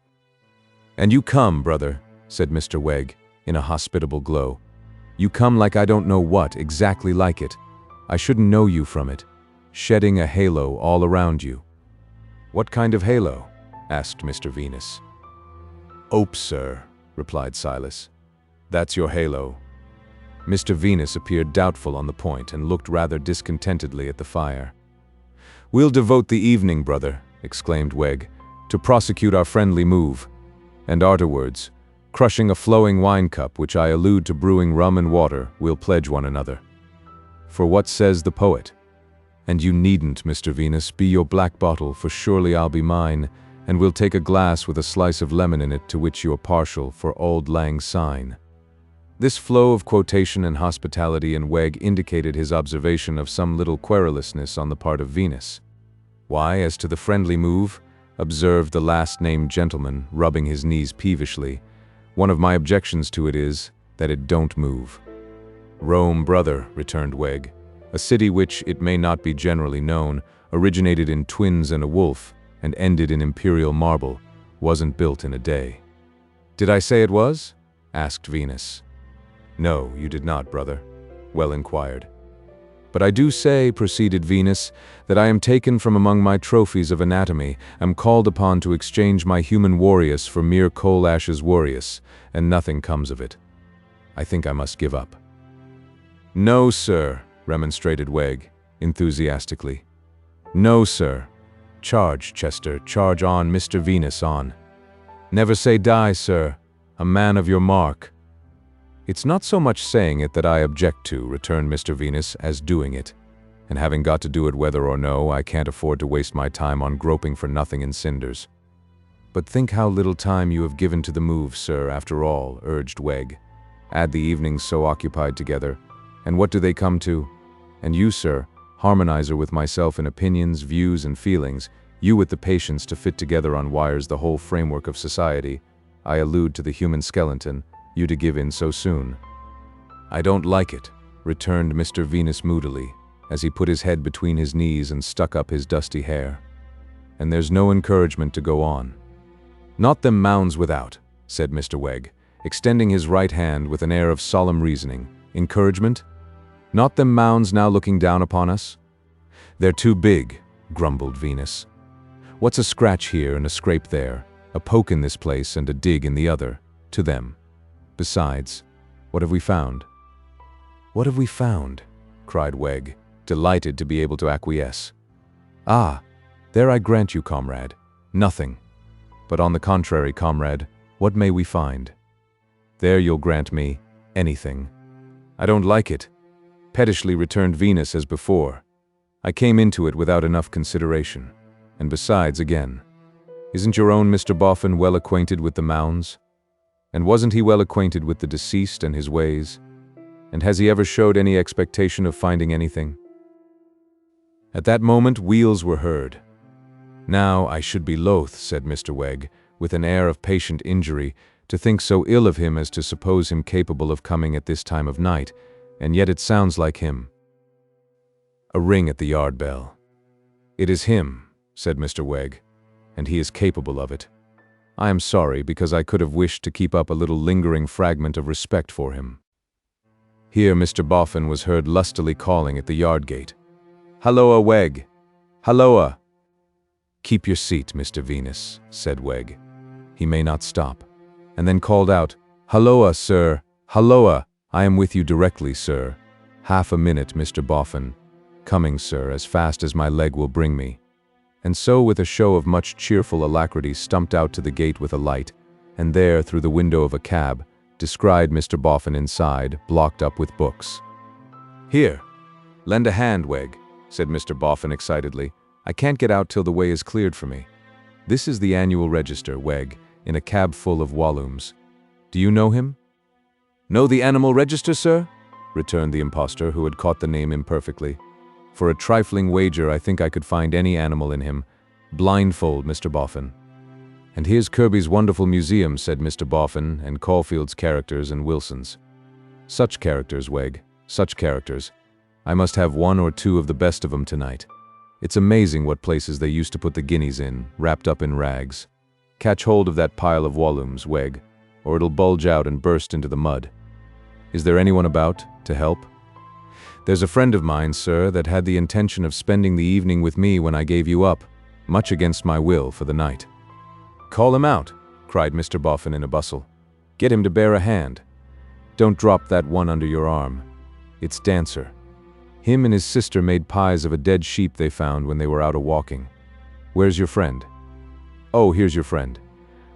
"And you come, brother," said Mr. Wegg, in a hospitable glow. "You come like I don't know what, exactly like it. I shouldn't know you from it. Shedding a halo all around you." "What kind of halo?" asked Mr. Venus. "Ope, sir," replied Silas. "That's your halo." Mr. Venus appeared doubtful on the point and looked rather discontentedly at the fire. "We'll devote the evening, brother," exclaimed Wegg, "to prosecute our friendly move. And arterwards, crushing a flowing wine cup which I allude to brewing rum and water, we'll pledge one another. For what says the poet? And you needn't, Mr. Venus, be your black bottle, for surely I'll be mine, and we'll take a glass with a slice of lemon in it to which you are partial, for auld lang syne." This flow of quotation and hospitality in Wegg indicated his observation of some little querulousness on the part of Venus. "Why, as to the friendly move," observed the last-named gentleman, rubbing his knees peevishly, "one of my objections to it is, that it don't move." "Rome, brother," returned Wegg, "a city which, it may not be generally known, originated in twins and a wolf, and ended in imperial marble, wasn't built in a day." "Did I say it was?" asked Venus. "No, you did not, brother," well inquired. "But I do say," proceeded Venus, "that I am taken from among my trophies of anatomy, am called upon to exchange my human warriors for mere coal ashes warriors, and nothing comes of it. I think I must give up." "No, sir," remonstrated Wegg, enthusiastically. "No, sir. Charge, Chester, charge on, Mr. Venus, on. Never say die, sir. A man of your mark." "It's not so much saying it that I object to," returned Mr. Venus, "as doing it. And having got to do it whether or no, I can't afford to waste my time on groping for nothing in cinders." "But think how little time you have given to the move, sir, after all," urged Wegg. "Add the evenings so occupied together, and what do they come to? And you, sir, harmonizer with myself in opinions, views, and feelings, you with the patience to fit together on wires the whole framework of society, I allude to the human skeleton, you to give in so soon." "I don't like it," returned Mr. Venus moodily, as he put his head between his knees and stuck up his dusty hair. "And there's no encouragement to go on." "Not them mounds without," said Mr. Wegg, extending his right hand with an air of solemn reasoning. "Encouragement? Not them mounds now looking down upon us?" "They're too big," grumbled Venus. "What's a scratch here and a scrape there, a poke in this place and a dig in the other, to them? Besides, what have we found?" "What have we found?" cried Wegg, delighted to be able to acquiesce. "Ah, there I grant you, comrade, nothing. But on the contrary, comrade, what may we find?" "There you'll grant me, anything." "I don't like it," pettishly returned Venus as before. "I came into it without enough consideration. And besides, again, isn't your own Mr. Boffin well acquainted with the mounds?" And wasn't he well acquainted with the deceased and his ways? And has he ever showed any expectation of finding anything? At that moment, wheels were heard. "Now, I should be loath," said Mr. Wegg, with an air of patient injury, "to think so ill of him as to suppose him capable of coming at this time of night, and yet it sounds like him." A ring at the yard bell. "It is him," said Mr. Wegg, "and he is capable of it. I am sorry, because I could have wished to keep up a little lingering fragment of respect for him." Here Mr. Boffin was heard lustily calling at the yard gate. "Halloa, Wegg! Halloa!" "Keep your seat, Mr. Venus," said Wegg. "He may not stop," and then called out, "Halloa, sir! Halloa! I am with you directly, sir. Half a minute, Mr. Boffin. Coming, sir, as fast as my leg will bring me." And so, with a show of much cheerful alacrity, stumped out to the gate with a light, and there, through the window of a cab, descried Mr. Boffin inside, blocked up with books. "Here, lend a hand, Wegg," said Mr. Boffin excitedly. "I can't get out till the way is cleared for me. This is the annual register, Wegg, in a cab full of volumes. Do you know him?" "Know the animal register, sir?" returned the impostor, who had caught the name imperfectly. "For a trifling wager, I think I could find any animal in him. Blindfold, Mr. Boffin." "And here's Kirby's wonderful museum," said Mr. Boffin, "and Caulfield's characters and Wilson's. Such characters, Wegg, such characters. I must have one or two of the best of 'em tonight. It's amazing what places they used to put the guineas in, wrapped up in rags. Catch hold of that pile of volumes, Wegg, or it'll bulge out and burst into the mud. Is there anyone about to help?" "There's a friend of mine, sir, that had the intention of spending the evening with me when I gave you up, much against my will, for the night." "Call him out," cried Mr. Boffin in a bustle. "Get him to bear a hand. Don't drop that one under your arm. It's Dancer. Him and his sister made pies of a dead sheep they found when they were out a-walking. Where's your friend? Oh, here's your friend.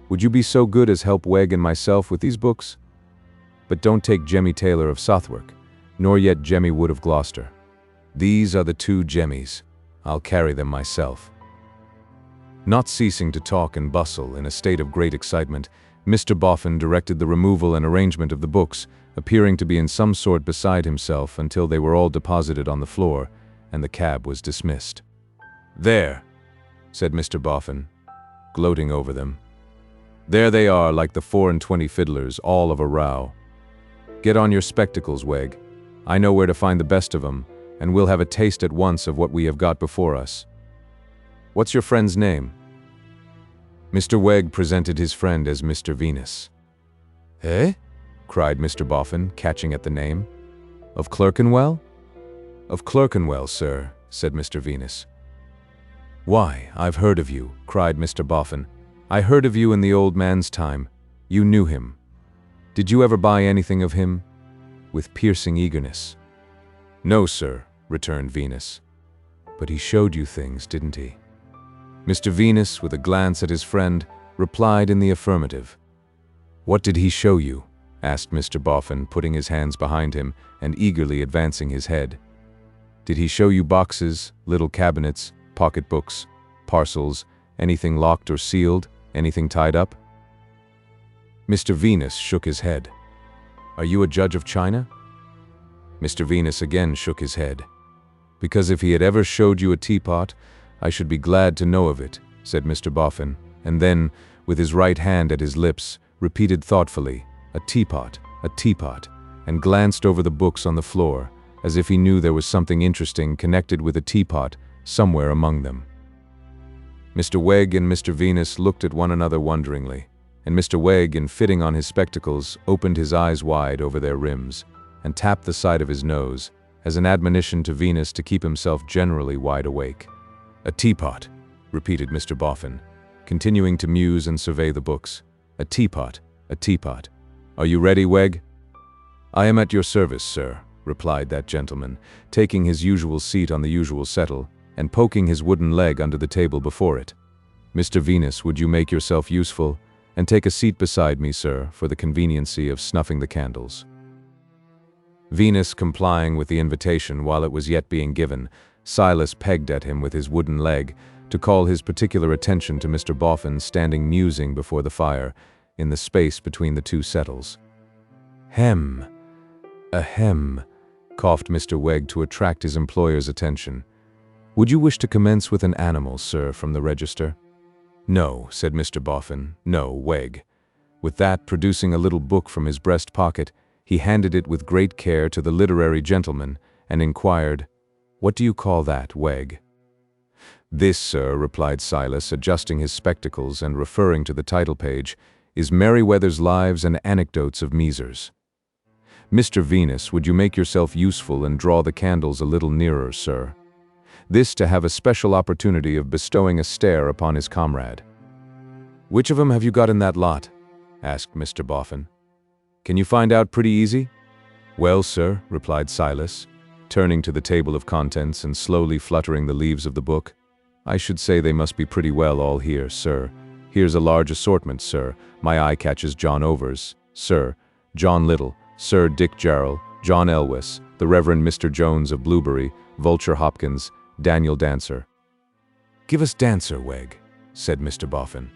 Would you be so good as help Wegg and myself with these books? But don't take Jemmy Taylor of Southwark, nor yet Jemmy Wood of Gloucester. These are the two Jemmys. I'll carry them myself." Not ceasing to talk and bustle, in a state of great excitement, Mr. Boffin directed the removal and arrangement of the books, appearing to be in some sort beside himself until they were all deposited on the floor, and the cab was dismissed. "There," said Mr. Boffin, gloating over them. "There they are, like the 24 fiddlers, all of a row. Get on your spectacles, Wegg. I know where to find the best of 'em, and we'll have a taste at once of what we have got before us. What's your friend's name?" Mr. Wegg presented his friend as Mr. Venus. "Eh?" cried Mr. Boffin, catching at the name. "Of Clerkenwell?" "Of Clerkenwell, sir," said Mr. Venus. "Why, I've heard of you," cried Mr. Boffin. "I heard of you in the old man's time. You knew him. Did you ever buy anything of him?" With piercing eagerness. "No, sir," returned Venus. "But he showed you things, didn't he?" Mr. Venus, with a glance at his friend, replied in the affirmative. "What did he show you?" asked Mr. Boffin, putting his hands behind him and eagerly advancing his head. "Did he show you boxes, little cabinets, pocketbooks, parcels, anything locked or sealed, anything tied up?" Mr. Venus shook his head. "Are you a judge of China?" Mr. Venus again shook his head. "Because if he had ever showed you a teapot, I should be glad to know of it," said Mr. Boffin, and then, with his right hand at his lips, repeated thoughtfully, a teapot," and glanced over the books on the floor, as if he knew there was something interesting connected with a teapot somewhere among them. Mr. Wegg and Mr. Venus looked at one another wonderingly, and Mr. Wegg, in fitting on his spectacles, opened his eyes wide over their rims, and tapped the side of his nose, as an admonition to Venus to keep himself generally wide awake. "A teapot," repeated Mr. Boffin, continuing to muse and survey the books. "A teapot, a teapot. Are you ready, Wegg?" "I am at your service, sir," replied that gentleman, taking his usual seat on the usual settle, and poking his wooden leg under the table before it. "Mr. Venus, would you make yourself useful, and take a seat beside me, sir, for the conveniency of snuffing the candles?" Venus complying with the invitation while it was yet being given, Silas pegged at him with his wooden leg to call his particular attention to Mr. Boffin standing musing before the fire, in the space between the two settles. "Hem, ahem," coughed Mr. Wegg to attract his employer's attention. "Would you wish to commence with an animal, sir, from the register?" "No," said Mr. Boffin. "No, Wegg." With that, producing a little book from his breast pocket, he handed it with great care to the literary gentleman and inquired, "What do you call that, Wegg?" "This, sir," replied Silas, adjusting his spectacles and referring to the title page, "is Meriwether's Lives and Anecdotes of Measers." "Mr. Venus, would you make yourself useful and draw the candles a little nearer, sir?" This to have a special opportunity of bestowing a stare upon his comrade. "Which of 'em have you got in that lot?" asked Mr. Boffin. "Can you find out pretty easy?" "Well, sir," replied Silas, turning to the table of contents and slowly fluttering the leaves of the book, "I should say they must be pretty well all here, sir. Here's a large assortment, sir. My eye catches John Overs, sir, John Little, Sir Dick Jarrell, John Elwes, the Reverend Mr. Jones of Blueberry, Vulture Hopkins, Daniel Dancer." "Give us Dancer, Wegg," said Mr. Boffin.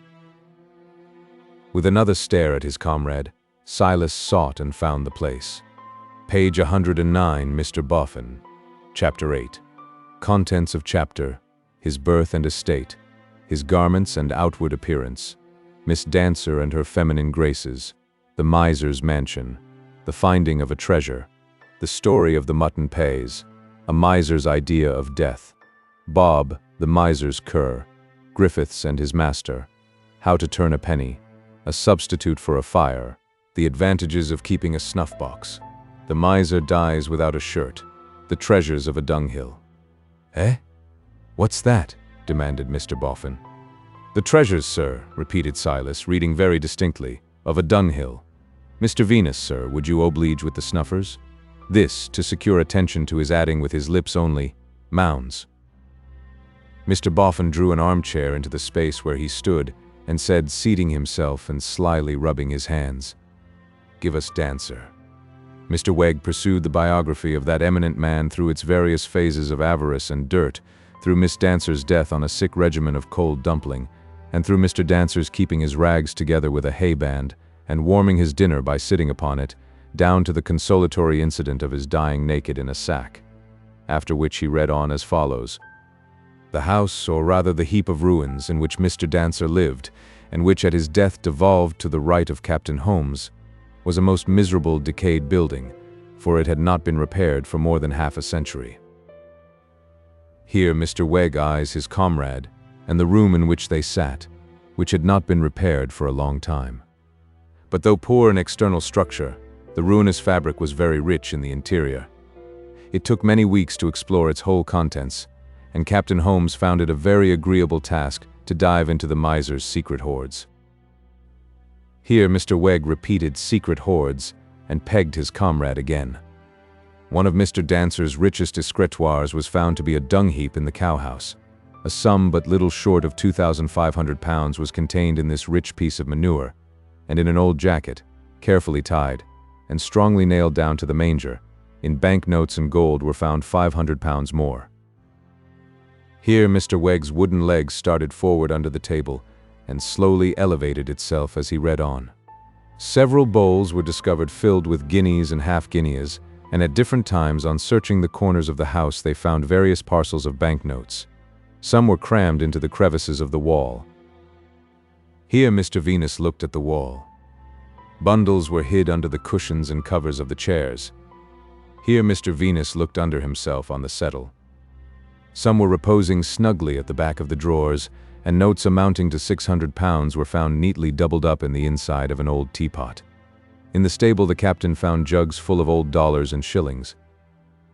With another stare at his comrade, Silas sought and found the place. Page 109, Mr. Boffin. Chapter 8. Contents of chapter: his birth and estate, his garments and outward appearance, Miss Dancer and her feminine graces, the miser's mansion, the finding of a treasure, the story of the mutton pays, a miser's idea of death, Bob, the miser's cur, Griffiths and his master, how to turn a penny, a substitute for a fire, the advantages of keeping a snuff-box, the miser dies without a shirt, the treasures of a dunghill. "Eh? What's that?" demanded Mr. Boffin. "The treasures, sir," repeated Silas, reading very distinctly, "of a dunghill. Mr. Venus, sir, would you oblige with the snuffers?" This, to secure attention to his adding with his lips only, "Mounds." Mr. Boffin drew an armchair into the space where he stood and said, seating himself and slyly rubbing his hands, "Give us Dancer." Mr. Wegg pursued the biography of that eminent man through its various phases of avarice and dirt, through Miss Dancer's death on a sick regimen of cold dumpling, and through Mr. Dancer's keeping his rags together with a hay band and warming his dinner by sitting upon it, down to the consolatory incident of his dying naked in a sack. After which he read on as follows: "The house, or rather the heap of ruins, in which Mr. Dancer lived, and which at his death devolved to the right of Captain Holmes, was a most miserable, decayed building, for it had not been repaired for more than half a century." Here Mr. Wegg eyes his comrade, and the room in which they sat, which had not been repaired for a long time. But though poor in external structure, the ruinous fabric was very rich in the interior. It took many weeks to explore its whole contents, and Captain Holmes found it a very agreeable task to dive into the miser's secret hoards. Here Mr. Wegg repeated secret hoards and pegged his comrade again. One of Mr. Dancer's richest escritoires was found to be a dung heap in the cowhouse. A sum but little short of £2,500 was contained in this rich piece of manure, and in an old jacket, carefully tied, and strongly nailed down to the manger, in banknotes and gold were found £500 more. Here Mr. Wegg's wooden leg started forward under the table and slowly elevated itself as he read on. Several bowls were discovered filled with guineas and half-guineas, and at different times on searching the corners of the house they found various parcels of banknotes. Some were crammed into the crevices of the wall. Here Mr. Venus looked at the wall. Bundles were hid under the cushions and covers of the chairs. Here Mr. Venus looked under himself on the settle. Some were reposing snugly at the back of the drawers, and notes amounting to £600 were found neatly doubled up in the inside of an old teapot. In the stable the captain found jugs full of old dollars and shillings.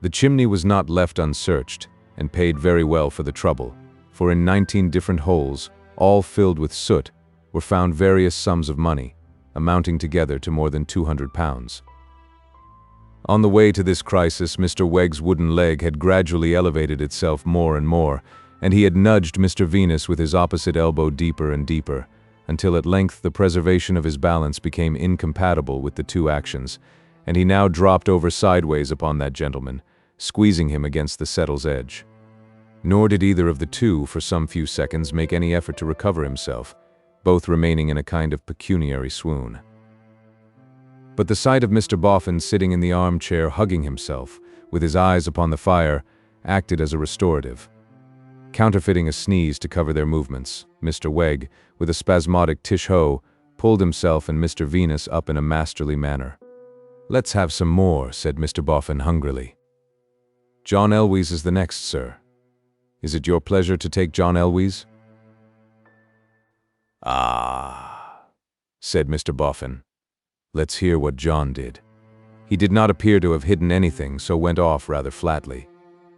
The chimney was not left unsearched, and paid very well for the trouble, for in 19 different holes, all filled with soot, were found various sums of money, amounting together to more than £200. On the way to this crisis, Mr. Wegg's wooden leg had gradually elevated itself more and more, and he had nudged Mr. Venus with his opposite elbow deeper and deeper, until at length the preservation of his balance became incompatible with the two actions, and he now dropped over sideways upon that gentleman, squeezing him against the settle's edge. Nor did either of the two, for some few seconds, make any effort to recover himself, both remaining in a kind of pecuniary swoon. But the sight of Mr. Boffin sitting in the armchair hugging himself, with his eyes upon the fire, acted as a restorative. Counterfeiting a sneeze to cover their movements, Mr. Wegg, with a spasmodic tish-ho, pulled himself and Mr. Venus up in a masterly manner. "Let's have some more," said Mr. Boffin hungrily. "John Elwes is the next, sir. Is it your pleasure to take John Elwes?" "Ah," said Mr. Boffin. "Let's hear what John did." He did not appear to have hidden anything, so went off rather flatly.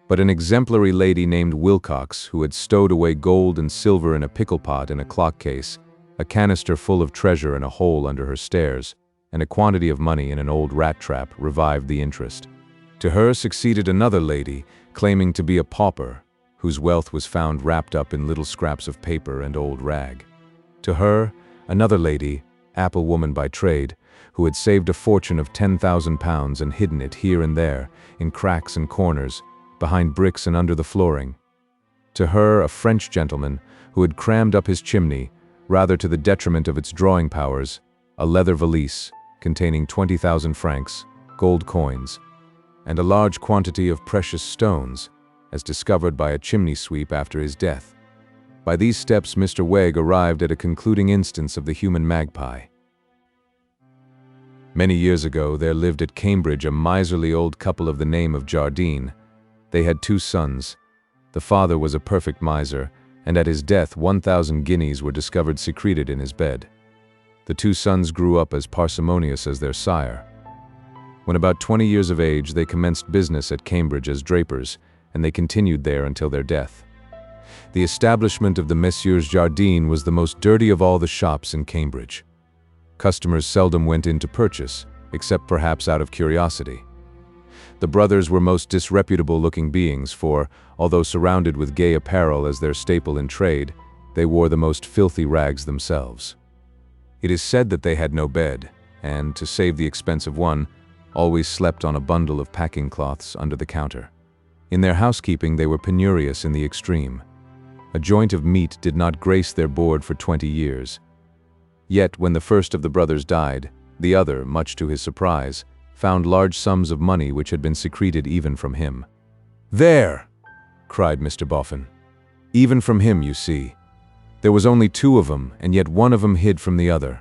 But an exemplary lady named Wilcox, who had stowed away gold and silver in a pickle pot in a clock case, a canister full of treasure in a hole under her stairs, and a quantity of money in an old rat trap, revived the interest. To her succeeded another lady, claiming to be a pauper, whose wealth was found wrapped up in little scraps of paper and old rag. To her, another lady, apple woman by trade, who had saved a fortune of £10,000 and hidden it here and there, in cracks and corners, behind bricks and under the flooring. To her, a French gentleman, who had crammed up his chimney, rather to the detriment of its drawing powers, a leather valise containing 20,000 francs, gold coins, and a large quantity of precious stones, as discovered by a chimney sweep after his death. By these steps Mr. Wegg arrived at a concluding instance of the human magpie. Many years ago there lived at Cambridge a miserly old couple of the name of Jardine. They had 2 sons. The father was a perfect miser, and at his death 1,000 guineas were discovered secreted in his bed. The 2 sons grew up as parsimonious as their sire. When about 20 years of age, they commenced business at Cambridge as drapers, and they continued there until their death. The establishment of the Messieurs Jardine was the most dirty of all the shops in Cambridge. Customers seldom went in to purchase, except perhaps out of curiosity. The brothers were most disreputable-looking beings, for, although surrounded with gay apparel as their staple in trade, they wore the most filthy rags themselves. It is said that they had no bed, and, to save the expense of one, always slept on a bundle of packing cloths under the counter. In their housekeeping they were penurious in the extreme. A joint of meat did not grace their board for 20 years. Yet, when the first of the brothers died, the other, much to his surprise, found large sums of money which had been secreted even from him. "There!" cried Mr. Boffin. "Even from him, you see. There was only 2 of them, and yet one of them hid from the other."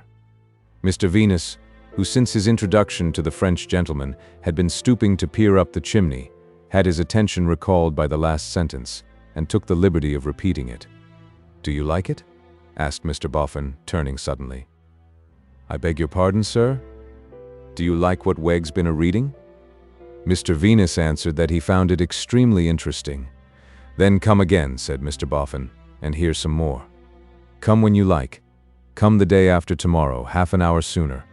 Mr. Venus, who since his introduction to the French gentleman had been stooping to peer up the chimney, had his attention recalled by the last sentence, and took the liberty of repeating it. "Do you like it?" asked Mr. Boffin, turning suddenly. "I beg your pardon, sir? Do you like what Wegg's been a-reading?" Mr. Venus answered that he found it extremely interesting. "Then come again," said Mr. Boffin, "and hear some more. Come when you like. Come the day after tomorrow, half an hour sooner.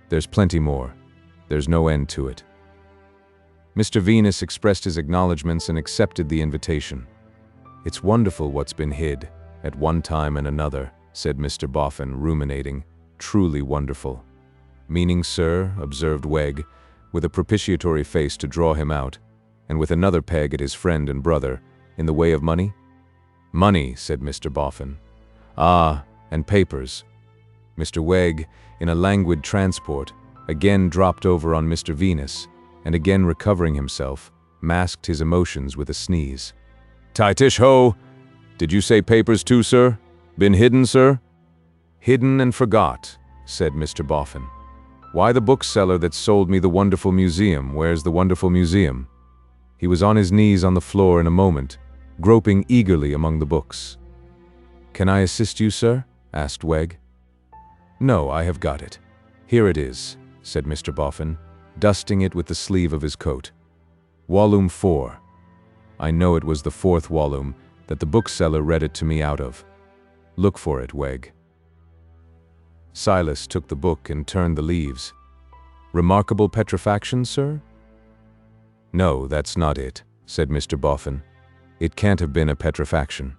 There's plenty more. There's no end to it." Mr. Venus expressed his acknowledgments and accepted the invitation. "It's wonderful what's been hid, at one time and another," said Mr. Boffin, ruminating. "Truly wonderful." "Meaning, sir," observed Wegg, with a propitiatory face to draw him out, and with another peg at his friend and brother, "in the way of money?" "Money," said Mr. Boffin. "Ah, and papers." Mr. Wegg, in a languid transport, again dropped over on Mr. Venus, and again recovering himself, masked his emotions with a sneeze. "Tight-ish-ho! Did you say papers too, sir? Been hidden, sir?" "Hidden and forgot," said Mr. Boffin. "Why, the bookseller that sold me the wonderful museum, where's the wonderful museum?" He was on his knees on the floor in a moment, groping eagerly among the books. "Can I assist you, sir?" asked Wegg. "No, I have got it. Here it is," said Mr. Boffin, dusting it with the sleeve of his coat. "Volume 4. I know it was the 4th volume that the bookseller read it to me out of. Look for it, Wegg." Silas took the book and turned the leaves. "Remarkable petrifaction, sir?" "No, that's not it," said Mr. Boffin. "It can't have been a petrifaction.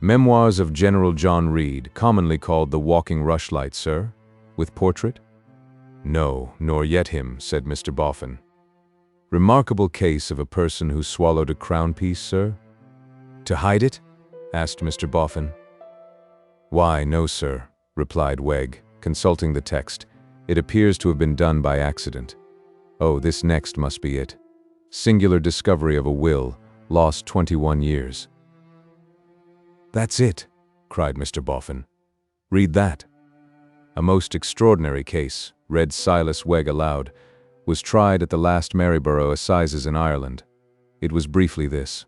Memoirs of General John Reed, commonly called the Walking Rushlight, sir? With portrait?" "No, nor yet him," said Mr. Boffin. "Remarkable case of a person who swallowed a crown piece, sir?" "To hide it?" asked Mr. Boffin. "Why, no, sir," replied Wegg, consulting the text. "It appears to have been done by accident. Oh, this next must be it. Singular discovery of a will, lost 21 years. "That's it," cried Mr. Boffin. "Read that." "A most extraordinary case," read Silas Wegg aloud, "was tried at the last Maryborough Assizes in Ireland. It was briefly this.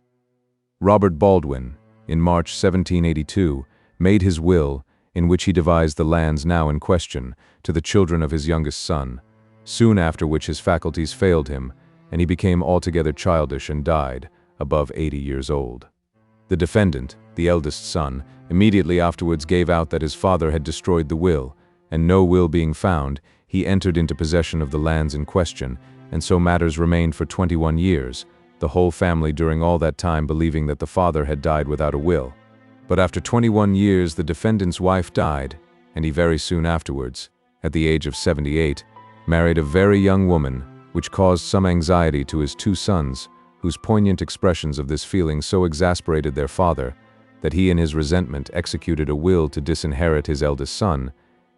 Robert Baldwin, in March 1782, made his will, in which he devised the lands now in question, to the children of his youngest son, soon after which his faculties failed him, and he became altogether childish and died, above 80 years old. The defendant, the eldest son, immediately afterwards gave out that his father had destroyed the will, and no will being found, he entered into possession of the lands in question, and so matters remained for 21 years, the whole family during all that time believing that the father had died without a will. But after 21 years the defendant's wife died, and he very soon afterwards, at the age of 78, married a very young woman, which caused some anxiety to his two sons, whose poignant expressions of this feeling so exasperated their father, that he in his resentment executed a will to disinherit his eldest son,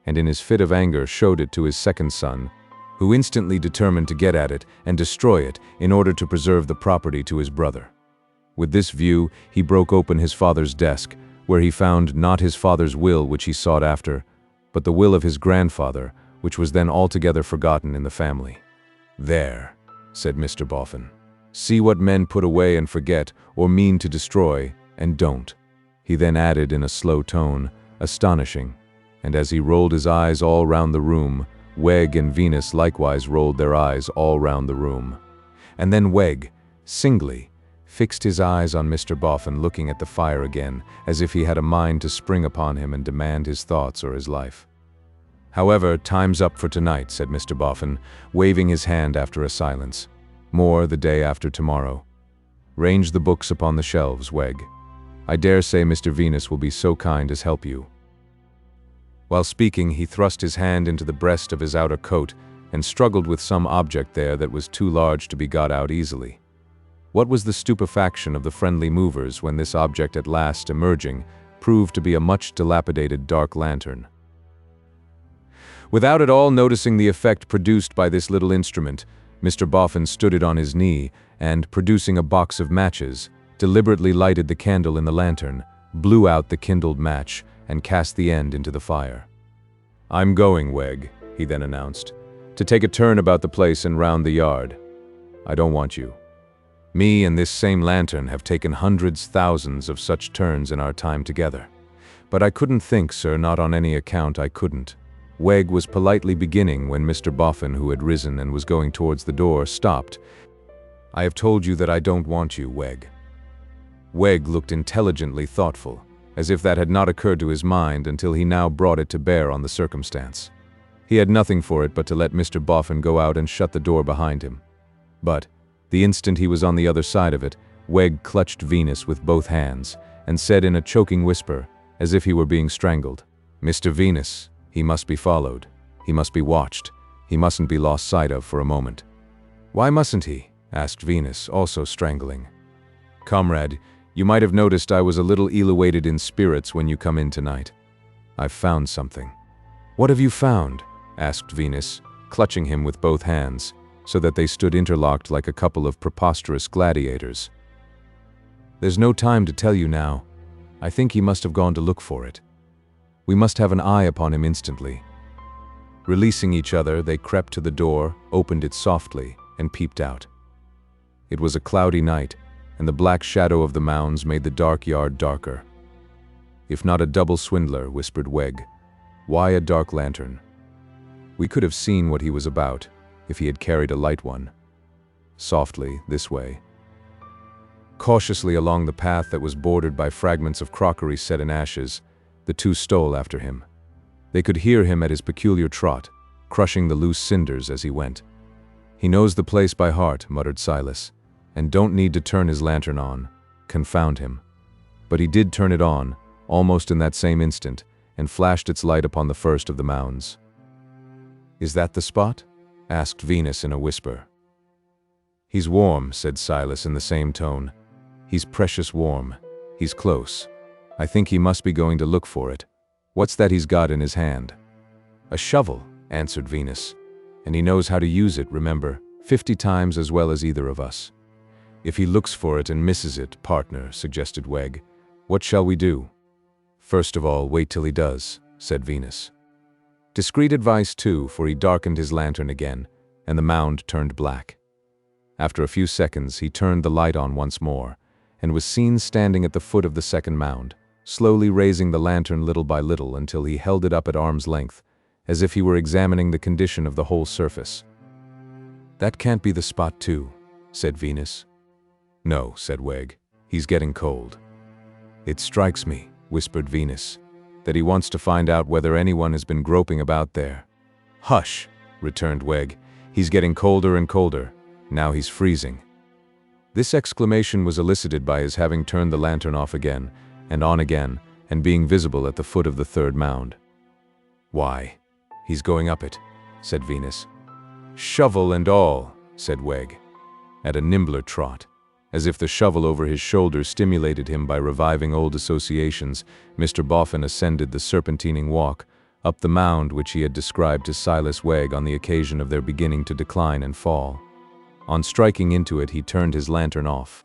and in his fit of anger showed it to his second son, who instantly determined to get at it and destroy it in order to preserve the property to his brother. With this view, he broke open his father's desk, where he found not his father's will which he sought after, but the will of his grandfather, which was then altogether forgotten in the family. "There," said Mr. Boffin. "See what men put away and forget, or mean to destroy, and don't." He then added in a slow tone, "Astonishing," and as he rolled his eyes all round the room, Wegg and Venus likewise rolled their eyes all round the room. And then Wegg, singly, fixed his eyes on Mr. Boffin, looking at the fire again, as if he had a mind to spring upon him and demand his thoughts or his life. "However, time's up for tonight," said Mr. Boffin, waving his hand after a silence. "More the day after tomorrow. Range the books upon the shelves, Wegg. I dare say Mr. Venus will be so kind as help you." While speaking, he thrust his hand into the breast of his outer coat and struggled with some object there that was too large to be got out easily. What was the stupefaction of the friendly movers when this object at last emerging proved to be a much dilapidated dark lantern. Without at all noticing the effect produced by this little instrument, Mr. Boffin stood it on his knee and, producing a box of matches, deliberately lighted the candle in the lantern, blew out the kindled match, and cast the end into the fire. "I'm going, Wegg," he then announced, "to take a turn about the place and round the yard. I don't want you. Me and this same lantern have taken hundreds, thousands of such turns in our time together. But I couldn't think, sir, not on any account I couldn't." Wegg was politely beginning when Mr. Boffin, who had risen and was going towards the door, stopped. "I have told you that I don't want you, Wegg." Wegg looked intelligently thoughtful, as if that had not occurred to his mind until he now brought it to bear on the circumstance. He had nothing for it but to let Mr. Boffin go out and shut the door behind him. But, the instant he was on the other side of it, Wegg clutched Venus with both hands, and said in a choking whisper, as if he were being strangled, "Mr. Venus, he must be followed. He must be watched. He mustn't be lost sight of for a moment." "Why mustn't he?" asked Venus, also strangling. "Comrade, you might have noticed I was a little elevated in spirits when you come in tonight. I've found something." "What have you found?" asked Venus, clutching him with both hands, so that they stood interlocked like a couple of preposterous gladiators. "There's no time to tell you now. I think he must have gone to look for it. We must have an eye upon him instantly." Releasing each other, they crept to the door, opened it softly, and peeped out. It was a cloudy night, and the black shadow of the mounds made the dark yard darker. "If not a double swindler," whispered Wegg, "why a dark lantern? We could have seen what he was about, if he had carried a light one." Softly, this way. Cautiously along the path that was bordered by fragments of crockery set in ashes, the two stole after him. They could hear him at his peculiar trot, crushing the loose cinders as he went. "He knows the place by heart," muttered Silas, "and don't need to turn his lantern on. Confound him." But he did turn it on, almost in that same instant, and flashed its light upon the first of the mounds. "Is that the spot?" asked Venus in a whisper. "He's warm," said Silas in the same tone. "He's precious warm. He's close. I think he must be going to look for it. What's that he's got in his hand?" "A shovel," answered Venus. "And he knows how to use it, remember, 50 times as well as either of us." "If he looks for it and misses it, partner," suggested Weg, "what shall we do?" "First of all, wait till he does," said Venus. Discreet advice too, for he darkened his lantern again, and the mound turned black. After a few seconds, he turned the light on once more, and was seen standing at the foot of the second mound, slowly raising the lantern little by little until he held it up at arm's length, as if he were examining the condition of the whole surface. "That can't be the spot too," said Venus. "No," said Weg, "he's getting cold." "It strikes me," whispered Venus, "that he wants to find out whether anyone has been groping about there." "Hush," returned Weg, "he's getting colder and colder. Now he's freezing." This exclamation was elicited by his having turned the lantern off again, and on again, and being visible at the foot of the third mound. "Why, he's going up it," said Venus. "Shovel and all," said Weg, at a nimbler trot. As if the shovel over his shoulder stimulated him by reviving old associations, Mr. Boffin ascended the serpentining walk, up the mound which he had described to Silas Weg on the occasion of their beginning to decline and fall. On striking into it, he turned his lantern off.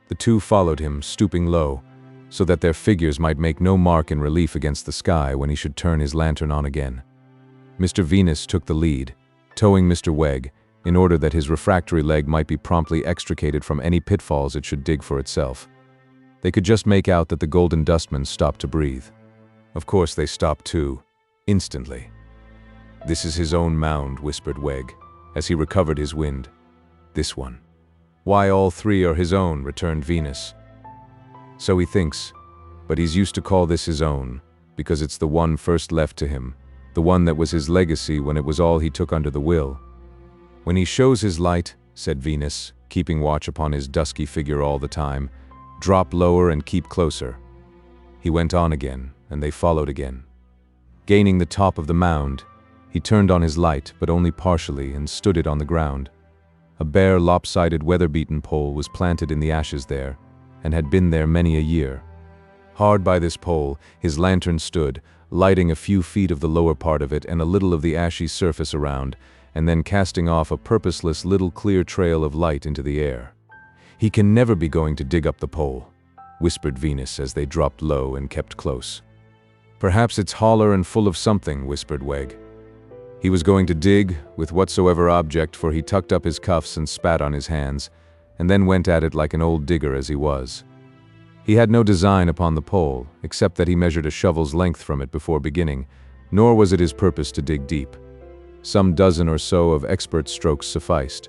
The two followed him, stooping low, so that their figures might make no mark in relief against the sky when he should turn his lantern on again. Mr. Venus took the lead, towing Mr. Weg, in order that his refractory leg might be promptly extricated from any pitfalls it should dig for itself. They could just make out that the Golden Dustman stopped to breathe. Of course they stopped too, instantly. "This is his own mound," whispered Weg, as he recovered his wind. "This one." "Why, all three are his own," returned Venus. "So he thinks, but he's used to call this his own, because it's the one first left to him, the one that was his legacy when it was all he took under the will. When he shows his light," said Venus, keeping watch upon his dusky figure all the time, "drop lower and keep closer." He went on again, and they followed again. Gaining the top of the mound, he turned on his light, but only partially, and stood it on the ground. A bare, lopsided, weather-beaten pole was planted in the ashes there, and had been there many a year. Hard by this pole, his lantern stood, lighting a few feet of the lower part of it and a little of the ashy surface around, and then casting off a purposeless little clear trail of light into the air. "He can never be going to dig up the pole," whispered Venus as they dropped low and kept close. "Perhaps it's holler and full of something," whispered Weg. He was going to dig, with whatsoever object, for he tucked up his cuffs and spat on his hands, and then went at it like an old digger as he was. He had no design upon the pole, except that he measured a shovel's length from it before beginning, nor was it his purpose to dig deep. Some dozen or so of expert strokes sufficed.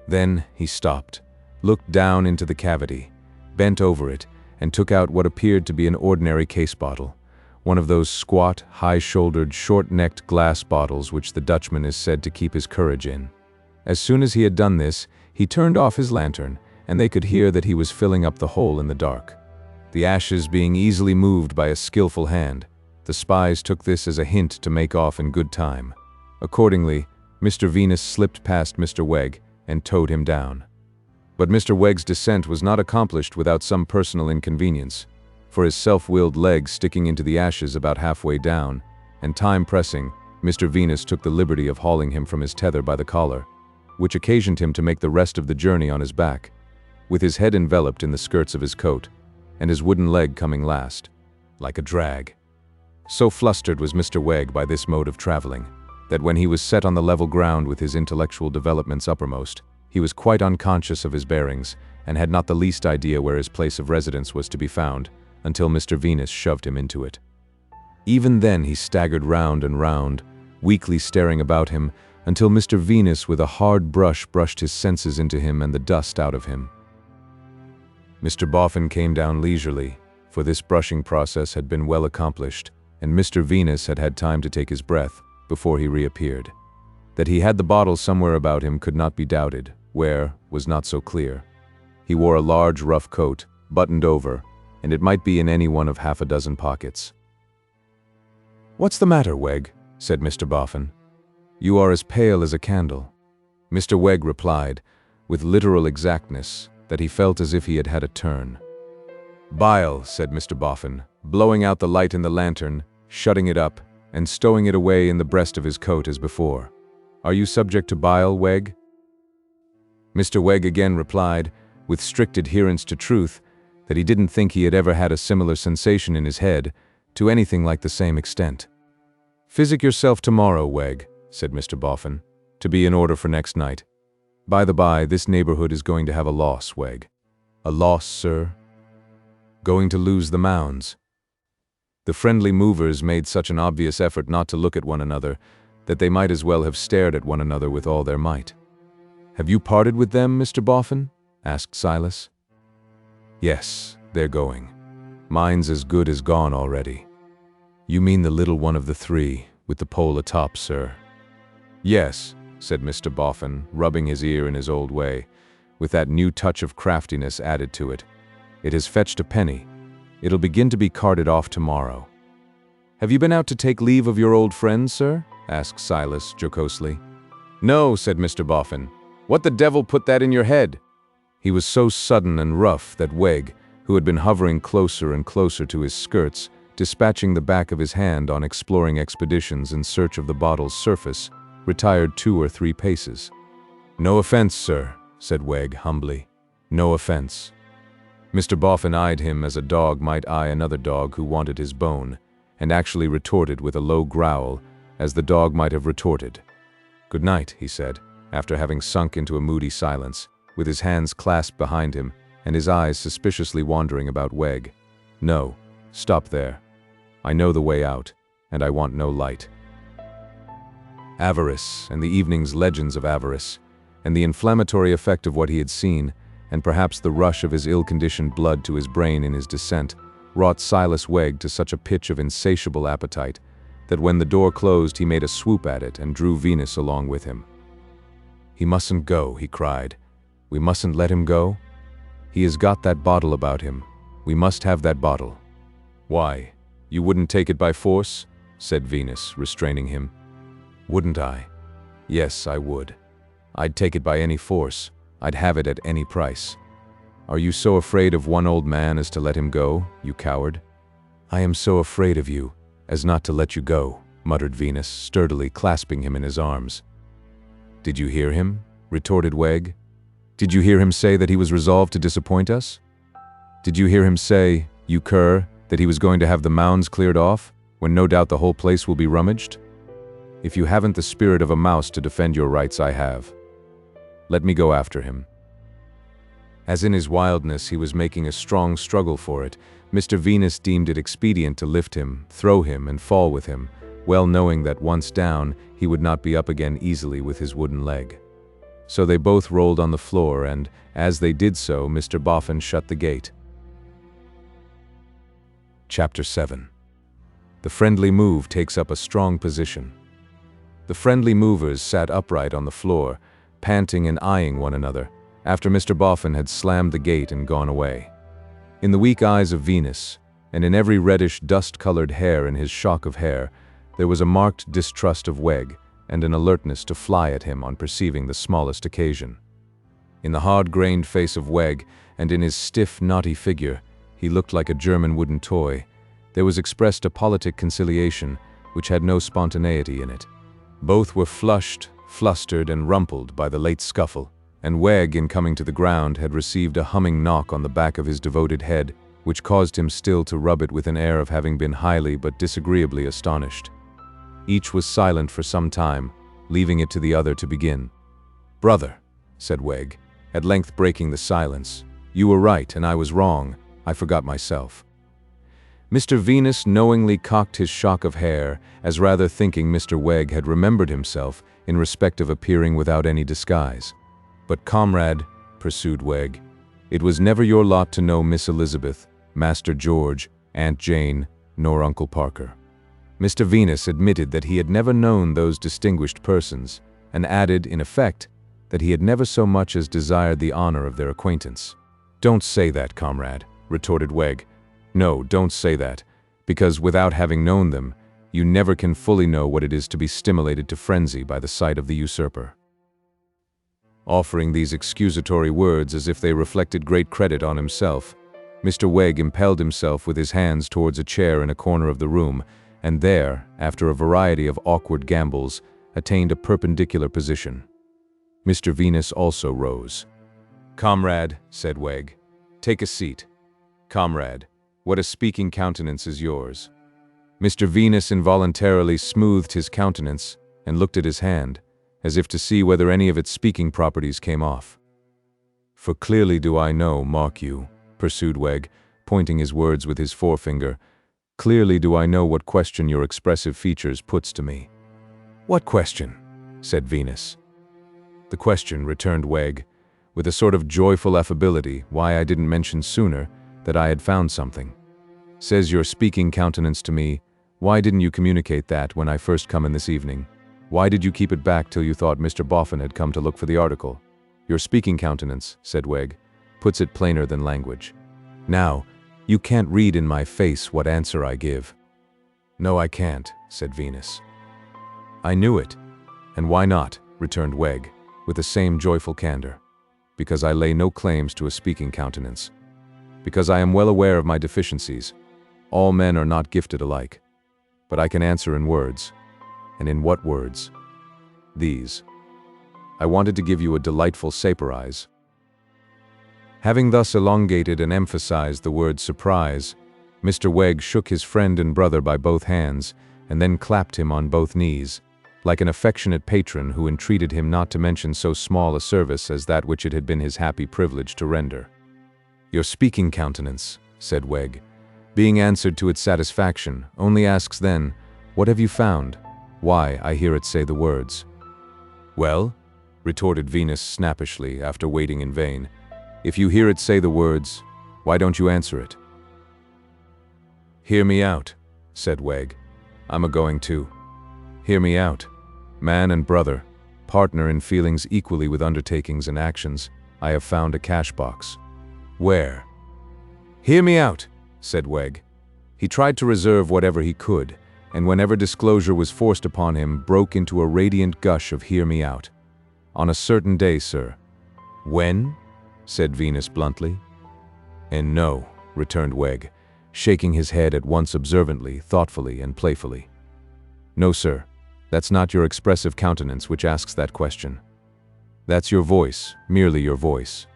Then he stopped, looked down into the cavity, bent over it, and took out what appeared to be an ordinary case bottle, one of those squat, high-shouldered, short-necked glass bottles which the Dutchman is said to keep his courage in. As soon as he had done this, he turned off his lantern, and they could hear that he was filling up the hole in the dark. The ashes being easily moved by a skillful hand, the spies took this as a hint to make off in good time. Accordingly, Mr. Venus slipped past Mr. Weg and towed him down. But Mr. Weg's descent was not accomplished without some personal inconvenience, for his self-willed leg sticking into the ashes about halfway down, and time pressing, Mr. Venus took the liberty of hauling him from his tether by the collar, which occasioned him to make the rest of the journey on his back, with his head enveloped in the skirts of his coat, and his wooden leg coming last, like a drag. So flustered was Mr. Weg by this mode of traveling, that when he was set on the level ground with his intellectual developments uppermost, he was quite unconscious of his bearings, and had not the least idea where his place of residence was to be found, until Mr. Venus shoved him into it. Even then he staggered round and round, weakly staring about him, until Mr. Venus with a hard brush brushed his senses into him and the dust out of him. Mr. Boffin came down leisurely, for this brushing process had been well accomplished, and Mr. Venus had had time to take his breath before he reappeared. That he had the bottle somewhere about him could not be doubted, where was not so clear. He wore a large rough coat, buttoned over, and it might be in any one of half a dozen pockets. "What's the matter, Weg?" said Mr. Boffin. "You are as pale as a candle." Mr. Weg replied, with literal exactness, that he felt as if he had had a turn. "Bile," said Mr. Boffin, blowing out the light in the lantern, shutting it up, and stowing it away in the breast of his coat as before. "Are you subject to bile, Wegg?" Mr. Wegg again replied, with strict adherence to truth, that he didn't think he had ever had a similar sensation in his head, to anything like the same extent. "Physic yourself tomorrow, Wegg," said Mr. Boffin, "to be in order for next night. By the by, this neighborhood is going to have a loss, Wegg." "A loss, sir?" "Going to lose the mounds." The friendly movers made such an obvious effort not to look at one another that they might as well have stared at one another with all their might. "Have you parted with them, Mr. Boffin?" asked Silas. "Yes, they're going. Mine's as good as gone already." "You mean the little one of the three, with the pole atop, sir?" "Yes," said Mr. Boffin, rubbing his ear in his old way, with that new touch of craftiness added to it. "It has fetched a penny. It'll begin to be carted off tomorrow." "Have you been out to take leave of your old friends, sir?" asked Silas jocosely. "No," said Mr. Boffin. "What the devil put that in your head?" He was so sudden and rough that Wegg, who had been hovering closer and closer to his skirts, dispatching the back of his hand on exploring expeditions in search of the bottle's surface, retired 2 or 3 paces. "No offense, sir," said Wegg humbly. "No offense." Mr. Boffin eyed him as a dog might eye another dog who wanted his bone, and actually retorted with a low growl, as the dog might have retorted. "Good night," he said, after having sunk into a moody silence, with his hands clasped behind him and his eyes suspiciously wandering about Wegg. "No, stop there. I know the way out, and I want no light." Avarice, and the evening's legends of avarice, and the inflammatory effect of what he had seen, and perhaps the rush of his ill-conditioned blood to his brain in his descent, wrought Silas Wegg to such a pitch of insatiable appetite that when the door closed he made a swoop at it and drew Venus along with him. "He mustn't go," he cried. "We mustn't let him go. He has got that bottle about him. We must have that bottle." "Why, you wouldn't take it by force?" said Venus, restraining him. "Wouldn't I? Yes, I would. I'd take it by any force. I'd have it at any price. Are you so afraid of one old man as to let him go, you coward?" "I am so afraid of you as not to let you go," muttered Venus, sturdily clasping him in his arms. "Did you hear him?" retorted Wegg. "Did you hear him say that he was resolved to disappoint us? Did you hear him say, you cur, that he was going to have the mounds cleared off, when no doubt the whole place will be rummaged? If you haven't the spirit of a mouse to defend your rights, I have. Let me go after him." As in his wildness he was making a strong struggle for it, Mr. Venus deemed it expedient to lift him, throw him, and fall with him, well knowing that once down, he would not be up again easily with his wooden leg. So they both rolled on the floor, and, as they did so, Mr. Boffin shut the gate. Chapter 7. The friendly move takes up a strong position. The friendly movers sat upright on the floor, panting and eyeing one another, after Mr. Boffin had slammed the gate and gone away. In the weak eyes of Venus, and in every reddish dust-colored hair in his shock of hair, there was a marked distrust of Wegg, and an alertness to fly at him on perceiving the smallest occasion. In the hard-grained face of Wegg, and in his stiff, knotty figure, he looked like a German wooden toy. There was expressed a politic conciliation, which had no spontaneity in it. Both were flushed, flustered, and rumpled by the late scuffle, and Wegg, in coming to the ground, had received a humming knock on the back of his devoted head, which caused him still to rub it with an air of having been highly but disagreeably astonished. Each was silent for some time, leaving it to the other to begin. "Brother," said Wegg, at length breaking the silence, "you were right and I was wrong. I forgot myself." Mr. Venus knowingly cocked his shock of hair, as rather thinking Mr. Wegg had remembered himself in respect of appearing without any disguise. "But, comrade," pursued Wegg, "it was never your lot to know Miss Elizabeth, Master George, Aunt Jane, nor Uncle Parker." Mr. Venus admitted that he had never known those distinguished persons, and added, in effect, that he had never so much as desired the honor of their acquaintance. "Don't say that, comrade," retorted Wegg. "No, don't say that, because without having known them, you never can fully know what it is to be stimulated to frenzy by the sight of the usurper." Offering these excusatory words as if they reflected great credit on himself, Mr. Wegg impelled himself with his hands towards a chair in a corner of the room, and there, after a variety of awkward gambols, attained a perpendicular position. Mr. Venus also rose. "Comrade," said Wegg, "take a seat. Comrade, what a speaking countenance is yours." Mr. Venus involuntarily smoothed his countenance and looked at his hand, as if to see whether any of its speaking properties came off. "For clearly do I know, mark you," pursued Wegg, pointing his words with his forefinger, "clearly do I know what question your expressive features puts to me." "What question?" said Venus. "The question," returned Wegg, with a sort of joyful affability, "why I didn't mention sooner that I had found something. Says your speaking countenance to me, why didn't you communicate that when I first come in this evening? Why did you keep it back till you thought Mr. Boffin had come to look for the article? Your speaking countenance," said Wegg, "puts it plainer than language. Now, you can't read in my face what answer I give." "No, I can't," said Venus. "I knew it. And why not?" returned Wegg, with the same joyful candor. "Because I lay no claims to a speaking countenance. Because I am well aware of my deficiencies. All men are not gifted alike. But I can answer in words. And in what words? These. I wanted to give you a delightful surprise." Having thus elongated and emphasized the word surprise, Mr. Wegg shook his friend and brother by both hands, and then clapped him on both knees, like an affectionate patron who entreated him not to mention so small a service as that which it had been his happy privilege to render. "Your speaking countenance," said Wegg, being answered to its satisfaction, only asks then, "What have you found? Why, I hear it say the words." "Well," retorted Venus snappishly, after waiting in vain, "if you hear it say the words, why don't you answer it?" "Hear me out," said Wegg. "I'm a-going to. Hear me out. Man and brother, partner in feelings equally with undertakings and actions, I have found a cash box." "Where?" "Hear me out," said Wegg. He tried to reserve whatever he could, and whenever disclosure was forced upon him, broke into a radiant gush of "hear me out." "On a certain day, sir." "When?" said Venus bluntly. "And no," returned Wegg, shaking his head at once observantly, thoughtfully, and playfully. "No, sir, that's not your expressive countenance which asks that question. That's your voice, merely your voice.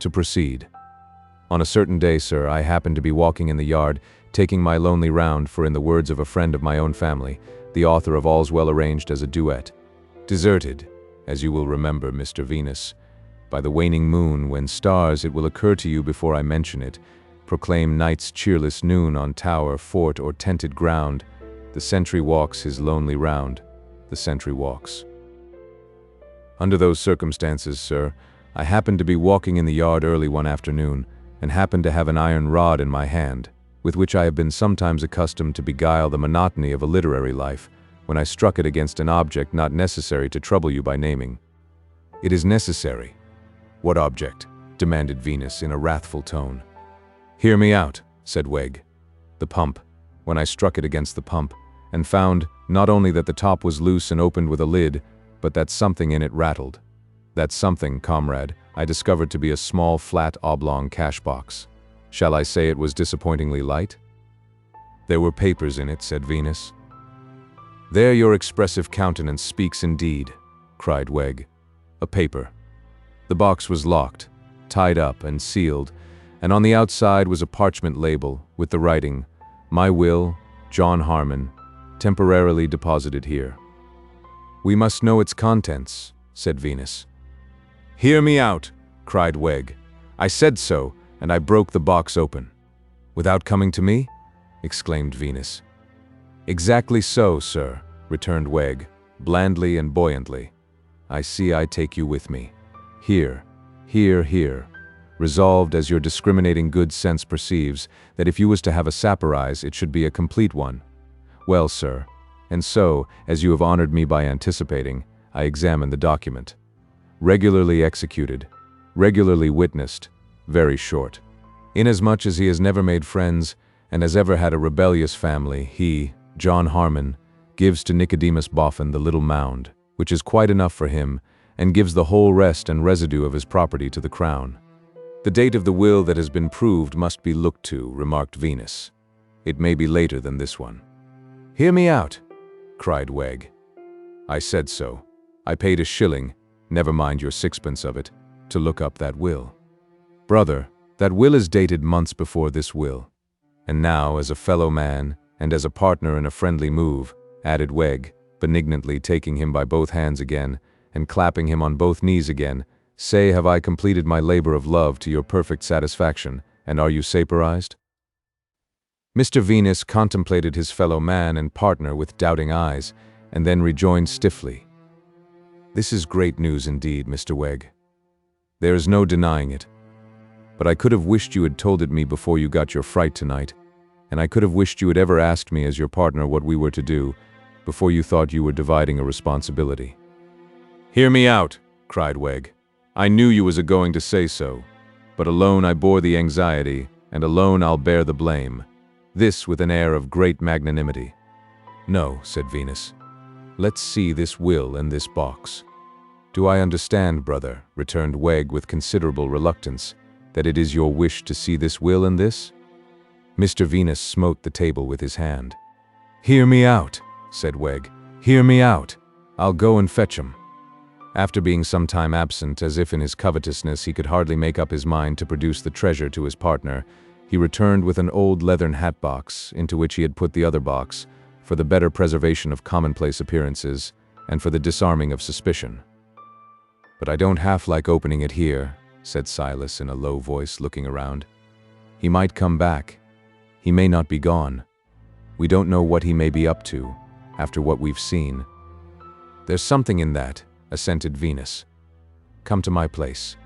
To proceed. On a certain day, sir, I happened to be walking in the yard, taking my lonely round, for in the words of a friend of my own family, the author of All's Well Arranged as a Duet, deserted, as you will remember, Mr. Venus, by the waning moon, when stars, it will occur to you before I mention it, proclaim night's cheerless noon on tower, fort, or tented ground, the sentry walks his lonely round, the sentry walks. Under those circumstances, sir, I happened to be walking in the yard early one afternoon, and happened to have an iron rod in my hand, with which I have been sometimes accustomed to beguile the monotony of a literary life, when I struck it against an object not necessary to trouble you by naming." "It is necessary." "What object?" demanded Venus in a wrathful tone. "Hear me out," said Wegg. "The pump. When I struck it against the pump, and found not only that the top was loose and opened with a lid, but that something in it rattled. That something, comrade, I discovered to be a small, flat, oblong cash box. Shall I say it was disappointingly light?" "There were papers in it," said Venus. "There your expressive countenance speaks indeed," cried Wegg. "A paper. The box was locked, tied up, and sealed, and on the outside was a parchment label with the writing, 'My will, John Harmon, temporarily deposited here.'" "We must know its contents," said Venus. "Hear me out," cried Wegg. "I said so, and I broke the box open." "Without coming to me?" exclaimed Venus. "Exactly so, sir," returned Wegg, blandly and buoyantly. "I see I take you with me. Here, here, here, resolved, as your discriminating good sense perceives, that if you was to have a saporize, it should be a complete one. Well, sir, and so, as you have honored me by anticipating, I examine the document. Regularly executed, regularly witnessed, very short. Inasmuch as he has never made friends, and has ever had a rebellious family, he, John Harmon, gives to Nicodemus Boffin the little mound, which is quite enough for him, and gives the whole rest and residue of his property to the crown. The date of the will that has been proved must be looked to, remarked Venus. It may be later than this one. "Hear me out," cried Wegg. "I said so. I paid a shilling, never mind your sixpence of it, to look up that will. Brother, that will is dated months before this will. And now, as a fellow man, and as a partner in a friendly move," added Wegg, benignantly taking him by both hands again, and clapping him on both knees again, "say, have I completed my labor of love to your perfect satisfaction, and are you saporized?" Mr. Venus contemplated his fellow man and partner with doubting eyes, and then rejoined stiffly, "This is great news indeed, Mr. Wegg. There is no denying it. But I could have wished you had told it me before you got your fright tonight, and I could have wished you had ever asked me as your partner what we were to do, before you thought you were dividing a responsibility." "Hear me out," cried Wegg. "I knew you was a-going to say so, but alone I bore the anxiety, and alone I'll bear the blame." This with an air of great magnanimity. "No," said Venus. "Let's see this will and this box." "Do I understand, brother," returned Wegg with considerable reluctance, "that it is your wish to see this will and this?" Mr. Venus smote the table with his hand. "Hear me out," said Wegg. "Hear me out. I'll go and fetch 'em." After being some time absent, as if in his covetousness he could hardly make up his mind to produce the treasure to his partner, he returned with an old leathern hat box, into which he had put the other box, for the better preservation of commonplace appearances, and for the disarming of suspicion. "But I don't half like opening it here," said Silas in a low voice, looking around. "He might come back. He may not be gone. We don't know what he may be up to, after what we've seen." "There's something in that," assented Venus. "Come to my place."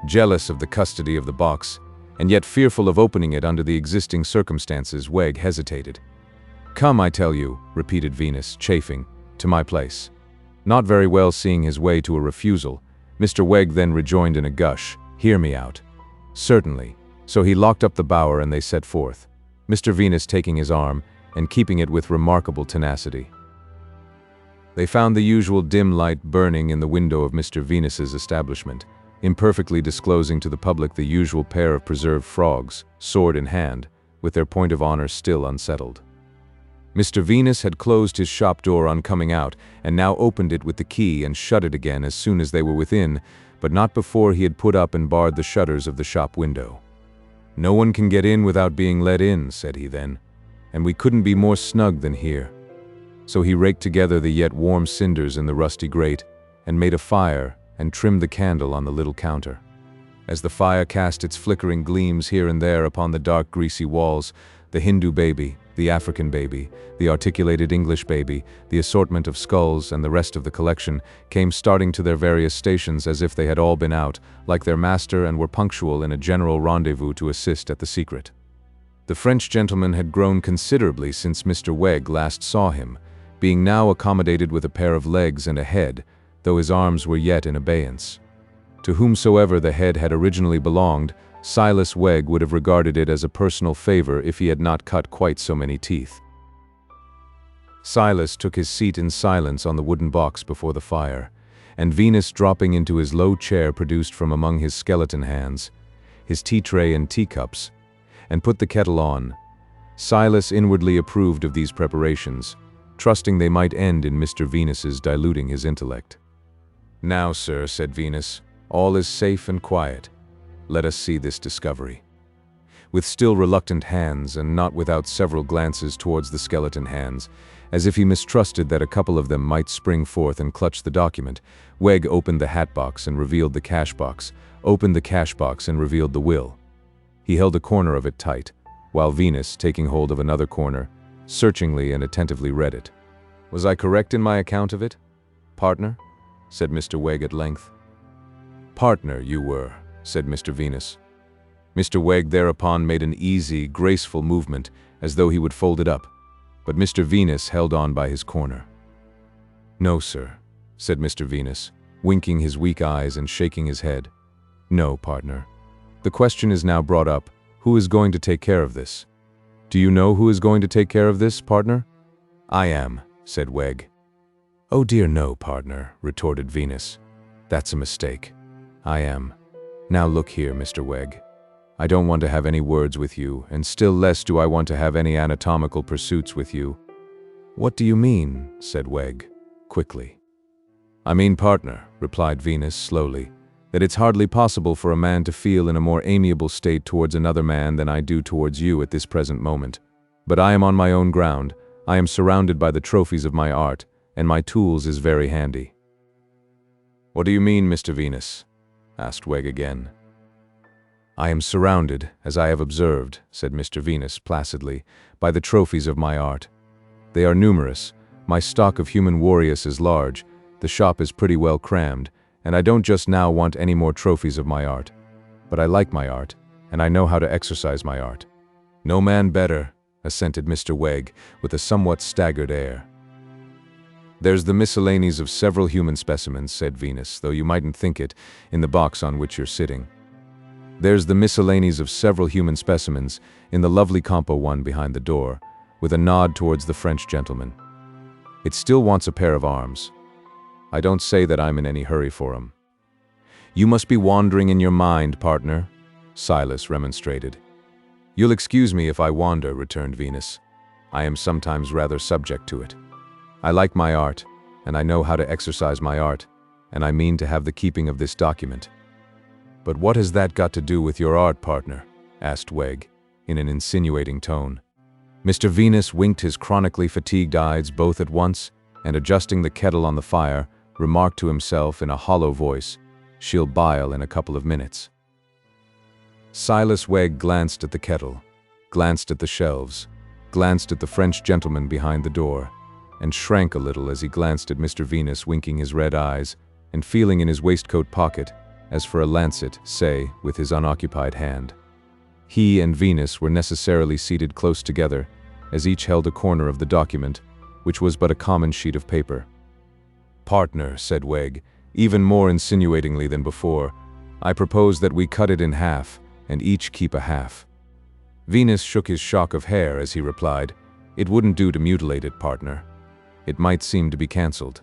Jealous of the custody of the box, and yet fearful of opening it under the existing circumstances, Wegg hesitated. "Come, I tell you," repeated Venus, chafing, "to my place." Not very well seeing his way to a refusal, Mr. Wegg then rejoined in a gush, "Hear me out." "Certainly." So he locked up the bower and they set forth, Mr. Venus taking his arm and keeping it with remarkable tenacity. They found the usual dim light burning in the window of Mr. Venus's establishment, imperfectly disclosing to the public the usual pair of preserved frogs, sword in hand, with their point of honor still unsettled. Mr. Venus had closed his shop door on coming out, and now opened it with the key and shut it again as soon as they were within, but not before he had put up and barred the shutters of the shop window. "No one can get in without being let in," said he then, "and we couldn't be more snug than here." So he raked together the yet warm cinders in the rusty grate, and made a fire, and trimmed the candle on the little counter. As the fire cast its flickering gleams here and there upon the dark greasy walls, the Hindu baby, the African baby, the articulated English baby, the assortment of skulls, and the rest of the collection came starting to their various stations as if they had all been out, like their master, and were punctual in a general rendezvous to assist at the secret. The French gentleman had grown considerably since Mr. Wegg last saw him, being now accommodated with a pair of legs and a head, though his arms were yet in abeyance. To whomsoever the head had originally belonged, Silas Wegg would have regarded it as a personal favor if he had not cut quite so many teeth. Silas took his seat in silence on the wooden box before the fire, and Venus, dropping into his low chair, produced from among his skeleton hands his tea tray and teacups, and put the kettle on. Silas inwardly approved of these preparations, trusting they might end in Mr. Venus's diluting his intellect. "Now, sir," said Venus, "all is safe and quiet. Let us see this discovery." With still reluctant hands, and not without several glances towards the skeleton hands, as if he mistrusted that a couple of them might spring forth and clutch the document, Wegg opened the hat box and revealed the cash box, opened the cash box and revealed the will. He held a corner of it tight, while Venus, taking hold of another corner, searchingly and attentively read it. "Was I correct in my account of it, partner?" said Mr. Wegg at length. "Partner, you were," said Mr. Venus. Mr. Wegg thereupon made an easy, graceful movement, as though he would fold it up, but Mr. Venus held on by his corner. "No, sir," said Mr. Venus, winking his weak eyes and shaking his head. "No, partner. The question is now brought up, who is going to take care of this? Do you know who is going to take care of this, partner?" "I am," said Wegg. "Oh dear no, partner," retorted Venus. "That's a mistake. I am. Now look here, Mr. Wegg. I don't want to have any words with you, and still less do I want to have any anatomical pursuits with you. "What do you mean?" said Wegg, quickly. "I mean, partner," replied Venus slowly, "that it's hardly possible for a man to feel in a more amiable state towards another man than I do towards you at this present moment. But I am on my own ground, I am surrounded by the trophies of my art, and my tools is very handy." "What do you mean, Mr. Venus?" asked Wegg again. "I am surrounded, as I have observed," said Mr. Venus placidly, "by the trophies of my art. They are numerous, my stock of human warriors is large, the shop is pretty well crammed, and I don't just now want any more trophies of my art. But I like my art, and I know how to exercise my art." "No man better," assented Mr. Wegg, with a somewhat staggered air. "There's the miscellanies of several human specimens," said Venus, "though you mightn't think it, in the box on which you're sitting. There's the miscellanies of several human specimens, in the lovely compo one behind the door, with a nod towards the French gentleman. It still wants a pair of arms. I don't say that I'm in any hurry for 'em." "You must be wandering in your mind, partner," Silas remonstrated. "You'll excuse me if I wander," returned Venus. "I am sometimes rather subject to it. I like my art, and I know how to exercise my art, and I mean to have the keeping of this document." "But what has that got to do with your art, partner?" asked Wegg, in an insinuating tone. Mr. Venus winked his chronically fatigued eyes both at once, and adjusting the kettle on the fire, remarked to himself in a hollow voice, "She'll bile in a couple of minutes." Silas Wegg glanced at the kettle, glanced at the shelves, glanced at the French gentleman behind the door, and shrank a little as he glanced at Mr. Venus winking his red eyes, and feeling in his waistcoat pocket, as for a lancet, say, with his unoccupied hand. He and Venus were necessarily seated close together, as each held a corner of the document, which was but a common sheet of paper. "Partner," said Wegg, even more insinuatingly than before, "I propose that we cut it in half, and each keep a half." Venus shook his shock of hair as he replied, "It wouldn't do to mutilate it, partner. It might seem to be cancelled."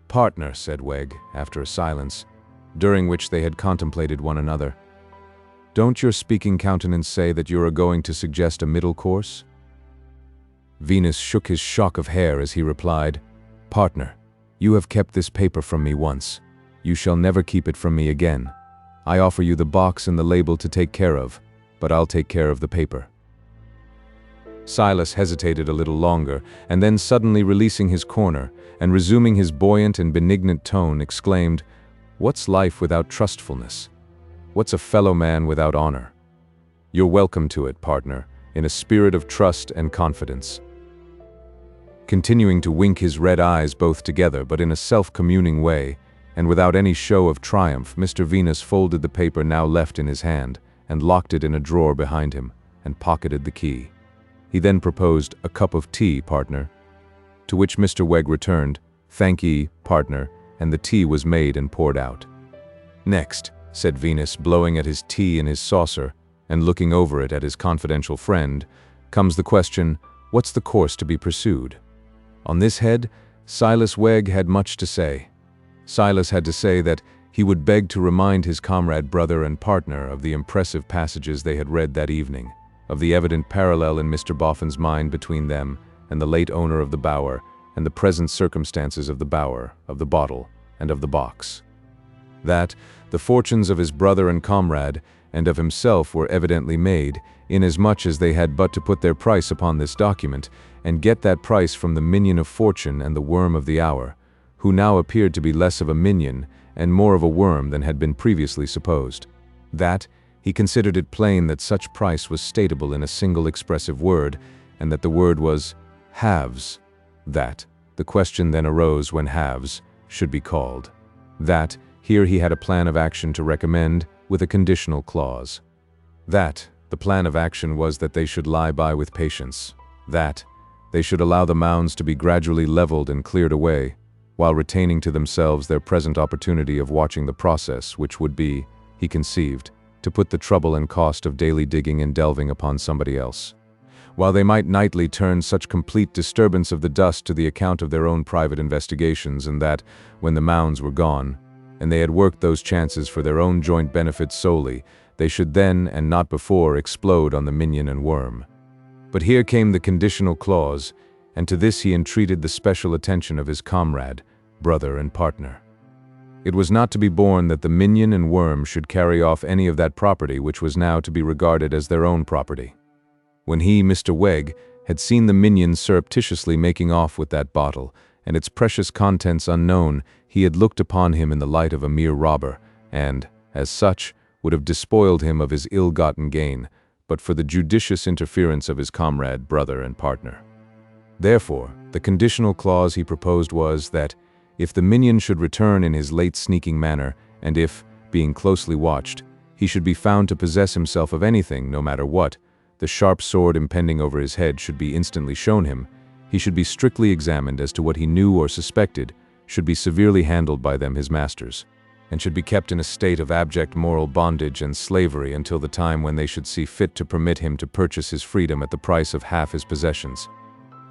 "Partner," said Wegg, after a silence, during which they had contemplated one another, "don't your speaking countenance say that you are going to suggest a middle course?" Venus shook his shock of hair as he replied, "Partner, you have kept this paper from me once. You shall never keep it from me again. I offer you the box and the label to take care of, but I'll take care of the paper." Silas hesitated a little longer, and then suddenly releasing his corner, and resuming his buoyant and benignant tone, exclaimed, "What's life without trustfulness? What's a fellow man without honor? You're welcome to it, partner, in a spirit of trust and confidence." Continuing to wink his red eyes both together, but in a self-communing way, and without any show of triumph, Mr. Venus folded the paper now left in his hand, and locked it in a drawer behind him, and pocketed the key. He then proposed, "A cup of tea, partner," to which Mr. Wegg returned, "Thank ye, partner," and the tea was made and poured out. "Next," said Venus, blowing at his tea in his saucer, and looking over it at his confidential friend, "comes the question, what's the course to be pursued?" On this head, Silas Wegg had much to say. Silas had to say that he would beg to remind his comrade, brother, and partner of the impressive passages they had read that evening, of the evident parallel in Mr. Boffin's mind between them and the late owner of the bower, and the present circumstances of the bower, of the bottle, and of the box. That the fortunes of his brother and comrade, and of himself, were evidently made, inasmuch as they had but to put their price upon this document, and get that price from the minion of fortune and the worm of the hour, who now appeared to be less of a minion and more of a worm than had been previously supposed. That he considered it plain that such price was stateable in a single expressive word, and that the word was halves. That the question then arose when halves should be called. That here he had a plan of action to recommend, with a conditional clause. That the plan of action was that they should lie by with patience. That they should allow the mounds to be gradually leveled and cleared away, while retaining to themselves their present opportunity of watching the process, which would be, he conceived, to put the trouble and cost of daily digging and delving upon somebody else, while they might nightly turn such complete disturbance of the dust to the account of their own private investigations, and that, when the mounds were gone, and they had worked those chances for their own joint benefit solely, they should then, and not before, explode on the minion and worm. But here came the conditional clause, and to this he entreated the special attention of his comrade, brother, and partner. It was not to be borne that the minion and worm should carry off any of that property which was now to be regarded as their own property. When he, Mr. Wegg, had seen the minion surreptitiously making off with that bottle, and its precious contents unknown, he had looked upon him in the light of a mere robber, and, as such, would have despoiled him of his ill-gotten gain, but for the judicious interference of his comrade, brother, and partner. Therefore, the conditional clause he proposed was that, if the minion should return in his late sneaking manner, and if, being closely watched, he should be found to possess himself of anything, no matter what, the sharp sword impending over his head should be instantly shown him, he should be strictly examined as to what he knew or suspected, should be severely handled by them his masters, and should be kept in a state of abject moral bondage and slavery until the time when they should see fit to permit him to purchase his freedom at the price of half his possessions.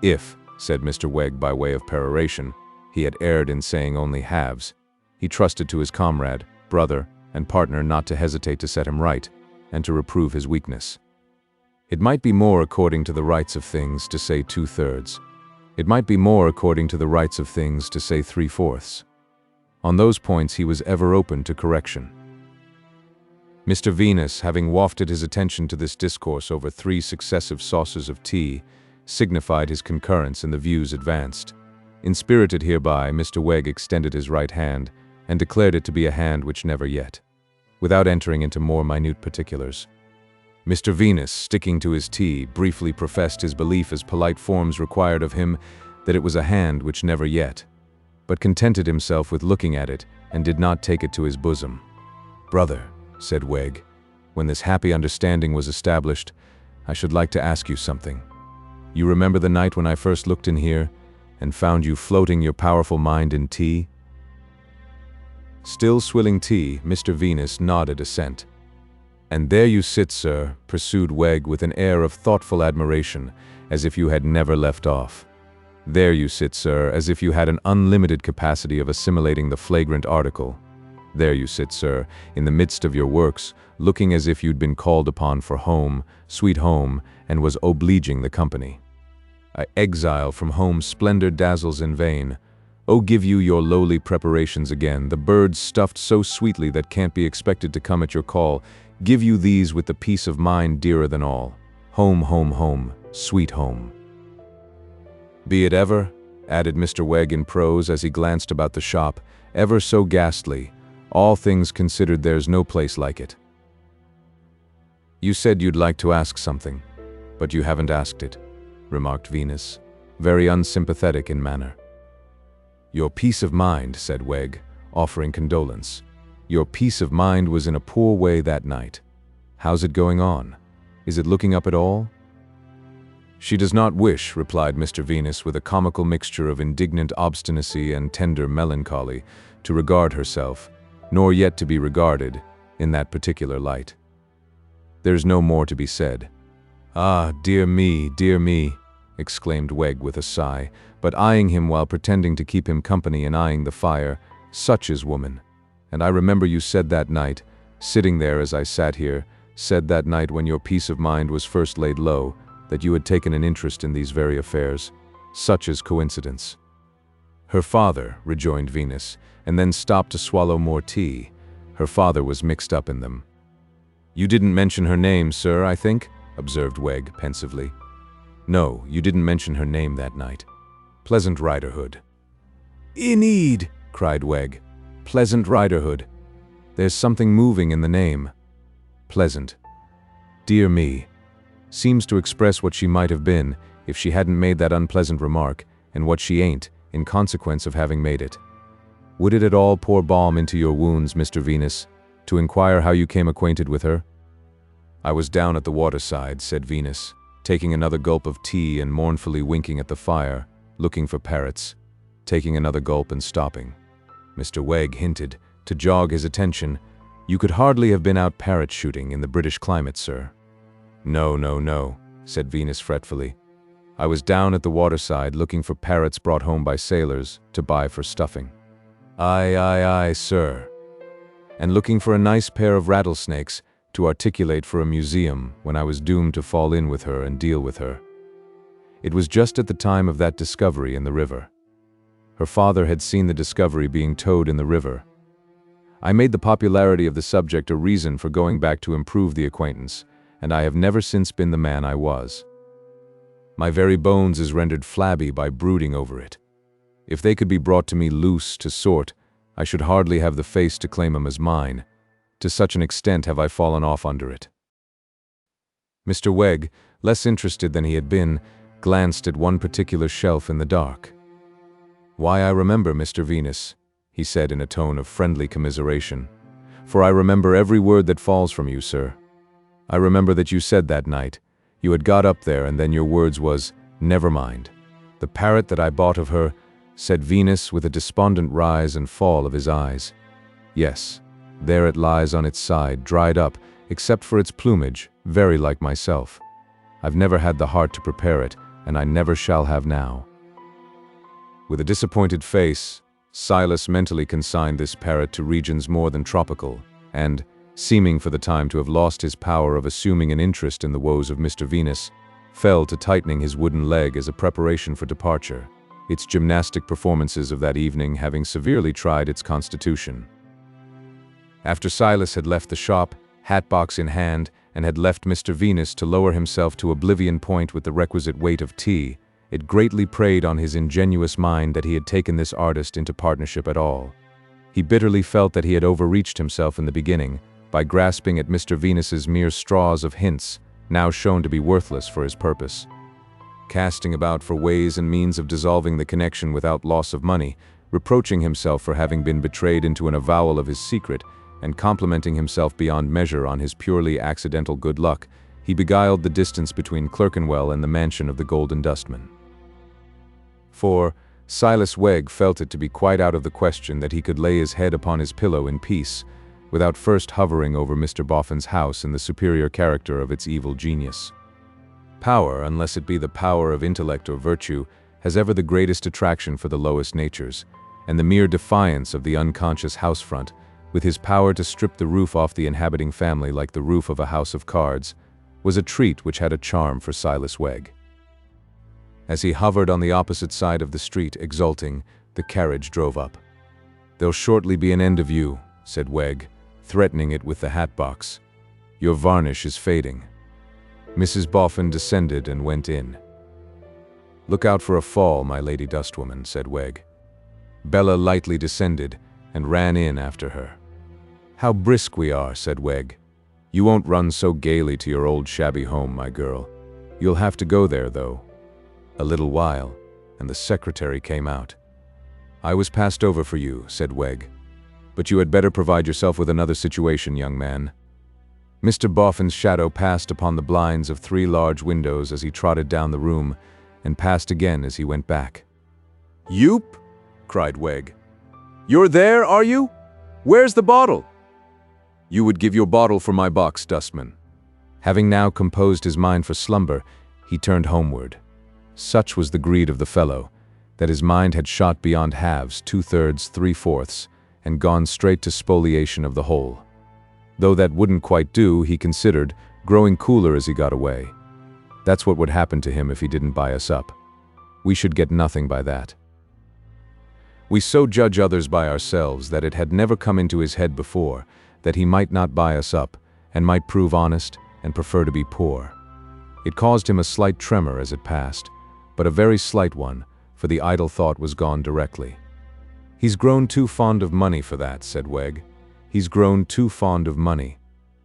If, said Mr. Wegg by way of peroration, he had erred in saying only halves, he trusted to his comrade, brother, and partner not to hesitate to set him right, and to reprove his weakness. It might be more according to the rights of things to say 2/3. It might be more according to the rights of things to say 3/4. On those points he was ever open to correction. Mr. Venus, having wafted his attention to this discourse over 3 successive saucers of tea, signified his concurrence in the views advanced. Inspirited hereby, Mr. Wegg extended his right hand, and declared it to be a hand which never yet, without entering into more minute particulars. Mr. Venus, sticking to his tea, briefly professed his belief as polite forms required of him that it was a hand which never yet, but contented himself with looking at it and did not take it to his bosom. "Brother," said Wegg, when this happy understanding was established, "I should like to ask you something. You remember the night when I first looked in here and found you floating your powerful mind in tea?" Still swilling tea, Mr. Venus nodded assent. "And there you sit, sir," pursued Wegg with an air of thoughtful admiration, as if you had never left off. "There you sit, sir, as if you had an unlimited capacity of assimilating the flagrant article. There you sit, sir, in the midst of your works, looking as if you'd been called upon for home, sweet home, and was obliging the company. A exile from home's splendor dazzles in vain. Oh, give you your lowly preparations again, the birds stuffed so sweetly that can't be expected to come at your call. Give you these with the peace of mind dearer than all. Home, home, home, sweet home." "Be it ever," added Mr. Wegg in prose as he glanced about the shop, "ever so ghastly, all things considered there's no place like it." "You said you'd like to ask something, but you haven't asked it," remarked Venus, very unsympathetic in manner. "Your peace of mind," said Wegg, offering condolence. "Your peace of mind was in a poor way that night. How's it going on? Is it looking up at all?" "She does not wish," replied Mr. Venus with a comical mixture of indignant obstinacy and tender melancholy, "to regard herself, nor yet to be regarded, in that particular light. There's no more to be said." "Ah, dear me," exclaimed Wegg with a sigh, but eyeing him while pretending to keep him company and eyeing the fire. "Such is woman. And I remember you said that night, sitting there as I sat here, said that night when your peace of mind was first laid low, that you had taken an interest in these very affairs. Such is coincidence." "Her father," rejoined Venus, and then stopped to swallow more tea. "Her father was mixed up in them." "You didn't mention her name, sir, I think?" observed Wegg pensively. "No, you didn't mention her name that night. Pleasant Riderhood." "Indeed," cried Wegg. "Pleasant Riderhood. There's something moving in the name. Pleasant. Dear me. Seems to express what she might have been if she hadn't made that unpleasant remark, and what she ain't, in consequence of having made it. Would it at all pour balm into your wounds, Mr. Venus, to inquire how you came acquainted with her?" "I was down at the waterside," said Venus, taking another gulp of tea and mournfully winking at the fire, looking for parrots, taking another gulp and stopping. Mr. Wegg hinted, to jog his attention, "You could hardly have been out parrot shooting in the British climate, sir." No," said Venus fretfully. "I was down at the waterside looking for parrots brought home by sailors to buy for stuffing." Aye, sir. "And looking for a nice pair of rattlesnakes to articulate for a museum when I was doomed to fall in with her and deal with her." It was just at the time of that discovery in the river. Her father had seen the discovery being towed in the river. I made the popularity of the subject a reason for going back to improve the acquaintance, and I have never since been the man I was. My very bones is rendered flabby by brooding over it. If they could be brought to me loose to sort, I should hardly have the face to claim 'em as mine. To such an extent have I fallen off under it. Mr. Wegg, less interested than he had been, glanced at one particular shelf in the dark. "Why, I remember, Mr. Venus," he said in a tone of friendly commiseration. "For I remember every word that falls from you, sir. I remember that you said that night, you had got up there and then your words was, 'Never mind.' The parrot that I bought of her," said Venus with a despondent rise and fall of his eyes. "Yes, there it lies on its side, dried up, except for its plumage, very like myself. I've never had the heart to prepare it, and I never shall have now." With a disappointed face, Silas mentally consigned this parrot to regions more than tropical, and, seeming for the time to have lost his power of assuming an interest in the woes of Mr. Venus, fell to tightening his wooden leg as a preparation for departure, its gymnastic performances of that evening having severely tried its constitution. After Silas had left the shop, hatbox in hand, and had left Mr. Venus to lower himself to oblivion point with the requisite weight of tea, it greatly preyed on his ingenuous mind that he had taken this artist into partnership at all. He bitterly felt that he had overreached himself in the beginning, by grasping at Mr. Venus's mere straws of hints, now shown to be worthless for his purpose. Casting about for ways and means of dissolving the connection without loss of money, reproaching himself for having been betrayed into an avowal of his secret, and complimenting himself beyond measure on his purely accidental good luck, he beguiled the distance between Clerkenwell and the mansion of the Golden Dustman. For Silas Wegg felt it to be quite out of the question that he could lay his head upon his pillow in peace, without first hovering over Mr. Boffin's house in the superior character of its evil genius. Power, unless it be the power of intellect or virtue, has ever the greatest attraction for the lowest natures, and the mere defiance of the unconscious housefront, with his power to strip the roof off the inhabiting family like the roof of a house of cards, was a treat which had a charm for Silas Wegg. As he hovered on the opposite side of the street, exulting, the carriage drove up. "There'll shortly be an end of you," said Wegg, threatening it with the hat-box. "Your varnish is fading." Mrs. Boffin descended and went in. "Look out for a fall, my lady Dustwoman," said Wegg. Bella lightly descended and ran in after her. "How brisk we are," said Wegg. "You won't run so gaily to your old shabby home, my girl. You'll have to go there, though." A little while, and the secretary came out. "I was passed over for you," said Wegg. "But you had better provide yourself with another situation, young man." Mr. Boffin's shadow passed upon the blinds of 3 large windows as he trotted down the room, and passed again as he went back. "Yoop!" cried Wegg. "You're there, are you? Where's the bottle?" "You would give your bottle for my box, Dustman." Having now composed his mind for slumber, he turned homeward. Such was the greed of the fellow, that his mind had shot beyond halves, 2/3, 3/4, and gone straight to spoliation of the whole. Though that wouldn't quite do, he considered, growing cooler as he got away. That's what would happen to him if he didn't buy us up. We should get nothing by that. We so judge others by ourselves that it had never come into his head before that he might not buy us up, and might prove honest, and prefer to be poor. It caused him a slight tremor as it passed, but a very slight one, for the idle thought was gone directly. "He's grown too fond of money for that," said Wegg. "He's grown too fond of money."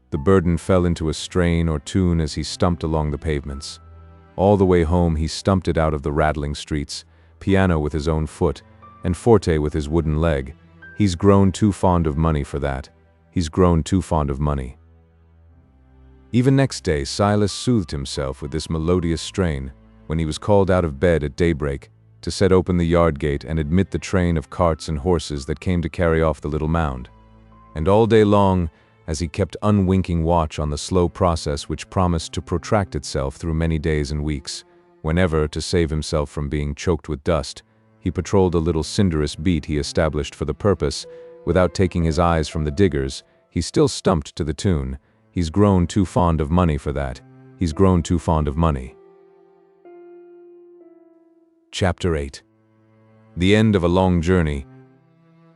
The burden fell into a strain or tune as he stumped along the pavements. All the way home he stumped it out of the rattling streets, piano with his own foot, and forte with his wooden leg. He's grown too fond of money for that. He's grown too fond of money. Even next day Silas soothed himself with this melodious strain, when he was called out of bed at daybreak, to set open the yard gate and admit the train of carts and horses that came to carry off the little mound. And all day long, as he kept unwinking watch on the slow process which promised to protract itself through many days and weeks, whenever, to save himself from being choked with dust, he patrolled a little cinderous beat he established for the purpose, without taking his eyes from the diggers, he still stumped to the tune, "He's grown too fond of money for that. He's grown too fond of money." Chapter 8. The end of a long journey.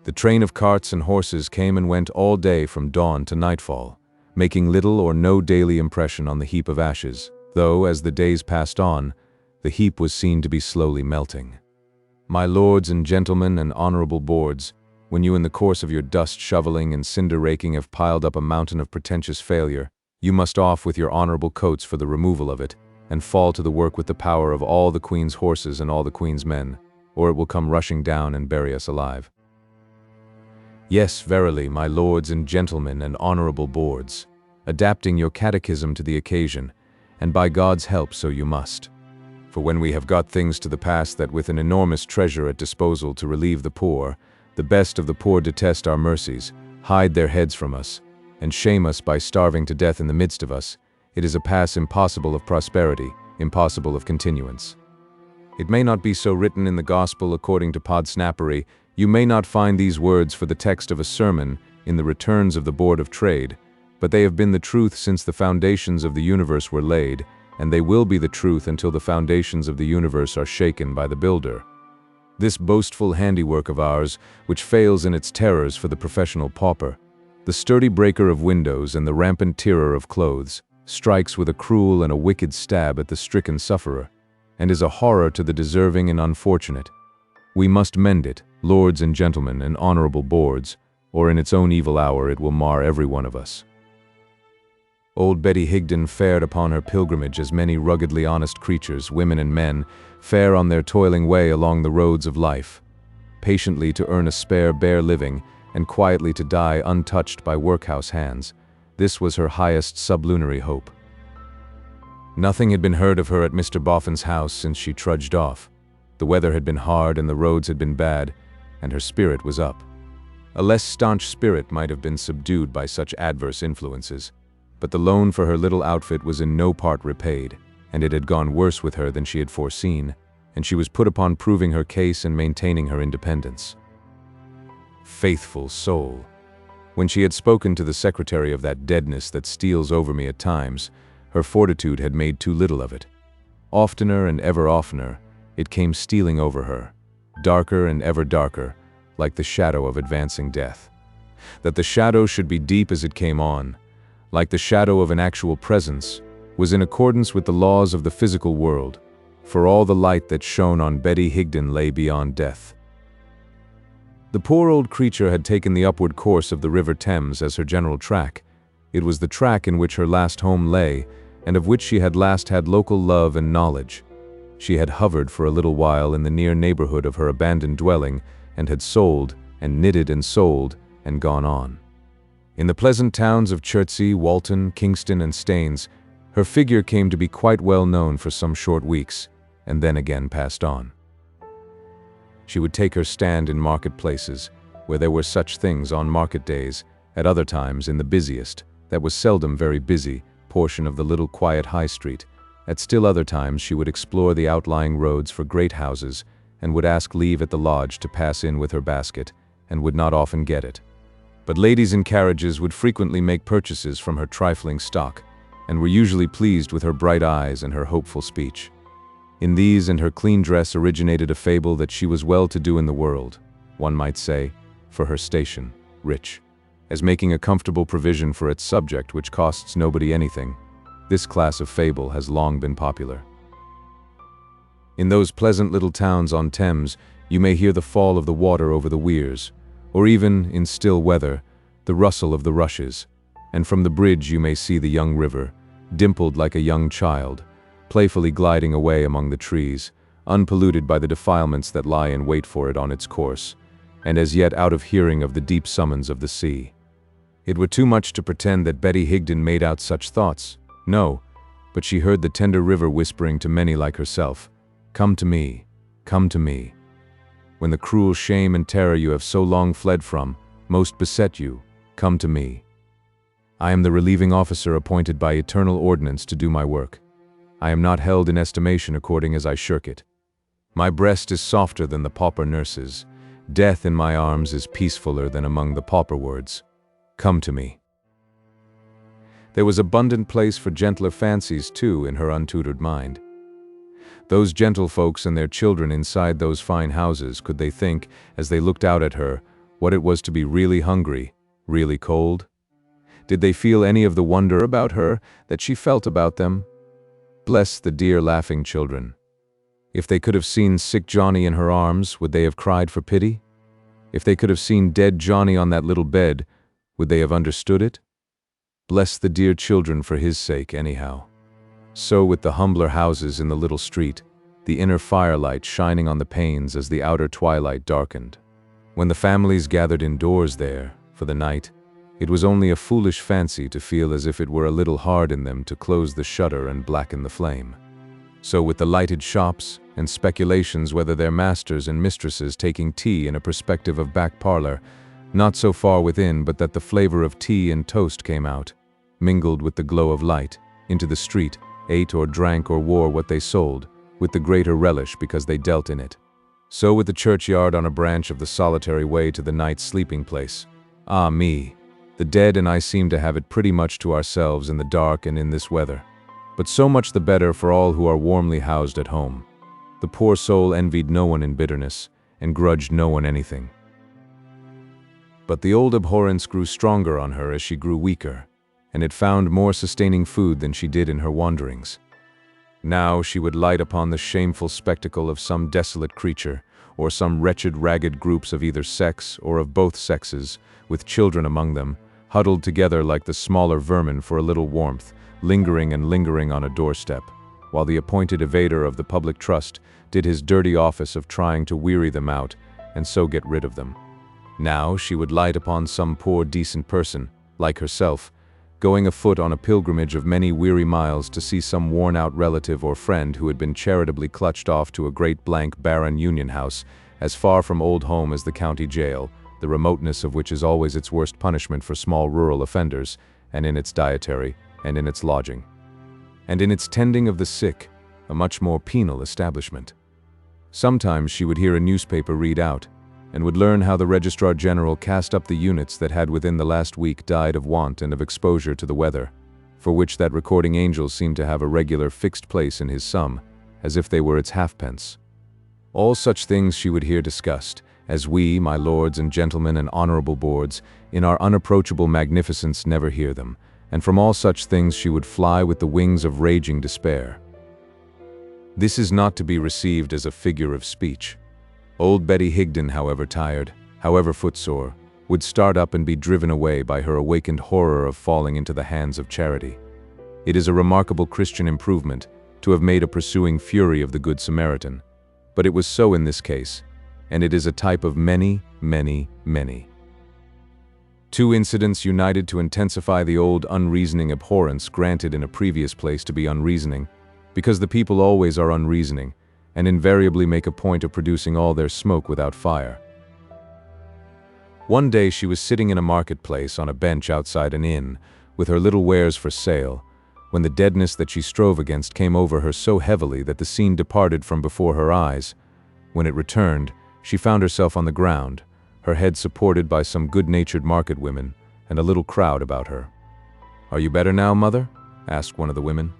The train of carts and horses came and went all day from dawn to nightfall, making little or no daily impression on the heap of ashes, though, as the days passed on, the heap was seen to be slowly melting. My lords and gentlemen and honorable boards, when you in the course of your dust shoveling and cinder raking have piled up a mountain of pretentious failure, you must off with your honorable coats for the removal of it, and fall to the work with the power of all the Queen's horses and all the Queen's men, or it will come rushing down and bury us alive. Yes, verily, my lords and gentlemen and honorable boards, adapting your catechism to the occasion, and by God's help so you must. For when we have got things to the pass that with an enormous treasure at disposal to relieve the poor, the best of the poor detest our mercies, hide their heads from us, and shame us by starving to death in the midst of us, it is a pass impossible of prosperity, impossible of continuance. It may not be so written in the Gospel according to Podsnappery, you may not find these words for the text of a sermon in the returns of the Board of Trade, but they have been the truth since the foundations of the universe were laid, and they will be the truth until the foundations of the universe are shaken by the builder. This boastful handiwork of ours, which fails in its terrors for the professional pauper, the sturdy breaker of windows and the rampant tearer of clothes, strikes with a cruel and a wicked stab at the stricken sufferer, and is a horror to the deserving and unfortunate. We must mend it, lords and gentlemen and honorable boards, or in its own evil hour it will mar every one of us. Old Betty Higden fared upon her pilgrimage as many ruggedly honest creatures, women and men, fare on their toiling way along the roads of life, patiently to earn a spare bare living, and quietly to die untouched by workhouse hands. This was her highest sublunary hope. Nothing had been heard of her at Mr. Boffin's house since she trudged off. The weather had been hard and the roads had been bad, and her spirit was up. A less staunch spirit might have been subdued by such adverse influences, but the loan for her little outfit was in no part repaid, and it had gone worse with her than she had foreseen, and she was put upon proving her case and maintaining her independence. Faithful soul! When she had spoken to the secretary of that deadness that steals over me at times, her fortitude had made too little of it. Oftener and ever oftener, it came stealing over her, darker and ever darker, like the shadow of advancing death. That the shadow should be deep as it came on, like the shadow of an actual presence, was in accordance with the laws of the physical world, for all the light that shone on Betty Higden lay beyond death. The poor old creature had taken the upward course of the River Thames as her general track. It was the track in which her last home lay, and of which she had last had local love and knowledge. She had hovered for a little while in the near neighborhood of her abandoned dwelling, and had sold, and knitted and sold, and gone on. In the pleasant towns of Chertsey, Walton, Kingston, and Staines, her figure came to be quite well known for some short weeks, and then again passed on. She would take her stand in marketplaces, where there were such things on market days, at other times in the busiest, that was seldom very busy, portion of the little quiet High Street. At still other times she would explore the outlying roads for great houses, and would ask leave at the lodge to pass in with her basket, and would not often get it. But ladies in carriages would frequently make purchases from her trifling stock, and were usually pleased with her bright eyes and her hopeful speech. In these and her clean dress originated a fable that she was well-to-do in the world, one might say, for her station, rich. As making a comfortable provision for its subject which costs nobody anything, this class of fable has long been popular. In those pleasant little towns on Thames, you may hear the fall of the water over the weirs, or even, in still weather, the rustle of the rushes, and from the bridge you may see the young river, dimpled like a young child, playfully gliding away among the trees, unpolluted by the defilements that lie in wait for it on its course, and as yet out of hearing of the deep summons of the sea. It were too much to pretend that Betty Higden made out such thoughts. No, but she heard the tender river whispering to many like herself, "Come to me, come to me. When the cruel shame and terror you have so long fled from most beset you, come to me. I am the relieving officer appointed by eternal ordinance to do my work. I am not held in estimation according as I shirk it. My breast is softer than the pauper nurse's. Death in my arms is peacefuller than among the pauper words. Come to me." There was abundant place for gentler fancies, too, in her untutored mind. Those gentlefolks and their children inside those fine houses, could they think, as they looked out at her, what it was to be really hungry, really cold? Did they feel any of the wonder about her that she felt about them? Bless the dear laughing children. If they could have seen sick Johnny in her arms, would they have cried for pity? If they could have seen dead Johnny on that little bed, would they have understood it? Bless the dear children for his sake, anyhow. So with the humbler houses in the little street, the inner firelight shining on the panes as the outer twilight darkened. When the families gathered indoors there, for the night, it was only a foolish fancy to feel as if it were a little hard in them to close the shutter and blacken the flame. So with the lighted shops, and speculations whether their masters and mistresses taking tea in a perspective of back parlor, not so far within but that the flavor of tea and toast came out, mingled with the glow of light, into the street, ate or drank or wore what they sold, with the greater relish because they dealt in it. So with the churchyard on a branch of the solitary way to the night's sleeping place. Ah me, the dead and I seem to have it pretty much to ourselves in the dark and in this weather. But so much the better for all who are warmly housed at home. The poor soul envied no one in bitterness, and grudged no one anything. But the old abhorrence grew stronger on her as she grew weaker, and it found more sustaining food than she did in her wanderings. Now she would light upon the shameful spectacle of some desolate creature, or some wretched ragged groups of either sex or of both sexes, with children among them, huddled together like the smaller vermin for a little warmth, lingering and lingering on a doorstep, while the appointed evader of the public trust did his dirty office of trying to weary them out and so get rid of them. Now she would light upon some poor decent person, like herself, going afoot on a pilgrimage of many weary miles to see some worn-out relative or friend who had been charitably clutched off to a great blank barren union house, as far from old home as the county jail, the remoteness of which is always its worst punishment for small rural offenders, and in its dietary, and in its lodging, and in its tending of the sick, a much more penal establishment. Sometimes she would hear a newspaper read out, and would learn how the Registrar General cast up the units that had within the last week died of want and of exposure to the weather, for which that recording angel seemed to have a regular fixed place in his sum, as if they were its halfpence. All such things she would hear discussed, as we, my lords and gentlemen and honorable boards, in our unapproachable magnificence never hear them, and from all such things she would fly with the wings of raging despair. This is not to be received as a figure of speech. Old Betty Higden, however tired, however footsore, would start up and be driven away by her awakened horror of falling into the hands of charity. It is a remarkable Christian improvement to have made a pursuing fury of the Good Samaritan, but it was so in this case, and it is a type of many, many, many. Two incidents united to intensify the old unreasoning abhorrence granted in a previous place to be unreasoning, because the people always are unreasoning, and invariably make a point of producing all their smoke without fire. One day she was sitting in a marketplace on a bench outside an inn, with her little wares for sale, when the deadness that she strove against came over her so heavily that the scene departed from before her eyes. When it returned, she found herself on the ground, her head supported by some good-natured market women, and a little crowd about her. "Are you better now, mother?" asked one of the women.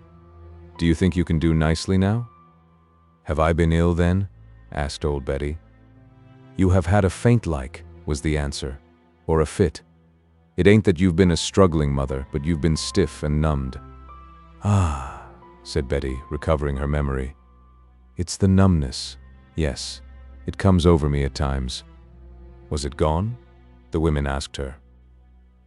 "Do you think you can do nicely now?" "Have I been ill then?" asked old Betty. "You have had a faint-like," was the answer, "or a fit. It ain't that you've been a struggling, mother, but you've been stiff and numbed." "Ah," said Betty, recovering her memory. "It's the numbness. Yes, it comes over me at times." "Was it gone?" the women asked her.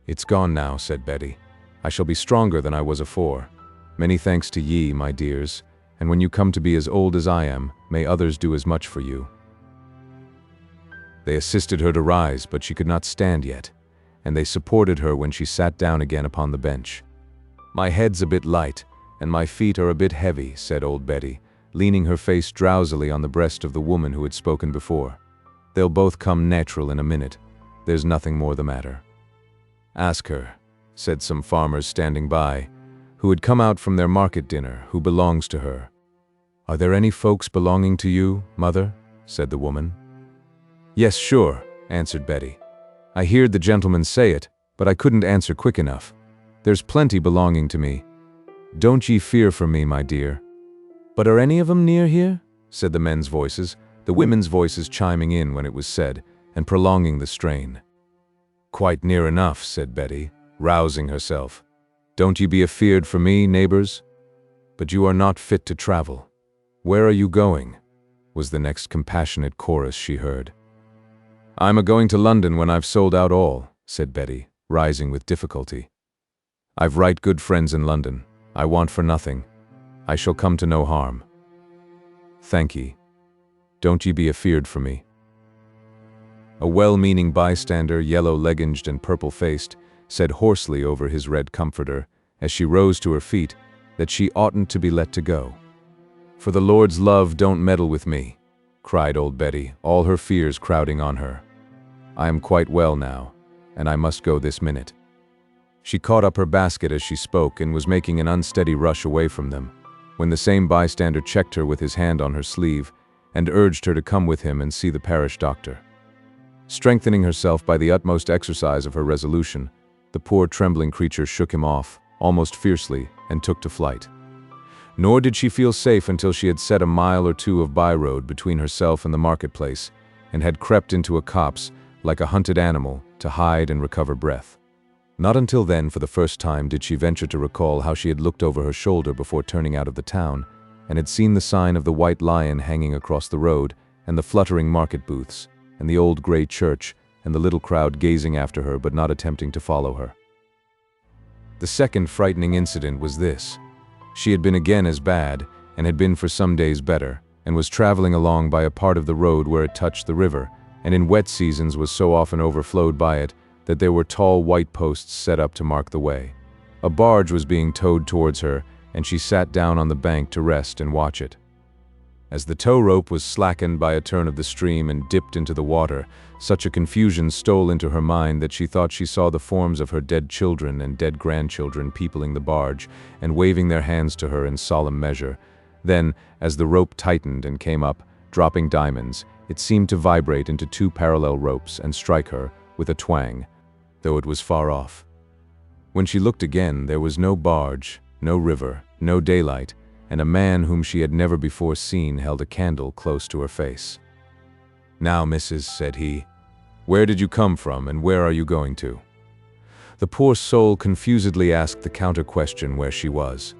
"It's gone now," said Betty. "I shall be stronger than I was afore. Many thanks to ye, my dears, and when you come to be as old as I am, may others do as much for you." They assisted her to rise, but she could not stand yet, and they supported her when she sat down again upon the bench. "My head's a bit light, and my feet are a bit heavy," said old Betty, leaning her face drowsily on the breast of the woman who had spoken before. "They'll both come natural in a minute. There's nothing more the matter." "Ask her," said some farmers standing by, who had come out from their market dinner, "who belongs to her." "Are there any folks belonging to you, mother?" said the woman. "Yes, sure," answered Betty. "I heard the gentleman say it, but I couldn't answer quick enough. There's plenty belonging to me. Don't ye fear for me, my dear." "But are any of 'em near here?" said the men's voices, the women's voices chiming in when it was said, and prolonging the strain. "Quite near enough," said Betty, rousing herself. "Don't you be afeard for me, neighbors? But you are not fit to travel. Where are you going?" was the next compassionate chorus she heard. "I'm a-going to London when I've sold out all," said Betty, rising with difficulty. "I've right good friends in London. I want for nothing. I shall come to no harm. Thank ye. Don't ye be afeard for me." A well-meaning bystander, yellow-legginged and purple-faced, said hoarsely over his red comforter, as she rose to her feet, that she oughtn't to be let to go. "For the Lord's love, don't meddle with me," cried old Betty, all her fears crowding on her. "I am quite well now, and I must go this minute." She caught up her basket as she spoke and was making an unsteady rush away from them, when the same bystander checked her with his hand on her sleeve and urged her to come with him and see the parish doctor. Strengthening herself by the utmost exercise of her resolution, the poor trembling creature shook him off, almost fiercely, and took to flight. Nor did she feel safe until she had set a mile or two of by-road between herself and the marketplace, and had crept into a copse, like a hunted animal, to hide and recover breath. Not until then, for the first time, did she venture to recall how she had looked over her shoulder before turning out of the town, and had seen the sign of the White Lion hanging across the road, and the fluttering market booths, and the old grey church, and the little crowd gazing after her but not attempting to follow her. The second frightening incident was this. She had been again as bad, and had been for some days better, and was traveling along by a part of the road where it touched the river, and in wet seasons was so often overflowed by it that there were tall white posts set up to mark the way. A barge was being towed towards her, and she sat down on the bank to rest and watch it. As the tow rope was slackened by a turn of the stream and dipped into the water, such a confusion stole into her mind that she thought she saw the forms of her dead children and dead grandchildren peopling the barge and waving their hands to her in solemn measure. Then, as the rope tightened and came up, dropping diamonds, it seemed to vibrate into two parallel ropes and strike her with a twang, though it was far off. When she looked again, there was no barge, no river, no daylight, and a man whom she had never before seen held a candle close to her face. "Now, missus," said he, "where did you come from, and where are you going to?" The poor soul confusedly asked the counter-question where she was.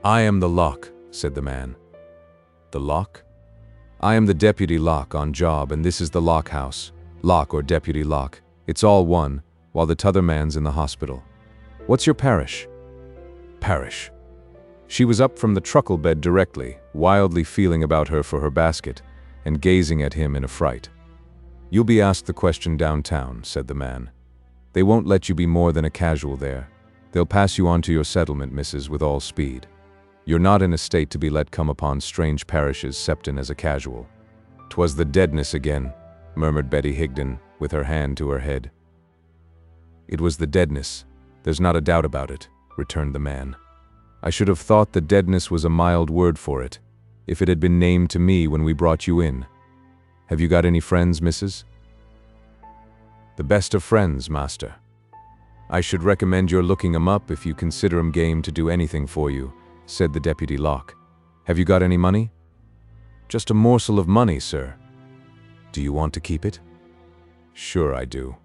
"I am the lock," said the man. "The lock?" "I am the deputy lock on job, and this is the lock house. Lock or deputy lock. It's all one, while the t'other man's in the hospital. What's your parish?" Parish. She was up from the truckle bed directly, wildly feeling about her for her basket, and gazing at him in affright. "You'll be asked the question downtown," said the man. "They won't let you be more than a casual there. They'll pass you on to your settlement, missus, with all speed. You're not in a state to be let come upon strange parishes septin as a casual." "'Twas the deadness again," murmured Betty Higden, with her hand to her head. "It was the deadness. There's not a doubt about it," returned the man. "I should have thought the deadness was a mild word for it, if it had been named to me when we brought you in. Have you got any friends, missus?" "The best of friends, master. I should recommend your looking 'em up if you consider 'em game to do anything for you," said the deputy lock. "Have you got any money?" "Just a morsel of money, sir." "Do you want to keep it?" "Sure I do."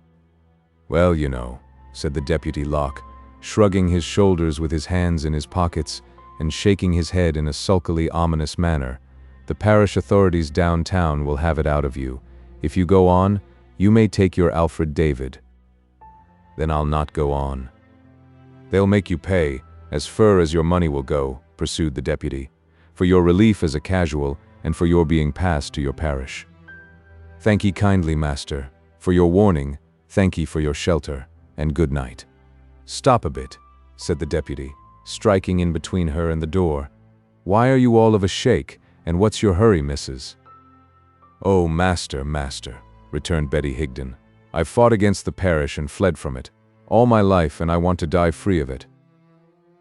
"Well, you know," said the deputy lock, shrugging his shoulders with his hands in his pockets and shaking his head in a sulkily ominous manner, "the parish authorities downtown will have it out of you. If you go on, you may take your Alfred David." "Then I'll not go on." "They'll make you pay, as fur as your money will go," pursued the deputy, "for your relief as a casual and for your being passed to your parish." "Thank ye kindly, master, for your warning, thank ye for your shelter, and good night." "Stop a bit," said the deputy, striking in between her and the door. "Why are you all of a shake, and what's your hurry, missus?" "Oh, master, master," returned Betty Higden. "I've fought against the parish and fled from it, all my life, and I want to die free of it."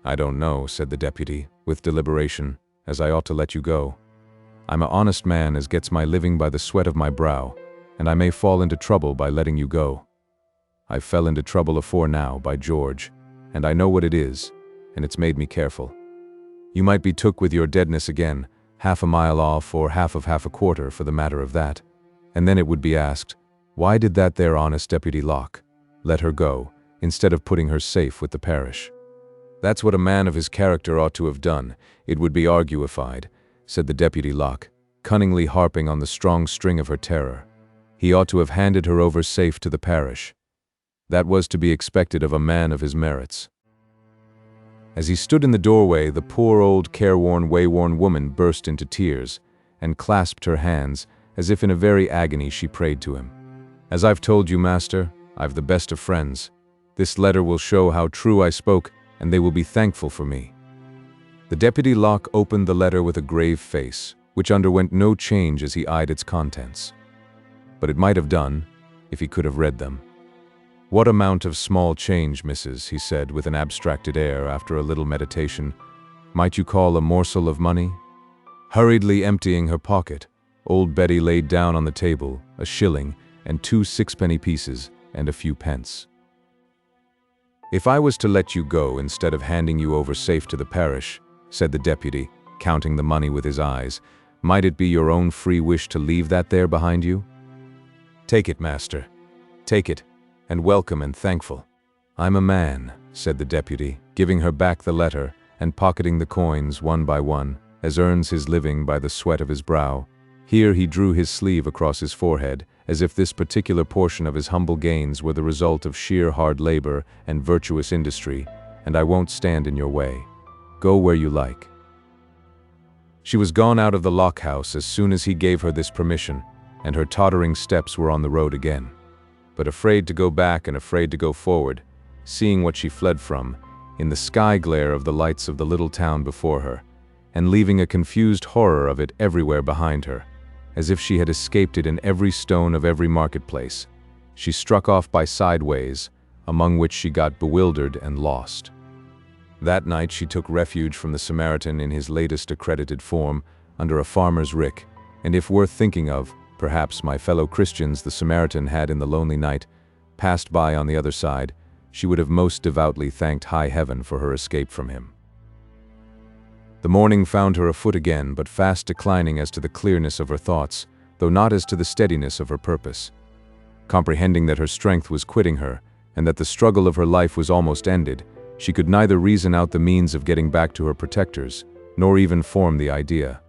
"I don't know," said the deputy, with deliberation, "as I ought to let you go. I'm a honest man as gets my living by the sweat of my brow, and I may fall into trouble by letting you go. I fell into trouble afore now, by George, and I know what it is, and it's made me careful. You might be took with your deadness again, half a mile off or half of half a quarter for the matter of that. And then it would be asked, why did that there honest Deputy Locke let her go, instead of putting her safe with the parish? That's what a man of his character ought to have done, it would be arguified, said the Deputy Locke, cunningly harping on the strong string of her terror. He ought to have handed her over safe to the parish. That was to be expected of a man of his merits. As he stood in the doorway, the poor old careworn, wayworn woman burst into tears, and clasped her hands, as if in a very agony she prayed to him. As I've told you, master, I've the best of friends. This letter will show how true I spoke, and they will be thankful for me. The Deputy Locke opened the letter with a grave face, which underwent no change as he eyed its contents. But it might have done, if he could have read them. What amount of small change, missus, he said with an abstracted air after a little meditation, might you call a morsel of money? Hurriedly emptying her pocket, old Betty laid down on the table a shilling and 2 sixpenny pieces and a few pence. If I was to let you go instead of handing you over safe to the parish, said the deputy, counting the money with his eyes, might it be your own free wish to leave that there behind you? Take it, master. Take it, and welcome and thankful. I'm a man, said the deputy, giving her back the letter and pocketing the coins one by one, as earns his living by the sweat of his brow. Here he drew his sleeve across his forehead, as if this particular portion of his humble gains were the result of sheer hard labor and virtuous industry, and I won't stand in your way. Go where you like. She was gone out of the Locke house as soon as he gave her this permission, and her tottering steps were on the road again. But afraid to go back and afraid to go forward, seeing what she fled from, in the sky glare of the lights of the little town before her, and leaving a confused horror of it everywhere behind her, as if she had escaped it in every stone of every marketplace, she struck off by side ways, among which she got bewildered and lost. That night she took refuge from the Samaritan in his latest accredited form, under a farmer's rick, and if worth thinking of, perhaps my fellow Christians the Samaritan had in the lonely night passed by on the other side, she would have most devoutly thanked high heaven for her escape from him. The morning found her afoot again, but fast declining as to the clearness of her thoughts, though not as to the steadiness of her purpose. Comprehending that her strength was quitting her, and that the struggle of her life was almost ended, she could neither reason out the means of getting back to her protectors, nor even form the idea.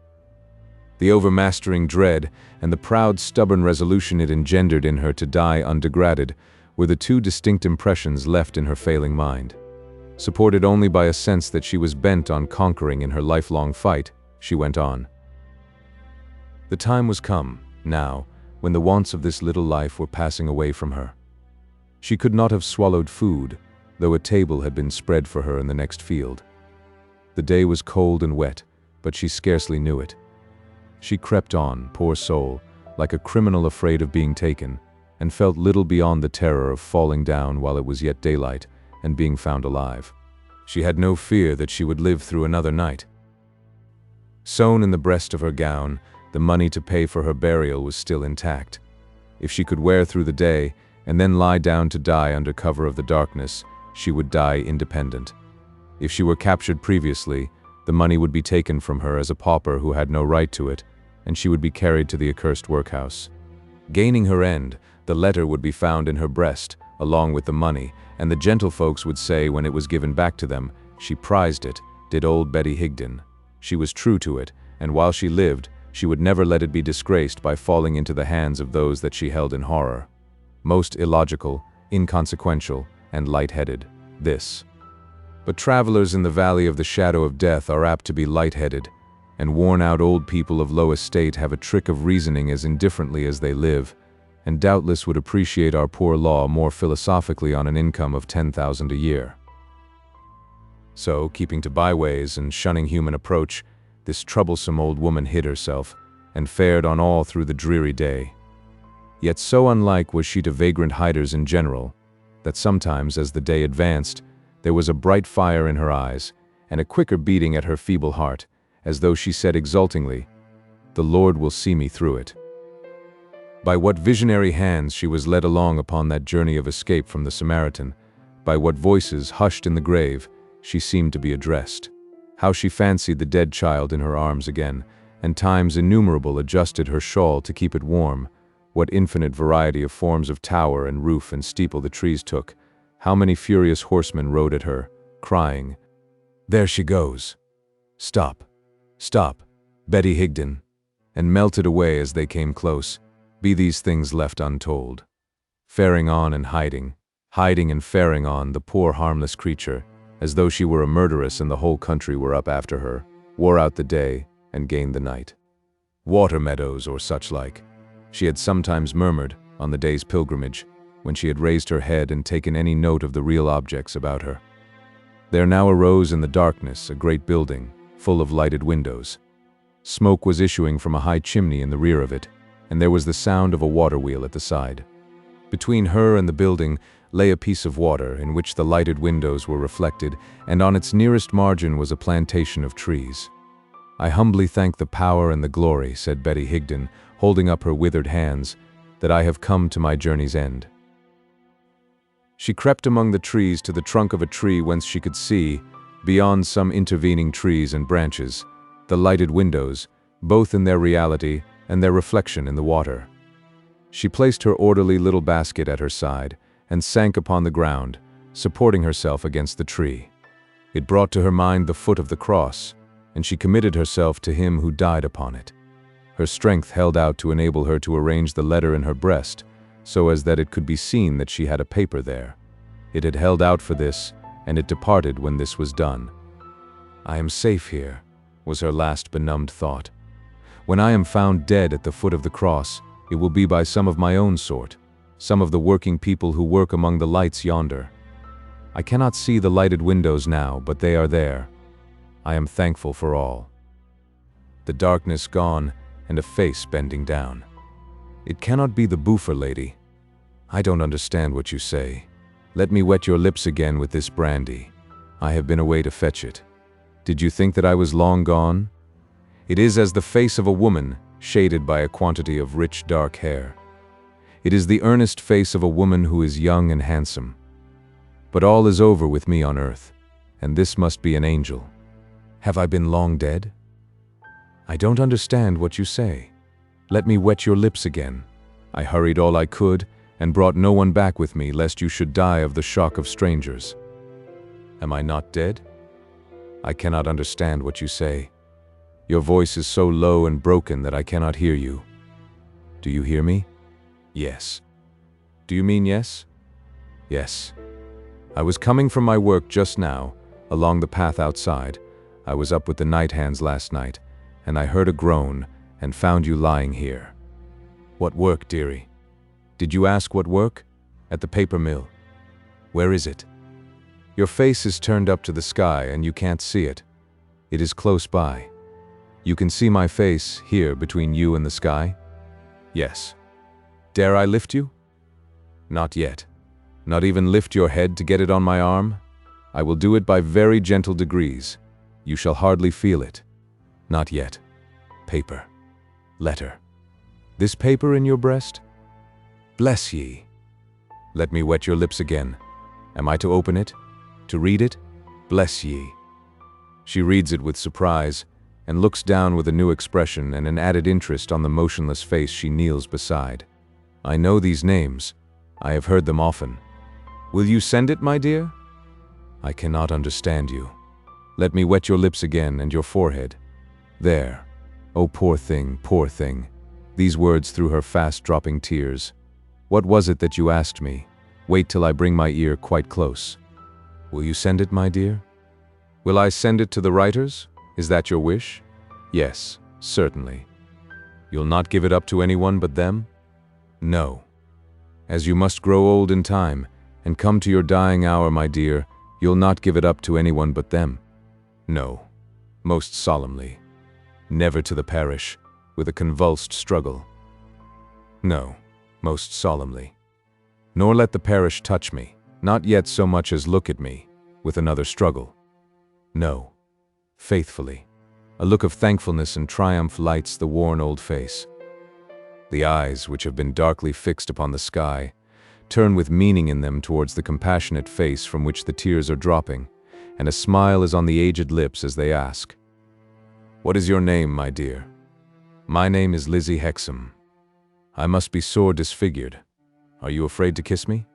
The overmastering dread, and the proud, stubborn resolution it engendered in her to die undegraded, were the two distinct impressions left in her failing mind. Supported only by a sense that she was bent on conquering in her lifelong fight, she went on. The time was come, now, when the wants of this little life were passing away from her. She could not have swallowed food, though a table had been spread for her in the next field. The day was cold and wet, but she scarcely knew it. She crept on, poor soul, like a criminal afraid of being taken, and felt little beyond the terror of falling down while it was yet daylight, and being found alive. She had no fear that she would live through another night. Sewn in the breast of her gown, the money to pay for her burial was still intact. If she could wear through the day, and then lie down to die under cover of the darkness, she would die independent. If she were captured previously, the money would be taken from her as a pauper who had no right to it, and she would be carried to the accursed workhouse. Gaining her end, the letter would be found in her breast, along with the money, and the gentlefolks would say when it was given back to them, she prized it, did old Betty Higden. She was true to it, and while she lived, she would never let it be disgraced by falling into the hands of those that she held in horror. Most illogical, inconsequential, and light-headed, this. But travelers in the valley of the shadow of death are apt to be light-headed, and worn-out old people of low estate have a trick of reasoning as indifferently as they live, and doubtless would appreciate our poor law more philosophically on an income of 10,000 a year. So, keeping to byways and shunning human approach, this troublesome old woman hid herself, and fared on all through the dreary day. Yet so unlike was she to vagrant hiders in general, that sometimes as the day advanced, there was a bright fire in her eyes, and a quicker beating at her feeble heart, as though she said exultingly, "The Lord will see me through it." By what visionary hands she was led along upon that journey of escape from the Samaritan, by what voices hushed in the grave she seemed to be addressed. How she fancied the dead child in her arms again, and times innumerable adjusted her shawl to keep it warm. What infinite variety of forms of tower and roof and steeple the trees took. How many furious horsemen rode at her, crying, "There she goes! Stop! Stop! Betty Higden!" and melted away as they came close. Be these things left untold. Faring on and hiding and faring on, the poor harmless creature, as though she were a murderess and the whole country were up after her, wore out the day and gained the night. Water meadows or such like, she had sometimes murmured on the day's pilgrimage, when she had raised her head and taken any note of the real objects about her. There now arose in the darkness a great building, full of lighted windows. Smoke was issuing from a high chimney in the rear of it, and there was the sound of a water wheel at the side. Between her and the building lay a piece of water in which the lighted windows were reflected, and on its nearest margin was a plantation of trees. "I humbly thank the power and the glory," said Betty Higden, holding up her withered hands, "that I have come to my journey's end." She crept among the trees to the trunk of a tree whence she could see, beyond some intervening trees and branches, the lighted windows, both in their reality and their reflection in the water. She placed her orderly little basket at her side and sank upon the ground, supporting herself against the tree. It brought to her mind the foot of the cross, and she committed herself to him who died upon it. Her strength held out to enable her to arrange the letter in her breast, so as that it could be seen that she had a paper there. It had held out for this, and it departed when this was done. "I am safe here," was her last benumbed thought. "When I am found dead at the foot of the cross, it will be by some of my own sort, some of the working people who work among the lights yonder. I cannot see the lighted windows now, but they are there. I am thankful for all." The darkness gone, and a face bending down. "It cannot be the Buffer lady. I don't understand what you say. Let me wet your lips again with this brandy. I have been away to fetch it. Did you think that I was long gone? It is as the face of a woman, shaded by a quantity of rich dark hair. It is the earnest face of a woman who is young and handsome. But all is over with me on earth, and this must be an angel. Have I been long dead? I don't understand what you say. Let me wet your lips again. I hurried all I could, and brought no one back with me, lest you should die of the shock of strangers. Am I not dead? I cannot understand what you say. Your voice is so low and broken that I cannot hear you. Do you hear me? Yes. Do you mean yes? Yes. I was coming from my work just now, along the path outside. I was up with the night hands last night, and I heard a groan, and found you lying here. What work, dearie? Did you ask what work? At the paper mill. Where is it? Your face is turned up to the sky, and you can't see it. It is close by. You can see my face, here, between you and the sky? Yes. Dare I lift you? Not yet. Not even lift your head to get it on my arm? I will do it by very gentle degrees. You shall hardly feel it. Not yet. Paper. Letter. This paper in your breast? Bless ye. Let me wet your lips again. Am I to open it? To read it? Bless ye. She reads it with surprise, and looks down with a new expression and an added interest on the motionless face she kneels beside. I know these names. I have heard them often. Will you send it, my dear? I cannot understand you. Let me wet your lips again and your forehead. There. Oh, poor thing, poor thing. These words through her fast-dropping tears. What was it that you asked me? Wait till I bring my ear quite close. Will you send it, my dear? Will I send it to the writers? Is that your wish? Yes, certainly. You'll not give it up to anyone but them? No. As you must grow old in time, and come to your dying hour, my dear, you'll not give it up to anyone but them? No. Most solemnly. Never to the parish, with a convulsed struggle. No. Most solemnly. Nor let the parish touch me, not yet so much as look at me, with another struggle. No. Faithfully. A look of thankfulness and triumph lights the worn old face. The eyes, which have been darkly fixed upon the sky, turn with meaning in them towards the compassionate face from which the tears are dropping, and a smile is on the aged lips as they ask, "What is your name, my dear?" "My name is Lizzie Hexam. I must be sore disfigured. Are you afraid to kiss me?"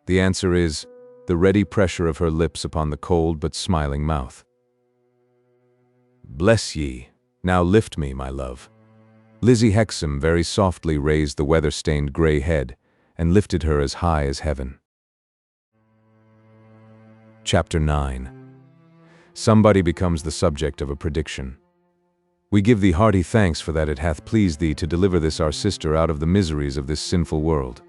The answer is the ready pressure of her lips upon the cold but smiling mouth. "Bless ye, now lift me, my love." Lizzie Hexam very softly raised the weather-stained gray head and lifted her as high as heaven. Chapter 9. Somebody becomes the subject of a prediction. "We give thee hearty thanks for that it hath pleased thee to deliver this our sister out of the miseries of this sinful world."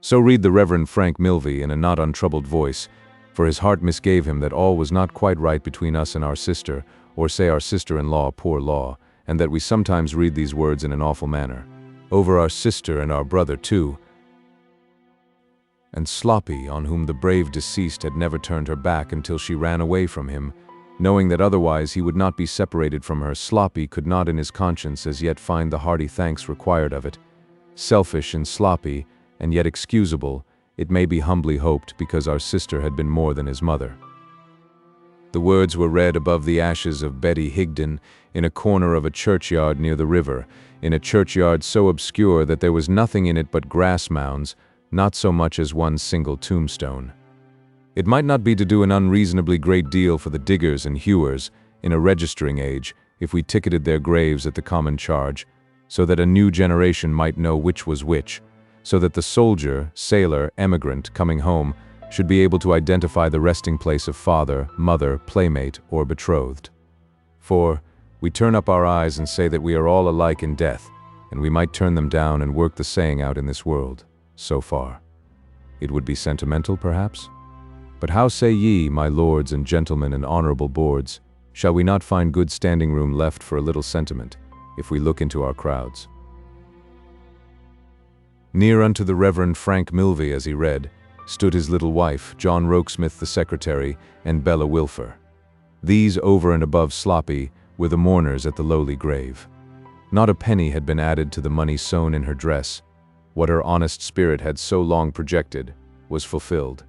So read the Reverend Frank Milvey in a not untroubled voice, for his heart misgave him that all was not quite right between us and our sister, or say our sister-in-law, poor law, and that we sometimes read these words in an awful manner. Over our sister and our brother too, and Sloppy, on whom the brave deceased had never turned her back until she ran away from him, knowing that otherwise he would not be separated from her. Sloppy could not in his conscience as yet find the hearty thanks required of it. Selfish and sloppy, and yet excusable, it may be humbly hoped, because our sister had been more than his mother. The words were read above the ashes of Betty Higden in a corner of a churchyard near the river, in a churchyard so obscure that there was nothing in it but grass mounds, not so much as one single tombstone. It might not be to do an unreasonably great deal for the diggers and hewers in a registering age if we ticketed their graves at the common charge, so that a new generation might know which was which, so that the soldier, sailor, emigrant coming home should be able to identify the resting place of father, mother, playmate, or betrothed. For we turn up our eyes and say that we are all alike in death, and we might turn them down and work the saying out in this world, so far. It would be sentimental, perhaps? But how say ye, my lords and gentlemen and honorable boards, shall we not find good standing room left for a little sentiment, if we look into our crowds? Near unto the Reverend Frank Milvey, as he read, stood his little wife, John Rokesmith the secretary, and Bella Wilfer. These, over and above Sloppy, were the mourners at the lowly grave. Not a penny had been added to the money sewn in her dress. What her honest spirit had so long projected was fulfilled.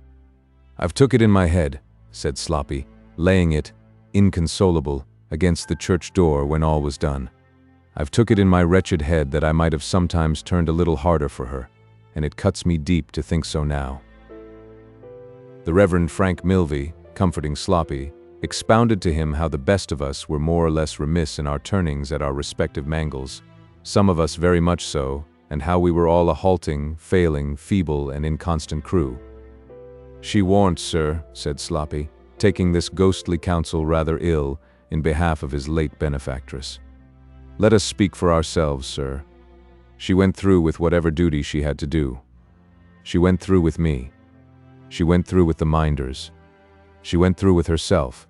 "I've took it in my head," said Sloppy, laying it, inconsolable, against the church door when all was done. "I've took it in my wretched head that I might have sometimes turned a little harder for her, and it cuts me deep to think so now." The Reverend Frank Milvey, comforting Sloppy, expounded to him how the best of us were more or less remiss in our turnings at our respective mangles, some of us very much so, and how we were all a halting, failing, feeble, and inconstant crew. "She warn't, sir," said Sloppy, taking this ghostly counsel rather ill in behalf of his late benefactress. "Let us speak for ourselves, sir. She went through with whatever duty she had to do. She went through with me. She went through with the Minders. She went through with herself.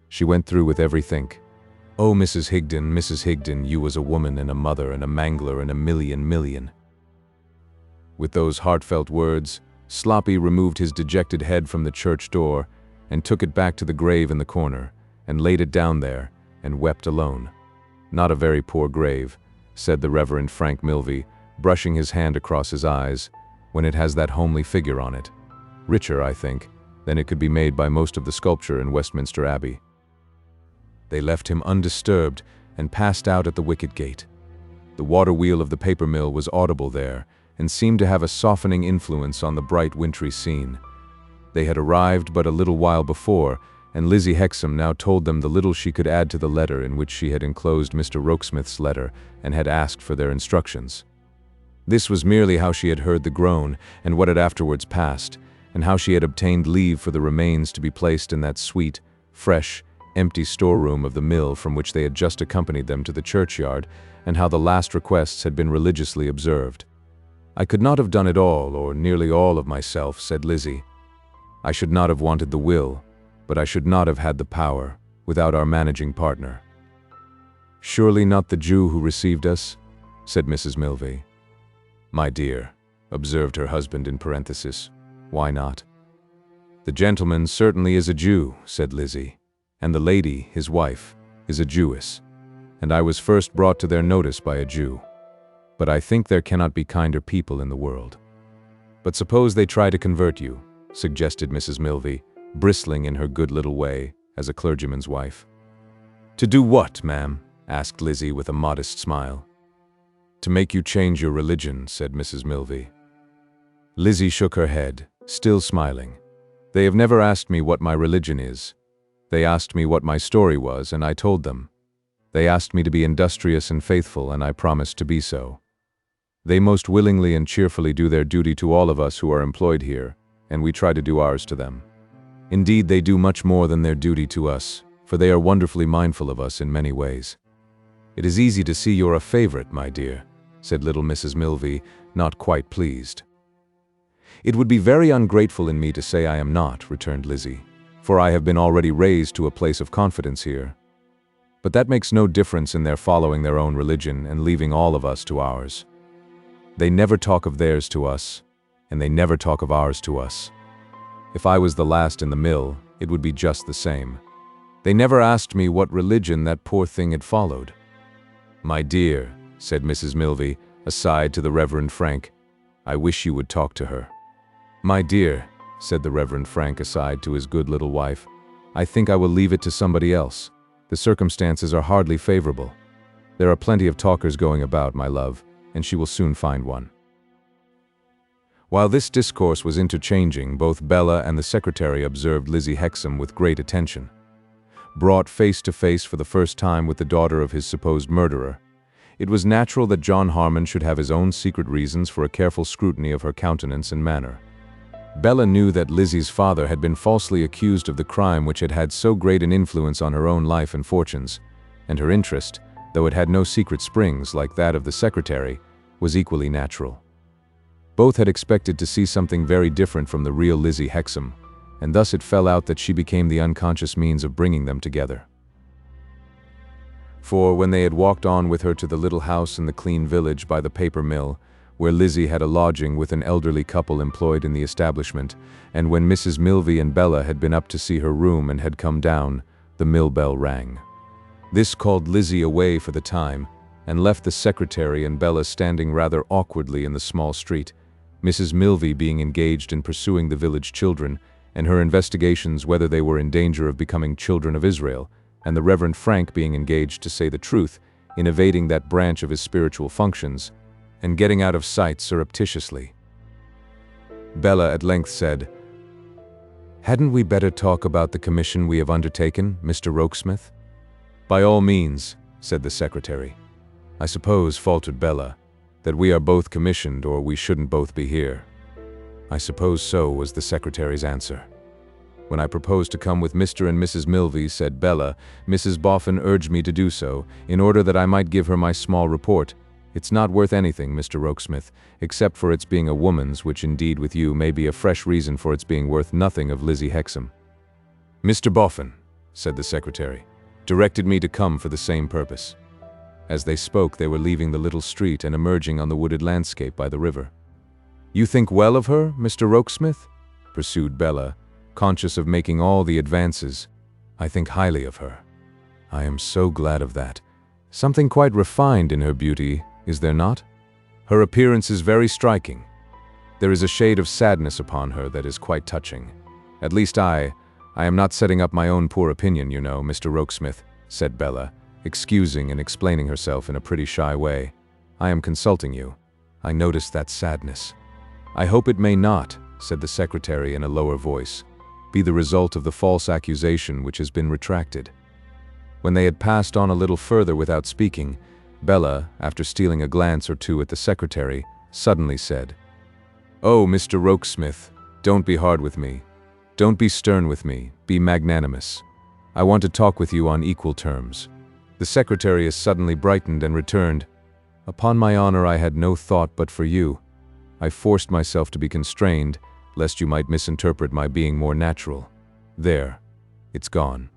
She went through with everythink. Oh, Mrs. Higden, you was a woman and a mother and a mangler and a million. With those heartfelt words, Sloppy removed his dejected head from the church door and took it back to the grave in the corner and laid it down there and wept alone. "Not a very poor grave," said the Reverend Frank Milvey, brushing his hand across his eyes, "when it has that homely figure on it. Richer, I think, than it could be made by most of the sculpture in Westminster Abbey." They left him undisturbed and passed out at the wicket gate. The water wheel of the paper mill was audible there, and seemed to have a softening influence on the bright wintry scene. They had arrived but a little while before, and Lizzie Hexam now told them the little she could add to the letter in which she had enclosed Mr. Rokesmith's letter and had asked for their instructions. This was merely how she had heard the groan and what had afterwards passed, and how she had obtained leave for the remains to be placed in that sweet, fresh, empty storeroom of the mill from which they had just accompanied them to the churchyard, and how the last requests had been religiously observed. "I could not have done it all, or nearly all of myself," said Lizzie. "I should not have wanted the will, but I should not have had the power, without our managing partner." "Surely not the Jew who received us?" said Mrs. Milvey. "My dear," observed her husband in parenthesis, "why not?" "The gentleman certainly is a Jew," said Lizzie, "and the lady, his wife, is a Jewess, and I was first brought to their notice by a Jew. But I think there cannot be kinder people in the world." "But suppose they try to convert you," suggested Mrs. Milvey, bristling in her good little way, as a clergyman's wife. "To do what, ma'am?" asked Lizzie with a modest smile. "To make you change your religion," said Mrs. Milvey. Lizzie shook her head, still smiling. "They have never asked me what my religion is. They asked me what my story was, and I told them. They asked me to be industrious and faithful, and I promised to be so. They most willingly and cheerfully do their duty to all of us who are employed here, and we try to do ours to them. Indeed, they do much more than their duty to us, for they are wonderfully mindful of us in many ways." "It is easy to see you're a favorite, my dear," said little Mrs. Milvey, not quite pleased. "It would be very ungrateful in me to say I am not," returned Lizzie, "for I have been already raised to a place of confidence here. But that makes no difference in their following their own religion and leaving all of us to ours. They never talk of theirs to us, and they never talk of ours to us. If I was the last in the mill, it would be just the same. They never asked me what religion that poor thing had followed." "My dear," said Mrs. Milvey, aside to the Reverend Frank, "I wish you would talk to her." "My dear," said the Reverend Frank aside to his good little wife, "I think I will leave it to somebody else. The circumstances are hardly favorable. There are plenty of talkers going about, my love, and she will soon find one." While this discourse was interchanging, both Bella and the secretary observed Lizzie Hexam with great attention. Brought face to face for the first time with the daughter of his supposed murderer, it was natural that John Harmon should have his own secret reasons for a careful scrutiny of her countenance and manner. Bella knew that Lizzie's father had been falsely accused of the crime which had had so great an influence on her own life and fortunes, and her interest, though it had no secret springs like that of the secretary, was equally natural. Both had expected to see something very different from the real Lizzie Hexam, and thus it fell out that she became the unconscious means of bringing them together. For when they had walked on with her to the little house in the clean village by the paper mill, where Lizzie had a lodging with an elderly couple employed in the establishment, and when Mrs. Milvey and Bella had been up to see her room and had come down, the mill bell rang. This called Lizzie away for the time, and left the secretary and Bella standing rather awkwardly in the small street, Mrs. Milvey being engaged in pursuing the village children, and her investigations whether they were in danger of becoming children of Israel, and the Reverend Frank being engaged, to say the truth, in evading that branch of his spiritual functions, and getting out of sight surreptitiously. Bella at length said, "Hadn't we better talk about the commission we have undertaken, Mr. Rokesmith?" "By all means," said the secretary. "I suppose," faltered Bella, "that we are both commissioned, or we shouldn't both be here." "I suppose so," was the secretary's answer. "When I proposed to come with Mr. and Mrs. Milvey," said Bella, "Mrs. Boffin urged me to do so, in order that I might give her my small report. It's not worth anything, Mr. Rokesmith, except for its being a woman's, which indeed with you may be a fresh reason for its being worth nothing of Lizzie Hexam." "Mr. Boffin," said the secretary, "directed me to come for the same purpose." As they spoke, they were leaving the little street and emerging on the wooded landscape by the river. "You think well of her, Mr. Rokesmith?" pursued Bella, conscious of making all the advances. "I think highly of her." "I am so glad of that. Something quite refined in her beauty, is there not? Her appearance is very striking. There is a shade of sadness upon her that is quite touching. At least I am not setting up my own poor opinion, you know, Mr. Rokesmith," said Bella, excusing and explaining herself in a pretty shy way. "I am consulting you. I noticed that sadness." "I hope it may not," said the secretary in a lower voice, "be the result of the false accusation which has been retracted." When they had passed on a little further without speaking, Bella, after stealing a glance or two at the secretary, suddenly said, "Oh, Mr. Rokesmith, don't be hard with me. Don't be stern with me. Be magnanimous. I want to talk with you on equal terms." The secretary as suddenly brightened and returned, "Upon my honor, I had no thought but for you. I forced myself to be constrained, lest you might misinterpret my being more natural. There, it's gone."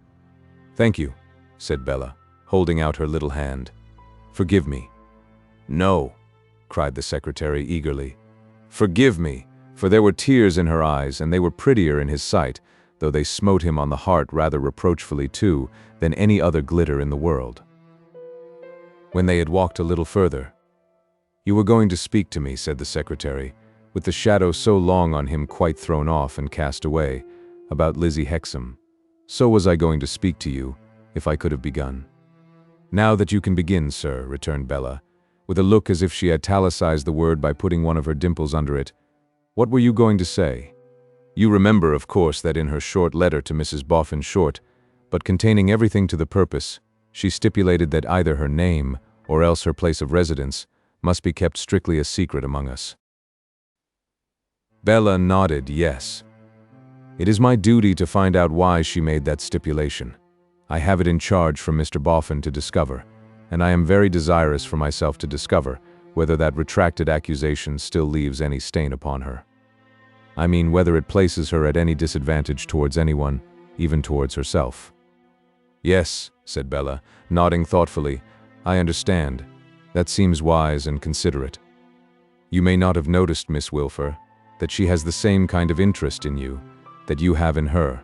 "Thank you," said Bella, holding out her little hand. "Forgive me." "No," cried the secretary eagerly. "Forgive me," for there were tears in her eyes, and they were prettier in his sight, though they smote him on the heart rather reproachfully too, than any other glitter in the world. When they had walked a little further, "You were going to speak to me," said the secretary, with the shadow so long on him quite thrown off and cast away, about Lizzie Hexam. So was I going to speak to you, if I could have begun." "Now that you can begin, sir," returned Bella, with a look as if she italicized the word by putting one of her dimples under it. "What were you going to say? You remember, of course, that in her short letter to Mrs. Boffin, short, but containing everything to the purpose, she stipulated that either her name, or else her place of residence, must be kept strictly a secret among us." Bella nodded yes. "It is my duty to find out why she made that stipulation. I have it in charge from Mr. Boffin to discover, and I am very desirous for myself to discover whether that retracted accusation still leaves any stain upon her. I mean, whether it places her at any disadvantage towards anyone, even towards herself." "Yes," said Bella, nodding thoughtfully, "I understand. That seems wise and considerate. You may not have noticed, Miss Wilfer, that she has the same kind of interest in you that you have in her.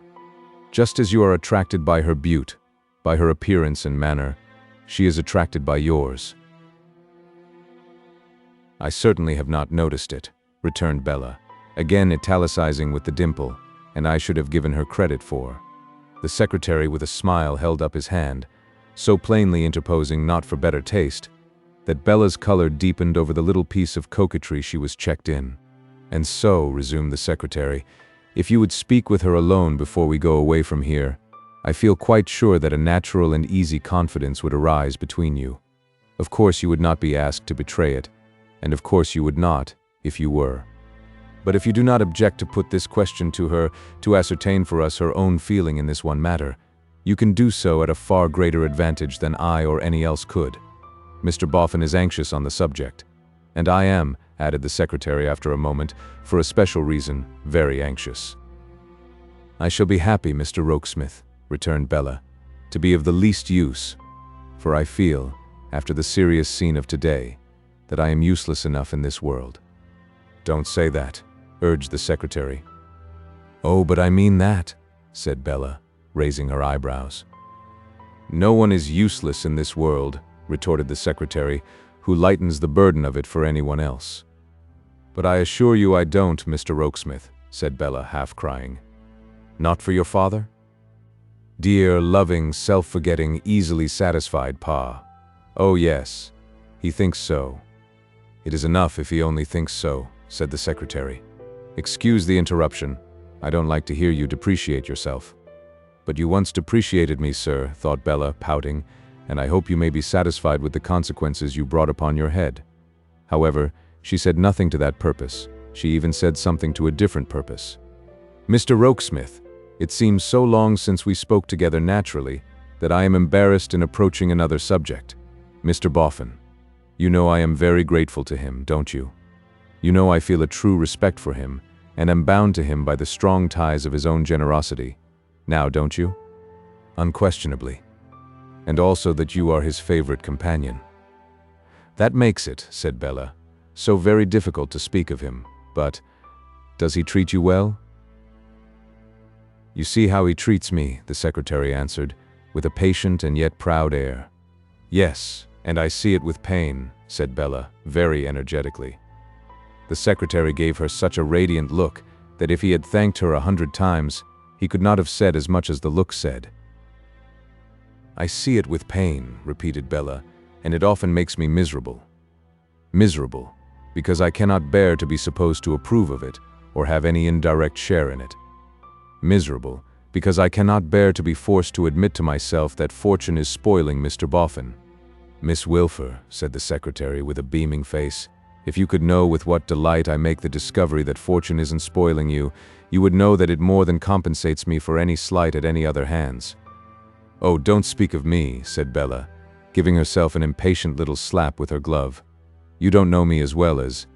Just as you are attracted by her beauty, by her appearance and manner, she is attracted by yours." "I certainly have not noticed it," returned Bella, again italicizing with the dimple, and I should have given her credit for. The secretary with a smile held up his hand, so plainly interposing not for better taste, that Bella's color deepened over the little piece of coquetry she was checked in. "And so," resumed the secretary, "if you would speak with her alone before we go away from here, I feel quite sure that a natural and easy confidence would arise between you. Of course you would not be asked to betray it, and of course you would not, if you were. But if you do not object to put this question to her to ascertain for us her own feeling in this one matter, you can do so at a far greater advantage than I or any else could. Mr. Boffin is anxious on the subject, and I am," added the secretary after a moment, "for a special reason, very anxious." "I shall be happy, Mr. Rokesmith," returned Bella, "to be of the least use, for I feel, after the serious scene of today, that I am useless enough in this world." "Don't say that," urged the secretary. "Oh, but I mean that," said Bella, raising her eyebrows. "No one is useless in this world," retorted the secretary, "who lightens the burden of it for anyone else." "But I assure you I don't, Mr. Rokesmith," said Bella, half crying. "Not for your father?" "Dear, loving, self-forgetting, easily satisfied Pa. Oh yes, he thinks so." "It is enough if he only thinks so," said the secretary. "Excuse the interruption. I don't like to hear you depreciate yourself." "But you once depreciated me, sir," thought Bella, pouting, "and I hope you may be satisfied with the consequences you brought upon your head." However, she said nothing to that purpose. She even said something to a different purpose. "Mr. Rokesmith, it seems so long since we spoke together naturally that I am embarrassed in approaching another subject. Mr. Boffin, you know I am very grateful to him, don't you? You know I feel a true respect for him, and am bound to him by the strong ties of his own generosity. Now, don't you?" "Unquestionably. And also that you are his favorite companion." "That makes it," said Bella, "so very difficult to speak of him, but does he treat you well?" "You see how he treats me," the secretary answered, with a patient and yet proud air. "Yes, and I see it with pain," said Bella, very energetically. The secretary gave her such a radiant look that if he had thanked her 100 times, he could not have said as much as the look said. "I see it with pain," repeated Bella, "and it often makes me miserable. Miserable, because I cannot bear to be supposed to approve of it, or have any indirect share in it. Miserable, because I cannot bear to be forced to admit to myself that fortune is spoiling Mr. Boffin." "Miss Wilfer," said the secretary with a beaming face, "if you could know with what delight I make the discovery that fortune isn't spoiling you, you would know that it more than compensates me for any slight at any other hands." "Oh, don't speak of me," said Bella, giving herself an impatient little slap with her glove. "You don't know me as well as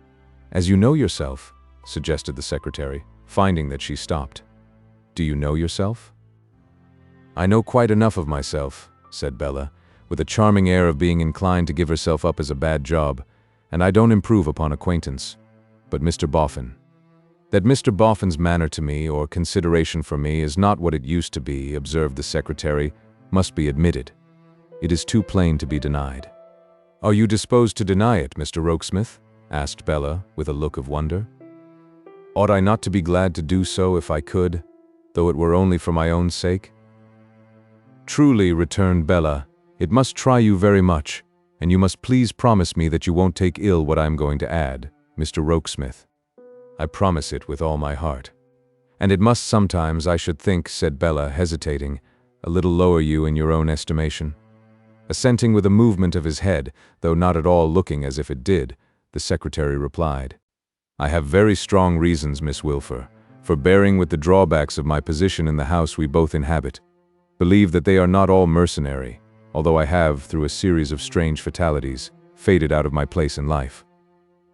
you know yourself," suggested the secretary, finding that she stopped. "Do you know yourself?" "I know quite enough of myself," said Bella, with a charming air of being inclined to give herself up as a bad job, "and I don't improve upon acquaintance. But Mr. Boffin. That Mr. Boffin's manner to me, or consideration for me, is not what it used to be," observed the secretary, "must be admitted. It is too plain to be denied." "Are you disposed to deny it, Mr. Rokesmith?" asked Bella, with a look of wonder. "Ought I not to be glad to do so if I could?" though it were only for my own sake?" "Truly," returned Bella, "it must try you very much, and you must please promise me that you won't take ill what I am going to add, Mr. Rokesmith." "I promise it with all my heart." "And it must sometimes, I should think," said Bella, hesitating, "a little lower you in your own estimation." Assenting with a movement of his head, though not at all looking as if it did, the secretary replied, "I have very strong reasons, Miss Wilfer, for bearing with the drawbacks of my position in the house we both inhabit. Believe that they are not all mercenary, although I have, through a series of strange fatalities, faded out of my place in life.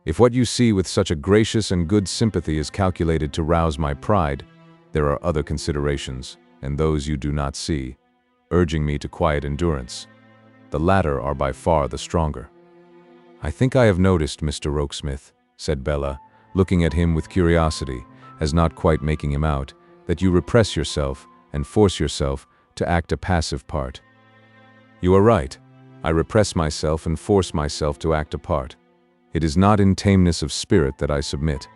If what you see with such a gracious and good sympathy is calculated to rouse my pride, there are other considerations, and those you do not see, urging me to quiet endurance. The latter are by far the stronger." "I think I have noticed, Mr. Rokesmith," said Bella, looking at him with curiosity, as not quite making him out, "that you repress yourself and force yourself to act a passive part." "You are right. I repress myself and force myself to act a part. It is not in tameness of spirit that I submit.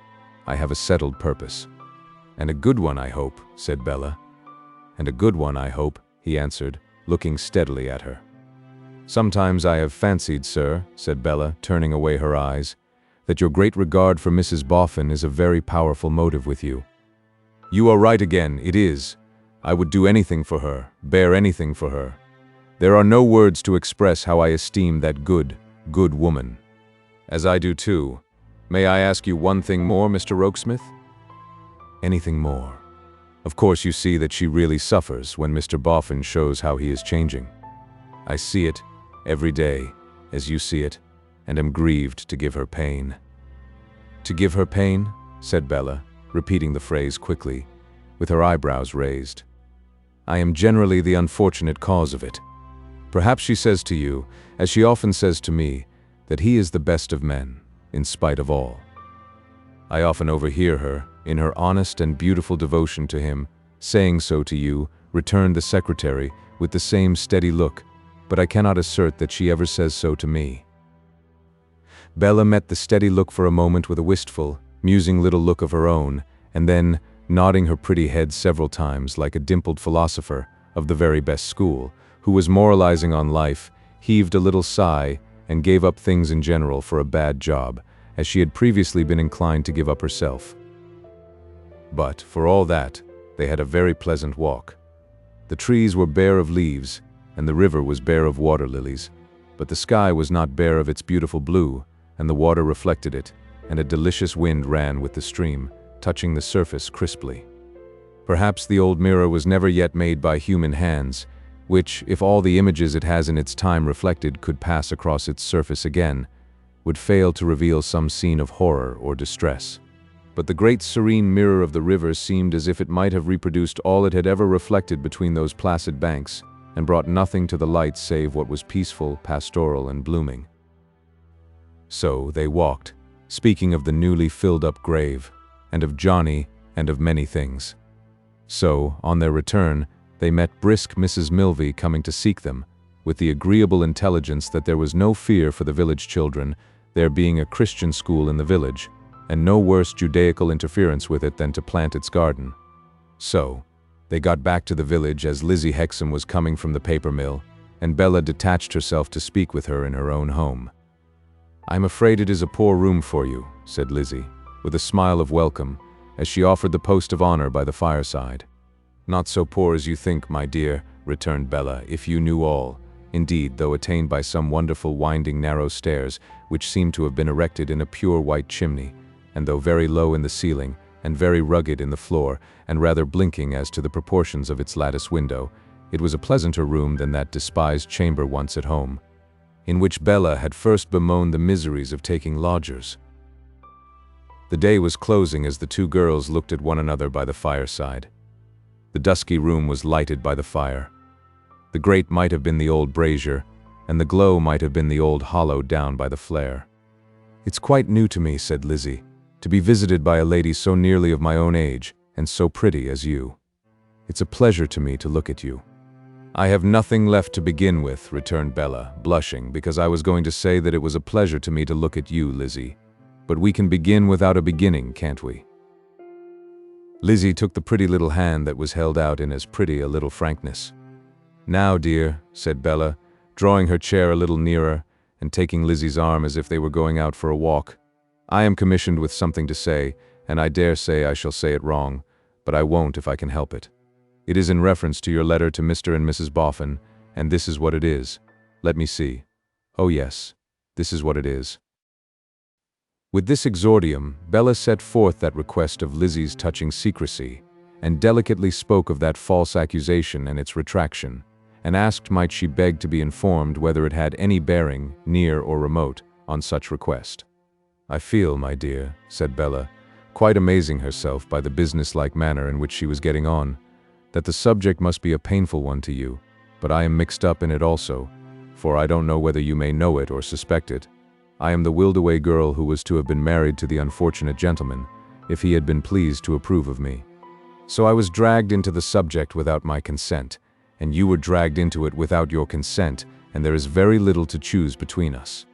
I have a settled purpose." "And a good one, I hope," said Bella. "And a good one, I hope," he answered, looking steadily at her. "Sometimes I have fancied, sir," said Bella, turning away her eyes, "that your great regard for Mrs. Boffin is a very powerful motive with you." "You are right again, it is. I would do anything for her, bear anything for her. There are no words to express how I esteem that good woman." "As I do too. May I ask you one thing more, Mr. Rokesmith?" "Anything more. Of course you see that she really suffers when Mr. Boffin shows how he is changing. I see it every day, as you see it, and am grieved to give her pain." "To give her pain?" said Bella, repeating the phrase quickly, with her eyebrows raised. "I am generally the unfortunate cause of it. Perhaps she says to you, as she often says to me, that he is the best of men, in spite of all. I often overhear her, in her honest and beautiful devotion to him, saying so to you," returned the secretary, with the same steady look, "but I cannot assert that she ever says so to me." Bella met the steady look for a moment with a wistful, musing little look of her own, and then, nodding her pretty head several times like a dimpled philosopher of the very best school, who was moralizing on life, heaved a little sigh and gave up things in general for a bad job, as she had previously been inclined to give up herself. But, for all that, they had a very pleasant walk. The trees were bare of leaves, and the river was bare of water lilies, but the sky was not bare of its beautiful blue, and the water reflected it, and a delicious wind ran with the stream, touching the surface crisply. Perhaps the old mirror was never yet made by human hands, which, if all the images it has in its time reflected could pass across its surface again, would fail to reveal some scene of horror or distress. But the great serene mirror of the river seemed as if it might have reproduced all it had ever reflected between those placid banks, and brought nothing to the light save what was peaceful, pastoral, and blooming. So they walked, speaking of the newly filled-up grave, and of Johnny, and of many things. So, on their return, they met brisk Mrs. Milvey coming to seek them, with the agreeable intelligence that there was no fear for the village children, there being a Christian school in the village, and no worse Judaical interference with it than to plant its garden. So, they got back to the village as Lizzie Hexam was coming from the paper mill, and Bella detached herself to speak with her in her own home. "I'm afraid it is a poor room for you," said Lizzie, with a smile of welcome, as she offered the post of honor by the fireside. "Not so poor as you think, my dear," returned Bella, "if you knew all. Indeed, though attained by some wonderful winding narrow stairs, which seemed to have been erected in a pure white chimney, and though very low in the ceiling, and very rugged in the floor, and rather blinking as to the proportions of its lattice window, it was a pleasanter room than that despised chamber once at home, in which Bella had first bemoaned the miseries of taking lodgers. The day was closing as the two girls looked at one another by the fireside. The dusky room was lighted by the fire. The grate might have been the old brazier, and the glow might have been the old hollow down by the flare. "It's quite new to me," said Lizzie, "to be visited by a lady so nearly of my own age, and so pretty as you. It's a pleasure to me to look at you." "I have nothing left to begin with," returned Bella, blushing, "because I was going to say that it was a pleasure to me to look at you, Lizzie. But we can begin without a beginning, can't we?" Lizzie took the pretty little hand that was held out in as pretty a little frankness. "Now, dear," said Bella, drawing her chair a little nearer and taking Lizzie's arm as if they were going out for a walk. "I am commissioned with something to say, and I dare say I shall say it wrong, but I won't if I can help it. It is in reference to your letter to Mr. and Mrs. Boffin, and this is what it is. Let me see. Oh yes, this is what it is." With this exordium, Bella set forth that request of Lizzie's touching secrecy, and delicately spoke of that false accusation and its retraction, and asked might she beg to be informed whether it had any bearing, near or remote, on such request. "I feel, my dear," said Bella, quite amazing herself by the businesslike manner in which she was getting on, "that the subject must be a painful one to you, but I am mixed up in it also, for I don't know whether you may know it or suspect it. I am the willed-away girl who was to have been married to the unfortunate gentleman, if he had been pleased to approve of me. So I was dragged into the subject without my consent, and you were dragged into it without your consent, and there is very little to choose between us."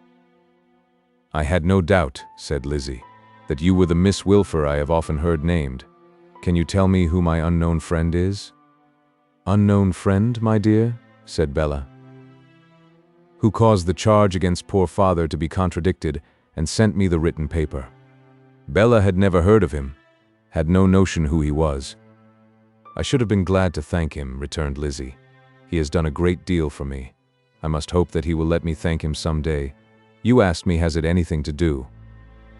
"I had no doubt," said Lizzie, "that you were the Miss Wilfer I have often heard named. Can you tell me who my unknown friend is?" "Unknown friend, my dear?" said Bella. "Who caused the charge against poor father to be contradicted and sent me the written paper." Bella had never heard of him, had no notion who he was. "I should have been glad to thank him," returned Lizzie. "He has done a great deal for me. I must hope that he will let me thank him some day. You asked me, has it anything to do?"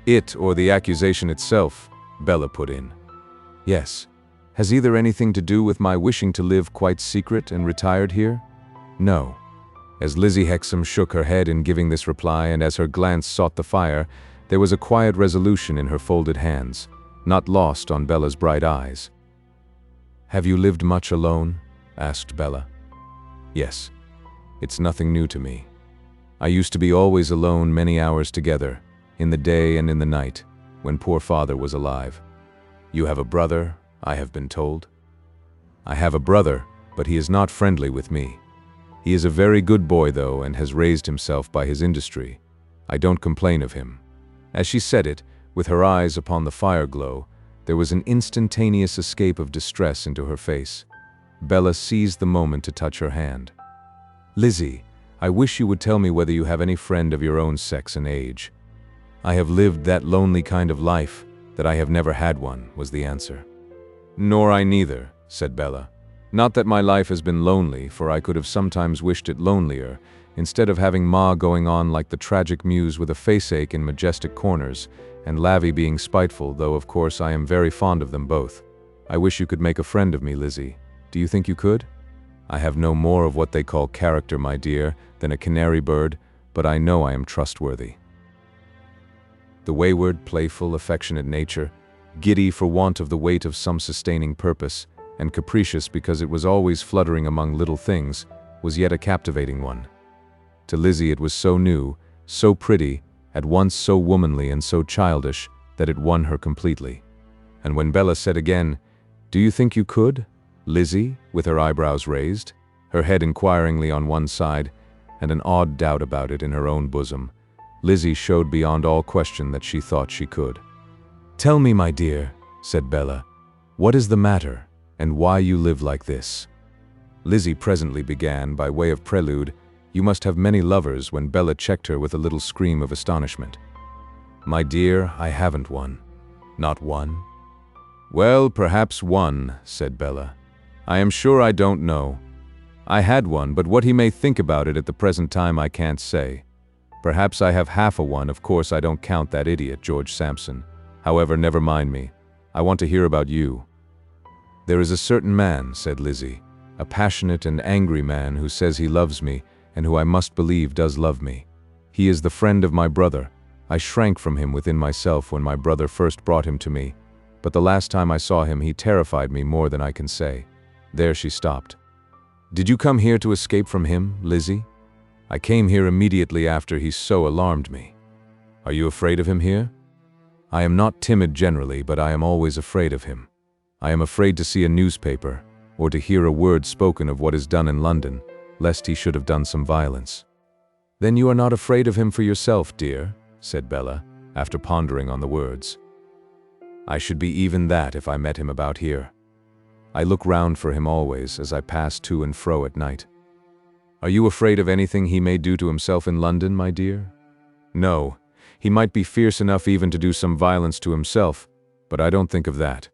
"It or the accusation itself," Bella put in. "Yes. Has either anything to do with my wishing to live quite secret and retired here?" "No." As Lizzie Hexam shook her head in giving this reply, and as her glance sought the fire, there was a quiet resolution in her folded hands, not lost on Bella's bright eyes. "Have you lived much alone?" asked Bella. "Yes. It's nothing new to me. I used to be always alone many hours together, in the day and in the night, when poor father was alive. You have a brother, I have been told." "I have a brother, but he is not friendly with me. He is a very good boy, though, and has raised himself by his industry. I don't complain of him." As she said it, with her eyes upon the fire glow, there was an instantaneous escape of distress into her face. Bella seized the moment to touch her hand. "Lizzie, I wish you would tell me whether you have any friend of your own sex and age." "I have lived that lonely kind of life, that I have never had one," was the answer. "Nor I neither," said Bella. "Not that my life has been lonely, for I could have sometimes wished it lonelier, instead of having Ma going on like the tragic muse with a faceache in majestic corners, and Lavvy being spiteful, though of course I am very fond of them both. I wish you could make a friend of me, Lizzie. Do you think you could? I have no more of what they call character, my dear, than a canary bird, but I know I am trustworthy." The wayward, playful, affectionate nature, giddy for want of the weight of some sustaining purpose, and capricious because it was always fluttering among little things, was yet a captivating one. To Lizzie it was so new, so pretty, at once so womanly and so childish, that it won her completely. And when Bella said again, "Do you think you could, Lizzie?" with her eyebrows raised, her head inquiringly on one side, and an odd doubt about it in her own bosom, Lizzie showed beyond all question that she thought she could. "Tell me, my dear," said Bella, "what is the matter, and why you live like this?" Lizzie presently began, by way of prelude, "You must have many lovers," when Bella checked her with a little scream of astonishment. "My dear, I haven't one." "Not one?" "Well, perhaps one," said Bella. "I am sure I don't know. I had one, but what he may think about it at the present time I can't say. Perhaps I have half a one. Of course I don't count that idiot, George Sampson. However, never mind me. I want to hear about you." "There is a certain man," said Lizzie, "a passionate and angry man who says he loves me, and who I must believe does love me. He is the friend of my brother. I shrank from him within myself when my brother first brought him to me, but the last time I saw him he terrified me more than I can say." There she stopped. "Did you come here to escape from him, Lizzie?" "I came here immediately after he so alarmed me." "Are you afraid of him here?" "I am not timid generally, but I am always afraid of him. I am afraid to see a newspaper, or to hear a word spoken of what is done in London, lest he should have done some violence." "Then you are not afraid of him for yourself, dear," said Bella, after pondering on the words. I should be even that if I met him about here. I look round for him always as I pass to and fro at night. Are you afraid of anything he may do to himself in London, my dear? No, he might be fierce enough even to do some violence to himself, but I don't think of that.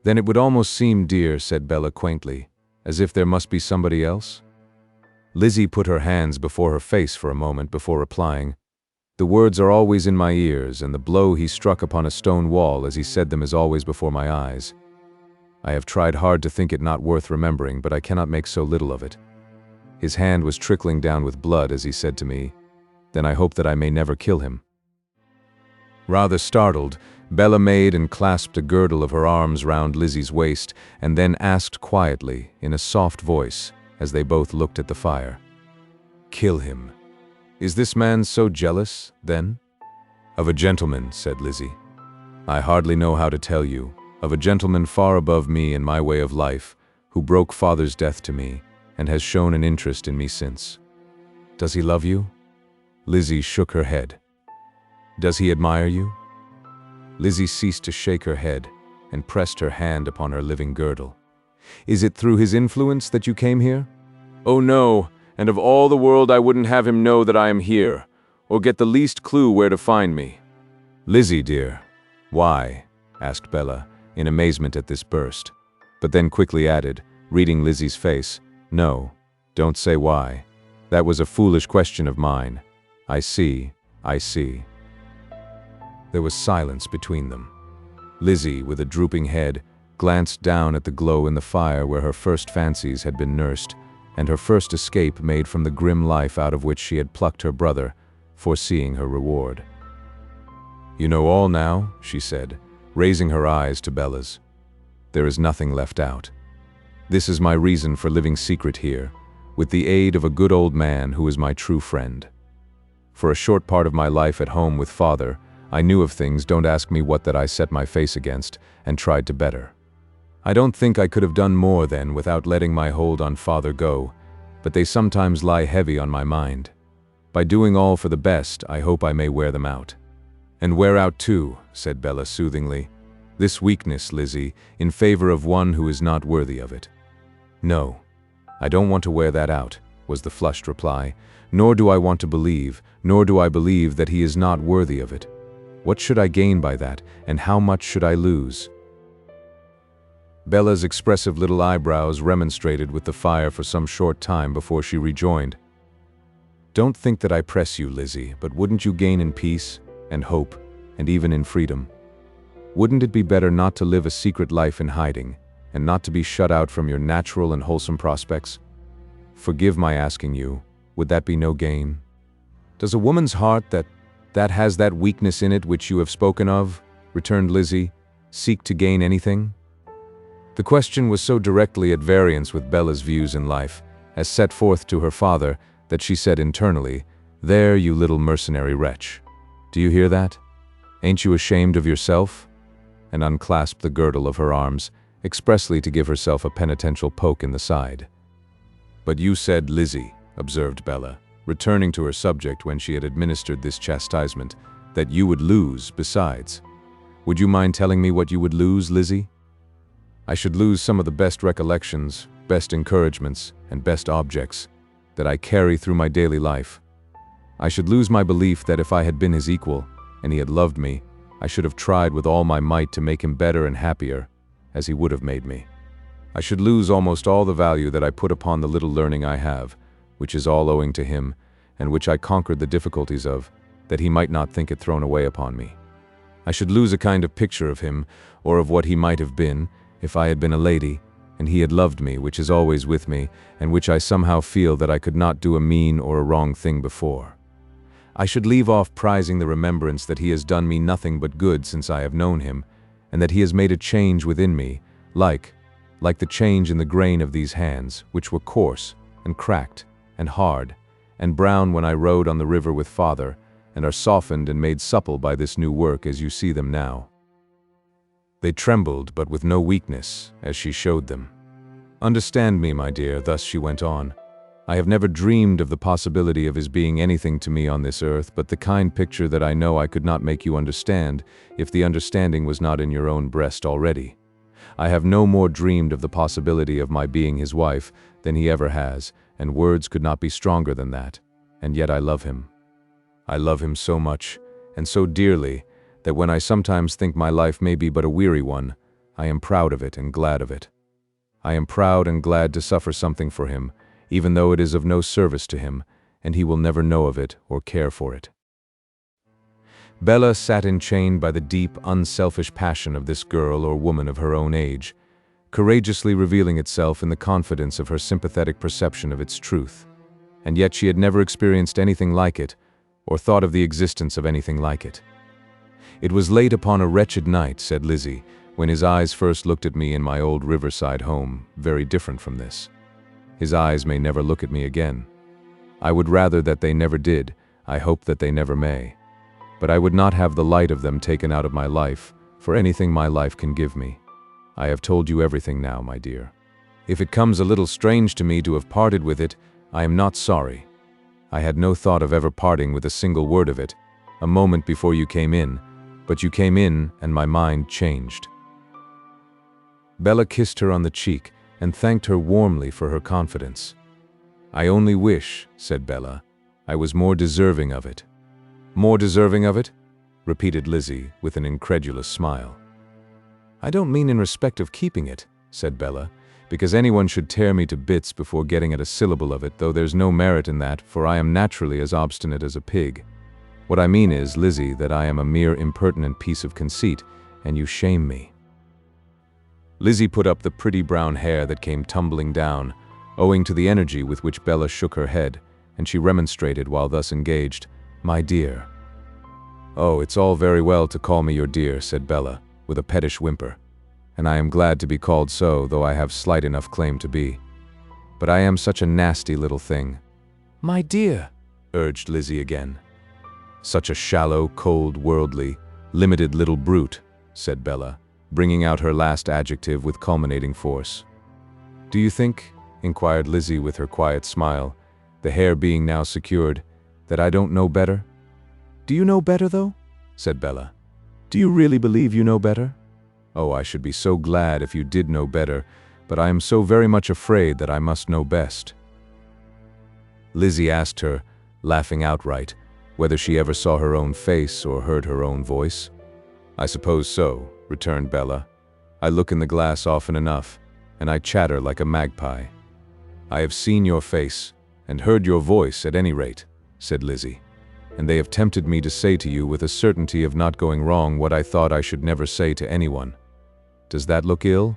Then it would almost seem, dear, said Bella quaintly, as if there must be somebody else. Lizzie put her hands before her face for a moment before replying. The words are always in my ears, and the blow he struck upon a stone wall as he said them is always before my eyes. I have tried hard to think it not worth remembering, but I cannot make so little of it. His hand was trickling down with blood as he said to me, "Then I hope that I may never kill him." Rather startled, Bella made and clasped a girdle of her arms round Lizzie's waist, and then asked quietly, in a soft voice, as they both looked at the fire, "Kill him? Is this man so jealous, then?" "Of a gentleman," said Lizzie. "I hardly know how to tell you. Of a gentleman far above me in my way of life, who broke father's death to me, and has shown an interest in me since." "Does he love you?" Lizzie shook her head. "Does he admire you?" Lizzie ceased to shake her head, and pressed her hand upon her living girdle. "Is it through his influence that you came here?" "Oh no, and of all the world I wouldn't have him know that I am here, or get the least clue where to find me." "Lizzie, dear." "Why?" asked Bella, in amazement at this burst, but then quickly added, reading Lizzie's face, "No, don't say why. That was a foolish question of mine. I see, I see." There was silence between them. Lizzie, with a drooping head, glanced down at the glow in the fire where her first fancies had been nursed, and her first escape made from the grim life out of which she had plucked her brother, foreseeing her reward. "You know all now," she said, raising her eyes to Bella's. "There is nothing left out. This is my reason for living secret here, with the aid of a good old man who is my true friend. For a short part of my life at home with father, I knew of things, don't ask me what, that I set my face against and tried to better. I don't think I could have done more then without letting my hold on father go, but they sometimes lie heavy on my mind. By doing all for the best, I hope I may wear them out." "And wear out too," said Bella soothingly. "This weakness, Lizzie, in favor of one who is not worthy of it." "No, I don't want to wear that out," was the flushed reply. "Nor do I want to believe, nor do I believe that he is not worthy of it. What should I gain by that, and how much should I lose?" Bella's expressive little eyebrows remonstrated with the fire for some short time before she rejoined, "Don't think that I press you, Lizzie, but wouldn't you gain in peace, and hope, and even in freedom? Wouldn't it be better not to live a secret life in hiding, and not to be shut out from your natural and wholesome prospects? Forgive my asking you, would that be no gain? Does a woman's heart that has that weakness in it which you have spoken of," returned Lizzie, "seek to gain anything?" The question was so directly at variance with Bella's views in life, as set forth to her father, that she said internally, "There, you little mercenary wretch. Do you hear that? Ain't you ashamed of yourself?" and unclasped the girdle of her arms, expressly to give herself a penitential poke in the side. "But you said, Lizzie," observed Bella, returning to her subject when she had administered this chastisement, "that you would lose, besides. Would you mind telling me what you would lose, Lizzie?" "I should lose some of the best recollections, best encouragements, and best objects that I carry through my daily life. I should lose my belief that if I had been his equal, and he had loved me, I should have tried with all my might to make him better and happier, as he would have made me. I should lose almost all the value that I put upon the little learning I have, which is all owing to him, and which I conquered the difficulties of, that he might not think it thrown away upon me. I should lose a kind of picture of him, or of what he might have been, if I had been a lady, and he had loved me, which is always with me, and which I somehow feel that I could not do a mean or a wrong thing before. I should leave off prizing the remembrance that he has done me nothing but good since I have known him, and that he has made a change within me, like the change in the grain of these hands, which were coarse, and cracked, and hard, and brown when I rode on the river with father, and are softened and made supple by this new work as you see them now." They trembled, but with no weakness, as she showed them. "Understand me, my dear," thus she went on. I have never dreamed of the possibility of his being anything to me on this earth but the kind picture that I know I could not make you understand if the understanding was not in your own breast already. I have no more dreamed of the possibility of my being his wife than he ever has, and words could not be stronger than that. And yet I love him. I love him so much, and so dearly, that when I sometimes think my life may be but a weary one, I am proud of it and glad of it. I am proud and glad to suffer something for him, even though it is of no service to him, and he will never know of it or care for it. Bella sat enchained by the deep, unselfish passion of this girl or woman of her own age, courageously revealing itself in the confidence of her sympathetic perception of its truth. And yet she had never experienced anything like it, or thought of the existence of anything like it. It was late upon a wretched night, said Lizzie, when his eyes first looked at me in my old riverside home, very different from this. His eyes may never look at me again. I would rather that they never did. I hope that they never may. But I would not have the light of them taken out of my life, for anything my life can give me. I have told you everything now, my dear. If it comes a little strange to me to have parted with it, I am not sorry. I had no thought of ever parting with a single word of it, a moment before you came in, but you came in and my mind changed. Bella kissed her on the cheek and thanked her warmly for her confidence. I only wish, said Bella, I was more deserving of it. More deserving of it? Repeated Lizzie with an incredulous smile. I don't mean in respect of keeping it, said Bella, because anyone should tear me to bits before getting at a syllable of it, though there's no merit in that, for I am naturally as obstinate as a pig. What I mean is, Lizzie, that I am a mere impertinent piece of conceit, and you shame me. Lizzie put up the pretty brown hair that came tumbling down, owing to the energy with which Bella shook her head, and she remonstrated while thus engaged, My dear. Oh, it's all very well to call me your dear, said Bella, with a pettish whimper, and I am glad to be called so, though I have slight enough claim to be. But I am such a nasty little thing. My dear, urged Lizzie again. Such a shallow, cold, worldly, limited little brute, said Bella, bringing out her last adjective with culminating force. Do you think, inquired Lizzie with her quiet smile, the hair being now secured, that I don't know better? Do you know better, though? Said Bella. Do you really believe you know better? Oh, I should be so glad if you did know better, but I am so very much afraid that I must know best. Lizzie asked her, laughing outright, whether she ever saw her own face or heard her own voice. I suppose so, returned Bella. I look in the glass often enough, and I chatter like a magpie. I have seen your face, and heard your voice at any rate, said Lizzie, and they have tempted me to say to you with a certainty of not going wrong what I thought I should never say to anyone. Does that look ill?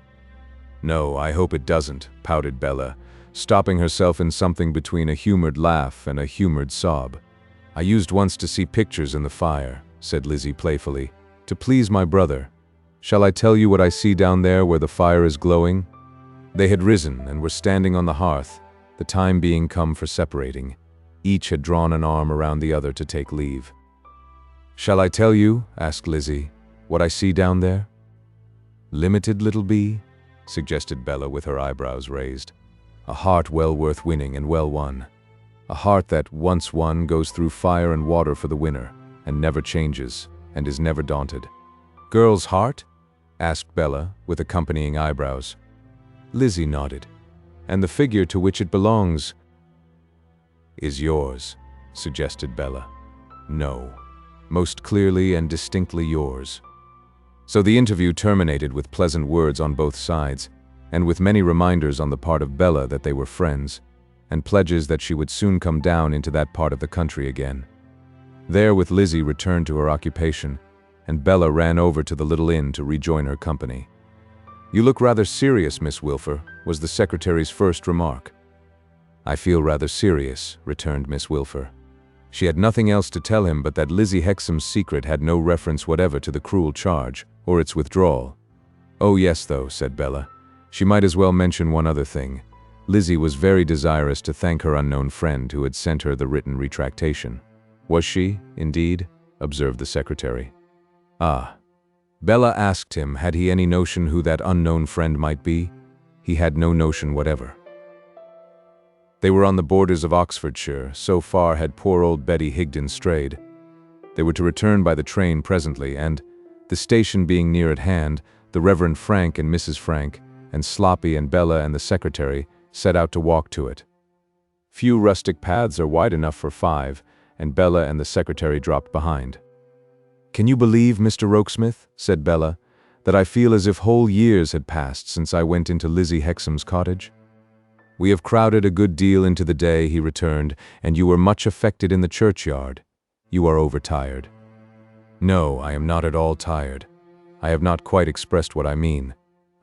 No, I hope it doesn't, pouted Bella, stopping herself in something between a humored laugh and a humored sob. I used once to see pictures in the fire, said Lizzie playfully, to please my brother. Shall I tell you what I see down there where the fire is glowing? They had risen and were standing on the hearth, the time being come for separating. Each had drawn an arm around the other to take leave. Shall I tell you, asked Lizzie, what I see down there? Limited, little bee, suggested Bella with her eyebrows raised. A heart well worth winning and well won. A heart that, once won, goes through fire and water for the winner, and never changes, and is never daunted. Girl's heart? Asked Bella, with accompanying eyebrows. Lizzie nodded. And the figure to which it belongs is yours, suggested Bella. No, most clearly and distinctly yours. So the interview terminated with pleasant words on both sides, and with many reminders on the part of Bella that they were friends, and pledges that she would soon come down into that part of the country again. There with Lizzie returned to her occupation, and Bella ran over to the little inn to rejoin her company. You look rather serious, Miss Wilfer, was the secretary's first remark. I feel rather serious, returned Miss Wilfer. She had nothing else to tell him but that Lizzie Hexam's secret had no reference whatever to the cruel charge, or its withdrawal. Oh yes, though, said Bella. She might as well mention one other thing. Lizzie was very desirous to thank her unknown friend who had sent her the written retractation. Was she, indeed? Observed the secretary. Ah. Bella asked him had he any notion who that unknown friend might be. He had no notion whatever. They were on the borders of Oxfordshire, so far had poor old Betty Higden strayed. They were to return by the train presently, and, the station being near at hand, the Reverend Frank and Mrs. Frank, and Sloppy and Bella and the secretary, set out to walk to it. Few rustic paths are wide enough for 5, and Bella and the secretary dropped behind. "Can you believe, Mr. Rokesmith," said Bella, "that I feel as if whole years had passed since I went into Lizzie Hexam's cottage?" "We have crowded a good deal into the day," he returned, "and you were much affected in the churchyard. You are overtired." "No, I am not at all tired. I have not quite expressed what I mean.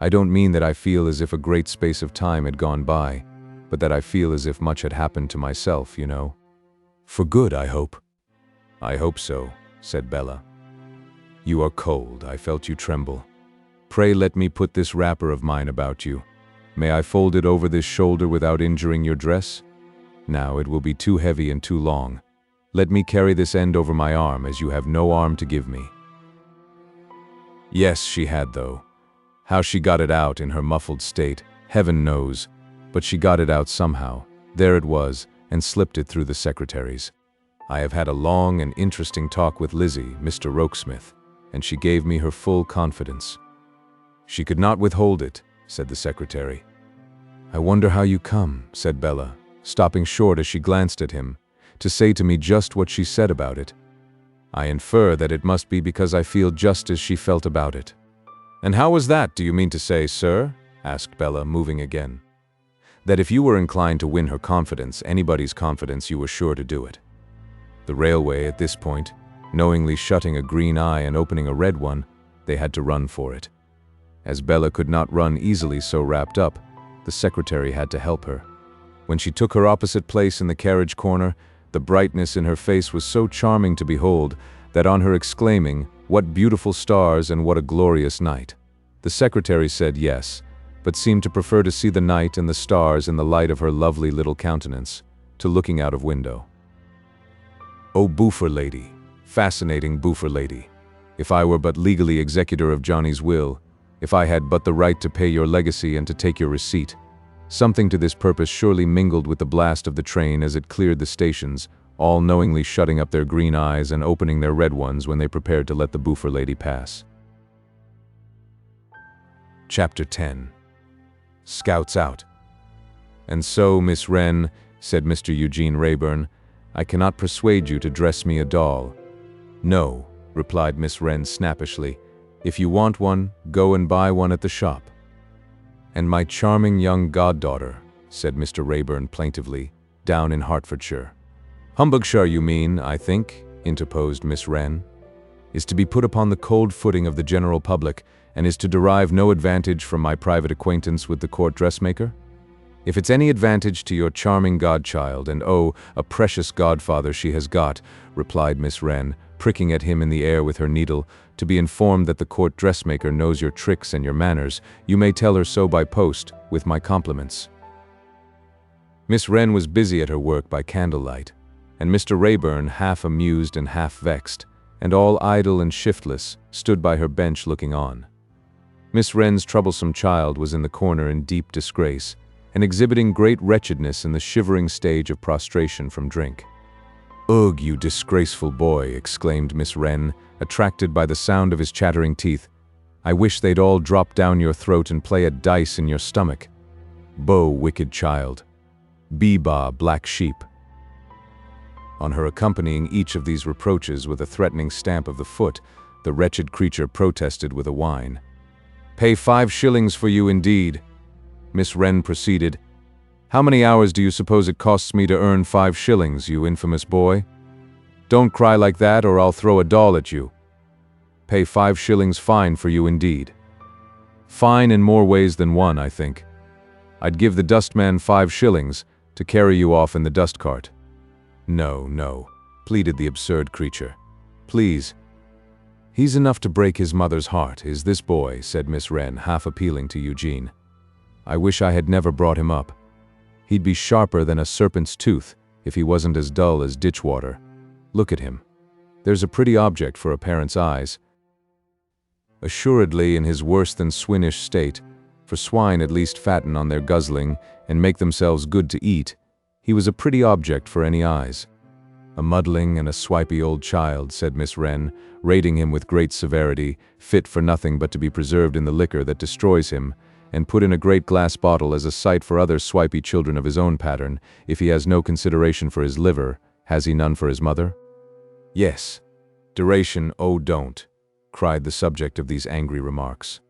I don't mean that I feel as if a great space of time had gone by, but that I feel as if much had happened to myself, you know. For good, I hope." "I hope so," said Bella. "You are cold, I felt you tremble. Pray let me put this wrapper of mine about you. May I fold it over this shoulder without injuring your dress? Now, it will be too heavy and too long. Let me carry this end over my arm, as you have no arm to give me." Yes, she had, though. How she got it out in her muffled state, heaven knows, but she got it out somehow. There it was, and slipped it through the secretaries. I have had a long and interesting talk with Lizzie, Mr. Rokesmith, and she gave me her full confidence. "She could not withhold it," said the secretary. "I wonder how you come," said Bella, stopping short as she glanced at him, "to say to me just what she said about it. I infer that it must be because I feel just as she felt about it." "And how was that, do you mean to say, sir?" asked Bella, moving again. "That if you were inclined to win her confidence, anybody's confidence, you were sure to do it." The railway, at this point, knowingly shutting a green eye and opening a red one, they had to run for it. As Bella could not run easily so wrapped up, the secretary had to help her. When she took her opposite place in the carriage corner, the brightness in her face was so charming to behold that on her exclaiming, "What beautiful stars and what a glorious night," the secretary said yes, but seemed to prefer to see the night and the stars in the light of her lovely little countenance, to looking out of window. "Oh, Boofer lady, fascinating Boofer lady, if I were but legally executor of Johnny's will, if I had but the right to pay your legacy and to take your receipt." Something to this purpose surely mingled with the blast of the train as it cleared the stations, all knowingly shutting up their green eyes and opening their red ones when they prepared to let the Boofer lady pass. Chapter 10. Scouts Out. "And so, Miss Wren," said Mr. Eugene Wrayburn, "I cannot persuade you to dress me a doll." "No," replied Miss Wren snappishly. "If you want one, go and buy one at the shop." "And my charming young goddaughter," said Mr. Wrayburn plaintively, "down in Hertfordshire." "Humbugshire, you mean, I think," interposed Miss Wren, "is to be put upon the cold footing of the general public, and is to derive no advantage from my private acquaintance with the court dressmaker? If it's any advantage to your charming godchild, and oh, a precious godfather she has got," replied Miss Wren, pricking at him in the air with her needle, "to be informed that the court dressmaker knows your tricks and your manners, you may tell her so by post, with my compliments." Miss Wren was busy at her work by candlelight, and Mr. Wrayburn, half amused and half vexed, and all idle and shiftless, stood by her bench looking on. Miss Wren's troublesome child was in the corner in deep disgrace, and exhibiting great wretchedness in the shivering stage of prostration from drink. "Ugh, you disgraceful boy," exclaimed Miss Wren, attracted by the sound of his chattering teeth. "I wish they'd all drop down your throat and play at dice in your stomach. Bo, wicked child. Bee-ba, black sheep." On her accompanying each of these reproaches with a threatening stamp of the foot, the wretched creature protested with a whine. "Pay 5 shillings for you indeed." Miss Wren proceeded. "How many hours do you suppose it costs me to earn 5 shillings, you infamous boy? Don't cry like that, or I'll throw a doll at you. Pay 5 shillings fine for you indeed. Fine in more ways than one, I think. I'd give the dustman 5 shillings to carry you off in the dust cart." "No, no," pleaded the absurd creature. "Please." "He's enough to break his mother's heart, is this boy," said Miss Wren, half appealing to Eugene. "I wish I had never brought him up. He'd be sharper than a serpent's tooth if he wasn't as dull as ditch water. Look at him. There's a pretty object for a parent's eyes. Assuredly in his worse than swinish state, for swine at least fatten on their guzzling and make themselves good to eat, He was a pretty object for any eyes. "A muddling and a swipey old child," said Miss Wren, rating him with great severity, "fit for nothing but to be preserved in the liquor that destroys him, and put in a great glass bottle as a sight for other swipey children of his own pattern. If he has no consideration for his liver, has he none for his mother?" "Yes. Duration, oh don't," cried the subject of these angry remarks.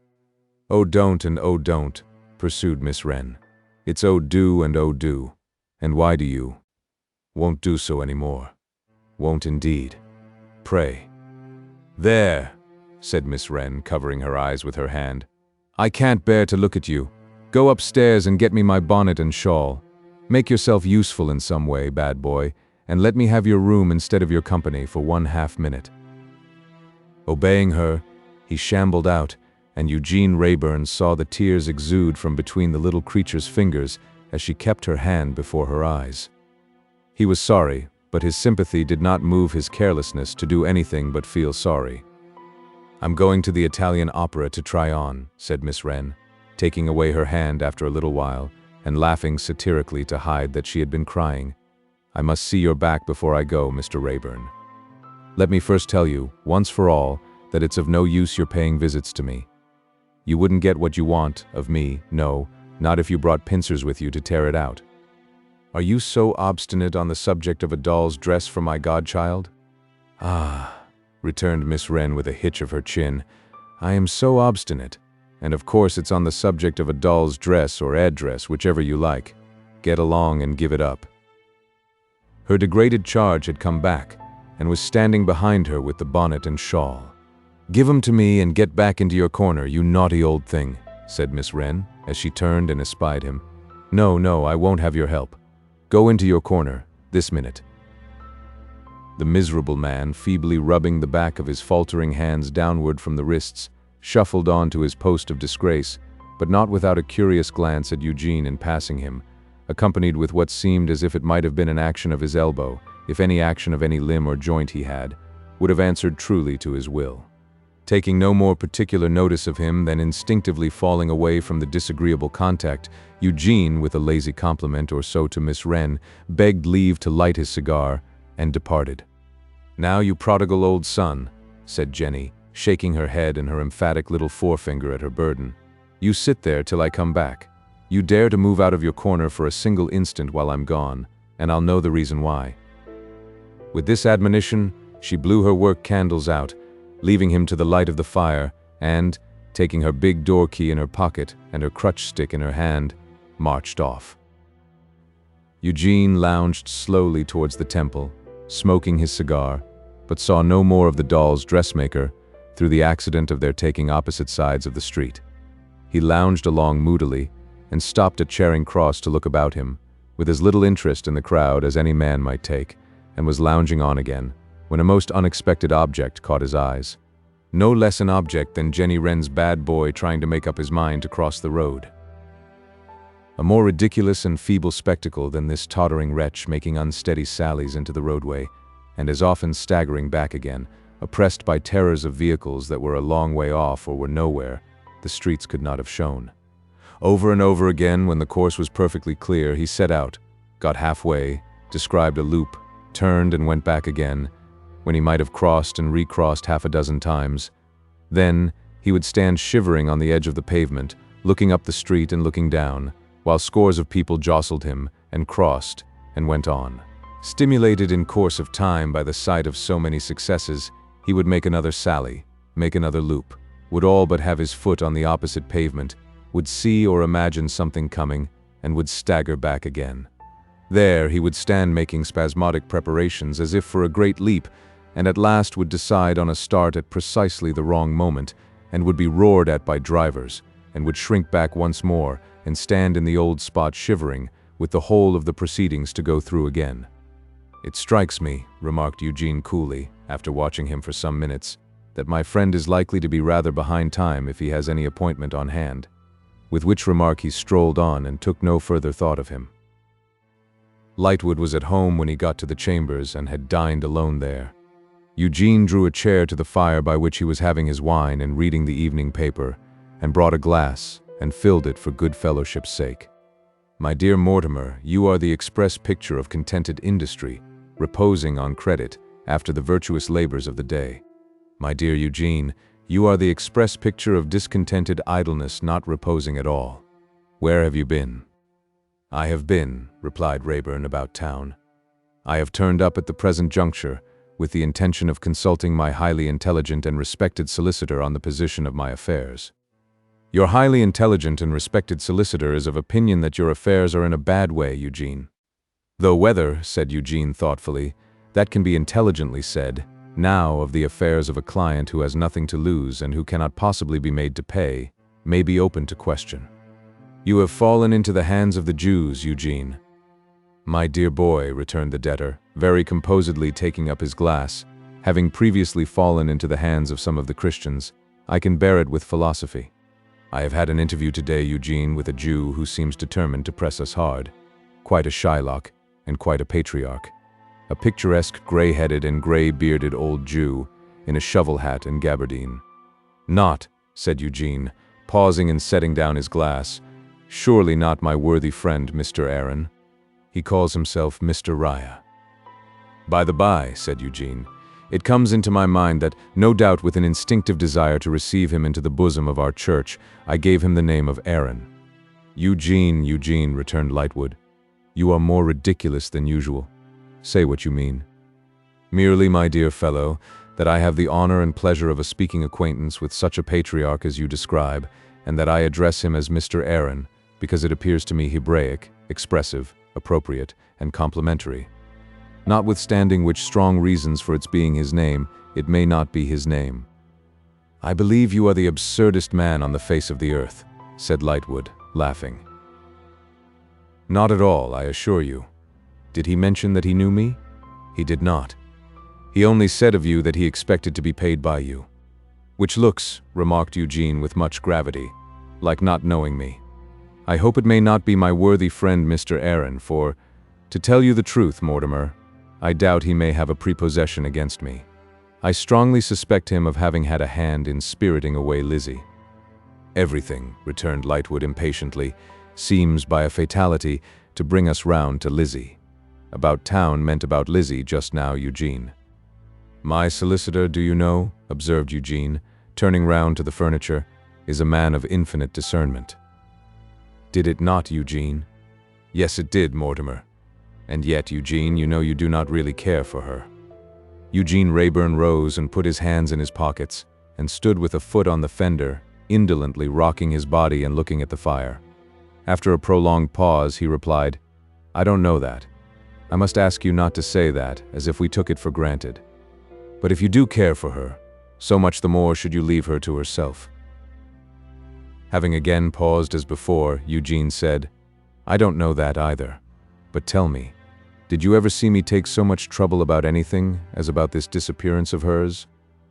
"Oh don't and oh don't," pursued Miss Wren. "It's oh do and oh do. And why do you? Won't do so any more. Won't indeed. Pray." "There," said Miss Wren, covering her eyes with her hand. "I can't bear to look at you. Go upstairs and get me my bonnet and shawl. Make yourself useful in some way, bad boy, and let me have your room instead of your company for 1/2 minute." Obeying her, he shambled out, and Eugene Rayburn saw the tears exude from between the little creature's fingers as she kept her hand before her eyes. He was sorry, but his sympathy did not move his carelessness to do anything but feel sorry. "I'm going to the Italian opera to try on," said Miss Wren, taking away her hand after a little while, and laughing satirically to hide that she had been crying. "I must see your back before I go, Mr. Rayburn. Let me first tell you, once for all, that it's of no use your paying visits to me. You wouldn't get what you want of me, no, not if you brought pincers with you to tear it out. Are you so obstinate on the subject of a doll's dress for my godchild?" "Ah," returned Miss Wren with a hitch of her chin, "I am so obstinate, and of course it's on the subject of a doll's dress or address, whichever you like. Get along and give it up." Her degraded charge had come back, and was standing behind her with the bonnet and shawl. "Give 'em to me and get back into your corner, you naughty old thing," said Miss Wren, as she turned and espied him. "No, no, I won't have your help. Go into your corner, this minute." The miserable man, feebly rubbing the back of his faltering hands downward from the wrists, shuffled on to his post of disgrace, but not without a curious glance at Eugene in passing him, accompanied with what seemed as if it might have been an action of his elbow, if any action of any limb or joint he had, would have answered truly to his will. Taking no more particular notice of him than instinctively falling away from the disagreeable contact, Eugene, with a lazy compliment or so to Miss Wren, begged leave to light his cigar, and departed. "Now, you prodigal old son," said Jenny, shaking her head and her emphatic little forefinger at her burden. "You sit there till I come back. You dare to move out of your corner for a single instant while I'm gone, and I'll know the reason why." With this admonition, she blew her work candles out, leaving him to the light of the fire, and, taking her big door key in her pocket and her crutch stick in her hand, marched off. Eugene lounged slowly towards the temple, smoking his cigar, but saw no more of the doll's dressmaker through the accident of their taking opposite sides of the street. He lounged along moodily and stopped at Charing Cross to look about him, with as little interest in the crowd as any man might take, and was lounging on again, when a most unexpected object caught his eyes. No less an object than Jenny Wren's bad boy trying to make up his mind to cross the road. A more ridiculous and feeble spectacle than this tottering wretch making unsteady sallies into the roadway, and as often staggering back again, oppressed by terrors of vehicles that were a long way off or were nowhere, the streets could not have shown. Over and over again, when the course was perfectly clear, he set out, got halfway, described a loop, turned and went back again, when he might have crossed and recrossed half a dozen times. Then he would stand shivering on the edge of the pavement, looking up the street and looking down, while scores of people jostled him and crossed and went on. Stimulated in course of time by the sight of so many successes, he would make another sally, make another loop, would all but have his foot on the opposite pavement, would see or imagine something coming, and would stagger back again. There he would stand making spasmodic preparations as if for a great leap, and at last would decide on a start at precisely the wrong moment, and would be roared at by drivers, and would shrink back once more and stand in the old spot shivering, with the whole of the proceedings to go through again. "It strikes me," remarked Eugene coolly, after watching him for some minutes, "that my friend is likely to be rather behind time if he has any appointment on hand," with which remark he strolled on and took no further thought of him. Lightwood was at home when he got to the chambers and had dined alone there. Eugene drew a chair to the fire by which he was having his wine and reading the evening paper, and brought a glass and filled it for good fellowship's sake. My dear Mortimer, you are the express picture of contented industry, reposing on credit after the virtuous labors of the day. My dear Eugene, you are the express picture of discontented idleness not reposing at all. Where have you been? I have been, replied Rayburn, about town. I have turned up at the present juncture, with the intention of consulting my highly intelligent and respected solicitor on the position of my affairs. Your highly intelligent and respected solicitor is of opinion that your affairs are in a bad way, Eugene. Though whether, said Eugene thoughtfully, that can be intelligently said, now of the affairs of a client who has nothing to lose and who cannot possibly be made to pay, may be open to question. You have fallen into the hands of the Jews, Eugene. My dear boy, returned the debtor, very composedly taking up his glass, having previously fallen into the hands of some of the Christians, I can bear it with philosophy. I have had an interview today, Eugene, with a Jew who seems determined to press us hard. Quite a Shylock, and quite a patriarch. A picturesque, gray-headed and gray-bearded old Jew, in a shovel hat and gabardine. Not, said Eugene, pausing and setting down his glass, surely not my worthy friend, Mr. Aaron. He calls himself Mr. Raya. By the by, said Eugene, it comes into my mind that, no doubt with an instinctive desire to receive him into the bosom of our church, I gave him the name of Aaron. Eugene, returned Lightwood, you are more ridiculous than usual. Say what you mean. Merely, my dear fellow, that I have the honor and pleasure of a speaking acquaintance with such a patriarch as you describe, and that I address him as Mr. Aaron, because it appears to me Hebraic, expressive, appropriate, and complimentary. Notwithstanding which strong reasons for its being his name, it may not be his name. I believe you are the absurdest man on the face of the earth, said Lightwood, laughing. Not at all, I assure you. Did he mention that he knew me? He did not. He only said of you that he expected to be paid by you. Which looks, remarked Eugene with much gravity, like not knowing me. I hope it may not be my worthy friend Mr. Aaron, for, to tell you the truth, Mortimer, I doubt he may have a prepossession against me. I strongly suspect him of having had a hand in spiriting away Lizzie. Everything, returned Lightwood impatiently, seems by a fatality to bring us round to Lizzie. About town meant about Lizzie just now, Eugene. My solicitor, do you know, observed Eugene, turning round to the furniture, is a man of infinite discernment. Did it not, Eugene? Yes, it did, Mortimer. And yet, Eugene, you know you do not really care for her. Eugene Rayburn rose and put his hands in his pockets, and stood with a foot on the fender, indolently rocking his body and looking at the fire. After a prolonged pause, he replied, I don't know that. I must ask you not to say that, as if we took it for granted. But if you do care for her, so much the more should you leave her to herself. Having again paused as before, Eugene said, I don't know that either. But tell me, did you ever see me take so much trouble about anything as about this disappearance of hers?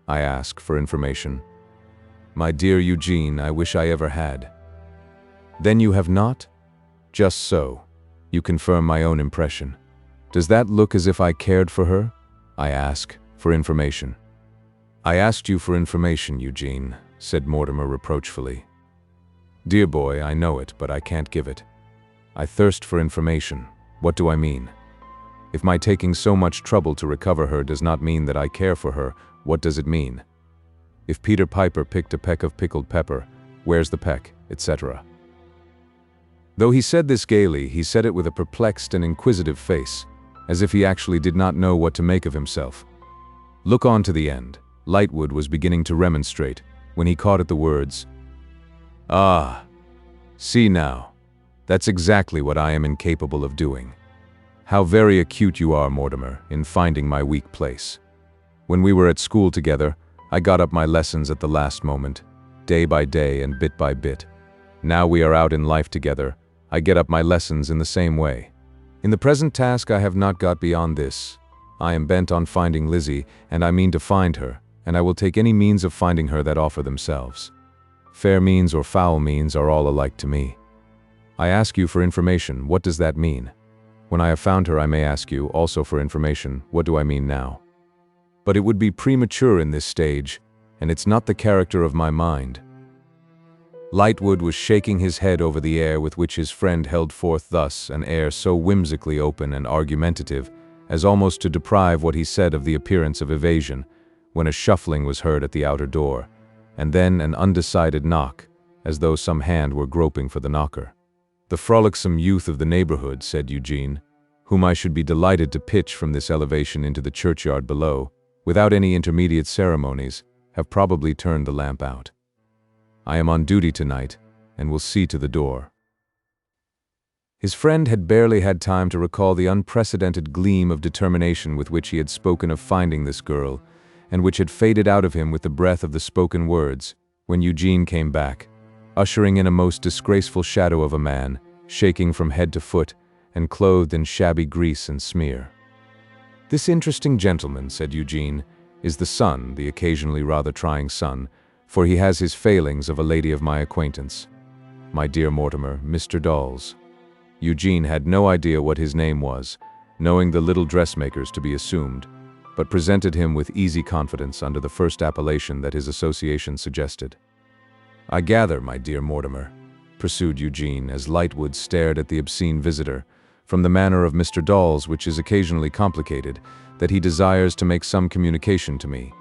I ask for information. My dear Eugene, I wish I ever had. Then you have not? Just so. You confirm my own impression. Does that look as if I cared for her? I ask for information. I asked you for information, Eugene, said Mortimer reproachfully. Dear boy, I know it, but I can't give it. I thirst for information. What do I mean? If my taking so much trouble to recover her does not mean that I care for her, what does it mean? If Peter Piper picked a peck of pickled pepper, where's the peck, etc. Though he said this gaily, he said it with a perplexed and inquisitive face, as if he actually did not know what to make of himself. Look on to the end. Lightwood was beginning to remonstrate, when he caught at the words, Ah, see now, that's exactly what I am incapable of doing. How very acute you are, Mortimer, in finding my weak place. When we were at school together, I got up my lessons at the last moment, day by day and bit by bit. Now we are out in life together, I get up my lessons in the same way. In the present task I have not got beyond this. I am bent on finding Lizzie, and I mean to find her, and I will take any means of finding her that offer themselves. Fair means or foul means are all alike to me. I ask you for information, what does that mean? When I have found her, I may ask you, also for information, what do I mean now? But it would be premature in this stage, and it's not the character of my mind. Lightwood was shaking his head over the air with which his friend held forth thus, an air so whimsically open and argumentative as almost to deprive what he said of the appearance of evasion, when a shuffling was heard at the outer door, and then an undecided knock, as though some hand were groping for the knocker. "The frolicsome youth of the neighborhood," said Eugene, "whom I should be delighted to pitch from this elevation into the churchyard below, without any intermediate ceremonies, have probably turned the lamp out. I am on duty tonight, and will see to the door." His friend had barely had time to recall the unprecedented gleam of determination with which he had spoken of finding this girl, and which had faded out of him with the breath of the spoken words, when Eugene came back, ushering in a most disgraceful shadow of a man, shaking from head to foot, and clothed in shabby grease and smear. "This interesting gentleman," said Eugene, "is the son, the occasionally rather trying son, for he has his failings, of a lady of my acquaintance. My dear Mortimer, Mr. Dawes." Eugene had no idea what his name was, knowing the little dressmaker's to be assumed, but presented him with easy confidence under the first appellation that his association suggested. "I gather, my dear Mortimer," pursued Eugene, as Lightwood stared at the obscene visitor, "from the manner of Mr. Dawes, which is occasionally complicated, that he desires to make some communication to me.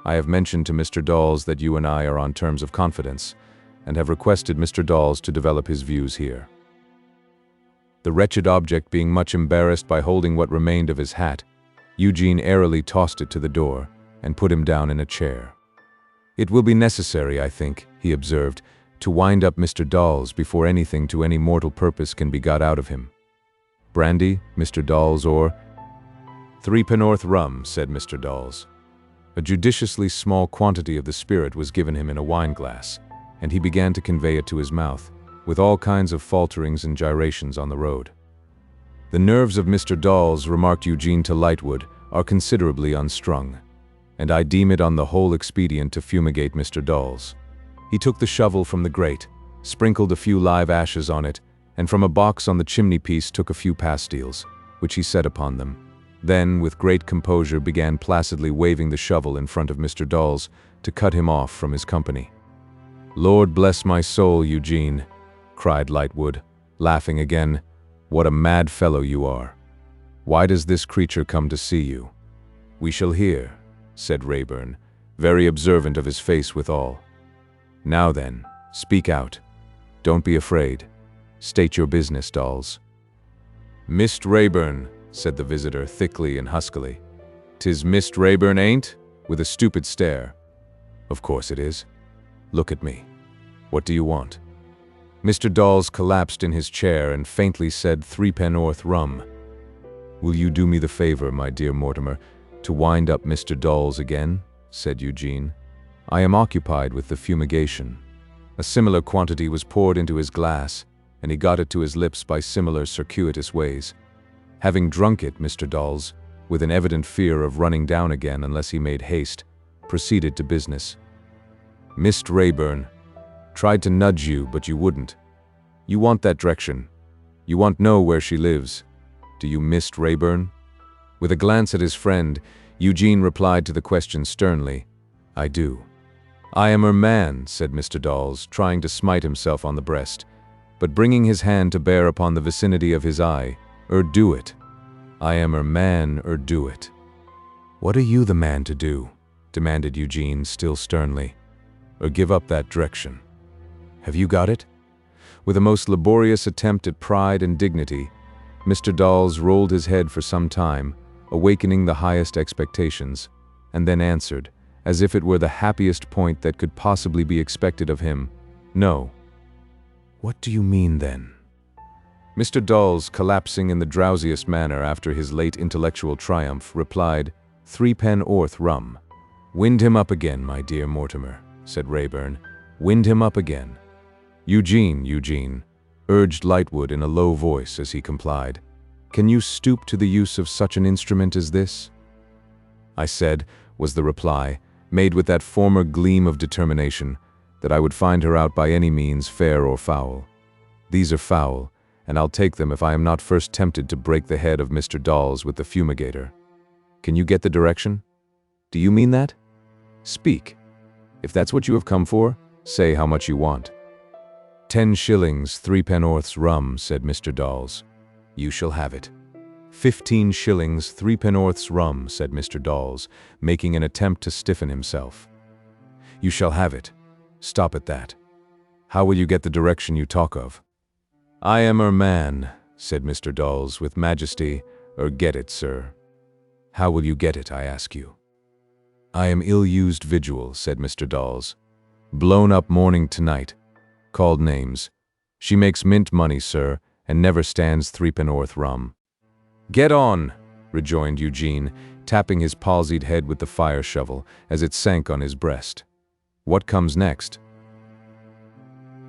I have mentioned to Mr. Dawes that you and I are on terms of confidence, and have requested Mr. Dawes to develop his views here." The wretched object being much embarrassed by holding what remained of his hat, Eugene airily tossed it to the door, and put him down in a chair. "It will be necessary, I think," he observed, "to wind up Mr. Dawes before anything to any mortal purpose can be got out of him. Brandy, Mr. Dawes, or—" "3 rum," said Mr. Dawes. A judiciously small quantity of the spirit was given him in a wine-glass, and he began to convey it to his mouth, with all kinds of falterings and gyrations on the road. "The nerves of Mr. Dawes," remarked Eugene to Lightwood, "are considerably unstrung, and I deem it on the whole expedient to fumigate Mr. Dawes." He took the shovel from the grate, sprinkled a few live ashes on it, and from a box on the chimney-piece took a few pastilles, which he set upon them. Then, with great composure, began placidly waving the shovel in front of Mr. Dawes to cut him off from his company. "Lord bless my soul, Eugene," cried Lightwood, laughing again, "what a mad fellow you are! Why does this creature come to see you?" "We shall hear," said Rayburn, very observant of his face withal. "Now then, speak out. Don't be afraid. State your business, Dawes." "Mist Rayburn," said the visitor thickly and huskily. "'Tis Mist Rayburn, ain't?" with a stupid stare. "Of course it is. Look at me. What do you want?" Mr. Dawes collapsed in his chair and faintly said 3 rum. "Will you do me the favor, my dear Mortimer, to wind up Mr. Dawes again?" said Eugene. "I am occupied with the fumigation." A similar quantity was poured into his glass, and he got it to his lips by similar circuitous ways. Having drunk it, Mr. Dawes, with an evident fear of running down again unless he made haste, proceeded to business. "Mist Rayburn. Tried to nudge you, but you wouldn't. You want that direction. You want know where she lives. Do you, Mist Rayburn?" With a glance at his friend, Eugene replied to the question sternly, "I do." "I am her man," said Mr. Dawes, trying to smite himself on the breast, but bringing his hand to bear upon the vicinity of his eye. "Do it. I am her man, do it." "What are you the man to do?" demanded Eugene, still sternly. "Give up that direction. Have you got it?" With a most laborious attempt at pride and dignity, Mr. Dawes rolled his head for some time, awakening the highest expectations, and then answered, as if it were the happiest point that could possibly be expected of him, "No." "What do you mean, then?" Mr. Dawes, collapsing in the drowsiest manner after his late intellectual triumph, replied, 3 rum. "Wind him up again, my dear Mortimer," said Rayburn. "Wind him up again." Eugene," urged Lightwood in a low voice as he complied. "Can you stoop to the use of such an instrument as this?" "I said," was the reply, made with that former gleam of determination, "that I would find her out by any means, fair or foul. These are foul, and I'll take them if I am not first tempted to break the head of Mr. Dawes with the fumigator. Can you get the direction? Do you mean that? Speak. If that's what you have come for, say how much you want." 10 shillings, 3 pennorths rum, said Mr. Dawes. You shall have it. 15 shillings, 3 pennorths rum, said Mr. Dawes, making an attempt to stiffen himself. You shall have it. Stop at that. How will you get the direction you talk of? I am man, said Mr. Dawes with majesty, get it, sir. How will you get it, I ask you? I am ill-used victual, said Mr. Dawes. Blown up morning tonight. Called names. She makes mint money, sir, and never stands 3 pennorth rum. Get on, rejoined Eugene, tapping his palsied head with the fire shovel as it sank on his breast. What comes next?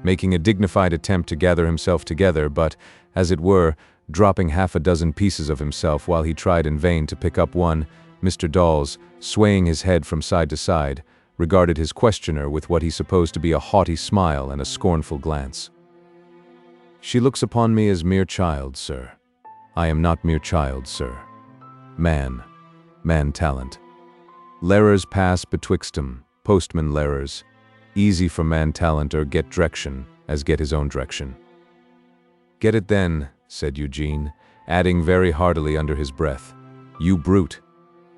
Making a dignified attempt to gather himself together, but, as it were, dropping half a dozen pieces of himself while he tried in vain to pick up one, Mr. Dawes, swaying his head from side to side, regarded his questioner with what he supposed to be a haughty smile and a scornful glance. She looks upon me as mere child, sir. I am not mere child, sir. Man talent. Lerers pass betwixt 'em, postman lerers. Easy for man talent get drection, as get his own drection. Get it then, said Eugene, adding very heartily under his breath, you brute.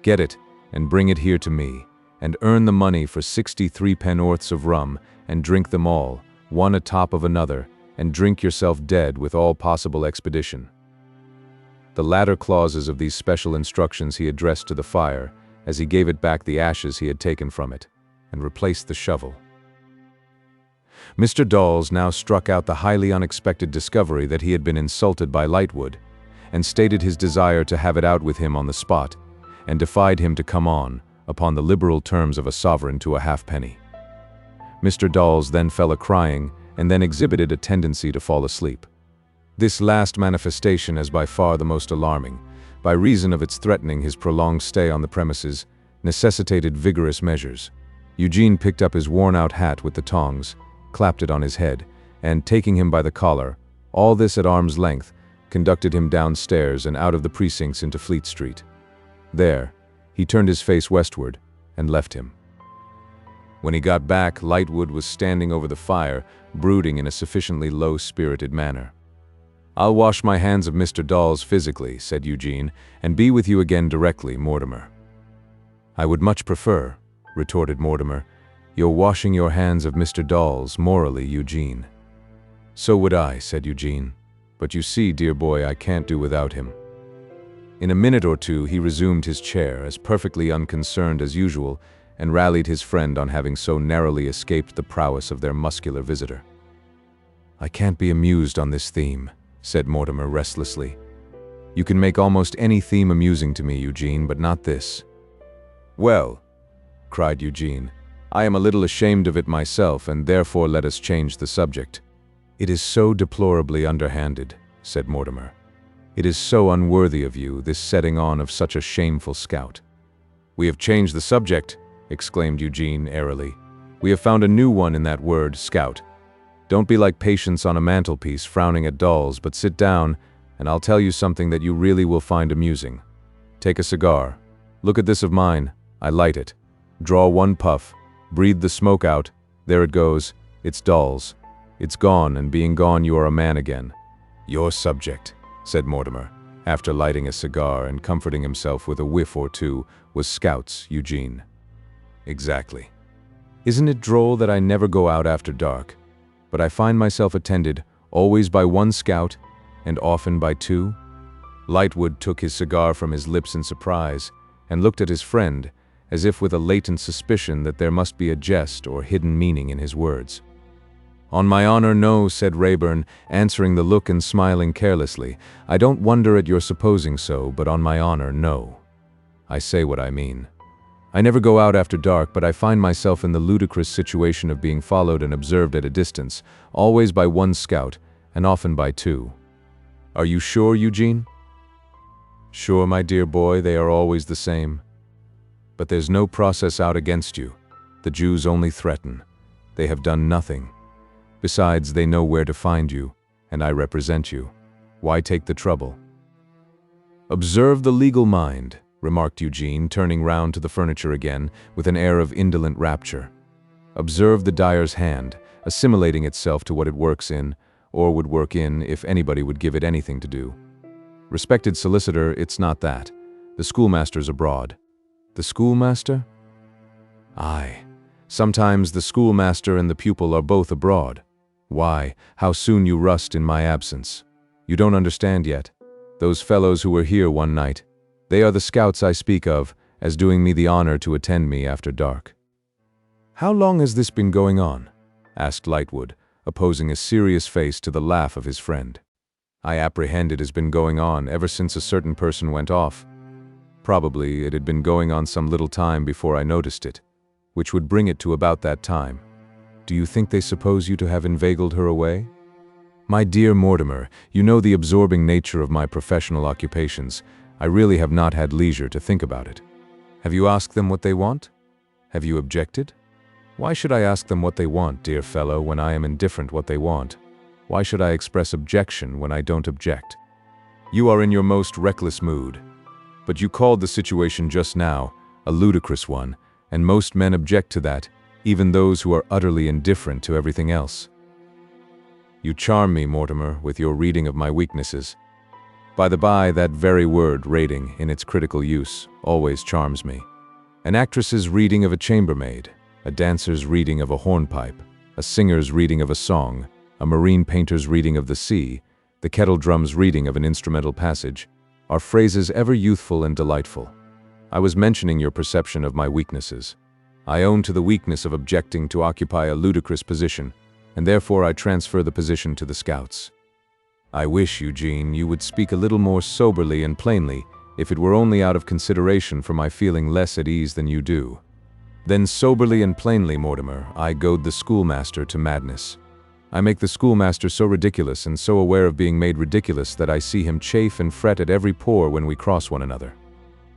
Get it, and bring it here to me, and earn the money for 63 pennorths of rum, and drink them all, one atop of another, and drink yourself dead with all possible expedition. The latter clauses of these special instructions he addressed to the fire, as he gave it back the ashes he had taken from it, and replaced the shovel. Mr. Dawes now struck out the highly unexpected discovery that he had been insulted by Lightwood, and stated his desire to have it out with him on the spot, and defied him to come on, upon the liberal terms of a sovereign to a halfpenny. Mr. Dawes then fell a-crying, and then exhibited a tendency to fall asleep. This last manifestation is by far the most alarming, by reason of its threatening his prolonged stay on the premises, necessitated vigorous measures. Eugene picked up his worn-out hat with the tongs, clapped it on his head, and, taking him by the collar, all this at arm's length, conducted him downstairs and out of the precincts into Fleet Street. There, he turned his face westward, and left him. When he got back, Lightwood was standing over the fire, brooding in a sufficiently low-spirited manner. I'll wash my hands of Mr. Dawes physically, said Eugene, and be with you again directly, Mortimer. I would much prefer, retorted Mortimer, your washing your hands of Mr. Dawes morally, Eugene. So would I, said Eugene, but you see, dear boy, I can't do without him. In a minute or two he resumed his chair, as perfectly unconcerned as usual, and rallied his friend on having so narrowly escaped the prowess of their muscular visitor. I can't be amused on this theme, said Mortimer restlessly. You can make almost any theme amusing to me, Eugene, but not this. Well, cried Eugene, I am a little ashamed of it myself, and therefore let us change the subject. It is so deplorably underhanded, said Mortimer. It is so unworthy of you, this setting on of such a shameful scout. We have changed the subject, exclaimed Eugene airily. We have found a new one in that word, scout. Don't be like Patience on a mantelpiece frowning at dolls, but sit down, and I'll tell you something that you really will find amusing. Take a cigar. Look at this of mine. I light it. Draw one puff. Breathe the smoke out. There it goes. It's dolls. It's gone, and being gone you are a man again. Your subject, said Mortimer, after lighting a cigar and comforting himself with a whiff or two, was scouts, Eugene. Exactly. Isn't it droll that I never go out after dark, but I find myself attended always by one scout, and often by two? Lightwood took his cigar from his lips in surprise, and looked at his friend, as if with a latent suspicion that there must be a jest or hidden meaning in his words. On my honor, no, said Rayburn, answering the look and smiling carelessly. I don't wonder at your supposing so, but on my honor, no. I say what I mean. I never go out after dark, but I find myself in the ludicrous situation of being followed and observed at a distance, always by one scout, and often by two. Are you sure, Eugene? Sure, my dear boy, they are always the same. But there's no process out against you. The Jews only threaten. They have done nothing. Besides, they know where to find you, and I represent you. Why take the trouble? Observe the legal mind, remarked Eugene, turning round to the furniture again, with an air of indolent rapture. Observe the dyer's hand, assimilating itself to what it works in, or would work in if anybody would give it anything to do. Respected solicitor, it's not that. The schoolmaster's abroad. The schoolmaster? Aye. Sometimes the schoolmaster and the pupil are both abroad. Why, how soon you rust in my absence. You don't understand yet. Those fellows who were here one night, they are the scouts I speak of, as doing me the honor to attend me after dark. How long has this been going on? Asked Lightwood, opposing a serious face to the laugh of his friend. I apprehend it has been going on ever since a certain person went off. Probably it had been going on some little time before I noticed it, which would bring it to about that time. Do you think they suppose you to have inveigled her away? My dear Mortimer, you know the absorbing nature of my professional occupations. I really have not had leisure to think about it. Have you asked them what they want? Have you objected? Why should I ask them what they want, dear fellow, when I am indifferent what they want? Why should I express objection when I don't object? You are in your most reckless mood. But you called the situation just now a ludicrous one, and most men object to that, even those who are utterly indifferent to everything else. You charm me, Mortimer, with your reading of my weaknesses. By the by, that very word, rating, in its critical use, always charms me. An actress's reading of a chambermaid, a dancer's reading of a hornpipe, a singer's reading of a song, a marine painter's reading of the sea, the kettle drum's reading of an instrumental passage, are phrases ever youthful and delightful. I was mentioning your perception of my weaknesses. I own to the weakness of objecting to occupy a ludicrous position, and therefore I transfer the position to the scouts. I wish, Eugene, you would speak a little more soberly and plainly, if it were only out of consideration for my feeling less at ease than you do. Then soberly and plainly, Mortimer, I goad the schoolmaster to madness. I make the schoolmaster so ridiculous and so aware of being made ridiculous that I see him chafe and fret at every pore when we cross one another.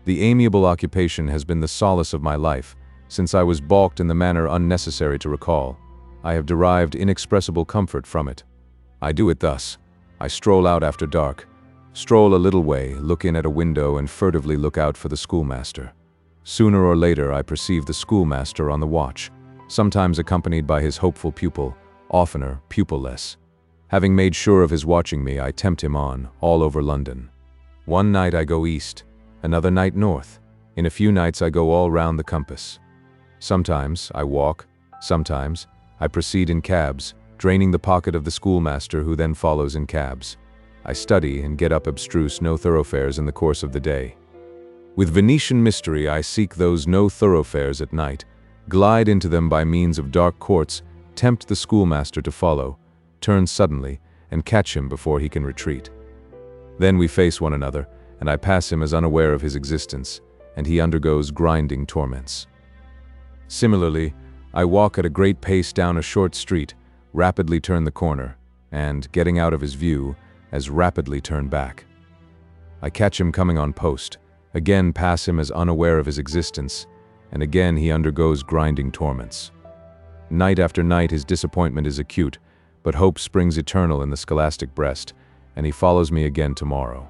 The amiable occupation has been the solace of my life, since I was balked in the manner unnecessary to recall. I have derived inexpressible comfort from it. I do it thus. I stroll out after dark, stroll a little way, look in at a window and furtively look out for the schoolmaster. Sooner or later I perceive the schoolmaster on the watch, sometimes accompanied by his hopeful pupil, oftener pupil-less. Having made sure of his watching me, I tempt him on, all over London. One night I go east, another night north. In a few nights I go all round the compass. Sometimes I walk, sometimes I proceed in cabs, draining the pocket of the schoolmaster who then follows in cabs. I study and get up abstruse no thoroughfares in the course of the day. With Venetian mystery I seek those no thoroughfares at night, glide into them by means of dark courts, tempt the schoolmaster to follow, turn suddenly, and catch him before he can retreat. Then we face one another, and I pass him as unaware of his existence, and he undergoes grinding torments. Similarly, I walk at a great pace down a short street, rapidly turn the corner, and, getting out of his view, as rapidly turn back. I catch him coming on post, again pass him as unaware of his existence, and again he undergoes grinding torments. Night after night his disappointment is acute, but hope springs eternal in the scholastic breast, and he follows me again tomorrow.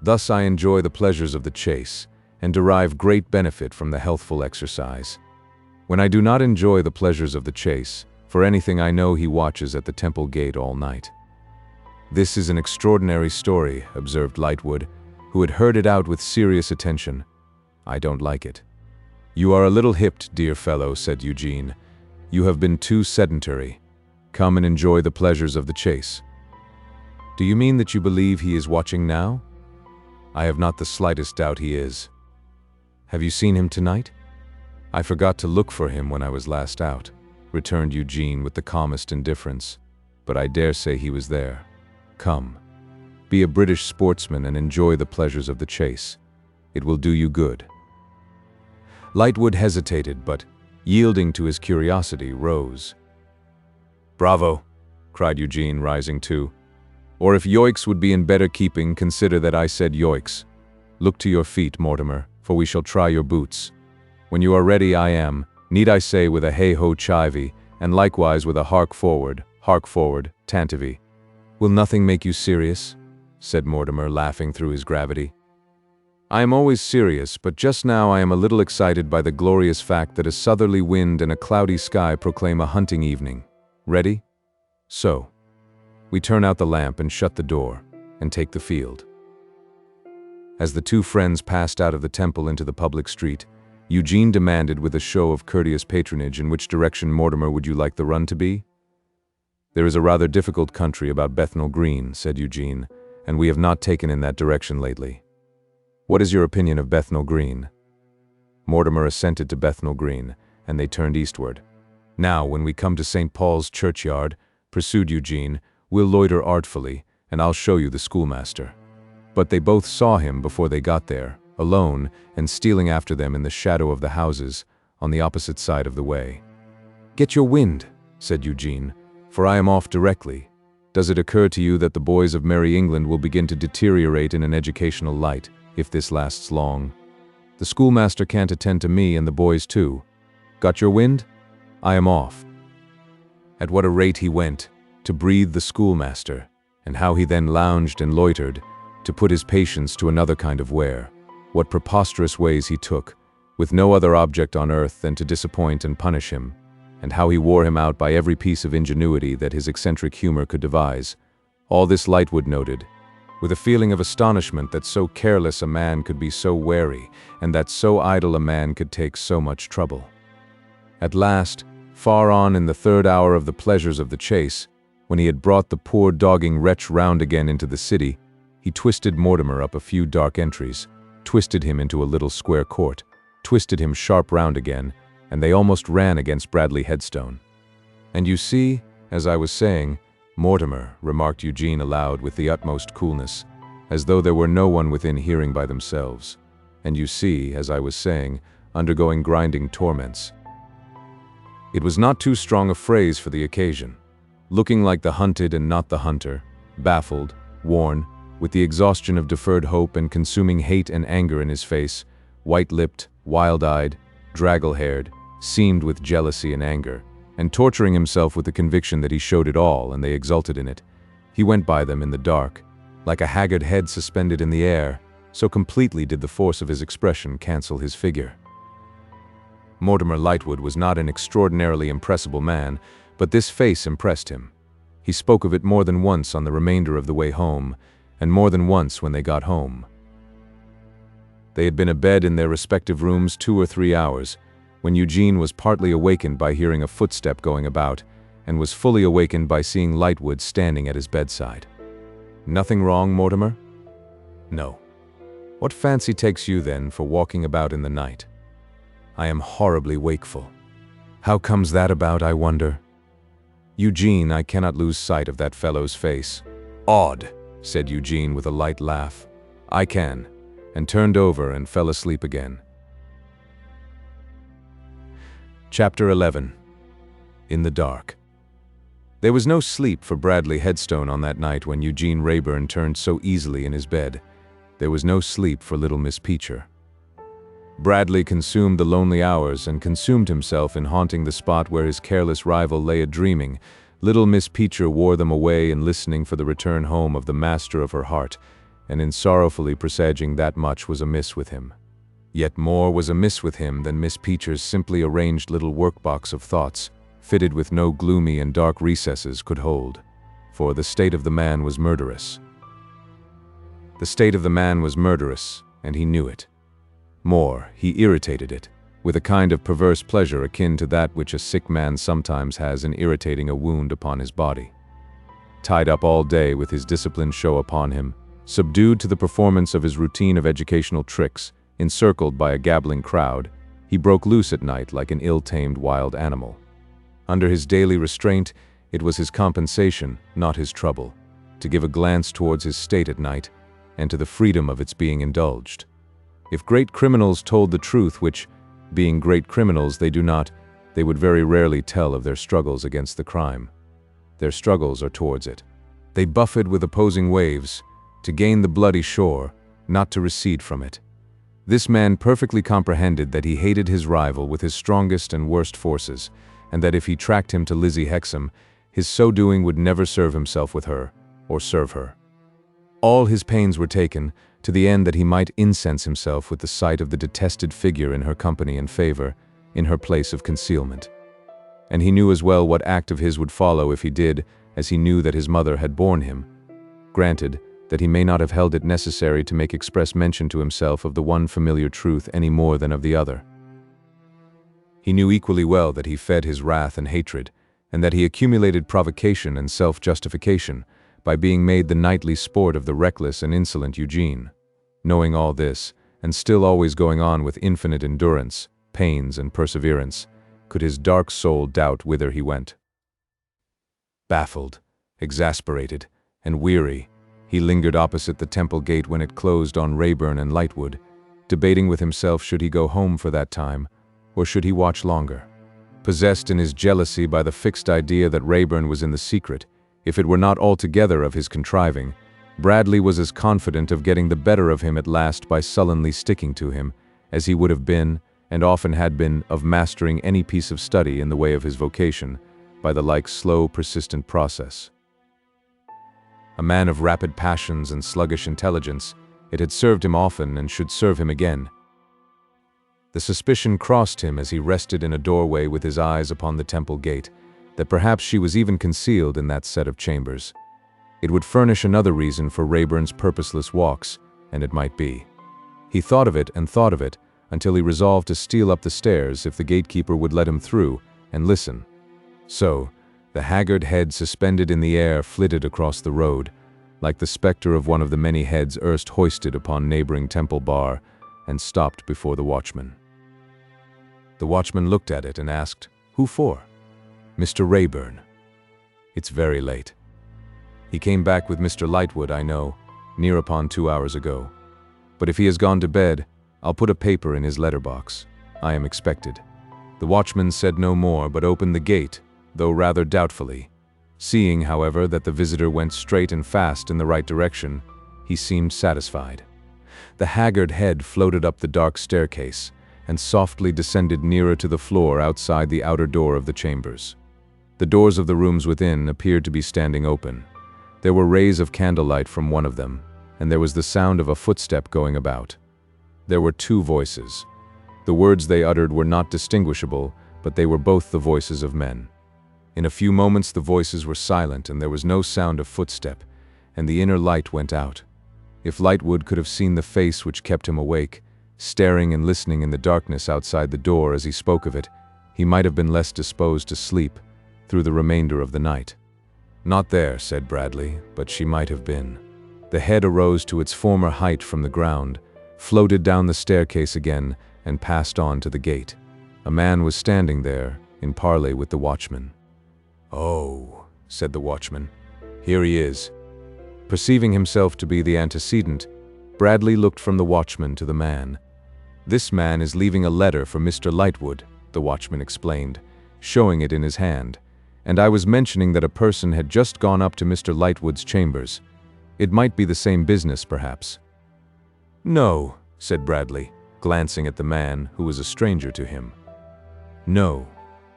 Thus I enjoy the pleasures of the chase, and derive great benefit from the healthful exercise. When I do not enjoy the pleasures of the chase, for anything I know he watches at the temple gate all night. This is an extraordinary story, observed Lightwood, who had heard it out with serious attention. I don't like it. You are a little hipped, dear fellow, said Eugene. You have been too sedentary. Come and enjoy the pleasures of the chase. Do you mean that you believe he is watching now? I have not the slightest doubt he is. Have you seen him tonight? I forgot to look for him when I was last out, returned Eugene with the calmest indifference, but I dare say he was there. Come, be a British sportsman and enjoy the pleasures of the chase. It will do you good. Lightwood hesitated, but, yielding to his curiosity, rose. Bravo, cried Eugene, rising too. Or if yoicks would be in better keeping, consider that I said yoicks. Look to your feet, Mortimer, for we shall try your boots. When you are ready, I am, need I say, with a hey-ho chivy, and likewise with a hark forward, tantivy. Will nothing make you serious? Said Mortimer, laughing through his gravity. I am always serious, but just now I am a little excited by the glorious fact that a southerly wind and a cloudy sky proclaim a hunting evening. Ready? So, we turn out the lamp and shut the door, and take the field. As the two friends passed out of the temple into the public street, Eugene demanded with a show of courteous patronage, in which direction, Mortimer, would you like the run to be? There is a rather difficult country about Bethnal Green, said Eugene, and we have not taken in that direction lately. What is your opinion of Bethnal Green? Mortimer assented to Bethnal Green, and they turned eastward. Now, when we come to St. Paul's churchyard, pursued Eugene, we'll loiter artfully, and I'll show you the schoolmaster. But they both saw him before they got there, alone, and stealing after them in the shadow of the houses, on the opposite side of the way. Get your wind, said Eugene, for I am off directly. Does it occur to you that the boys of Merry England will begin to deteriorate in an educational light, if this lasts long? The schoolmaster can't attend to me and the boys too. Got your wind? I am off. At what a rate he went, to breathe the schoolmaster, and how he then lounged and loitered, to put his patience to another kind of wear. What preposterous ways he took, with no other object on earth than to disappoint and punish him, and how he wore him out by every piece of ingenuity that his eccentric humor could devise. All this Lightwood noted, with a feeling of astonishment that so careless a man could be so wary, and that so idle a man could take so much trouble. At last, far on in the third hour of the pleasures of the chase, when he had brought the poor dogging wretch round again into the city, he twisted Mortimer up a few dark entries, twisted him into a little square court, twisted him sharp round again, and they almost ran against Bradley Headstone. And you see, as I was saying, Mortimer, remarked Eugene aloud with the utmost coolness, as though there were no one within hearing by themselves, and you see, as I was saying, undergoing grinding torments. It was not too strong a phrase for the occasion. Looking like the hunted and not the hunter, baffled, worn, with the exhaustion of deferred hope and consuming hate and anger in his face, white-lipped, wild-eyed, draggle-haired, seamed with jealousy and anger, and torturing himself with the conviction that he showed it all and they exulted in it, he went by them in the dark, like a haggard head suspended in the air, so completely did the force of his expression cancel his figure. Mortimer Lightwood was not an extraordinarily impressible man, but this face impressed him. He spoke of it more than once on the remainder of the way home, and more than once when they got home. They had been abed in their respective rooms 2 or 3 hours, when Eugene was partly awakened by hearing a footstep going about, and was fully awakened by seeing Lightwood standing at his bedside. Nothing wrong, Mortimer? No. What fancy takes you, then, for walking about in the night? I am horribly wakeful. How comes that about, I wonder? Eugene, I cannot lose sight of that fellow's face. Odd, said Eugene with a light laugh. I can, and turned over and fell asleep again. Chapter 11. In the Dark. There was no sleep for Bradley Headstone on that night when Eugene Rayburn turned so easily in his bed. There was no sleep for little Miss Peacher. Bradley consumed the lonely hours and consumed himself in haunting the spot where his careless rival lay a-dreaming. Little Miss Peacher wore them away in listening for the return home of the master of her heart, and in sorrowfully presaging that much was amiss with him. Yet more was amiss with him than Miss Peacher's simply arranged little workbox of thoughts, fitted with no gloomy and dark recesses, could hold, for the state of the man was murderous. The state of the man was murderous, and he knew it. More, he irritated it, with a kind of perverse pleasure akin to that which a sick man sometimes has in irritating a wound upon his body. Tied up all day with his disciplined show upon him, subdued to the performance of his routine of educational tricks, encircled by a gabbling crowd, he broke loose at night like an ill-tamed wild animal. Under his daily restraint, it was his compensation, not his trouble, to give a glance towards his state at night, and to the freedom of its being indulged. If great criminals told the truth, which, being great criminals, they do not, they would very rarely tell of their struggles against the crime. Their struggles are towards it. They buffet with opposing waves, to gain the bloody shore, not to recede from it. This man perfectly comprehended that he hated his rival with his strongest and worst forces, and that if he tracked him to Lizzie Hexam, his so doing would never serve himself with her, or serve her. All his pains were taken, to the end that he might incense himself with the sight of the detested figure in her company and favor, in her place of concealment. and he knew as well what act of his would follow if he did, as he knew that his mother had borne him. Granted, that he may not have held it necessary to make express mention to himself of the one familiar truth any more than of the other. He knew equally well that he fed his wrath and hatred, and that he accumulated provocation and self-justification by being made the nightly sport of the reckless and insolent Eugene. Knowing all this, and still always going on with infinite endurance, pains, and perseverance, could his dark soul doubt whither he went? Baffled, exasperated, and weary, he lingered opposite the temple gate when it closed on Rayburn and Lightwood, debating with himself should he go home for that time, or should he watch longer. Possessed in his jealousy by the fixed idea that Rayburn was in the secret, if it were not altogether of his contriving, Bradley was as confident of getting the better of him at last by sullenly sticking to him, as he would have been, and often had been, of mastering any piece of study in the way of his vocation, by the like slow, persistent process. A man of rapid passions and sluggish intelligence, it had served him often and should serve him again. The suspicion crossed him as he rested in a doorway with his eyes upon the temple gate, that perhaps she was even concealed in that set of chambers. It would furnish another reason for Rayburn's purposeless walks, and it might be. He thought of it and thought of it, until he resolved to steal up the stairs if the gatekeeper would let him through, and listen. So, the haggard head suspended in the air flitted across the road, like the specter of one of the many heads erst hoisted upon neighboring Temple Bar, and stopped before the watchman. The watchman looked at it and asked, "Who for?" "Mr. Rayburn." "It's very late." "He came back with Mr. Lightwood, I know, near upon 2 hours ago. But if he has gone to bed, I'll put a paper in his letter-box. I am expected." The watchman said no more, but opened the gate, though rather doubtfully. Seeing, however, that the visitor went straight and fast in the right direction, he seemed satisfied. The haggard head floated up the dark staircase, and softly descended nearer to the floor outside the outer door of the chambers. The doors of the rooms within appeared to be standing open. There were rays of candlelight from one of them, and there was the sound of a footstep going about. There were two voices. The words they uttered were not distinguishable, but they were both the voices of men. In a few moments the voices were silent, and there was no sound of footstep, and the inner light went out. If Lightwood could have seen the face which kept him awake, staring and listening in the darkness outside the door as he spoke of it, he might have been less disposed to sleep through the remainder of the night. "Not there," said Bradley, "but she might have been." The head arose to its former height from the ground, floated down the staircase again, and passed on to the gate. A man was standing there, in parley with the watchman. "Oh," said the watchman, "here he is." Perceiving himself to be the antecedent, Bradley looked from the watchman to the man. "This man is leaving a letter for Mr. Lightwood," the watchman explained, showing it in his hand, "and I was mentioning that a person had just gone up to Mr. Lightwood's chambers. It might be the same business, perhaps." "No," said Bradley, glancing at the man, who was a stranger to him. "No."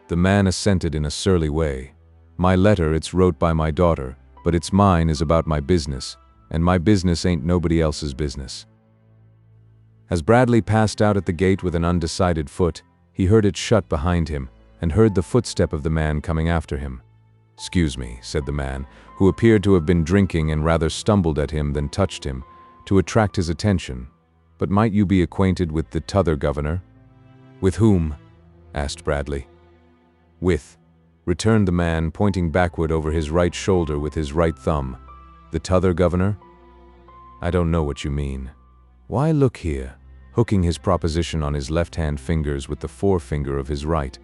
The man assented in a surly way. "My letter, it's wrote by my daughter, but it's mine is about my business, and my business ain't nobody else's business." As Bradley passed out at the gate with an undecided foot, he heard it shut behind him, and heard the footstep of the man coming after him. "Excuse me," said the man, who appeared to have been drinking and rather stumbled at him than touched him, to attract his attention, "but might you be acquainted with the t'other governor?" "With whom?" asked Bradley. "With," returned the man, pointing backward over his right shoulder with his right thumb. "The t'other governor?" "I don't know what you mean." "Why, look here," hooking his proposition on his left-hand fingers with the forefinger of his right.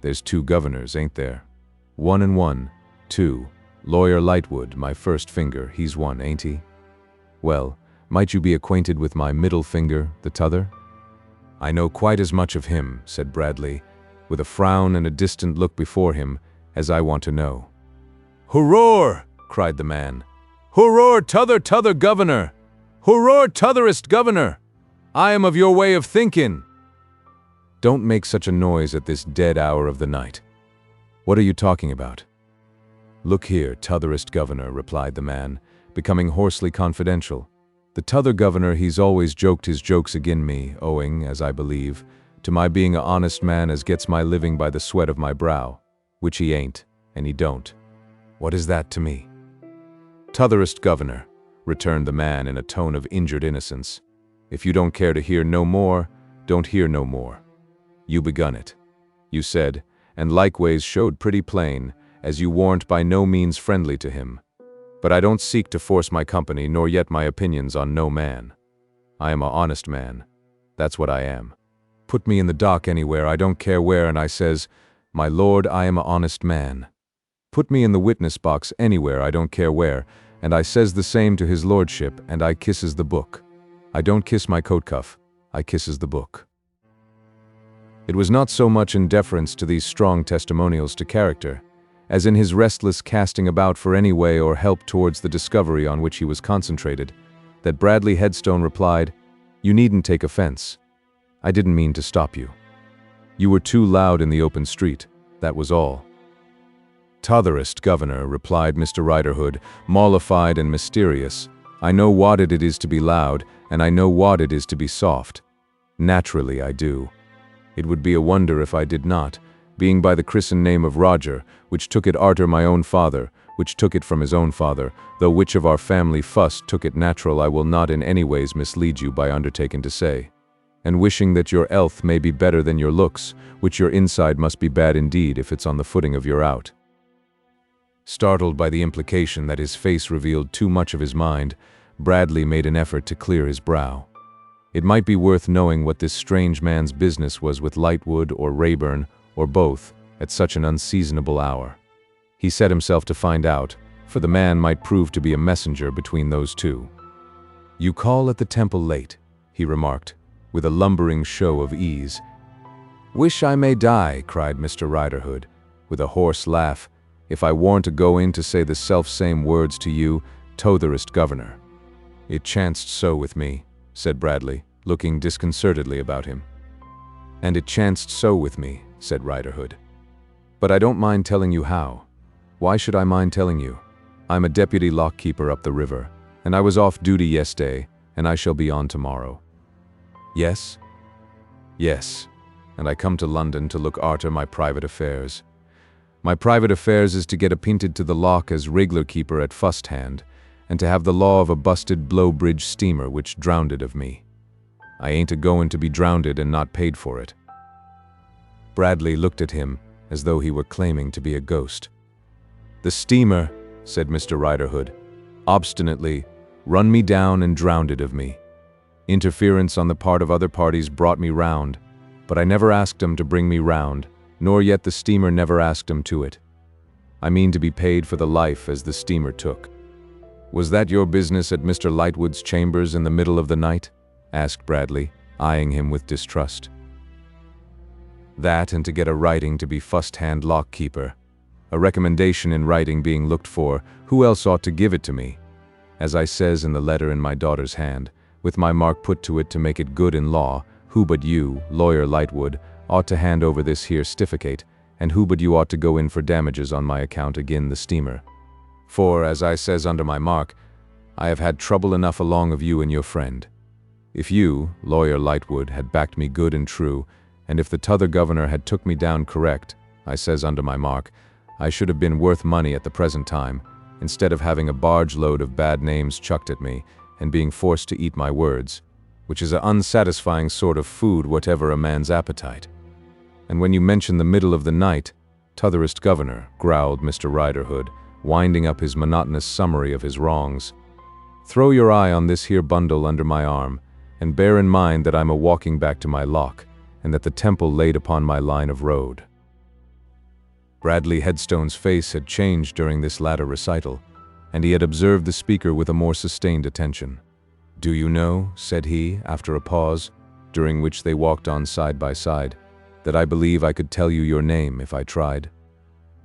"There's two governors, ain't there? One and one, two. Lawyer Lightwood, my first finger, he's one, ain't he? Well, might you be acquainted with my middle finger, the t'other?" "I know quite as much of him," said Bradley, with a frown and a distant look before him, "as I want to know." "Hurroar!" cried the man. "Hurroar, t'other governor! Hurroar, t'otherest governor! I am of your way of thinking." "Don't make such a noise at this dead hour of the night. What are you talking about?" "Look here, t'otherest governor," replied the man, becoming hoarsely confidential. "The t'other governor, he's always joked his jokes agin me, owing, as I believe, to my being a honest man as gets my living by the sweat of my brow. which he ain't, and he don't. What is that to me? "T'otherest governor," returned the man in a tone of injured innocence, "if you don't care to hear no more, don't hear no more. You begun it. You said, and likeways showed pretty plain, as you warn't by no means friendly to him. But I don't seek to force my company nor yet my opinions on no man. I am a honest man. That's what I am. Put me in the dock anywhere, I don't care where, and I says, 'My lord, I am a honest man.' Put me in the witness box anywhere, I don't care where, and I says the same to his lordship, and I kisses the book. I don't kiss my coat cuff, I kisses the book." It was not so much in deference to these strong testimonials to character, as in his restless casting about for any way or help towards the discovery on which he was concentrated, that Bradley Headstone replied, "You needn't take offense. I didn't mean to stop you. You were too loud in the open street, that was all." "T'otherest governor," replied Mr. Riderhood, mollified and mysterious, "I know what it is to be loud, and I know what it is to be soft. Naturally I do. It would be a wonder if I did not, being by the christened name of Roger, which took it arter my own father, which took it from his own father, though which of our family fust took it natural I will not in any ways mislead you by undertaking to say. And wishing that your health may be better than your looks, which your inside must be bad indeed if it's on the footing of your out." Startled by the implication that his face revealed too much of his mind, Bradley made an effort to clear his brow. It might be worth knowing what this strange man's business was with Lightwood or Rayburn, or both, at such an unseasonable hour. He set himself to find out, for the man might prove to be a messenger between those two. "You call at the temple late," he remarked, with a lumbering show of ease. "Wish I may die," cried Mr. Riderhood, with a hoarse laugh, "if I warn't a going to say the self-same words to you, t'otherest governor." "It chanced so with me," said Bradley, looking disconcertedly about him. "And it chanced so with me," said Riderhood. "But I don't mind telling you how. Why should I mind telling you? I'm a deputy lock-keeper up the river, and I was off duty yesterday, and I shall be on tomorrow." "Yes?" "Yes, and I come to London to look arter my private affairs. My private affairs is to get appinted to the lock as reg'lar keeper at fust hand, and to have the law of a busted Blowbridge steamer which drownded of me. I ain't a-goin' to be drownded and not paid for it." Bradley looked at him as though he were claiming to be a ghost. "The steamer," said Mr. Riderhood, obstinately, "run me down and drownded of me. Interference on the part of other parties brought me round, but I never asked 'em to bring me round, nor yet the steamer never asked 'em to it. I mean to be paid for the life as the steamer took." "Was that your business at Mr. Lightwood's chambers in the middle of the night?" asked Bradley, eyeing him with distrust. "That, and to get a writing to be fust-hand lock-keeper. A recommendation in writing being looked for, who else ought to give it to me? As I says in the letter in my daughter's hand, with my mark put to it to make it good in law, who but you, Lawyer Lightwood, ought to hand over this here stificate, and who but you ought to go in for damages on my account agin the steamer. For, as I says under my mark, I have had trouble enough along of you and your friend. If you, Lawyer Lightwood, had backed me good and true, and if the t'other governor had took me down correct, I says under my mark, I should have been worth money at the present time, instead of having a barge load of bad names chucked at me, and being forced to eat my words, which is a unsatisfying sort of food whatever a man's appetite. And when you mention the middle of the night, t'otherest governor, growled Mr. Riderhood, winding up his monotonous summary of his wrongs, throw your eye on this here bundle under my arm, and bear in mind that I'm a-walking back to my lock, and that the temple laid upon my line of road." Bradley Headstone's face had changed during this latter recital, and he had observed the speaker with a more sustained attention. "Do you know," said he, after a pause, during which they walked on side by side, "that I believe I could tell you your name if I tried?"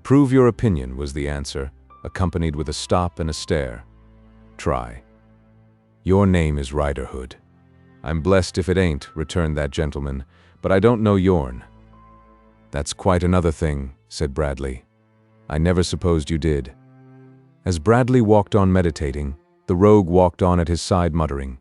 "Prove your opinion," was the answer, accompanied with a stop and a stare. "Try." "Your name is Riderhood." "I'm blessed if it ain't," returned that gentleman, "but I don't know yourn." "That's quite another thing," said Bradley. "I never supposed you did." As Bradley walked on meditating, the rogue walked on at his side muttering.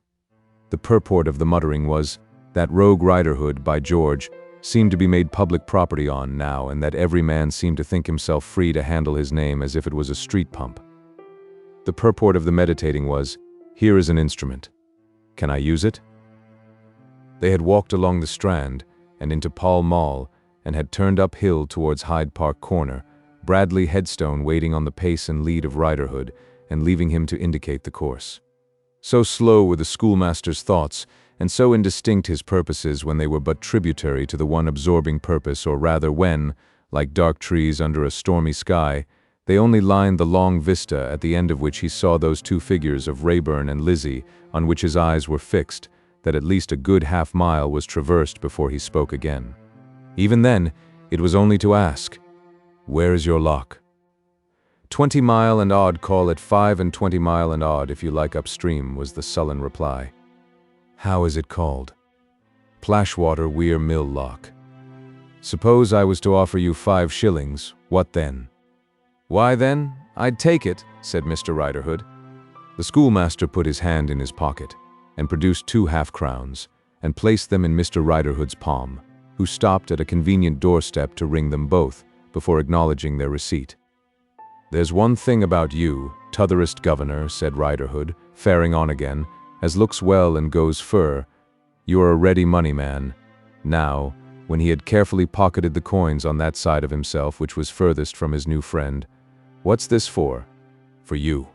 The purport of the muttering was, "That rogue Riderhood, by George, seemed to be made public property on now, and that every man seemed to think himself free to handle his name as if it was a street pump. The purport of the meditating was, "Here is an instrument. Can I use it?" They had walked along the Strand and into Pall Mall and had turned uphill towards Hyde Park Corner, Bradley Headstone waiting on the pace and lead of Riderhood and leaving him to indicate the course. So slow were the schoolmaster's thoughts, and so indistinct his purposes when they were but tributary to the one absorbing purpose, or rather when, like dark trees under a stormy sky, they only lined the long vista at the end of which he saw those two figures of Rayburn and Lizzie on which his eyes were fixed, that at least a good half-mile was traversed before he spoke again. Even then, it was only to ask, "Where is your lock?" 20 mile and odd, call it 5 and 20 mile and odd if you like upstream, was the sullen reply. How is it called? Plashwater Weir Mill Lock. Suppose I was to offer you 5 shillings, what then? Why then, I'd take it, said Mr. Riderhood. The schoolmaster put his hand in his pocket and produced 2 half-crowns and placed them in Mr. Riderhood's palm, who stopped at a convenient doorstep to ring them both before acknowledging their receipt. There's one thing about you, t'otherest governor, said Riderhood, faring on again, as looks well and goes fur. You are a ready money man. Now, when he had carefully pocketed the coins on that side of himself which was furthest from his new friend, what's this for? For you.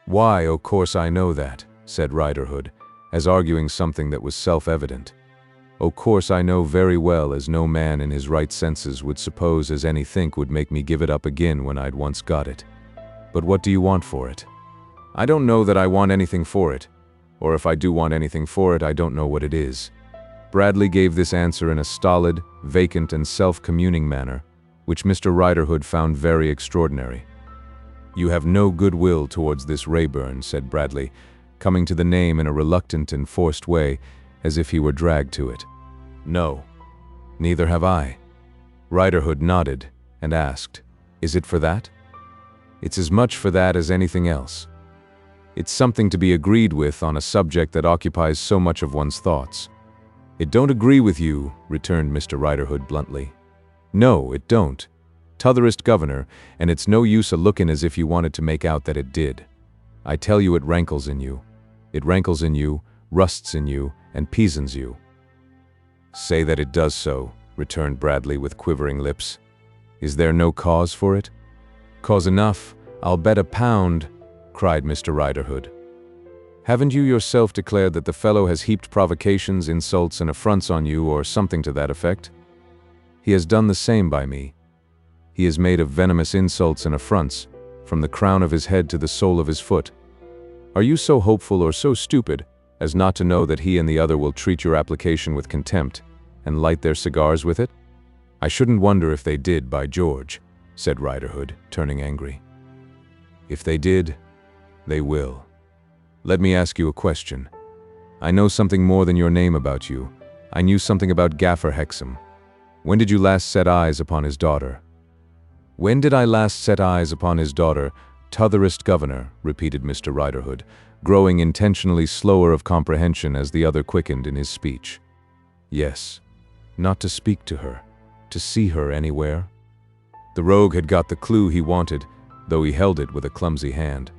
Why, o' course I know that, said Riderhood, as arguing something that was self-evident. O' course I know very well, as no man in his right senses would suppose as any think would make me give it up again when I'd once got it. But what do you want for it? I don't know that I want anything for it, or if I do want anything for it, I don't know what it is. Bradley gave this answer in a stolid, vacant, and self-communing manner, which Mr. Riderhood found very extraordinary. You have no goodwill towards this Rayburn, said Bradley, coming to the name in a reluctant and forced way, as if he were dragged to it. No, neither have I. Riderhood nodded and asked, Is it for that? It's as much for that as anything else. It's something to be agreed with on a subject that occupies so much of one's thoughts. It don't agree with you, returned Mr. Riderhood bluntly. No, it don't. T'otherest governor, and it's no use a-lookin' as if you wanted to make out that it did. I tell you it rankles in you. It rankles in you, rusts in you, and peasons you. Say that it does so, returned Bradley with quivering lips. Is there no cause for it? Cause enough, I'll bet £1, cried Mr. Riderhood. Haven't you yourself declared that the fellow has heaped provocations, insults, and affronts on you, or something to that effect? He has done the same by me. He has made of venomous insults and affronts, from the crown of his head to the sole of his foot. Are you so hopeful or so stupid as not to know that he and the other will treat your application with contempt and light their cigars with it? I shouldn't wonder if they did, by George, said Riderhood, turning angry. If they did, they will. Let me ask you a question. I know something more than your name about you. I knew something about Gaffer Hexam. When did you last set eyes upon his daughter? When did I last set eyes upon his daughter, t'otherest governor, repeated Mr. Riderhood, growing intentionally slower of comprehension as the other quickened in his speech. Yes, not to speak to her, to see her anywhere. The rogue had got the clue he wanted, though he held it with a clumsy hand.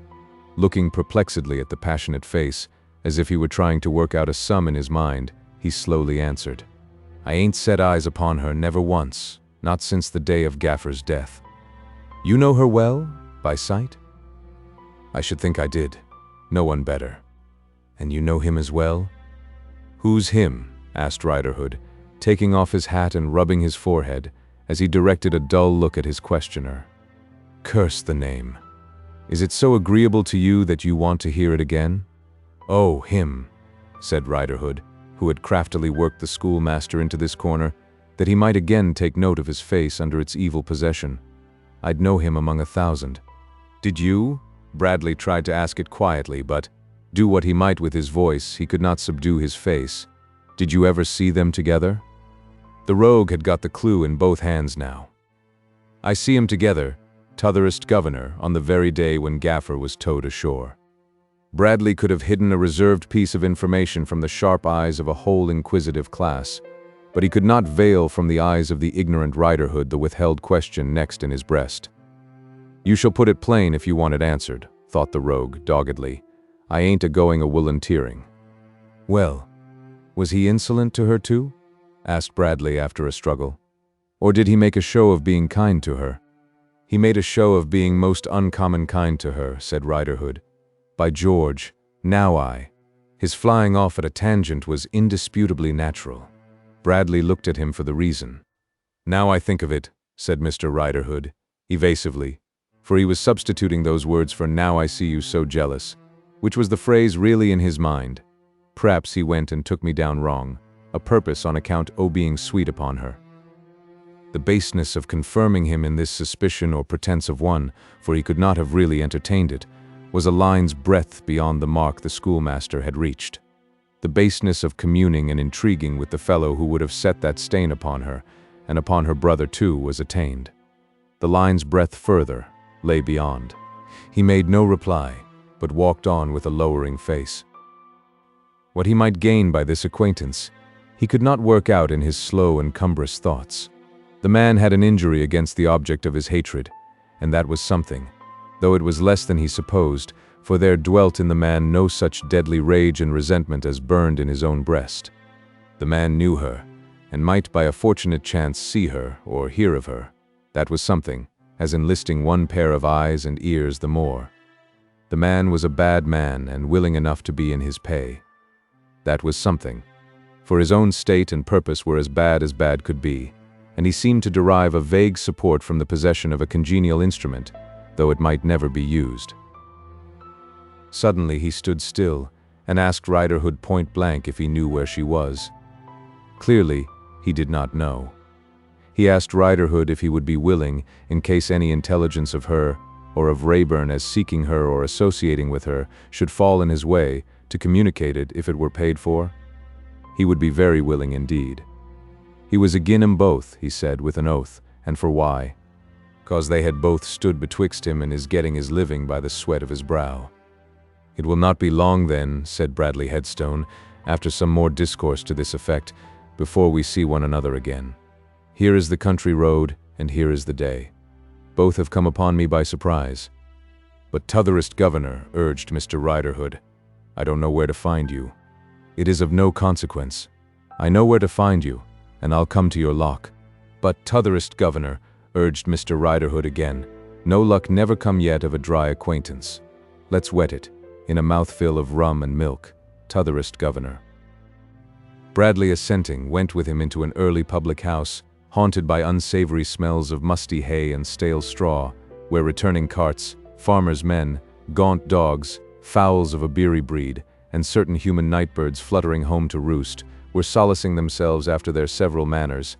Looking perplexedly at the passionate face, as if he were trying to work out a sum in his mind, he slowly answered, I ain't set eyes upon her, never once, not since the day of Gaffer's death. You know her well, by sight? I should think I did. No one better. And you know him as well? Who's him? Asked Riderhood, taking off his hat and rubbing his forehead, as he directed a dull look at his questioner. Curse the name. Is it so agreeable to you that you want to hear it again? Oh, him, said Riderhood, who had craftily worked the schoolmaster into this corner, that he might again take note of his face under its evil possession. I'd know him among 1,000. Did you? Bradley tried to ask it quietly, but, do what he might with his voice, he could not subdue his face. Did you ever see them together? The rogue had got the clue in both hands now. I see 'em together, t'otherest governor, on the very day when Gaffer was towed ashore. Bradley could have hidden a reserved piece of information from the sharp eyes of a whole inquisitive class, but he could not veil from the eyes of the ignorant Riderhood the withheld question next in his breast. "You shall put it plain if you want it answered," thought the rogue doggedly. "I ain't a-going a-volunteering." "Well, was he insolent to her too?" asked Bradley after a struggle. "Or did he make a show of being kind to her?" "He made a show of being most uncommon kind to her," said Riderhood. "By George, now His flying off at a tangent was indisputably natural. Bradley looked at him for the reason. "Now I think of it," said Mr. Riderhood, evasively, for he was substituting those words for "now I see you so jealous," which was the phrase really in his mind. "P'raps he went and took me down wrong, a purpose on account o' being sweet upon her." The baseness of confirming him in this suspicion or pretense of one, for he could not have really entertained it, was a line's breadth beyond the mark the schoolmaster had reached. The baseness of communing and intriguing with the fellow who would have set that stain upon her, and upon her brother too, was attained. The line's breadth further lay beyond. He made no reply, but walked on with a lowering face. What he might gain by this acquaintance, he could not work out in his slow and cumbrous thoughts. The man had an injury against the object of his hatred, and that was something, though it was less than he supposed, for there dwelt in the man no such deadly rage and resentment as burned in his own breast. The man knew her, and might by a fortunate chance see her or hear of her. That was something, as enlisting one pair of eyes and ears the more. The man was a bad man and willing enough to be in his pay. That was something, for his own state and purpose were as bad could be, and he seemed to derive a vague support from the possession of a congenial instrument, though it might never be used. Suddenly he stood still and asked Riderhood point blank if he knew where she was. Clearly, he did not know. He asked Riderhood if he would be willing, in case any intelligence of her, or of Rayburn as seeking her or associating with her, should fall in his way, to communicate it if it were paid for. He would be very willing indeed. He was agin 'em both, he said with an oath, and for why? 'Cause they had both stood betwixt him and his getting his living by the sweat of his brow. "It will not be long then," said Bradley Headstone, after some more discourse to this effect, "before we see one another again. Here is the country road, and here is the day. Both have come upon me by surprise." "But t'otherest governor," urged Mr. Riderhood, "I don't know where to find you." "It is of no consequence. I know where to find you, and I'll come to your lock." "But t'otherest governor," urged Mr. Riderhood again, "no luck never come yet of a dry acquaintance. Let's wet it, in a mouthful of rum and milk, t'otherest governor." Bradley, assenting, went with him into an early public house, haunted by unsavory smells of musty hay and stale straw, where returning carts, farmers' men, gaunt dogs, fowls of a beery breed, and certain human nightbirds fluttering home to roost, were solacing themselves after their several manners,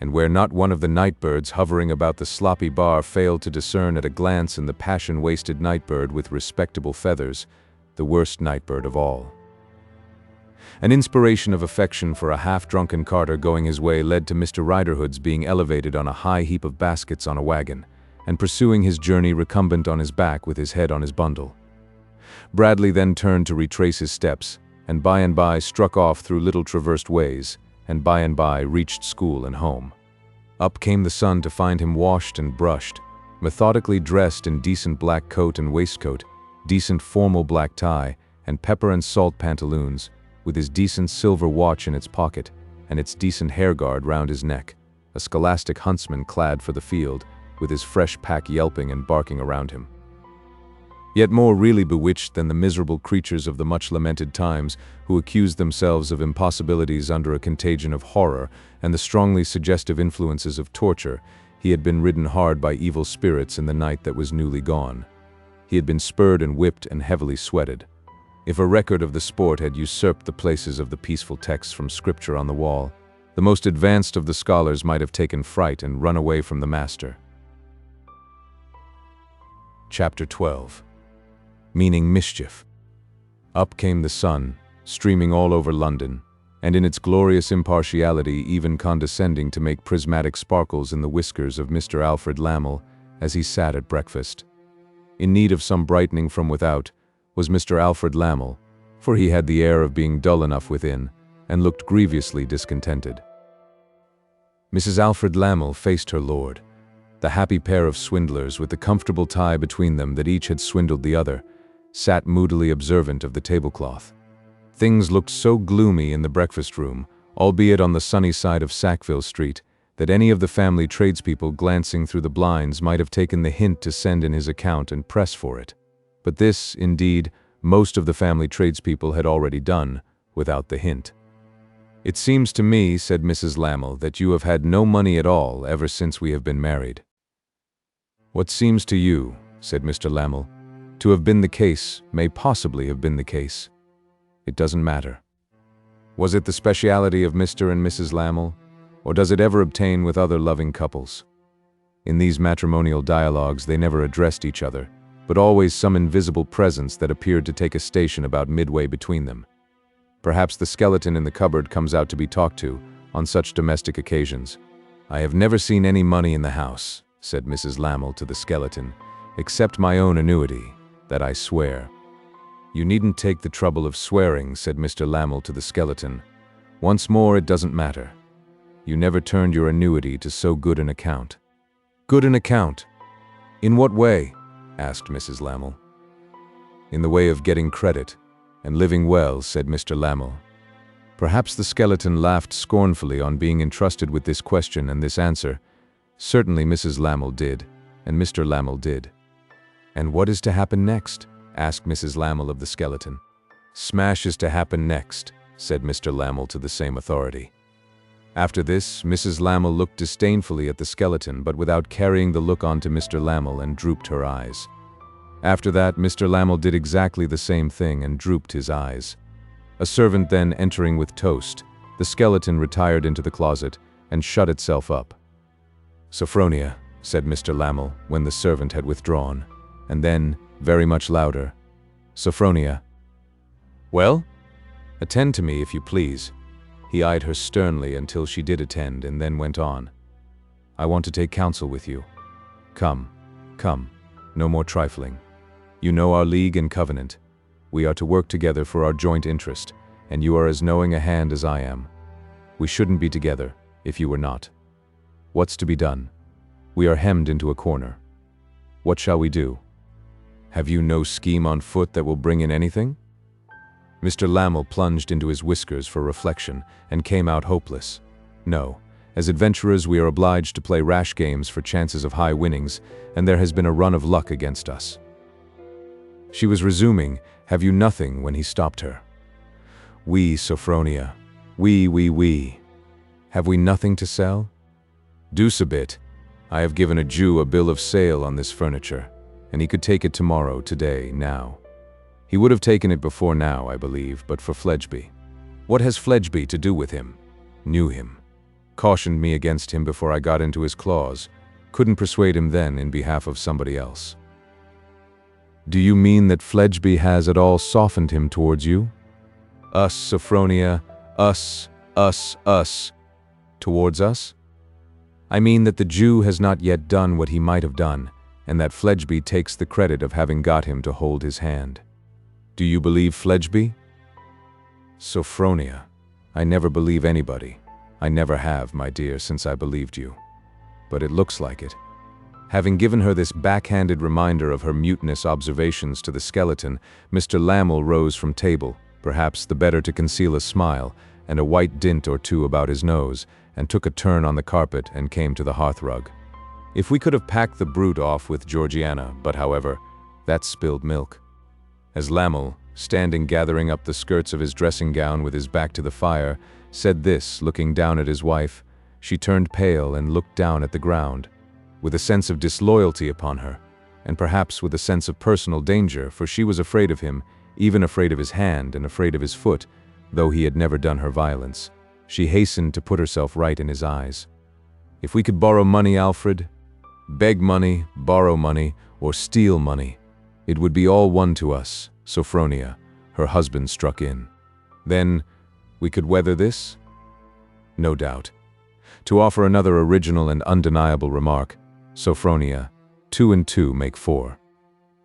and where not one of the nightbirds hovering about the sloppy bar failed to discern at a glance in the passion-wasted nightbird with respectable feathers, the worst nightbird of all. An inspiration of affection for a half-drunken carter going his way led to Mr. Riderhood's being elevated on a high heap of baskets on a wagon, and pursuing his journey recumbent on his back with his head on his bundle. Bradley then turned to retrace his steps, and by struck off through little traversed ways, and by reached school and home. Up came the sun to find him washed and brushed, methodically dressed in decent black coat and waistcoat, decent formal black tie, and pepper and salt pantaloons, with his decent silver watch in its pocket, and its decent hair-guard round his neck, a scholastic huntsman clad for the field, with his fresh pack yelping and barking around him. Yet more really bewitched than the miserable creatures of the much-lamented times, who accused themselves of impossibilities under a contagion of horror and the strongly suggestive influences of torture, he had been ridden hard by evil spirits in the night that was newly gone. He had been spurred and whipped and heavily sweated. If a record of the sport had usurped the places of the peaceful texts from Scripture on the wall, the most advanced of the scholars might have taken fright and run away from the master. Chapter 12. Meaning mischief. Up came the sun, streaming all over London, and in its glorious impartiality even condescending to make prismatic sparkles in the whiskers of Mr. Alfred Lammle as he sat at breakfast. In need of some brightening from without was Mr. Alfred Lammle, for he had the air of being dull enough within, and looked grievously discontented. Mrs. Alfred Lamel faced her lord. The happy pair of swindlers, with the comfortable tie between them that each had swindled the other, sat moodily observant of the tablecloth. Things looked so gloomy in the breakfast room, albeit on the sunny side of Sackville Street, that any of the family tradespeople glancing through the blinds might have taken the hint to send in his account and press for it. But this, indeed, most of the family tradespeople had already done, without the hint. "It seems to me," said Mrs. Lamel, "that you have had no money at all ever since we have been married." "What seems to you," said Mr. Lamel, "to have been the case may possibly have been the case. It doesn't matter. Was it the speciality of Mr. and Mrs. Lamel, or does it ever obtain with other loving couples?" In these matrimonial dialogues they never addressed each other, but always some invisible presence that appeared to take a station about midway between them. Perhaps the skeleton in the cupboard comes out to be talked to on such domestic occasions. "I have never seen any money in the house," said Mrs. Lamel to the skeleton, "except my own annuity, that I swear." "You needn't take the trouble of swearing," said Mr. Lamel to the skeleton. "Once more, it doesn't matter. You never turned your annuity to so good an account." "Good an account? In what way?" asked Mrs. Lamel. "In the way of getting credit and living well," said Mr. Lamel. Perhaps the skeleton laughed scornfully on being entrusted with this question and this answer. Certainly Mrs. Lamel did, and Mr. Lamel did. "And what is to happen next?" asked Mrs. Lamel of the skeleton. "Smash is to happen next," said Mr. Lamel to the same authority. After this, Mrs. Lamel looked disdainfully at the skeleton, but without carrying the look on to Mr. Lamel, and drooped her eyes. After that, Mr. Lamel did exactly the same thing and drooped his eyes. A servant then entering with toast, the skeleton retired into the closet and shut itself up. "Sophronia," said Mr. Lamel, when the servant had withdrawn, and then, very much louder, "Sophronia." "Well? Attend to me, if you please." He eyed her sternly until she did attend, and then went on. "I want to take counsel with you. Come, come, no more trifling. You know our league and covenant. We are to work together for our joint interest, and you are as knowing a hand as I am. We shouldn't be together, if you were not. What's to be done? We are hemmed into a corner. What shall we do? Have you no scheme on foot that will bring in anything?" Mr. Lamel plunged into his whiskers for reflection, and came out hopeless. "No. As adventurers we are obliged to play rash games for chances of high winnings, and there has been a run of luck against us." She was resuming, "Have you nothing?" when he stopped her. "We, Sophronia. We. Have we nothing to sell?" "Deuce a bit. I have given a Jew a bill of sale on this furniture, and he could take it tomorrow, today, now. He would have taken it before now, I believe, but for Fledgeby. What has Fledgeby to do with him? Knew him. Cautioned me against him before I got into his claws. Couldn't persuade him then in behalf of somebody else." "Do you mean that Fledgeby has at all softened him towards you?" "Us, Sophronia, us. Towards us? I mean that the Jew has not yet done what he might have done, and that Fledgeby takes the credit of having got him to hold his hand. Do you believe Fledgeby?" "Sophronia, I never believe anybody. I never have, my dear, since I believed you. But it looks like it." Having given her this backhanded reminder of her mutinous observations to the skeleton, Mr. Lamel rose from table, perhaps the better to conceal a smile and a white dint or two about his nose, and took a turn on the carpet and came to the hearthrug. If we could have packed the brute off with Georgiana, but however, that's spilled milk. As Lamel, standing gathering up the skirts of his dressing gown with his back to the fire, said this, looking down at his wife, she turned pale and looked down at the ground, with a sense of disloyalty upon her, and perhaps with a sense of personal danger, for she was afraid of him, even afraid of his hand and afraid of his foot, though he had never done her violence. She hastened to put herself right in his eyes. "If we could borrow money, Alfred, beg money, borrow money, or steal money, it would be all one to us, Sophronia," her husband struck in. "Then we could weather this?" "No doubt." To offer another original and undeniable remark, "Sophronia, 2 and 2 make 4.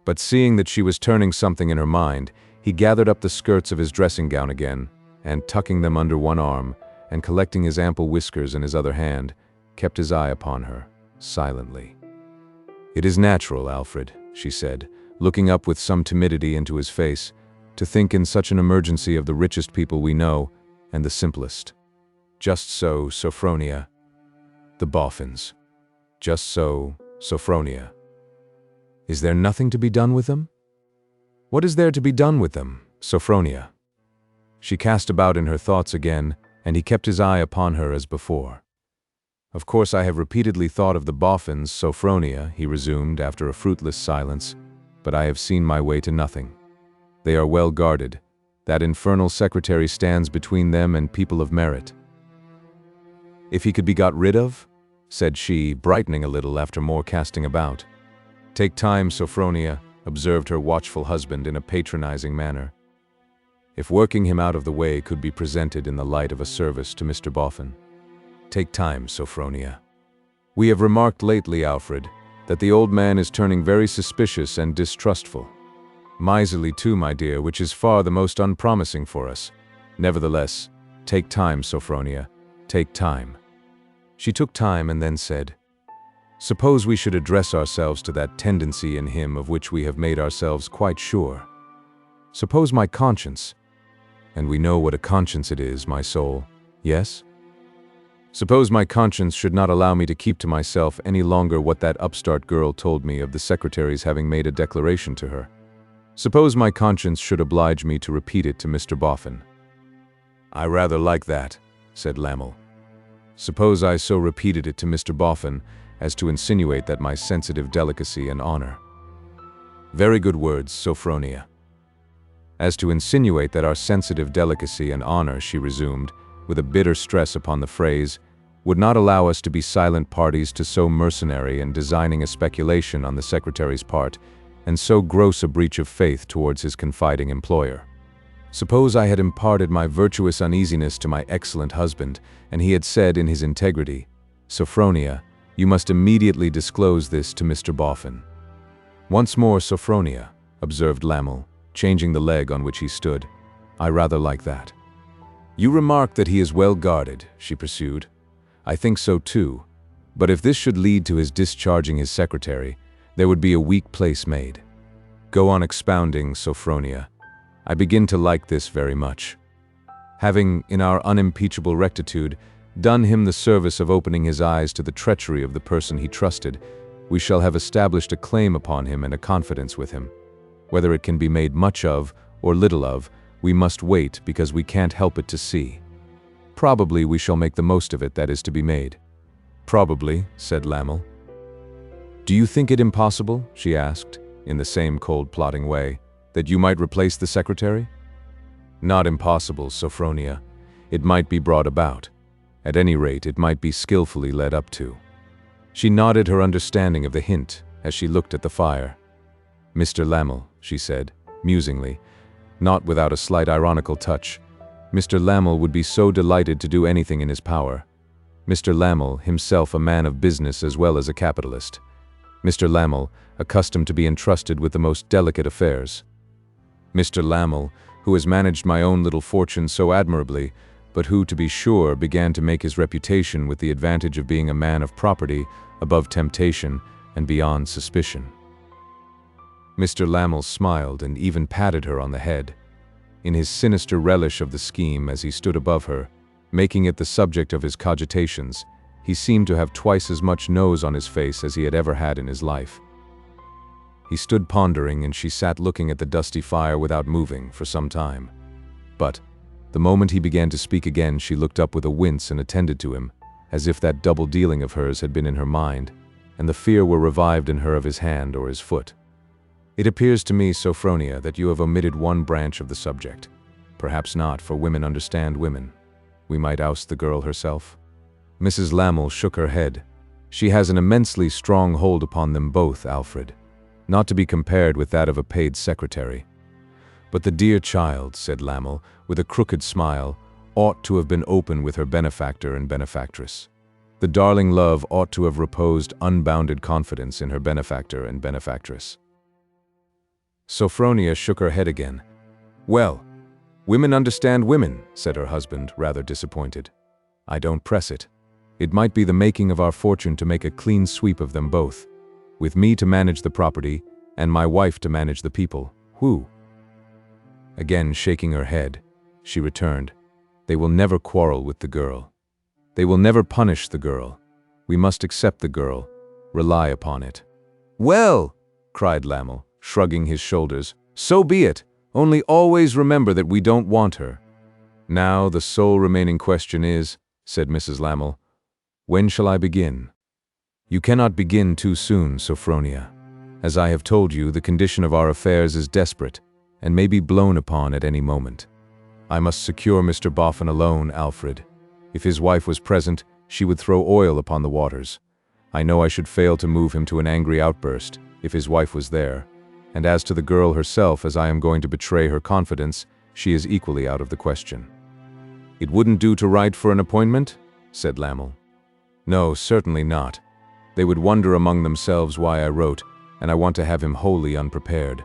But seeing that she was turning something in her mind, he gathered up the skirts of his dressing gown again, and tucking them under one arm, and collecting his ample whiskers in his other hand, kept his eye upon her, silently. "It is natural, Alfred," she said, looking up with some timidity into his face, "to think in such an emergency of the richest people we know, and the simplest. Just so, Sophronia. The Boffins. Just so, Sophronia. Is there nothing to be done with them? What is there to be done with them, Sophronia?" She cast about in her thoughts again, and he kept his eye upon her as before. "Of course I have repeatedly thought of the Boffins, Sophronia," he resumed after a fruitless silence, "but I have seen my way to nothing. They are well guarded. That infernal secretary stands between them and people of merit." "If he could be got rid of?" said she, brightening a little after more casting about. "Take time, Sophronia," observed her watchful husband in a patronizing manner. "If working him out of the way could be presented in the light of a service to Mr. Boffin. Take time, Sophronia. We have remarked lately, Alfred, that the old man is turning very suspicious and distrustful. Miserly too, my dear, which is far the most unpromising for us. Nevertheless, take time, Sophronia, take time." She took time and then said, "Suppose we should address ourselves to that tendency in him of which we have made ourselves quite sure. Suppose my conscience, and we know what a conscience it is, my soul, yes? Suppose my conscience should not allow me to keep to myself any longer what that upstart girl told me of the secretary's having made a declaration to her. Suppose my conscience should oblige me to repeat it to Mr. Boffin." "I rather like that," said Lamel. "Suppose I so repeated it to Mr. Boffin as to insinuate that my sensitive delicacy and honor." "Very good words, Sophronia." "As to insinuate that our sensitive delicacy and honor," she resumed, with a bitter stress upon the phrase, "would not allow us to be silent parties to so mercenary and designing a speculation on the secretary's part, and so gross a breach of faith towards his confiding employer. Suppose I had imparted my virtuous uneasiness to my excellent husband, and he had said in his integrity, 'Sophronia, you must immediately disclose this to Mr. Boffin.'" "Once more, Sophronia," observed Lamel, changing the leg on which he stood. "I rather like that." "You remark that he is well guarded," she pursued. "I think so too, but if this should lead to his discharging his secretary, there would be a weak place made. Go on expounding, Sophronia. I begin to like this very much. Having, in our unimpeachable rectitude, done him the service of opening his eyes to the treachery of the person he trusted, we shall have established a claim upon him and a confidence with him. Whether it can be made much of, or little of, we must wait because we can't help it to see. Probably we shall make the most of it that is to be made." "Probably," said Lamel. "Do you think it impossible," she asked, in the same cold, plotting way, "that you might replace the secretary?" "Not impossible, Sophronia. It might be brought about. At any rate, it might be skillfully led up to." She nodded her understanding of the hint as she looked at the fire. "Mr. Lamel," she said, musingly, not without a slight ironical touch, "Mr. Lamel would be so delighted to do anything in his power. Mr. Lamel, himself a man of business as well as a capitalist. Mr. Lamel, accustomed to be entrusted with the most delicate affairs. Mr. Lamel, who has managed my own little fortune so admirably, but who, to be sure, began to make his reputation with the advantage of being a man of property, above temptation, and beyond suspicion." Mr. Lamel smiled and even patted her on the head, in his sinister relish of the scheme as he stood above her, making it the subject of his cogitations. He seemed to have twice as much nose on his face as he had ever had in his life. He stood pondering, and she sat looking at the dusty fire without moving for some time. But, the moment he began to speak again, she looked up with a wince and attended to him, as if that double dealing of hers had been in her mind, and the fear were revived in her of his hand or his foot. "It appears to me, Sophronia, that you have omitted one branch of the subject. Perhaps not, for women understand women. We might oust the girl herself." Mrs. Lamel shook her head. "She has an immensely strong hold upon them both, Alfred, not to be compared with that of a paid secretary. But the dear child," said Lamel, with a crooked smile, "ought to have been open with her benefactor and benefactress. The darling love ought to have reposed unbounded confidence in her benefactor and benefactress." Sophronia shook her head again. "Well, women understand women," said her husband, rather disappointed. "I don't press it. It might be the making of our fortune to make a clean sweep of them both, with me to manage the property and my wife to manage the people. Who?" Again shaking her head, she returned, "They will never quarrel with the girl. They will never punish the girl. We must accept the girl, rely upon it." "Well," cried Lamel, shrugging his shoulders, "so be it. Only always remember that we don't want her." "Now the sole remaining question is," said Mrs. Lamel, "when shall I begin?" "You cannot begin too soon, Sophronia. As I have told you, the condition of our affairs is desperate, and may be blown upon at any moment. I must secure Mr. Boffin alone, Alfred. If his wife was present, she would throw oil upon the waters. I know I should fail to move him to an angry outburst, if his wife was there. And as to the girl herself, as I am going to betray her confidence, she is equally out of the question." "It wouldn't do to write for an appointment?" said Lamel. "No, certainly not. They would wonder among themselves why I wrote, and I want to have him wholly unprepared."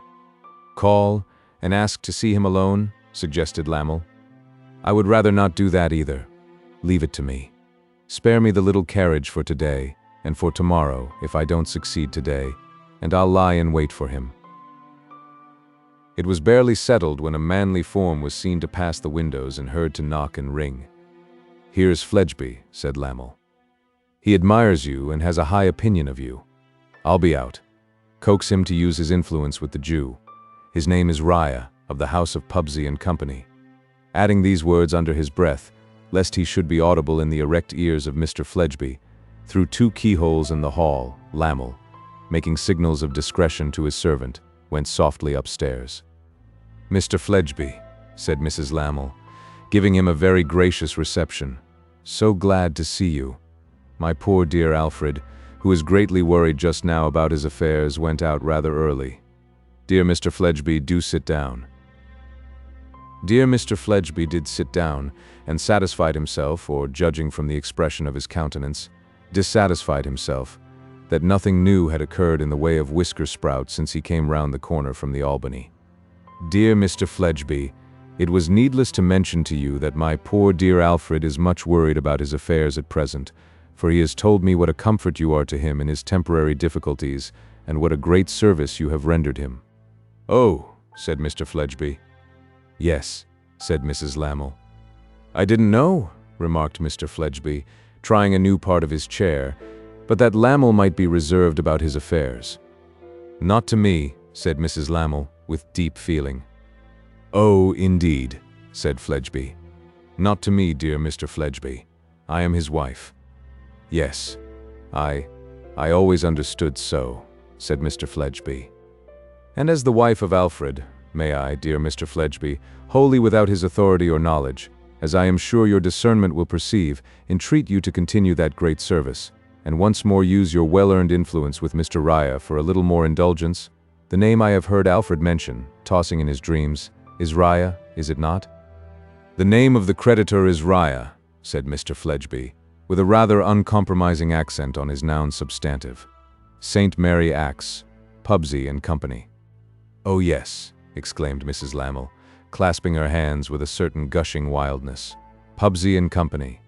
"Call and ask to see him alone?" suggested Lamel. "I would rather not do that either. Leave it to me. Spare me the little carriage for today, and for tomorrow, if I don't succeed today, and I'll lie in wait for him." It was barely settled when a manly form was seen to pass the windows and heard to knock and ring. "Here's Fledgeby," said Lamel. "He admires you and has a high opinion of you. I'll be out. Coax him to use his influence with the Jew. His name is Raya, of the house of Pubsey and Company." Adding these words under his breath, lest he should be audible in the erect ears of Mr. Fledgeby, through 2 keyholes in the hall, Lamel, making signals of discretion to his servant, went softly upstairs. "Mr. Fledgeby," said Mrs. Lamel, giving him a very gracious reception. "So glad to see you. My poor dear Alfred, who is greatly worried just now about his affairs, went out rather early. Dear Mr. Fledgeby, do sit down." Dear Mr. Fledgeby did sit down, and satisfied himself, or judging from the expression of his countenance, dissatisfied himself, that nothing new had occurred in the way of whisker sprout since he came round the corner from the Albany. "Dear Mr. Fledgeby, it was needless to mention to you that my poor dear Alfred is much worried about his affairs at present, for he has told me what a comfort you are to him in his temporary difficulties, and what a great service you have rendered him." "Oh," said Mr. Fledgeby. "Yes," said Mrs. Lamel. "I didn't know," remarked Mr. Fledgeby, trying a new part of his chair, but that Lamel might be reserved about his affairs. "Not to me," said Mrs. Lamel, with deep feeling. "Oh, indeed," said Fledgeby. "Not to me, dear Mr. Fledgeby. I am his wife." "Yes, I always understood so," said Mr. Fledgeby. "And as the wife of Alfred, may I, dear Mr. Fledgeby, wholly without his authority or knowledge, as I am sure your discernment will perceive, entreat you to continue that great service, and once more use your well-earned influence with Mr. Raya for a little more indulgence? The name I have heard Alfred mention, tossing in his dreams, is Raya, is it not?" "The name of the creditor is Raya," said Mr. Fledgeby, with a rather uncompromising accent on his noun substantive. "St. Mary Axe, Pubsey and Company." "Oh yes," exclaimed Mrs. Lamel, clasping her hands with a certain gushing wildness. "Pubsey and Company."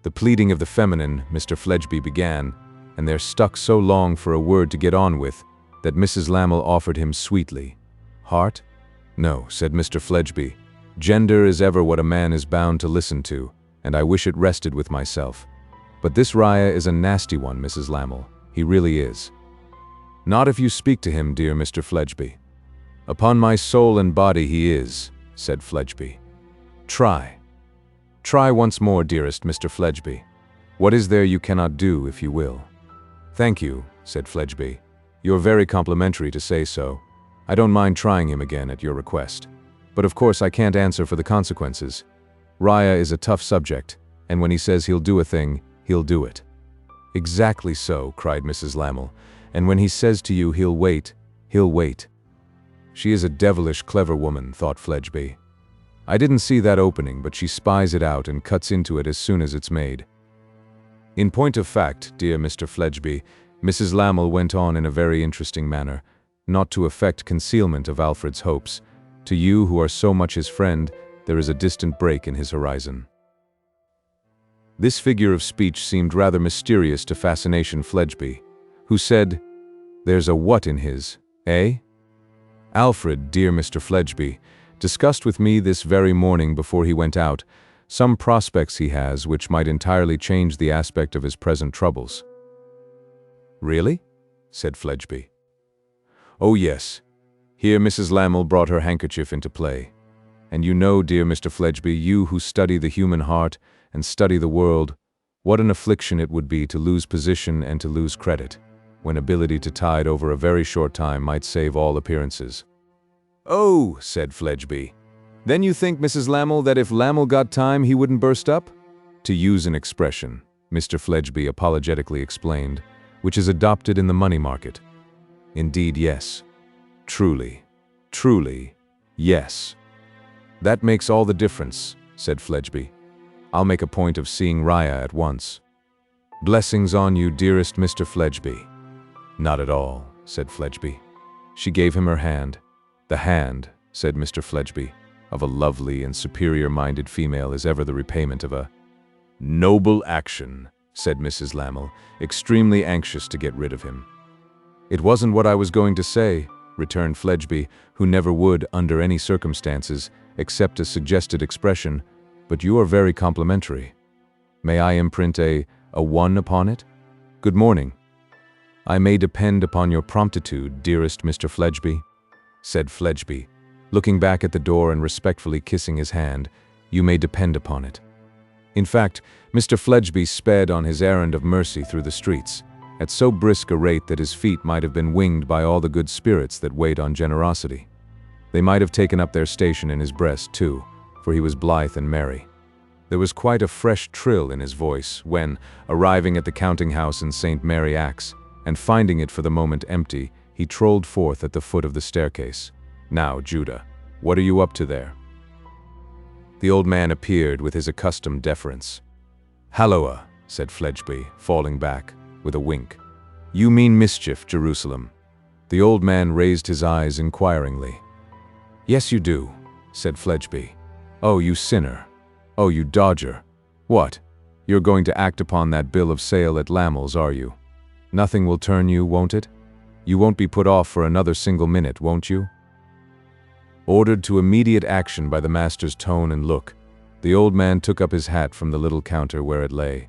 The pleading of the feminine, Mr. Fledgeby began, and there stuck so long for a word to get on with, that Mrs. Lamel offered him sweetly. "Heart?" "No," said Mr. Fledgeby. "Gender is ever what a man is bound to listen to, and I wish it rested with myself. But this Raya is a nasty one, Mrs. Lamel. He really is." "Not if you speak to him, dear Mr. Fledgeby." "Upon my soul and body he is," said Fledgeby. "Try. Try once more, dearest Mr. Fledgeby. What is there you cannot do, if you will?" "Thank you," said Fledgeby. "You're very complimentary to say so. I don't mind trying him again at your request. But of course I can't answer for the consequences. Raya is a tough subject, and when he says he'll do a thing, he'll do it." "Exactly so," cried Mrs. Lamel. "And when he says to you he'll wait, he'll wait." "She is a devilish clever woman," thought Fledgeby. "I didn't see that opening, but she spies it out and cuts into it as soon as it's made." "In point of fact, dear Mr. Fledgeby," Mrs. Lamel went on in a very interesting manner, not to affect concealment of Alfred's hopes, "to you who are so much his friend, there is a distant break in his horizon." This figure of speech seemed rather mysterious to Fascination Fledgeby, who said, "There's a what in his, eh?" "Alfred, dear Mr. Fledgeby, discussed with me this very morning before he went out some prospects he has which might entirely change the aspect of his present troubles." "Really?" said Fledgeby. "Oh yes. Here Mrs. Lamel brought her handkerchief into play. And you know, dear Mr. Fledgeby, you who study the human heart and study the world, what an affliction it would be to lose position and to lose credit, when ability to tide over a very short time might save all appearances." "Oh," said Fledgeby, "then you think, Mrs. Lamel, that if Lamel got time he wouldn't burst up?" "To use an expression," Mr. Fledgeby apologetically explained, "which is adopted in the money market. Indeed, yes. Truly, yes." "That makes all the difference," said Fledgeby. "I'll make a point of seeing Raya at once." "Blessings on you, dearest Mr. Fledgeby." "Not at all," said Fledgeby. She gave him her hand. "The hand," said Mr. Fledgeby, "of a lovely and superior-minded female is ever the repayment of a noble action," said Mrs. Lamel, extremely anxious to get rid of him. "It wasn't what I was going to say," returned Fledgeby, who never would, under any circumstances, accept a suggested expression, "but you are very complimentary. May I imprint a one upon it? Good morning." "I may depend upon your promptitude, dearest Mr. Fledgeby," said Fledgeby, looking back at the door and respectfully kissing his hand. "You may depend upon it." In fact, Mr. Fledgeby sped on his errand of mercy through the streets, at so brisk a rate that his feet might have been winged by all the good spirits that wait on generosity. They might have taken up their station in his breast, too, for he was blithe and merry. There was quite a fresh trill in his voice when, arriving at the counting-house in St. Mary Axe, and finding it for the moment empty, he trolled forth at the foot of the staircase. "Now, Judah, what are you up to there?" The old man appeared with his accustomed deference. "Halloa," said Fledgeby, falling back, with a wink. "You mean mischief, Jerusalem." The old man raised his eyes inquiringly. "Yes, you do," said Fledgeby. "Oh, you sinner. Oh, you dodger. What? You're going to act upon that bill of sale at Lamel's, are you? Nothing will turn you, won't it? You won't be put off for another single minute, won't you?" Ordered to immediate action by the master's tone and look, the old man took up his hat from the little counter where it lay.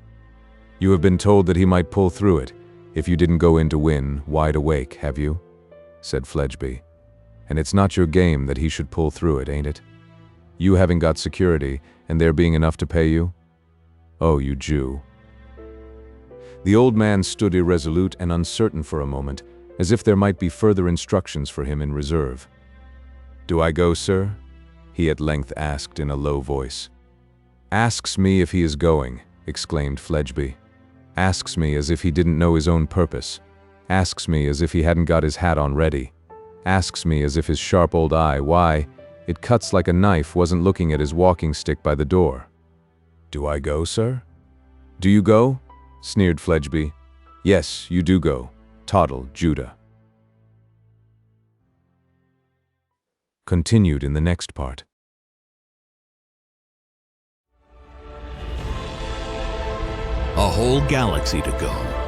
"You have been told that he might pull through it, if you didn't go in to win, wide awake, have you?" said Fledgeby. "And it's not your game that he should pull through it, ain't it? You having got security, and there being enough to pay you? Oh, you Jew." The old man stood irresolute and uncertain for a moment, as if there might be further instructions for him in reserve. "Do I go, sir?" he at length asked in a low voice. "Asks me if he is going," exclaimed Fledgeby. "Asks me as if he didn't know his own purpose. Asks me as if he hadn't got his hat on ready. Asks me as if his sharp old eye, why, it cuts like a knife, wasn't looking at his walking stick by the door. Do I go, sir?" "Do you go?" sneered Fledgeby. "Yes, you do go. Toddle, Judah." Continued in the next part. A whole galaxy to go.